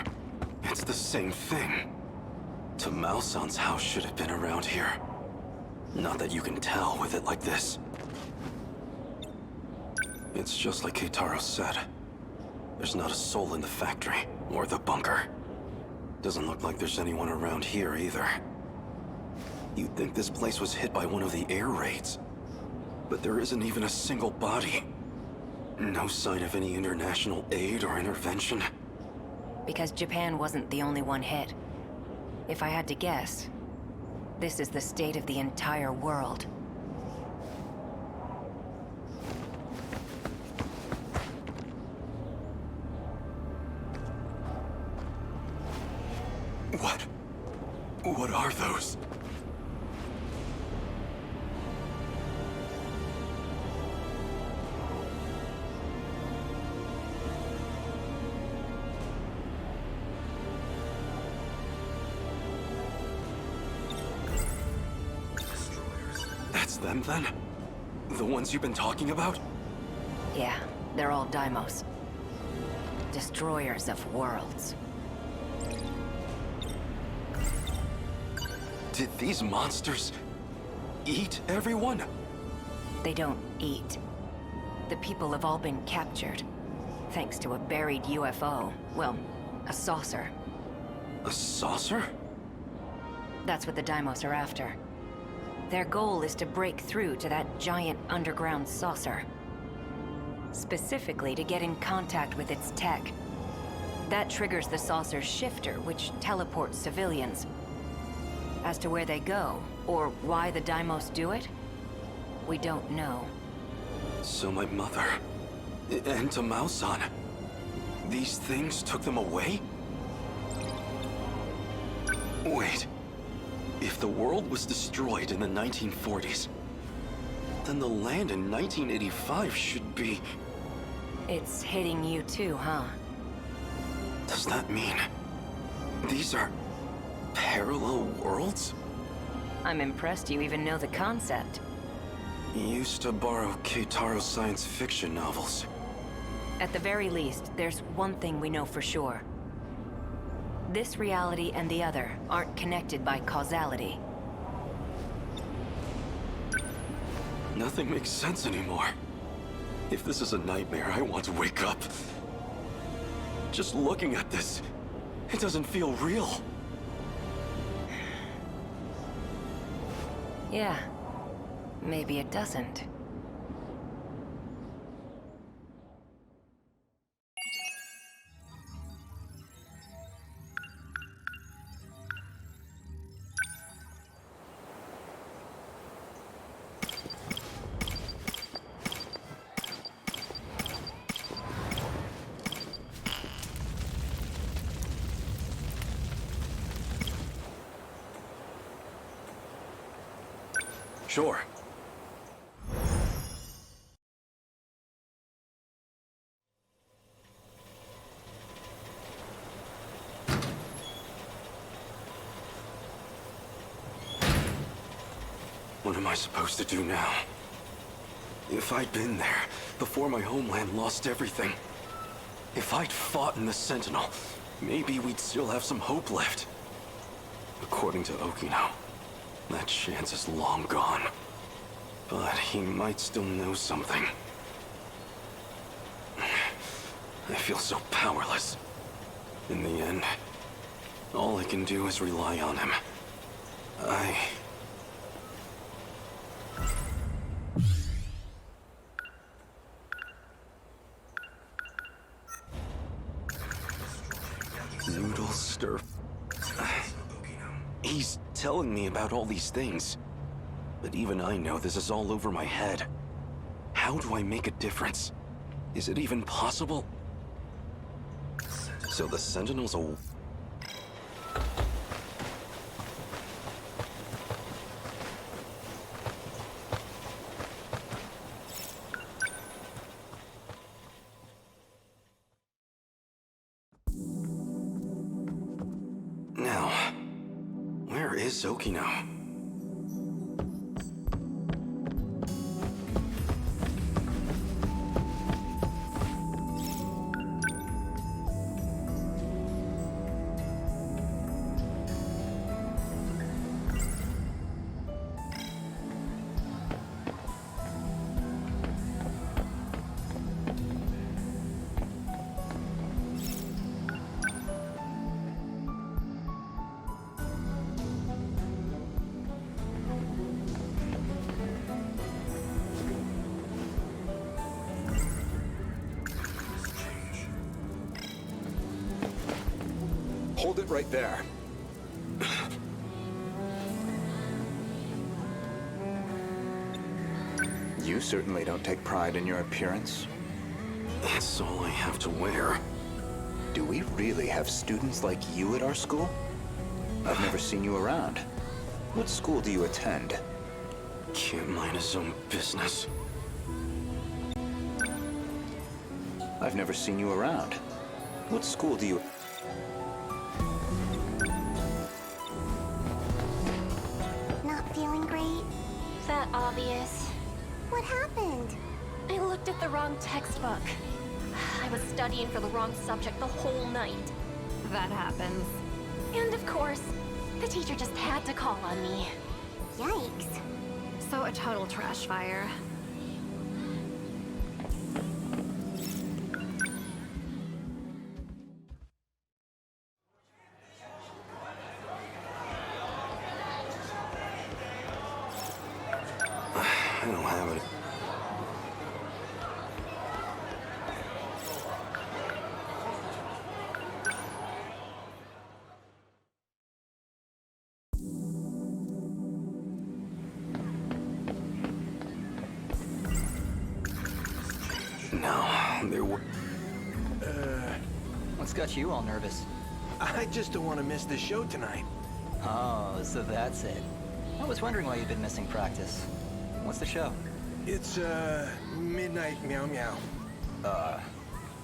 it's the same thing. Tamao-san's house should have been around here. Not that you can tell with it like this. It's just like Keitaro said. There's not a soul in the factory, or the bunker. Doesn't look like there's anyone around here either. You'd think this place was hit by one of the air raids. But there isn't even a single body. No sign of any international aid or intervention. Because Japan wasn't the only one hit. If I had to guess, this is the state of the entire world. What are those? That's them then? The ones you've been talking about? Yeah, they're all Daimos. Destroyers of worlds. Did these monsters eat everyone? They don't eat. The people have all been captured, thanks to a buried UFO. Well, a saucer. A saucer? That's what the Daimos are after. Their goal is to break through to that giant underground saucer. Specifically to get in contact with its tech. That triggers the saucer's shifter, which teleports civilians. As to where they go, or why the Daimos do it, we don't know. So my mother, and Tamao-san, these things took them away? Wait, if the world was destroyed in the 1940s, then the land in 1985 should be... It's hitting you too, huh? Does that mean these are parallel worlds? I'm impressed you even know the concept. Used to borrow Keitaro's science fiction novels. At the very least, there's one thing we know for sure. This reality and the other aren't connected by causality. Nothing makes sense anymore. If this is a nightmare, I want to wake up. Just looking at this, it doesn't feel real. Yeah, maybe it doesn't. Sure. What am I supposed to do now? If I'd been there, before my homeland lost everything, if I'd fought in the Sentinel, maybe we'd still have some hope left. According to Okino, that chance is long gone. But he might still know something. I feel so powerless. In the end, all I can do is rely on him. Noodle stir... He's telling me about all these things. But even I know this is all over my head. How do I make a difference? Is it even possible? So the Sentinels is Okino? Hold it right there. You certainly don't take pride in your appearance. That's all I have to wear. Do we really have students like you at our school? I've never seen you around. What school do you attend? Can't mind his own business. I've never seen you around. What school do you... Not feeling great? That obvious. What happened? I looked at the wrong textbook. I was studying for the wrong subject the whole night. That happens. And of course, the teacher just had to call on me. Yikes. So a total trash fire. I don't have it. No, there were... What's got you all nervous? I just don't want to miss the show tonight. Oh, so that's it. I was wondering why you've been missing practice. What's the show? It's, Midnight Meow Meow.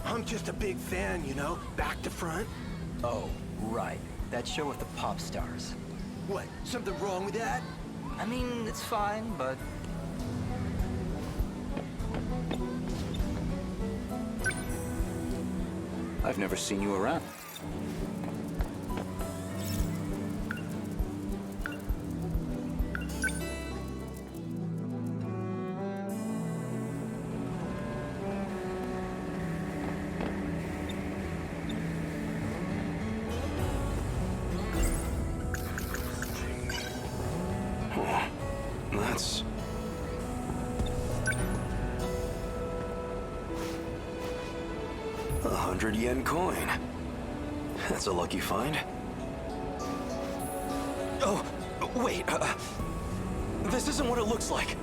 I'm just a big fan, you know, back to front. Oh, right. That show with the pop stars. What, something wrong with that? I mean, it's fine, but... I've never seen you around. That's... $100 coin. That's a lucky find. Oh, wait. This isn't what it looks like.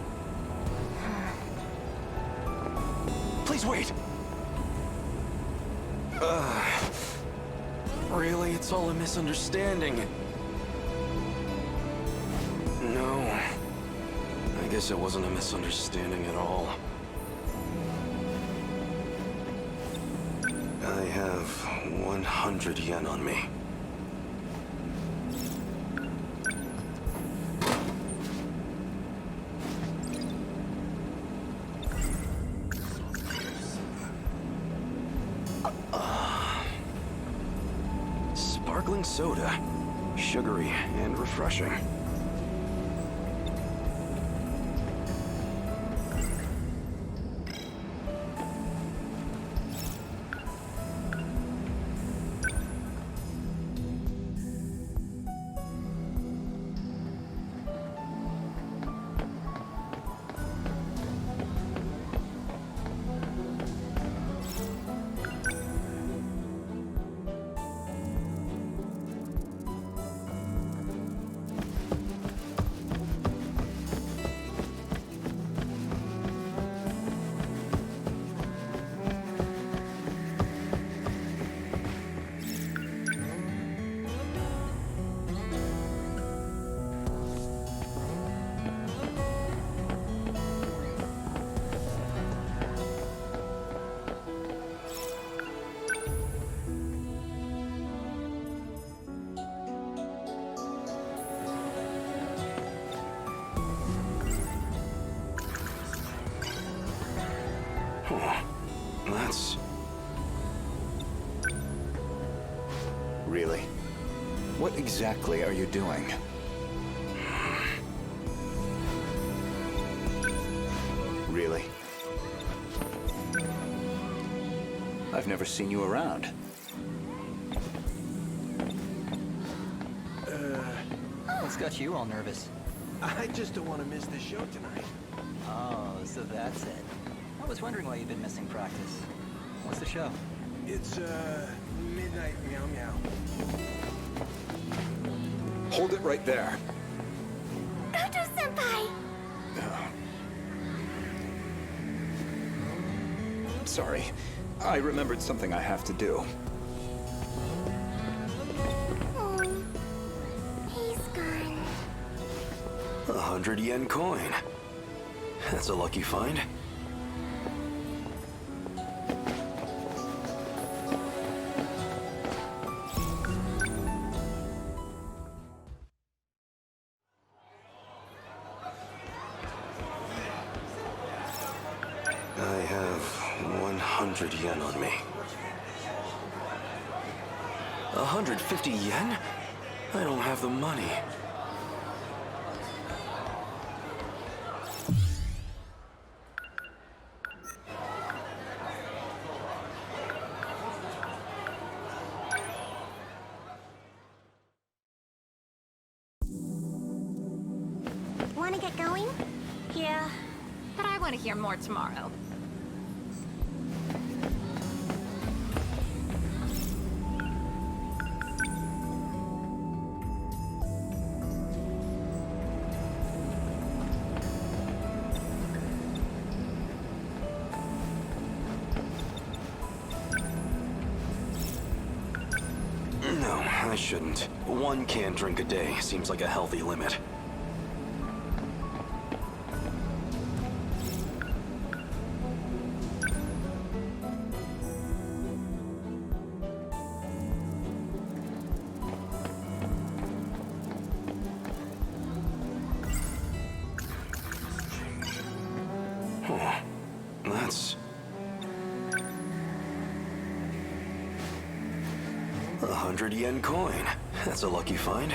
Please wait. Really? It's all a misunderstanding. No. I guess it wasn't a misunderstanding at all. I have 100 yen on me. Sparkling soda. Sugary and refreshing. chance. Really? What exactly are you doing? Really? I've never seen you around. What's got you all nervous? I just don't want to miss the show tonight. Oh, so that's it. I was wondering why you've been missing practice. What's the show? It's, midnight meow meow. Hold it right there. Goto-senpai! Sorry. I remembered something I have to do. Oh, he's gone. 100 yen coin. That's a lucky find. I have 100 yen on me. 150 yen? I don't have the money. Wanna get going? Yeah, but I want to hear more tomorrow. No, I shouldn't. One can drink a day seems like a healthy limit. Huh. That's... 100 yen coin. That's a lucky find.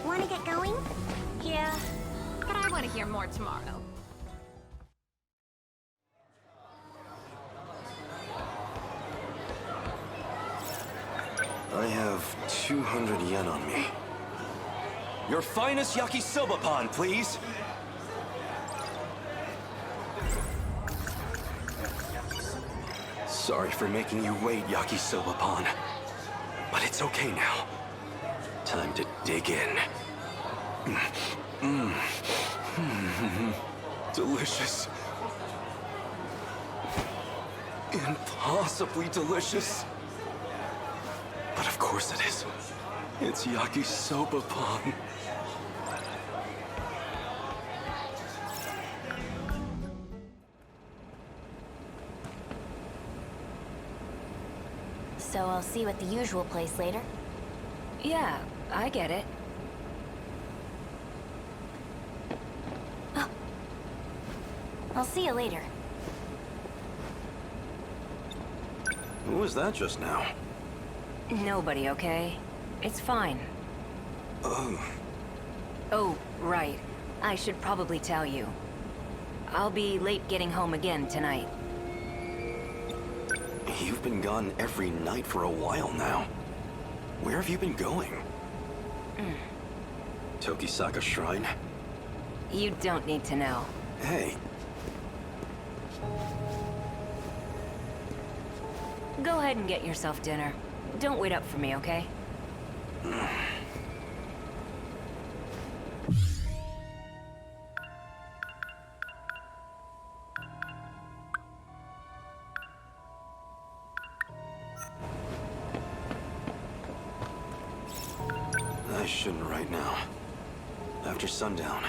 Wanna get going? Yeah, but I want to hear more tomorrow. I have 200 yen on me. Your finest yakisoba pan, please. Sorry for making you wait, yakisoba pan. But it's okay now. Time to dig in. Delicious. Impossibly delicious. But of course it is. It's yakisoba pan. So I'll see you at the usual place later? Yeah, I get it. I'll see you later. Who was that just now? Nobody, okay? It's fine. Oh. Oh, right. I should probably tell you. I'll be late getting home again tonight. You've been gone every night for a while now. Where have you been going? Tokisaka Shrine? You don't need to know. Hey. Go ahead and get yourself dinner. Don't wait up for me, okay? I shouldn't right now. After sundown,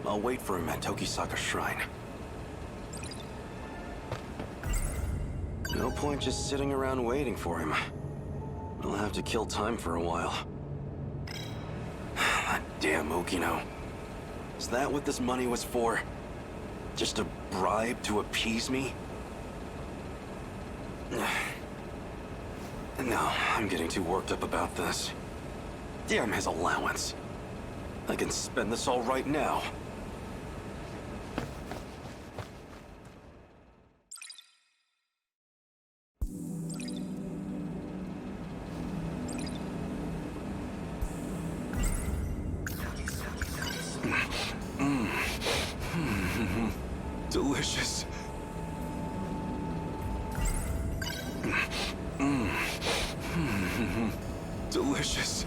I'll wait for him at Tokisaka Shrine. No point just sitting around waiting for him. I'll have to kill time for a while. That damn Okino. Is that what this money was for? Just a bribe to appease me? No, I'm getting too worked up about this. Damn his allowance. I can spend this all right now. Delicious. Delicious.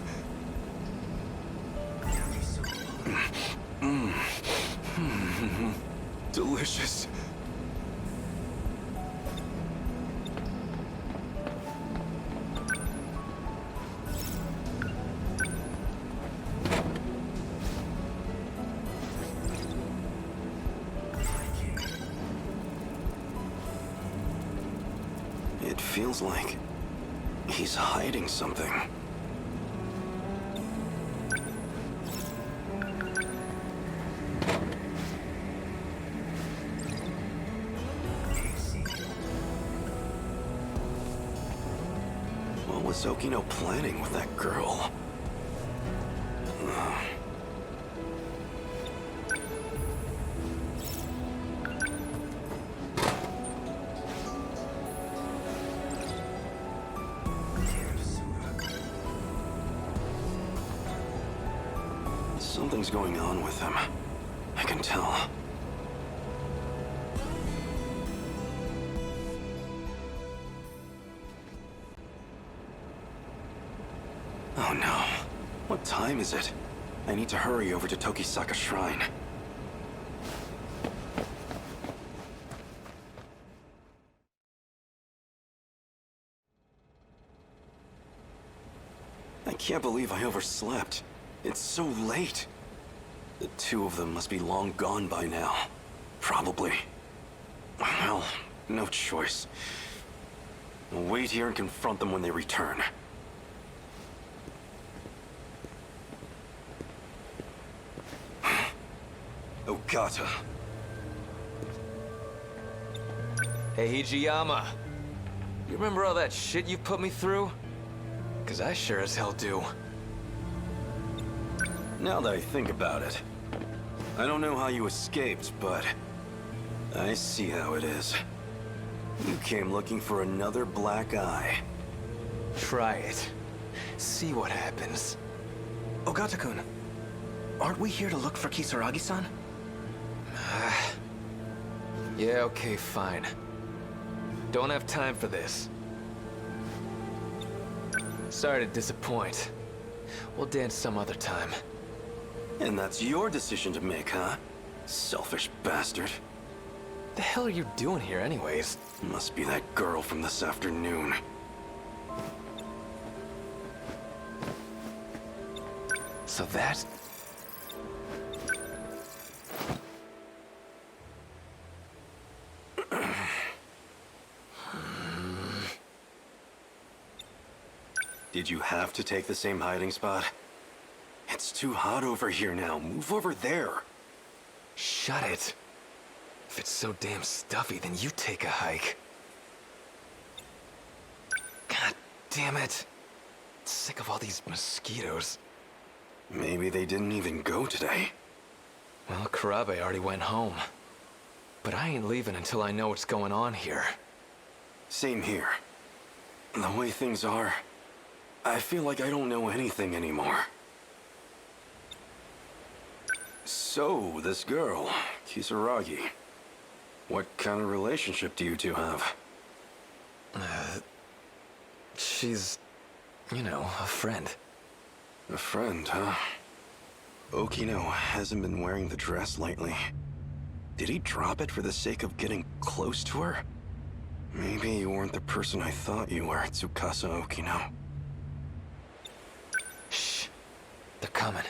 Delicious. It feels like he's hiding something. What was Okino planning with that girl? Something's going on with him. I can tell. Oh no. What time is it? I need to hurry over to Tokisaka Shrine. I can't believe I overslept. It's so late. The two of them must be long gone by now. Probably. Well, no choice. I'll wait here and confront them when they return. Ogata. Hey, Hijiyama. You remember all that shit you put me through? 'Cause I sure as hell do. Now that I think about it, I don't know how you escaped, but I see how it is. You came looking for another black eye. Try it. See what happens. Ogata-kun, aren't we here to look for Kisaragi-san? Yeah, okay, fine. Don't have time for this. Sorry to disappoint. We'll dance some other time. And that's your decision to make, huh? Selfish bastard. The hell are you doing here anyways? Must be that girl from this afternoon. So that... Did you have to take the same hiding spot? It's too hot over here now. Move over there. Shut it. If it's so damn stuffy, then you take a hike. God damn it. Sick of all these mosquitoes. Maybe they didn't even go today. Well, Karabe already went home. But I ain't leaving until I know what's going on here. Same here. The way things are, I feel like I don't know anything anymore. So, this girl, Kisaragi, what kind of relationship do you two have? She's, you know, a friend. A friend, huh? Okino hasn't been wearing the dress lately. Did he drop it for the sake of getting close to her? Maybe you weren't the person I thought you were, Tsukasa Okino. Shh. They're coming.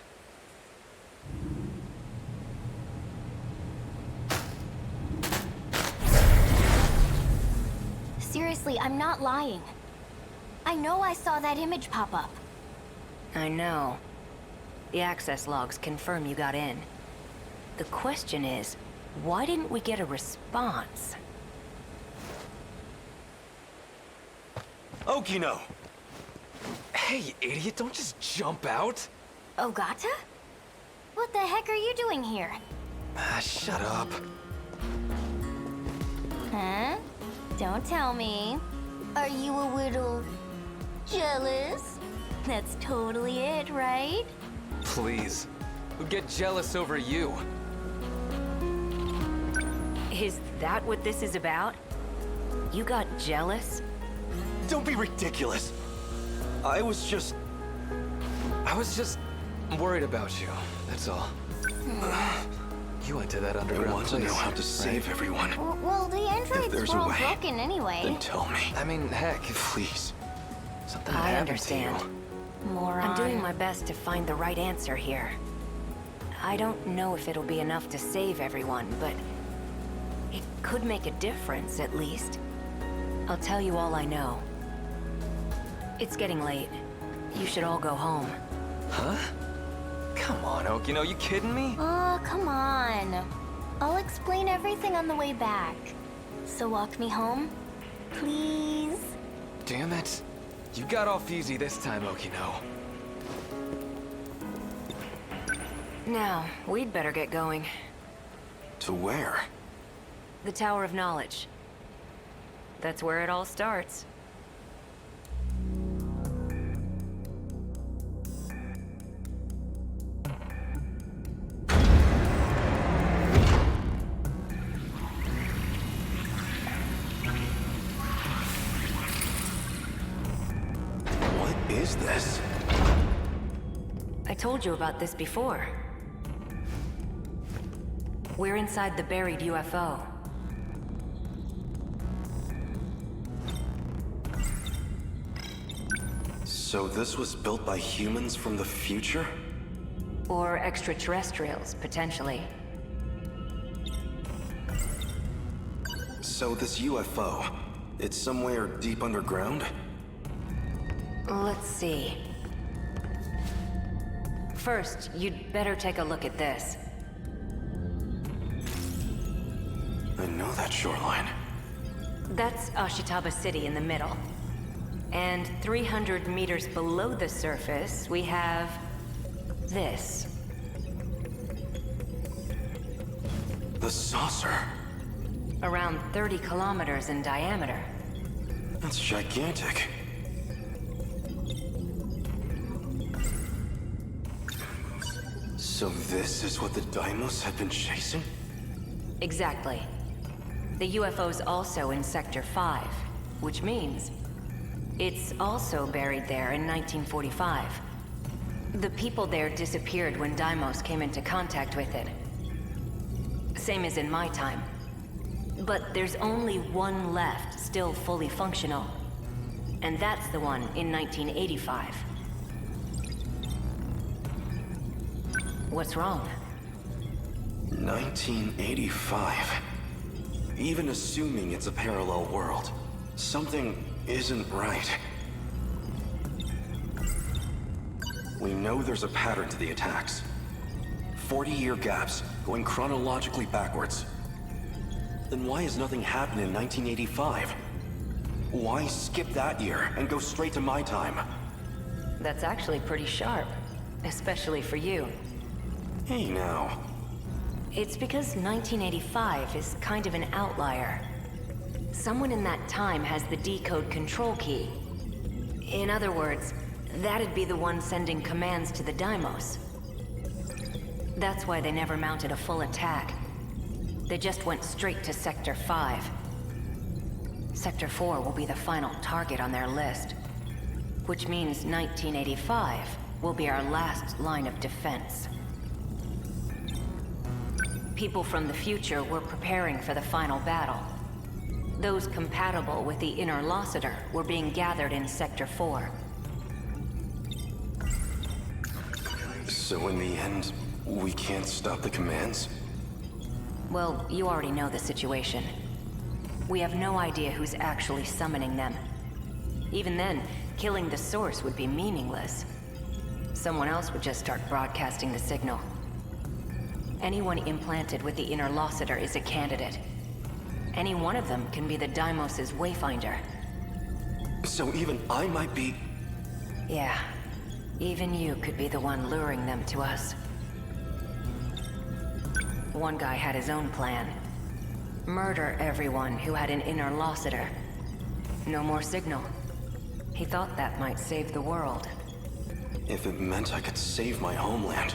Seriously? Seriously, I'm not lying. I know I saw that image pop up. I know. The access logs confirm you got in. The question is, why didn't we get a response? Okino! Hey, idiot, don't just jump out! Ogata? What the heck are you doing here? Shut up. Huh? Don't tell me. Are you a little... jealous? That's totally it, right? Please. Who'd get jealous over you? Is that what this is about? You got jealous? Don't be ridiculous. I was just worried about you, that's all. You went to that underground I want place, to know how to save everyone. Well, the androids there's were a all way, broken anyway. Then tell me. I mean, heck, Please. something I happened understand. to you. Moron. I'm doing my best to find the right answer here. I don't know if it'll be enough to save everyone, but it could make a difference, at least. I'll tell you all I know. It's getting late. You should all go home. Huh? Come on, Okino, you kidding me? Oh, come on. I'll explain everything on the way back. So walk me home, please? Damn it. You got off easy this time, Okino. Now, we'd better get going. To where? The Tower of Knowledge. That's where it all starts. What is this? I told you about this before. We're inside the buried UFO. So this was built by humans from the future? Or extraterrestrials, potentially. So this UFO, it's somewhere deep underground? Let's see. First, you'd better take a look at this. I know that shoreline. That's Ashitaba City in the middle. And 300 meters below the surface, we have this. The saucer. Around 30 kilometers in diameter. That's gigantic. So this is what the Daimos have been chasing? Exactly. The UFO's also in Sector 5, which means it's also buried there in 1945. The people there disappeared when Deimos came into contact with it. Same as in my time. But there's only one left, still fully functional. And that's the one in 1985. What's wrong? 1985. Even assuming it's a parallel world, something isn't right. We know there's a pattern to the attacks. 40-year gaps, going chronologically backwards. Then why has nothing happened in 1985? Why skip that year and go straight to my time? That's actually pretty sharp, especially for you. Hey now. It's because 1985 is kind of an outlier. Someone in that time has the decode control key. In other words, that'd be the one sending commands to the Deimos. That's why they never mounted a full attack. They just went straight to Sector 5. Sector 4 will be the final target on their list. Which means 1985 will be our last line of defense. People from the future were preparing for the final battle. Those compatible with the inner Lossiter were being gathered in Sector 4. So in the end, we can't stop the commands? Well, you already know the situation. We have no idea who's actually summoning them. Even then, killing the source would be meaningless. Someone else would just start broadcasting the signal. Anyone implanted with the inner Lossiter is a candidate. Any one of them can be the Deimos' wayfinder. So even I might be... Yeah. Even you could be the one luring them to us. One guy had his own plan. Murder everyone who had an inner Lossiter. No more signal. He thought that might save the world. If it meant I could save my homeland,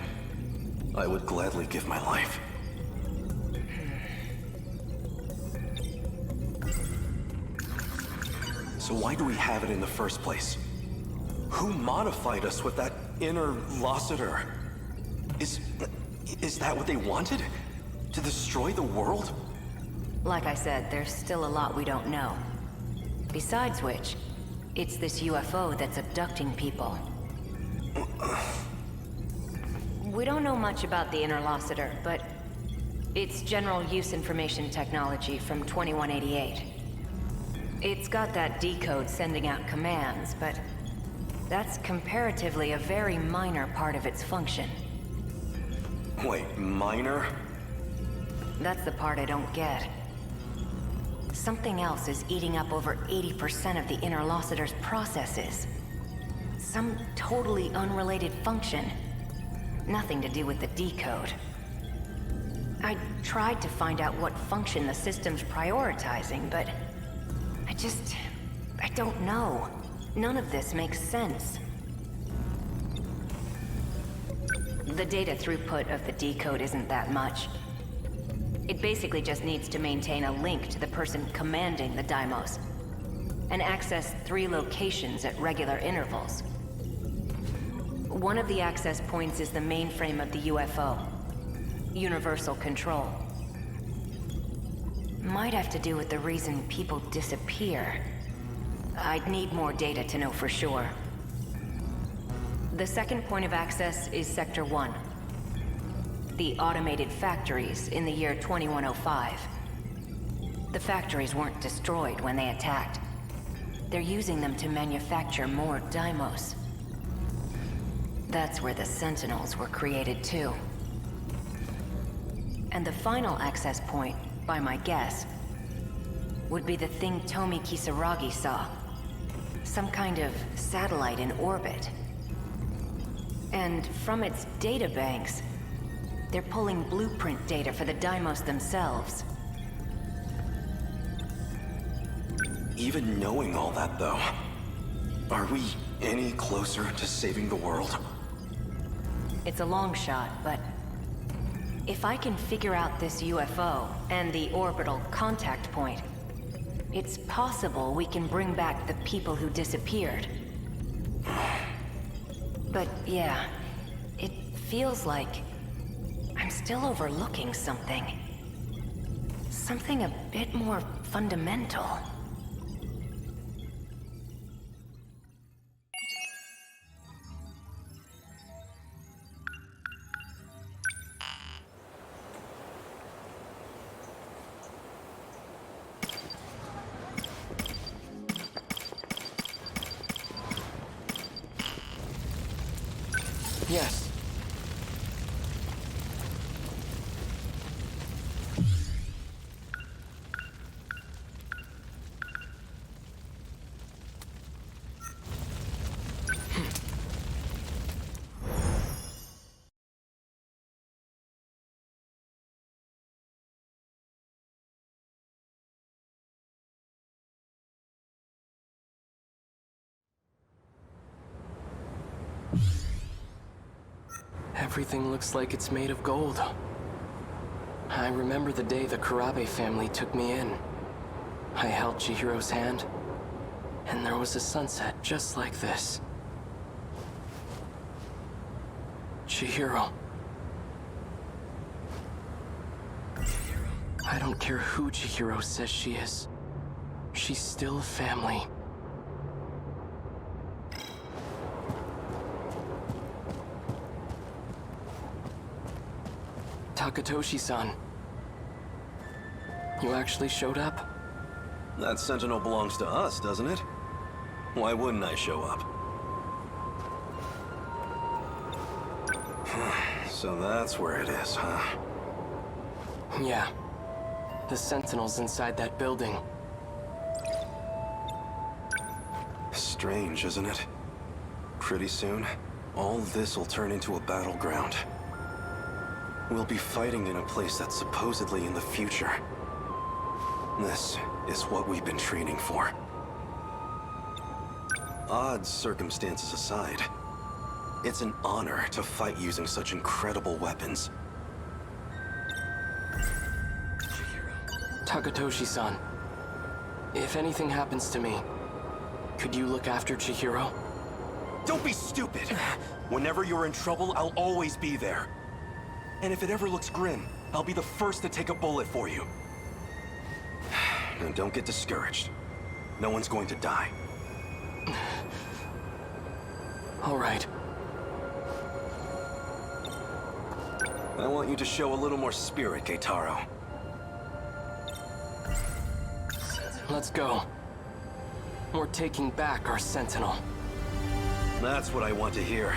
I would gladly give my life. So why do we have it in the first place? Who modified us with that inner Lossiter? Is that what they wanted? To destroy the world? Like I said, there's still a lot we don't know. Besides which, it's this UFO that's abducting people. We don't know much about the inner Lossiter, but it's general use information technology from 2188. It's got that decode sending out commands, but that's comparatively a very minor part of its function. Wait, minor? That's the part I don't get. Something else is eating up over 80% of the inner Lossiter's processes. Some totally unrelated function. Nothing to do with the decode. I tried to find out what function the system's prioritizing, but I don't know. None of this makes sense. The data throughput of the decode isn't that much. It basically just needs to maintain a link to the person commanding the Deimos, and access 3 locations at regular intervals. One of the access points is the mainframe of the UFO. Universal control. Might have to do with the reason people disappear. I'd need more data to know for sure. The second point of access is Sector 1. The automated factories in the year 2105. The factories weren't destroyed when they attacked. They're using them to manufacture more Deimos. That's where the Sentinels were created too. And the final access point, by my guess, would be the thing Tomi Kisaragi saw. Some kind of satellite in orbit. And from its databanks, they're pulling blueprint data for the Deimos themselves. Even knowing all that, though, are we any closer to saving the world? It's a long shot, but if I can figure out this UFO and the orbital contact point, it's possible we can bring back the people who disappeared. But yeah, it feels like I'm still overlooking something. Something a bit more fundamental. Yes. Everything looks like it's made of gold. I remember the day the Kurabe family took me in. I held Chihiro's hand, and there was a sunset just like this. Chihiro. I don't care who Chihiro says she is. She's still family. Takatoshi-san. You actually showed up? That Sentinel belongs to us, doesn't it? Why wouldn't I show up? So that's where it is, huh? Yeah. The Sentinels inside that building. Strange, isn't it? Pretty soon, all this will turn into a battleground. We'll be fighting in a place that's supposedly in the future. This is what we've been training for. Odd circumstances aside, it's an honor to fight using such incredible weapons. Takatoshi-san, if anything happens to me, could you look after Chihiro? Don't be stupid! Whenever you're in trouble, I'll always be there. And if it ever looks grim, I'll be the first to take a bullet for you. And don't get discouraged. No one's going to die. All right. I want you to show a little more spirit, Keitaro. Let's go. We're taking back our Sentinel. That's what I want to hear.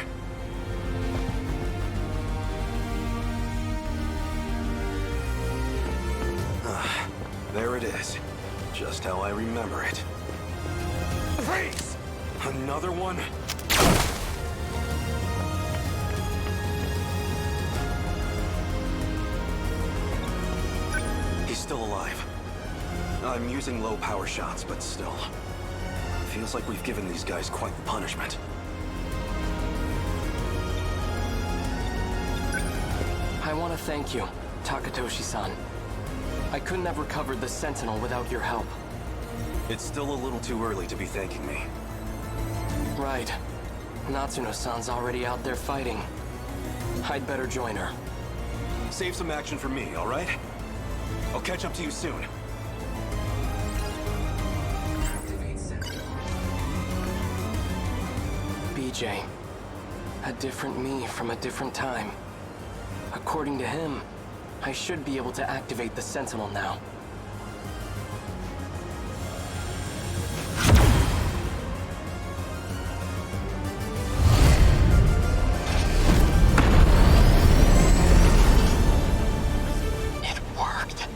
There it is. Just how I remember it. Freeze! Another one? He's still alive. I'm using low power shots, but still. Feels like we've given these guys quite the punishment. I want to thank you, Takatoshi-san. I couldn't have recovered the Sentinel without your help. It's still a little too early to be thanking me. Right. Natsuno-san's already out there fighting. I'd better join her. Save some action for me, all right? I'll catch up to you soon. BJ. A different me from a different time. According to him, I should be able to activate the Sentinel now. It worked.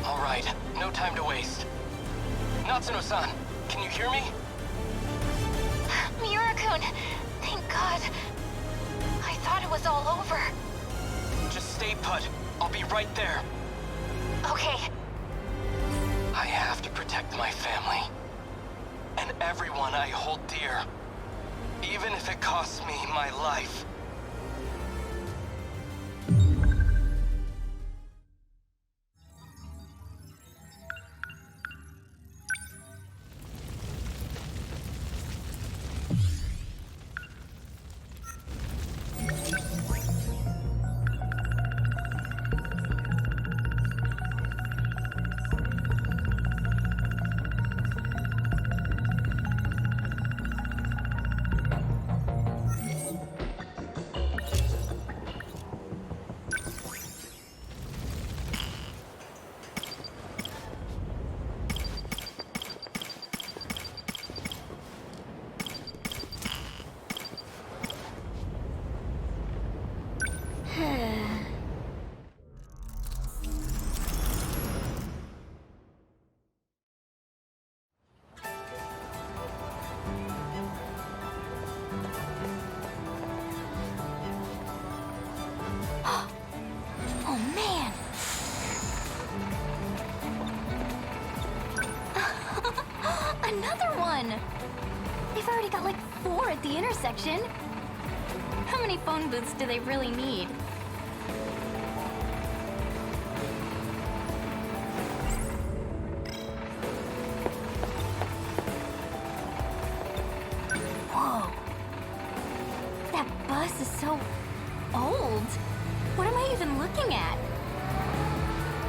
All right, no time to waste. Natsuno-san, can you hear me? Miura-kun, thank God. I thought it was all over. Just stay put. I'll be right there. Okay. I have to protect my family. And everyone I hold dear. Even if it costs me my life. Oh man! Another one! They've already got like 4 at the intersection. How many phone booths do they really need? Whoa. That bus is so old. What am I even looking at?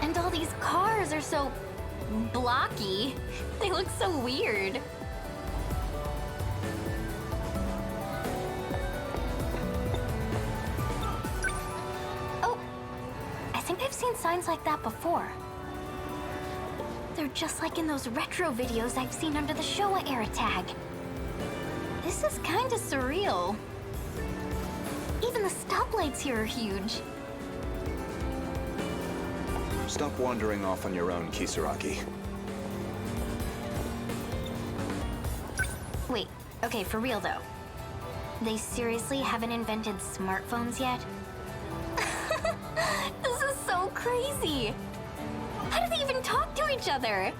And all these cars are so blocky. They look so weird. Oh, I think I've seen signs like that before. They're just like in those retro videos I've seen under the Showa era tag. This is kinda surreal. Even the stoplights here are huge. Stop wandering off on your own, Kisaragi. Wait, okay, for real though. They seriously haven't invented smartphones yet? This is so crazy! How do they even talk to each other?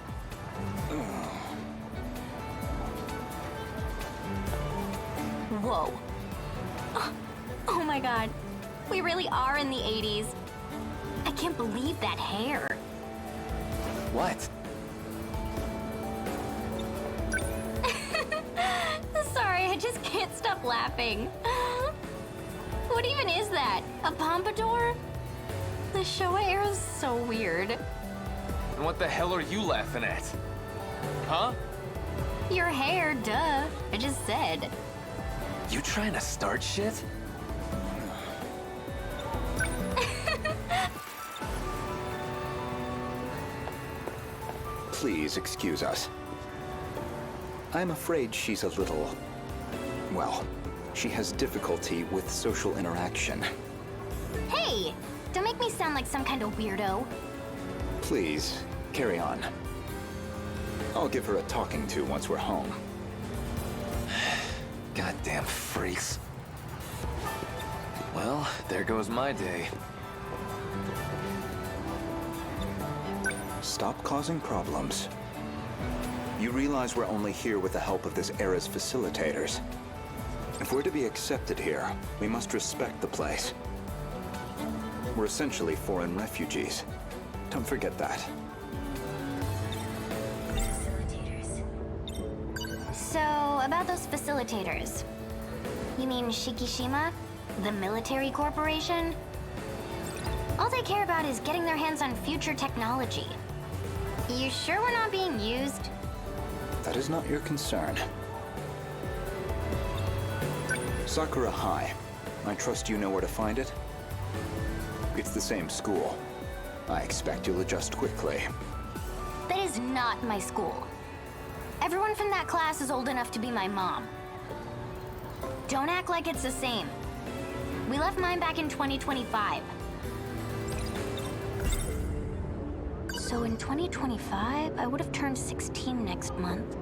Whoa. Oh my god. We really are in the 80s. I can't believe that hair. What? Sorry, I just can't stop laughing. What even is that? A pompadour? The Showa era is so weird. And what the hell are you laughing at? Huh? Your hair, duh. I just said. You trying to start shit? Please excuse us. I'm afraid she's a little... well, she has difficulty with social interaction. Hey! Don't make me sound like some kind of weirdo. Please, carry on. I'll give her a talking to once we're home. Goddamn freaks. Well, there goes my day. Stop causing problems. You realize we're only here with the help of this era's facilitators. If we're to be accepted here, we must respect the place. We're essentially foreign refugees. Don't forget that. So, about those facilitators. You mean Shikishima? The military corporation? All they care about is getting their hands on future technology. You sure we're not being used? That is not your concern. Sakura High. I trust you know where to find it? It's the same school. I expect you'll adjust quickly. That is not my school. Everyone from that class is old enough to be my mom. Don't act like it's the same. We left mine back in 2025. So in 2025, I would have turned 16 next month.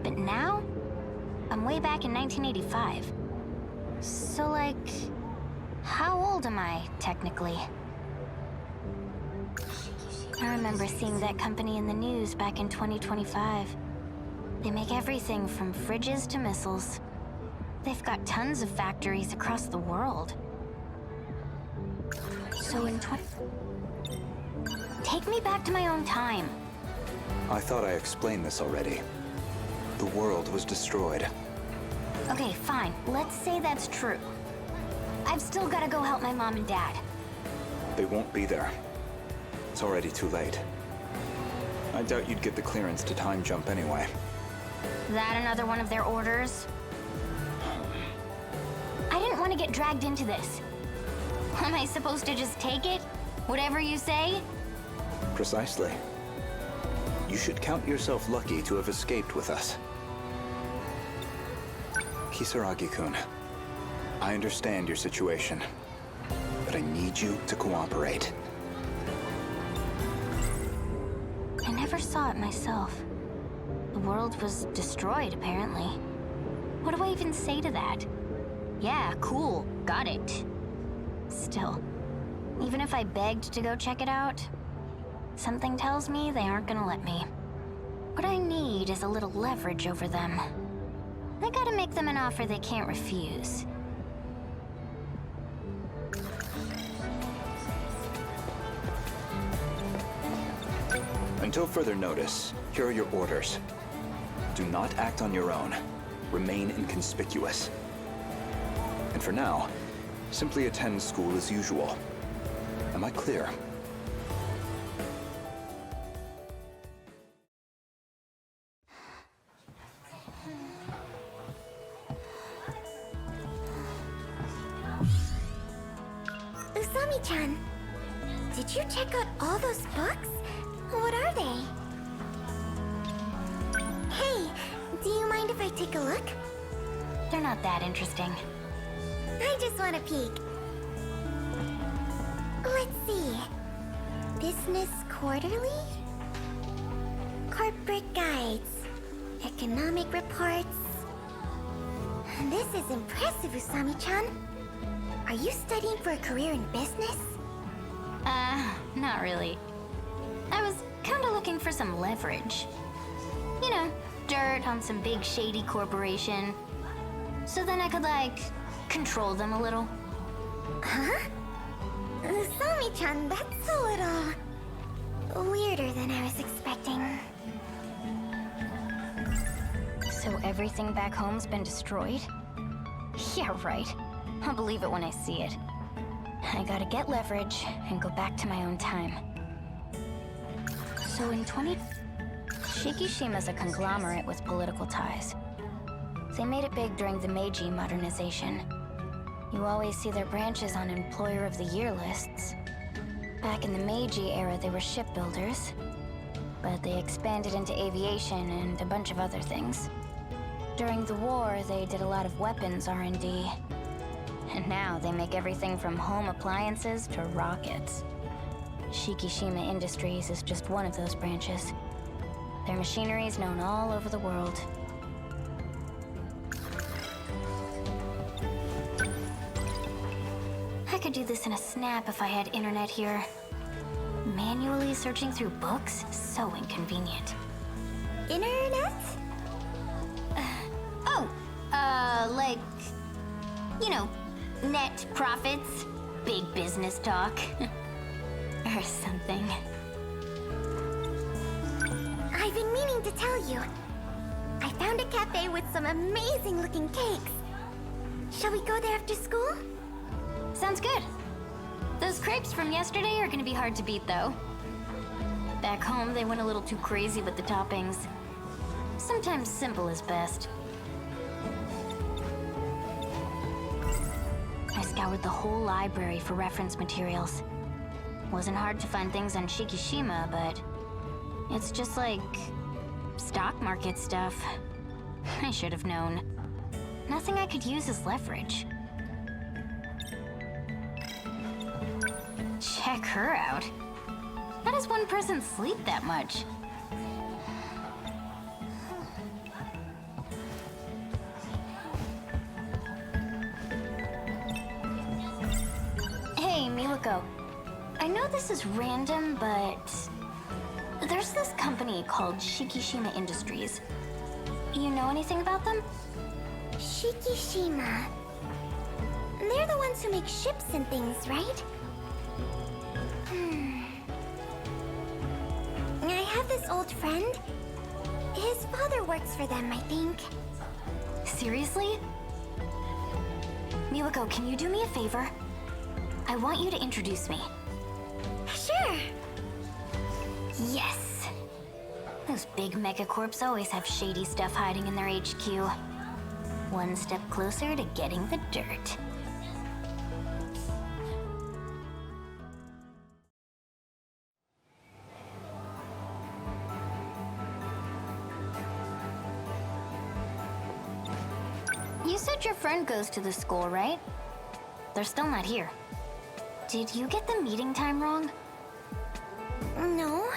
But now, I'm way back in 1985. So like, how old am I, technically? I remember seeing that company in the news back in 2025. They make everything from fridges to missiles. They've got tons of factories across the world. So in take me back to my own time. I thought I explained this already. The world was destroyed. Okay, fine. Let's say that's true. I've still gotta go help my mom and dad. They won't be there. It's already too late. I doubt you'd get the clearance to time jump anyway. That another one of their orders? I didn't want to get dragged into this. Am I supposed to just take it? Whatever you say? Precisely. You should count yourself lucky to have escaped with us. Kisaragi-kun, I understand your situation, but I need you to cooperate. I never saw it myself. The world was destroyed, apparently. What do I even say to that? Yeah, cool, got it. Still, even if I begged to go check it out, something tells me they aren't gonna let me. What I need is a little leverage over them. I gotta make them an offer they can't refuse. Until further notice, here are your orders. Do not act on your own. Remain inconspicuous. And for now, simply attend school as usual. Am I clear? Usami-chan, did you check out all those books? What are they? if I take a look? They're not that interesting. I just want a peek. Let's see. Business Quarterly? Corporate guides. Economic reports. This is impressive, Usami-chan. Are you studying for a career in business? Not really. I was kinda looking for some leverage. You know, dirt on some big shady corporation. So then I could, like, control them a little. Huh? Usami-chan, that's a little... weirder than I was expecting. So everything back home's been destroyed? Yeah, right. I'll believe it when I see it. I gotta get leverage and go back to my own time. So in Shikishima's a conglomerate with political ties. They made it big during the Meiji modernization. You always see their branches on Employer of the Year lists. Back in the Meiji era, they were shipbuilders, but they expanded into aviation and a bunch of other things. During the war, they did a lot of weapons R&D. And now they make everything from home appliances to rockets. Shikishima Industries is just one of those branches. Their machinery is known all over the world. I could do this in a snap if I had internet here. Manually searching through books? So inconvenient. Internet? Like... you know, net profits, big business talk, or something. I've been meaning to tell you. I found a cafe with some amazing looking cakes. Shall we go there after school? Sounds good. Those crepes from yesterday are gonna be hard to beat, though. Back home, they went a little too crazy with the toppings. Sometimes simple is best. I scoured the whole library for reference materials. Wasn't hard to find things on Shikishima, but it's just like stock market stuff. I should have known. Nothing I could use as leverage. Check her out. How does one person sleep that much? Hey, Miwako. I know this is random, but there's this company called Shikishima Industries. You know anything about them? Shikishima. They're the ones who make ships and things, right? I have this old friend. His father works for them, I think. Seriously? Miwako, can you do me a favor? I want you to introduce me. Sure. Yes! Those big megacorps always have shady stuff hiding in their HQ. One step closer to getting the dirt. You said your friend goes to the school, right? They're still not here. Did you get the meeting time wrong? No.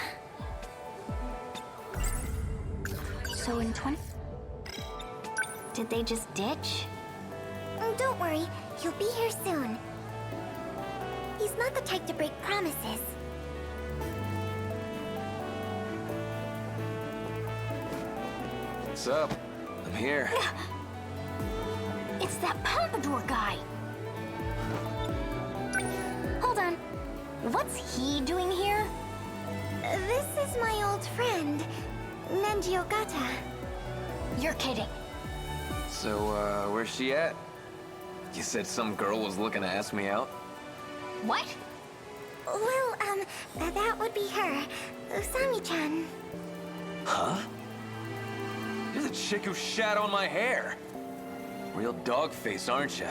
So in 20... Did they just ditch? Don't worry, he'll be here soon. He's not the type to break promises. What's up? I'm here. It's that Pompadour guy! Hold on. What's he doing here? This is my old friend, Nenji Ogata. You're kidding. So, where's she at? You said some girl was looking to ask me out? What? Well, that would be her, Usami-chan. Huh? You're the chick who shat on my hair. Real dog face, aren't you?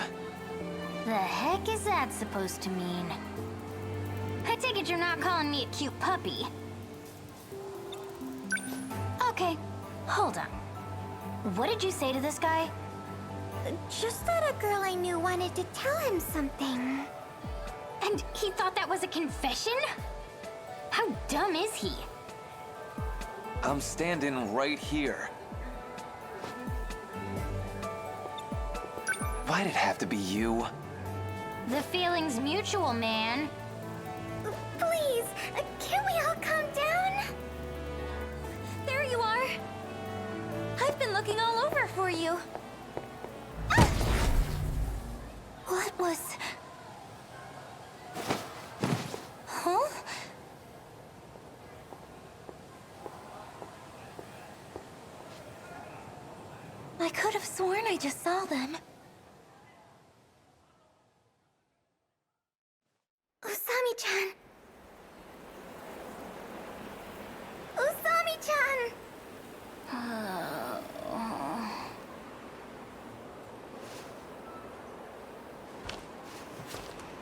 The heck is that supposed to mean? I take it you're not calling me a cute puppy. Okay, hold on. What did you say to this guy? Just that a girl I knew wanted to tell him something. And he thought that was a confession? How dumb is he? I'm standing right here. Why'd it have to be you? The feeling's mutual, man. Please, can we all calm down? There you are. I've been looking all over for you. What was... Huh? I could have sworn I just saw them. Usami-chan! Usami-chan!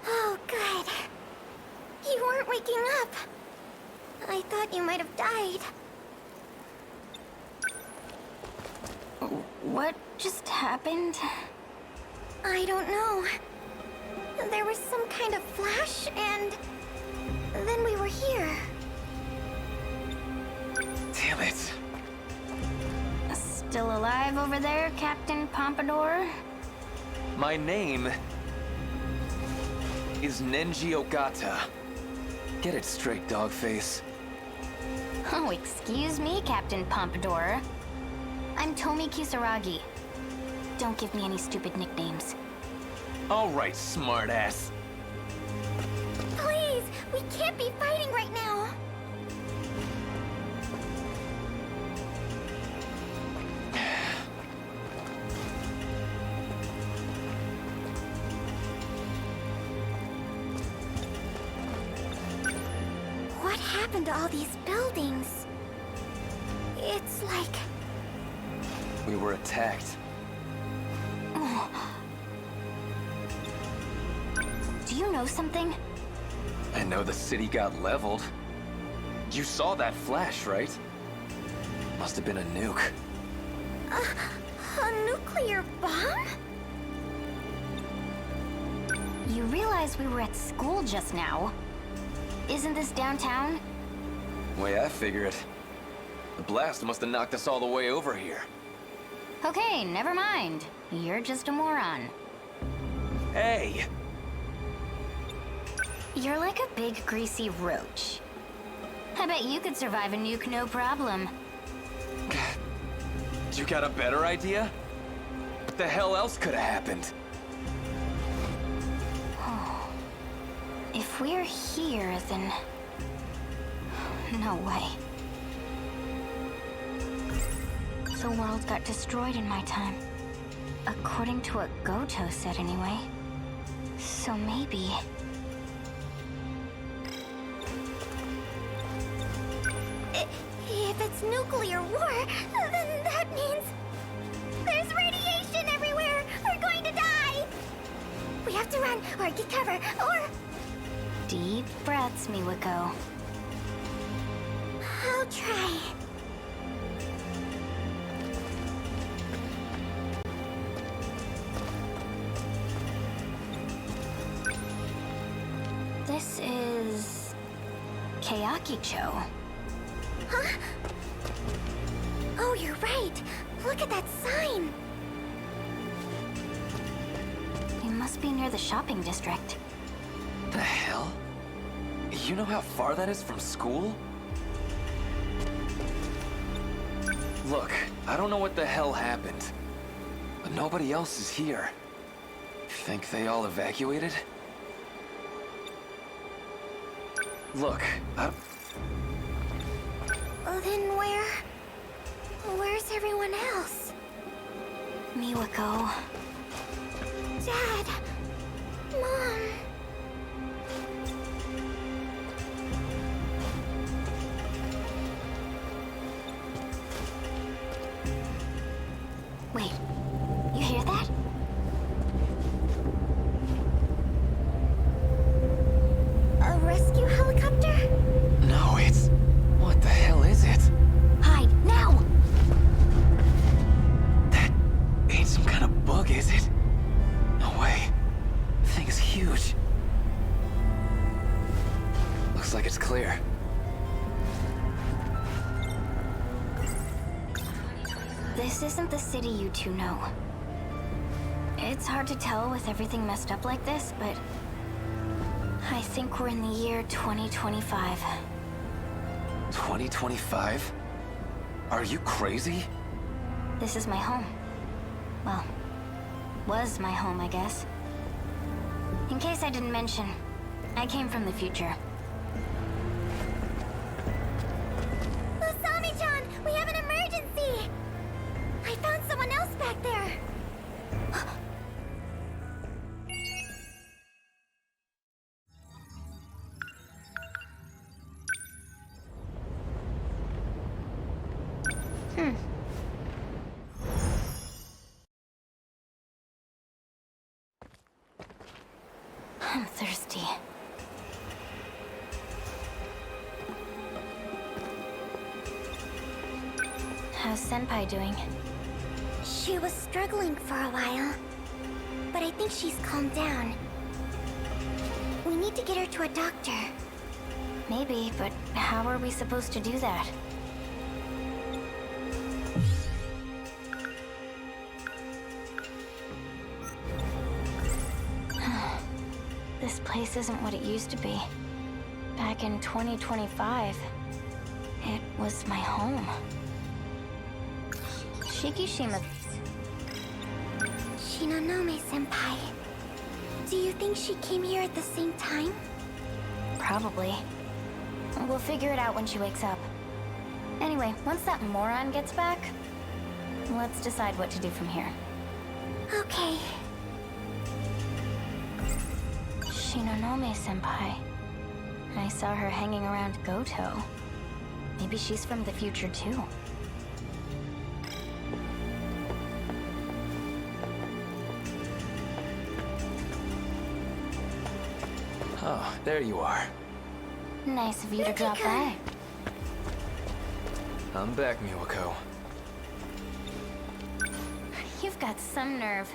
Oh, good. You weren't waking up. I thought you might have died. What just happened? I don't know. There was some kind of flash, and then we were here. Damn it. Still alive over there, Captain Pompadour? My name is Nenji Ogata. Get it straight, dogface. Oh, excuse me, Captain Pompadour. I'm Tomi Kisaragi. Don't give me any stupid nicknames. All right, smartass. Please, we can't be fighting right now. What happened to all these buildings? It's like... We were attacked. Do you know something? I know the city got leveled. You saw that flash, right? Must have been a nuke. A nuclear bomb? You realize we were at school just now. Isn't this downtown? Way I figure it. The blast must have knocked us all the way over here. Okay, never mind. You're just a moron. Hey! You're like a big greasy roach. I bet you could survive a nuke no problem. You got a better idea? What the hell else could have happened? If we're here, then... No way. The world got destroyed in my time. According to what Goto said, anyway. So maybe... If it's nuclear war, then that means... There's radiation everywhere! We're going to die! We have to run, or get cover, or... Deep breaths, Miwako. I'll try. This is... Keiaki-cho. Huh? Oh, you're right. Look at that sign. You must be near the shopping district. The hell? You know how far that is from school? Look, I don't know what the hell happened, but nobody else is here. Think they all evacuated? Look, Then where's everyone else? Miwako. Dad. Mom. Wait, you hear that? A rescue helicopter? no, it's... What the hell is it? Hide, now! Looks like it's clear. This isn't the city you two know. It's hard to tell with everything messed up like this, but I think we're in the year 2025. 2025? Are you crazy? This is my home. Well, was my home, I guess. In case I didn't mention, I came from the future. Usami-chan, we have an emergency! I found someone else back there! I'm thirsty. How's Senpai doing? She was struggling for a while, but I think she's calmed down. We need to get her to a doctor. Maybe, but how are we supposed to do that? This place isn't what it used to be. Back in 2025, it was my home. Shikishima. Shinonome-senpai. Do you think she came here at the same time? Probably. We'll figure it out when she wakes up. Anyway, once that moron gets back, let's decide what to do from here. Okay. Shinonome-senpai. I saw her hanging around Goto. Maybe she's from the future too. Oh, there you are. Nice of you to drop by. I'm back, Miwako. You've got some nerve.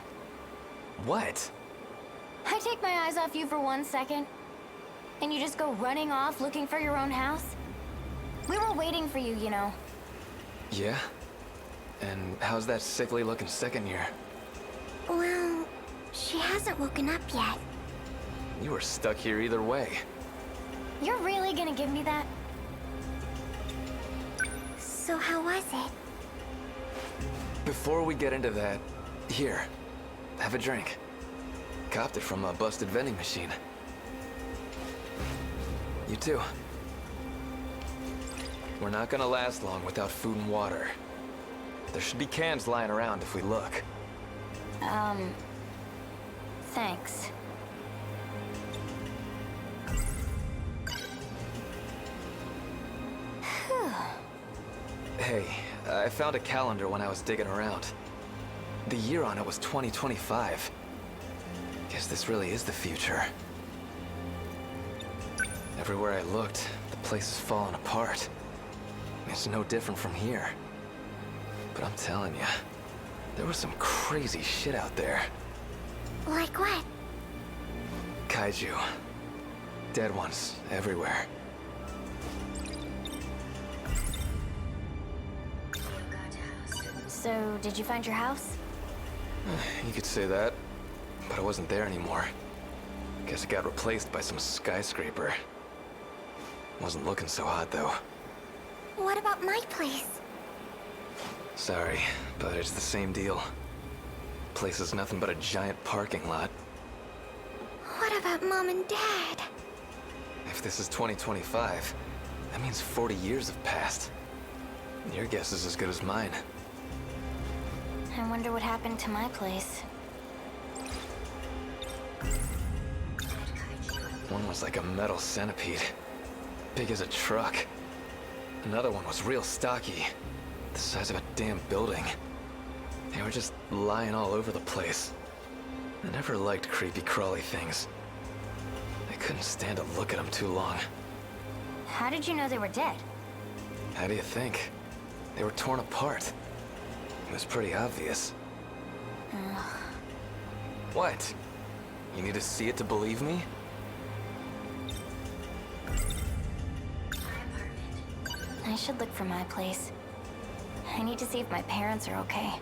What? I take my eyes off you for 1 second, and you just go running off looking for your own house? We were waiting for you, you know. Yeah? And how's that sickly looking second year? Well, she hasn't woken up yet. You were stuck here either way. You're really gonna give me that? So how was it? Before we get into that, here, have a drink. Copped it from a busted vending machine. You too. We're not gonna last long without food and water. There should be cans lying around if we look. Thanks. Hey, I found a calendar when I was digging around. The year on it was 2025. Guess this really is the future. Everywhere I looked, the place is falling apart. It's no different from here. But I'm telling you, there was some crazy shit out there. Like what? Kaiju. Dead ones everywhere. So, did you find your house? You could say that, but it wasn't there anymore. Guess it got replaced by some skyscraper. Wasn't looking so hot, though. What about my place? Sorry, but it's the same deal. Place is nothing but a giant parking lot. What about Mom and Dad? If this is 2025, that means 40 years have passed. Your guess is as good as mine. I wonder what happened to my place. One was like a metal centipede, big as a truck. Another one was real stocky, the size of a damn building. They were just lying all over the place. I never liked creepy crawly things. I couldn't stand to look at them too long. How did you know they were dead? How do you think? They were torn apart. It was pretty obvious. What? You need to see it to believe me? I should look for my place. I need to see if my parents are okay.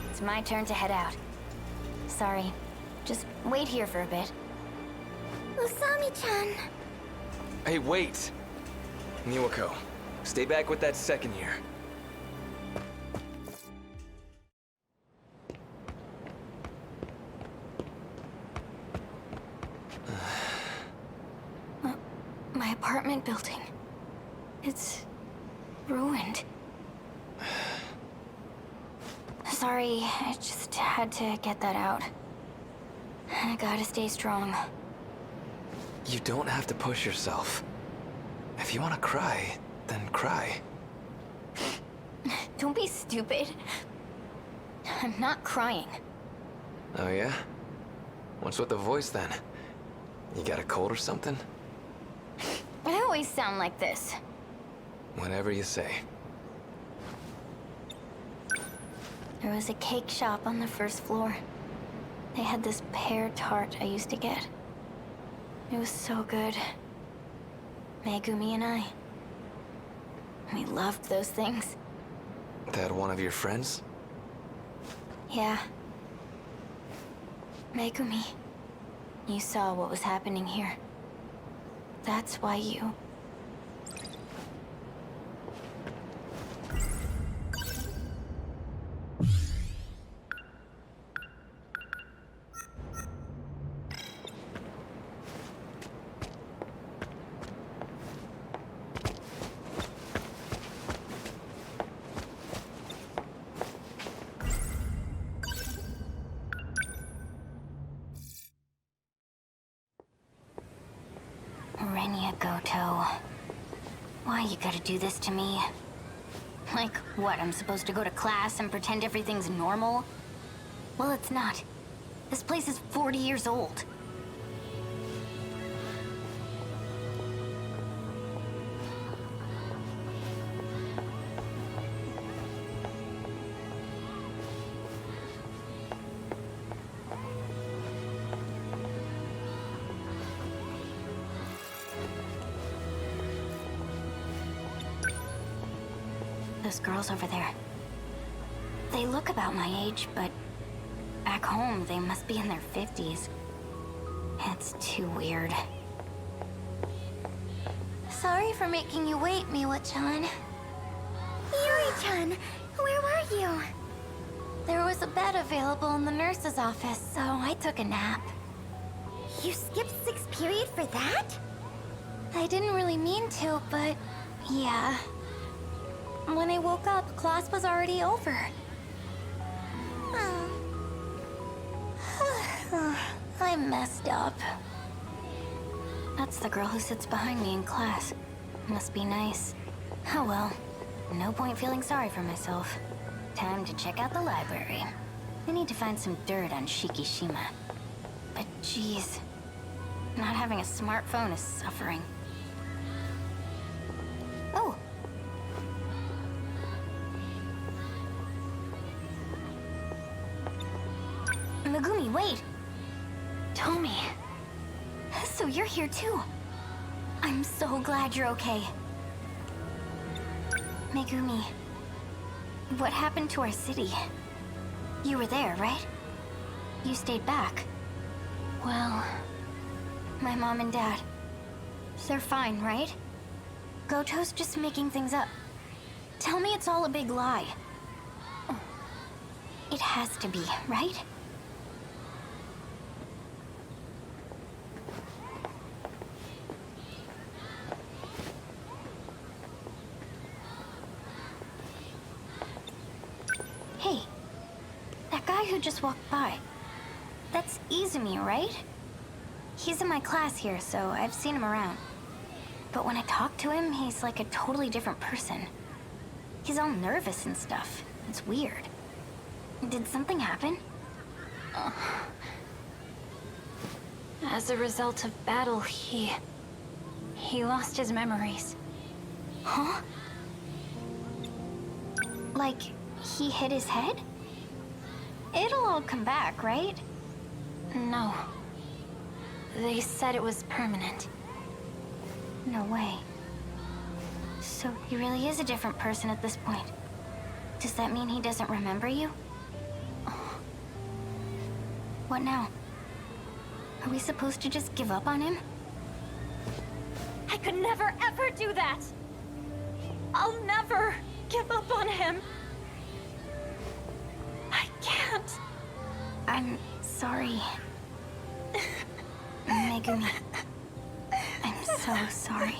It's my turn to head out. Sorry. Just wait here for a bit. Usami-chan! Hey, wait! Niwako, stay back with that second year. My apartment building. It's ruined. Sorry, I just had to get that out. I gotta stay strong. You don't have to push yourself. If you want to cry, then cry. Don't be stupid. I'm not crying. Oh yeah? What's with the voice then? You got a cold or something? I always sound like this. Whatever you say. There was a cake shop on the first floor. They had this pear tart I used to get. It was so good. Megumi and I. We loved those things. That one of your friends? Yeah. Megumi, you saw what was happening here. That's why you... Why you gotta do this to me? Like, what, I'm supposed to go to class and pretend everything's normal? Well, it's not. This place is 40 years old. Those girls over there. They look about my age, but back home, they must be in their 50s. It's too weird. Sorry for making you wait, Miwa-chan. Yuri-chan, where were you? There was a bed available in the nurse's office, so I took a nap. You skipped 6th period for that? I didn't really mean to, but yeah. When I woke up, class was already over. I messed up. That's the girl who sits behind me in class. Must be nice. Oh well. No point feeling sorry for myself. Time to check out the library. I need to find some dirt on Shikishima. But geez, not having a smartphone is suffering. Oh! Megumi, wait! Tomi. So you're here too. I'm so glad you're okay. Megumi, what happened to our city? You were there, right? You stayed back. Well, my mom and dad, they're fine, right? Goto's just making things up. Tell me it's all a big lie. It has to be, right? Hey, that guy who just walked by, that's Izumi, right? He's in my class here, so I've seen him around. But when I talk to him, he's like a totally different person. He's all nervous and stuff. It's weird. Did something happen? As a result of battle, he lost his memories. Huh? Like, he hit his head? It'll all come back, right? No. They said it was permanent. No way. So he really is a different person at this point. Does that mean he doesn't remember you? Oh. What now? Are we supposed to just give up on him? I could never ever do that! I'll never give up on him. I can't. I'm sorry. Megumi. I'm so sorry.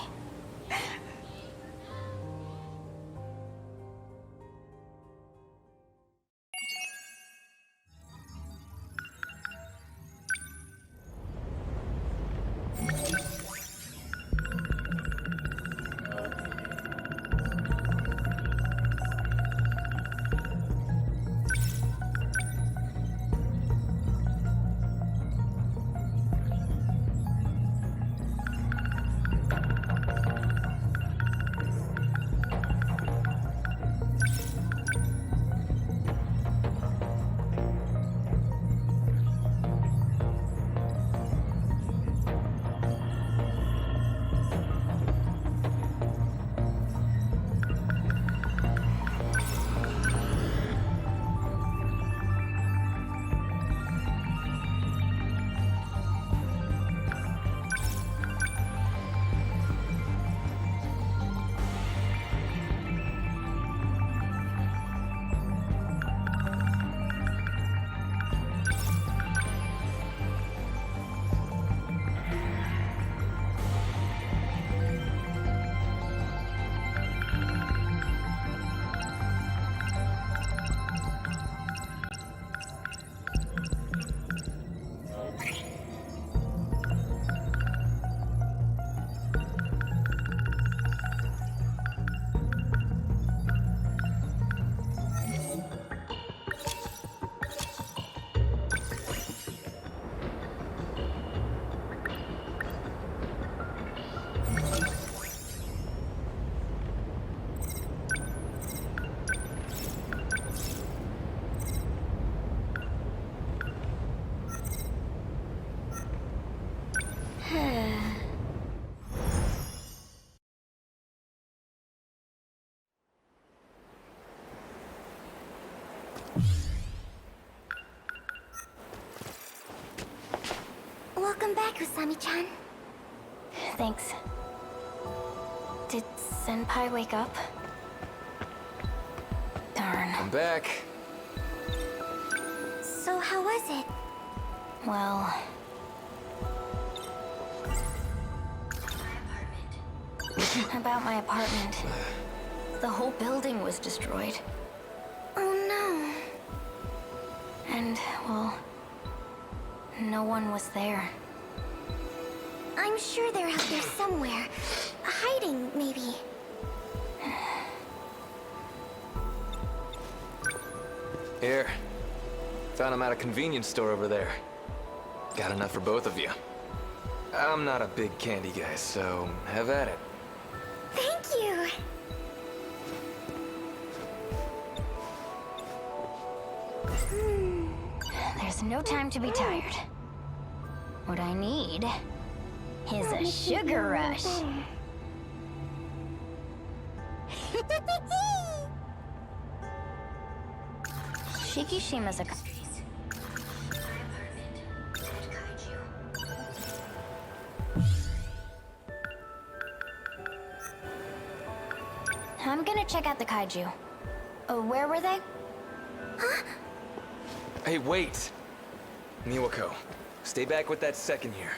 Welcome back, Usami-chan. Thanks. Did Senpai wake up? Darn. I'm back. So how was it? Well... About my apartment. The whole building was destroyed. Oh no. And, well... no one was there. I'm sure they're out there somewhere. Hiding, maybe. Here. Found him at a convenience store over there. Got enough for both of you. I'm not a big candy guy, so have at it. Thank you. There's no time to be tired. What I need is a sugar rush. Shikishima's a... I'm gonna check out the kaiju. Where were they? Huh? Hey, wait! Miwako, stay back with that second here.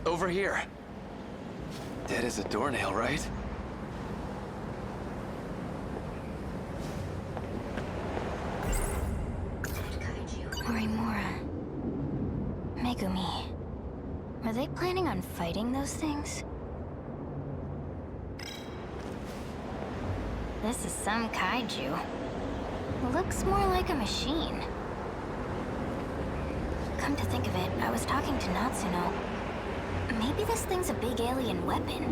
Over here. Dead as a doornail, right? Morimura. Megumi. Are they planning on fighting those things? This is some kaiju. Looks more like a machine. Come to think of it, I was talking to Natsuno. Maybe this thing's a big alien weapon.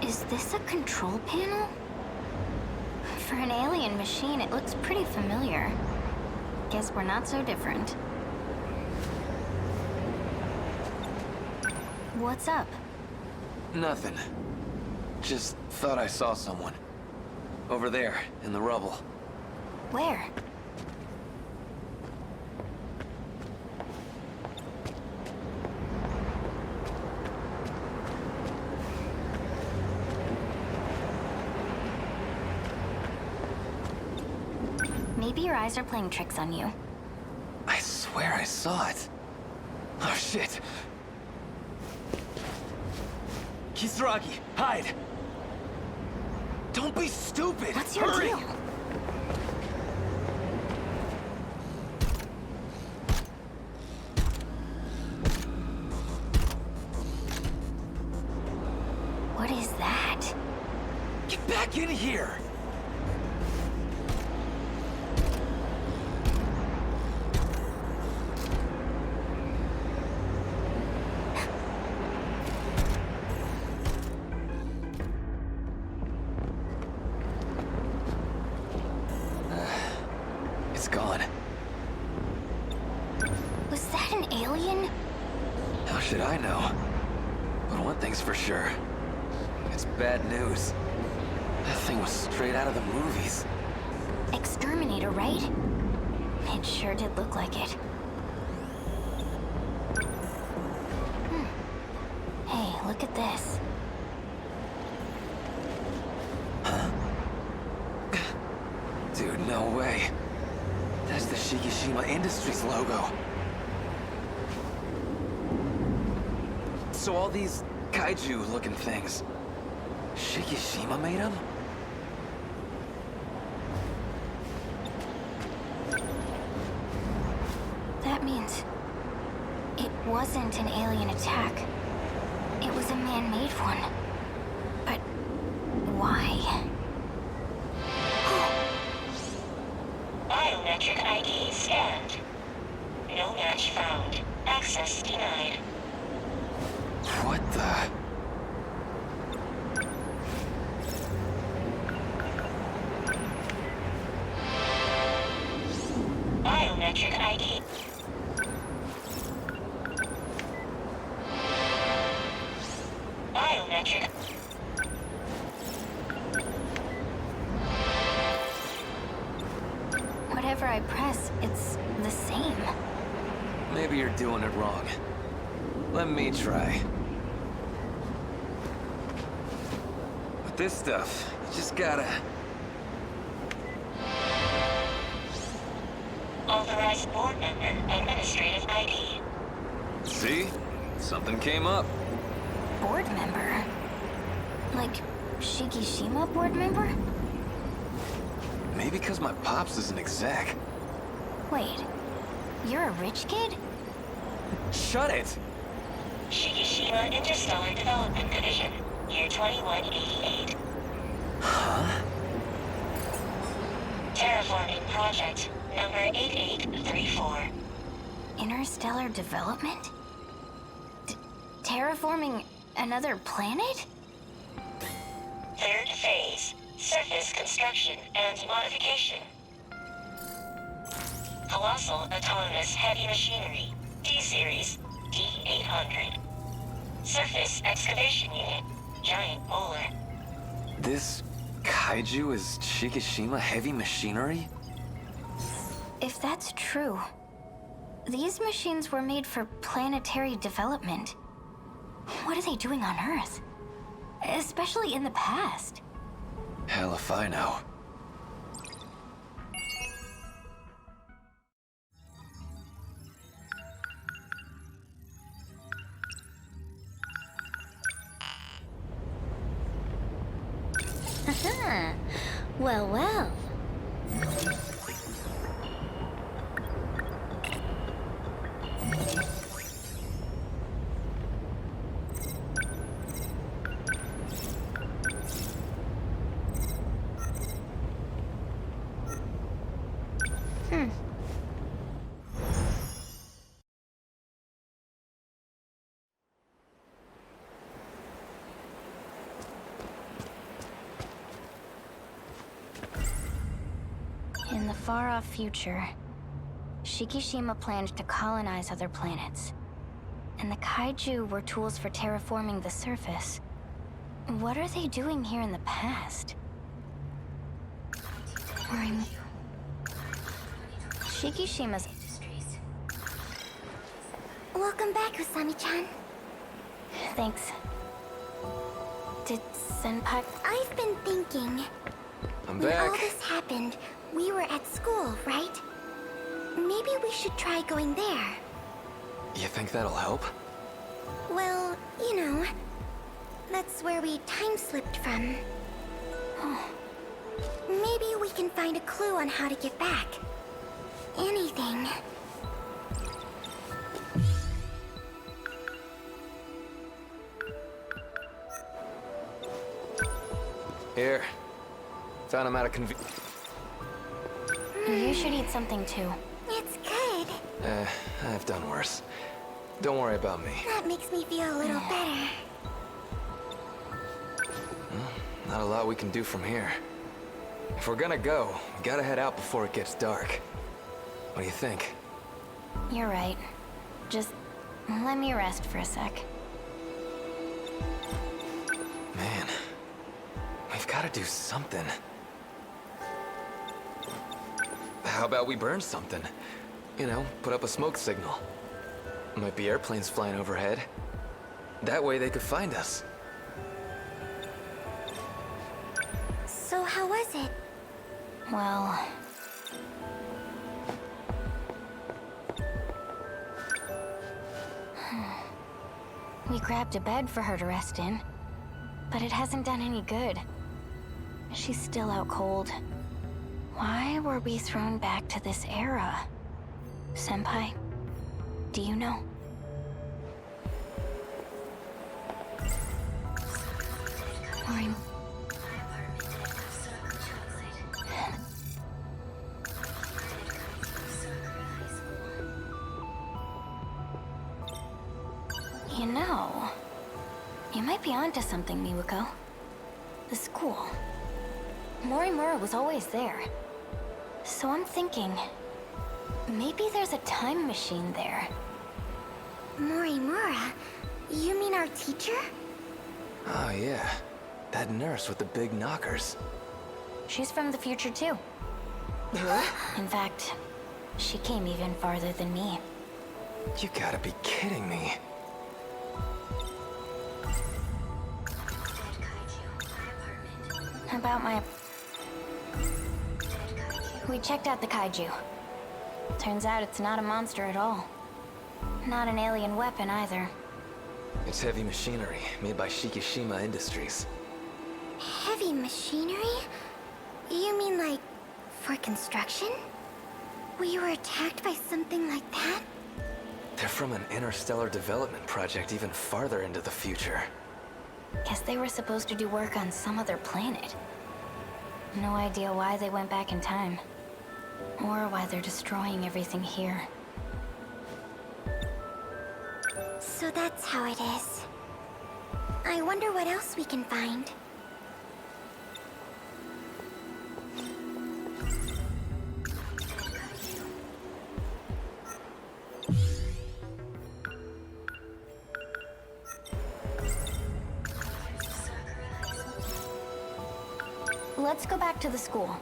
Is this a control panel? For an alien machine, it looks pretty familiar. Guess we're not so different. What's up? Nothing. Just thought I saw someone. Over there, in the rubble. Where? Maybe your eyes are playing tricks on you. I swear I saw it. Oh shit. Kisaragi, hide! Don't be stupid! What's your Hurry! deal? What is that? Get back in here! It's gone. Was that an alien? How should I know? But one thing's for sure. It's bad news. That thing was straight out of the movies. Exterminator, right? It sure did look like it. Hey, look at this. Dude, no way. That's the Shikishima Industries logo. So all these kaiju-looking things, Shikishima made them? That means it wasn't an alien attack. It was a man-made one. But why? Biometric ID scanned. No match found. Access denied. What the? Biometric ID. Biometric. Whatever I press, it's the same. Maybe you're doing it wrong. Let me try. With this stuff, you just gotta... Authorized board member administrative ID. See? Something came up. Board member? Like, Shikishima board member? Maybe because my pops is an exec. Wait, you're a rich kid? Shut it! Shikishima Interstellar Development Division, year 2188. Huh? Terraforming project, number 8834. Interstellar development? Terraforming another planet? Third phase, surface construction and modification. Colossal Autonomous Heavy Machinery, D-Series, D-800. Surface Excavation Unit, Giant Bowler. This kaiju is Shikishima heavy machinery? If that's true, these machines were made for planetary development. What are they doing on Earth? Especially in the past. Hell if I know. Haha. Well, well. far-off future, Shikishima planned to colonize other planets. And the kaiju were tools for terraforming the surface. What are they doing here in the past? Shikishima's... Welcome back, Usami-chan. Thanks. Did Senpai... I've been thinking... I'm when back. all this happened, we were at school, right? Maybe we should try going there. You think that'll help? Well, you know... that's where we time-slipped from. Maybe we can find a clue on how to get back. Anything. Here. Found him out of You should eat something too. It's good. I've done worse. Don't worry about me. That makes me feel a little better. Not a lot we can do from here. If we're gonna go, we gotta head out before it gets dark. What do you think? You're right. Just let me rest for a sec. Man, we've gotta do something. How about we burn something? You know, put up a smoke signal. Might be airplanes flying overhead. That way they could find us. So how was it? Well... we grabbed a bed for her to rest in, but it hasn't done any good. She's still out cold. Why were we thrown back to this era? Senpai, do you know? You know, you might be onto something, Miwako. The school. Morimura was always there. So I'm thinking, maybe there's a time machine there. Morimura? You mean our teacher? Oh yeah, that nurse with the big knockers. She's from the future too. In fact, she came even farther than me. You gotta be kidding me. About my... We checked out the kaiju. Turns out it's not a monster at all. Not an alien weapon either. It's heavy machinery made by Shikishima Industries. Heavy machinery? You mean like, for construction? We were attacked by something like that? They're from an interstellar development project even farther into the future. Guess they were supposed to do work on some other planet. No idea why they went back in time. Or why they're destroying everything here. So that's how it is. I wonder what else we can find. Let's go back to the school.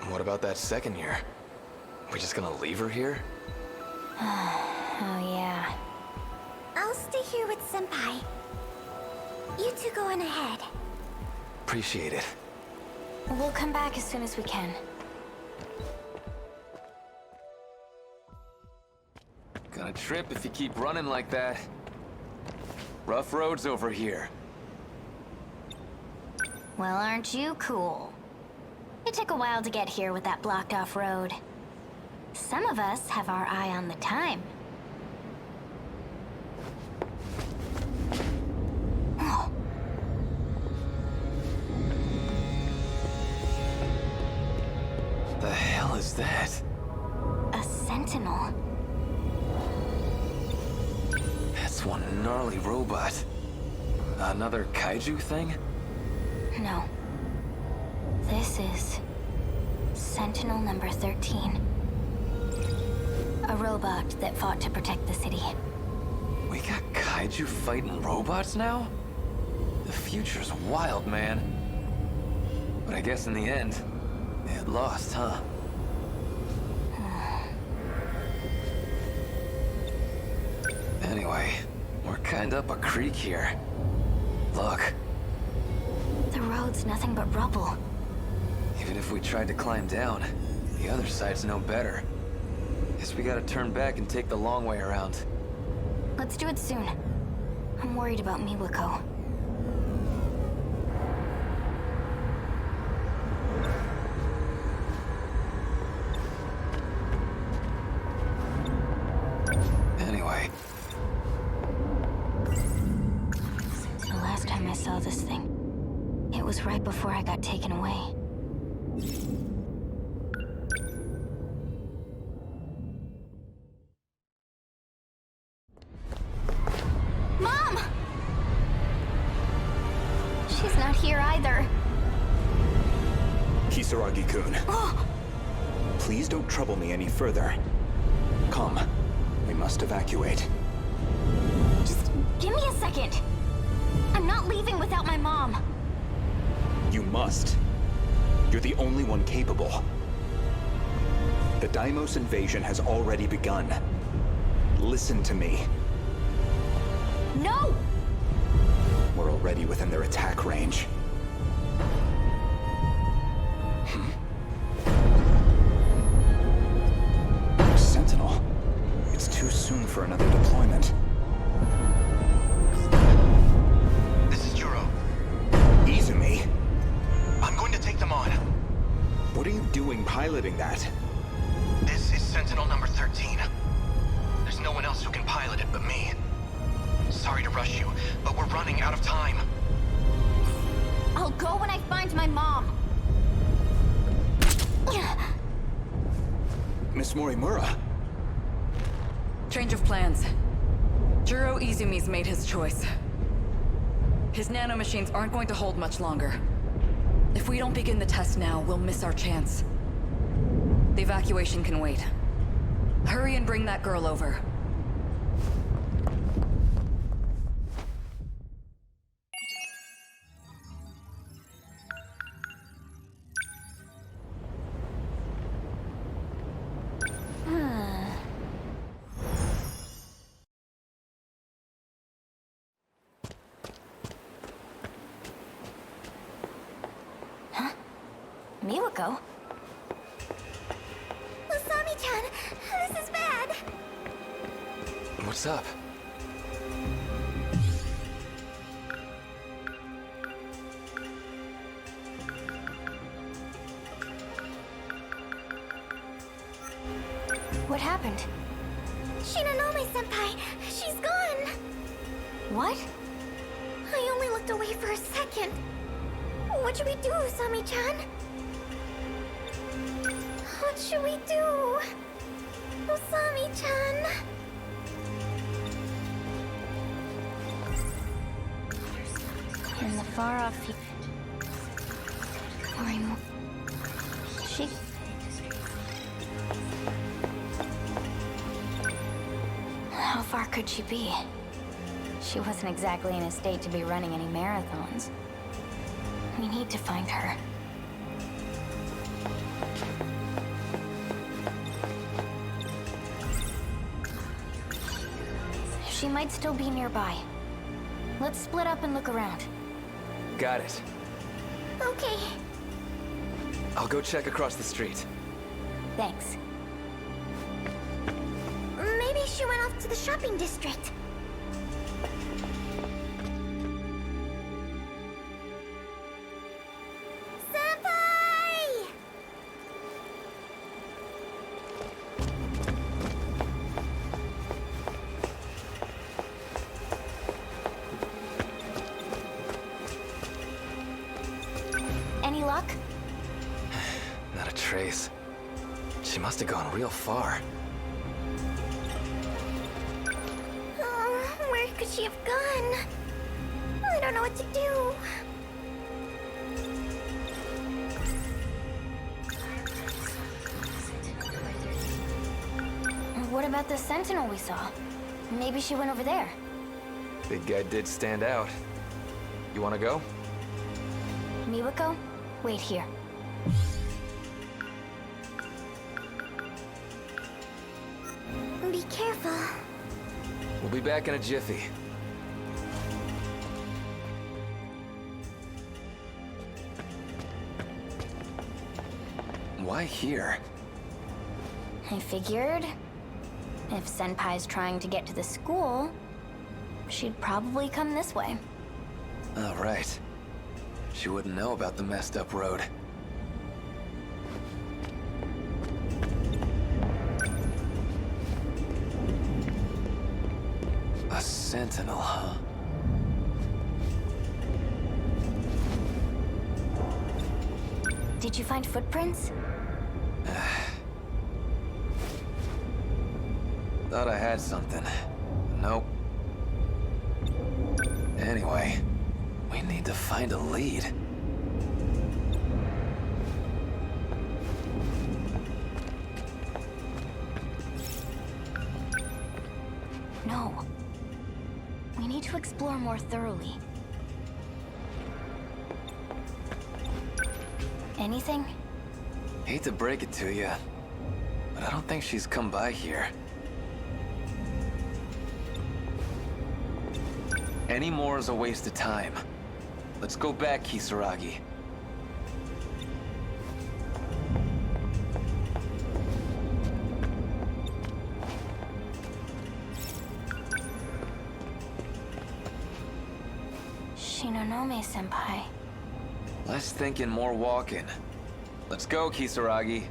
What about that second year? We just gonna leave her here? Oh yeah. I'll stay here with Senpai. You two go on ahead. Appreciate it. We'll come back as soon as we can. Gonna trip if you keep running like that. Rough roads over here. Well, aren't you cool? It took a while to get here with that blocked-off road. Some of us have our eye on the time. The hell is that? A sentinel. That's one gnarly robot. Another kaiju thing? No. This is... Sentinel number 13. A robot that fought to protect the city. We got kaiju fighting robots now? The future's wild, man. But I guess in the end, it lost, huh? Anyway, we're kind of up a creek here. Look. The road's nothing but rubble. Even if we tried to climb down, the other side's no better. Guess we gotta turn back and take the long way around. Let's do it soon. I'm worried about Miwako. Anyway. The last time I saw this thing, it was right before I got taken away. Mom! She's not here either. Kisaragi-kun. Oh. Please don't trouble me any further. Come. We must evacuate. Just give me a second. I'm not leaving without my mom. You must. You're the only one capable. The Deimos invasion has already begun. Listen to me. No! We're already within their attack range. Sentinel. It's too soon for another deployment. This is Juro. Izumi. I'm going to take them on. What are you doing piloting that? This is Sentinel number 13. There's no one else who can pilot it but me. Sorry to rush you, but we're running out of time. I'll go when I find my mom. Miss Morimura. Change of plans. Juro Izumi's made his choice. His nanomachines aren't going to hold much longer. If we don't begin the test now, we'll miss our chance. The evacuation can wait. Hurry and bring that girl over. Miwako? Usami-chan, this is bad. What's up? What happened? Shinonome-senpai, she's gone. What? I only looked away for a second. What should we do, Usami-chan? What should we do? Usami-chan. In the far-off future... She... How far could she be? She wasn't exactly in a state to be running any marathons. We need to find her. She might still be nearby. Let's split up and look around. Got it. Okay. I'll go check across the street. Thanks. Maybe she went off to the shopping district. Senpai! Any luck? Not a trace. She must have gone real far. Where could she have gone? I don't know what to do. about the Sentinel we saw? Maybe she went over there. Big guy did stand out. You wanna go? Miwako, wait here. Be careful. We'll be back in a jiffy. Why here? I figured if Senpai's trying to get to the school, she'd probably come this way. Oh, right. She wouldn't know about the messed up road. A sentinel, huh? Did you find footprints? Thought I had something. Nope. Anyway, we need to find a lead. No. We need to explore more thoroughly. Anything? Hate to break it to you, but I don't think she's come by here. Any more is a waste of time. Let's go back, Kisaragi. Shinonome-senpai. Less thinking, more walking. Let's go, Kisaragi.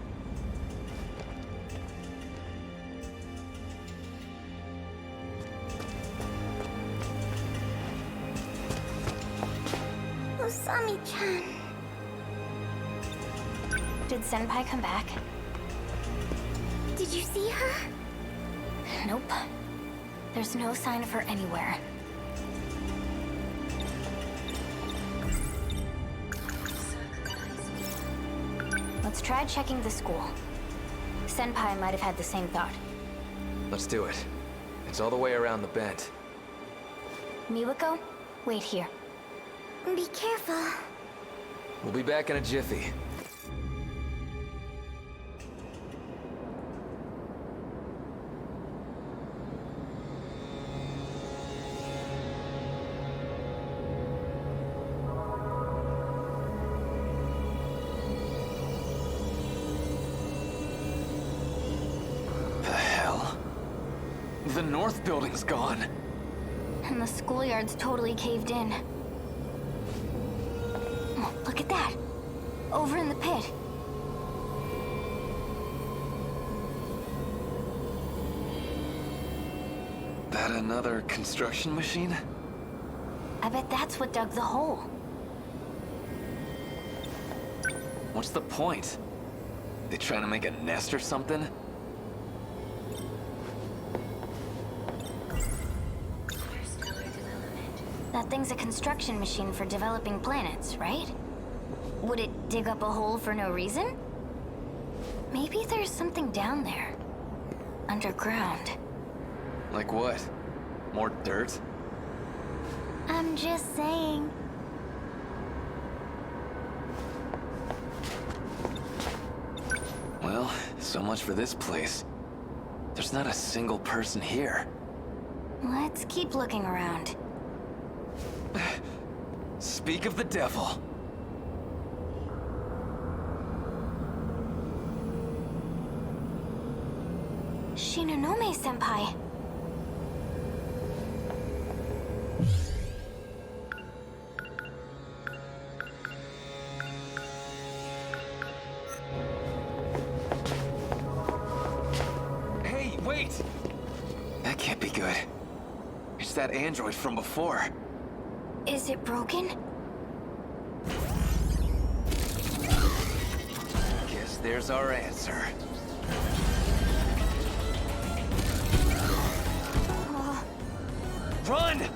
Usami-chan. Did Senpai come back? Did you see her? Nope. There's no sign of her anywhere. Let's try checking the school. Senpai might have had the same thought. Let's do it. It's all the way around the bend. Miwako, wait here. Be careful. We'll be back in a jiffy. The hell? The north building's gone. And the schoolyard's totally caved in. Oh, look at that! Over in the pit. That another construction machine? I bet that's what dug the hole. What's the point? They trying to make a nest or something? That thing's a construction machine for developing planets, right? Would it dig up a hole for no reason? Maybe there's something down there. Underground. Like what? More dirt? I'm just saying. Well, so much for this place. There's not a single person here. Let's keep looking around. Speak of the devil. Shinonome-senpai. Hey, wait! That can't be good. It's that android from before. Is it broken? Guess there's our answer. Run!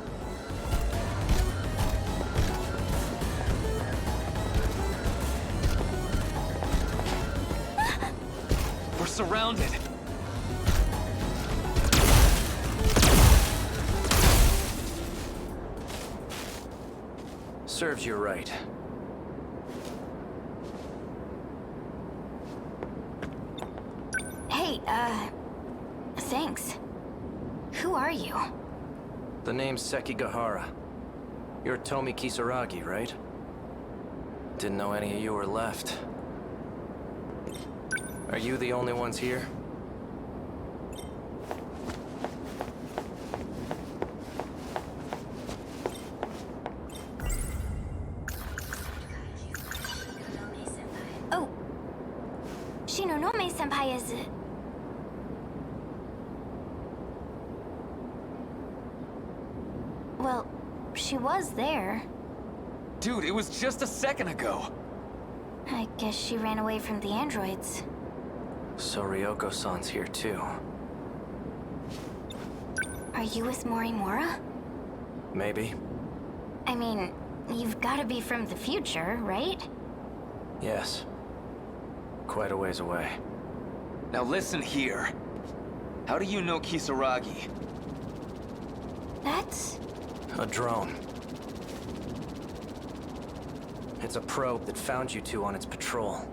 We're surrounded. Serves you right. Hey, thanks. Who are you? The name's Sekigahara. You're Tomi Kisaragi, right? Didn't know any of you were left. Are you the only ones here? Oh. Shinonome-senpai is... Well, she was there. Dude, it was just a second ago. I guess she ran away from the androids. So Ryoko-san's here too. Are you with Morimura? Maybe. I mean, you've gotta be from the future, right? Yes. Quite a ways away. Now listen here. How do you know Kisaragi? That's... A drone. It's a probe that found you two on its patrol.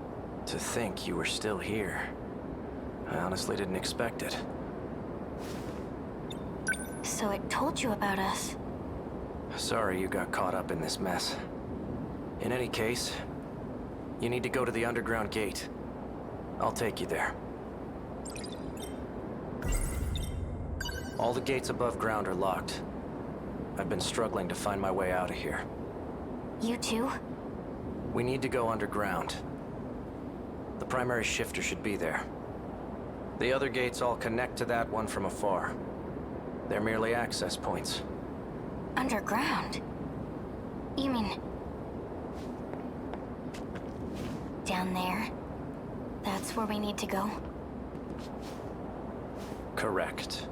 To think you were still here. I honestly didn't expect it. So it told you about us. Sorry you got caught up in this mess. In any case, you need to go to the underground gate. I'll take you there. All the gates above ground are locked. I've been struggling to find my way out of here. You too? We need to go underground. The primary shifter should be there. The other gates all connect to that one from afar. They're merely access points. Underground? You mean... down there? That's where we need to go? Correct.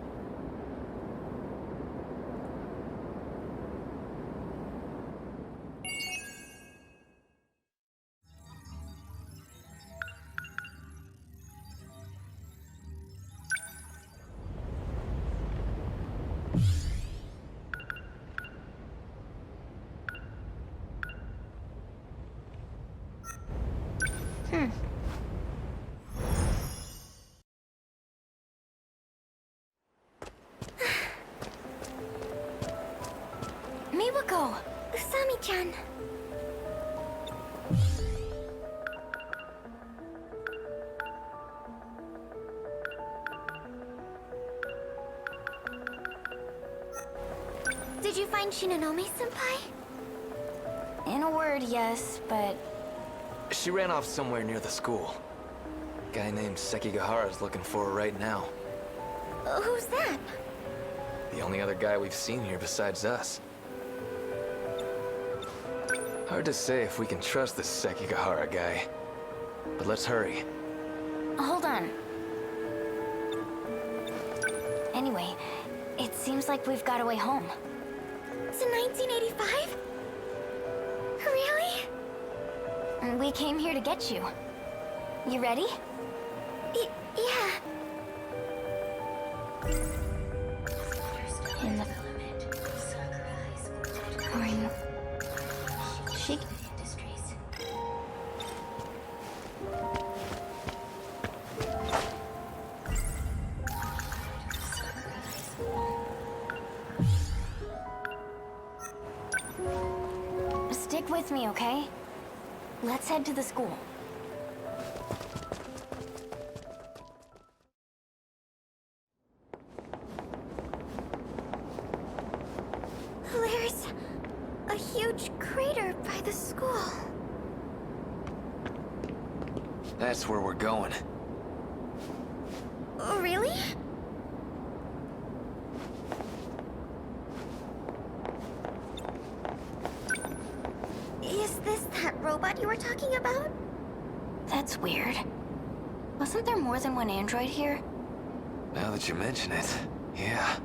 Miwako! Usami-chan! Did you find Shinonome-senpai? In a word, yes, but... She ran off somewhere near the school. Guy named Sekigahara's looking for her right now. Who's that? The only other guy we've seen here besides us. Hard to say if we can trust this Sekigahara guy. But let's hurry. Hold on. Anyway, it seems like we've got a way home. It's 1985? Really? We came here to get you. You ready? Yeah. In the... Or in the... She... Stick with me, okay? Let's head to the school. There's a huge crater by the school. That's where we're going. Oh, really? Is this that robot you were talking about? That's weird. Wasn't there more than one android here? Now that you mention it, yeah.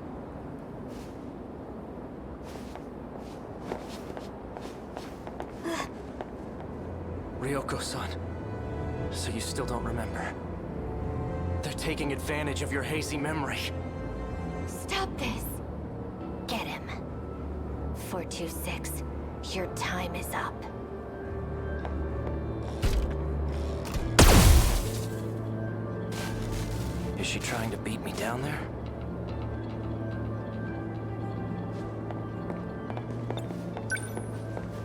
Ryoko-san, so you still don't remember. They're taking advantage of your hazy memory. Stop this. Get him. 426. Your time is up. Is she trying to beat me down there?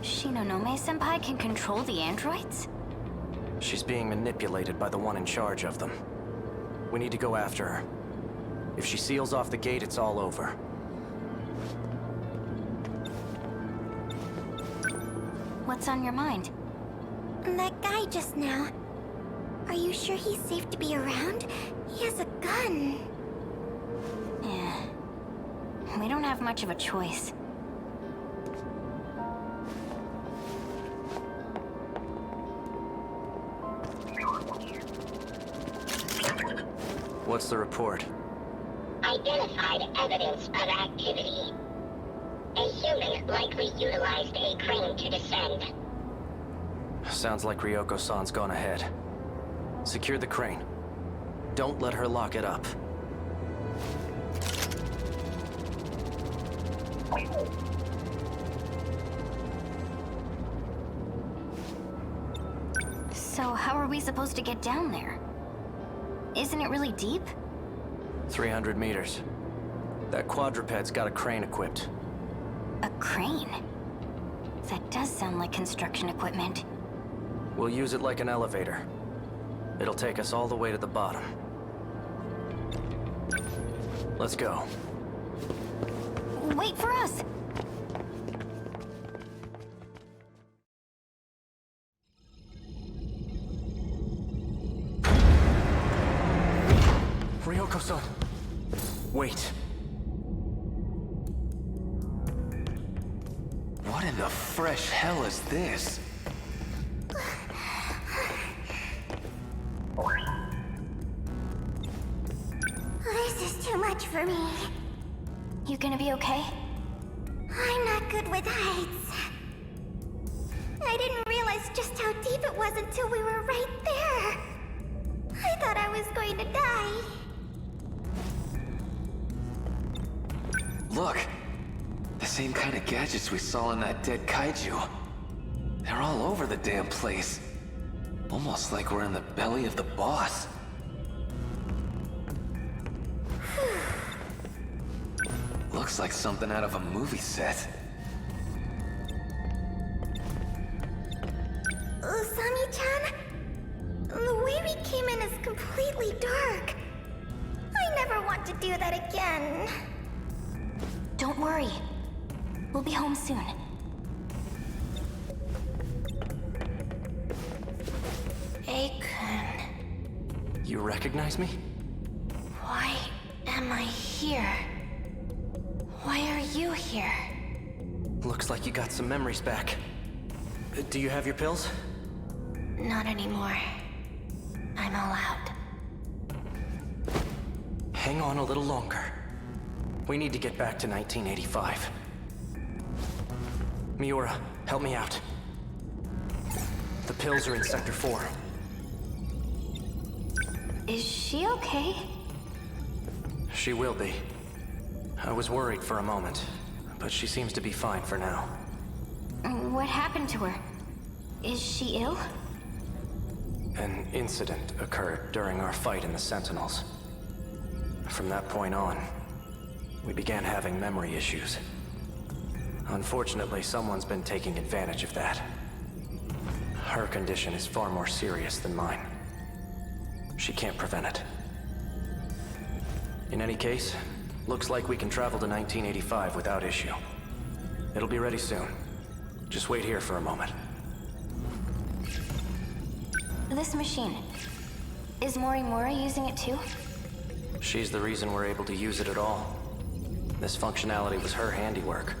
Shinonome-senpai can control the androids? She's being manipulated by the one in charge of them. We need to go after her. If she seals off the gate, it's all over. What's on your mind? That guy just now. Are you sure he's safe to be around? He has a gun. Yeah. We don't have much of a choice. What's the report? Identified evidence of activity. A human likely utilized a crane to descend. Sounds like Ryoko-san's gone ahead. Secure the crane. Don't let her lock it up. So how are we supposed to get down there? Isn't it really deep? 300 meters. That quadruped's got a crane equipped. A crane? That does sound like construction equipment. We'll use it like an elevator. It'll take us all the way to the bottom. Let's go. Wait for us! Ryoko-san! Wait. What in the fresh hell is this? This is too much for me. You gonna be okay? I'm not good with heights. I didn't realize just how deep it was until we were right there. I thought I was going to die. Look! The same kind of gadgets we saw in that dead kaiju. They're all over the damn place. Almost like we're in the belly of the boss. Looks like something out of a movie set. Usami-chan? The way we came in is completely dark. I never want to do that again. Don't worry. We'll be home soon. Akon, You recognize me? why am I here? Why are you here? Looks like you got some memories back. Do you have your pills? Not anymore. I'm all out. Hang on a little longer. We need to get back to 1985. Miura, help me out. The pills are in Sector 4. Is she okay? She will be. I was worried for a moment, but she seems to be fine for now. What happened to her? Is she ill? An incident occurred during our fight in the Sentinels. From that point on, we began having memory issues. Unfortunately, someone's been taking advantage of that. Her condition is far more serious than mine. She can't prevent it. In any case, looks like we can travel to 1985 without issue. It'll be ready soon. Just wait here for a moment. This machine. Is Morimura using it too? She's the reason we're able to use it at all. This functionality was her handiwork.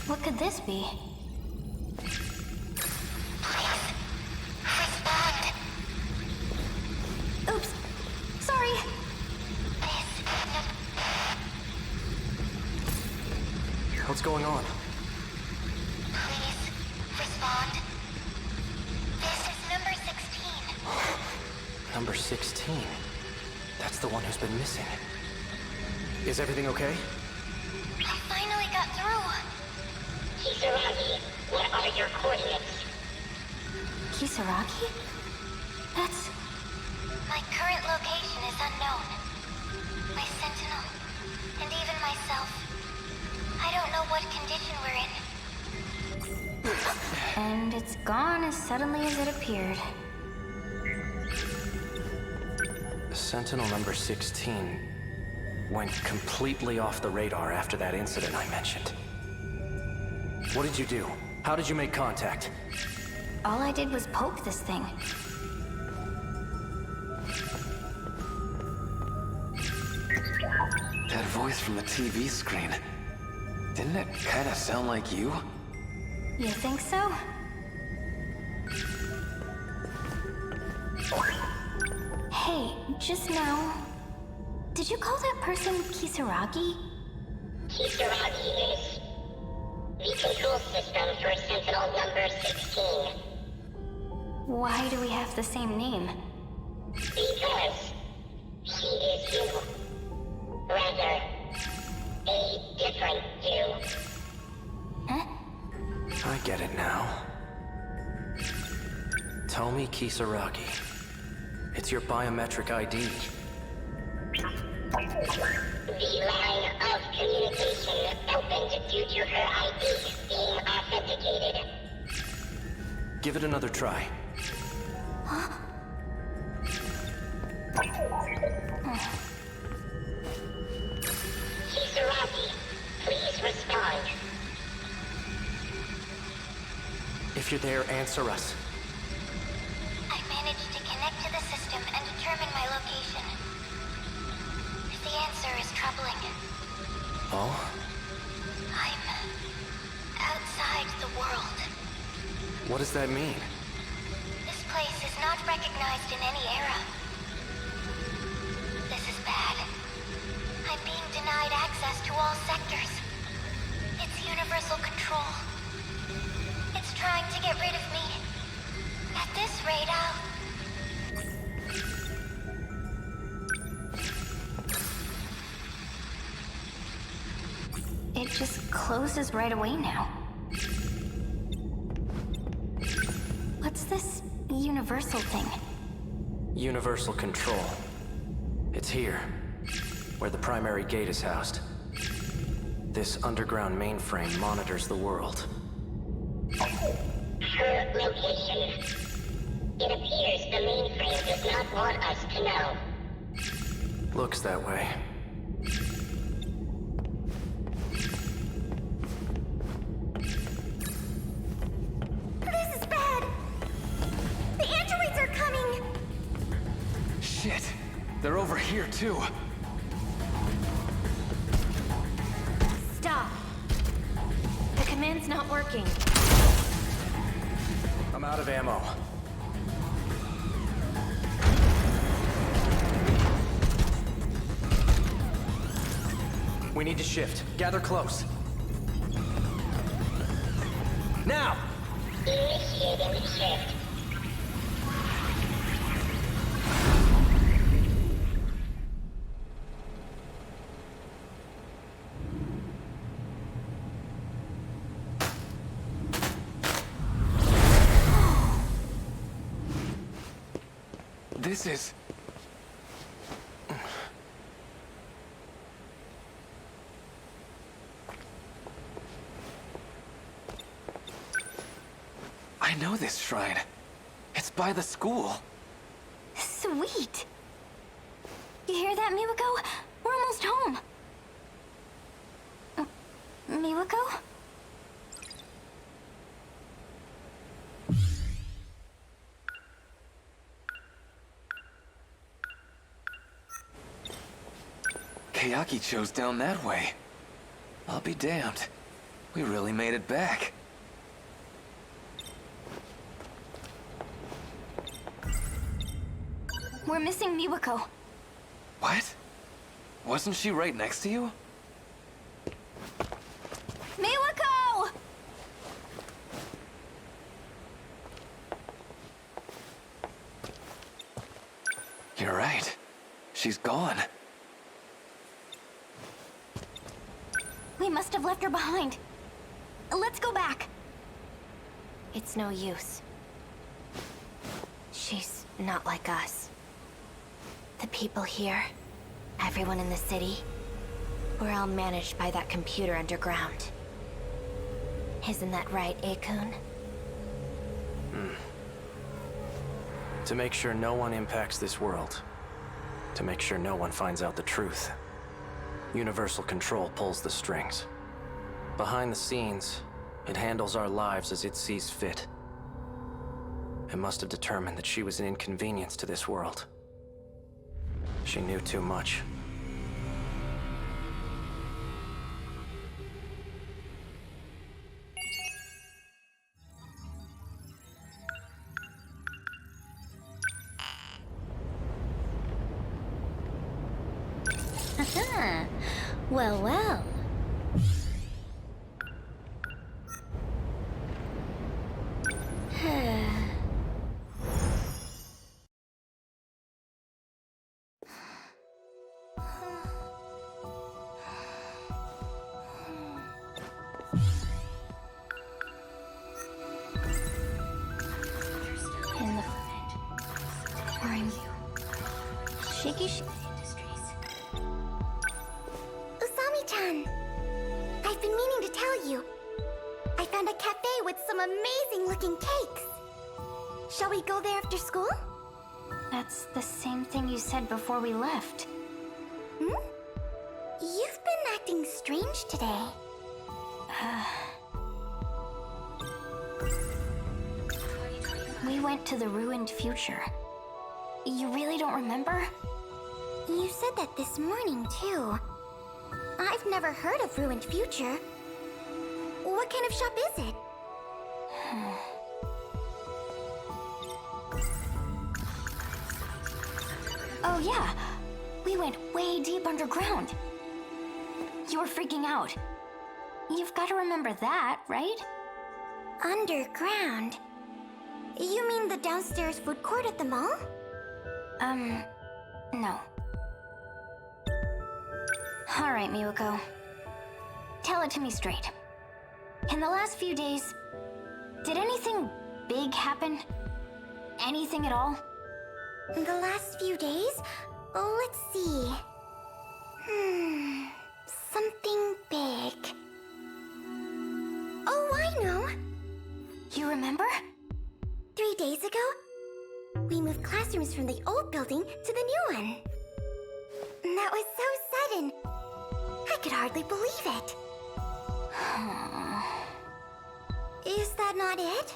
What could this be? Oops. Sorry. What's going on? Please, respond. This is number 16. Number 16. That's the one who's been missing. Is everything okay? I finally got through. Kisaragi, what are your coordinates? Kisaragi? That's... My current location is unknown. My Sentinel, and even myself. I don't know what condition we're in. And it's gone as suddenly as it appeared. Sentinel number 16 went completely off the radar after that incident I mentioned. What did you do? How did you make contact? All I did was poke this thing. That voice from the TV screen. Didn't it kind of sound like you? You think so? Hey, just now... Did you call that person Kisaragi? Kisaragi is the control system for Sentinel number 16. Why do we have the same name? Because he is you. Rather, a different you. Huh? I get it now. Tomi Kisaragi. It's your biometric ID. The line of communication opened due to her ID being authenticated. Give it another try. Huh? Kisaragi, please respond. If you're there, answer us. I managed to connect to the system and determine my location. The answer is troubling. Oh? I'm outside the world. What does that mean? This place is not recognized in any era. This is bad. I'm being denied access to all sectors. It's universal control. It's trying to get rid of me. At this rate, It just closes right away now. What's this universal thing? Universal control. It's here, where the primary gate is housed. This underground mainframe monitors the world. Her location. It appears the mainframe does not want us to know. Looks that way. This is bad! The androids are coming! Shit! They're over here, too. Stop! The command's not working. I'm out of ammo. We need to shift. Gather close. Now! Initiating shift. This is... I know this shrine. It's by the school. Sweet! You hear that, Miwako? We're almost home. Miwako? Kayaki chose down that way. I'll be damned. We really made it back. We're missing Miwako. What? Wasn't she right next to you? Miwako! You're right. She's gone. We must have left her behind. Let's go back. It's no use. She's not like us. The people here, everyone in the city, we're all managed by that computer underground. Isn't that right, Akun? To make sure no one impacts this world. To make sure no one finds out the truth. Universal Control pulls the strings. Behind the scenes, it handles our lives as it sees fit. It must have determined that she was an inconvenience to this world. She knew too much. Aha! Well, well. In the pouring shaky Usami-chan! I've been meaning to tell you. I found a cafe with some amazing-looking cakes. Shall we go there after school? That's the same thing you said before we left. Hmm? You've been acting strange today. We went to the ruined future. You really don't remember? You said that this morning, too. I've never heard of ruined future. What kind of shop is it? Oh yeah, we went way deep underground. You were freaking out. You've got to remember that, right? Underground? You mean the downstairs food court at the mall? No. Alright, Miwako. Tell it to me straight. In the last few days, did anything big happen? Anything at all? In the last few days? Let's see. Something big. Oh, I know! You remember? 3 days ago, we moved classrooms from the old building to the new one. That was so sudden. I could hardly believe it. Is that not it?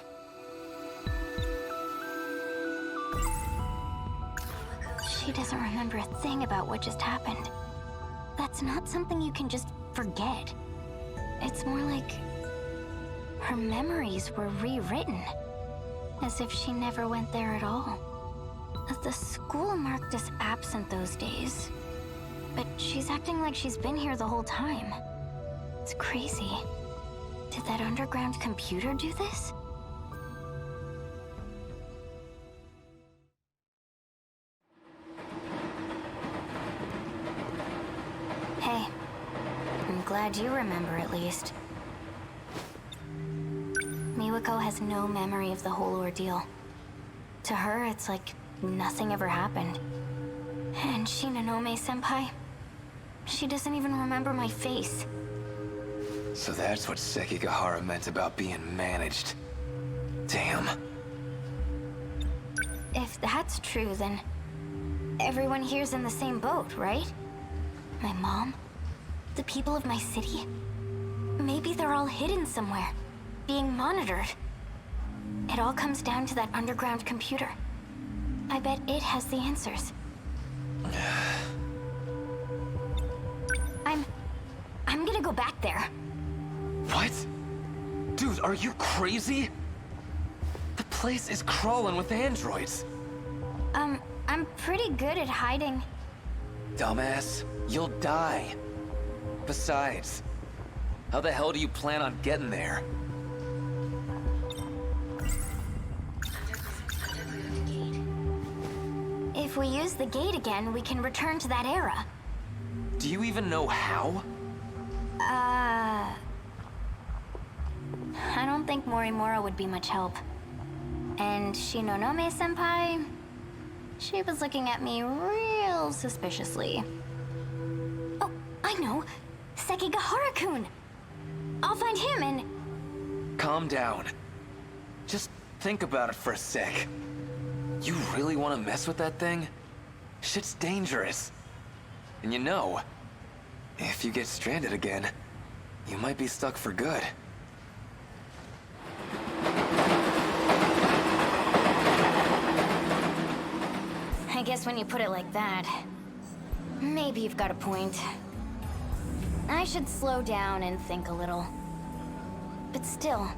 She doesn't remember a thing about what just happened. That's not something you can just forget. It's more like her memories were rewritten, as if she never went there at all. The school marked us absent those days, but she's acting like she's been here the whole time. It's crazy. Did that underground computer do this? Hey, I'm glad you remember at least. Miwako has no memory of the whole ordeal. To her, it's like nothing ever happened. And Shinonome-senpai, she doesn't even remember my face. So that's what Sekigahara meant about being managed. Damn. If that's true, then everyone here's in the same boat, right? My mom, the people of my city. Maybe they're all hidden somewhere, being monitored. It all comes down to that underground computer. I bet it has the answers. I'm gonna go back there. What? Dude, are you crazy? The place is crawling with androids. I'm pretty good at hiding. Dumbass, you'll die. Besides, how the hell do you plan on getting there? If If we use the gate again, we can return to that era. Do you even know how? I don't think Morimura would be much help. And Shinonome-senpai? She was looking at me real suspiciously. Oh, I know! Sekigahara-kun! I'll find him and... Calm down. Just think about it for a sec. You really want to mess with that thing? Shit's dangerous. And you know, if you get stranded again, you might be stuck for good. I guess when you put it like that, maybe you've got a point. I should slow down and think a little. But still,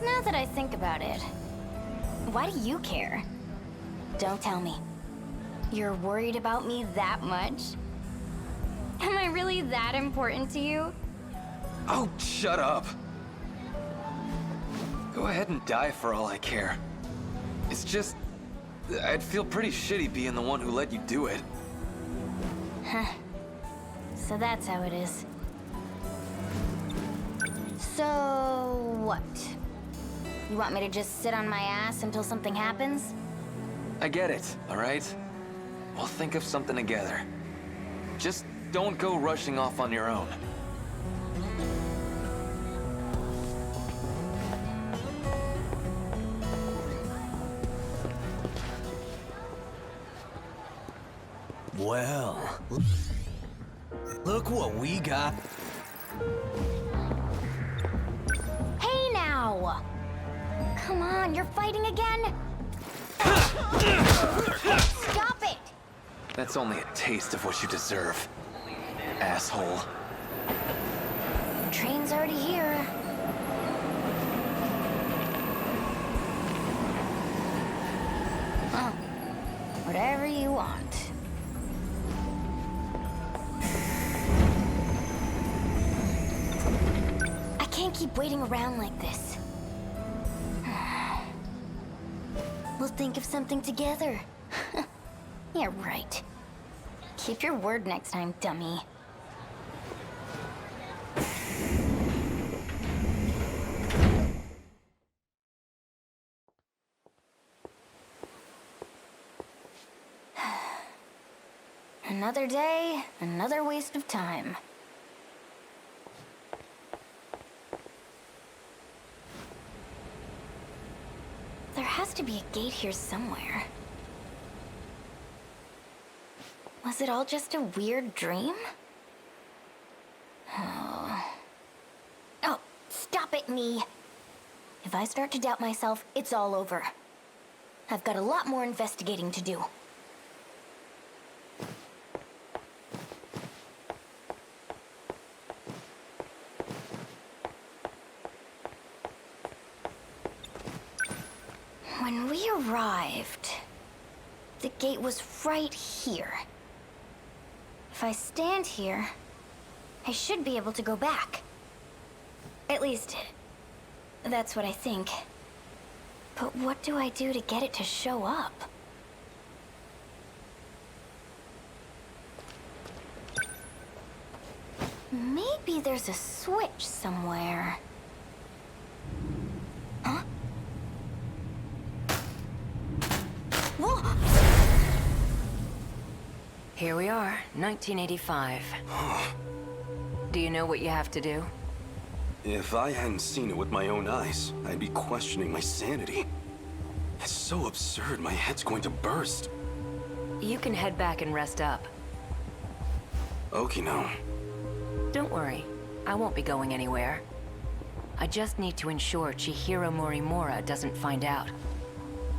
now that I think about it, why do you care? Don't tell me. You're worried about me that much? Am I really that important to you? Oh, shut up. Go ahead and die for all I care. It's just, I'd feel pretty shitty being the one who let you do it. Huh. So that's how it is. So what? You want me to just sit on my ass until something happens? I get it, all right? We'll think of something together. Just don't go rushing off on your own. Well, look what we got. Hey now! Come on, you're fighting again? Stop it! That's only a taste of what you deserve, asshole. Train's already here. Huh. Whatever you want. I can't keep waiting around like this. We'll think of something together. Yeah, right. Keep your word next time, dummy. Another day, another waste of time. There has to be a gate here somewhere. Was it all just a weird dream? Oh, stop it, me. If I start to doubt myself, it's all over. I've got a lot more investigating to do. When we arrived, the gate was right here. If I stand here, I should be able to go back. At least, that's what I think. But what do I do to get it to show up? Maybe there's a switch somewhere. Huh? Whoa! Here we are, 1985. Do you know what you have to do? If I hadn't seen it with my own eyes, I'd be questioning my sanity. It's so absurd, my head's going to burst. You can head back and rest up. Okino. Don't worry, I won't be going anywhere. I just need to ensure Chihiro Morimura doesn't find out.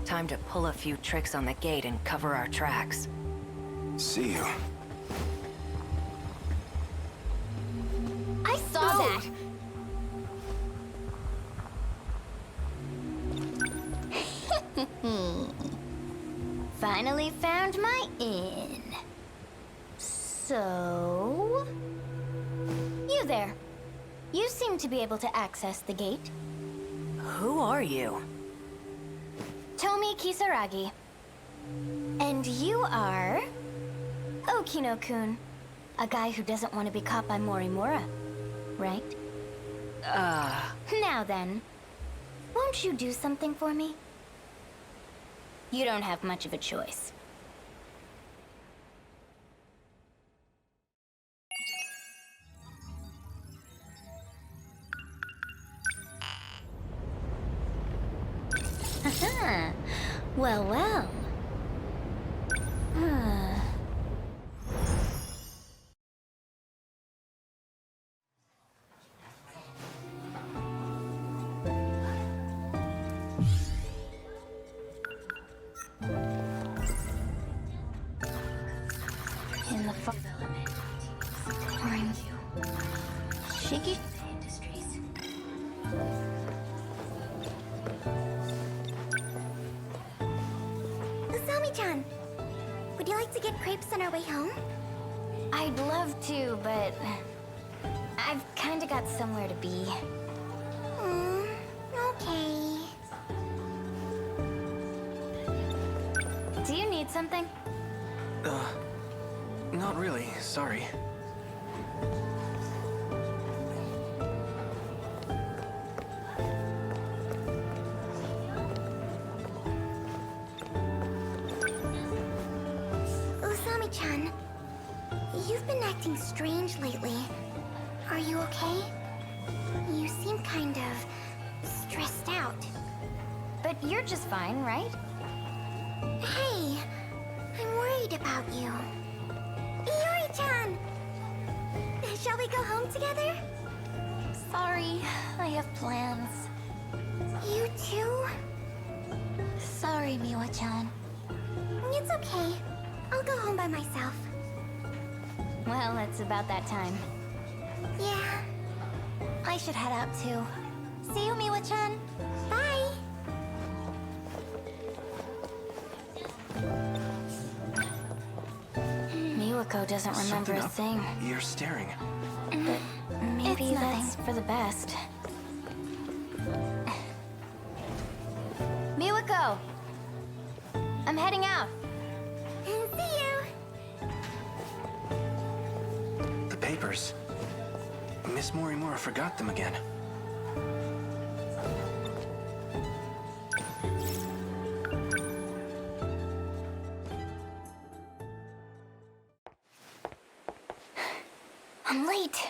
Time to pull a few tricks on the gate and cover our tracks. See you. I saw that! Finally found my inn. So... You there. You seem to be able to access the gate. Who are you? Tomi Kisaragi. And you are... Okino-kun. A guy who doesn't want to be caught by Morimura, right? Now then, won't you do something for me? You don't have much of a choice. Haha. Well, well. In the fall development, exploring Shiki Industries. Usami-chan, would you like to get crepes on our way home? I'd love to, but I've kinda got somewhere to be. Okay. Do you need something? Not really, sorry. Usami-chan, you've been acting strange lately. Are you okay? You seem kind of stressed out. But you're just fine, right? Hey, I'm worried about you. Iori-chan! Shall we go home together? Sorry, I have plans. You too? Sorry, Miwa-chan. It's okay. I'll go home by myself. Well, it's about that time. Yeah. I should head out too. See you, Miwa-chan. Bye! Miwako doesn't remember a thing. You're staring. But maybe that's for the best. Miwako! I'm heading out. See you! The papers. Miss Morimura forgot them again. I'm late.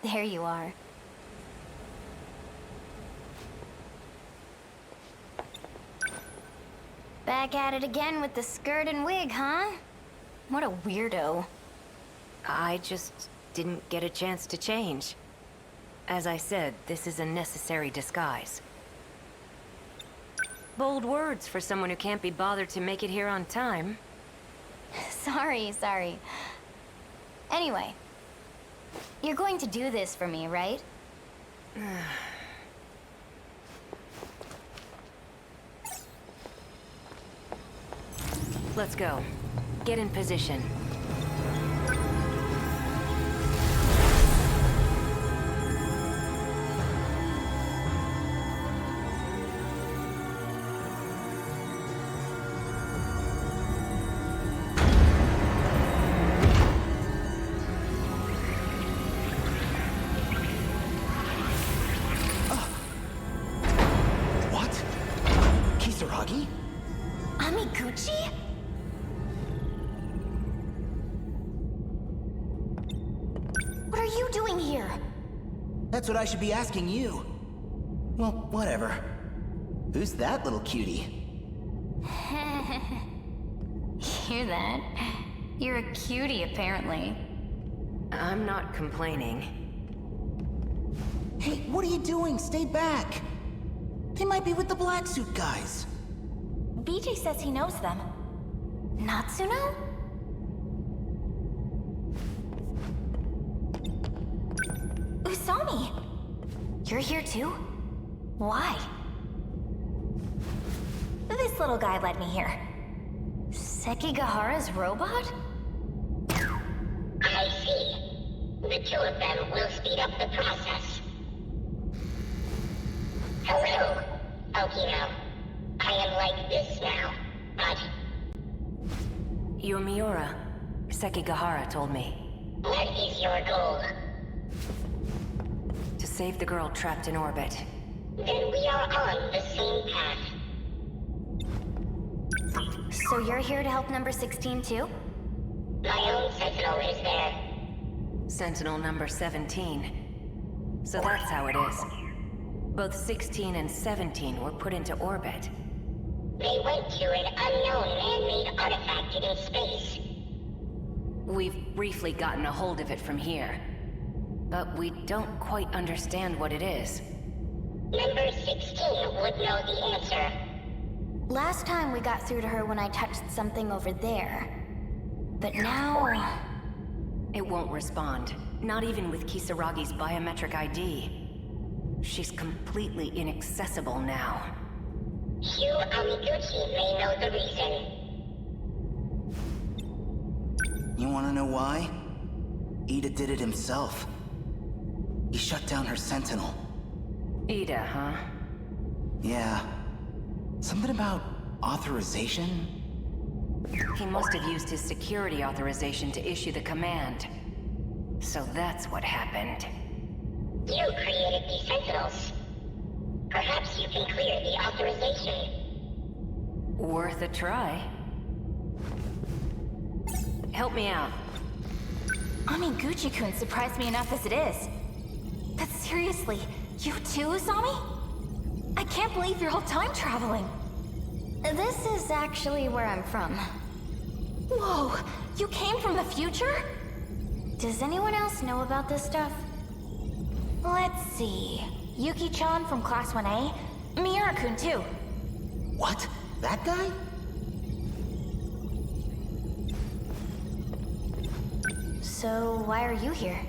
There you are. Back at it again with the skirt and wig, huh? What a weirdo. I just didn't get a chance to change. As I said, this is a necessary disguise. Bold words for someone who can't be bothered to make it here on time. Sorry. Anyway, you're going to do this for me, right? Let's go. Get in position. What? Kisaragi? Amiguchi? What are you doing here? That's what I should be asking you. Well, whatever. Who's that little cutie? Hear that? You're a cutie, apparently. I'm not complaining. Hey, what are you doing? Stay back! They might be with the black suit guys. BJ says he knows them. Natsuno? Usami! You're here too? Why? This little guy led me here. Sekigahara's robot? I see. The two of them will speed up the process. Hello, Okino. I am like this now, but... You're Miura. Sekigahara told me. What is your goal? To save the girl trapped in orbit. Then we are on the same path. So you're here to help number 16 too? My own Sentinel is there. Sentinel number 17. So that's how it is. Both 16 and 17 were put into orbit. They went to an unknown man-made artifact in space. We've briefly gotten a hold of it from here. But we don't quite understand what it is. Number 16 would know the answer. Last time we got through to her when I touched something over there. But now... It won't respond. Not even with Kisaragi's biometric ID. She's completely inaccessible now. Hugh Amiguchi may know the reason. You wanna know why? Ida did it himself. He shut down her Sentinel. Ida, huh? Yeah. Something about authorization? He must have used his security authorization to issue the command. So that's what happened. You created the Sentinels. Perhaps you can clear the authorization. Worth a try. Help me out. Amiguchi-kun surprised me enough as it is. But seriously, you too, Usami? I can't believe you're all time traveling. This is actually where I'm from. Whoa, you came from the future? Does anyone else know about this stuff? Let's see. Yuki-chan from Class 1A? Miura-kun too. What? That guy? So why are you here?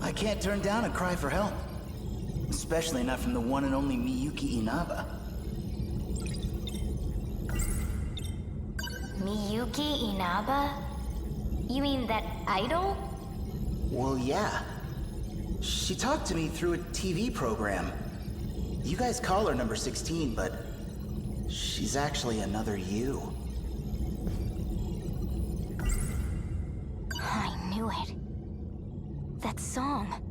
I can't turn down a cry for help. Especially not from the one and only Miyuki Inaba. Miyuki Inaba? You mean that idol? Well, yeah. She talked to me through a TV program. You guys call her number 16, but she's actually another you. I knew it. That song.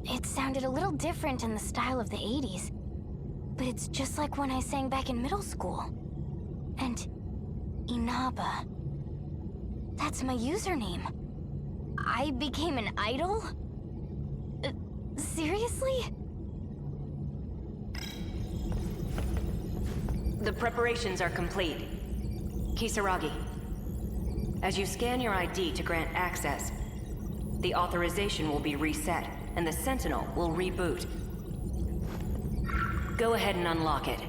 It sounded a little different in the style of the 80s. But it's just like when I sang back in middle school. And Inaba. That's my username. I became an idol? Seriously? The preparations are complete. Kisaragi, as you scan your ID to grant access, the authorization will be reset, and the Sentinel will reboot. Go ahead and unlock it.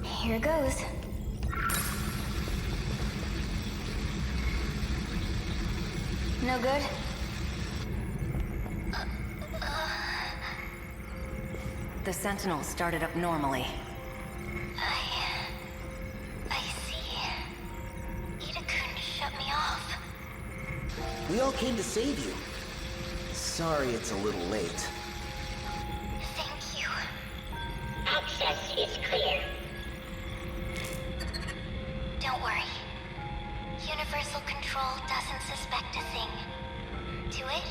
Here goes. No good? The Sentinel started up normally. I see. Ida-kun shut me off. We all came to save you. Sorry it's a little late. Thank you. Access is clear. Don't worry. Universal Control doesn't suspect a thing. To it,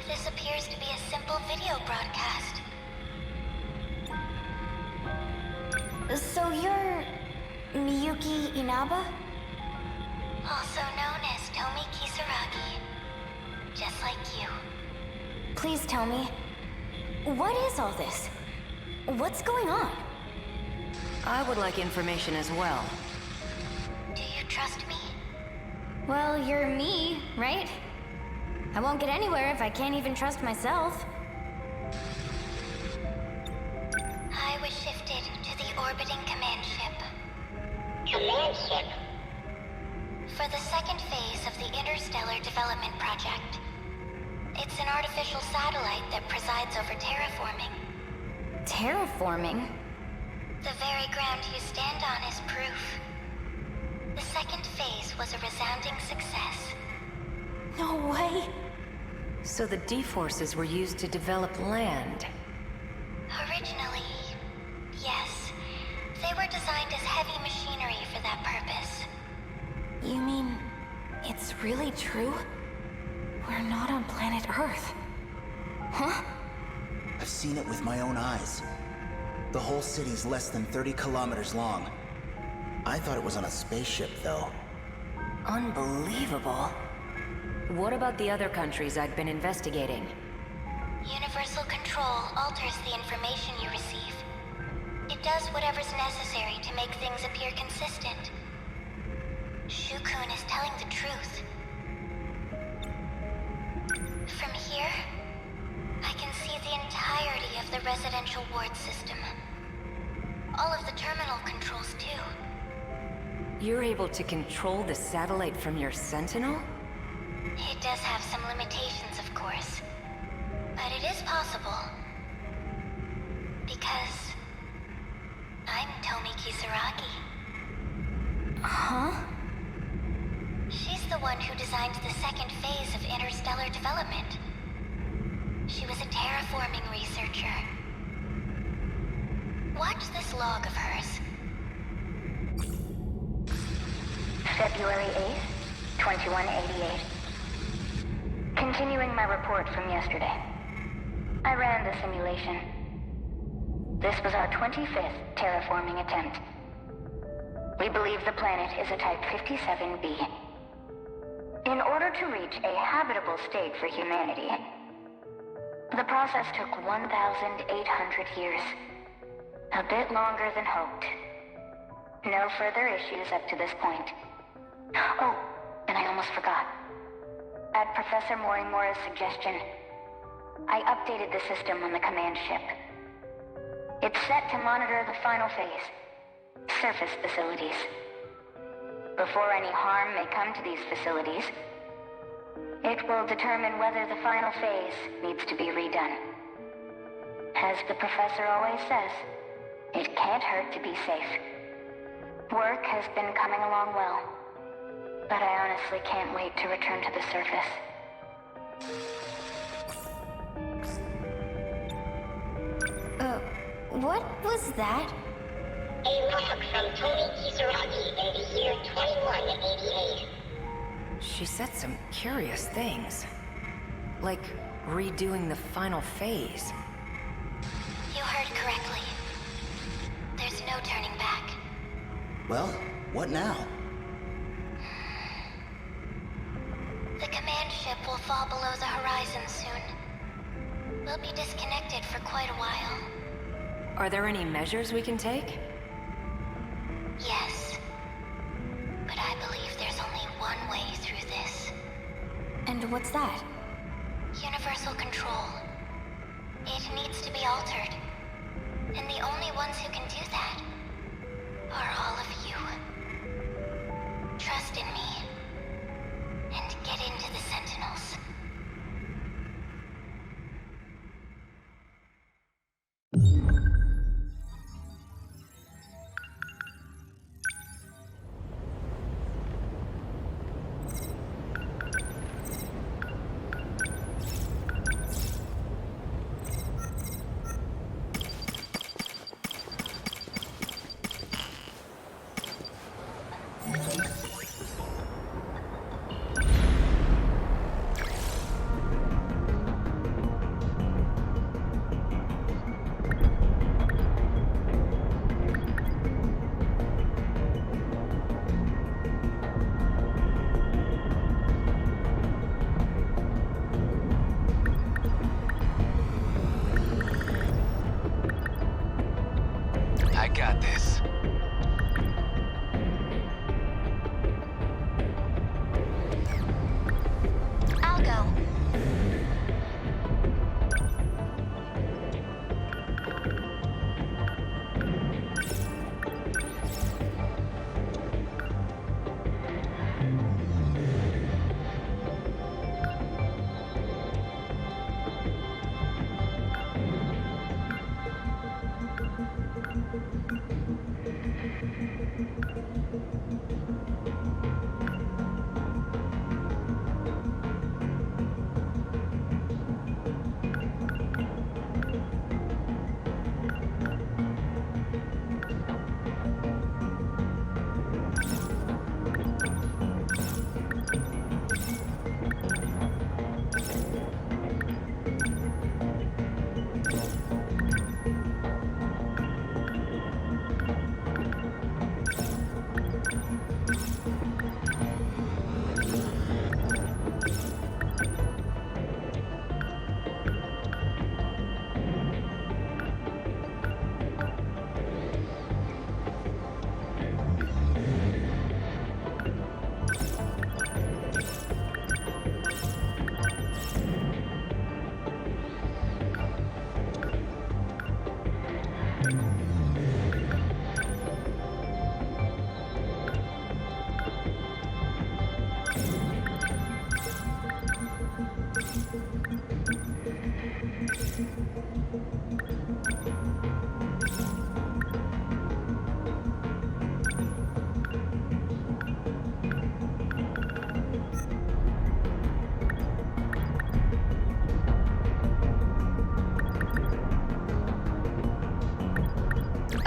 this appears to be a simple video broadcast. So you're... Miyuki Inaba? Also known as Tomi Kisaragi. Just like you. Please tell me, what is all this? What's going on? I would like information as well. Do you trust me? Well, you're me, right? I won't get anywhere if I can't even trust myself. I was shifted to the orbiting command ship. Command ship? For the second phase of the Interstellar Development Project. It's an artificial satellite that presides over terraforming. Terraforming? The very ground you stand on is proof. The second phase was a resounding success. No way! So the D-forces were used to develop land. Originally, yes. They were designed as heavy machinery for that purpose. You mean it's really true? We're not on planet Earth. Huh? I've seen it with my own eyes. The whole city's less than 30 kilometers long. I thought it was on a spaceship, though. Unbelievable. What about the other countries I'd been investigating? Universal control alters the information you receive. It does whatever's necessary to make things appear consistent. Shukun is telling the truth. From here, I can see the entirety of the residential ward system. All of the terminal controls, too. You're able to control the satellite from your Sentinel? It does have some limitations, of course. But it is possible. Because I'm Tomi Kisaragi. Huh? She's the one who designed the second phase of interstellar development. She was a terraforming researcher. Watch this log of hers. February 8th, 2188. Continuing my report from yesterday. I ran the simulation. This was our 25th terraforming attempt. We believe the planet is a Type 57b. In order to reach a habitable state for humanity, the process took 1,800 years. A bit longer than hoped. No further issues up to this point. Oh, and I almost forgot. At Professor Morimura's suggestion, I updated the system on the command ship. It's set to monitor the final phase, surface facilities. Before any harm may come to these facilities, it will determine whether the final phase needs to be redone. As the professor always says, it can't hurt to be safe. Work has been coming along well, but I honestly can't wait to return to the surface. What was that? A log from Tomi Kisaragi in the year 2188. She said some curious things. Like redoing the final phase. You heard correctly. There's no turning back. Well, what now? The command ship will fall below the horizon soon. We'll be disconnected for quite a while. Are there any measures we can take? Yes. But I believe there's only one way through this. And what's that? Universal control. It needs to be altered. And the only ones who can do that are all of you. Trust in me. And get into the Sentinels. I got this. I'll go.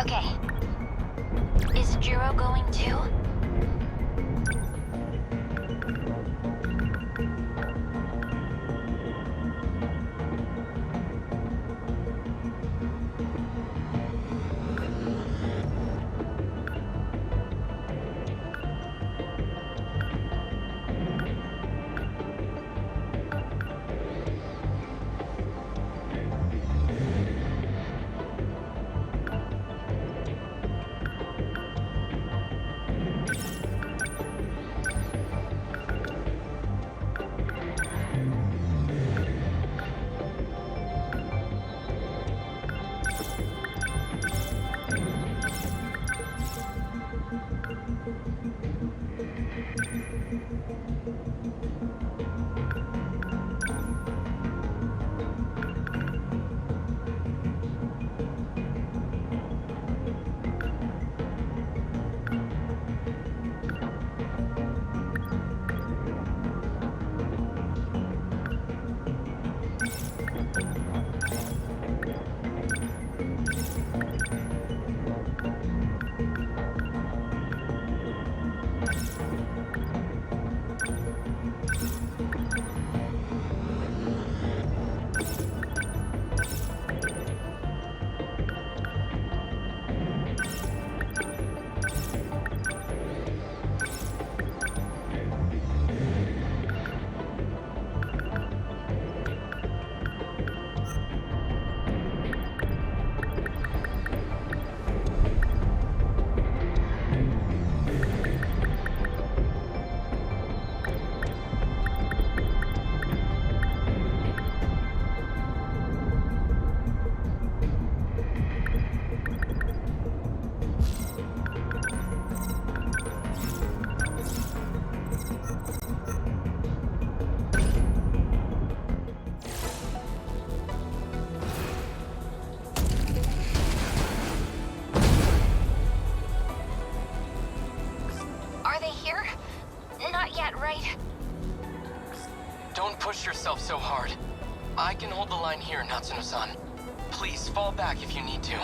Okay. Is Jiro going too? Don't push yourself so hard. I can hold the line here, Natsuno-san. Please fall back if you need to.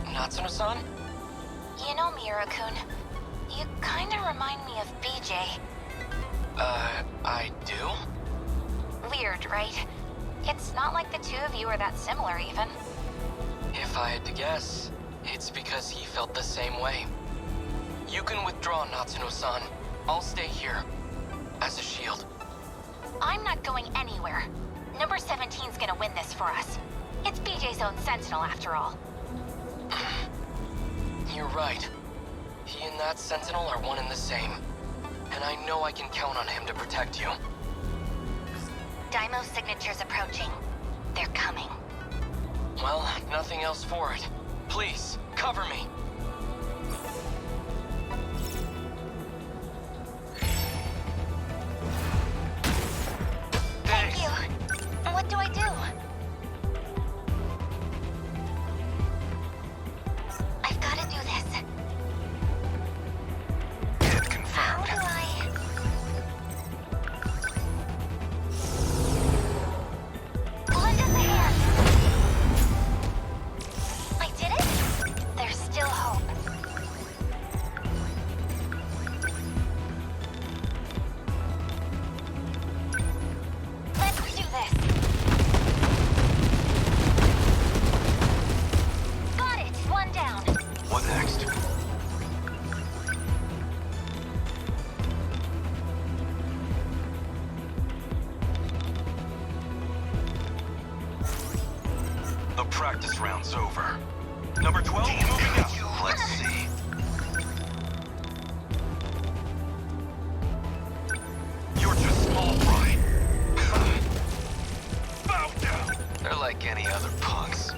Natsuno-san? You know, Miura-kun, you kinda remind me of BJ. I do? Weird, right? It's not like the two of you are that similar, even. If I had to guess, it's because he felt the same way. You can withdraw, Natsuno-san. I'll stay here. As a shield. I'm not going anywhere. Number 17's gonna win this for us. It's BJ's own Sentinel, after all. You're right. He and that Sentinel are one and the same. And I know I can count on him to protect you. Daimo's signature's approaching. They're coming. Well, nothing else for it. Please, cover me. Thank you. What do I do? I've got to do this. Hit confirmed. How do I... Lend us a hand. I did it? There's still hope. Let's do this. Got it. One down. What next? The practice round's over. Number 12, moving out. Let's see. You're just small fry. Bow down. They're like any other punks.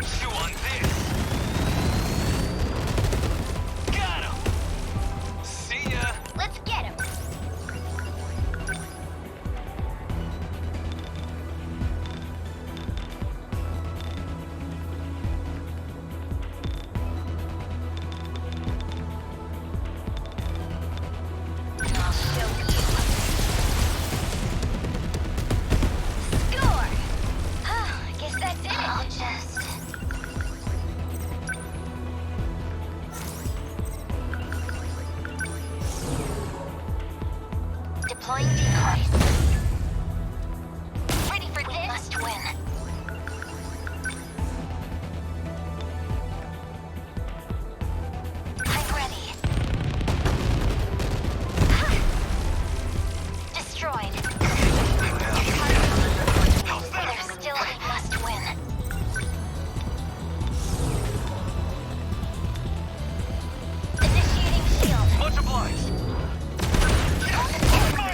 Chew on this. Got him. See ya. Let's get him. Deploying decoys. Ready for this? We must win. I'm ready. Destroyed. There's still we must win. Initiating shield. Much obliged.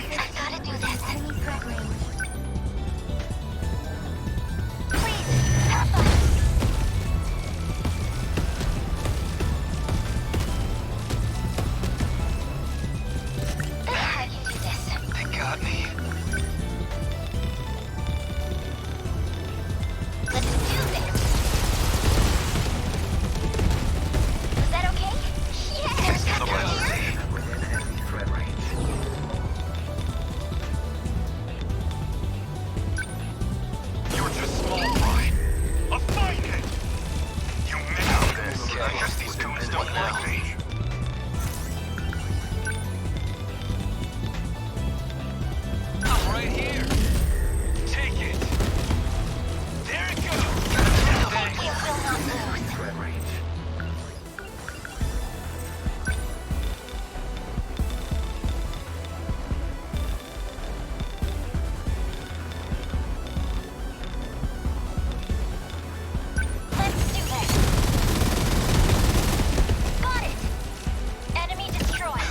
I gotta do this. Enemy threat range. Please, help us. How you do this? They got me. Let's do this. Was that okay? Yes. There's cover here. Within enemy threat range. You're just small fry. A fine head. You missed this. I guess these goons don't like me. I'm right here. Take it. There it goes. You will not lose. Threat range. Let's do this. Got it. Enemy destroyed.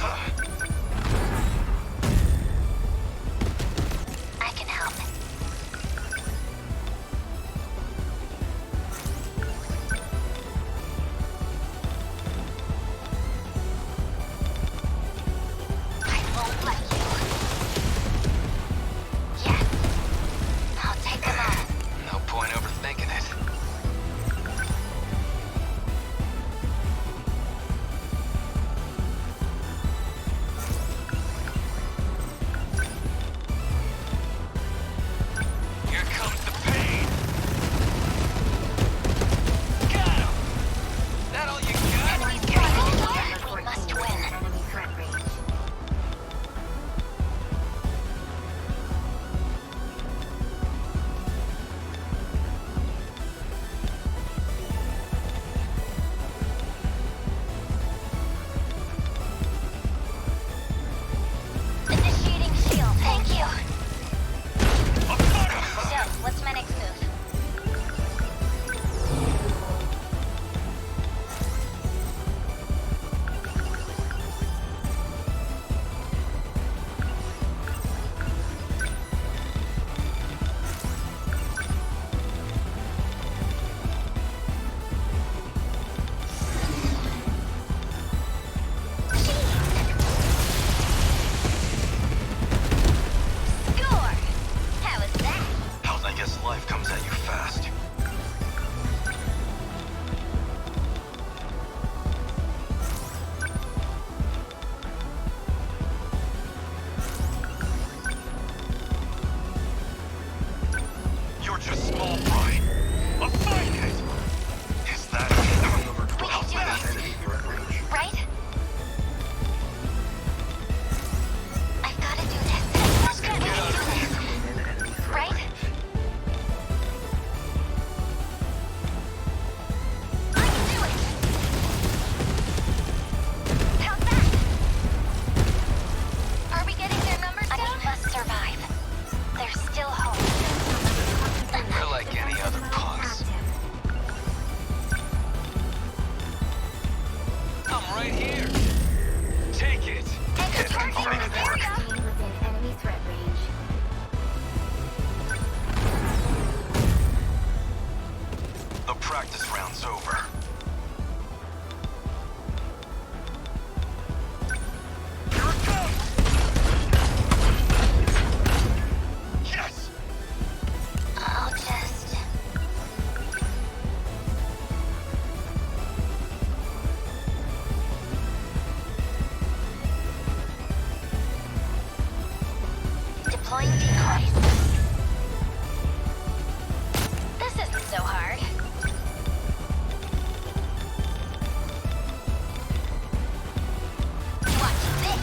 I can help. I won't let you. Yes. I'll take them all. No point overthinking it. Here comes the pain. Got him. That all you got? Enemies right here. We must win. Enemy threat range. Initiating shield. Thank you. So, what's my next move? Score! How was that? I guess life comes at you fast. You're just small fry. A fine head. Is that We can do this. Right? I've gotta do this. We can do this. Right? I can do it. How's that? Are we getting their numbers down? We must survive. There's still hope. We're like any other punks. I'm right here. Take it. I'll make it work. Within enemy threat range. The practice round's over. Here it comes! Yes! I'll just... Deploying decoys. This isn't so hard. Watch this.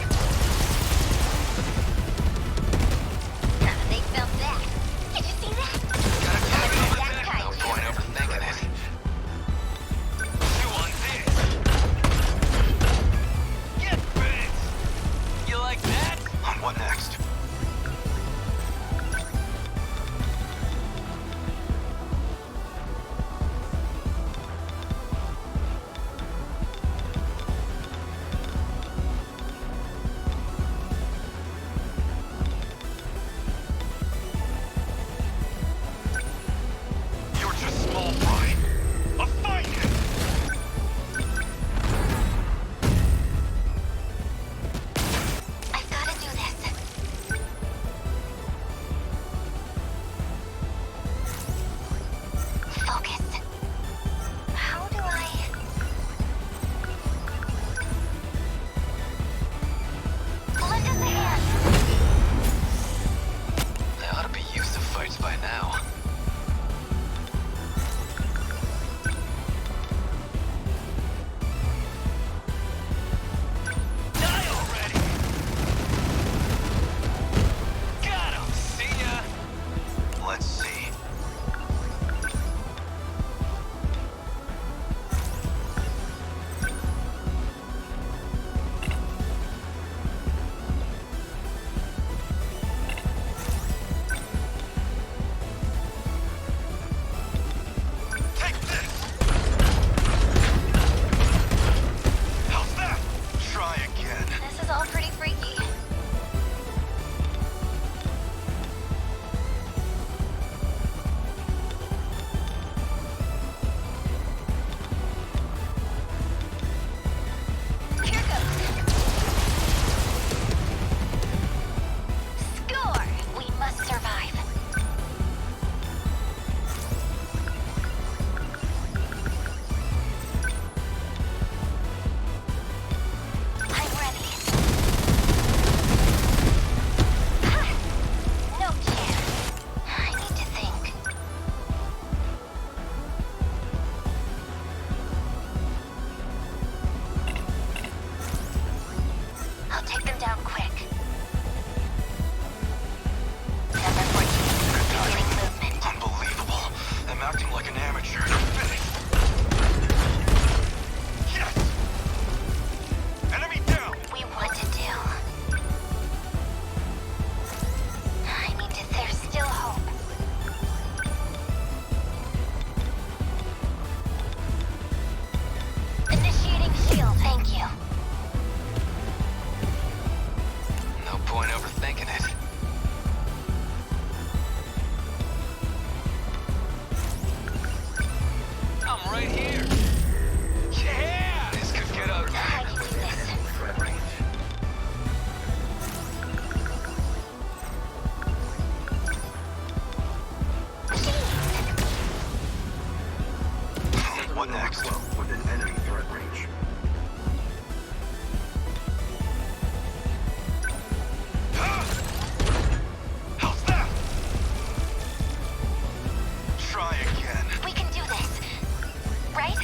I'll take them down quick. Number 14, beginning movement. Unbelievable. I'm acting like an amateur. Finished. Yes! Enemy down! We want to do. I mean, there's still hope. Initiating shield, thank you. No point overthinking it. I'm right here. Yeah! This could get ugly. I can do this. What next? Within enemy threat range. How's that? Try again. We can do this. Right?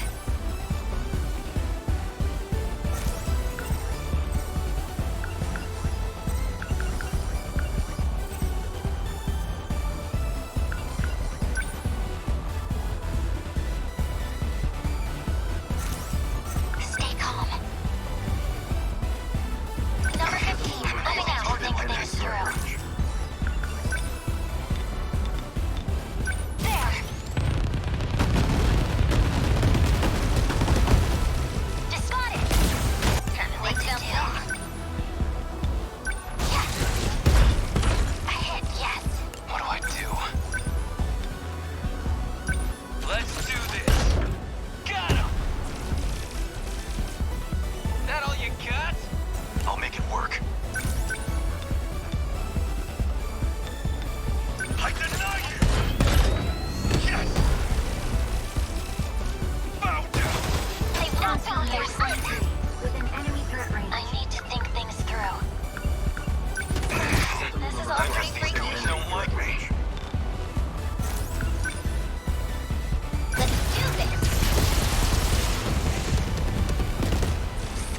Stay calm. Number 15, moving out to think things through. There! Just got it! Like them too. Yes! A hit, yes. What do I do? Let's do this. Got him! That all you got? I'll make it work. I deny you! Yes! Bow down! They won't be here soon. Within enemy threat range. I need to think things through. This is all I pretty guess these freaky. guys don't like me. Let's do this!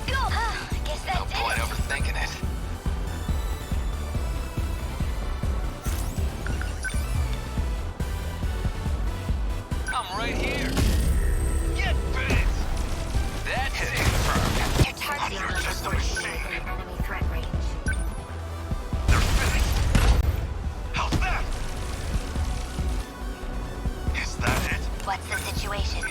Go! I guess No that's point it. overthinking it. I'm right here. Get bit! That's it. Confirmed. You're targeting You're me. just a machine. Enemy threat range. They're finished. How's that? Is that it? What's the situation?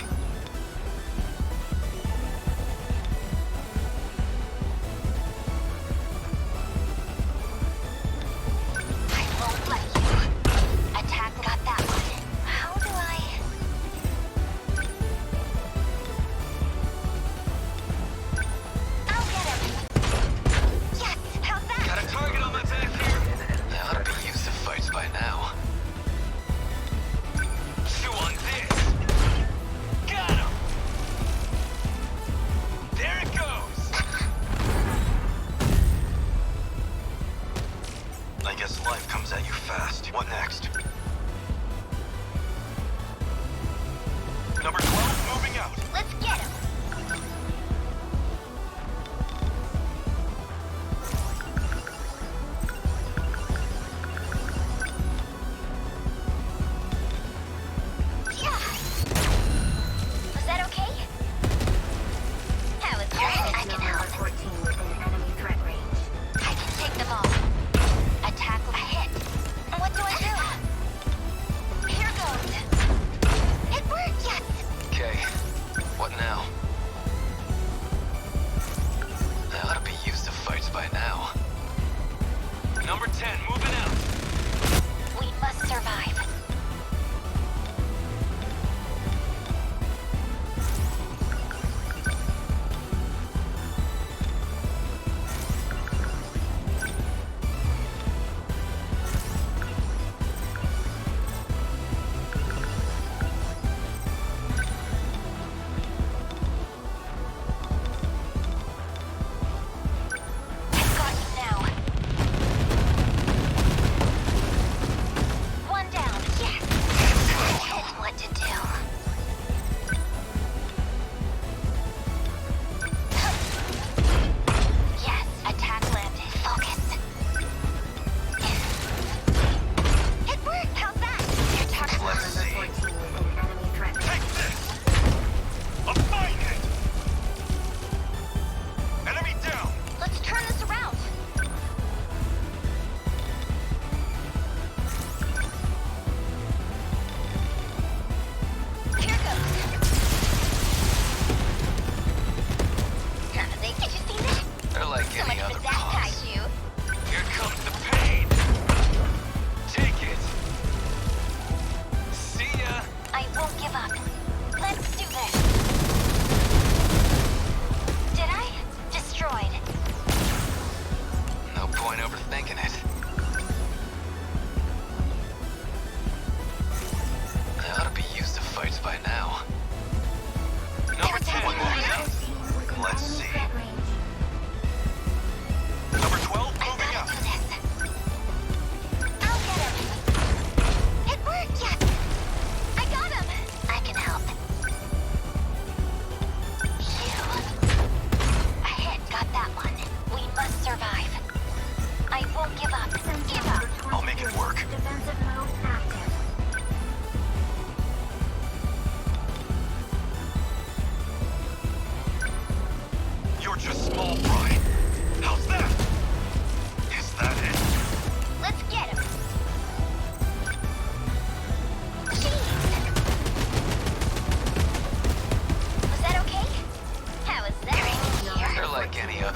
I won't let you. Attack got that one. How do I... I'll get him. Yes, how's that? Got a target on my back here. I ought to be used to fights by now. Chew on this. Got him. There it goes. I guess life comes at you fast. What next? Number 12, moving out. Let's get him. Yeah. Was that okay? That was great. I can help. 14 within enemy threat range. I can take them all. Attack a hit. What do I do? Here goes. It worked, yes. Okay. What now? I ought to be used to fights by now. Number 10, moving out. We must survive. I've got you now.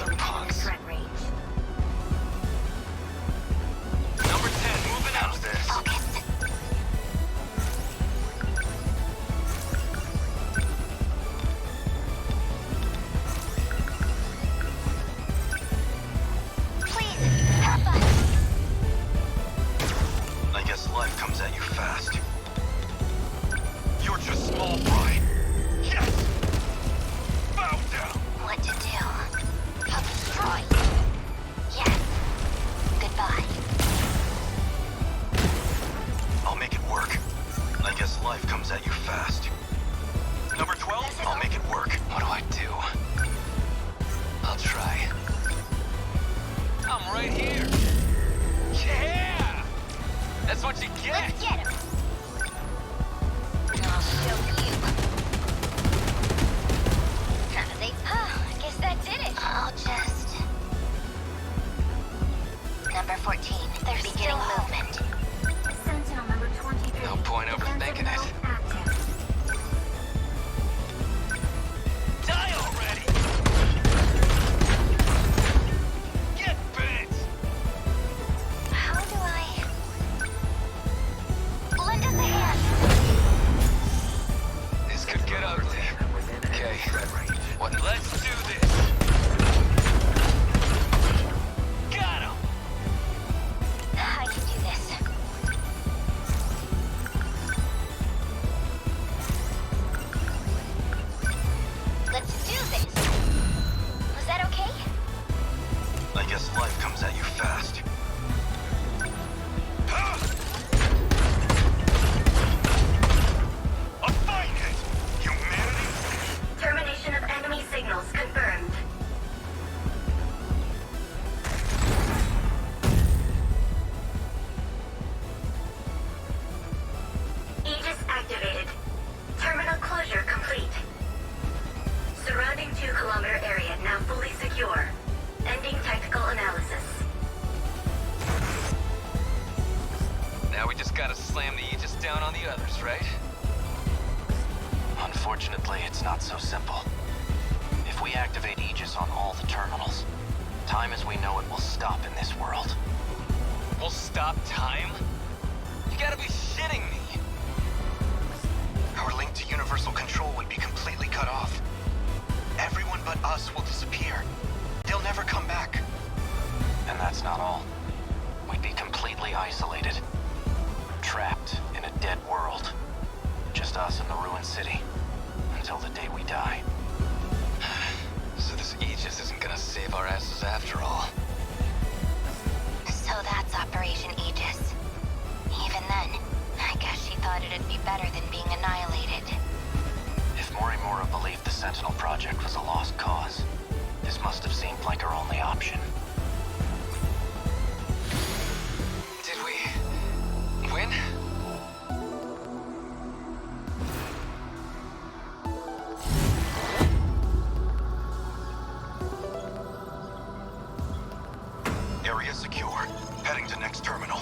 other punks. Threat range. Number 10, moving out. I guess life comes at you fast. You're just small fry. Yes! Bow down! What to do? I'll destroy you. Yes. Goodbye. I'll make it work. I guess life comes at you fast. Number 12, I'll make it work. What do I do? I'll try. I'm right here. Yeah! That's what you get. Let's get him. I'll show you. I guess that did it. I'll just... Number 14. They're beginning movement. Sentinel number 23. No point overthinking it. Active. Die already! Get bent! How do I... lend us a hand? This could get ugly. Okay. What? Let's do this! Got him! I can do this. Let's do this. Was that okay? I guess life comes at you fast. A fine hit! Humanity! Termination of enemy signals confirmed. Aegis activated. Terminal closure complete. Surrounding 2-kilometer area now fully secure. Ending tactical analysis. Now we just gotta slam the Aegis down on the others, right? Unfortunately, it's not so simple. If we activate Aegis on all the terminals, time as we know it will stop in this world. We'll stop time? You gotta be shitting me! Our link to universal control would be completely cut off. Everyone but us will disappear. They'll never come back. And that's not all. We'd be completely isolated. Trapped in a dead world. Just us and the ruined city. Until the day we die. So this Aegis isn't gonna save our asses after all. So that's Operation Aegis. Even then, I guess she thought it'd be better than being annihilated. If Morimura believed the Sentinel project was a lost cause, this must have seemed like our only option. Did we... win? Area secure. Heading to next terminal.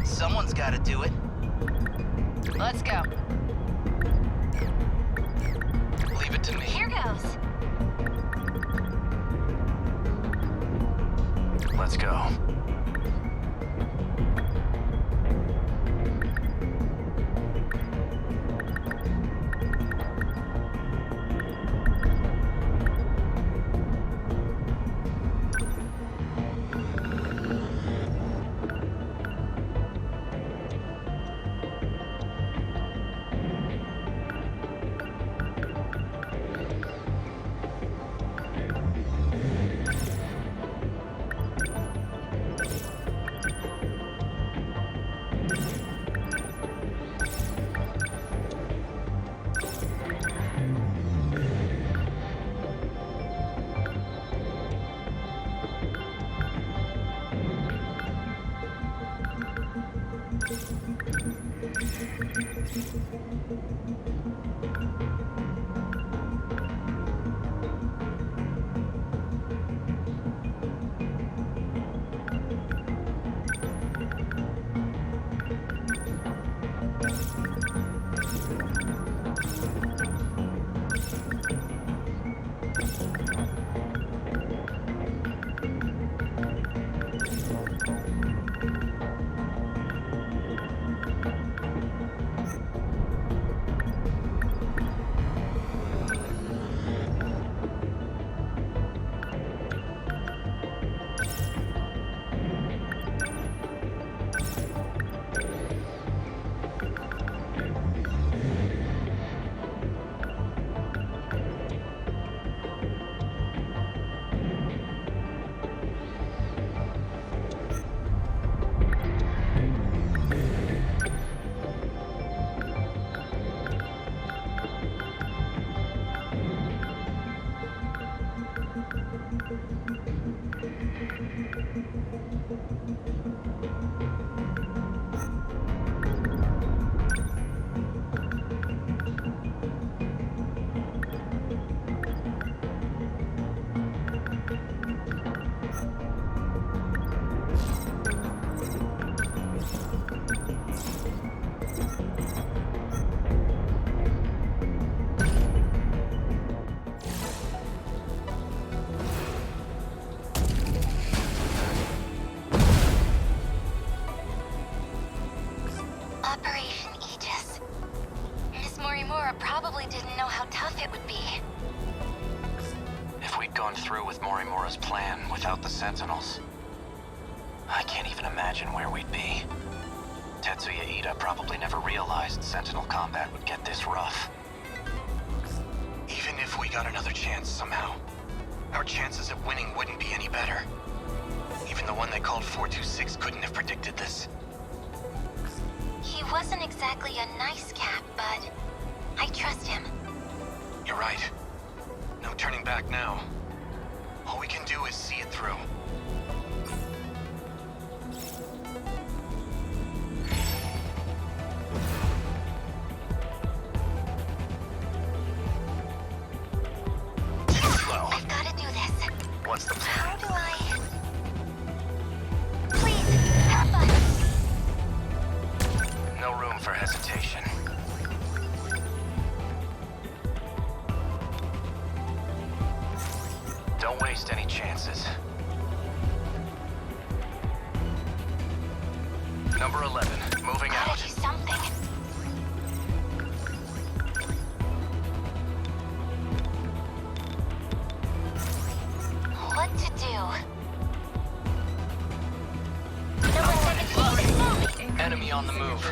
Someone's gotta do it. Let's go. Leave it to me. Here goes. Let's go. Morimura probably didn't know how tough it would be. If we'd gone through with Morimura's plan without the Sentinels, I can't even imagine where we'd be. Tetsuya Ida probably never realized Sentinel combat would get this rough. Even if we got another chance somehow, our chances of winning wouldn't be any better. Even the one they called 426 couldn't have predicted this. He wasn't exactly a nice cat, but I trust him. You're right. No turning back now. All we can do is see it through. I've got to do this. What's the plan? How do I... Please, help us. No room for hesitation. Don't waste any chances. Number 11, moving Gotta out. do something. What to do? Number 17. Enemy on the move.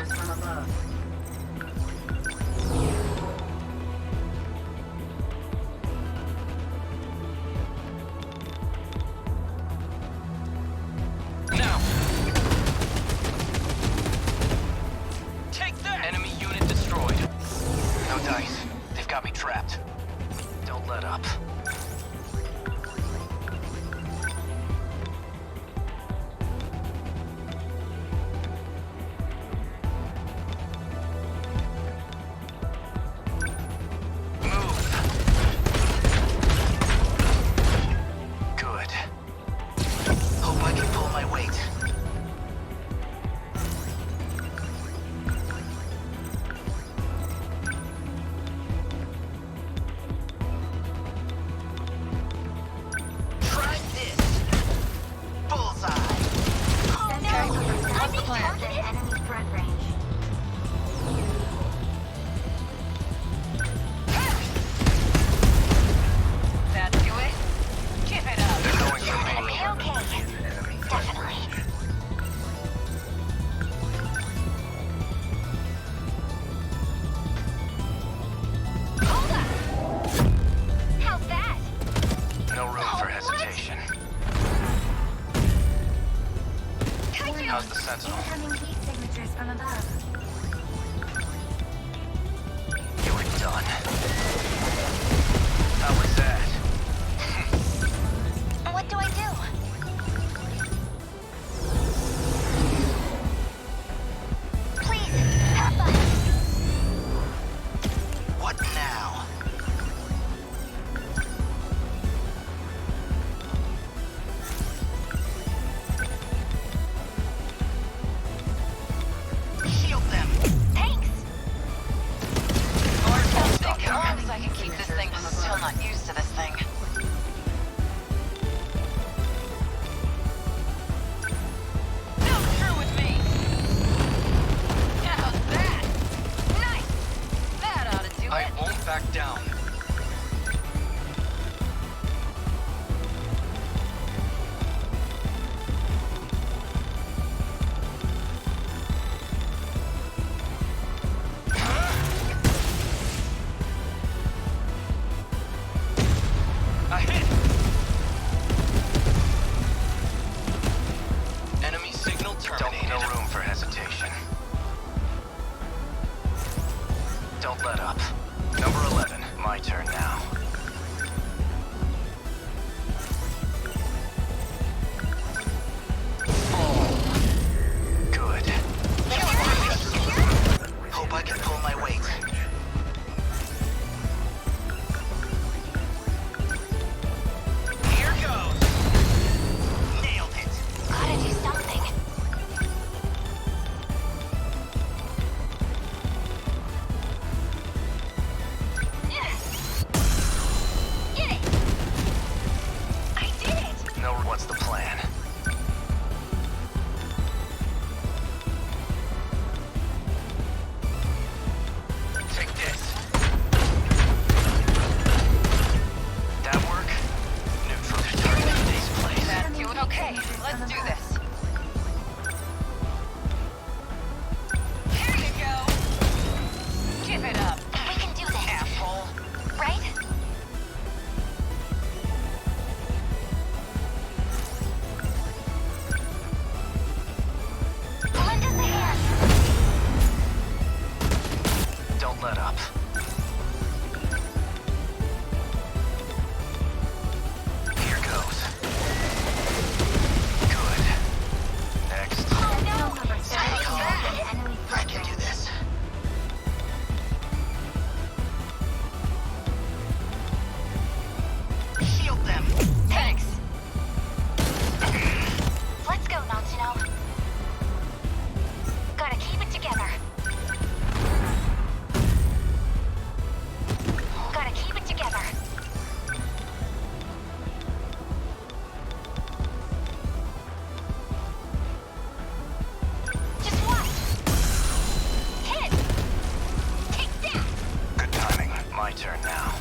Now! Take that! Enemy unit destroyed. No dice. They've got me trapped. Don't let up. Good. Hope I can pull my weight. Try this. Bullseye. Oh no! I'm being targeted. Enemy front range. That's good. Give it up. They're going for Gonna me. be okay. Definitely. Hold up! How's that? No room for hesitation. Kaiju! How's the Sentinel? Incoming heat signatures from above. You were done. How was that? What do I do? Please, help us. What now? Shield them. Thanks. As long as I can keep this thing, I'm still not used to this thing. Go through with me. How's that? Nice. That ought to do I it. won't back down. I hit! Enemy signal terminated. No room for hesitation. Don't let up. Number 11, my turn now. Good. Hope I can pull my weight. Here goes. Nailed it. Gotta do something. Yes. let up. Here goes. Good. Next. Oh no! Stay calm. I can do this. Shield them. Thanks. Let's go, Natsuno. Gotta keep it together. Gotta keep it together. Just watch. Hit. Take that. Good timing. My turn now.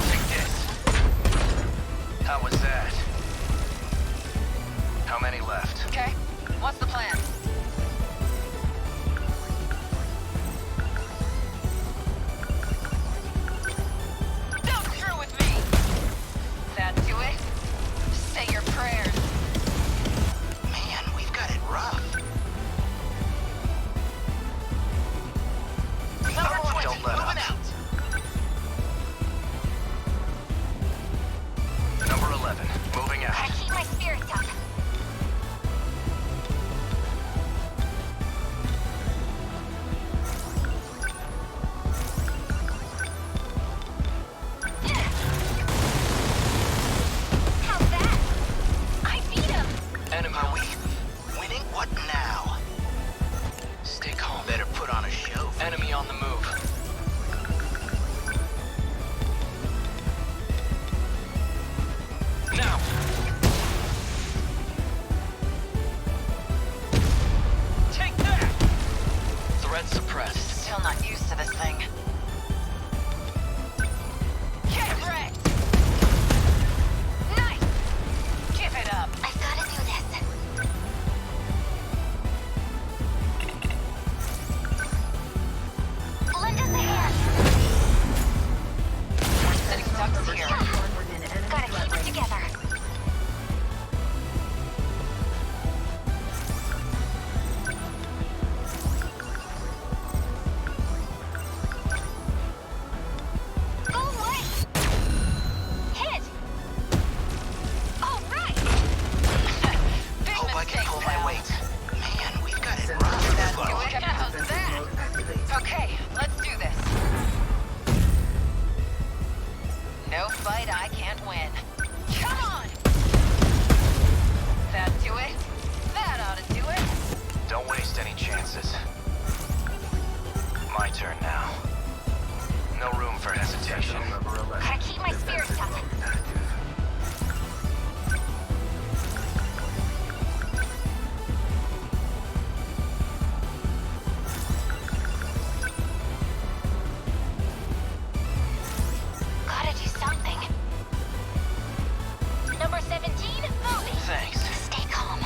Take this. How was that? How many left? Okay, what's the plan? Don't screw with me! That do it? Say your prayers. Man, we've got it rough. Don't let up. Number 11, moving out. Gotta keep my spirits up. How's that? I beat him. Enemy. Are we winning? What now? Stay calm. Better put on a show. Enemy on the move. Now. Take that. Threat suppressed. Still not used to this thing. Get wrecked! Nice! Give it up. I've gotta do this. Lend us a hand. We're sitting ducks here. Gotta keep it together. Go away! Hit! All right! Big Hope I can mistake, pull pal. my weight. Man, we've got it rough. That's good. How's that? Okay, let's do this. No fight I can't win. Come on! That do it? That ought to do it. Don't waste any chances. My turn now. No room for hesitation. Gotta keep my spirits up. Gotta do something. Number 17, moving. Thanks. Stay calm.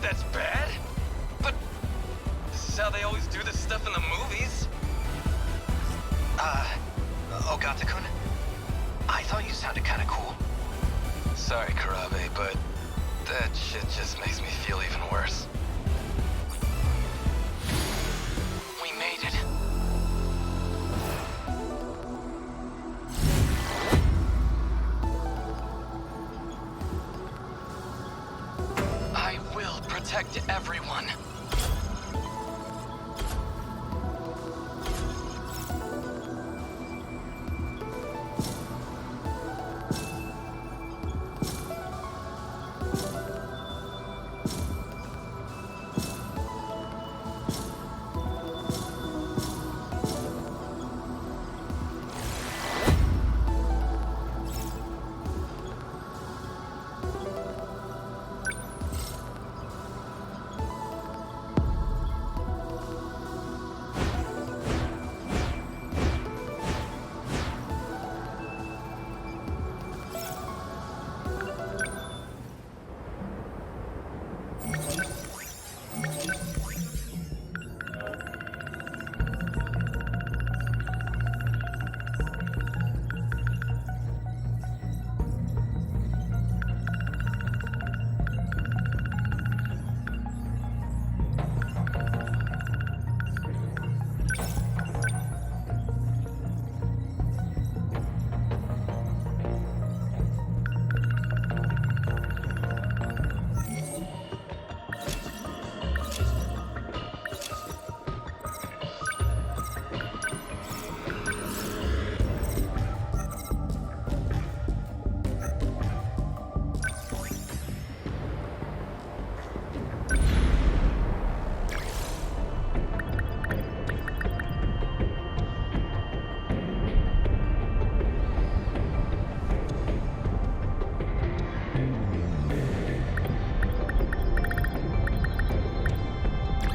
that that's bad. But this is how they always do this stuff in the movies. Ogata-kun? I thought you sounded kinda cool. Sorry, Karabe, but that shit just makes me feel even worse. We made it. I will protect everyone.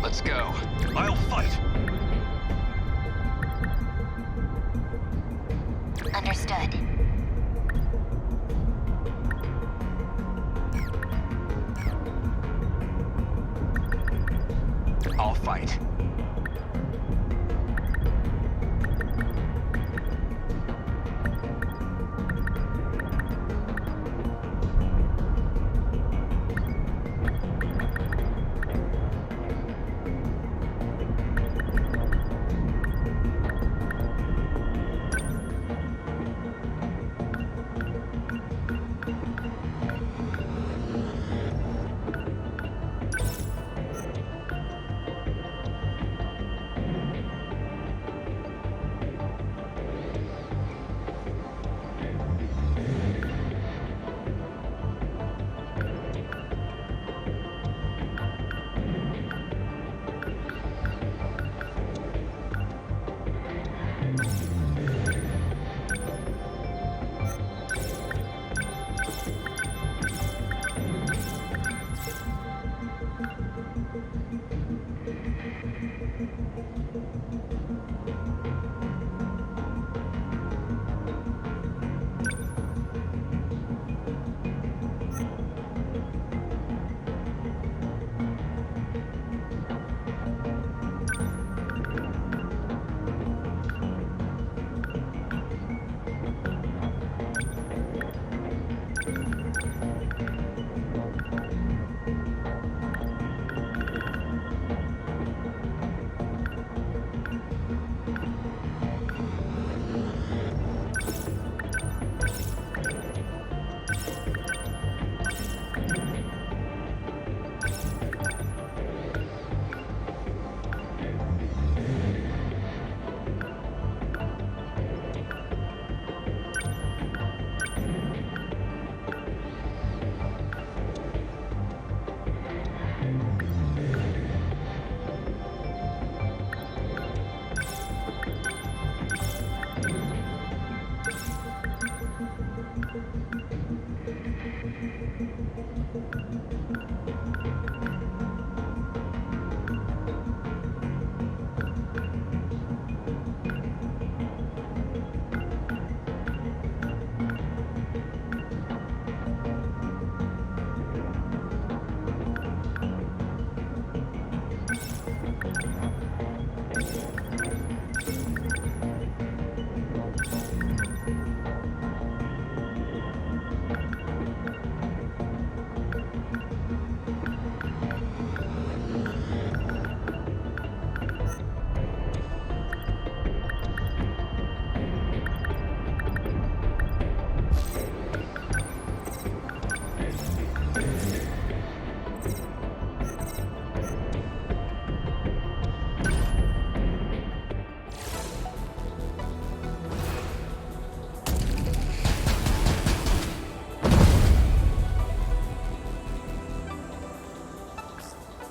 Let's go. I'll fight! Understood. I'll fight.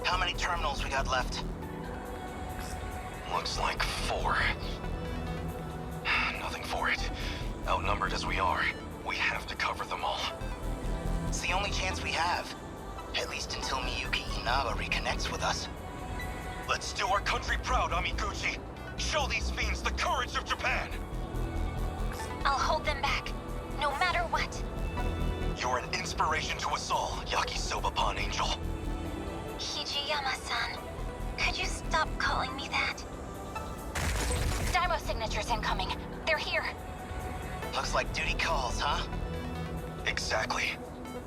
How many terminals we got left? Looks like 4. Nothing for it. Outnumbered as we are, we have to cover them all. It's the only chance we have. At least until Miyuki Inaba reconnects with us. Let's do our country proud, Amiguchi. Show these fiends the courage of Japan. I'll hold them back, no matter what. You're an inspiration to us all, Yakisoba-pan Angel. Hijiyama-san, could you stop calling me that? Daimo signatures incoming. They're here. Looks like duty calls, huh? Exactly.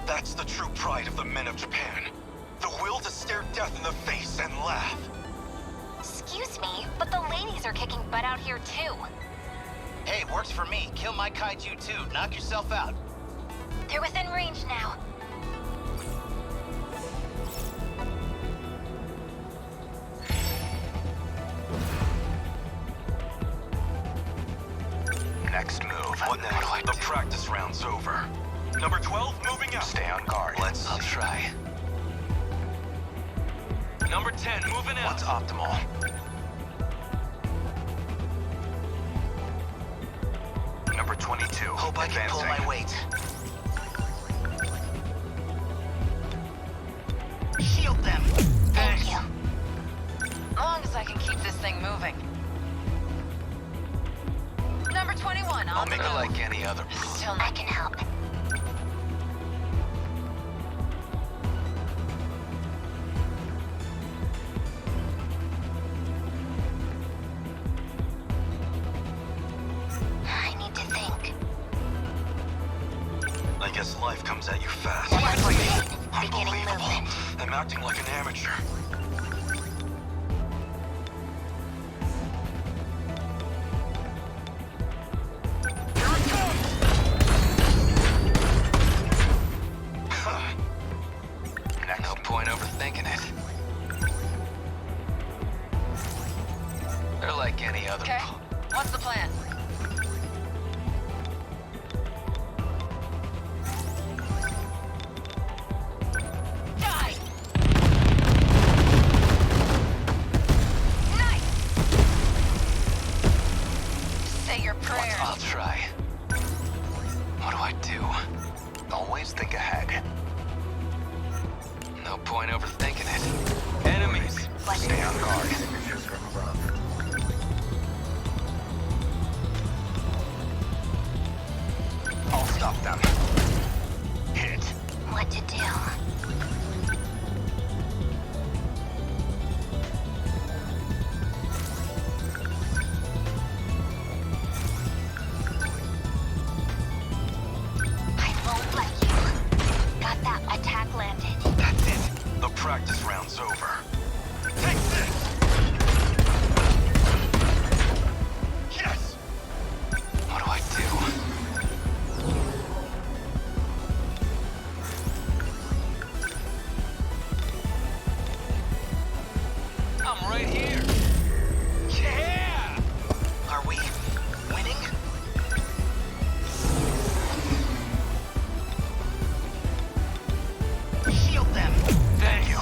That's the true pride of the men of Japan. The will to stare death in the face and laugh. Excuse me, but the ladies are kicking butt out here too. Hey, works for me. Kill my kaiju too. Knock yourself out. They're within range now. Next move. What now? The practice round's over. Number 12, moving out. Stay on guard. I'll try. Number 10, moving out. What's optimal? Number 22, Hope I can pull my weight. Shield them. Thank you. As long as I can keep this thing moving. Number 21, I'll make it like any other. Still, I can help. I need to think. I guess life comes at you fast. Beginning movement. I'm acting like an amateur. No point overthinking it. They're like any other. Okay, what's the plan? Die! Say your prayers. I'll try. What do I do? Always think ahead. No point overthinking it. Enemies, stay on guard. I'll stop them. Hit. What to do? I won't let you. Got that attack landed. That's it. The practice round's over. Take this! Yes! What do I do? I'm right here. Yeah! Are we winning? Shield them. Thank you.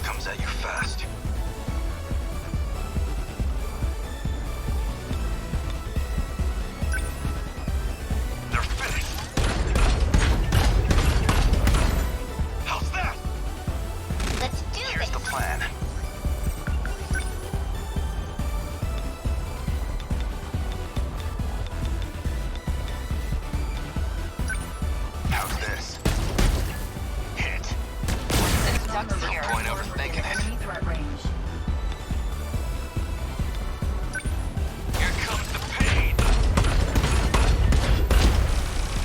truth comes at you fast. They're finished! How's that? Let's do Here's this. the plan. How's this? Hit. Ducks No here. point overthinking it. Enemy threat range. Here comes the pain.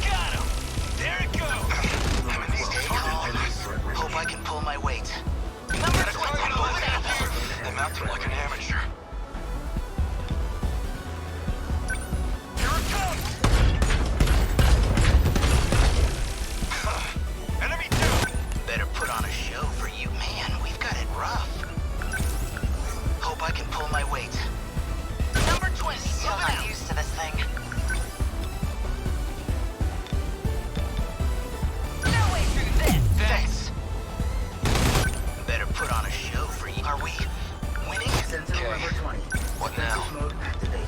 Got him. There it goes. Stay calm. Hope I can pull my weight. Number 20. They mounted him like an amateur. Here it comes. Enemy down. Better put on a show for you, man. We've got it rough. Hope I can pull my weight. Number 20. Still not used to this thing. No way through this. Thanks. Better put on a show for you. Are we winning? Sentinel Okay. number 20. What now? Defensive mode activate.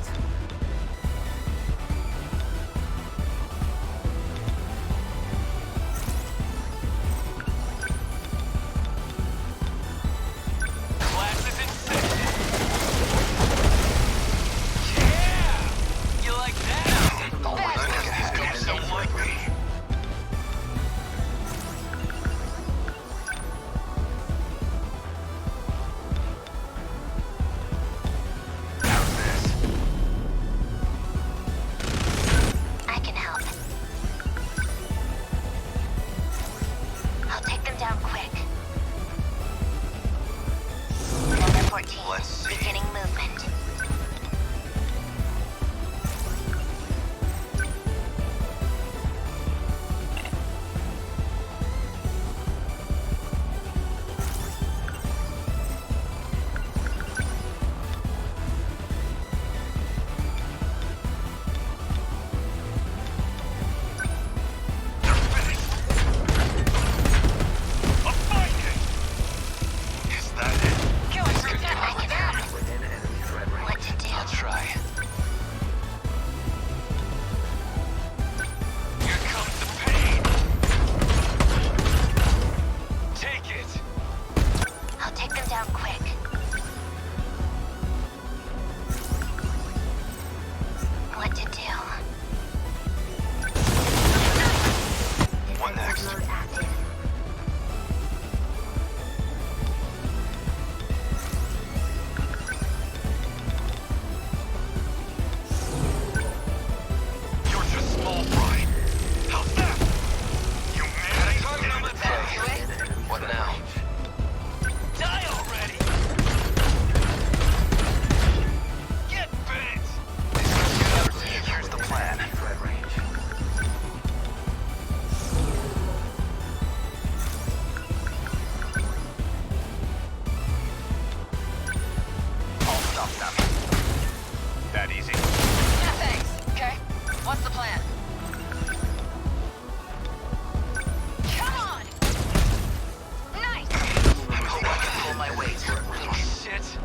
Class is in session. Yeah! You like that? Don't so like me. How's this? I can help. I'll take them down quick. Number 14. Let's see. Beginning movement. They're finished. A finding. Is that it? Killing This could brute. get ugly. Within enemy threat range. What to do? I'll try. Here comes the pain. Take it. I'll take them down quick. What to do? What next? Defensive mode active. You're just small fry. How's that? You managed to get it. What now? Die already! Get bent! Here's the plan. Threat range. I'll stop them. That easy? Yeah, thanks. Okay. What's the plan? Come on! Nice! Hope I can pull my weight. Little shit.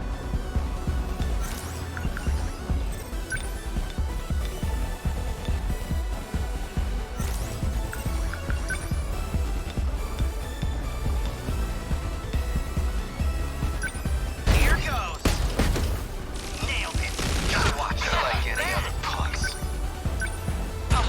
Here goes. Nailed it. Gotta watch Just like any other punks. Oh,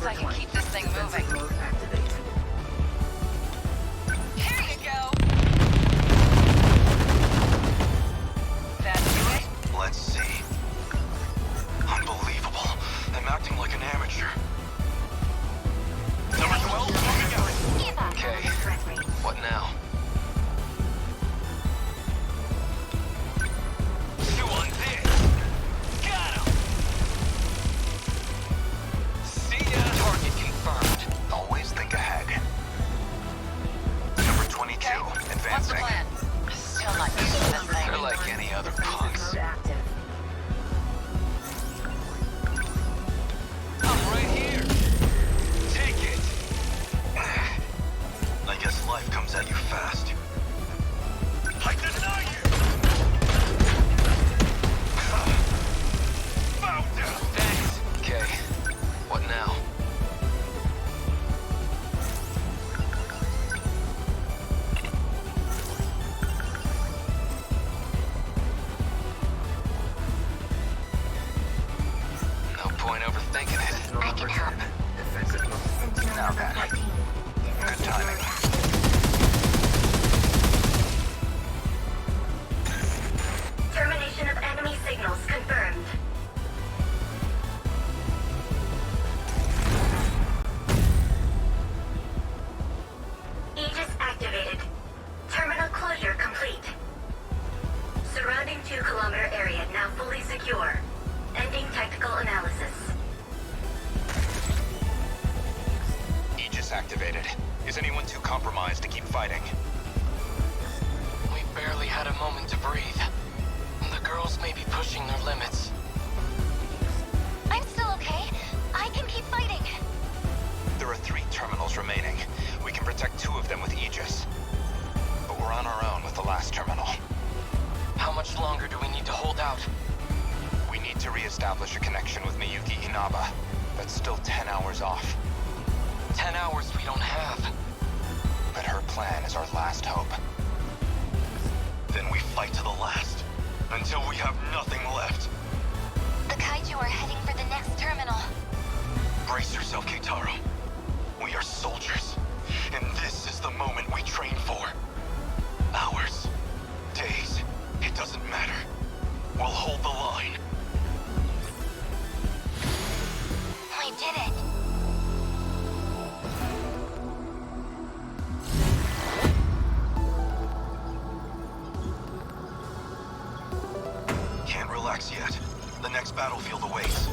if I can keep this thing moving. Here you go! That do it? Let's see. Unbelievable. I'm acting like an amateur. Number 12, moving out. Okay, what now? Chew on this! Got him! See ya! Target confirmed. Always think ahead. Number 22, Okay, what's the advancing. plan? Still not used to this thing. They're like any other punks. I'm right here! Take it! I guess life comes at you fast. I deny you! Bow down! Thanks! Okay, what now? No point overthinking it. I can help. Okay. Good timing. Termination of enemy signals confirmed. Aegis activated. Terminal closure complete. Surrounding 2-kilometer area now fully secure. Ending tactical analysis. Aegis activated. Is anyone too compromised to keep fighting? We barely had a moment to breathe. The girls may be pushing their limits. I'm still okay. I can keep fighting. There are 3 terminals remaining. We can protect 2 of them with Aegis. But we're on our own with the last terminal. How much longer do we need to hold out? We need to re-establish a connection with Miyuki Inaba. That's still 10 hours off. 10 hours we don't have. But her plan is our last hope. Then we fight to the last. Until we have nothing left. The kaiju are heading for the next terminal. Brace yourself, Keitaro. We are soldiers. And this is the moment we train for. Hours. Days. It doesn't matter. We'll hold the line. We did it. Can't relax yet. The next battlefield awaits.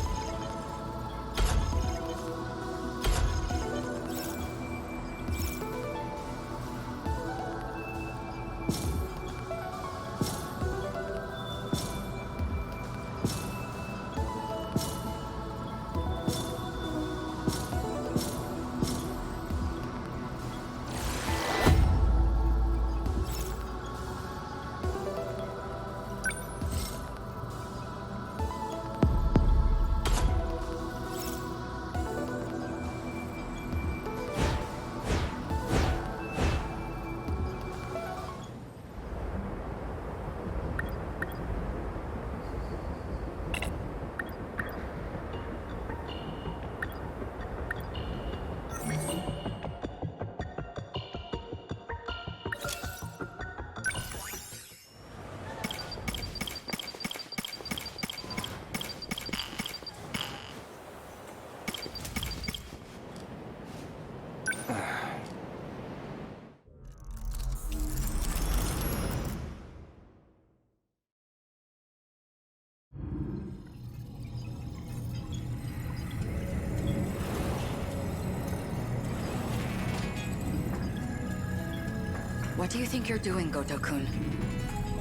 What do you think you're doing, Goto-kun?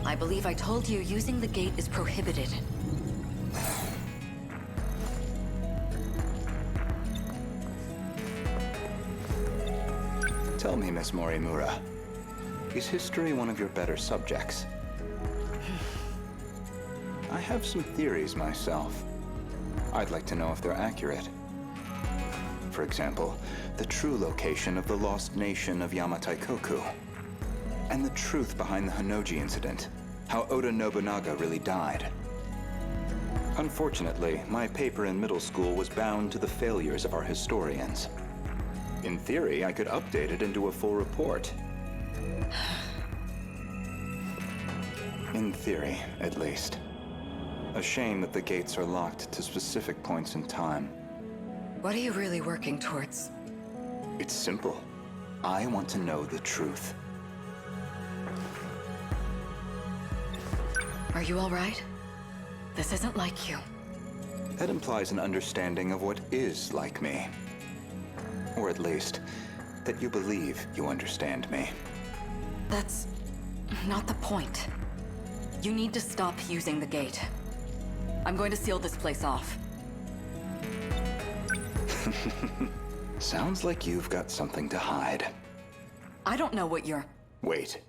I believe I told you using the gate is prohibited. Tell me, Miss Morimura, is history one of your better subjects? I have some theories myself. I'd like to know if they're accurate. For example, the true location of the lost nation of Yamataikoku. And the truth behind the Hinoji incident. How Oda Nobunaga really died. Unfortunately, my paper in middle school was bound to the failures of our historians. In theory, I could update it into a full report. In theory, at least. A shame that the gates are locked to specific points in time. What are you really working towards? It's simple. I want to know the truth. Are you all right? This isn't like you. That implies an understanding of what is like me. Or at least, that you believe you understand me. That's not the point. You need to stop using the gate. I'm going to seal this place off. Sounds like you've got something to hide. I don't know what you're... Wait.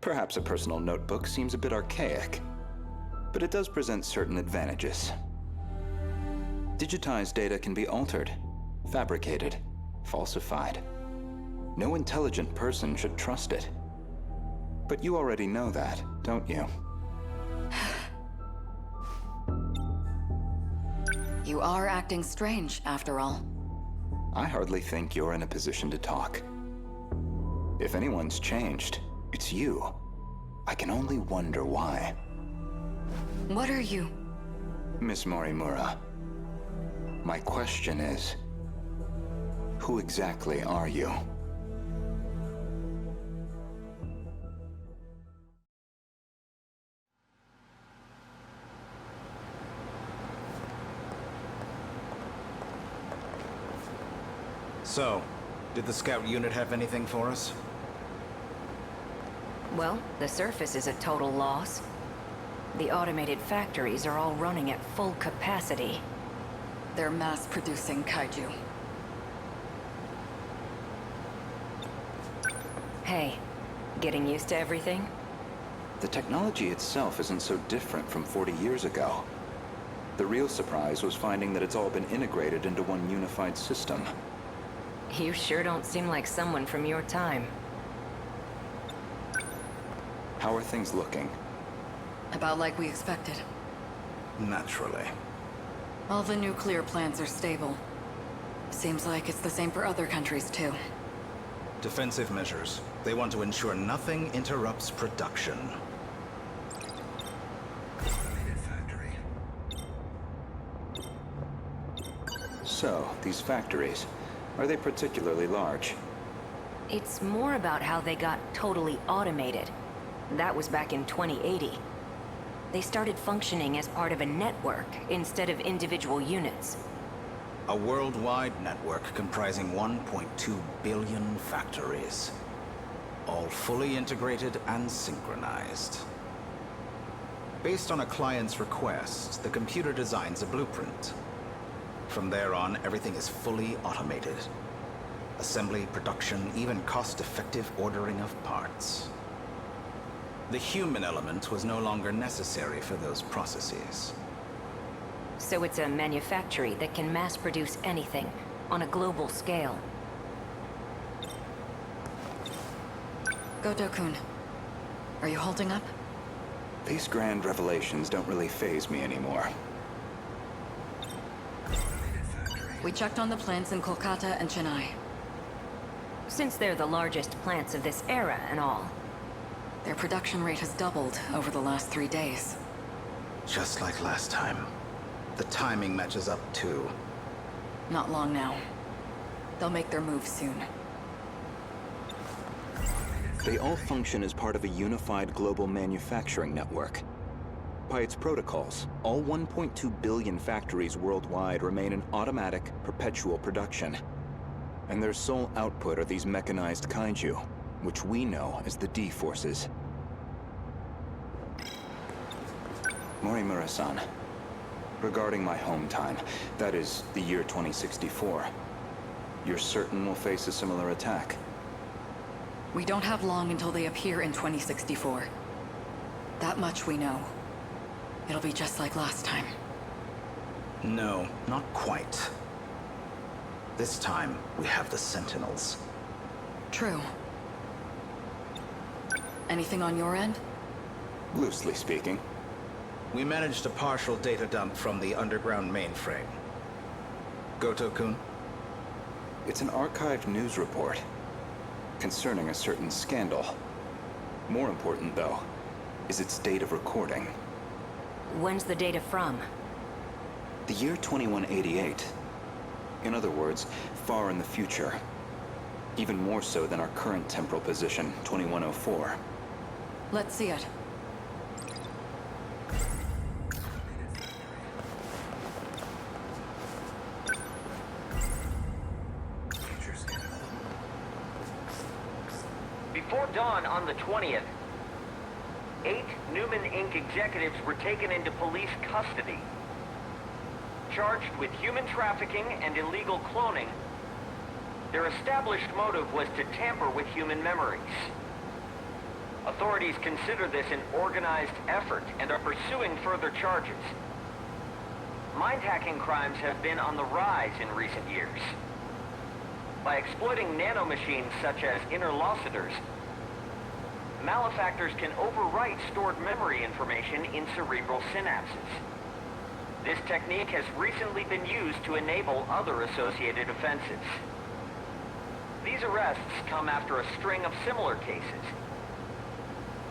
Perhaps a personal notebook seems a bit archaic, but it does present certain advantages. Digitized data can be altered, fabricated, falsified. No intelligent person should trust it. But you already know that, don't you? You are acting strange, after all. I hardly think you're in a position to talk. If anyone's changed, it's you. I can only wonder why. What are you? Miss Morimura, my question is, who exactly are you? So, did the scout unit have anything for us? Well, the surface is a total loss. The automated factories are all running at full capacity. They're mass-producing kaiju. Hey, getting used to everything? The technology itself isn't so different from 40 years ago. The real surprise was finding that it's all been integrated into one unified system. You sure don't seem like someone from your time. How are things looking? About like we expected. Naturally. All the nuclear plants are stable. Seems like it's the same for other countries, too. Defensive measures. They want to ensure nothing interrupts production. So, these factories, are they particularly large? It's more about how they got totally automated. That was back in 2080. They started functioning as part of a network instead of individual units. A worldwide network comprising 1.2 billion factories. All fully integrated and synchronized. Based on a client's request, the computer designs a blueprint. From there on, everything is fully automated. Assembly, production, even cost-effective ordering of parts. The human element was no longer necessary for those processes. So it's a manufactory that can mass-produce anything on a global scale. Goto-kun, are you holding up? These grand revelations don't really faze me anymore. We checked on the plants in Kolkata and Chennai. Since they're the largest plants of this era and all. Their production rate has doubled over the last 3 days. Just like last time. The timing matches up too. Not long now. They'll make their move soon. They all function as part of a unified global manufacturing network. By its protocols, all 1.2 billion factories worldwide remain in automatic, perpetual production. And their sole output are these mechanized kaiju, which we know as the D-Forces. Morimura-san, regarding my home time, that is, the year 2064, you're certain we'll face a similar attack? We don't have long until they appear in 2064. That much we know. It'll be just like last time. No, not quite. This time, we have the Sentinels. True. Anything on your end? Loosely speaking. We managed a partial data dump from the underground mainframe. Goto-kun? It's an archived news report concerning a certain scandal. More important, though, is its date of recording. When's the data from? The year 2188. In other words, far in the future. Even more so than our current temporal position, 2104. Let's see it. Before dawn on the 20th, 8 Newman Inc. executives were taken into police custody, charged with human trafficking and illegal cloning. Their established motive was to tamper with human memories. Authorities consider this an organized effort and are pursuing further charges. Mind-hacking crimes have been on the rise in recent years. By exploiting nanomachines such as interlocutors, malefactors can overwrite stored memory information in cerebral synapses. This technique has recently been used to enable other associated offenses. These arrests come after a string of similar cases,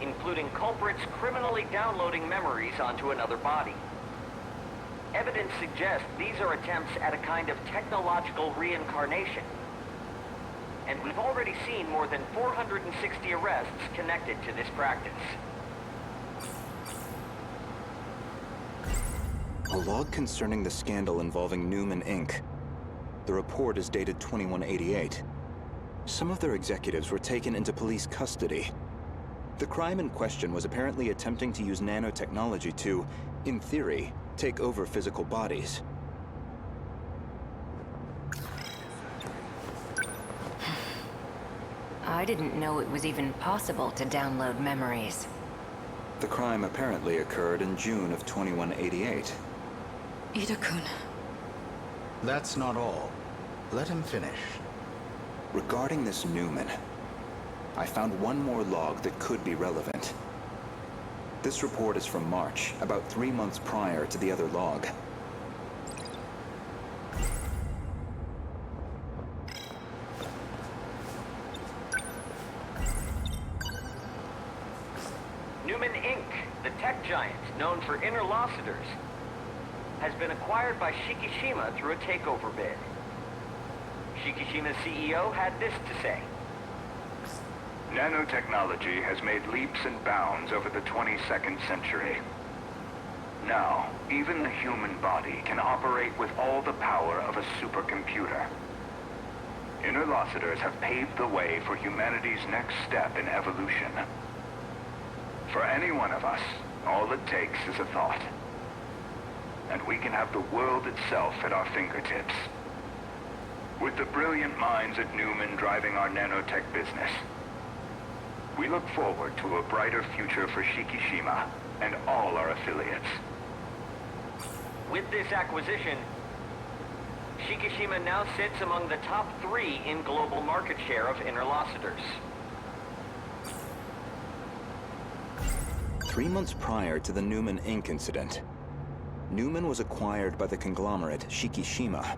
including culprits criminally downloading memories onto another body. Evidence suggests these are attempts at a kind of technological reincarnation, and we've already seen more than 460 arrests connected to this practice. A log concerning the scandal involving Newman Inc. The report is dated 2188. Some of their executives were taken into police custody. The crime in question was apparently attempting to use nanotechnology to, in theory, take over physical bodies. I didn't know it was even possible to download memories. The crime apparently occurred in June of 2188. Ida-kun. That's not all. Let him finish. Regarding this Newman, I found one more log that could be relevant. This report is from March, about 3 months prior to the other log. Newman Inc., the tech giant known for interlocutors, has been acquired by Shikishima through a takeover bid. Shikishima's CEO had this to say. Nanotechnology has made leaps and bounds over the 22nd century. Now, even the human body can operate with all the power of a supercomputer. Interlocutors have paved the way for humanity's next step in evolution. For any one of us, all it takes is a thought. And we can have the world itself at our fingertips. With the brilliant minds at Newman driving our nanotech business, we look forward to a brighter future for Shikishima and all our affiliates. With this acquisition, Shikishima now sits among the top 3 in global market share of interlocutors. 3 months prior to the Newman Inc. incident, Newman was acquired by the conglomerate Shikishima.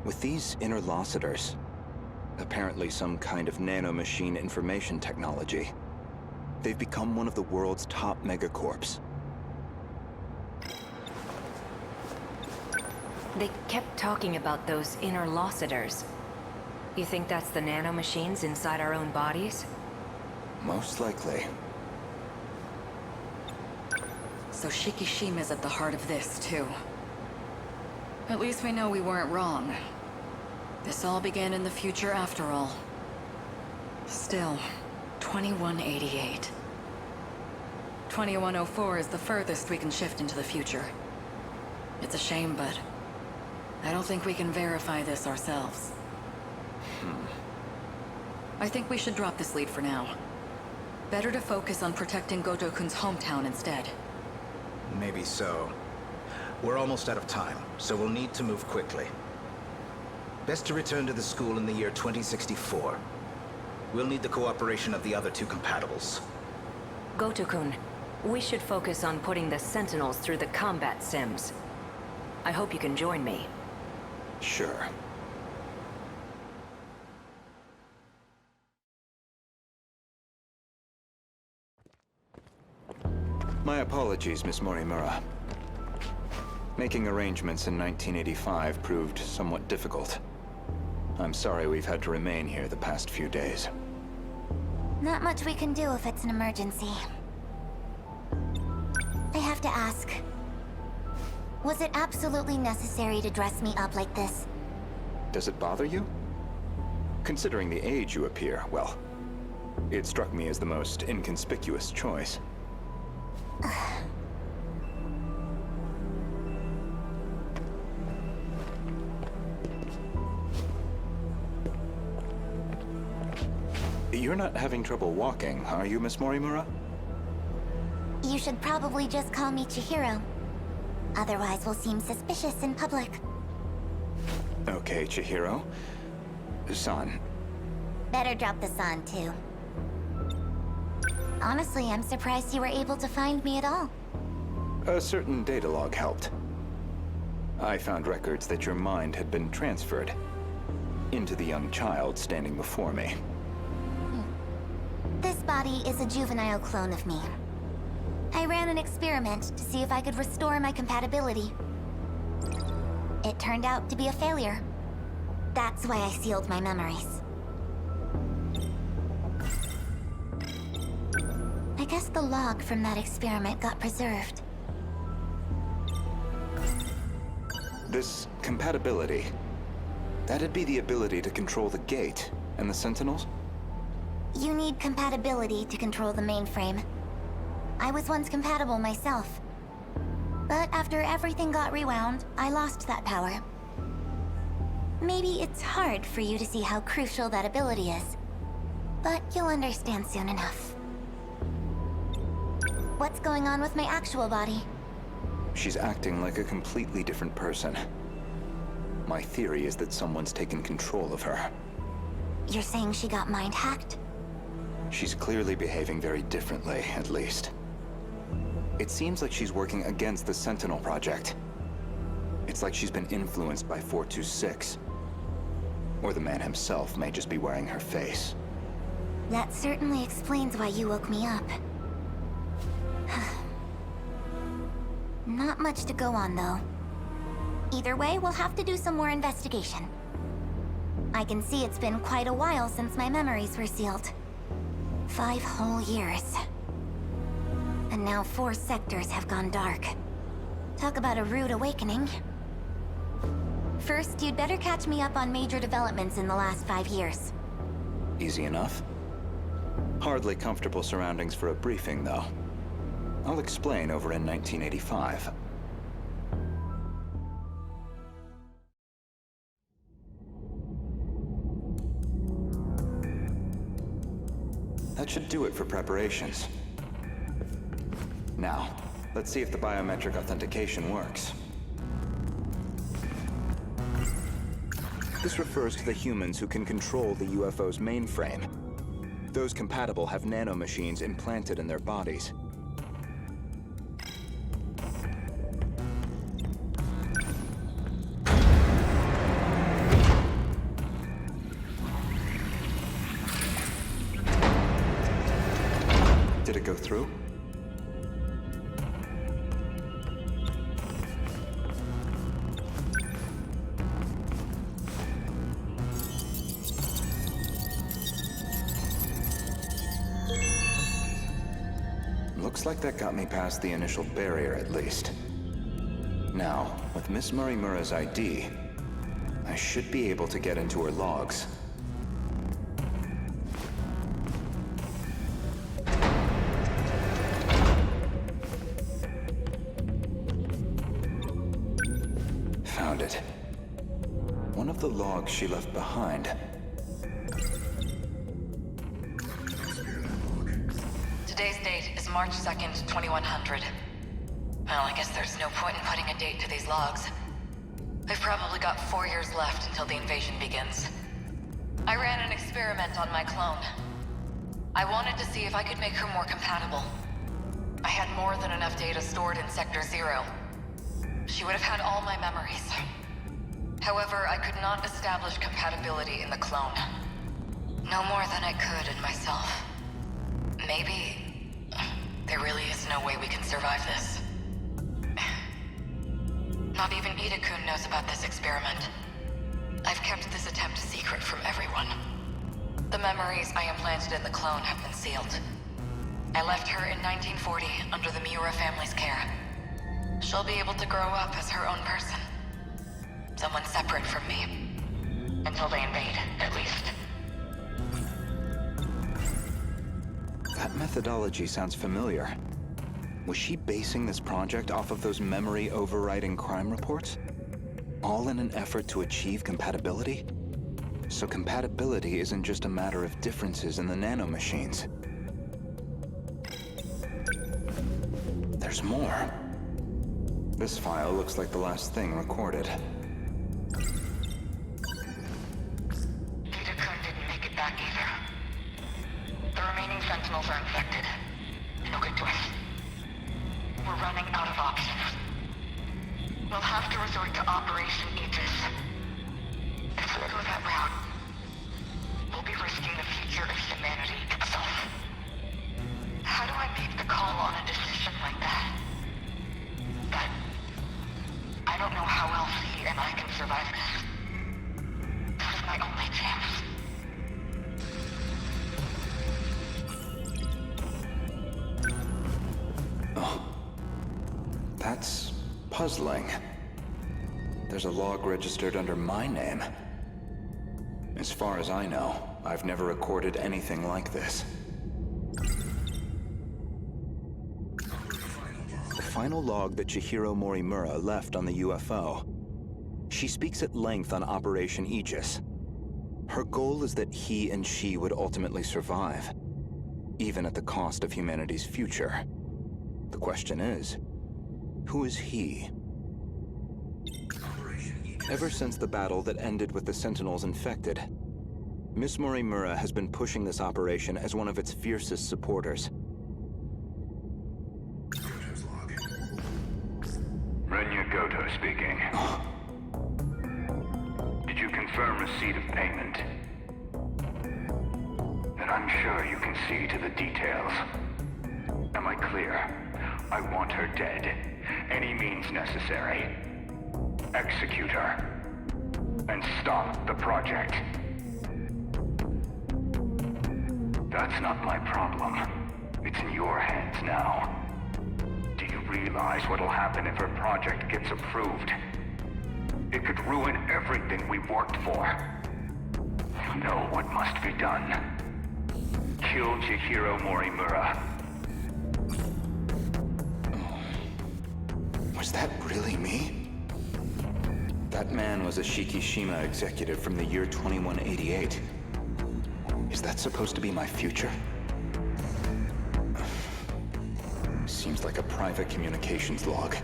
With these interlocutors, apparently some kind of nanomachine information technology, they've become one of the world's top megacorps. They kept talking about those interlocutors. You think that's the nanomachines inside our own bodies? Most likely. So Shikishima's at the heart of this, too. At least we know we weren't wrong. This all began in the future after all. Still, 2188. 2104 is the furthest we can shift into the future. It's a shame, but I don't think we can verify this ourselves. I think we should drop this lead for now. Better to focus on protecting Goto-kun's hometown instead. Maybe so. We're almost out of time, so we'll need to move quickly. Best to return to the school in the year 2064. We'll need the cooperation of the other 2 compatibles. Goto-kun, We should focus on putting the Sentinels through the combat sims. I hope you can join me. Sure. My apologies, Miss Morimura. Making arrangements in 1985 proved somewhat difficult. I'm sorry we've had to remain here the past few days. Not much we can do if it's an emergency. I have to ask. Was it absolutely necessary to dress me up like this? Does it bother you? Considering the age you appear, well, it struck me as the most inconspicuous choice. You're not having trouble walking, are you, Miss Morimura? You should probably just call me Chihiro. Otherwise, we'll seem suspicious in public. Okay, Chihiro. San. Better drop the san, too. Honestly, I'm surprised you were able to find me at all. A certain data log helped. I found records that your mind had been transferred into the young child standing before me. This body is a juvenile clone of me. I ran an experiment to see if I could restore my compatibility. It turned out to be a failure. That's why I sealed my memories. I guess the log from that experiment got preserved. This compatibility, that'd be the ability to control the gate and the Sentinels? You need compatibility to control the mainframe. I was once compatible myself. But after everything got rewound, I lost that power. Maybe it's hard for you to see how crucial that ability is, but you'll understand soon enough. What's going on with my actual body? She's acting like a completely different person. My theory is that someone's taken control of her. You're saying she got mind-hacked? She's clearly behaving very differently, at least. It seems like she's working against the Sentinel project. It's like she's been influenced by 426. Or the man himself may just be wearing her face. That certainly explains why you woke me up. Not much to go on, though. Either way, we'll have to do some more investigation. I can see it's been quite a while since my memories were sealed. 5 whole years. And now 4 sectors have gone dark. Talk about a rude awakening. First, you'd better catch me up on major developments in the last 5 years. Easy enough. Hardly comfortable surroundings for a briefing, though. I'll explain over in 1985. That should do it for preparations. Now, let's see if the biometric authentication works. This refers to the humans who can control the UFO's mainframe. Those compatible have nanomachines implanted in their bodies. Did it go through? Looks like that got me past the initial barrier, at least. Now, with Miss Morimura's ID, I should be able to get into her logs. Found it. One of the logs she left behind. Today's date is March 2nd, 2100. Well, I guess there's no point in putting a date to these logs. I've probably got 4 years left until the invasion begins. I ran an experiment on my clone. I wanted to see if I could make her more compatible. I had more than enough data stored in Sector 0. She would have had all my memories. However, I could not establish compatibility in the clone. No more than I could in myself. Maybe there really is no way we can survive this. Not even Ida-kun knows about this experiment. I've kept this attempt secret from everyone. The memories I implanted in the clone have been sealed. I left her in 1940 under the Miura family's care. She'll be able to grow up as her own person. Someone separate from me. Until they invade, at least. That methodology sounds familiar. Was she basing this project off of those memory overriding crime reports? All in an effort to achieve compatibility? So compatibility isn't just a matter of differences in the nanomachines. There's more. This file looks like the last thing recorded. Ida-kun didn't make it back either. The remaining Sentinels are infected. No good to us. We're running out of options. We'll have to resort to Operation Aegis. If we go that route, we'll be risking the future of humanity itself. How do I make the call on a decision like that? But I don't know how else he and I can survive this. This is my only chance. That's puzzling. There's a log registered under my name. As far as I know, I've never recorded anything like this. The final log that Chihiro Morimura left on the UFO. She speaks at length on Operation Aegis. Her goal is that he and she would ultimately survive, even at the cost of humanity's future. The question is, who is he? Ever since the battle that ended with the Sentinels infected, Miss Morimura has been pushing this operation as one of its fiercest supporters. Renya Goto speaking. Did you confirm receipt of payment? Then I'm sure you can see to the details. Am I clear? I want her dead. Any means necessary. Execute her. And stop the project. That's not my problem. It's in your hands now. Do you realize what'll happen if her project gets approved? It could ruin everything we've worked for. You know what must be done. Kill Chihiro Morimura. Was that really me? That man was a Shikishima executive from the year 2188. Is that supposed to be my future? Seems like a private communications log.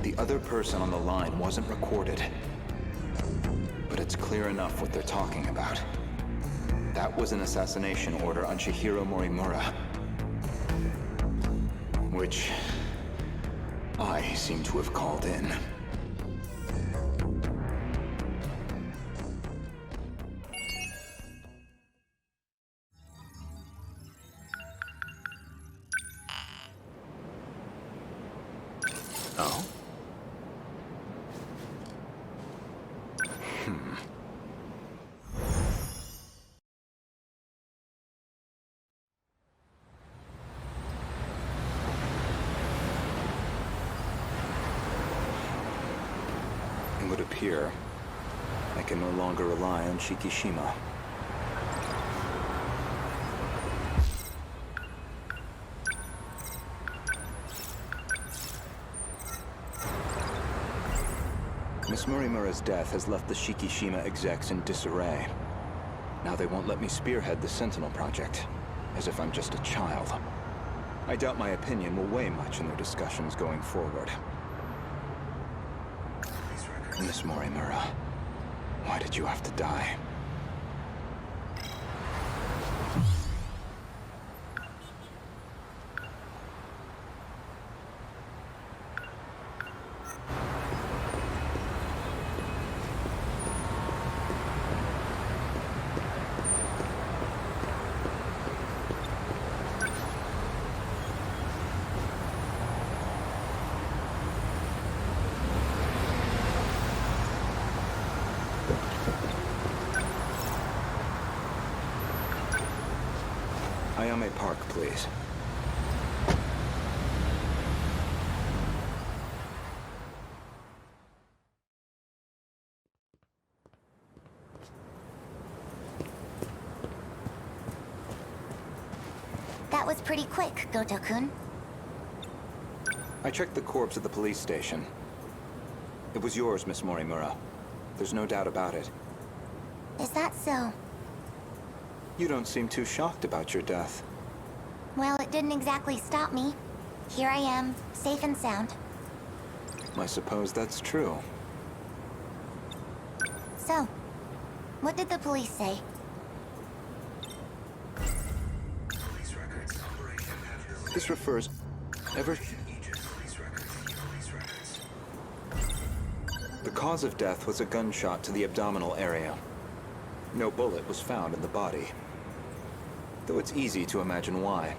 The other person on the line wasn't recorded. But it's clear enough what they're talking about. That was an assassination order on Chihiro Morimura. Which I seem to have called in. Oh? It would appear I can no longer rely on Shikishima. Miss Morimura's death has left the Shikishima execs in disarray. Now they won't let me spearhead the Sentinel project, as if I'm just a child. I doubt my opinion will weigh much in their discussions going forward. Miss Morimura, why did you have to die? Kame Park, please. That was pretty quick, Goto-kun. I checked the corpse at the police station. It was yours, Miss Morimura. There's no doubt about it. Is that so? You don't seem too shocked about your death. Well, it didn't exactly stop me. Here I am, safe and sound. I suppose that's true. So, what did the police say? This refers... The cause of death was a gunshot to the abdominal area. No bullet was found in the body. Though it's easy to imagine why.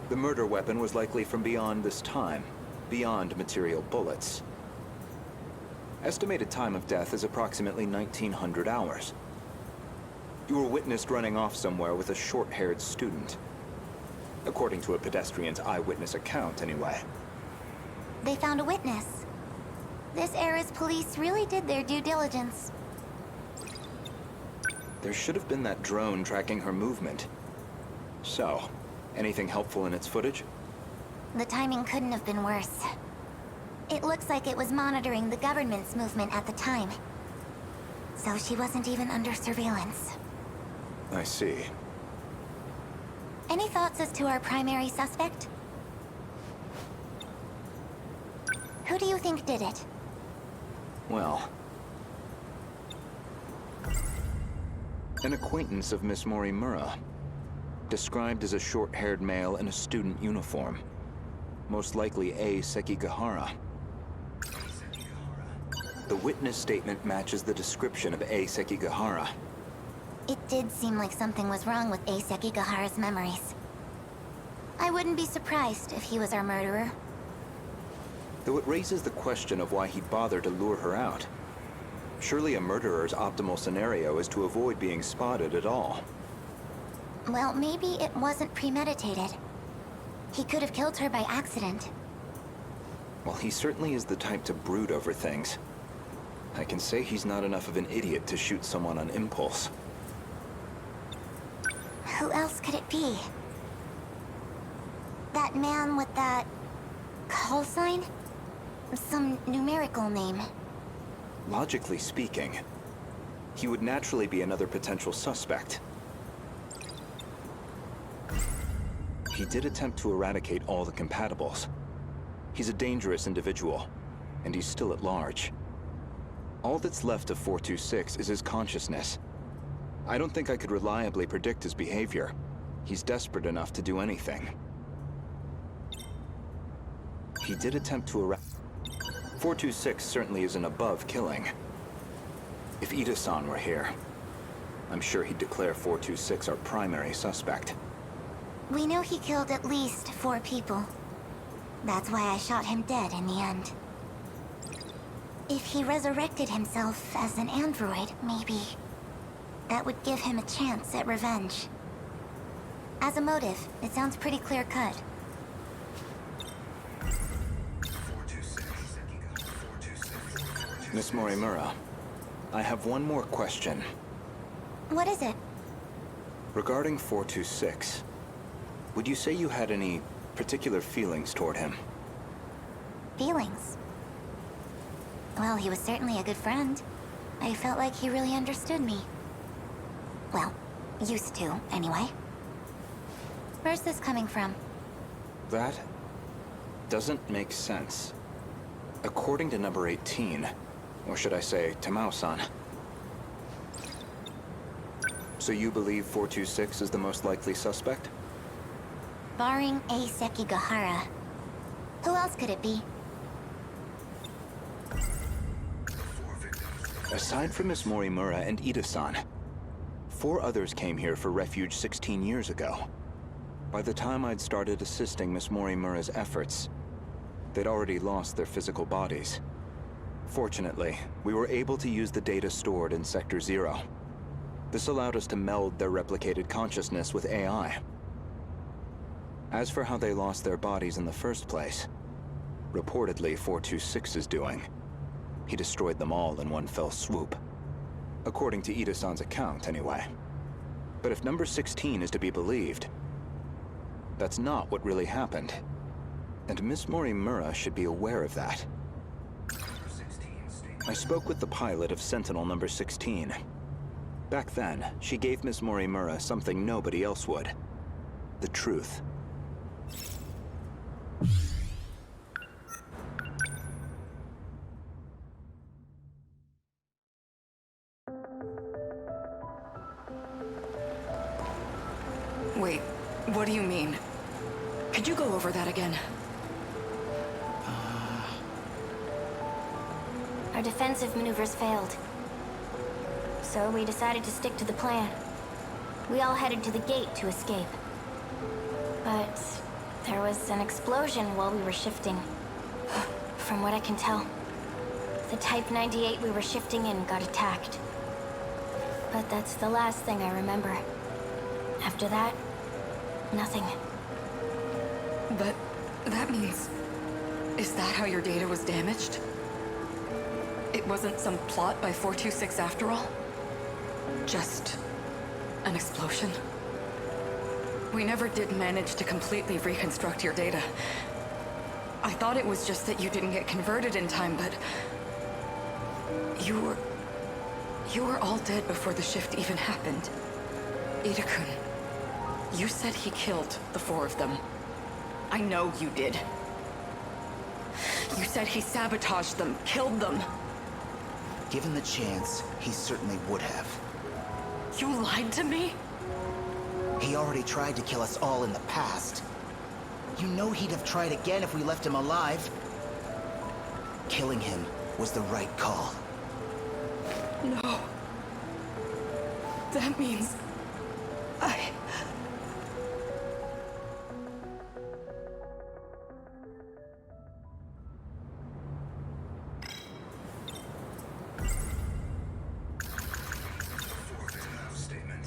The murder weapon was likely from beyond this time, beyond material bullets. Estimated time of death is approximately 1900 hours. You were witnessed running off somewhere with a short-haired student. According to a pedestrian's eyewitness account, anyway. They found a witness. This era's police really did their due diligence. There should have been that drone tracking her movement. So, anything helpful in its footage? The timing couldn't have been worse. It looks like it was monitoring the government's movement at the time. So she wasn't even under surveillance. I see. Any thoughts as to our primary suspect? Who do you think did it? Well... an acquaintance of Miss Morimura. Described as a short-haired male in a student uniform. Most likely A. Sekigahara. The witness statement matches the description of A. Sekigahara. It did seem like something was wrong with A. Sekigahara's memories. I wouldn't be surprised if he was our murderer. Though it raises the question of why he bothered to lure her out. Surely a murderer's optimal scenario is to avoid being spotted at all. Well, maybe it wasn't premeditated. He could have killed her by accident. Well, he certainly is the type to brood over things. I can say he's not enough of an idiot to shoot someone on impulse. Who else could it be? That man with that... call sign? Some numerical name. Logically speaking, he would naturally be another potential suspect. He did attempt to eradicate all the compatibles. He's a dangerous individual, and he's still at large. All that's left of 426 is his consciousness. I don't think I could reliably predict his behavior. He's desperate enough to do anything. He did attempt to eradicate... 426 certainly isn't above killing. If Ida-san were here, I'm sure he'd declare 426 our primary suspect. We know he killed at least 4 people. That's why I shot him dead in the end. If he resurrected himself as an android, maybe... that would give him a chance at revenge. As a motive, it sounds pretty clear-cut. Miss Morimura, I have one more question. What is it? Regarding 426, would you say you had any particular feelings toward him? Feelings? Well, he was certainly a good friend. I felt like he really understood me. Well, used to, anyway. Where's this coming from? That doesn't make sense. According to number 18, or should I say, Tamao-san. So you believe 426 is the most likely suspect? Barring A. Sekigahara. Who else could it be? Aside from Miss Morimura and Ida-san, 4 others came here for refuge 16 years ago. By the time I'd started assisting Miss Morimura's efforts, they'd already lost their physical bodies. Fortunately, we were able to use the data stored in Sector 0. This allowed us to meld their replicated consciousness with AI. As for how they lost their bodies in the first place, reportedly 426 is doing. He destroyed them all in one fell swoop. According to Ida-san's account, anyway. But if number 16 is to be believed, that's not what really happened. And Miss Morimura should be aware of that. I spoke with the pilot of Sentinel number 16. Back then, she gave Miss Morimura something nobody else would. The truth. Wait, what do you mean? Could you go over that again? Our defensive maneuvers failed. So we decided to stick to the plan. We all headed to the gate to escape. But there was an explosion while we were shifting. From what I can tell, the Type 98 we were shifting in got attacked. But that's the last thing I remember. After that, nothing. But that means... Is that how your data was damaged? It wasn't some plot by 426 after all? Just an explosion? We never did manage to completely reconstruct your data. I thought it was just that you didn't get converted in time, but... You were all dead before the shift even happened. Ida-kun, you said he killed the 4 of them. I know you did. You said he sabotaged them, killed them. Given the chance, he certainly would have. You lied to me? He already tried to kill us all in the past. You know he'd have tried again if we left him alive. Killing him was the right call. No. That means...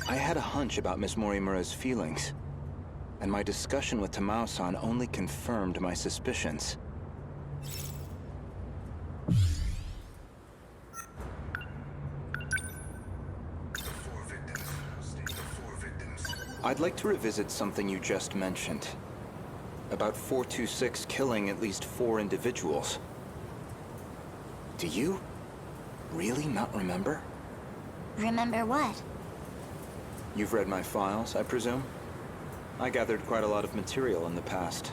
I had a hunch about Miss Morimura's feelings, and my discussion with Tamao-san only confirmed my suspicions. I'd like to revisit something you just mentioned. About 426 killing at least 4 individuals. Do you really not remember? Remember what? You've read my files, I presume? I gathered quite a lot of material in the past.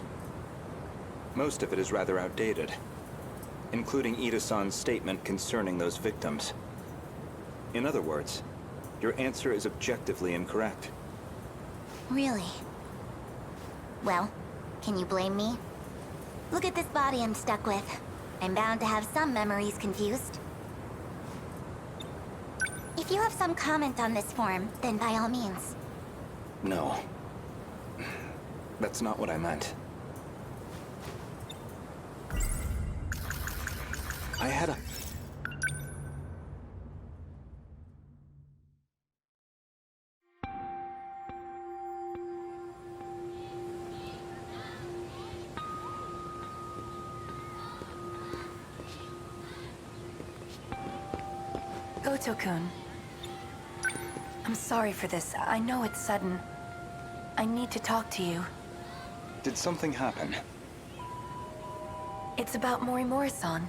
Most of it is rather outdated, including Ida-san's statement concerning those victims. In other words, your answer is objectively incorrect. Really? Well, can you blame me? Look at this body I'm stuck with. I'm bound to have some memories confused. If you have some comment on this form, then by all means. No. That's not what I meant. I had a... Goto-kun. I'm sorry for this. I know it's sudden. I need to talk to you. Did something happen? It's about Morimura-san.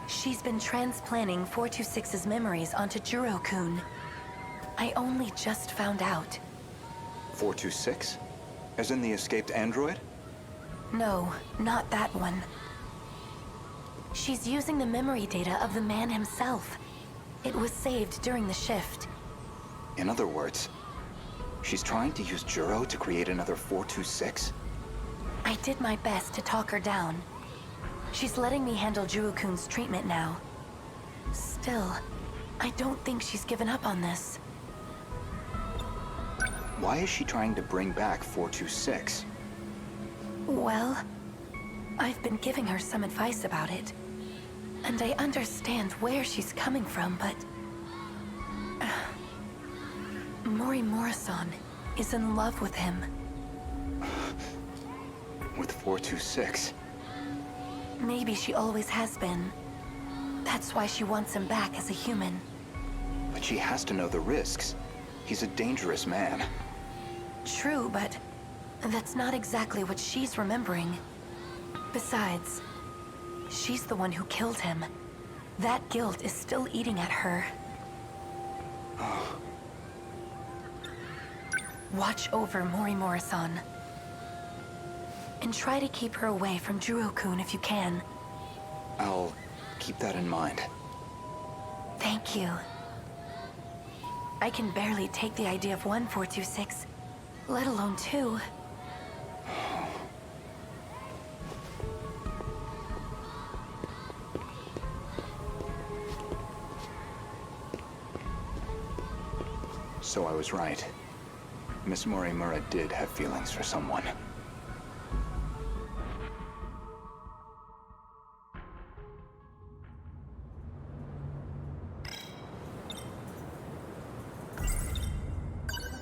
She's been transplanting 426's memories onto Juro-kun. I only just found out. 426? As in the escaped android? No, not that one. She's using the memory data of the man himself. It was saved during the shift. In other words, she's trying to use Juro to create another 426? I did my best to talk her down. She's letting me handle Juro-kun's treatment now. Still, I don't think she's given up on this. Why is she trying to bring back 426? Well, I've been giving her some advice about it. And I understand where she's coming from, but... Morimura-san is in love with him. 426. Maybe she always has been. That's why she wants him back as a human. But she has to know the risks. He's a dangerous man. True, but that's not exactly what she's remembering. Besides, she's the one who killed him. That guilt is still eating at her. Watch over Morimura-san. And try to keep her away from Juro-kun if you can. I'll keep that in mind. Thank you. I can barely take the idea of 1426, let alone 2. So I was right. Miss Morimura did have feelings for someone.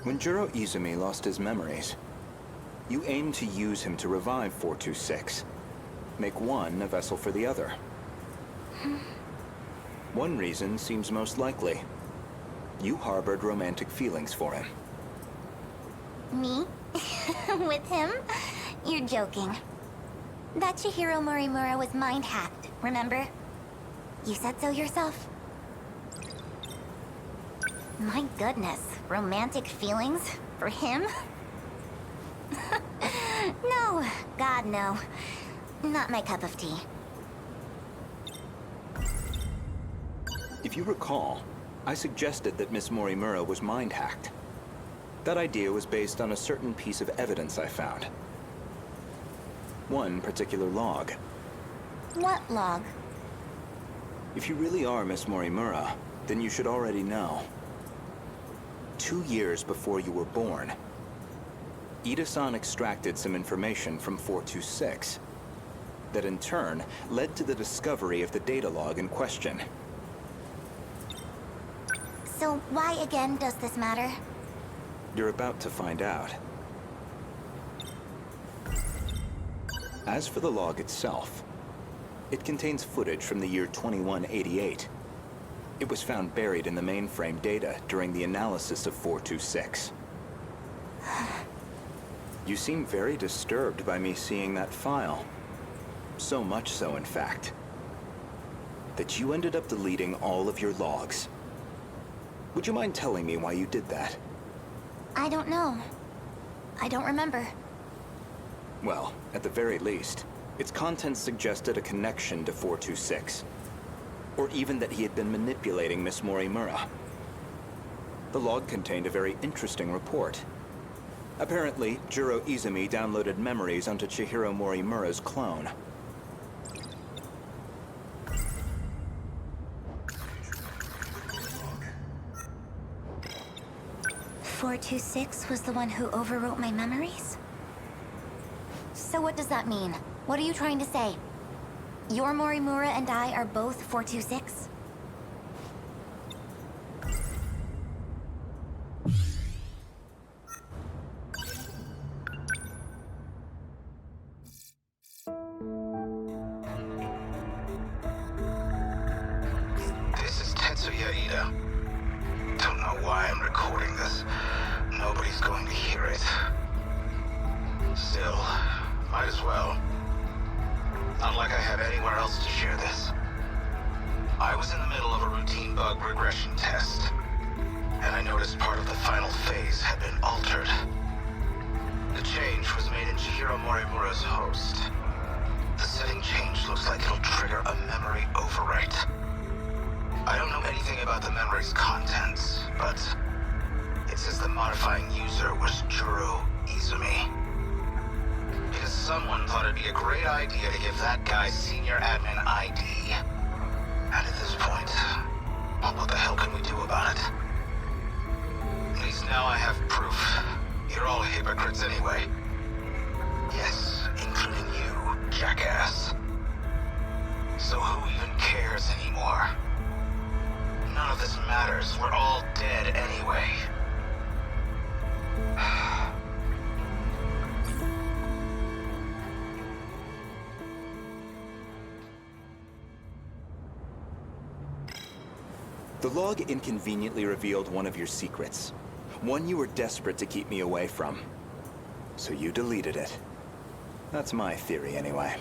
When Juro Izumi lost his memories, you aimed to use him to revive 426. Make one a vessel for the other. One reason seems most likely. You harbored romantic feelings for him. Me? With him? You're joking. That Chihiro Morimura was mind-hacked, remember? You said so yourself. My goodness, romantic feelings? For him? No, God no. Not my cup of tea. If you recall, I suggested that Miss Morimura was mind-hacked. That idea was based on a certain piece of evidence I found. One particular log. What log? If you really are Miss Morimura, then you should already know. 2 years before you were born, Ida-san extracted some information from 426 that in turn led to the discovery of the data log in question. So why again does this matter? You're about to find out. As for the log itself, it contains footage from the year 2188. It was found buried in the mainframe data during the analysis of 426. You seem very disturbed by me seeing that file. So much so, in fact, that you ended up deleting all of your logs. Would you mind telling me why you did that? I don't know. I don't remember. Well, at the very least, its contents suggested a connection to 426. Or even that he had been manipulating Miss Morimura. The log contained a very interesting report. Apparently, Juro Izumi downloaded memories onto Chihiro Morimura's clone. .426 was the one who overwrote my memories? So what does that mean? What are you trying to say? Your Morimura and I are both 426? This is Tetsuya Ida. Don't know why I'm recording this. Nobody's going to hear it. Still, might as well. Not like I have anywhere else to share this. I was in the middle of a routine bug regression test, and I noticed part of the final phase had been altered. The change was made in Chihiro Morimura's host. The setting change looks like it'll trigger a memory overwrite. I don't know anything about the memory's contents, but it says the modifying user was Juro Izumi. Because someone thought it'd be a great idea to give that guy senior admin ID. And at this point, well, what the hell can we do about it? At least now I have proof. You're all hypocrites anyway. Yes, including you, jackass. So who even cares anymore? None of this matters. We're all dead anyway. The log inconveniently revealed one of your secrets. One you were desperate to keep me away from. So you deleted it. That's my theory, anyway.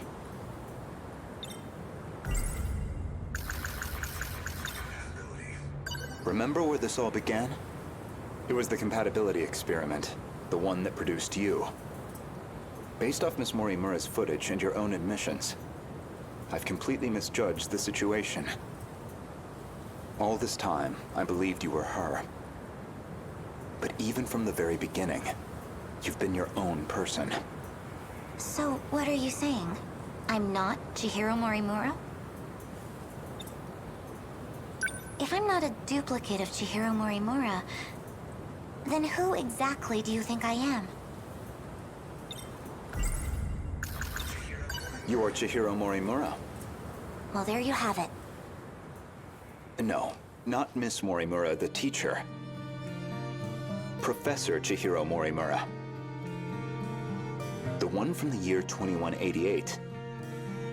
Remember where this all began? It was the compatibility experiment. The one that produced you. Based off Miss Morimura's footage and your own admissions, I've completely misjudged the situation. All this time, I believed you were her. But even from the very beginning, you've been your own person. So, what are you saying? I'm not Chihiro Morimura? If I'm not a duplicate of Chihiro Morimura, then who exactly do you think I am? You are Chihiro Morimura. Well, there you have it. No, not Miss Morimura, the teacher. Professor Chihiro Morimura. The one from the year 2188.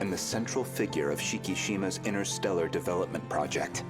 And the central figure of Shikishima's interstellar development project.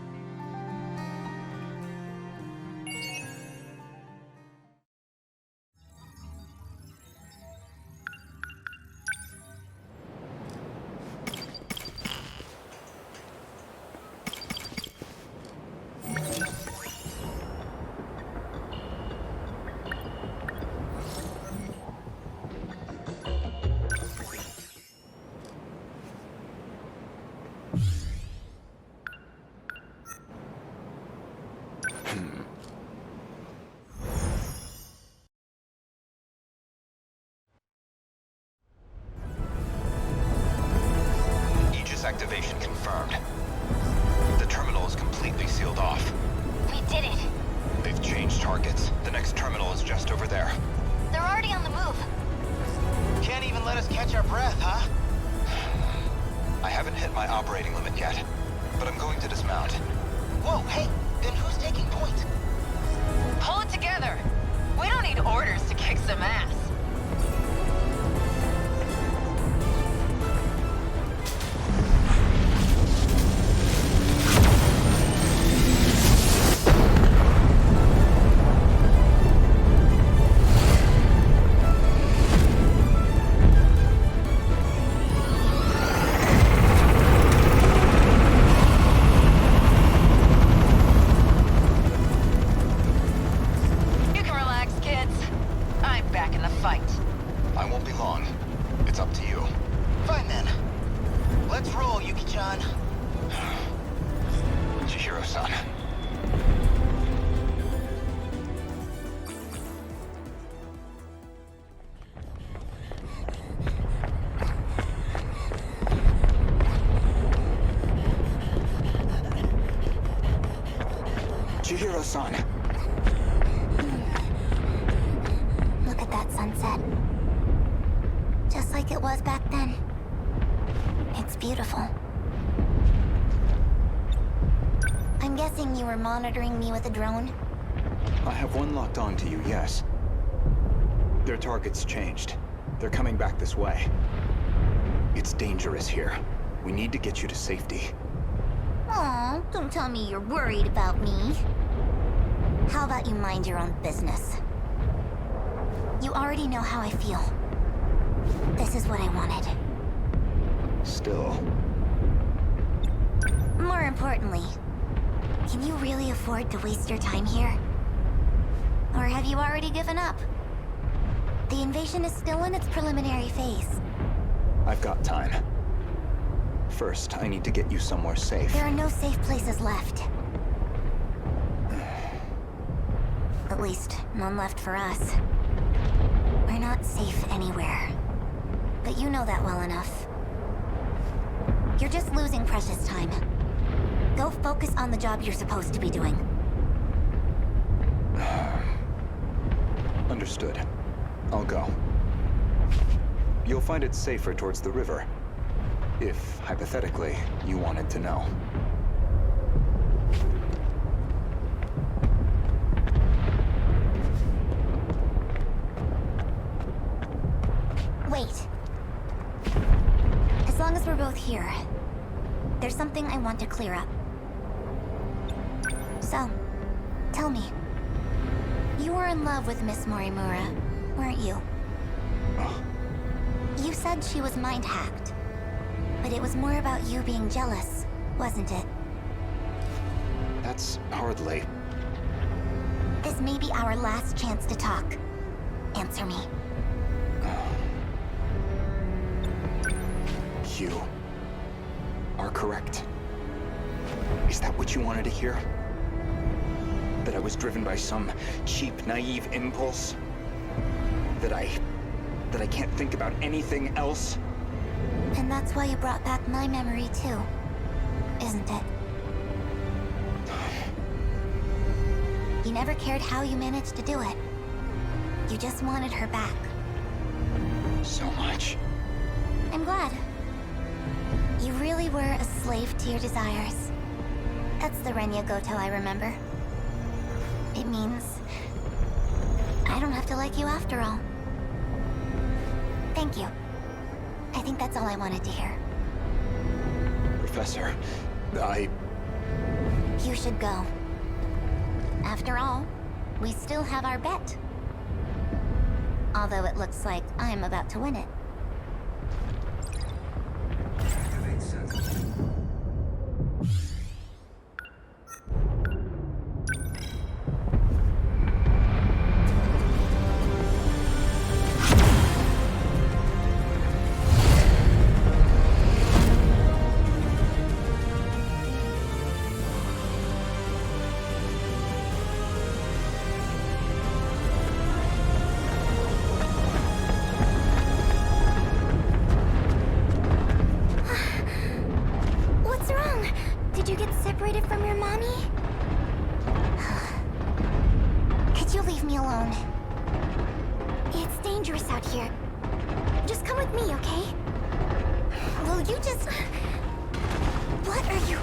Aegis activation confirmed. The terminal is completely sealed off. We did it. They've changed targets. The next terminal is just over there. They're already on the move. Can't even let us catch our breath, huh? I haven't hit my operating limit yet, but I'm going to dismount. Whoa, hey, then who's taking point? Pull it together! We don't need orders to kick some ass. Chihiro-san. Look at that sunset. Just like it was back then. It's beautiful. I'm guessing you were monitoring me with a drone? I have one locked on to you, yes. Their target's changed. They're coming back this way. It's dangerous here. We need to get you to safety. Aw, don't tell me you're worried about me. How about you mind your own business? You already know how I feel. This is what I wanted. Still. More importantly, can you really afford to waste your time here? Or have you already given up? The invasion is still in its preliminary phase. I've got time. First, I need to get you somewhere safe. There are no safe places left. At least, none left for us. We're not safe anywhere. But you know that well enough. You're just losing precious time. Go focus on the job you're supposed to be doing. Understood. I'll go. You'll find it safer towards the river. If, hypothetically, you wanted to know. Wait. As long as we're both here, there's something I want to clear up. So, tell me. You were in love with Miss Morimura, weren't you? You said she was mind-hacked. But it was more about you being jealous, wasn't it? That's hardly... This may be our last chance to talk. Answer me. You are correct. Is that what you wanted to hear? That I was driven by some cheap, naive impulse? That I can't think about anything else? And that's why you brought back my memory too, isn't it? You never cared how you managed to do it. You just wanted her back. So much. I'm glad. You really were a slave to your desires. That's the Renya Goto I remember. It means I don't have to like you after all. Thank you. I think that's all I wanted to hear. Professor, You should go. After all, we still have our bet. Although it looks like I'm about to win it. What's wrong? Did you get separated from your mommy? Could you leave me alone? It's dangerous out here. Just come with me, okay? Will you just... What are you...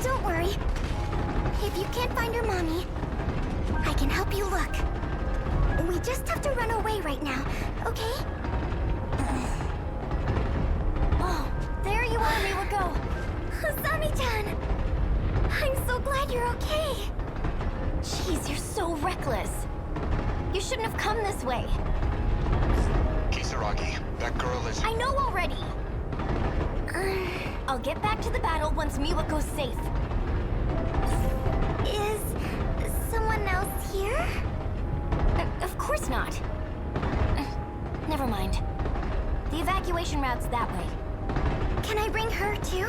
Don't worry. If you can't find your mommy, I can help you look. We just have to run away right now, okay? Oh, there you are, Miwako. Asami-chan! I'm so glad you're okay. Jeez, you're so reckless. You shouldn't have come this way. Kisaragi, that girl is... I know already. I'll get back to the battle once Miwako's safe. Is someone else here? Of course not. Never mind. The evacuation route's that way. Can I bring her too?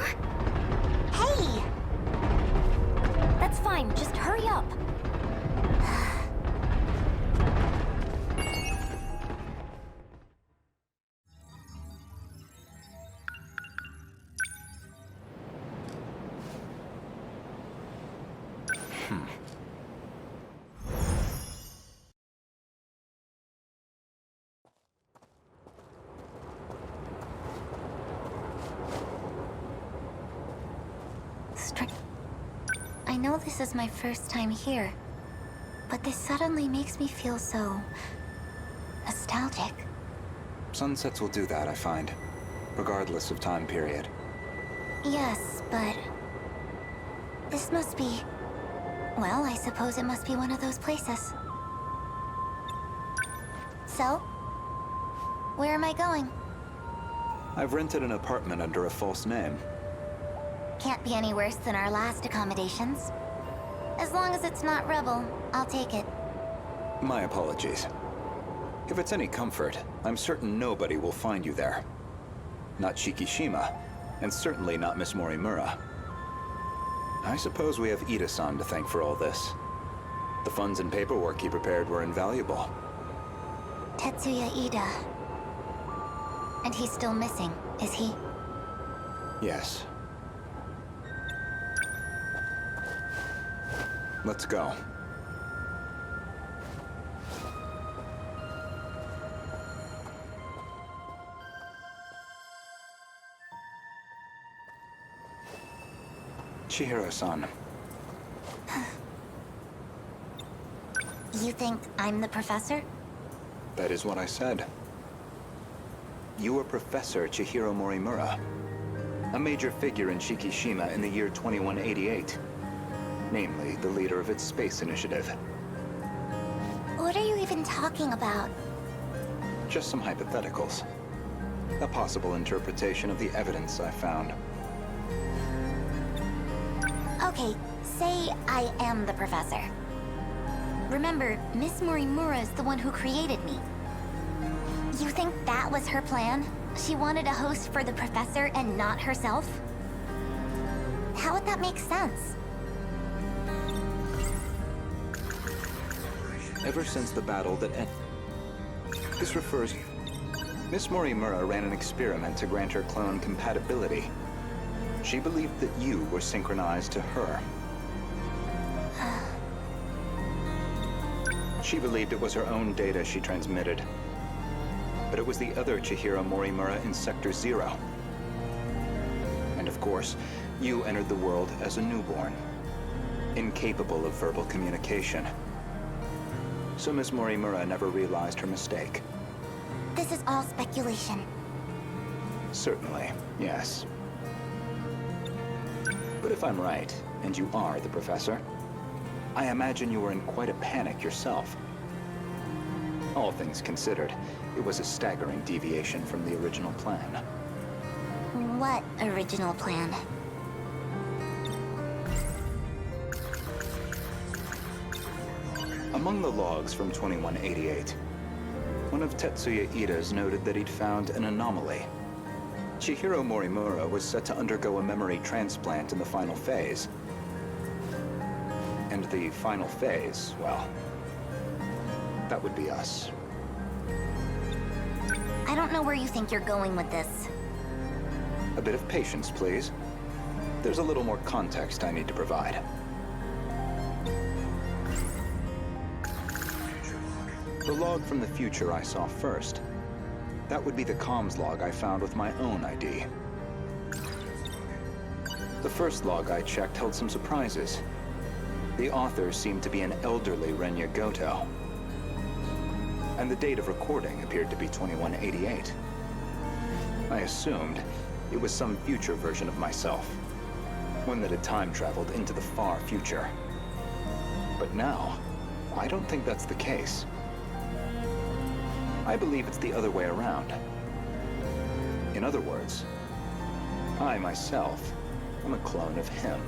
Hey! That's fine, just hurry up. I know this is my first time here, but this suddenly makes me feel so... nostalgic. Sunsets will do that, I find. Regardless of time period. Yes, but... this must be... well, I suppose it must be one of those places. So? Where am I going? I've rented an apartment under a false name. Can't be any worse than our last accommodations. As long as it's not Rebel, I'll take it. My apologies. If it's any comfort, I'm certain nobody will find you there. Not Shikishima, and certainly not Miss Morimura. I suppose we have Ida-san to thank for all this. The funds and paperwork he prepared were invaluable. Tetsuya Ida. And he's still missing, is he? Yes. Let's go. Chihiro-san. You think I'm the professor? That is what I said. You are Professor Chihiro Morimura, a major figure in Shikishima in the year 2188. Namely, the leader of its space initiative. What are you even talking about? Just some hypotheticals. A possible interpretation of the evidence I found. Okay, say I am the professor. Remember, Miss Morimura is the one who created me. You think that was her plan? She wanted a host for the professor and not herself? How would that make sense? Ever since the battle that this refers... Miss Morimura ran an experiment to grant her clone compatibility. She believed that you were synchronized to her. She believed it was her own data she transmitted. But it was the other Chihiro Morimura in Sector 0. And of course, you entered the world as a newborn, incapable of verbal communication. So Miss Morimura never realized her mistake. This is all speculation. Certainly, yes. But if I'm right, and you are the professor, I imagine you were in quite a panic yourself. All things considered, it was a staggering deviation from the original plan. What original plan? Among the logs from 2188, one of Tetsuya Ida's noted that he'd found an anomaly. Chihiro Morimura was set to undergo a memory transplant in the final phase. And the final phase, well, that would be us. I don't know where you think you're going with this. A bit of patience, please. There's a little more context I need to provide. The log from the future I saw first. That would be the comms log I found with my own ID. The first log I checked held some surprises. The author seemed to be an elderly Renya Goto. And the date of recording appeared to be 2188. I assumed it was some future version of myself. One that had time traveled into the far future. But now, I don't think that's the case. I believe it's the other way around. In other words, I myself am a clone of him.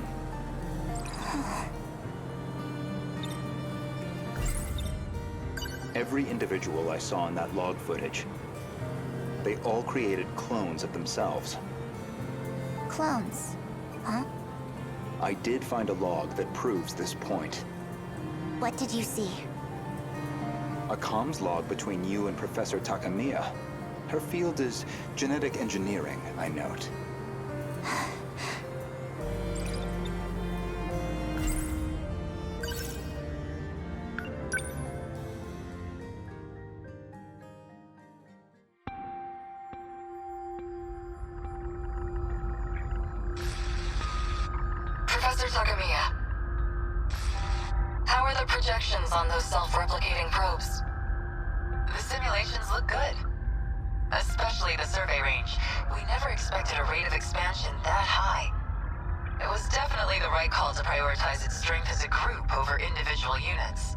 Every individual I saw in that log footage, they all created clones of themselves. Clones? Huh? I did find a log that proves this point. What did you see? A comms log between you and Professor Takamiya. Her field is genetic engineering, I note. Professor Takamiya, how are the projections on those self-replicating probes? The simulations look good. Especially the survey range. We never expected a rate of expansion that high. It was definitely the right call to prioritize its strength as a group over individual units.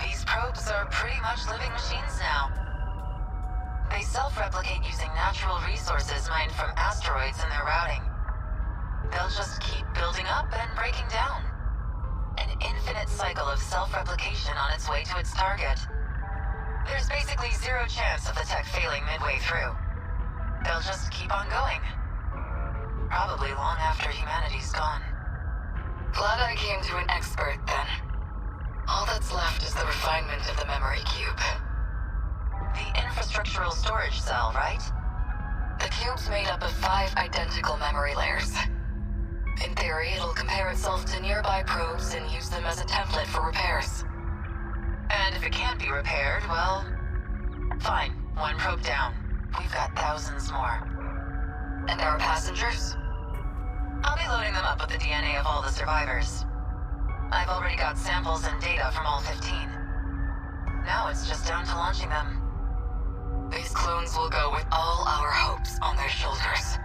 These probes are pretty much living machines now. They self-replicate using natural resources mined from asteroids in their routing. They'll just keep building up and breaking down. An infinite cycle of self-replication on its way to its target. There's basically zero chance of the tech failing midway through. They'll just keep on going. Probably long after humanity's gone. Glad I came to an expert then. All that's left is the refinement of the memory cube. The infrastructural storage cell, right? The cube's made up of 5 identical memory layers. In theory, it'll compare itself to nearby probes and use them as a template for repairs. And if it can't be repaired, well... fine, 1 probe down. We've got thousands more. And our passengers? I'll be loading them up with the DNA of all the survivors. I've already got samples and data from all 15. Now it's just down to launching them. These clones will go with all our hopes on their shoulders.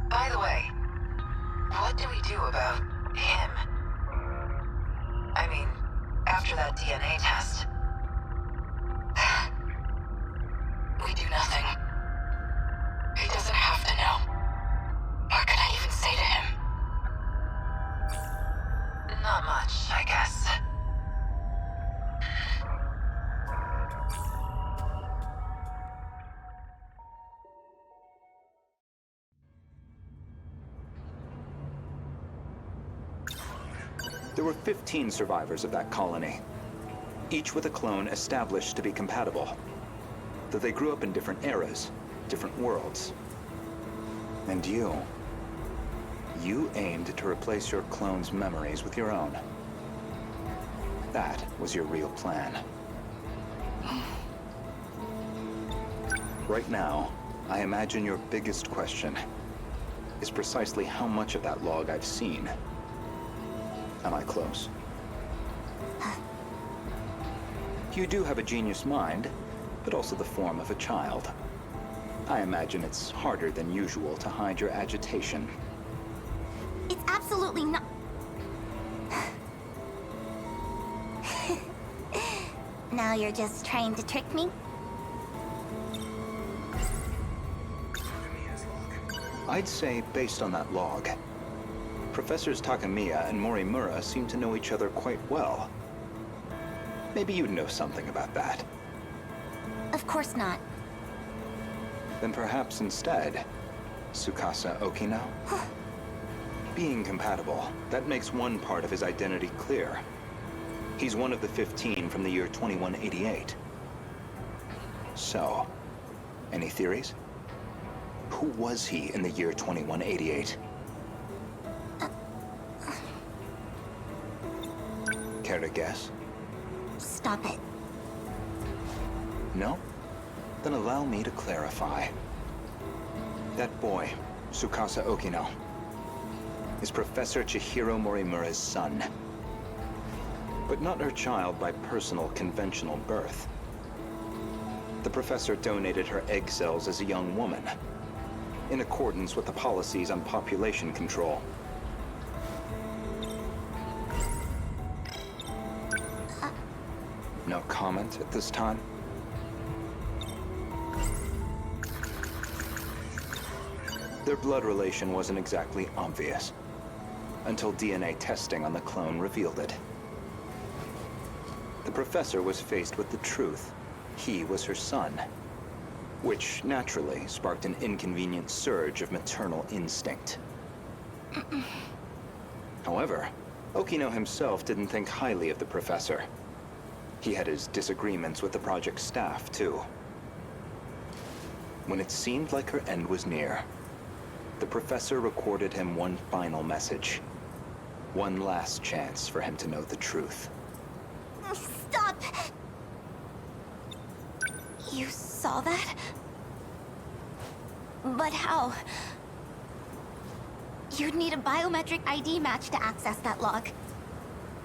By the way, what do we do about him? I mean, after that DNA test. We do nothing. He doesn't have to know. What can I even say to him? Not much, I guess. There were 15 survivors of that colony, each with a clone established to be compatible. Though they grew up in different eras, different worlds. And you aimed to replace your clone's memories with your own. That was your real plan. Right now, I imagine your biggest question is precisely how much of that log I've seen. Am I close? You do have a genius mind, but also the form of a child. I imagine it's harder than usual to hide your agitation. It's absolutely not. Now you're just trying to trick me? I'd say, based on that log, Professors Takamiya and Morimura seem to know each other quite well. Maybe you'd know something about that. Of course not. Then perhaps instead, Tsukasa Okino? Being compatible, that makes one part of his identity clear. He's one of the 15 from the year 2188. So, any theories? Who was he in the year 2188? Care to guess? Stop it. No? Then allow me to clarify. That boy, Tsukasa Okino, is Professor Chihiro Morimura's son. But not her child by personal, conventional birth. The professor donated her egg cells as a young woman, in accordance with the policies on population control. No comment at this time? Their blood relation wasn't exactly obvious, until DNA testing on the clone revealed it. The professor was faced with the truth. He was her son, which naturally sparked an inconvenient surge of maternal instinct. However, Okino himself didn't think highly of the professor. He had his disagreements with the project staff, too. When it seemed like her end was near, the professor recorded him one final message. One last chance for him to know the truth. Stop! You saw that? But how? You'd need a biometric ID match to access that log.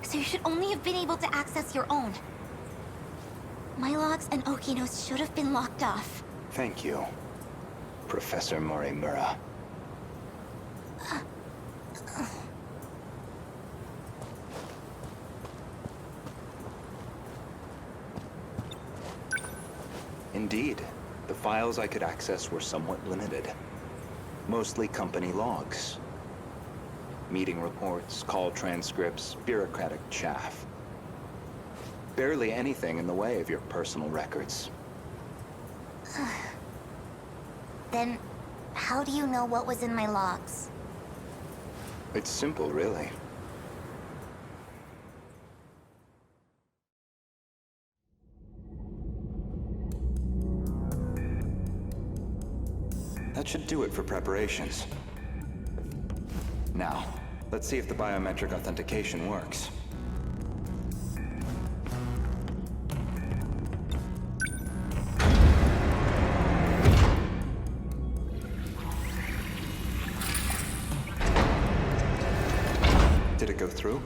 So you should only have been able to access your own. My logs and Okino's should have been locked off. Thank you, Professor Morimura. Indeed, the files I could access were somewhat limited. Mostly company logs. Meeting reports, call transcripts, bureaucratic chaff. Barely anything in the way of your personal records. Then, how do you know what was in my logs? It's simple, really. That should do it for preparations. Now, let's see if the biometric authentication works. Did it go through?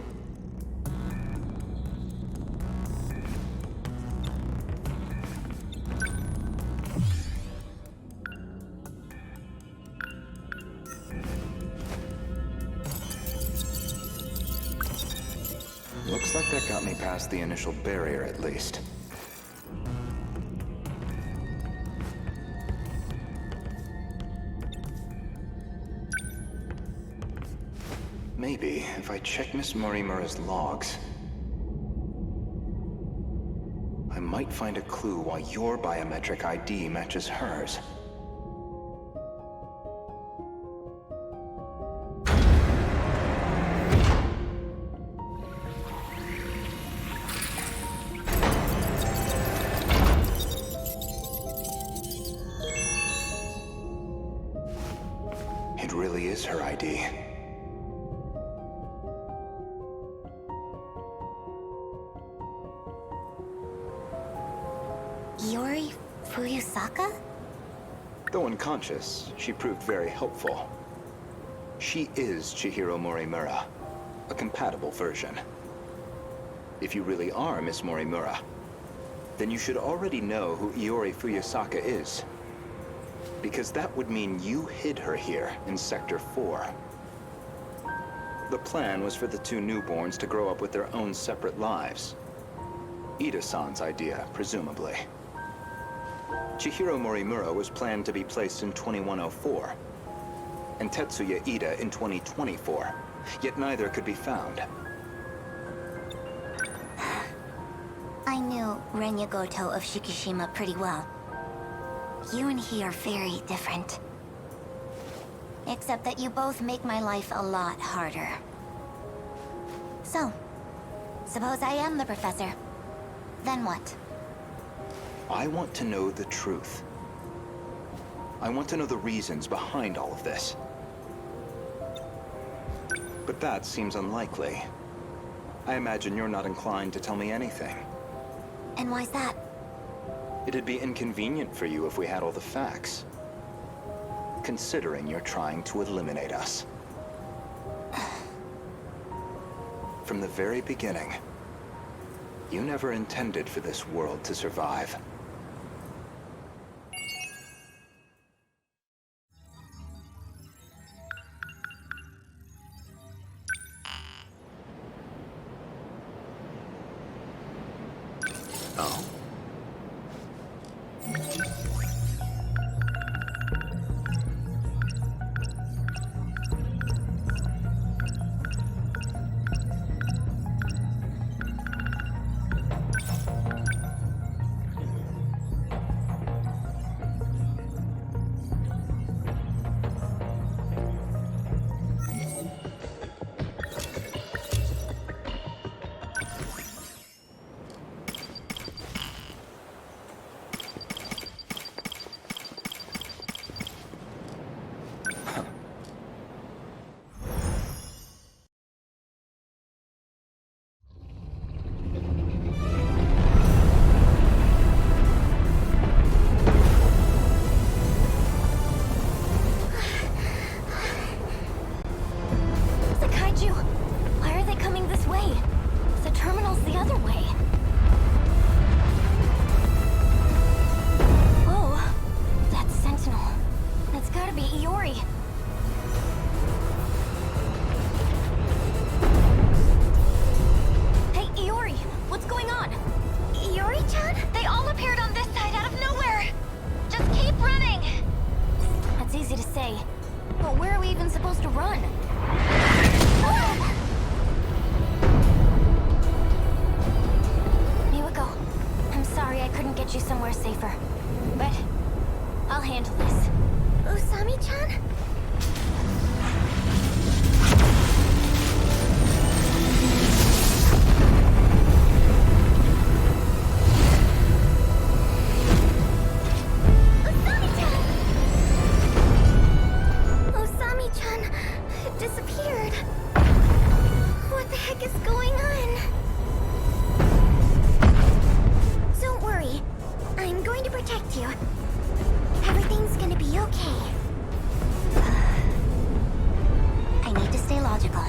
Looks like that got me past the initial barrier, at least. Maybe if I check Miss Morimura's logs, I might find a clue why your biometric ID matches hers. It really is her ID. Iori Fuyusaka? Though unconscious, she proved very helpful. She is Chihiro Morimura, a compatible version. If you really are Miss Morimura, then you should already know who Iori Fuyusaka is. Because that would mean you hid her here in Sector 4. The plan was for the two newborns to grow up with their own separate lives. Ida-san's idea, presumably. Chihiro Morimura was planned to be placed in 2104, and Tetsuya Ida in 2024, yet neither could be found. I knew Renya Goto of Shikishima pretty well. You and he are very different. Except that you both make my life a lot harder. So, suppose I am the professor. Then what? I want to know the truth. I want to know the reasons behind all of this. But that seems unlikely. I imagine you're not inclined to tell me anything. And why's that? It'd be inconvenient for you if we had all the facts. Considering you're trying to eliminate us. From the very beginning, you never intended for this world to survive. Oh. The kaiju! Why are they coming this way? The terminal's the other way. Whoa! That's Sentinel. That's gotta be Iori. Hey, Iori! What's going on? Iori-chan? They all appeared on this side out of nowhere! Just keep running! That's easy to say. But where are we even supposed to run? Miwako, I'm sorry I couldn't get you somewhere safer. But I'll handle this. Usami-chan? Usami-chan disappeared. What the heck is going on? Don't worry. I'm going to protect you. Everything's gonna be okay. I need to stay logical.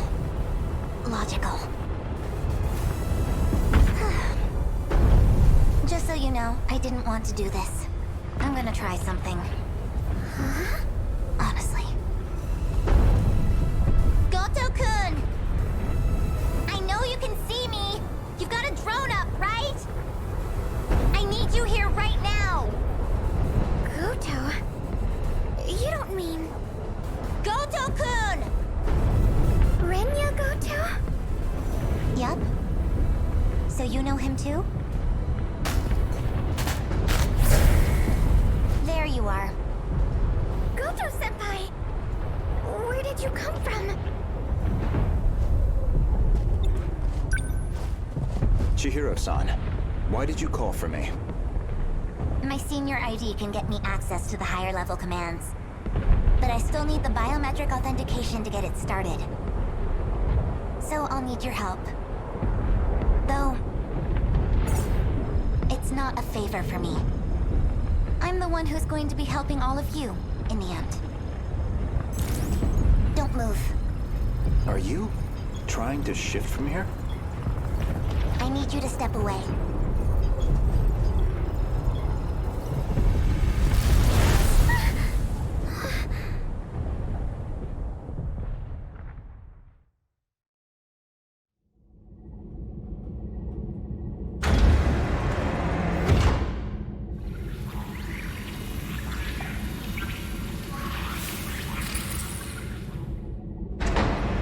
I didn't want to do this. I'm gonna try something. Huh? Honestly. Goto-kun! I know you can see me! You've got a drone up, right? I need you here right now! Goto? You don't mean... Goto-kun! Renya Goto? Yup. So you know him too? There you are. Goto-senpai! Where did you come from? Chihiro-san, why did you call for me? My senior ID can get me access to the higher level commands. But I still need the biometric authentication to get it started. So I'll need your help. Though, it's not a favor for me. I'm the one who's going to be helping all of you, in the end. Don't move. Are you trying to shift from here? I need you to step away.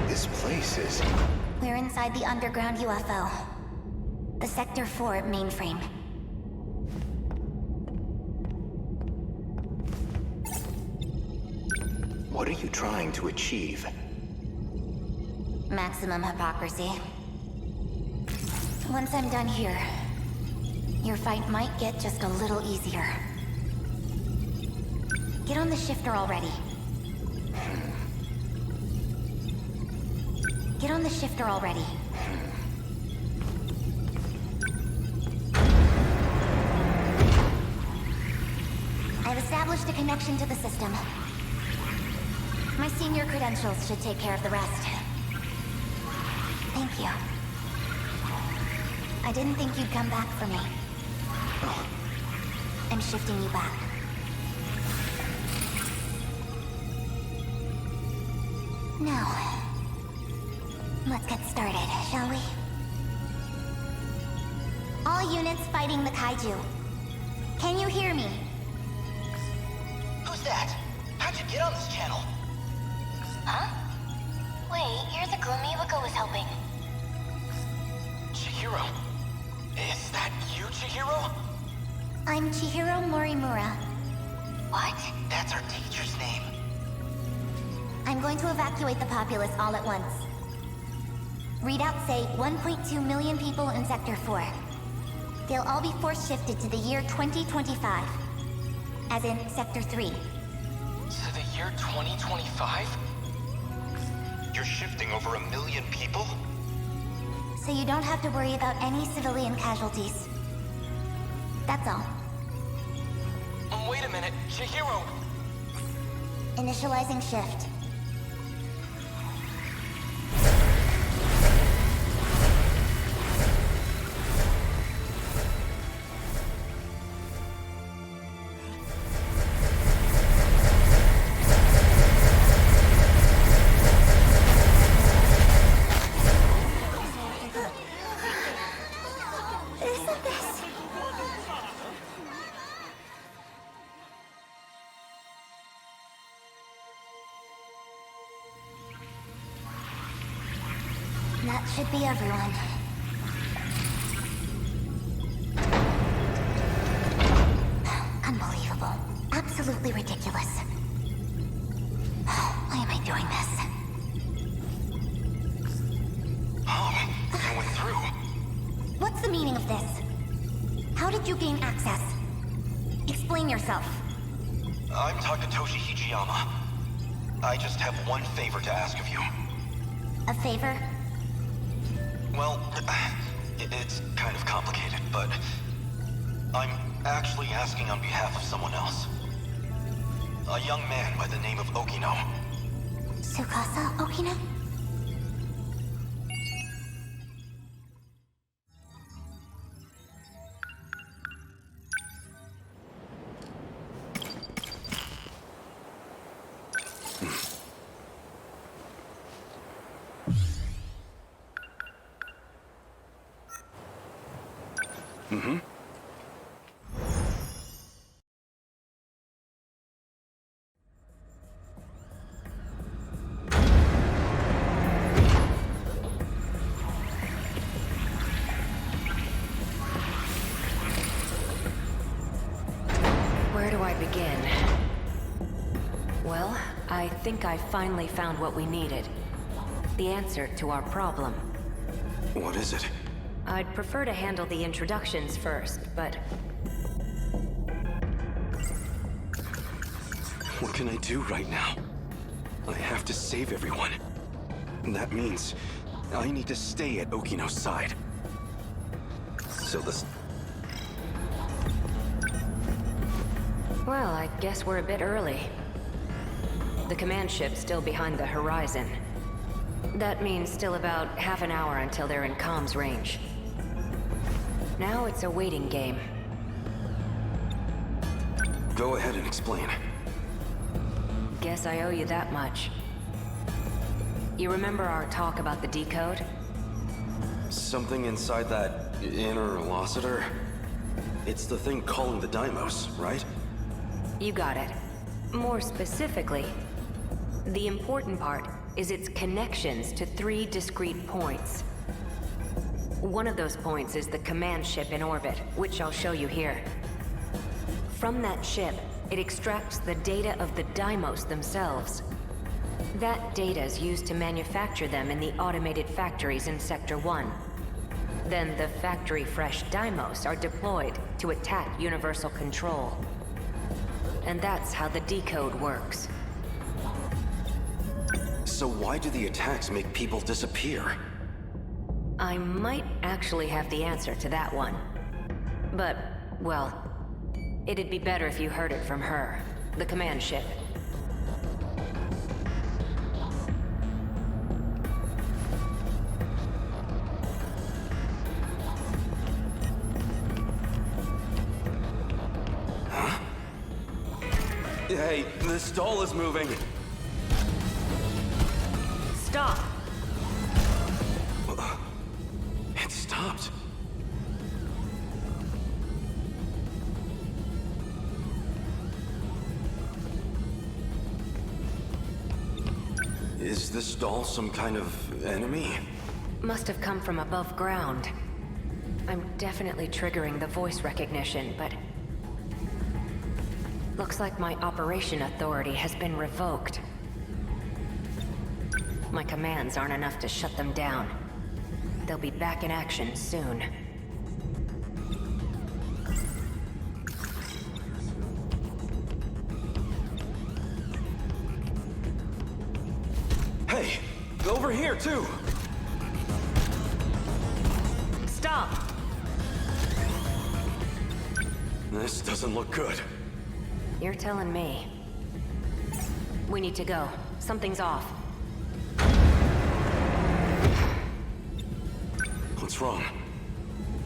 This place is... We're inside the underground UFO. The Sector 4 mainframe. What are you trying to achieve? Maximum hypocrisy. Once I'm done here, your fight might get just a little easier. Get on the shifter already. Get on the shifter already. I've established a connection to the system. My senior credentials should take care of the rest. Thank you. I didn't think you'd come back for me. I'm shifting you back. Now, let's get started, shall we? All units fighting the kaiju. Can you hear me? Who's that? How'd you get on this channel? Huh? Wait, you're the Gloomy Iwako was helping. Chihiro. Is that you, Chihiro? I'm Chihiro Morimura. What? That's our teacher's name. I'm going to evacuate the populace all at once. Readouts say 1.2 million people in Sector 4. They'll all be force shifted to the year 2025. As in Sector 3. To the year 2025? You're shifting over 1 million people? So you don't have to worry about any civilian casualties. That's all. Wait a minute, Chihiro! Initializing shift. That should be everyone. Unbelievable. Absolutely ridiculous. Why am I doing this? Oh, it went through. What's the meaning of this? How did you gain access? Explain yourself. I'm Takatoshi Hijiyama. I just have one favor to ask of you. A favor? Well, it's kind of complicated, but I'm actually asking on behalf of someone else. A young man by the name of Okino. Tsukasa Okino? Mm-hmm. Where do I begin? Well, I think I finally found what we needed. The answer to our problem. What is it? I'd prefer to handle the introductions first, but... What can I do right now? I have to save everyone. That means I need to stay at Okino's side. So this... Well, I guess we're a bit early. The command ship's still behind the horizon. That means still about half an hour until they're in comms range. Now it's a waiting game. Go ahead and explain. Guess I owe you that much. You remember our talk about the decode? Something inside that interlocutor? It's the thing calling the Deimos, right? You got it. More specifically, the important part is its connections to 3 discrete points. One of those points is the command ship in orbit, which I'll show you here. From that ship, it extracts the data of the Deimos themselves. That data is used to manufacture them in the automated factories in Sector 1. Then the factory-fresh Deimos are deployed to attack Universal Control. And that's how the decode works. So why do the attacks make people disappear? I might actually have the answer to that one. But, well, it'd be better if you heard it from her, the command ship. Hey, this doll is moving! Stop! It stopped. Is this doll some kind of enemy? Must have come from above ground. I'm definitely triggering the voice recognition, but... looks like my operation authority has been revoked. My commands aren't enough to shut them down. They'll be back in action soon. Hey! Over here, too! Stop! This doesn't look good. You're telling me. We need to go. Something's off. What's wrong?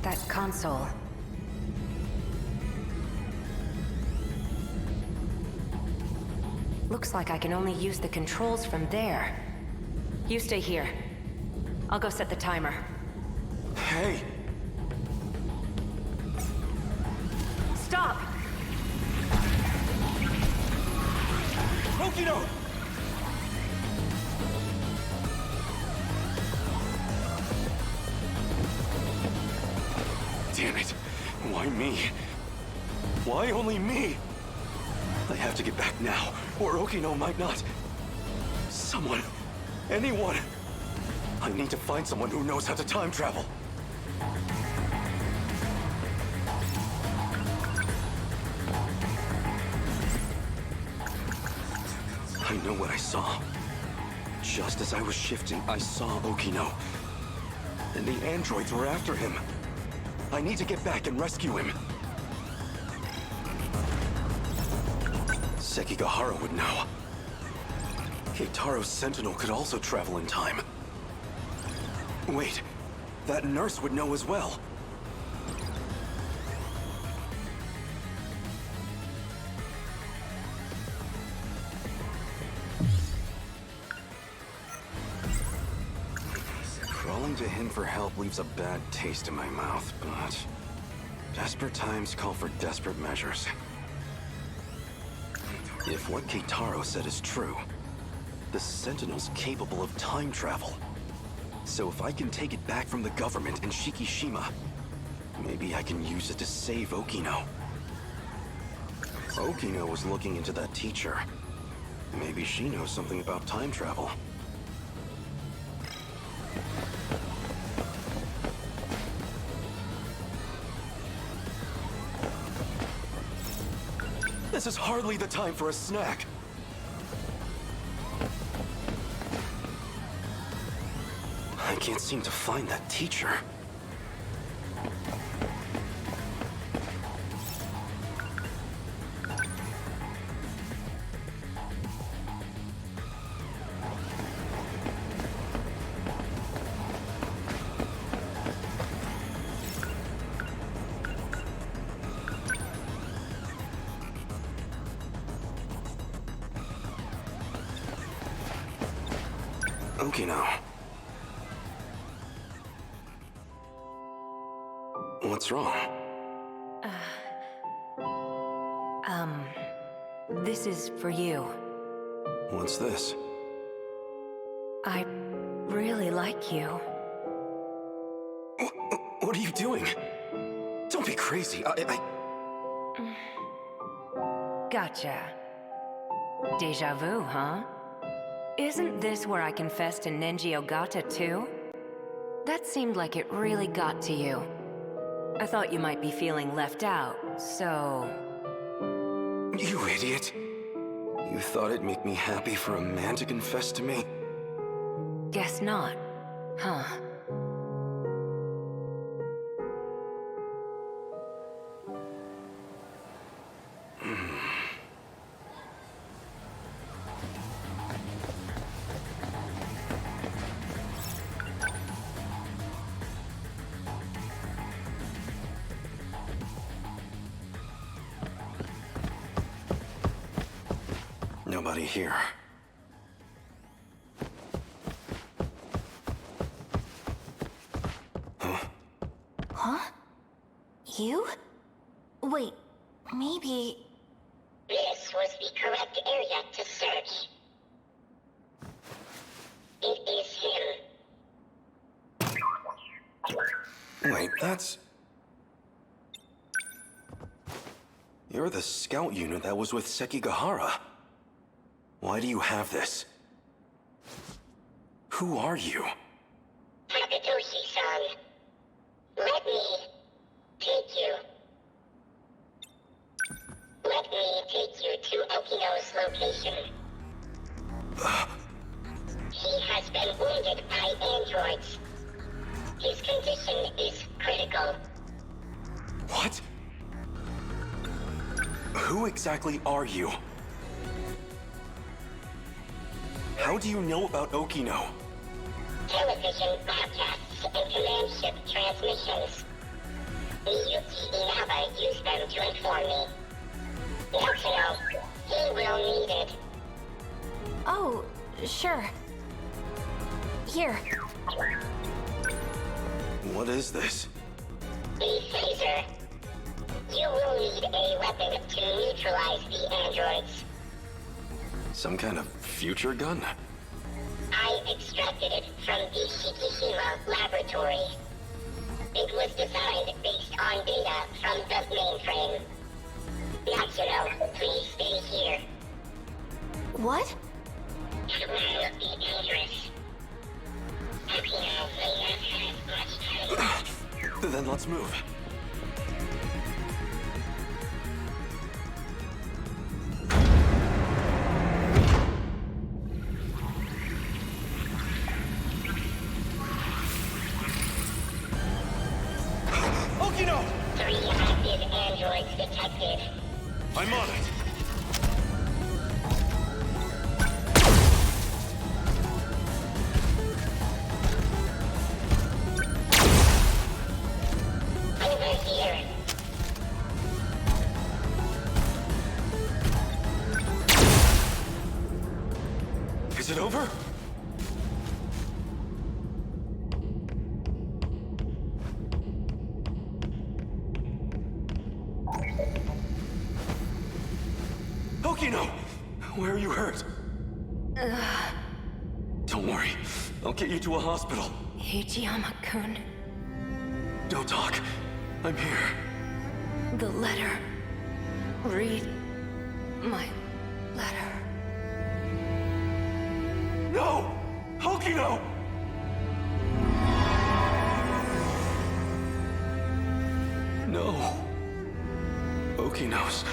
That console. Looks like I can only use the controls from there. You stay here. I'll go set the timer. Hey! Stop! Okino! Damn it! Why me? Why only me? I have to get back now, or Okino might not. Someone. Anyone. I need to find someone who knows how to time travel. I know what I saw. Just as I was shifting, I saw Okino. And the androids were after him. I need to get back and rescue him. Sekigahara would know. Keitaro's Sentinel could also travel in time. Wait, that nurse would know as well. Crawling to him for help leaves a bad taste in my mouth, but Desperate times call for desperate measures. If what Keitaro said is true, the Sentinel's capable of time travel. So if I can take it back from the government in Shikishima, maybe I can use it to save Okino. Okino was looking into that teacher. Maybe she knows something about time travel. This is hardly the time for a snack. I can't seem to find that teacher. Okino. What's wrong? This is for you. What's this? I really like you. What are you doing? Don't be crazy. Gotcha. Deja vu, huh? Isn't this where I confessed to Nenji Ogata too? That seemed like it really got to you. I thought you might be feeling left out, so... You idiot. You thought it'd make me happy for a man to confess to me? Guess not, huh? Nobody here. Huh? You? Wait, maybe... This was the correct area to search. It is him. Wait, that's... You're the scout unit that was with Sekigahara. Why do you have this? Who are you? Takatoshi-san. Let me take you. Let me take you to Okino's location. He has been wounded by androids. His condition is critical. What? Who exactly are you? How do you know about Okino? Television broadcasts and command ship transmissions. Miyuki Inaba used them to inform me. Natsuno, he will need it. Oh, sure. Here. What is this? The phaser. You will need a weapon to neutralize the androids. Some kind of future gun? I extracted it from the Shikishima laboratory. It was designed based on data from the mainframe. Natsuno, please stay here. What? It will be dangerous. Okino may not have much time. Then let's move. Okino! 3 active androids detected. I'm on it. Over here. Is it over? Okino! Where are you hurt? Don't worry. I'll get you to a hospital. Hijiyama-kun. Don't talk. I'm here. The letter. Read my letter. No! Okino! No. Okino's...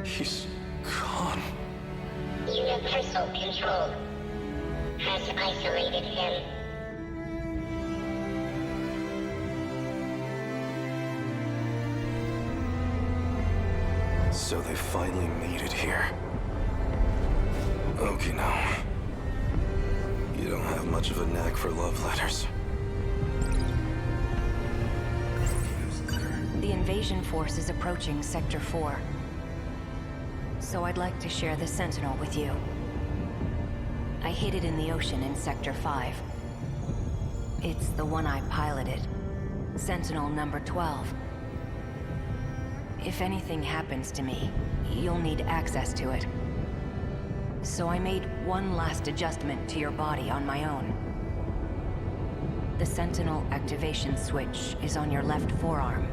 He's gone. Universal control has isolated him. So they finally made it here. Okino. You don't have much of a knack for love letters. The invasion force is approaching Sector 4. So I'd like to share the Sentinel with you. I hid it in the ocean in Sector 5. It's the one I piloted. Sentinel number 12. If anything happens to me, you'll need access to it. So I made one last adjustment to your body on my own. The Sentinel activation switch is on your left forearm.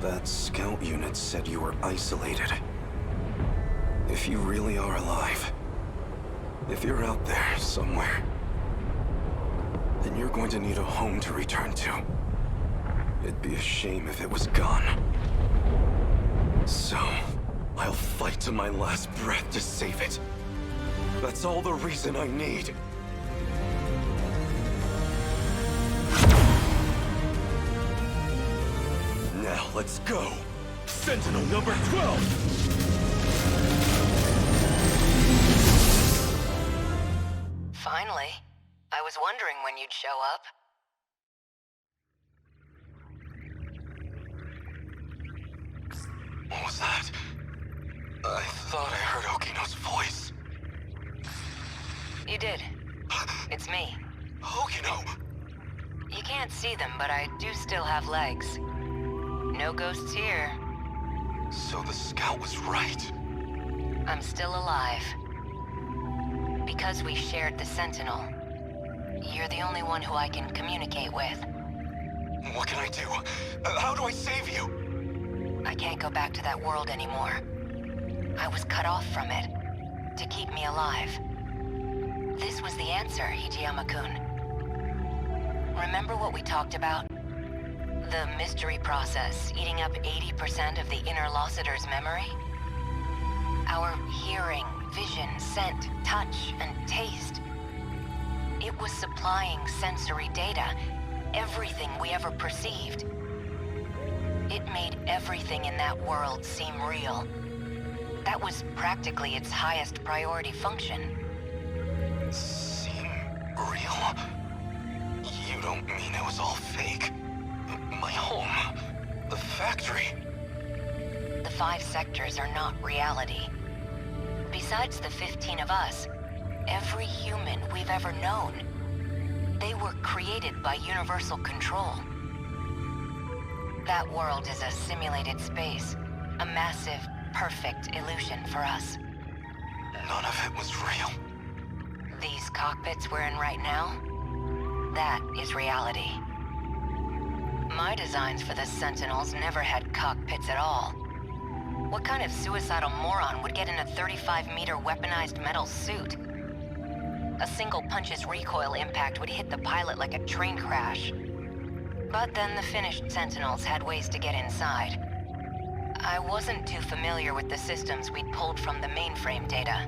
That scout unit said you were isolated. If you really are alive, if you're out there somewhere, then you're going to need a home to return to. It'd be a shame if it was gone. So, I'll fight to my last breath to save it. That's all the reason I need. Now let's go! Sentinel number 12! Finally. I was wondering when you'd show up. What was that? I thought I heard Okino's voice. You did. It's me. Okino! You can't see them, but I do still have legs. No ghosts here. So the scout was right. I'm still alive. Because we shared the Sentinel, you're the only one who I can communicate with. What can I do? How do I save you? I can't go back to that world anymore. I was cut off from it, to keep me alive. This was the answer, Hijiyama-kun. Remember what we talked about? The mystery process eating up 80% of the interlocutor's memory? Our hearing, vision, scent, touch, and taste. It was supplying sensory data, everything we ever perceived. It made everything in that world seem real. That was practically its highest priority function. Seem real? You don't mean it was all fake? My home? The factory? The 5 sectors are not reality. Besides the 15 of us, every human we've ever known, they were created by universal control. That world is a simulated space, a massive, perfect illusion for us. None of it was real. These cockpits we're in right now, that is reality. My designs for the Sentinels never had cockpits at all. What kind of suicidal moron would get in a 35-meter weaponized metal suit? A single punch's recoil impact would hit the pilot like a train crash. But then the finished Sentinels had ways to get inside. I wasn't too familiar with the systems we'd pulled from the mainframe data.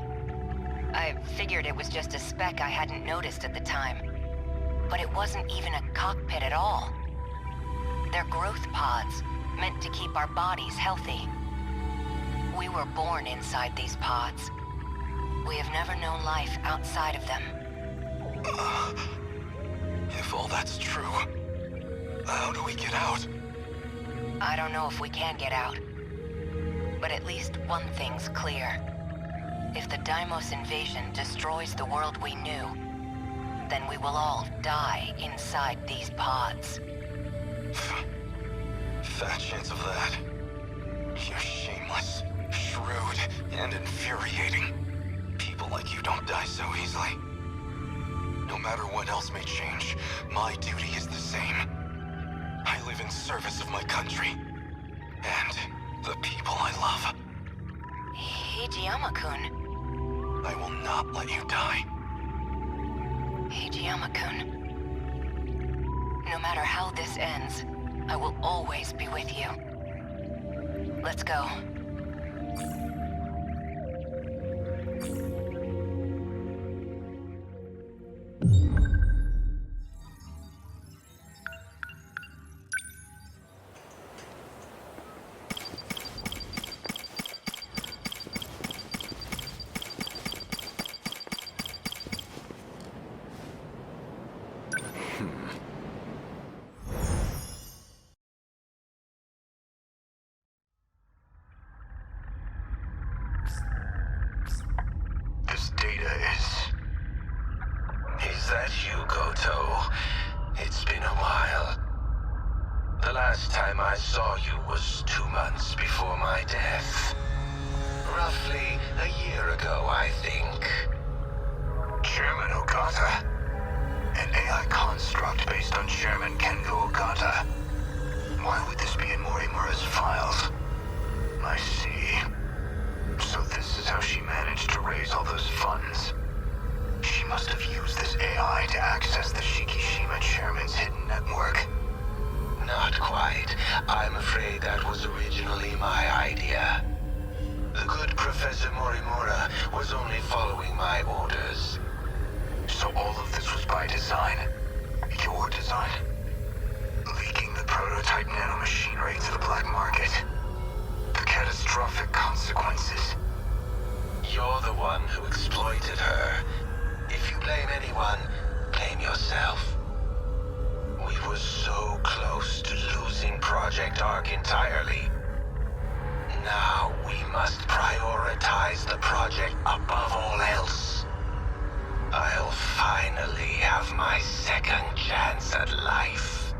I figured it was just a speck I hadn't noticed at the time. But it wasn't even a cockpit at all. They're growth pods, meant to keep our bodies healthy. We were born inside these pods. We have never known life outside of them. If all that's true, how do we get out? I don't know if we can get out. But at least one thing's clear. If the Deimos invasion destroys the world we knew, then we will all die inside these pods. Fat chance of that. You're shameless, shrewd, and infuriating. People like you don't die so easily. No matter what else may change, my duty is the same. I live in service of my country. And the people I love. Hijiyama-kun. I will not let you die. Hijiyama-kun. No matter how this ends, I will always be with you. Let's go. This data is that you, Goto? It's been a while. The last time I saw you was 2 months before my death. Roughly a year ago, I think. Chairman Okata. An AI construct based on Chairman Kengo Okata. Why would this be in Morimura's files? I see. So this is how she managed to raise all those funds. She must have used this AI to access the Shikishima chairman's hidden network. Not quite. I'm afraid that was originally my idea. The good Professor Morimura was only following my orders. So all of this was by design? Your design? Leaking the prototype nanomachinery to the black market? The catastrophic consequences. You're the one who exploited her. If you blame anyone, blame yourself. We were so close to losing Project Ark entirely. Now we must prioritize the project above all else. I'll finally have my second chance at life.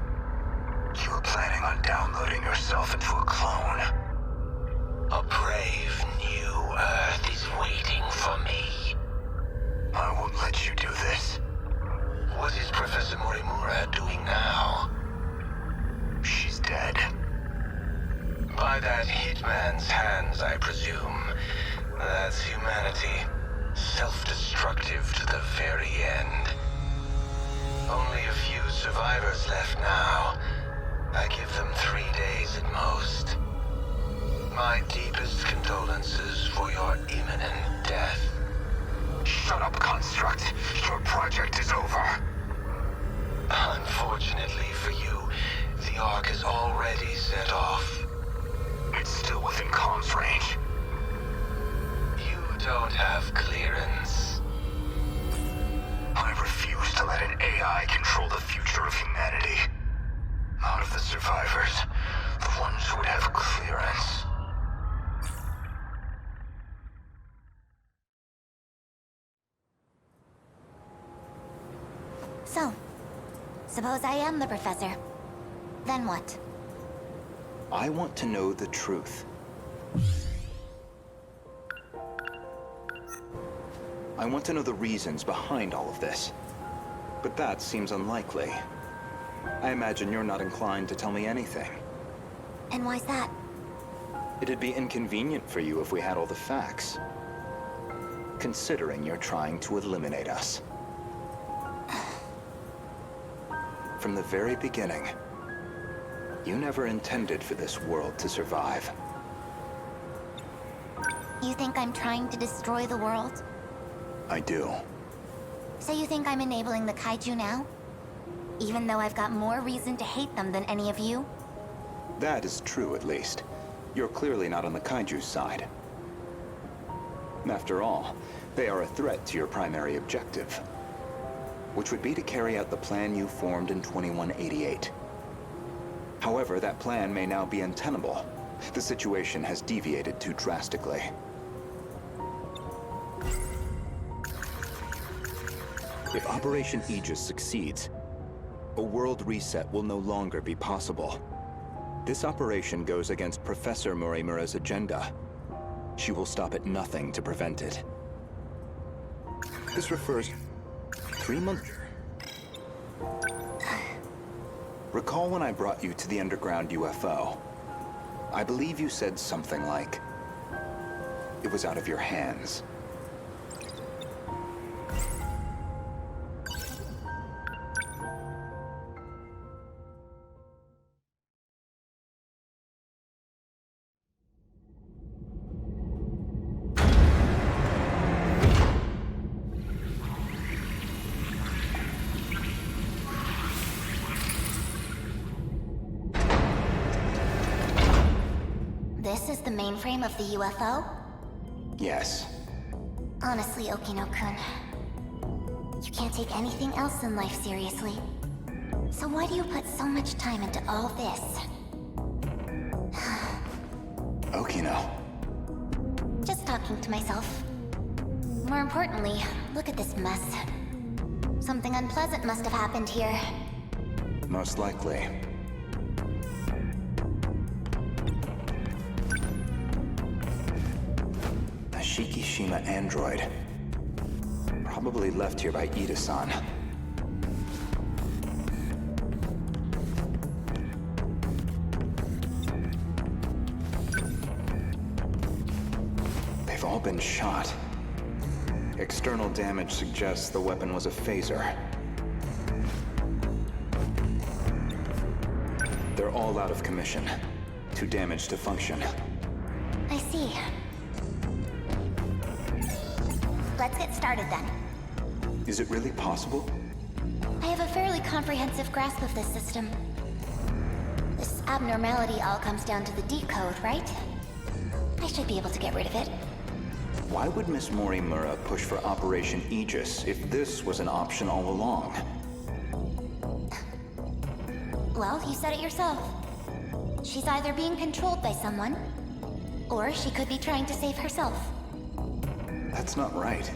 You were planning on downloading yourself into a clone. A brave new Earth is waiting for me. I won't let you do this. What is Professor Morimura doing now? She's dead. By that hitman's hands, I presume. That's humanity. Self-destructive to the very end. Only a few survivors left now. I give them 3 days at most. My deepest condolences for your imminent death. Shut up, Construct. Your project is over. Unfortunately for you, the Ark is already set off. It's still within comms range. You don't have clearance. I refuse to let an AI control the future of humanity. Out of the survivors, the ones who would have clearance. So, suppose I am the professor. Then what? I want to know the truth. I want to know the reasons behind all of this. But that seems unlikely. I imagine you're not inclined to tell me anything. And why's that? It'd be inconvenient for you if we had all the facts. Considering you're trying to eliminate us. From the very beginning, you never intended for this world to survive. You think I'm trying to destroy the world? I do. So you think I'm enabling the kaiju now? Even though I've got more reason to hate them than any of you? That is true, at least. You're clearly not on the kaiju's side. After all, they are a threat to your primary objective, which would be to carry out the plan you formed in 2188. However, that plan may now be untenable. The situation has deviated too drastically. If Operation Aegis succeeds, a world reset will no longer be possible. This operation goes against Professor Morimura's agenda. She will stop at nothing to prevent it. This refers 3 months. Recall when I brought you to the underground UFO? I believe you said something like, it was out of your hands. This is the mainframe of the UFO? Yes. Honestly, Okino-kun, you can't take anything else in life seriously. So why do you put so much time into all this? Okino. Just talking to myself. More importantly, look at this mess. Something unpleasant must have happened here. Most likely. A Shikishima android. Probably left here by Ida-san. They've all been shot. External damage suggests the weapon was a phaser. They're all out of commission. Too damaged to function. I see. Let's get started then. Is it really possible? I have a fairly comprehensive grasp of this system. This abnormality all comes down to the decode, right? I should be able to get rid of it. Why would Miss Morimura push for Operation Aegis if this was an option all along? Well, you said it yourself. She's either being controlled by someone, or she could be trying to save herself. That's not right.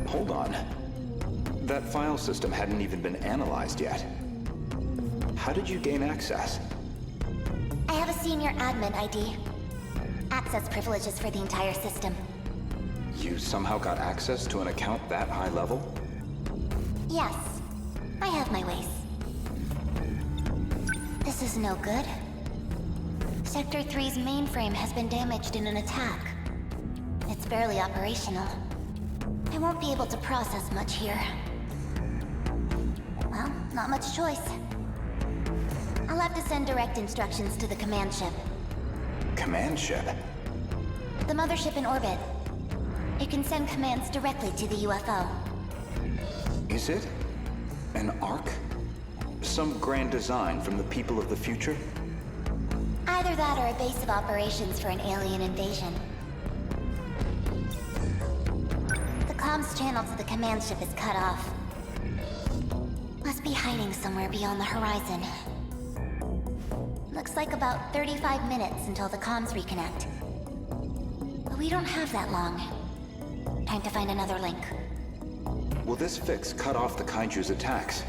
Hold on. That file system hadn't even been analyzed yet. How did you gain access? I have a senior admin ID. Access privileges for the entire system. You somehow got access to an account that high level? Yes, I have my ways. This is no good. Sector 3's mainframe has been damaged in an attack. It's barely operational. I won't be able to process much here. Well, not much choice. I'll have to send direct instructions to the command ship. Command ship? The mothership in orbit. It can send commands directly to the UFO. Is it? An Ark? Some grand design from the people of the future? Either that or a base of operations for an alien invasion. The comms channel to the command ship is cut off. Must be hiding somewhere beyond the horizon. Looks like about 35 minutes until the comms reconnect. But we don't have that long. Time to find another link. Will this fix cut off the kaiju's attacks?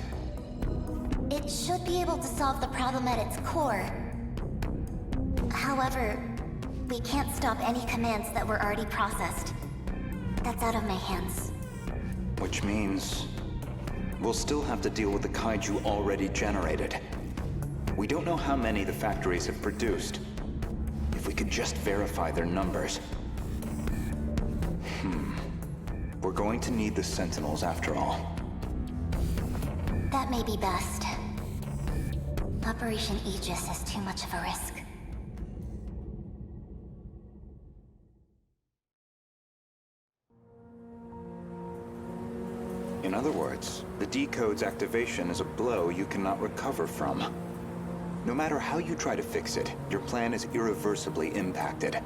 It should be able to solve the problem at its core. However, we can't stop any commands that were already processed. That's out of my hands. Which means we'll still have to deal with the kaiju already generated. We don't know how many the factories have produced. If we could just verify their numbers. We're going to need the Sentinels after all. That may be best. Operation Aegis is too much of a risk. In other words, the decode's activation is a blow you cannot recover from. No matter how you try to fix it, your plan is irreversibly impacted.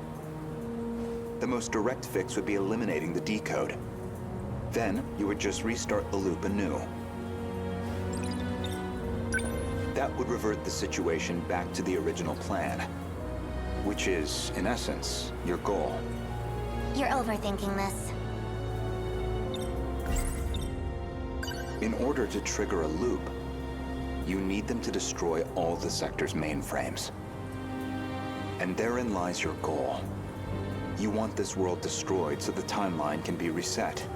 The most direct fix would be eliminating the decode. Then, you would just restart the loop anew. That would revert the situation back to the original plan. Which is, in essence, your goal. You're overthinking this. In order to trigger a loop, you need them to destroy all the sector's mainframes. And therein lies your goal. You want this world destroyed so the timeline can be reset.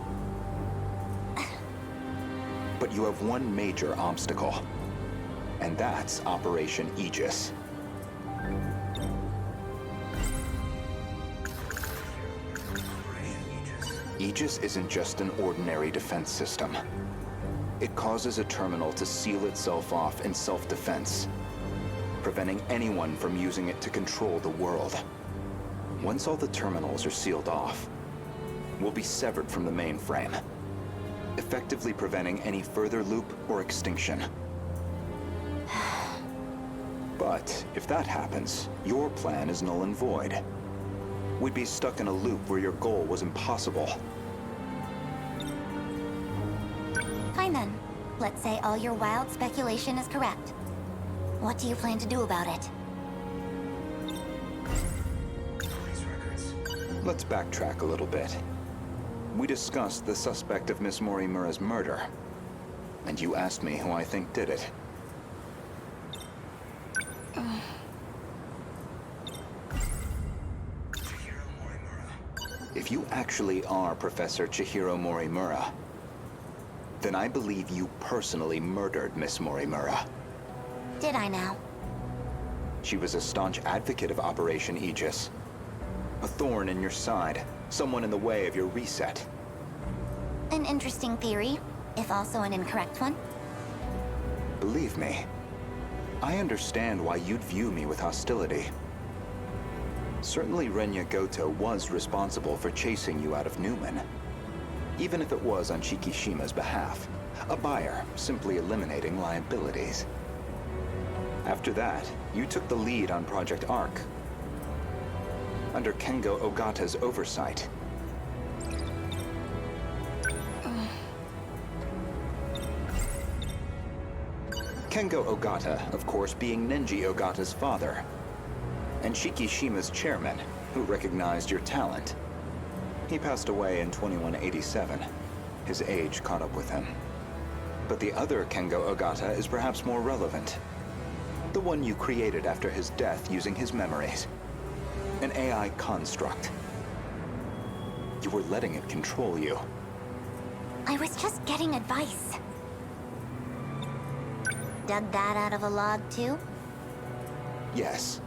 But you have one major obstacle, and that's Operation Aegis. Aegis isn't just an ordinary defense system. It causes a terminal to seal itself off in self-defense, preventing anyone from using it to control the world. Once all the terminals are sealed off, we'll be severed from the mainframe, effectively preventing any further loop or extinction. But if that happens, your plan is null and void. We'd be stuck in a loop where your goal was impossible. Fine then. Let's say all your wild speculation is correct. What do you plan to do about it? Let's backtrack a little bit. We discussed the suspect of Miss Morimura's murder, and you asked me who I think did it. If you actually are Professor Chihiro Morimura, then I believe you personally murdered Miss Morimura. Did I now? She was a staunch advocate of Operation Aegis. A thorn in your side, someone in the way of your reset. An interesting theory, if also an incorrect one. Believe me, I understand why you'd view me with hostility. Certainly Renya Goto was responsible for chasing you out of Newman, even if it was on Shikishima's behalf, a buyer simply eliminating liabilities. After that, you took the lead on Project Arc, under Kengo Ogata's oversight. Kengo Ogata, of course, being Nenji Ogata's father, and Shikishima's chairman, who recognized your talent. He passed away in 2187. His age caught up with him. But the other Kengo Ogata is perhaps more relevant. The one you created after his death using his memories. An AI construct. You were letting it control you. I was just getting advice. Dug that out of a log, too? Yes.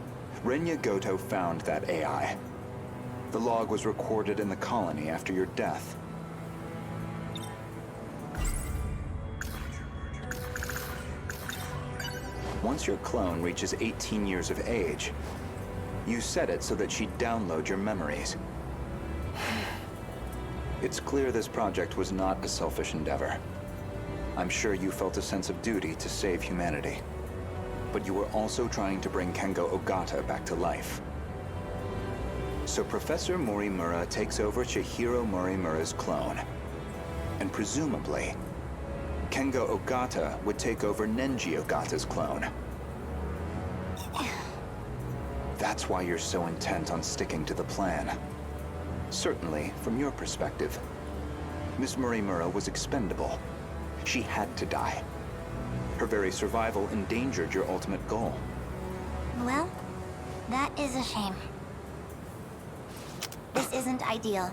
Renya Goto found that AI. The log was recorded in the colony after your death. Once your clone reaches 18 years of age, you set it so that she'd download your memories. It's clear this project was not a selfish endeavor. I'm sure you felt a sense of duty to save humanity. But you were also trying to bring Kengo Ogata back to life. So Professor Morimura takes over Chihiro Morimura's clone. And presumably, Kengo Ogata would take over Nenji Ogata's clone. That's why you're so intent on sticking to the plan. Certainly, from your perspective, Miss Morimura was expendable. She had to die. Her very survival endangered your ultimate goal. Well, that is a shame. This isn't ideal,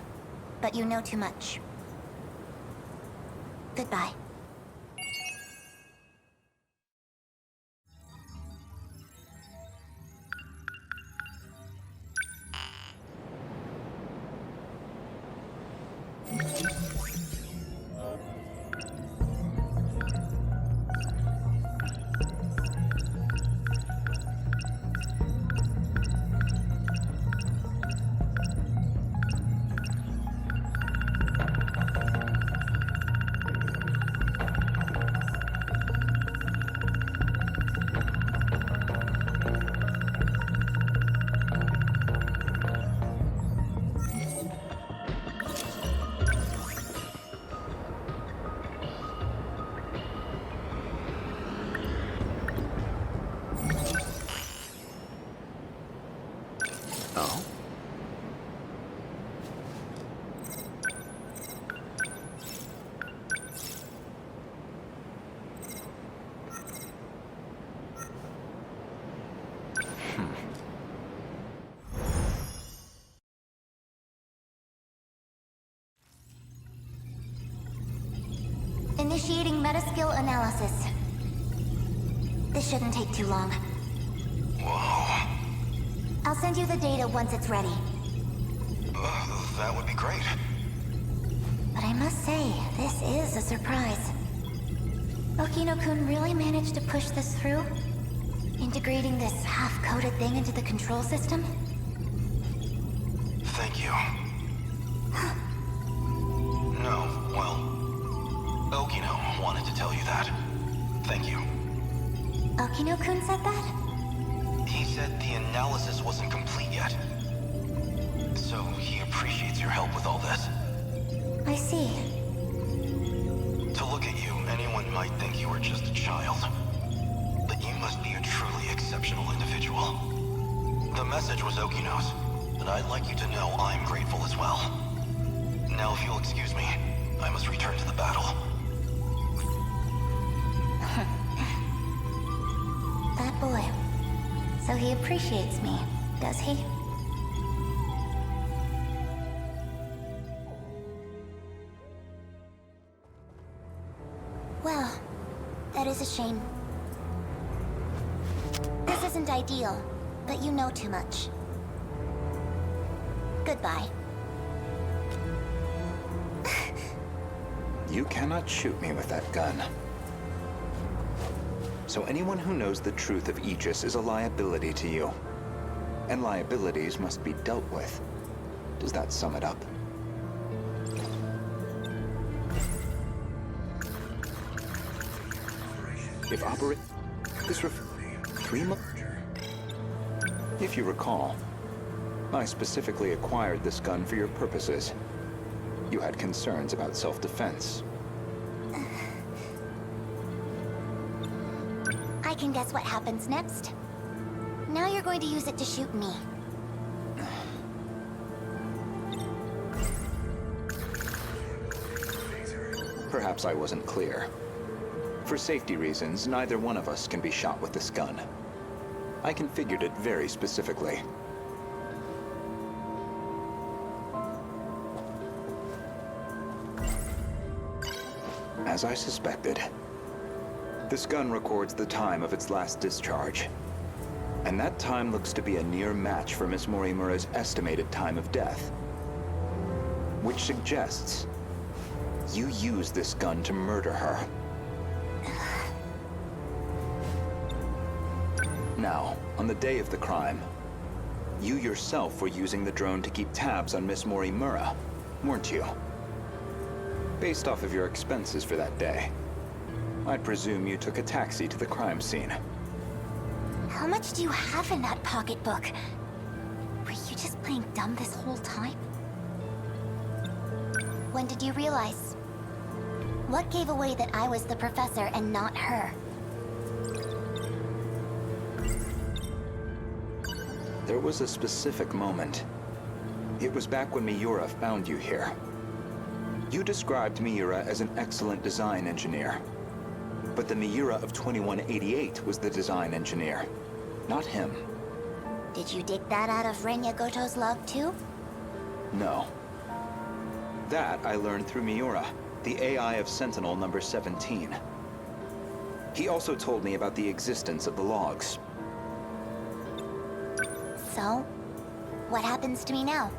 but you know too much. Goodbye. Initiating metaskill analysis. This shouldn't take too long. Whoa. I'll send you the data once it's ready. That would be great. But I must say, this is a surprise. Okino-kun really managed to push this through? Integrating this half-coded thing into the control system? Thank you. No, well, Okino wanted to tell you that. Thank you. Okino-kun said that? He said the analysis wasn't complete yet. So he appreciates your help with all this. I see. To look at you, anyone might think you are just a child. But you must be a truly exceptional individual. The message was Okino's, and I'd like you to know I'm grateful as well. Now, if you'll excuse me, I must return to the battle. That boy. So he appreciates me, does he? Well, that is a shame. This isn't ideal, but you know too much. Goodbye. You cannot shoot me with that gun. So anyone who knows the truth of Aegis is a liability to you. And liabilities must be dealt with. Does that sum it up? If If you recall, I specifically acquired this gun for your purposes. You had concerns about self-defense. I can guess what happens next. Now you're going to use it to shoot me. Perhaps I wasn't clear. For safety reasons, neither one of us can be shot with this gun. I configured it very specifically. As I suspected, this gun records the time of its last discharge. And that time looks to be a near match for Miss Morimura's estimated time of death. Which suggests you used this gun to murder her. Now, on the day of the crime, you yourself were using the drone to keep tabs on Miss Morimura, weren't you? Based off of your expenses for that day, I presume you took a taxi to the crime scene. How much do you have in that pocketbook? Were you just playing dumb this whole time? When did you realize? What gave away that I was the professor and not her? There was a specific moment. It was back when Miura found you here. You described Miura as an excellent design engineer. But the Miura of 2188 was the design engineer, not him. Did you dig that out of Renya Goto's log too? No. That I learned through Miura, the AI of Sentinel number 17. He also told me about the existence of the logs. So, what happens to me now?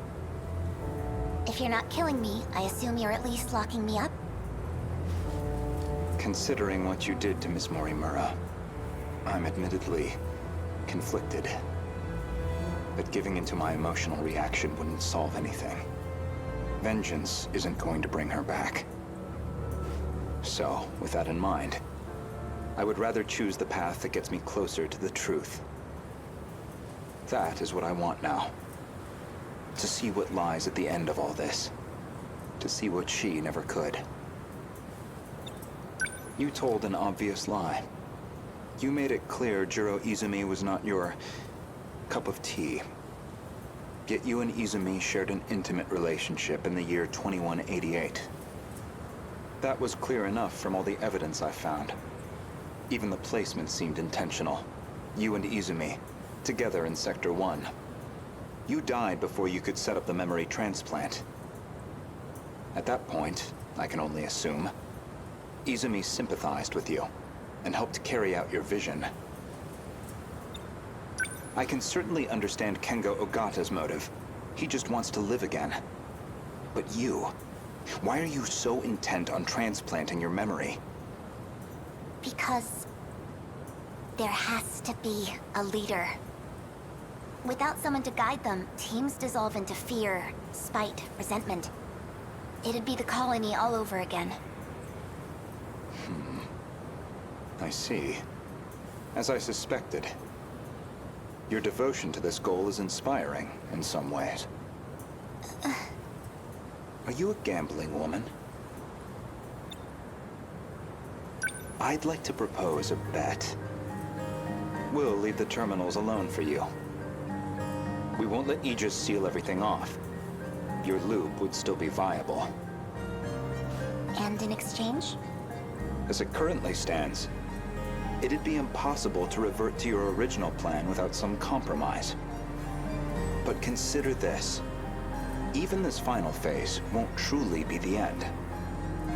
If you're not killing me, I assume you're at least locking me up? Considering what you did to Miss Morimura, I'm admittedly conflicted. But giving into my emotional reaction wouldn't solve anything. Vengeance isn't going to bring her back. So, with that in mind, I would rather choose the path that gets me closer to the truth. That is what I want now. To see what lies at the end of all this. To see what she never could. You told an obvious lie. You made it clear Jiro Izumi was not your cup of tea. Yet you and Izumi shared an intimate relationship in the year 2188. That was clear enough from all the evidence I found. Even the placement seemed intentional. You and Izumi, together in Sector 1. You died before you could set up the memory transplant. At that point, I can only assume, Izumi sympathized with you and helped carry out your vision. I can certainly understand Kengo Ogata's motive. He just wants to live again. But you, why are you so intent on transplanting your memory? Because there has to be a leader. Without someone to guide them, teams dissolve into fear, spite, resentment. It'd be the colony all over again. I see. As I suspected. Your devotion to this goal is inspiring in some ways. Are you a gambling woman? I'd like to propose a bet. We'll leave the terminals alone for you. We won't let Aegis seal everything off. Your loop would still be viable. And in exchange? As it currently stands, it'd be impossible to revert to your original plan without some compromise. But consider this. Even this final phase won't truly be the end.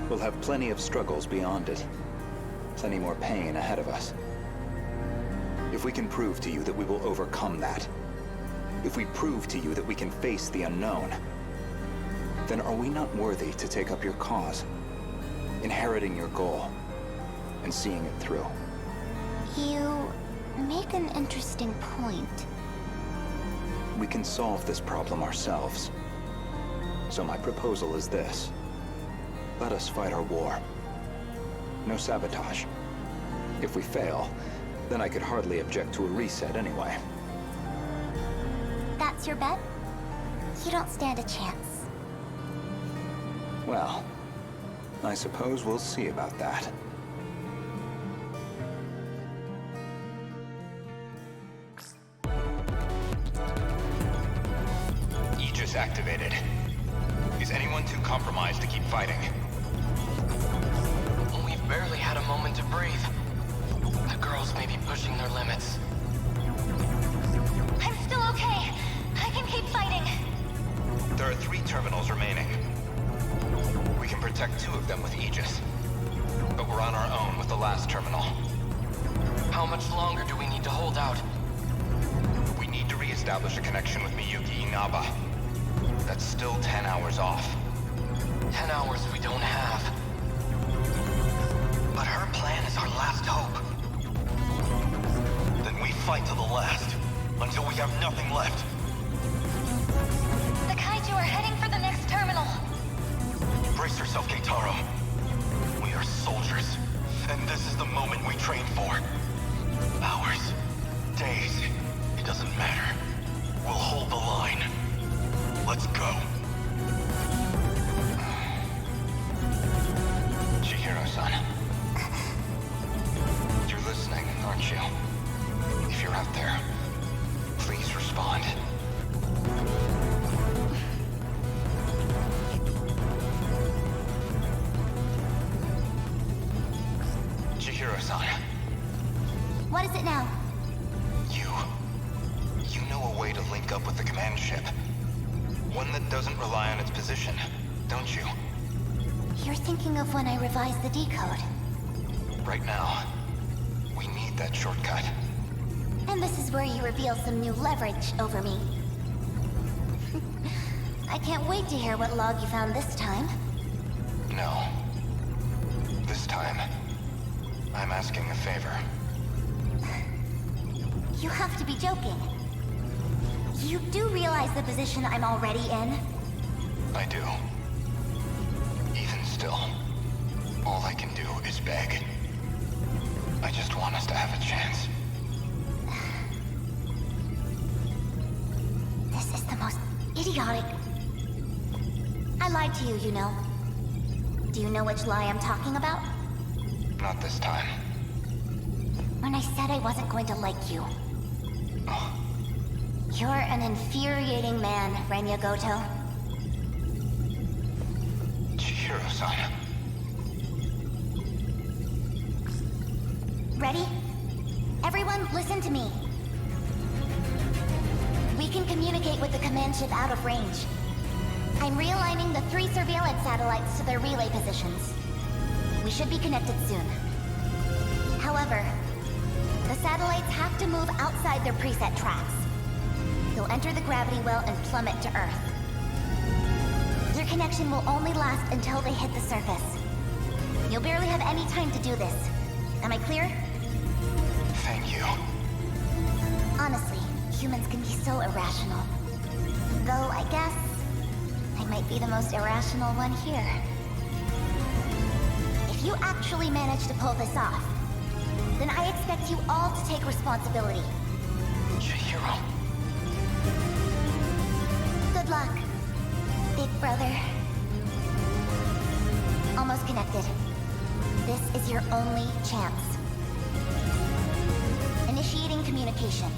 We'll have plenty of struggles beyond it. Plenty more pain ahead of us. If we can prove to you that we will overcome that, if we prove to you that we can face the unknown, then are we not worthy to take up your cause, inheriting your goal, and seeing it through? You make an interesting point. We can solve this problem ourselves. So my proposal is this. Let us fight our war. No sabotage. If we fail, then I could hardly object to a reset anyway. That's your bet? You don't stand a chance. Well, I suppose we'll see about that. Aegis activated. Is anyone too compromised to keep fighting? We've barely had a moment to breathe. The girls may be pushing their limits. I'm still okay. I can keep fighting. There are 3 terminals remaining. We can protect 2 of them with Aegis. But we're on our own with the last terminal. How much longer do we need to hold out? We need to re-establish a connection with Miyuki Inaba. That's still 10 hours off. 10 hours we don't have. But her plan is our last hope. Then we fight to the last, until we have nothing left. The kaiju are heading for the next terminal. Brace yourself, Keitaro. We are soldiers, and this is the moment we trained for. Hours, days, it doesn't matter. We'll hold the line. Let's go. Chihiro-san. You're listening, aren't you? If you're out there, please respond. Chihiro-san. What is it now? You know a way to link up with the command ship. One that doesn't rely on its position, don't you? You're thinking of when I revised the decode. Right now, we need that shortcut. And this is where you reveal some new leverage over me. I can't wait to hear what log you found this time. No. This time, I'm asking a favor. You have to be joking. You do realize the position I'm already in? I do. Even still, all I can do is beg. I just want us to have a chance. This is the most idiotic... I lied to you, you know. Do you know which lie I'm talking about? Not this time. When I said I wasn't going to like you. You're an infuriating man, Renya Goto. Chihiro-san. Ready? Everyone, listen to me. We can communicate with the command ship out of range. I'm realigning the 3 surveillance satellites to their relay positions. We should be connected soon. However, the satellites have to move outside their preset tracks. They'll enter the gravity well and plummet to Earth. Your connection will only last until they hit the surface. You'll barely have any time to do this. Am I clear? Thank you. Honestly, humans can be so irrational. Though, I guess, I might be the most irrational one here. If you actually manage to pull this off, then I expect you all to take responsibility. Chihiro. Good luck, big brother. Almost connected. This is your only chance. Initiating communication.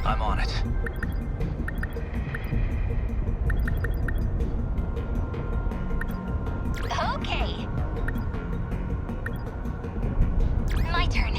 I'm on it. Okay. My turn.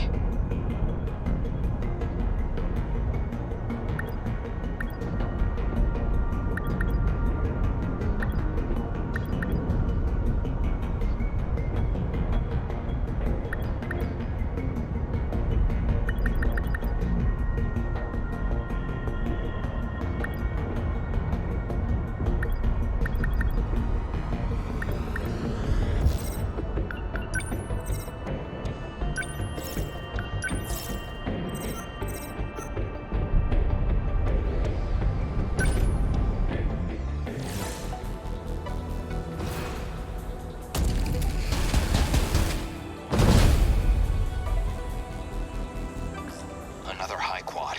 Another high quad,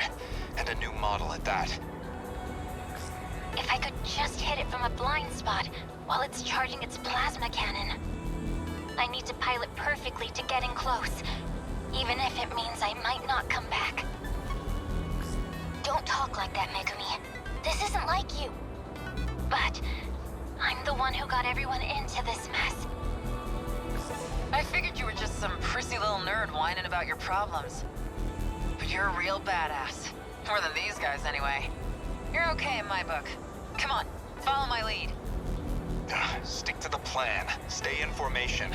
and a new model at that. If I could just hit it from a blind spot while it's charging its plasma cannon. I need to pilot perfectly to get in close, even if it means I might not come back. Don't talk like that, Megumi. This isn't like you. But I'm the one who got everyone into this mess. I figured you were just some prissy little nerd whining about your problems. But you're a real badass. More than these guys, anyway. You're okay in my book. Come on, follow my lead. Stick to the plan. Stay in formation.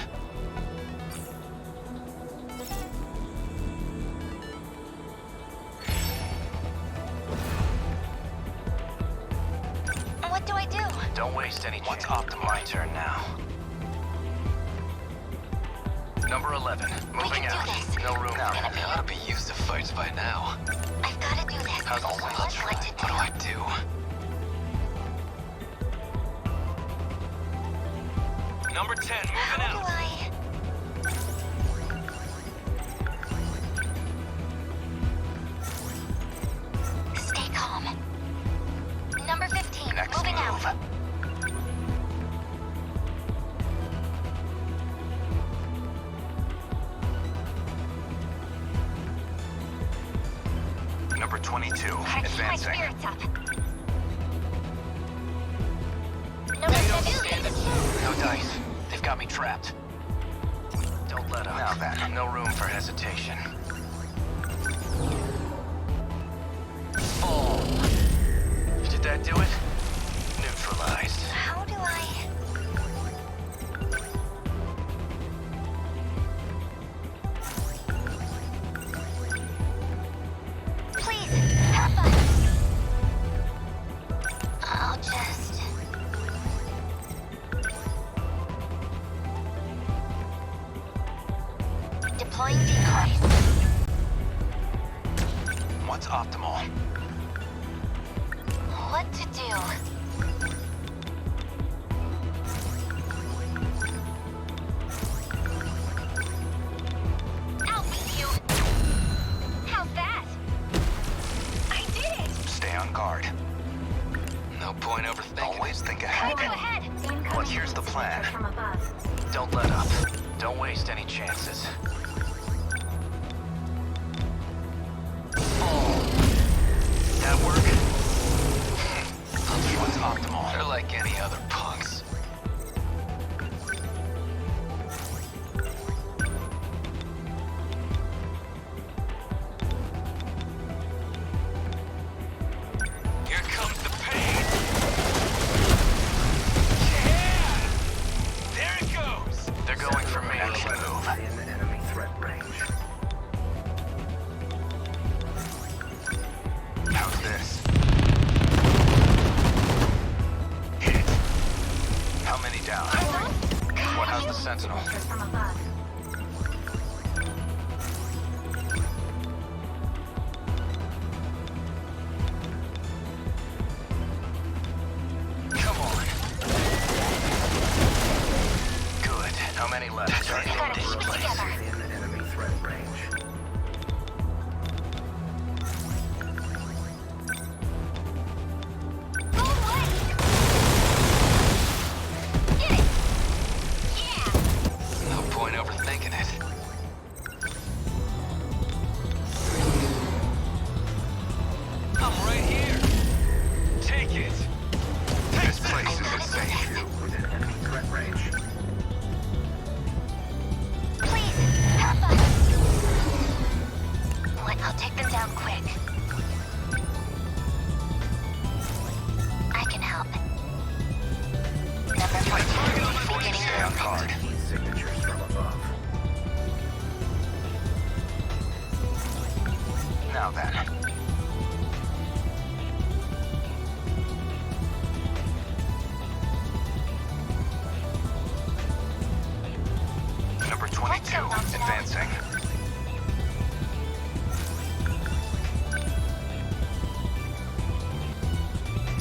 What do I do? Don't waste any. What's optimal? My turn now. Number 11. Moving out. No room. Now, you ought to be used to fights by now. I've got to do this. How's all my luck? What do I do? Number 10. Moving How out. do I... Stay calm. Number 15. Next Moving move. out. Number 22. Gotta keep my Advancing. spirits up. No dice. They've got me trapped. Don't let up. Now then, no room for hesitation. Fall. Did that do it? Neutralized. How do I... Please, have fun. I'll just... Deploying decoys. What's optimal? What to do? I'll beat you. How's that? I did it! Stay on guard. No point overthinking. Always think ahead. Go ahead. Well, here's the plan. Don't let up. Don't waste any chances. That work? What's optimal? They're like any other punks. Here comes the pain! Yeah! There it goes! They're going for me. Action move. In enemy threat range. How's this? Hit it. How many down? What has the Sentinel? Come on. Good. How many left? We gotta keep it together. In enemy threat range. No point overthinking it. I'm right here. Take it. This place isn't safe. Within enemy threat range. Please, have fun. I'll take them down quick. I can help. Number 14, beginning Stay on guard. Signatures from above. Now then. Number 22, advancing.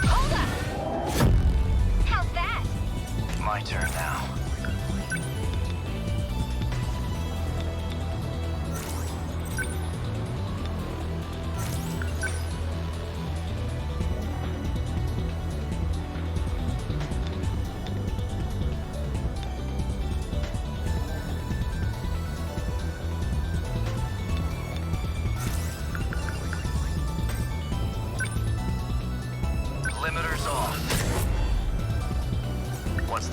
Hold up! How's that? My turn now. Limiters off.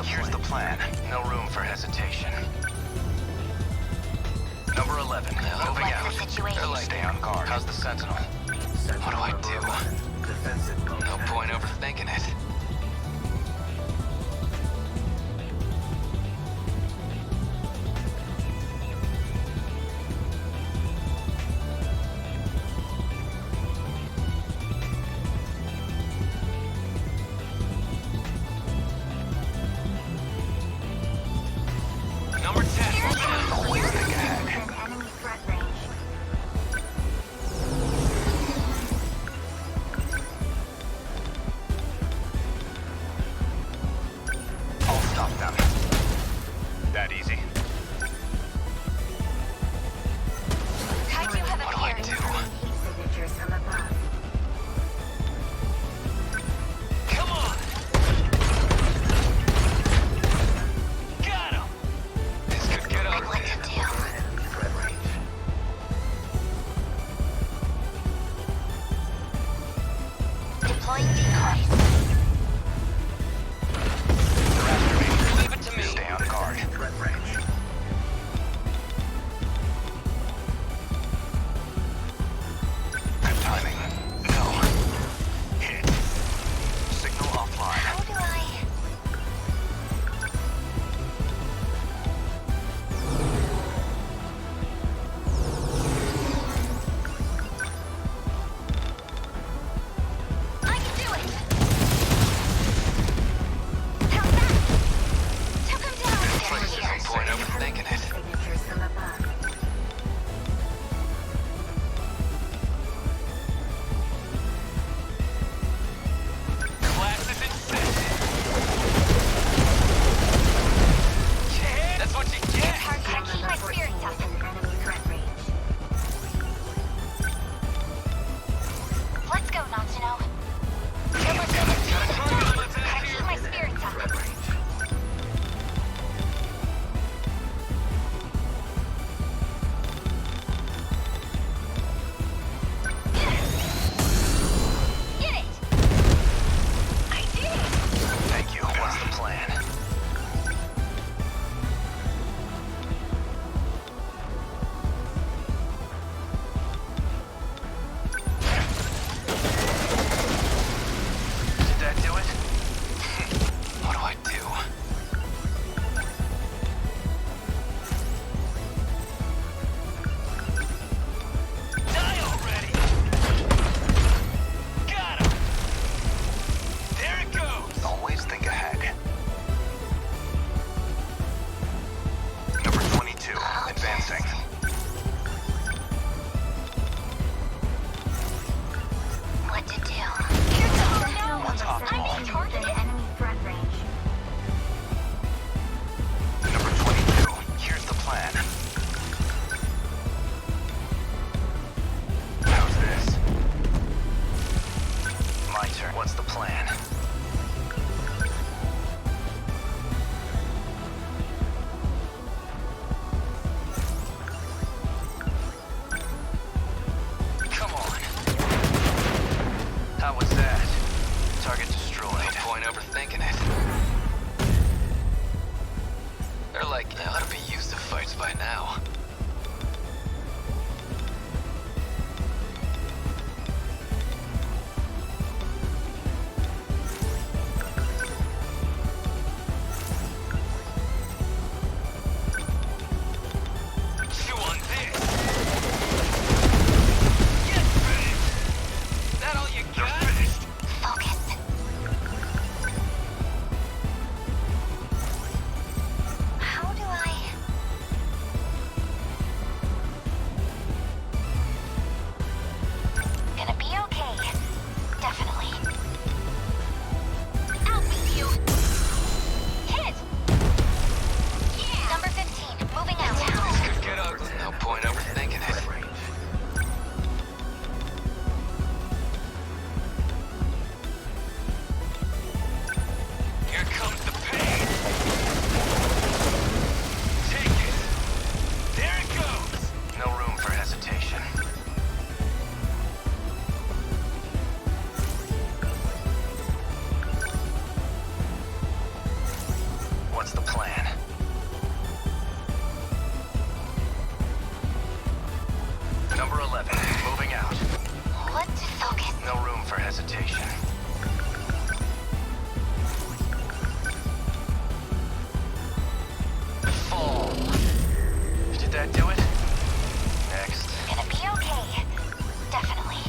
Here's the plan. No room for hesitation. Number 11. Moving out. What's the situation? They're like, stay on guard. How's the Sentinel? What do I do? No point overthinking it. Number 10. Always think ahead. Enemy threat range. overthinking it. Signatures from above. Class is in session. That's what you get. Hard to keep my spirits up. Enemy threat range. Let's go, Natsuno. Gotta keep my spirits up. Get it! I did it! Thank you. What's the plan? Did that do it? What do I do? Die already! Got him! There it goes! Always think ahead. Number 22, advancing. What to do? What's I'm optimal? being targeted. Enemy threat range. Number 22, here's the plan. How's this? My turn. What's the plan? Come on. How was that? Target destroyed. No point overthinking it. They're like, they ought to be used to fights by now. Chew on this! Get finished! That all you got? Focus. How do I... Gonna be okay. Definitely. Out with you. Hit! Yeah! Number 15, moving out. This could get ugly. No point overthinking it. Here comes the pain. Take it. There it goes. No room for hesitation. What's the plan? Number 11, moving out. What to focus? No room for hesitation. Fall. Did that do it? Next. Gonna be okay. Definitely.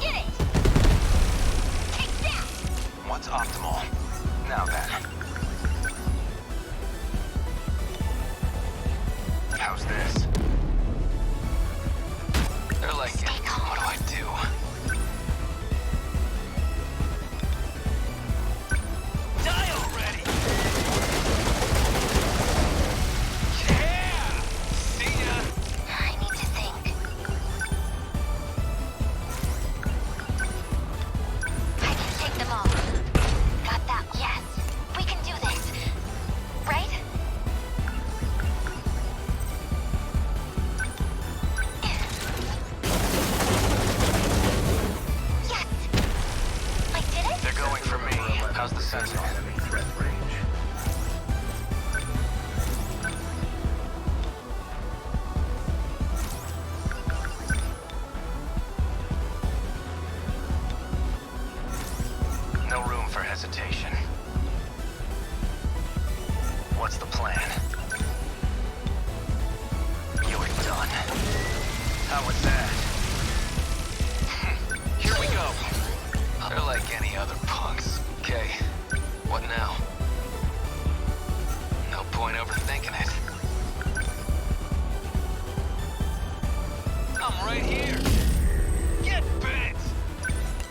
Get it! Take that! What's optimal? Now then. How's this? They're like, what do I do? Die already! Yeah! See ya! I need to think. I can take them all. Got that. Yes. We can do this. Right? Yes! I did it? They're going for me. How's the Sentinel? No room for hesitation. What's the plan? You're done. How was that? like any other punks. Okay, what now? No point overthinking it. I'm right here! Get bent!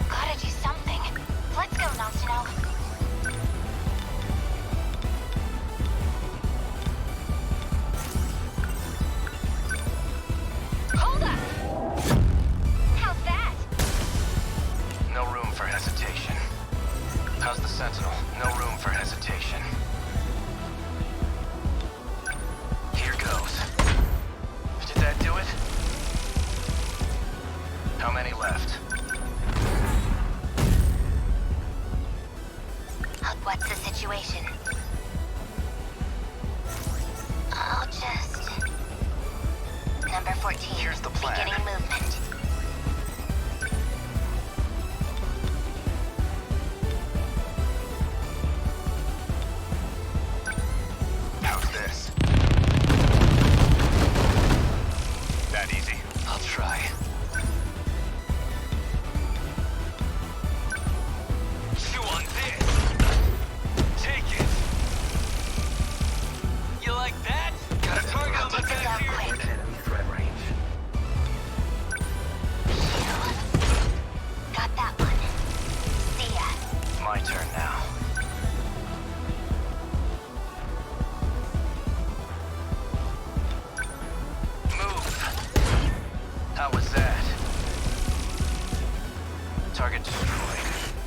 Gotta do something. Let's go, Natsuno. Hold up! How's that? No room for hesitation. How's the Sentinel? No room for hesitation. Here goes. Did that do it? How many left? What's the situation? I'll just... Number 14. Here's the plan. Beginning movement. How's this? That easy? I'll try. Chew on this! Take it! You like that? Got a target on my back here! Enemy threat range. Got that one. See ya. My turn now. Move! How was that? Target destroyed.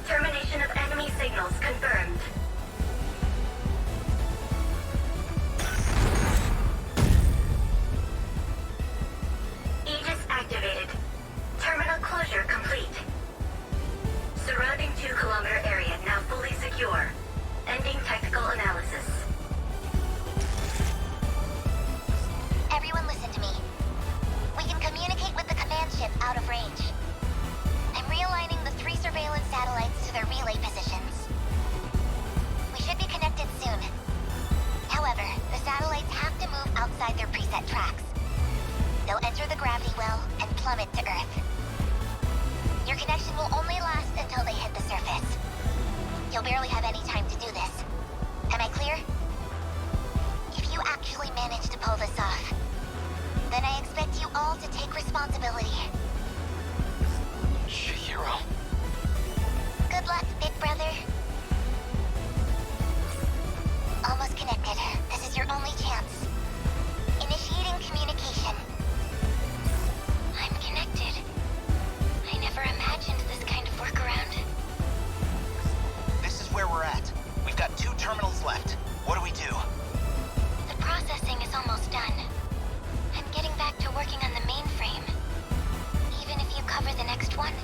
Termination of enemy signals confirmed. Aegis activated. Terminal closure complete. Surrounding 2-kilometer area now fully secure. Ending technical analysis. Everyone listen to me. We can communicate with the command ship out of range. I'm realigning the 3 surveillance satellites to their relay positions. We should be connected soon. However, the satellites have to move outside their preset tracks. They'll enter the gravity well and plummet to Earth. Your connection will only last until they hit the surface. You'll barely have any time to do this. Am I clear? If you actually manage to pull this off, then I expect you all to take responsibility. Chihiro. Good luck, big brother. Almost connected. This is your only chance. Initiating communication. I'm connected. I never imagined this kind of workaround. This is where we're at. We've got 2 terminals left. What do we do? The processing is almost done. I'm getting back to working on the mainframe. Even if you cover the next one,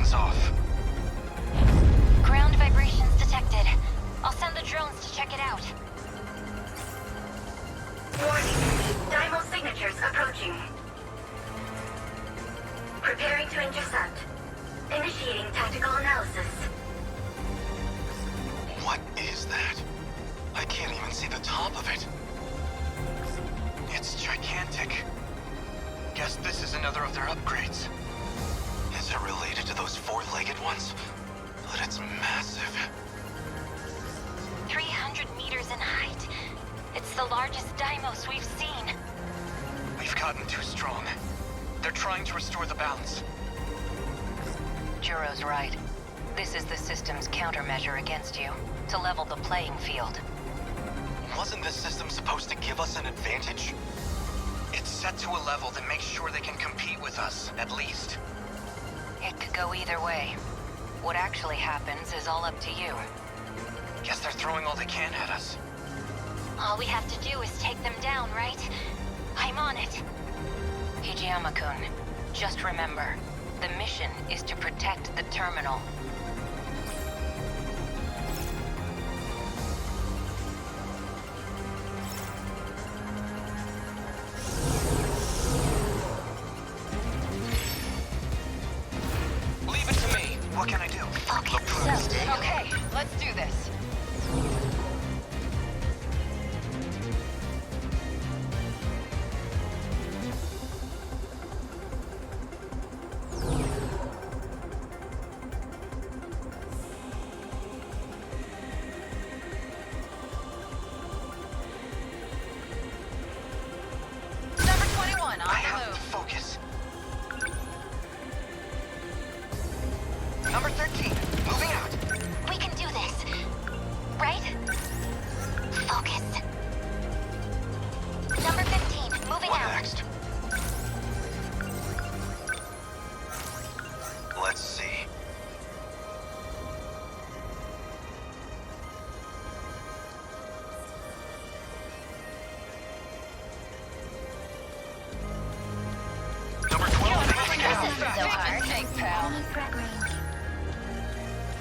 Something's off. Ground vibrations detected. I'll send the drones to check it out. Warning. Dymo signatures approaching. Preparing to intercept. Initiating tactical analysis. What is that? I can't even see the top of it. It's gigantic. Guess this is another of their upgrades. Is it related to those four-legged ones? But it's massive. 300 meters in height. It's the largest Deimos we've seen. We've gotten too strong. They're trying to restore the balance. Juro's right. This is the system's countermeasure against you, to level the playing field. Wasn't this system supposed to give us an advantage? It's set to a level that makes sure they can compete with us, at least. It could go either way. What actually happens is all up to you. Guess they're throwing all they can at us. All we have to do is take them down, right? I'm on it. Hijiyama-kun, just remember, the mission is to protect the terminal. Leave it to me. What can I do? Okay, let's do this. Number 21, on the move. Focus. Number 13, moving out. We can do this. Right? Focus. Number 15, moving What out. next? Let's see. Number 12, moving out. This isn't so hard. Take, pal. Threat range.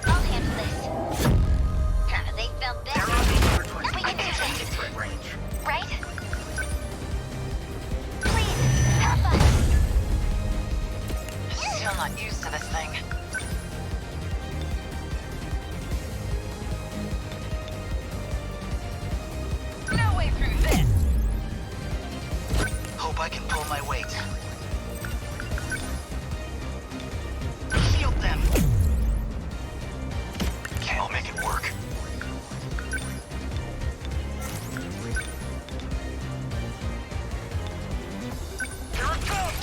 I'll handle this. They felt better. We can do this. Threat range. Right? Please, help us. Still not used to this thing. No way through this. Hope I can pull my weight. Shield them. Okay, I'll make it work. Here it comes!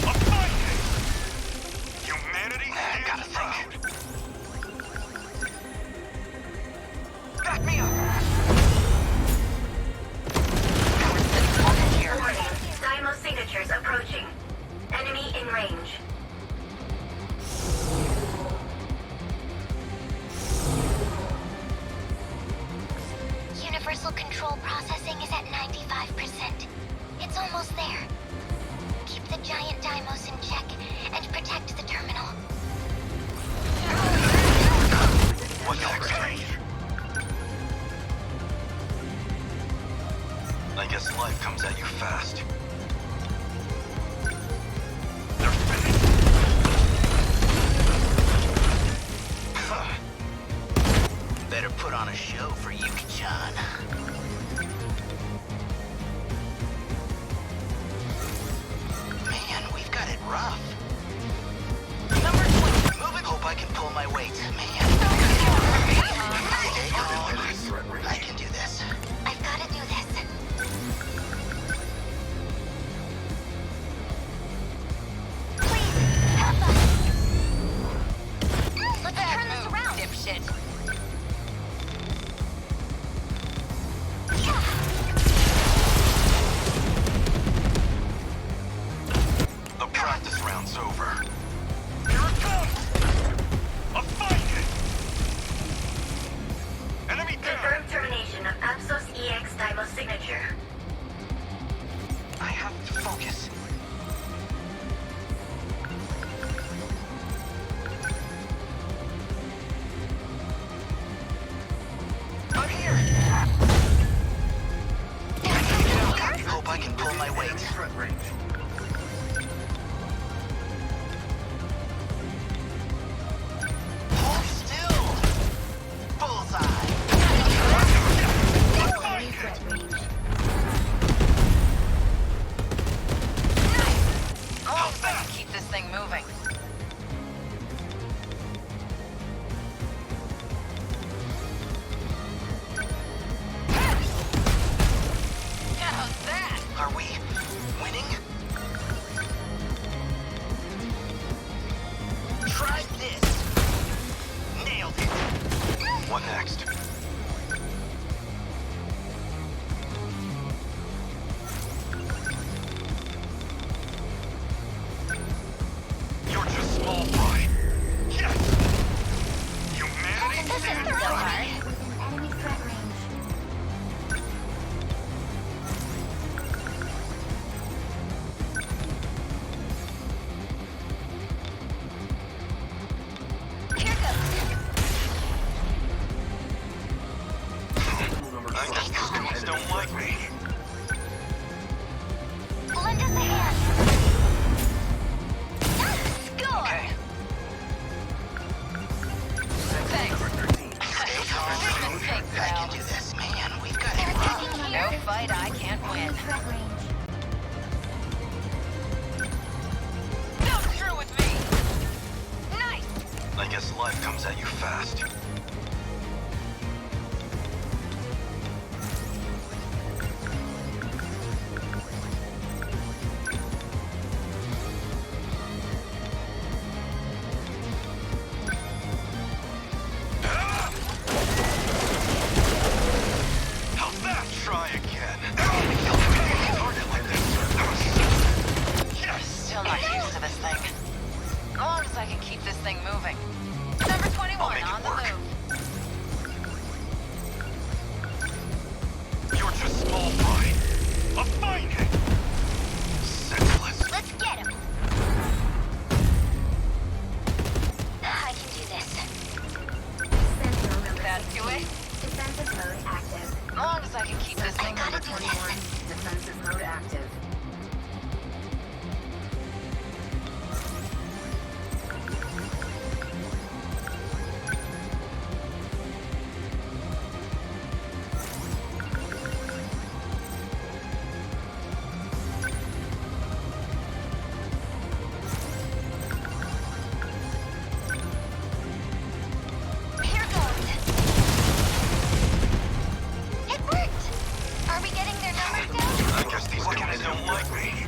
A fight! Humanity gotta think. Back me up! Warning. Dymo signatures approaching. Enemy in range. Universal control processing is at 95%. It's almost there. Keep the giant Deimos in check and protect the terminal. What next? I guess life comes at you fast. They're finished. Better put on a show for Yuki-chan. Man, we've got it rough. Try this. Nailed it. What next? You're just small fry. Yes! Humanity This isn't so hard. Within enemy threat range. Here goes. I guess these guys don't like me. Lend us a hand. Score! Okay. I can do this, man. We've got They're it attacking rough. here. No fight I can't win. Threat range. Come through with me! Nice! I guess life comes at you fast. How's that? Try again. Target like this. Yes! Still not used to this thing. As long as I can keep this thing moving. Number 21 make it on the work. move. You're just small fry. A fine head. Senseless. Let's get him. I can do this. Sentinel number That do it? defensive mode active. As long as I can keep this thing Number moving. 21, defensive mode active. Here goes. It worked. Are we getting their numbers down? I guess these guys don't like me.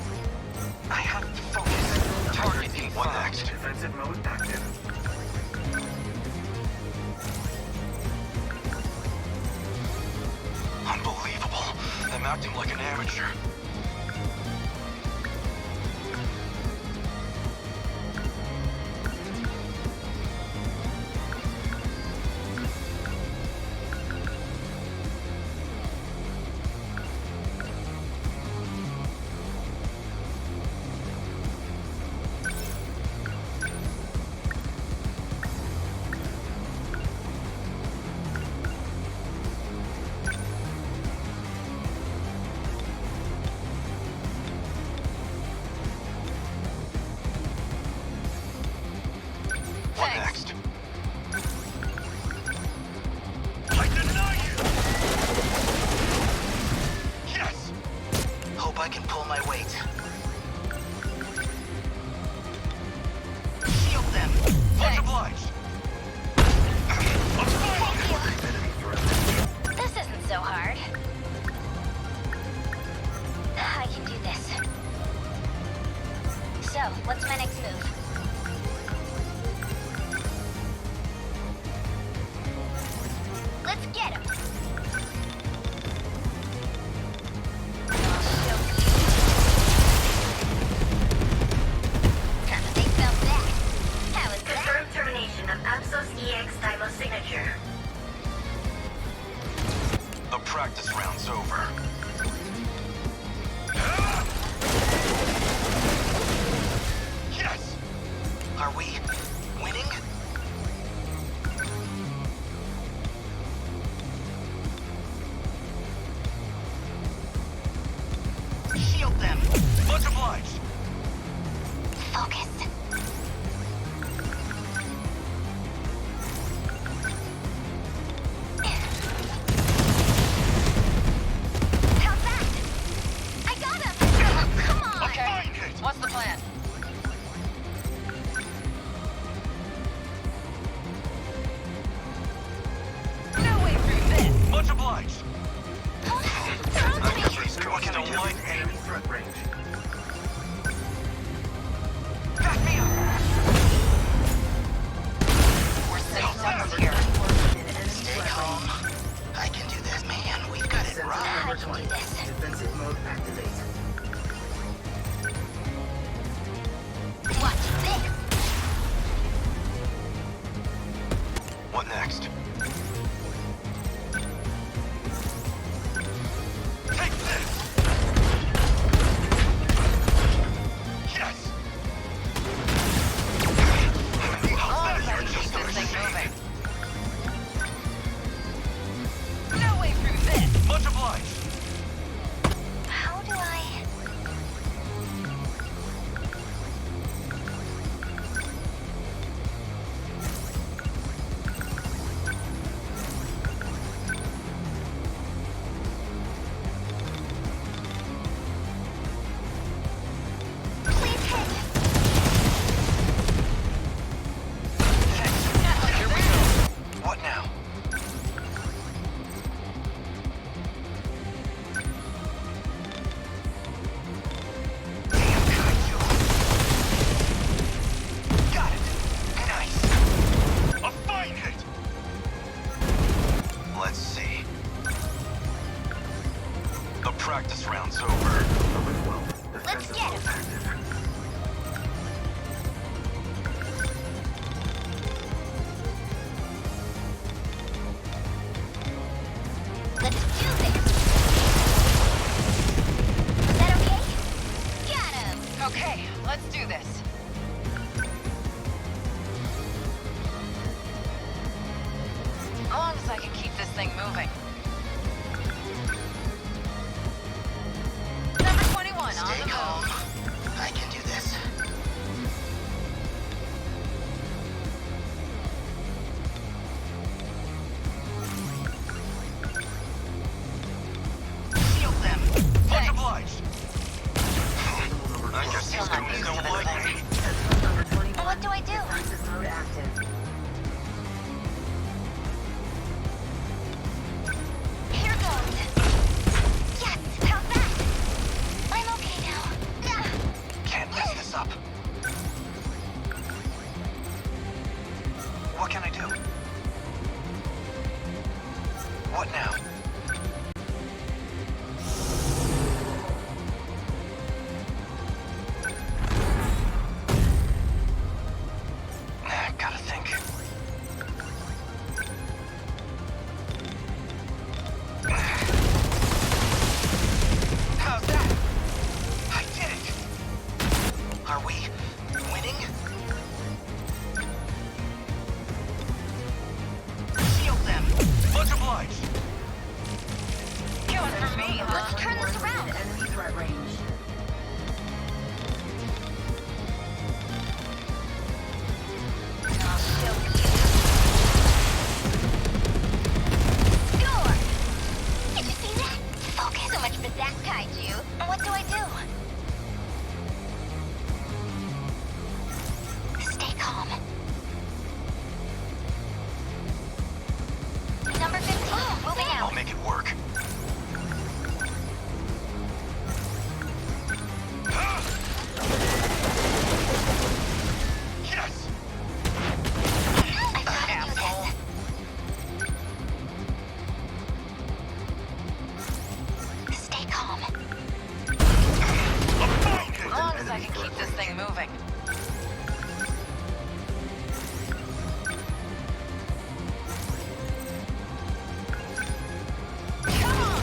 I have to focus. Target What confirmed. next? Defensive mode active. Unbelievable. I'm acting like an amateur. What next? I deny you! Yes! Hope I can pull my weight. Shield them! Much obliged! This isn't so hard. I can do this. So, what's my next move? Let's get him. I'll show you. Time to make some back. How was that? Confirmed termination of Apsos EX Dymo signature. The practice round's over. Yes! Are we winning? Shield them! Much obliged! Focus. How's that? I got him! Oh, come on! Okay. What's the plan? No way through this! Much obliged! I guess these guys don't like me. Enemy threat range. Back me up! What next? Take this! Yes! You're just this thing moving. No way through this! Much obliged! How do I... Here we go. What now? Damn kaiju. Got it. Nice. A fine hit! Let's see. The practice round's over. Let's get him! Let's do this! Is that okay? Got him! Okay, let's do this. As long as I can keep this thing moving. Number 21 on Stay the calm. move. I can do this. Shield them. Much obliged! I guess these students don't like me. What do I do? Here goes. Yes, how's that? I'm okay now. Can't mess this up. What can I do? What now? Gotta think. How's that? I did it! Are we winning? Shield them! Much obliged! Killing for me, huh? Let's turn this around. Enemy threat range. I'll show you. Score! Did you see that? Focus. So much for that kaiju. What do I do? Stay calm. Number 15. Moving I'll out. make it work. Yes! I gotta do this. Stay calm. A fine hit! As long as I can keep this thing moving. Come on!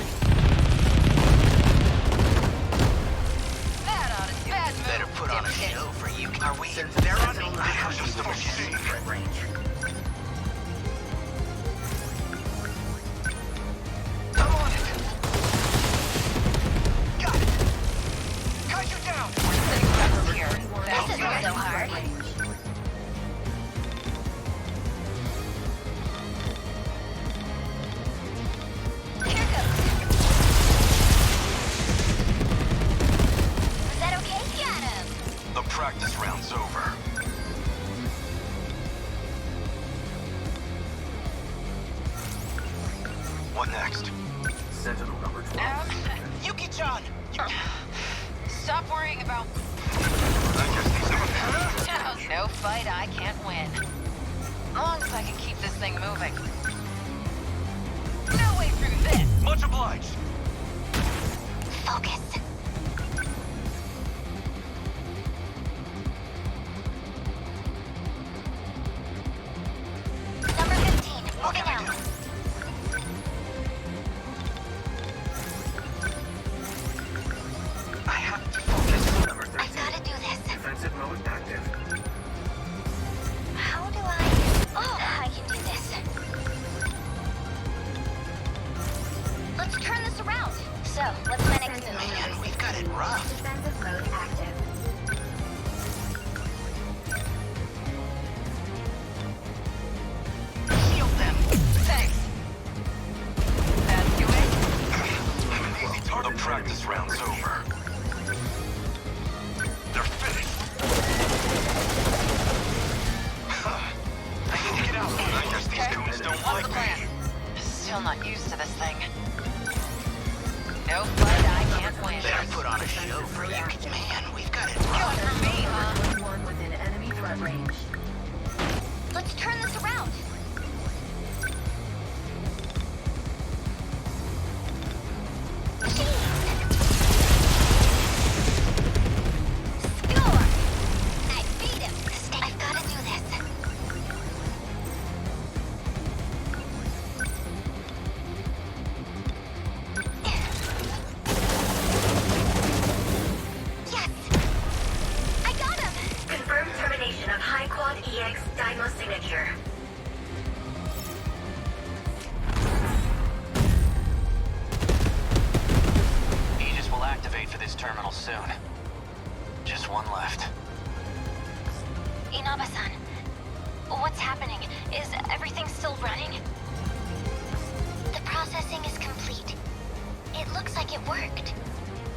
That ought to do it. Better put on a show for you. Are we? They're on me. I have just a Threat range. I'm on it. Got it. Kaiju down. That's here. This isn't so hard. Here goes. Is that okay? Got him. The practice round's over. What next? Sentinel number 12. Yuki-chan! Stop worrying about... I guess these are... No fight I can't win. As long as I can keep this thing moving. No way through this! Much obliged! Focus. Number 15. bit rough. Defensive mode active. Shield them. Thanks. That's you it? I'm an easy target. The practice round's over. They're finished. I need to get out. I guess these goons don't like me. Still not used to this thing. No blood, I can't win. Better put on a show for you. Man, we've got it Going for me, huh? One within enemy threat range. Let's turn this around. Score! I beat him. I've got to do this. Yes! I got him! Confirmed termination of High Quad EX Dymo signature. Aegis will activate for this terminal soon. Just one left. Inaba-san, what's happening? Is everything still running? The processing is complete. It looks like it worked.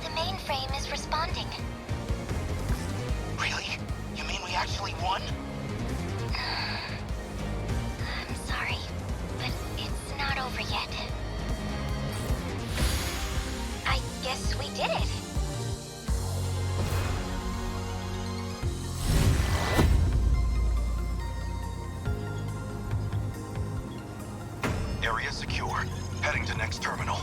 The mainframe is responding. Really? You mean we actually won? I'm sorry, but it's not over yet. I guess we did it. Area secure. Heading to next terminal.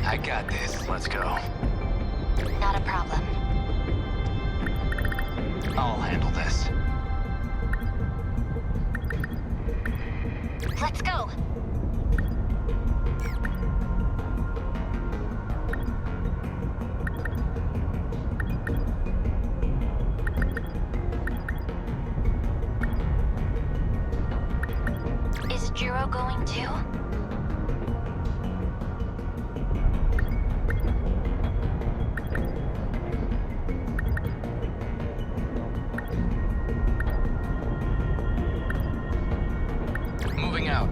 I got this. Let's go. Not a problem. I'll handle this. Let's go. Is Jiro going too? Moving out.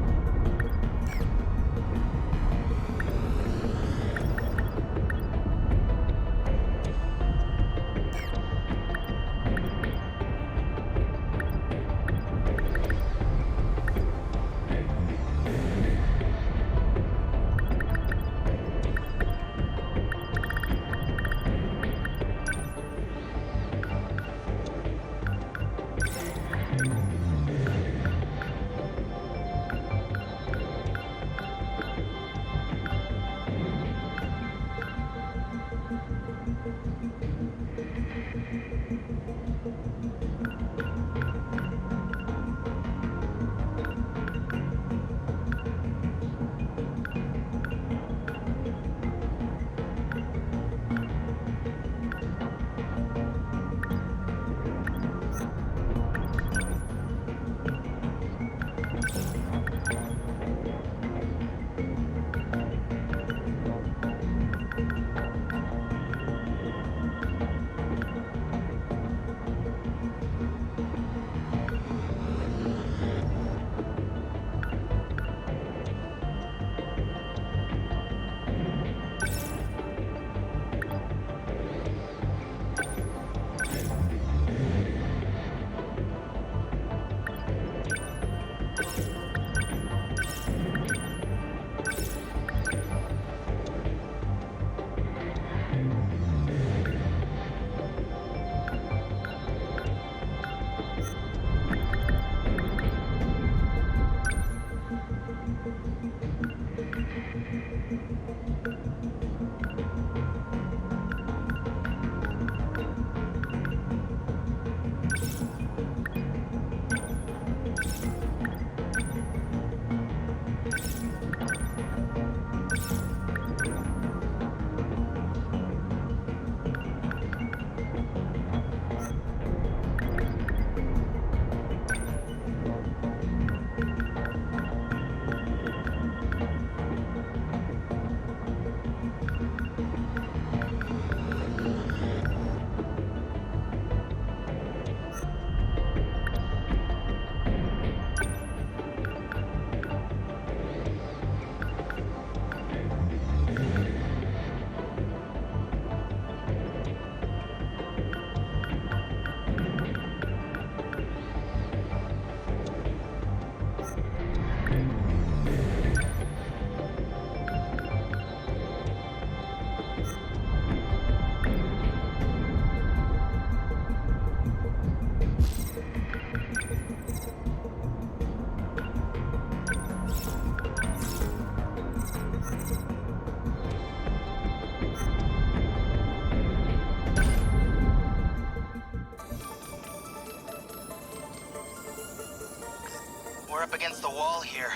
up against the wall here.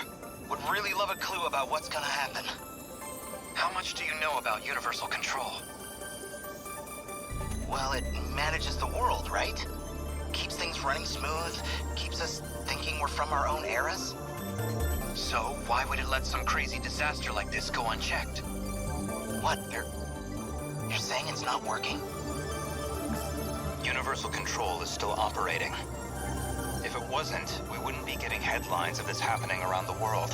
Would really love a clue about what's gonna happen. How much do you know about universal control? Well, it manages the world, right? Keeps things running smooth, keeps us thinking we're from our own eras. So, why would it let some crazy disaster like this go unchecked? What, you're saying it's not working? Universal control is still operating. If it wasn't, we wouldn't be getting headlines of this happening around the world.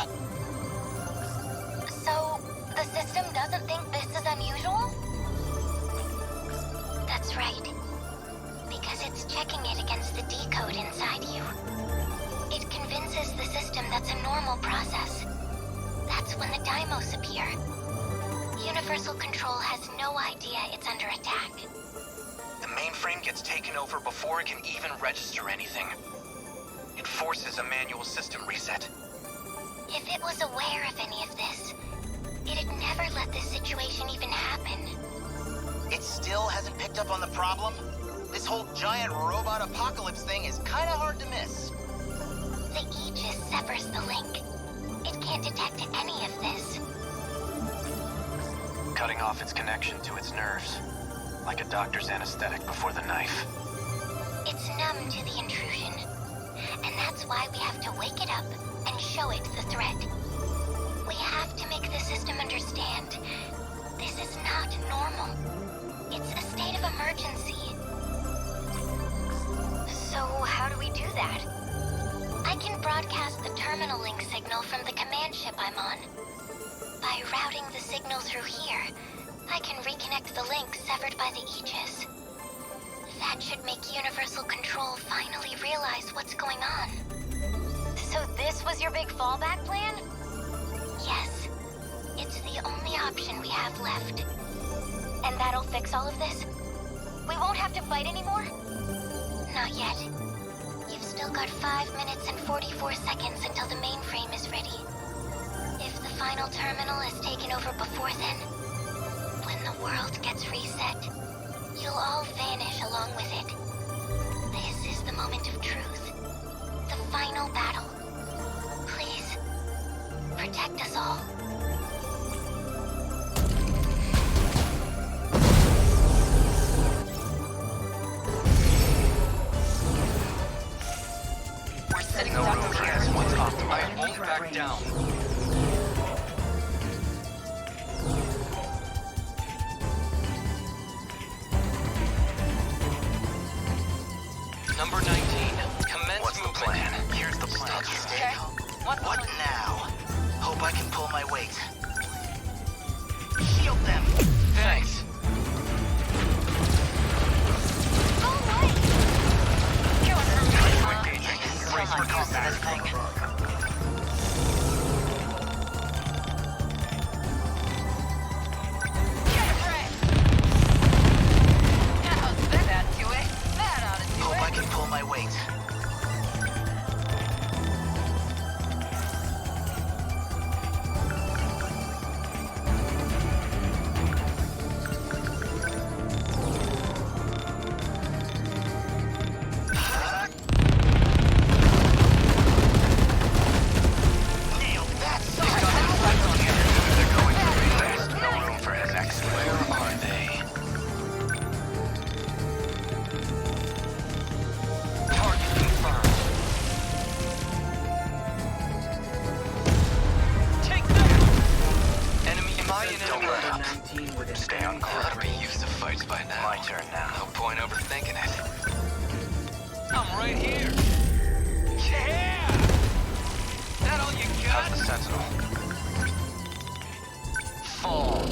So, the system doesn't think this is unusual? That's right. Because it's checking it against the decode inside you. It convinces the system that's a normal process. That's when the Deimos appear. Universal control has no idea it's under attack. The mainframe gets taken over before it can even register anything. It forces a manual system reset. If it was aware of any of this, it'd never let this situation even happen. It still hasn't picked up on the problem? This whole giant robot apocalypse thing is kinda hard to miss. The Aegis severs the link. It can't detect any of this. Cutting off its connection to its nerves. Like a doctor's anesthetic before the knife. It's numb to the intrusion. And that's why we have to wake it up and show it the threat. We have to make the system understand this is not normal. It's a state of emergency. So how do we do that? I can broadcast the terminal link signal from the command ship I'm on. By routing the signal through here, I can reconnect the link severed by the Aegis. That should make Universal Control finally realize what's going on. So this was your big fallback plan? Yes. It's the only option we have left. And that'll fix all of this? We won't have to fight anymore? Not yet. You've still got 5 minutes and 44 seconds until the mainframe is ready. If the final terminal is taken over before then, when the world gets reset, you'll all vanish along with it. This is the moment of truth. The final battle. Please, protect us all. We're sitting no room for this. What's optimal? I won't back down. Number 19. Commence What's the movement. plan? Here's the plan. Okay. What now? Hope I can pull my weight. Shield them! Thanks. Go away! Kill it from Brace for combat. Hope I can pull my weight. Nailed that. They're going to reset. No room for his excellence. Where are they? Target confirmed. Take them! Enemy in my Don't let up. Stay on course. Ought to be used to fights by now. My turn now. No point overthinking it. I'm right here. Yeah! That all you got? How's the Sentinel? Fall.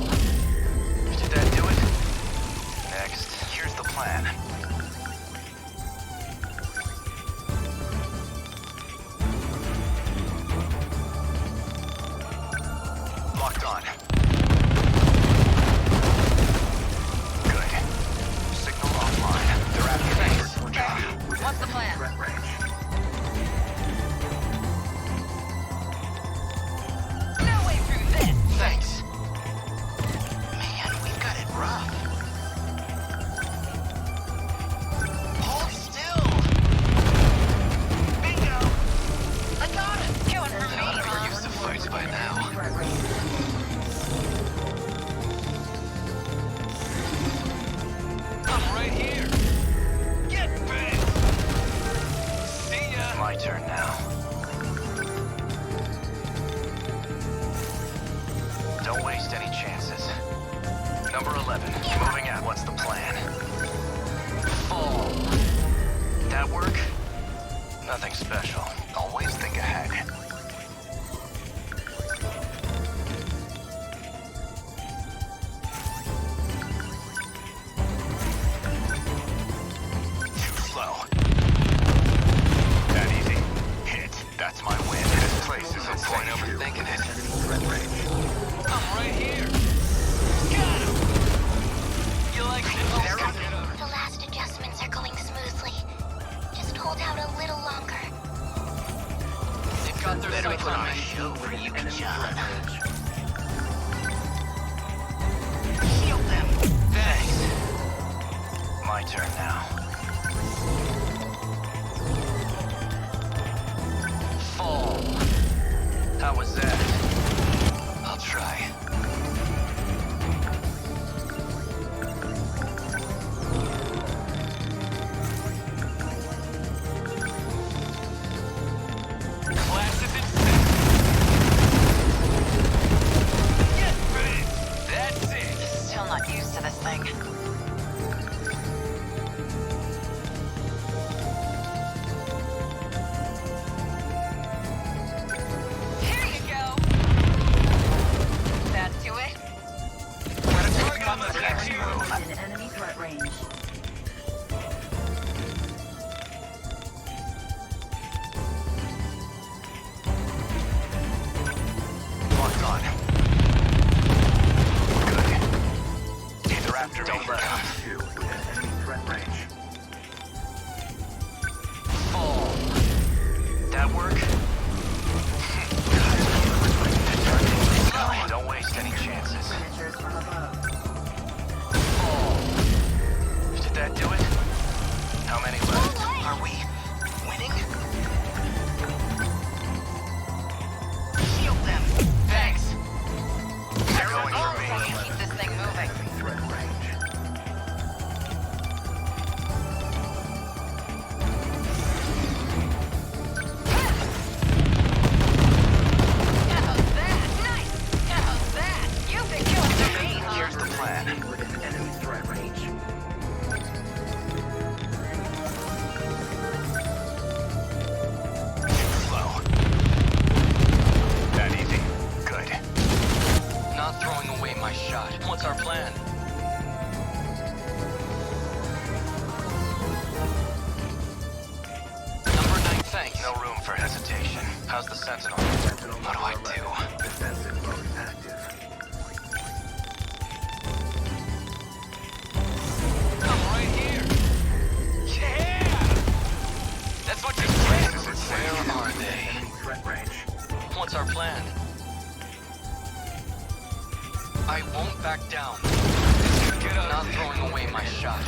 Did that do it? Next. Here's the plan. Locked on. Good. Signal offline. They're after me. What's the plan? No way through this. Thanks. Man, we've got it rough. Hold still. Bingo. I got it. I'm right here. Get big. See ya. My turn now. Don't waste any chances. Number 11, moving out. What's the plan? Fall. That work? Nothing special. Always think ahead. Too slow. That easy. Hit. That's my win. This place is a point overthinking it. I'm right here. Got him. You like it? The last adjustments are going smoothly. Just hold out a little longer. They've got their Better sights put on on me. a show for you, John. Shield them. Thanks. My turn now. Fall. How was that? I'll try. Classes in 6. Get big. That's it. Still not used to this thing. Here you go. That do it? In enemy threat range. Locked on. Good. Either after don't let him. Enemy threat range. Fall. That work? Don't waste any chances. Signatures from above. Fall. Did that do it? How many left? Are we winning? Shield them. Thanks. They're going for me. so I can keep this thing moving. Threat range. How's that? Nice. How's that? You've been killing for me, huh? Here's the plan. Within enemy threat range. Slow. That easy. Good. Not throwing away my shot. What's our plan? Number 9, thanks. No room for hesitation. How's the Sentinel? What do I do? Defensive mode active. I'm right here. Yeah! That's what you said. Where are they? Threat range. What's our plan? I won't back down. Get up. Not throwing away my shot.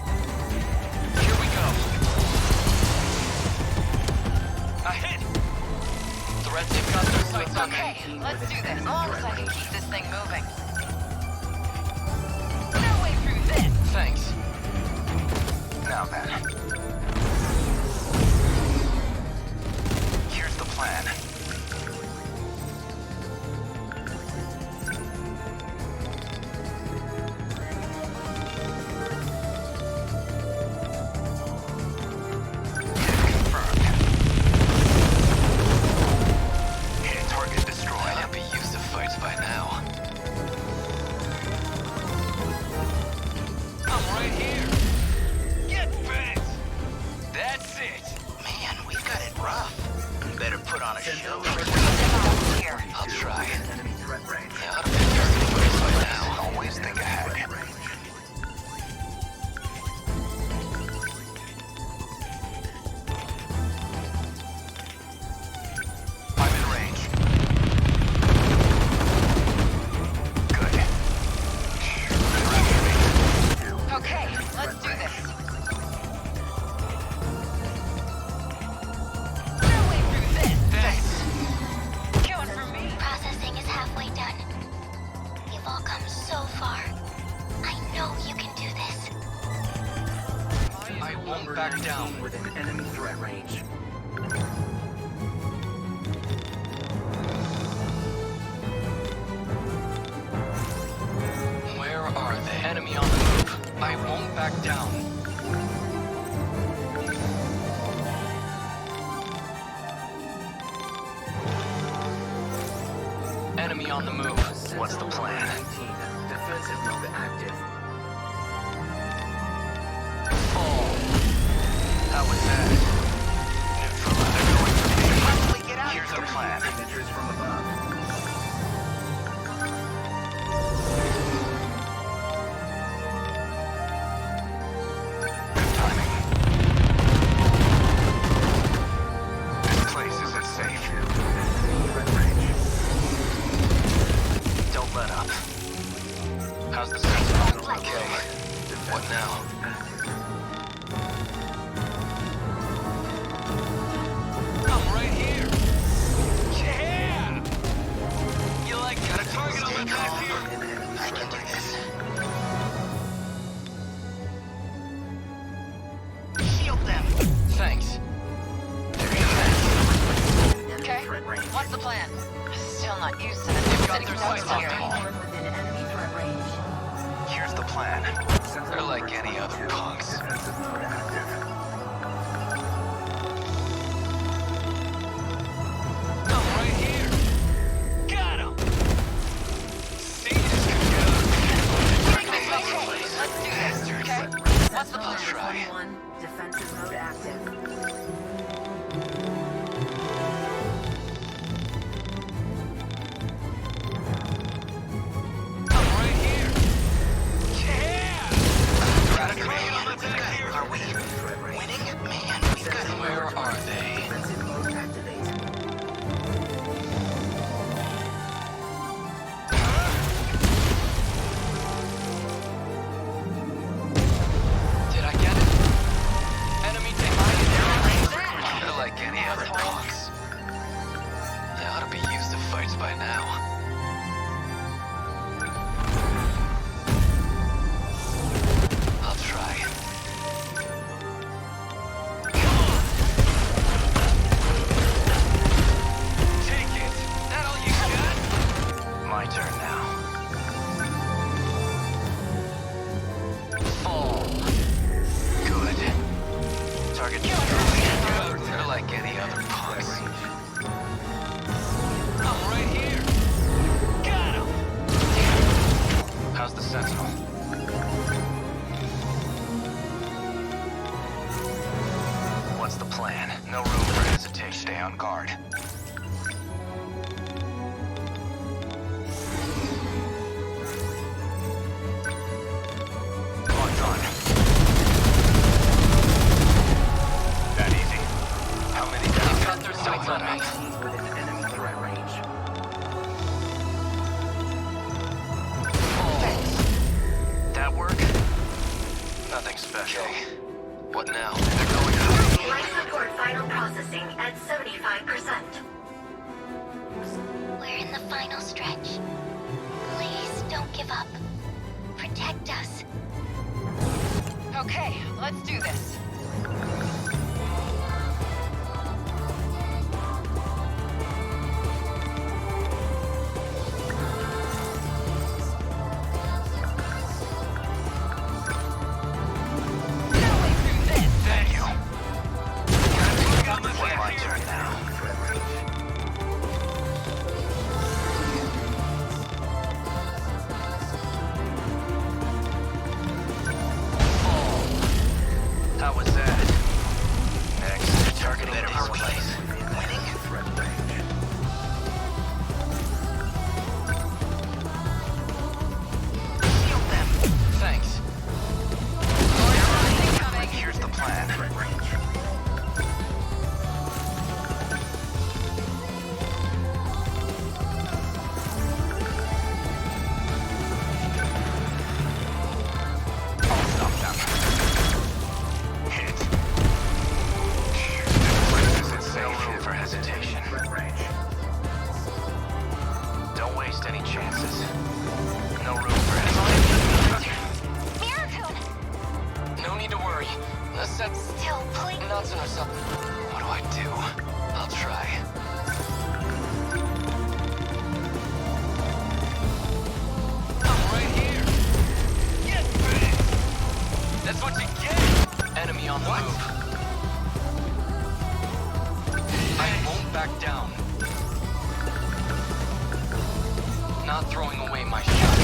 Here we go. A hit. Threat, they've got their sights on me. Okay, let's do this. As long as I can keep this thing moving. No way through this. Thanks. Now then. Here's the plan. Confirmed. Hit target destroyed. I'd be used to fights by now. know you can do this. I won't back down. Within enemy threat range. Where are they? Enemy on the move. I won't back down. Enemy on the move. What's the plan? Defensive mode active. How was that? Neutral. They're going for me. Here's the plan. Signatures from above. Good timing. This place isn't safe. Don't let up. How's the Sentinel? Okay. What now? I'm right here. Yeah! You like got a target on the back here? I can do this. Shield them. Thanks. Okay, what's the plan? Still not used to the new Got their sights on them all. Within enemy threat range. Here's the plan. They're like any other punks. Defensive mode active. I'm right here. Got him. See, this could go. Okay, let's do this, okay? What's the plan? Try. Defensive mode active. I'm right here. Yeah! Got a target on the back here. Are we winning? Man, we've got to... Where are they? Defensive mode activate. Did I get it? Enemy down. They're like any other punks. They ought to be used to fights by now. I'll try. Come on! Take it! That all you got? My turn now. Fall. Good. Target destroyed. They're like any other punks. I'm right here. Got him! How's the Sentinel? What's the plan? No room for hesitation. Stay on guard. Locked on. That easy. How many down? They've got their sights on me. Within enemy threat range. That work? Nothing special. Okay. What now? They're going high. Life support final processing at 75%. We're in the final stretch. Please don't give up. Protect us. Okay, let's do this. Thank you. My turn now. How was Natsuno-san. What do I do? I'll try. I'm right here! Yes, bitch! That's what you get! Enemy on the move. I won't back down. Not throwing away my shot.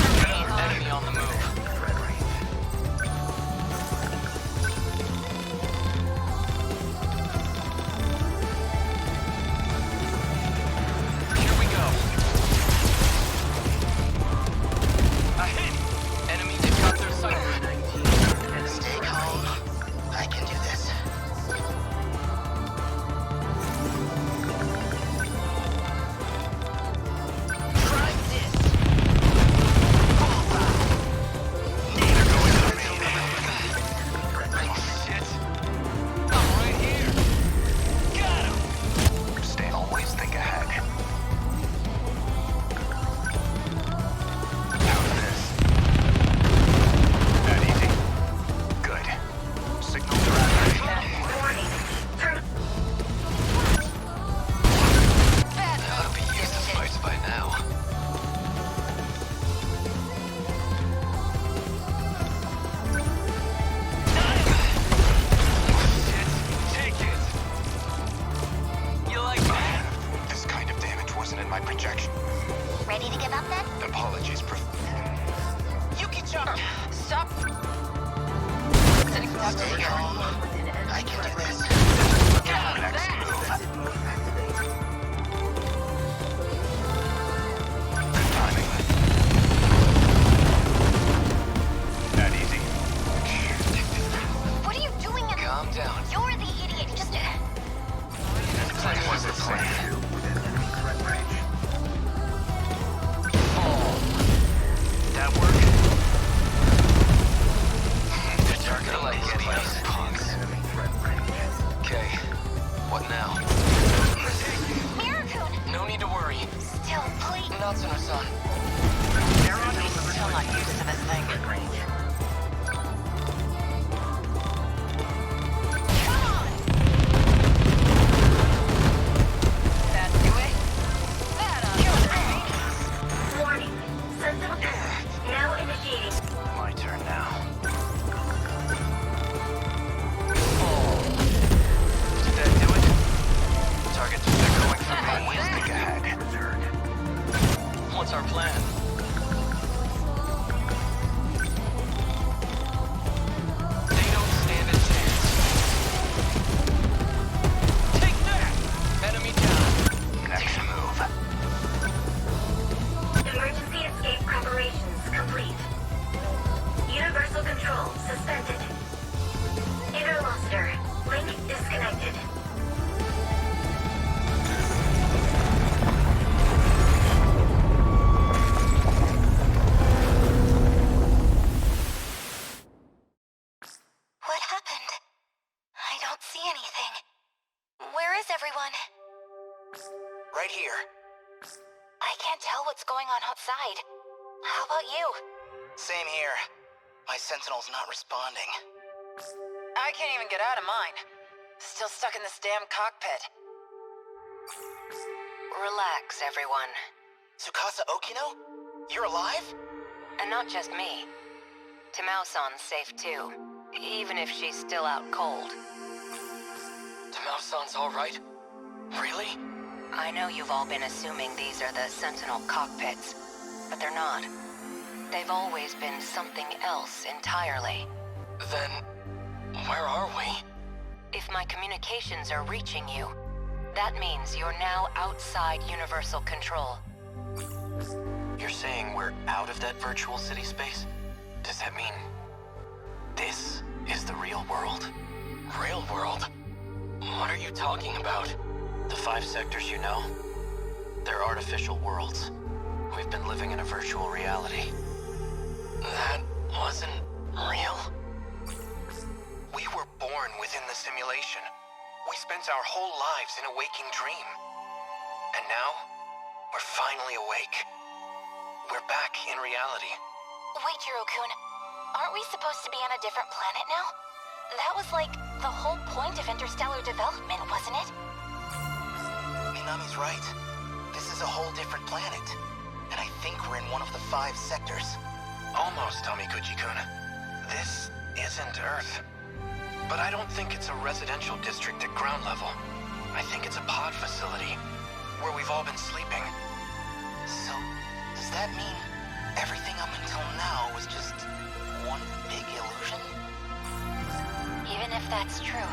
Enemy on the move. Here we go. A hit! Enemy, they've got their sight. Stay calm. I can do this. Try this. Shit. I'm right here. Got him. Stay always think ahead. How's this? That easy? Good. Signal threat. That ought to be used to spice by now. Shit. Take it. You like that? This kind of damage wasn't in my projection. Ready to give up then? Apologies, Yuki-chan! Stop! Stay calm. I can do this. Next move. Good timing. That easy? What are you doing? Calm down. You're the idiot. Just Plan was the plan. That work? They're targeting like these punks. Okay, what now? Mirakun! No need to worry. Still, please. Natsuno-san. He's still not used to this thing. That do it? That Warning. Sentinel now initiating. My turn now. Did that do it? Targets are going for me. Always think ahead. What's our plan? They don't stand a chance. Take that! Enemy down. Next move. Emergency escape preparations complete. Universal control suspended. Interlocutor link disconnected. What happened? I don't see anything. Where is everyone? Right here. I can't tell what's going on outside. How about you? Same here. My Sentinel's not responding. I can't even get out of mine. Still stuck in this damn cockpit. Relax, everyone. Tsukasa Okino? You're alive? And not just me. Tamao-san's safe too, even if she's still out cold. Tamao-san's all right? Really? I know you've all been assuming these are the Sentinel cockpits, but they're not. They've always been something else entirely. Then, where are we? If my communications are reaching you, that means you're now outside Universal Control. You're saying we're out of that virtual city space? Does that mean this is the real world? Real world? What are you talking about? The 5 sectors you know? They're artificial worlds. We've been living in a virtual reality. That wasn't real? We were born within the simulation. We spent our whole lives in a waking dream. And now, we're finally awake. We're back in reality. Wait, Jiro-kun. Aren't we supposed to be on a different planet now? That was like the whole point of interstellar development, wasn't it? Minami's right. This is a whole different planet. And I think we're in one of the 5 sectors. Almost, Tamikuchi-kun. This isn't Earth. But I don't think it's a residential district at ground level. I think it's a pod facility, where we've all been sleeping. So, does that mean everything up until now was just one big illusion? Even if that's true,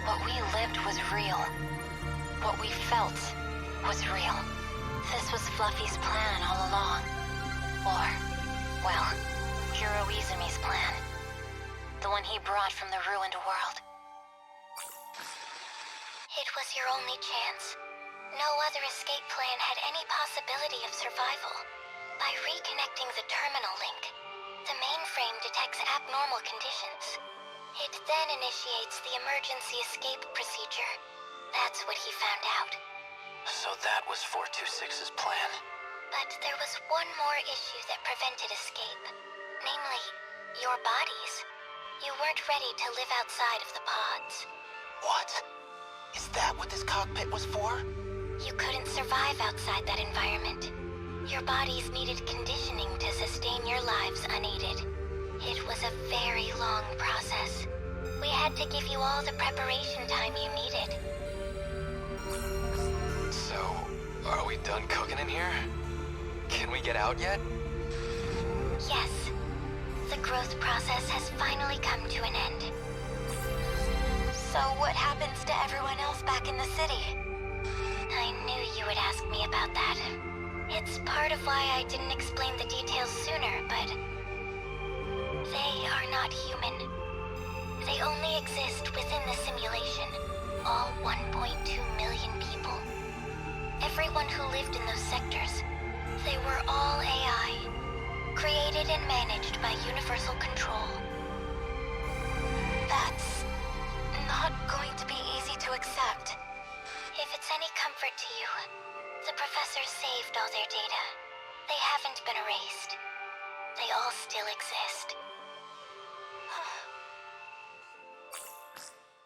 what we lived was real. What we felt was real. This was Fluffy's plan all along. Or, well, Hiro Izumi's plan. The one he brought from the ruined world. It was your only chance. No other escape plan had any possibility of survival. By reconnecting the terminal link, the mainframe detects abnormal conditions. It then initiates the emergency escape procedure. That's what he found out. So that was 426's plan. But there was one more issue that prevented escape. Namely, your bodies. You weren't ready to live outside of the pods. What? Is that what this cockpit was for? You couldn't survive outside that environment. Your bodies needed conditioning to sustain your lives unaided. It was a very long process. We had to give you all the preparation time you needed. So, are we done cooking in here? Can we get out yet? Yes. The growth process has finally come to an end. So what happens to everyone else back in the city? I knew you would ask me about that. It's part of why I didn't explain the details sooner, but they are not human. They only exist within the simulation. All 1.2 million people. Everyone who lived in those sectors. They were all AI. Created and managed by Universal Control. That's not going to be easy to accept. If it's any comfort to you, the professor saved all their data. They haven't been erased. They all still exist.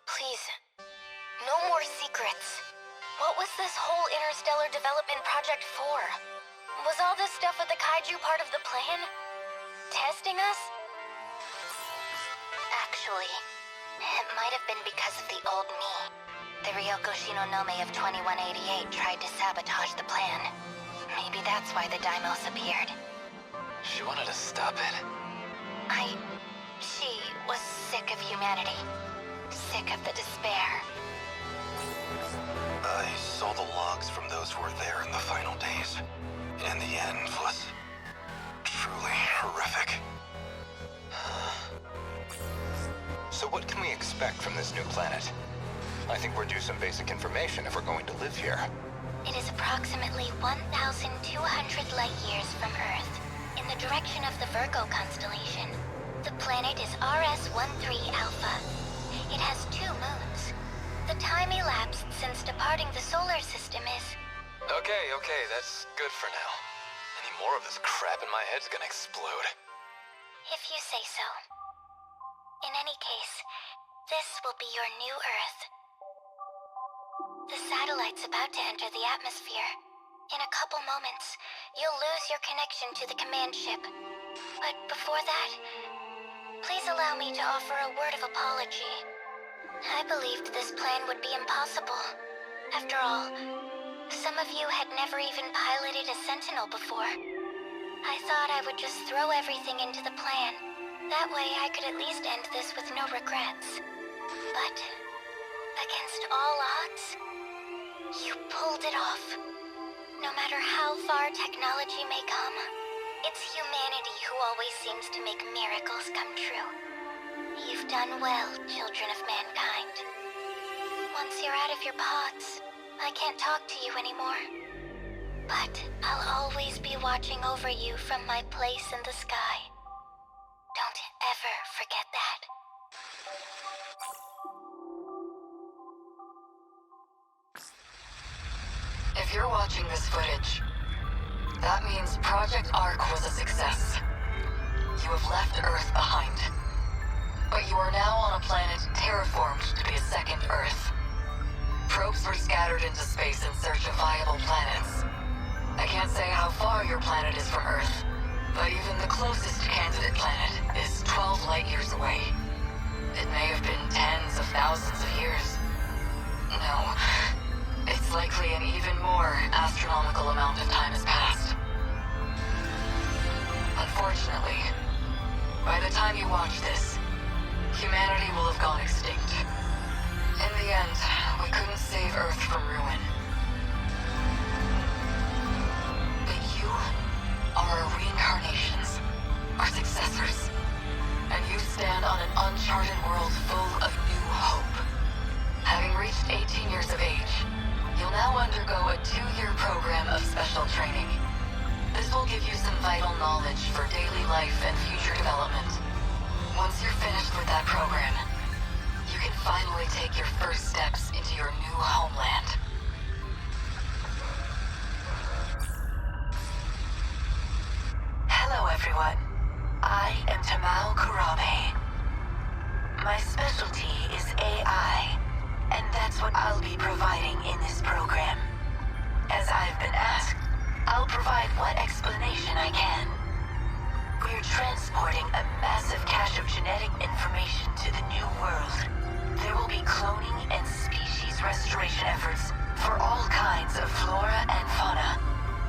Please, no more secrets. What was this whole interstellar development project for? Was all this stuff with the kaiju part of the plan? Testing us? Actually, it might have been because of the old me. The Ryoko Shinonome of 2188 tried to sabotage the plan. Maybe that's why the Daimos appeared. She wanted to stop it. She was sick of humanity. Sick of the despair. I saw the logs from those who were there in the final days. And the end was truly horrific. So what can we expect from this new planet? I think we're due some basic information if we're going to live here. It is approximately 1,200 light years from Earth, in the direction of the Virgo constellation. The planet is RS-13 Alpha. It has 2 moons. The time elapsed since departing the solar system is... Okay, that's good for now. Any more of this crap in my head's gonna explode. If you say so. In any case, this will be your new Earth. The satellite's about to enter the atmosphere. In a couple moments, you'll lose your connection to the command ship. But before that, please allow me to offer a word of apology. I believed this plan would be impossible. After all, some of you had never even piloted a Sentinel before. I thought I would just throw everything into the plan. That way I could at least end this with no regrets. But, against all odds, you pulled it off. No matter how far technology may come, it's humanity who always seems to make miracles come true. You've done well, children of mankind. Once you're out of your pods, I can't talk to you anymore. But I'll always be watching over you from my place in the sky. Don't ever forget that. If you're watching this footage, that means Project Ark was a success. You have left Earth behind. But you are now on a planet terraformed to be a second Earth. Probes were scattered into space in search of viable planets. I can't say how far your planet is from Earth, but even the closest candidate planet is 12 light years away. It may have been tens of thousands of years. No, it's likely an even more astronomical amount of time has passed. Unfortunately, by the time you watch this, humanity will have gone extinct. In the end, we couldn't save Earth from ruin. But you are our reincarnations, our successors. And you stand on an uncharted world full of new hope. Having reached 18 years of age, you'll now undergo a 2-year program of special training. This will give you some vital knowledge for daily life and future development. Once you're finished with that program, you can finally take your first steps into your new homeland. Hello, everyone. I am Tamao Kurabe. My specialty is AI, and that's what I'll be providing in this program. As I've been asked, I'll provide what explanation I can. We're transporting a massive cache of genetic information to the new world. There will be cloning and species restoration efforts for all kinds of flora and fauna,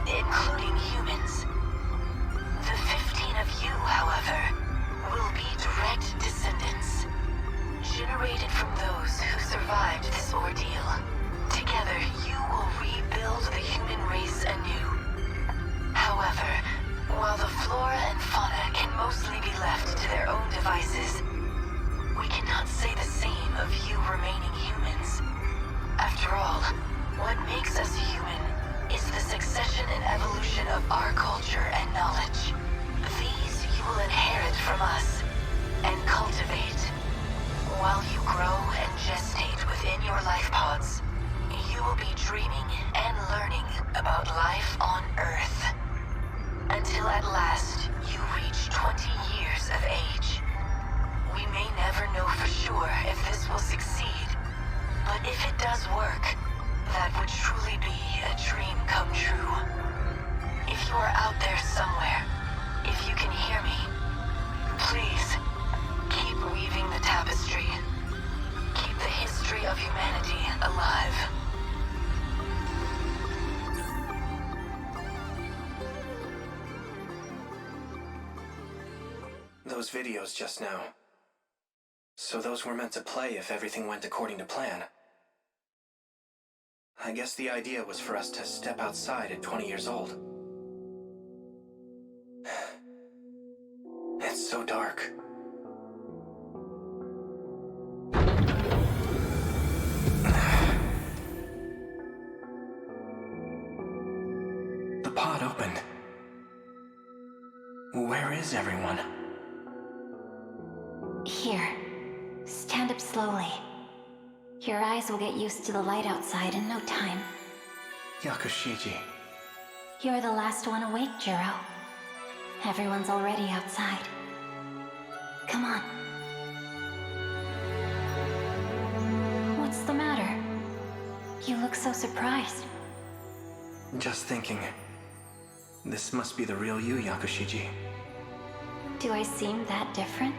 including humans. The 15 of you, however, will be direct descendants, generated from those who survived this ordeal. Together, you will rebuild the human race anew. However, while the flora and fauna can mostly be left to their own devices, we cannot say the same of you remaining humans. After all, what makes us human is the succession and evolution of our culture and knowledge. These you will inherit from us and cultivate. While you grow and gestate within your life pods, you will be dreaming and learning about life on Earth. Until at last, you reach 20 years of age. We may never know for sure if this will succeed, but if it does work, that would truly be a dream come true. If you are out there somewhere, if you can hear me, please, keep weaving the tapestry. Keep the history of humanity alive. Those videos just now. So those were meant to play if everything went according to plan. I guess the idea was for us to step outside at 20 years old. It's so dark. The pod opened. Where is everyone? Here. Stand up slowly. Your eyes will get used to the light outside in no time. Yakushiji. You're the last one awake, Jiro. Everyone's already outside. Come on. What's the matter? You look so surprised. Just thinking. This must be the real you, Yakushiji. Do I seem that different?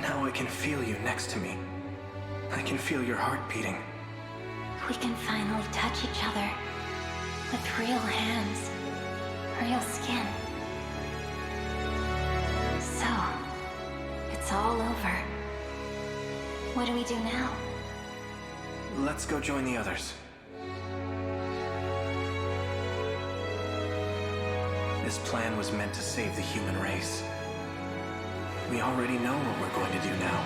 Now I can feel you next to me. I can feel your heart beating. We can finally touch each other. With real hands. Real skin. So, it's all over. What do we do now? Let's go join the others. This plan was meant to save the human race. We already know what we're going to do now.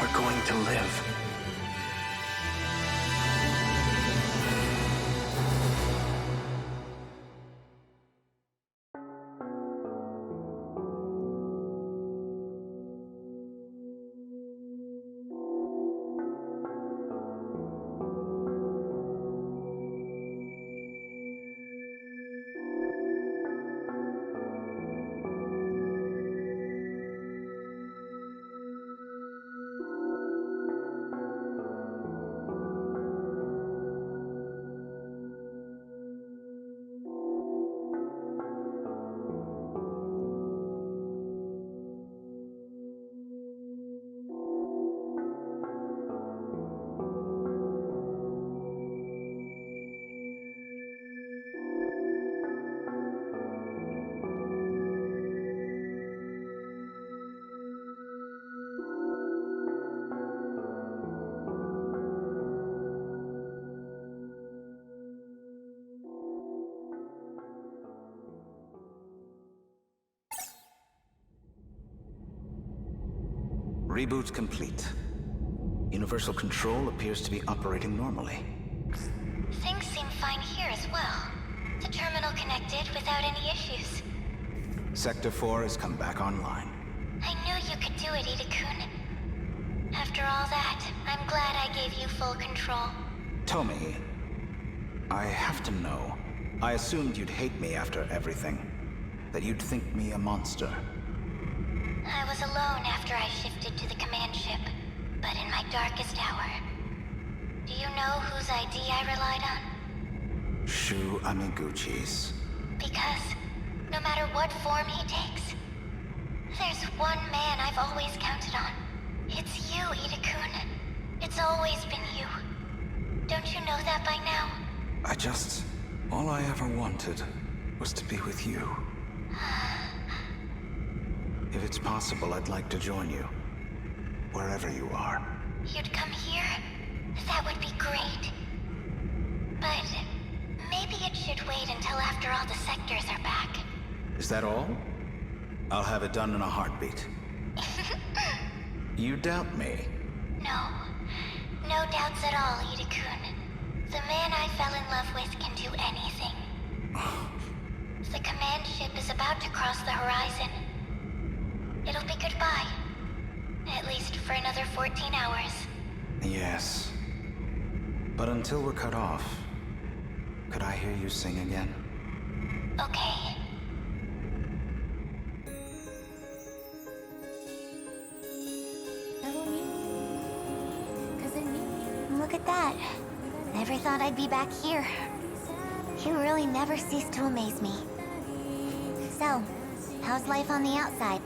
We're going to live. Reboot complete. Universal Control appears to be operating normally. Things seem fine here as well. The terminal connected without any issues. Sector 4 has come back online. I knew you could do it, Ida-kun. After all that, I'm glad I gave you full control. Tomi, I have to know. I assumed you'd hate me after everything. That you'd think me a monster. I was alone after I shifted to the command ship, but in my darkest hour. Do you know whose ID I relied on? Shu Amiguchi's. Because, no matter what form he takes, there's one man I've always counted on. It's you, Ida-kun. It's always been you. Don't you know that by now? All I ever wanted was to be with you. If it's possible, I'd like to join you. Wherever you are. You'd come here? That would be great. But maybe it should wait until after all the sectors are back. Is that all? I'll have it done in a heartbeat. You doubt me? No. No doubts at all, Ida-kun. The man I fell in love with can do anything. The command ship is about to cross the horizon. It'll be goodbye. At least for another 14 hours. Yes. But until we're cut off, could I hear you sing again? Okay. Look at that. Never thought I'd be back here. You really never cease to amaze me. So, how's life on the outside?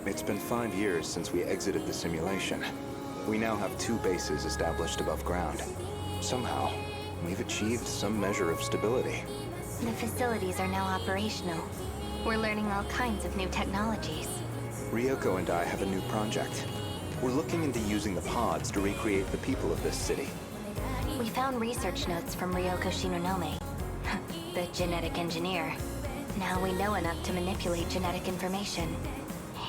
It's been 5 years since we exited the simulation. We now have 2 bases established above ground. Somehow, we've achieved some measure of stability. The facilities are now operational. We're learning all kinds of new technologies. Ryoko and I have a new project. We're looking into using the pods to recreate the people of this city. We found research notes from Ryoko Shinonome, the genetic engineer. Now we know enough to manipulate genetic information.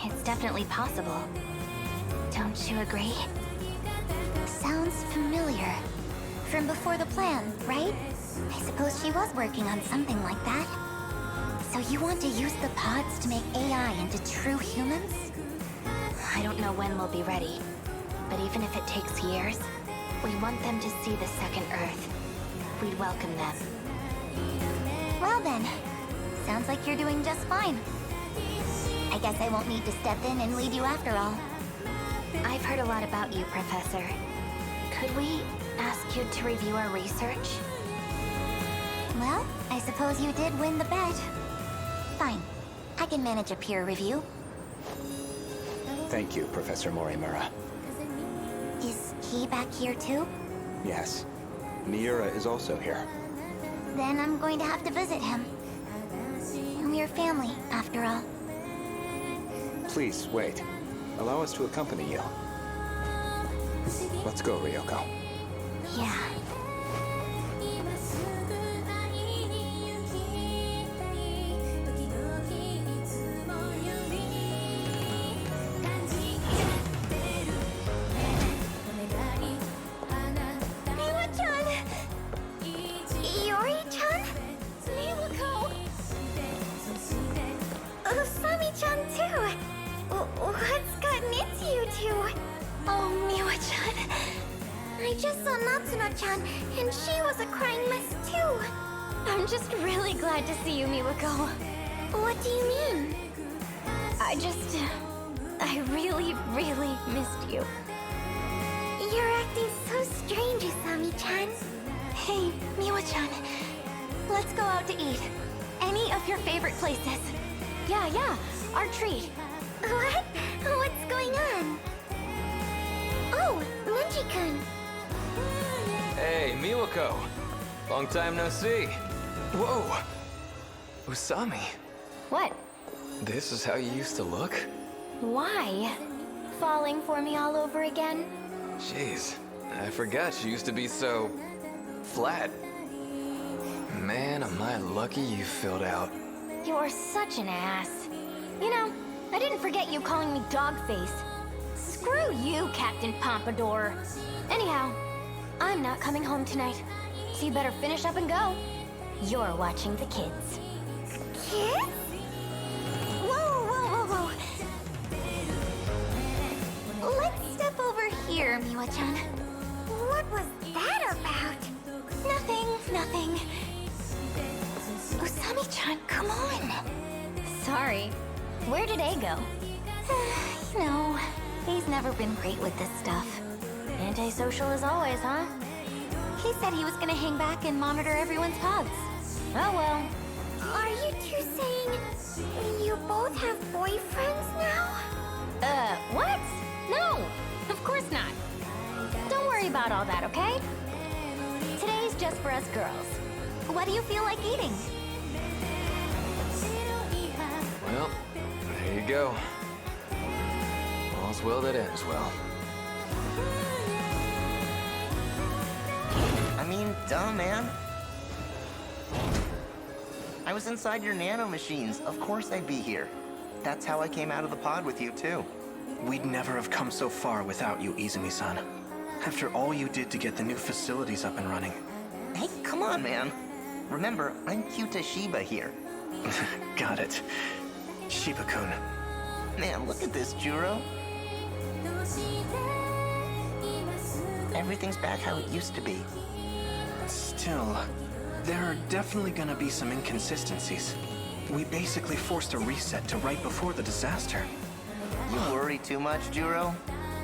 It's definitely possible. Don't you agree? Sounds familiar. From before the plan, right? I suppose she was working on something like that. So you want to use the pods to make AI into true humans? I don't know when we'll be ready, but even if it takes years, we want them to see the second Earth. We'd welcome them. Well then, sounds like you're doing just fine. I guess I won't need to step in and lead you after all. I've heard a lot about you, Professor. Could we ask you to review our research? Well, I suppose you did win the bet. Fine. I can manage a peer review. Thank you, Professor Morimura. Is he back here too? Yes. Miura is also here. Then I'm going to have to visit him. We're family, after all. Please, wait. Allow us to accompany you. Let's go, Ryoko. Yeah. I just saw Natsuno-chan, and she was a crying mess too. I'm just really glad to see you, Miwako. What do you mean? I really, really missed you. You're acting so strange, Asami-chan. Hey, Miwa-chan. Let's go out to eat. Any of your favorite places. Yeah, our treat. What? What's going on? Oh, Munji-kun. Hey, Miwako. Long time no see. Whoa! Usami. What? This is how you used to look? Why? Falling for me all over again? Jeez, I forgot you used to be so... flat. Man, am I lucky you filled out. You're such an ass. You know, I didn't forget you calling me Dogface. Screw you, Captain Pompadour. Anyhow, I'm not coming home tonight, so you better finish up and go. You're watching the kids. Kids? Whoa, whoa, whoa, whoa. Let's step over here, Miwa-chan. What was that about? Nothing. Usami-chan, come on. Sorry. Where did A go? You know, he's never been great with this stuff. Antisocial as always, huh? He said he was gonna hang back and monitor everyone's pods. Oh well. Are you two saying you both have boyfriends now? What? No, of course not. Don't worry about all that, okay? Today's just for us girls. What do you feel like eating? Well, there you go. All's well that ends well. I mean, duh, man. I was inside your nano machines. Of course I'd be here. That's how I came out of the pod with you, too. We'd never have come so far without you, Izumi-san. After all you did to get the new facilities up and running. Hey, come on, man. Remember, I'm Kyuta Shiba here. Got it. Shiba-kun. Man, look at this, Juro. Everything's back how it used to be. Still, there are definitely gonna be some inconsistencies. We basically forced a reset to right before the disaster. You worry too much, Juro.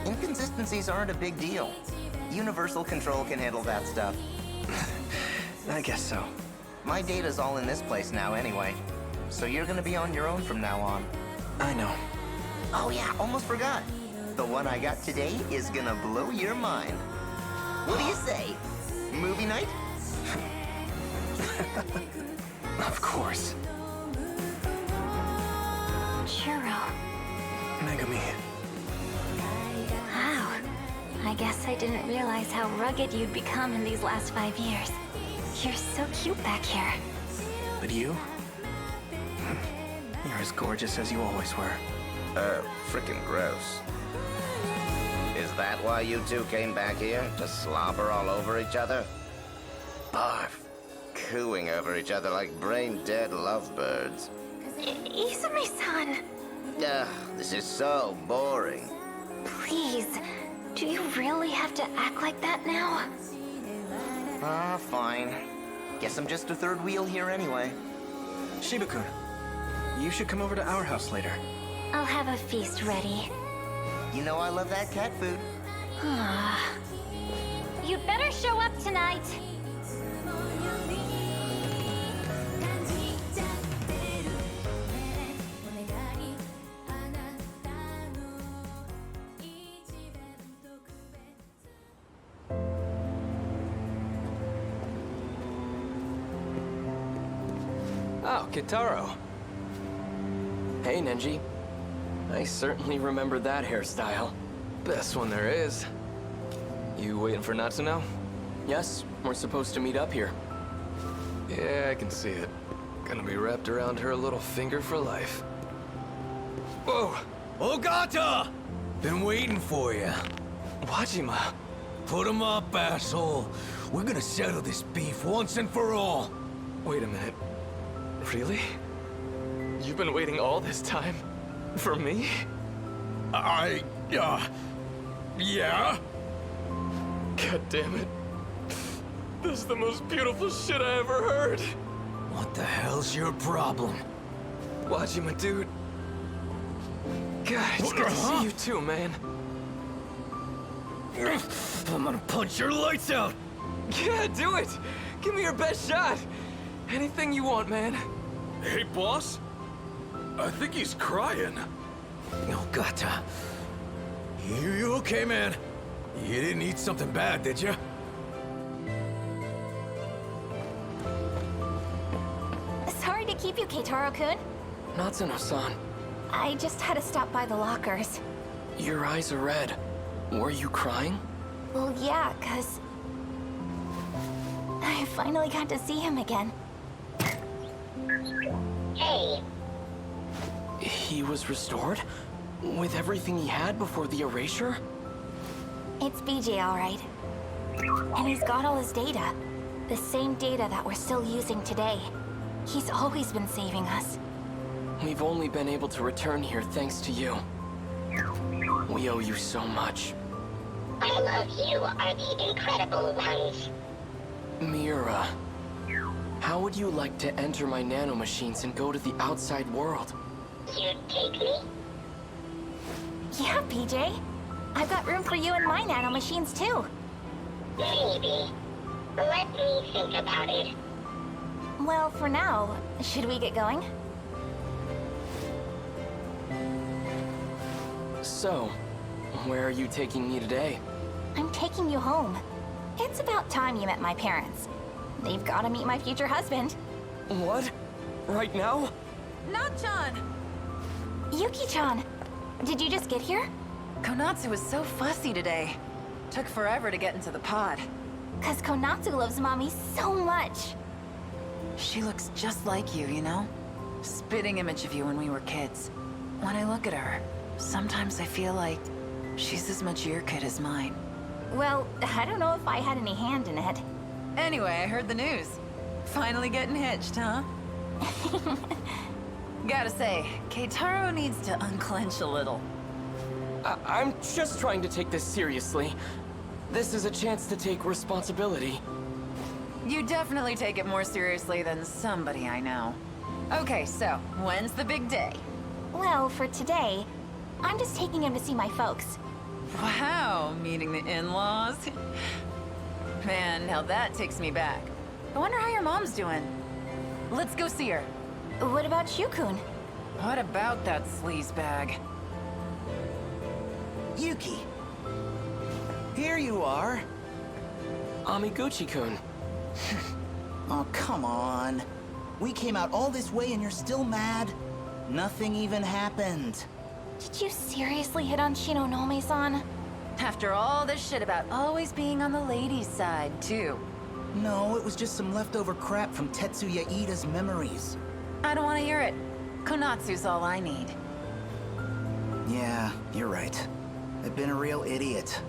Inconsistencies aren't a big deal. Universal Control can handle that stuff. I guess so. My data's all in this place now anyway. So you're gonna be on your own from now on. I know. Oh yeah, almost forgot. The one I got today is gonna blow your mind. What do you say? Movie night? Of course. Churro. Megami. Wow. I guess I didn't realize how rugged you'd become in these last 5 years. You're so cute back here. But you? You're as gorgeous as you always were. Frickin' gross. Is that why you two came back here? To slobber all over each other? Barf. Cooing over each other like brain-dead lovebirds. Izumi-san! Ugh, this is so boring. Please, do you really have to act like that now? Fine. Guess I'm just a third wheel here anyway. Shiba-kun, you should come over to our house later. I'll have a feast ready. You know I love that cat food. You'd better show up tonight. Oh, Kitaro. Hey, Nenji. I certainly remember that hairstyle. Best one there is. You waiting for Natsuno? Yes, we're supposed to meet up here. Yeah, I can see it. Gonna be wrapped around her little finger for life. Whoa! Ogata! Been waiting for you. Wajima. Put him up, asshole. We're gonna settle this beef once and for all. Wait a minute. Really? You've been waiting all this time? For me? Yeah? God damn it. This is the most beautiful shit I ever heard. What the hell's your problem? Wajima, dude. God, it's good to see you too, man. I'm gonna punch your lights out! Yeah, do it! Give me your best shot! Anything you want, man. Hey, boss? I think he's crying. Ogata. You okay, man? You didn't eat something bad, did you? Sorry to keep you, Keitaro-kun. Natsuno-san. I just had to stop by the lockers. Your eyes are red. Were you crying? Well, yeah, 'cause I finally got to see him again. Hey. He was restored? With everything he had before the erasure? It's BJ, all right. And he's got all his data. The same data that we're still using today. He's always been saving us. We've only been able to return here thanks to you. We owe you so much. I love you are the incredible ones. Miura, how would you like to enter my nanomachines and go to the outside world? You'd take me? Yeah, PJ. I've got room for you in my nanomachines too. Maybe. Let me think about it. Well, for now, should we get going? So, where are you taking me today? I'm taking you home. It's about time you met my parents. They've got to meet my future husband. What? Right now? Not-chan! Yuki-chan, did you just get here? Konatsu was so fussy today. Took forever to get into the pod. 'Cause Konatsu loves Mommy so much. She looks just like you, you know? Spitting image of you when we were kids. When I look at her, sometimes I feel like she's as much your kid as mine. Well, I don't know if I had any hand in it. Anyway, I heard the news. Finally getting hitched, huh? Gotta say, Keitaro needs to unclench a little. I'm just trying to take this seriously. This is a chance to take responsibility. You definitely take it more seriously than somebody I know. Okay, so, when's the big day? Well, for today, I'm just taking him to see my folks. Wow, meeting the in-laws? Man, now that takes me back. I wonder how your mom's doing. Let's go see her. What about Shukun? What about that sleazebag? Yuki! Here you are! Amiguchi-kun. Oh, come on. We came out all this way and you're still mad? Nothing even happened. Did you seriously hit on Shinonome-san? After all this shit about always being on the ladies' side, too. No, it was just some leftover crap from Tetsuya Ida's memories. I don't want to hear it. Konatsu's all I need. Yeah, you're right. I've been a real idiot.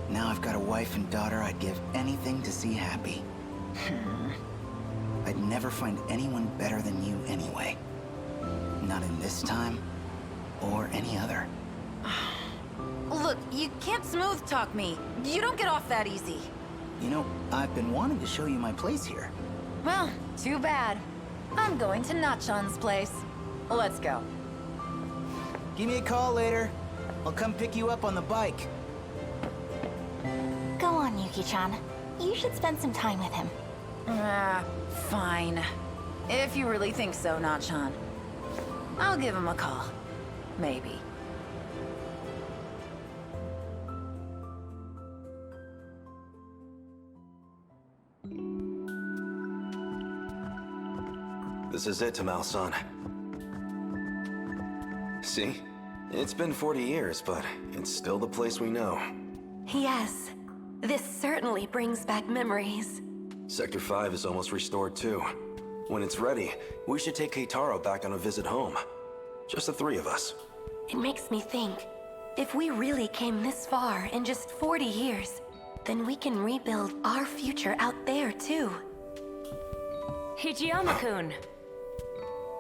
Now I've got a wife and daughter I'd give anything to see happy. I'd never find anyone better than you anyway. Not in this time, or any other. Look, you can't smooth talk me. You don't get off that easy. You know, I've been wanting to show you my place here. Well, too bad. I'm going to Nachan's place. Let's go. Give me a call later. I'll come pick you up on the bike. Go on, Yuki-chan. You should spend some time with him. Fine. If you really think so, Nachan. I'll give him a call. Maybe. This is it, Tamao-san. See? It's been 40 years, but it's still the place we know. Yes. This certainly brings back memories. Sector 5 is almost restored too. When it's ready, we should take Keitaro back on a visit home. Just the three of us. It makes me think, if we really came this far in just 40 years, then we can rebuild our future out there too. Hijiyama-kun!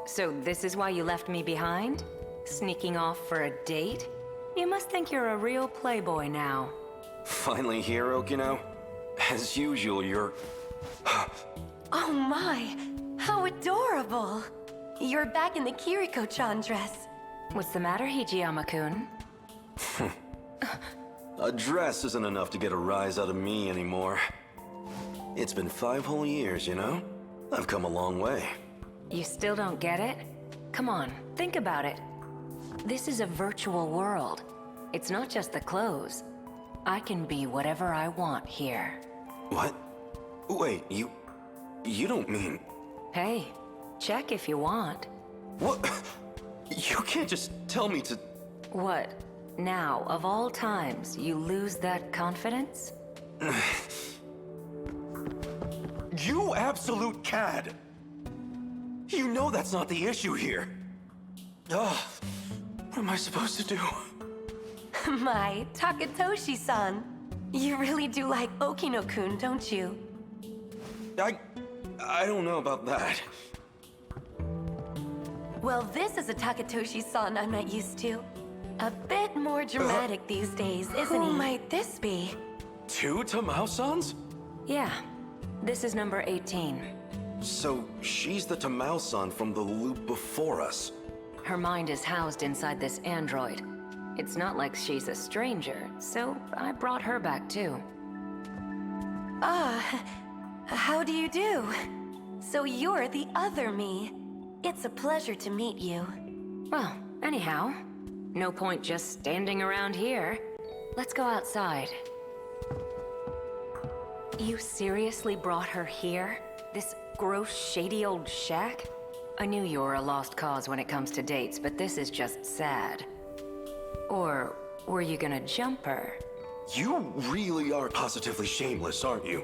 So this is why you left me behind? Sneaking off for a date? You must think you're a real playboy now. Finally here, Okino? As usual, you're... Oh my! How adorable! You're back in the Kiriko-chan dress. What's the matter, Hijiyama-kun? A dress isn't enough to get a rise out of me anymore. It's been 5 whole years, you know? I've come a long way. You still don't get it? Come on, think about it. This is a virtual world. It's not just the clothes. I can be whatever I want here. What? Wait, you don't mean... Hey, check if you want. What? You can't just tell me to... What? Now, of all times, you lose that confidence? You absolute cad! You know that's not the issue here. Ugh. What am I supposed to do? My Takatoshi-san. You really do like Okino-kun, don't you? I don't know about that. Well, this is a Takatoshi-san I'm not used to. A bit more dramatic these days, isn't he? Who might this be? 2 Tamao-sans? Yeah. This is number 18. So, she's the Tamao-san from the loop before us. Her mind is housed inside this android. It's not like she's a stranger, so I brought her back too. How do you do? So you're the other me. It's a pleasure to meet you. Well, anyhow, no point just standing around here. Let's go outside. You seriously brought her here? This gross, shady old shack? I knew you were a lost cause when it comes to dates, but this is just sad. Or were you gonna jump her? You really are positively shameless, aren't you?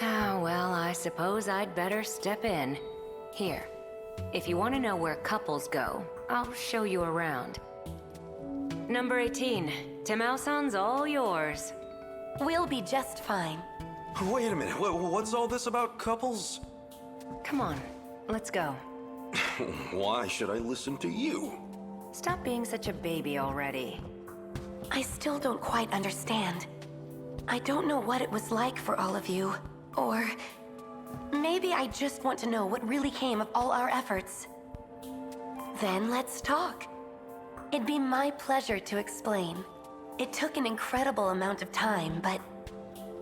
Ah, well, I suppose I'd better step in. Here, if you want to know where couples go, I'll show you around. Number 18, Tamao-san's all yours. We'll be just fine. Wait a minute, what's all this about couples? Come on, let's go. Why should I listen to you? Stop being such a baby already. I still don't quite understand. I don't know what it was like for all of you. Or maybe I just want to know what really came of all our efforts. Then let's talk. It'd be my pleasure to explain. It took an incredible amount of time, but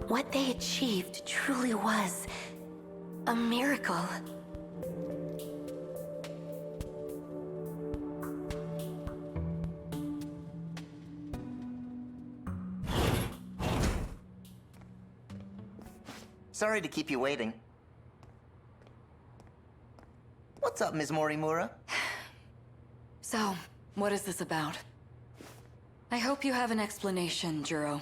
what they achieved truly was a miracle. Sorry to keep you waiting. What's up, Ms. Morimura? So, what is this about? I hope you have an explanation, Juro.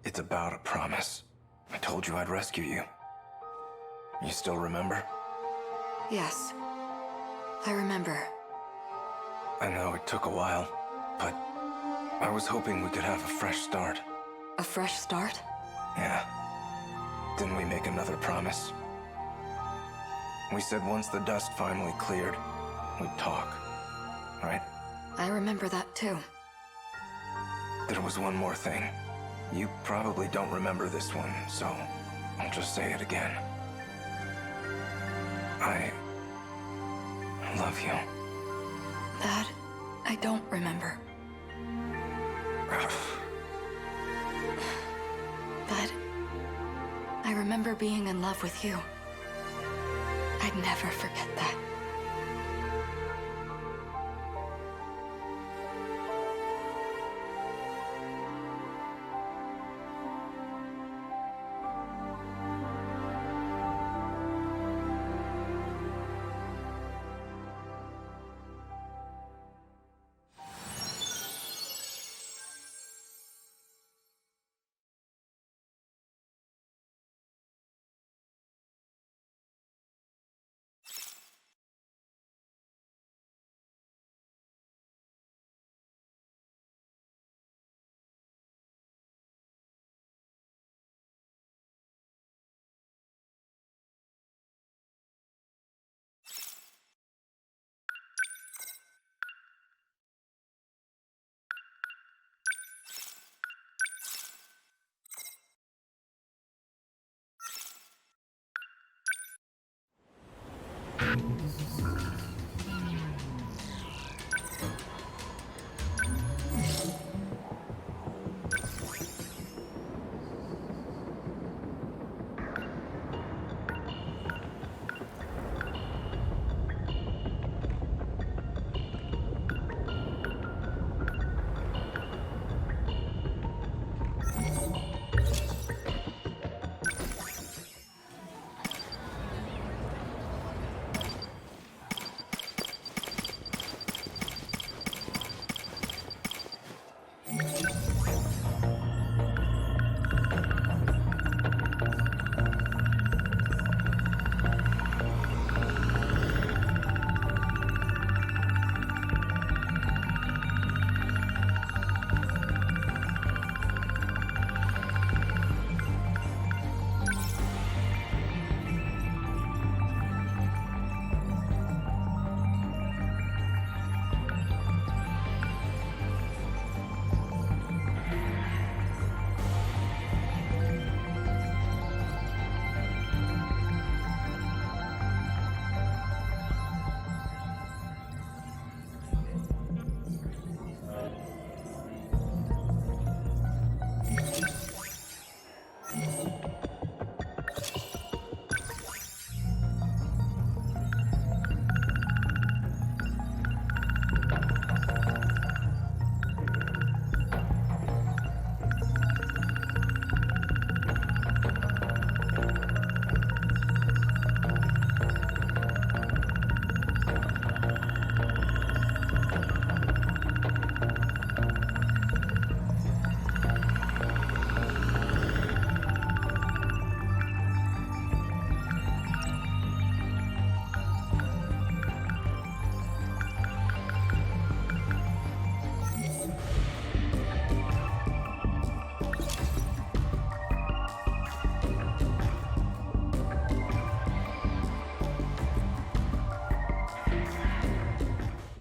It's about a promise. I told you I'd rescue you. You still remember? Yes. I remember. I know it took a while, but I was hoping we could have a fresh start. A fresh start? Yeah. Didn't we make another promise? We said once the dust finally cleared, we'd talk. Right? I remember that too. There was one more thing. You probably don't remember this one, so I'll just say it again. I love you. That I don't remember. But I remember being in love with you. I'd never forget that.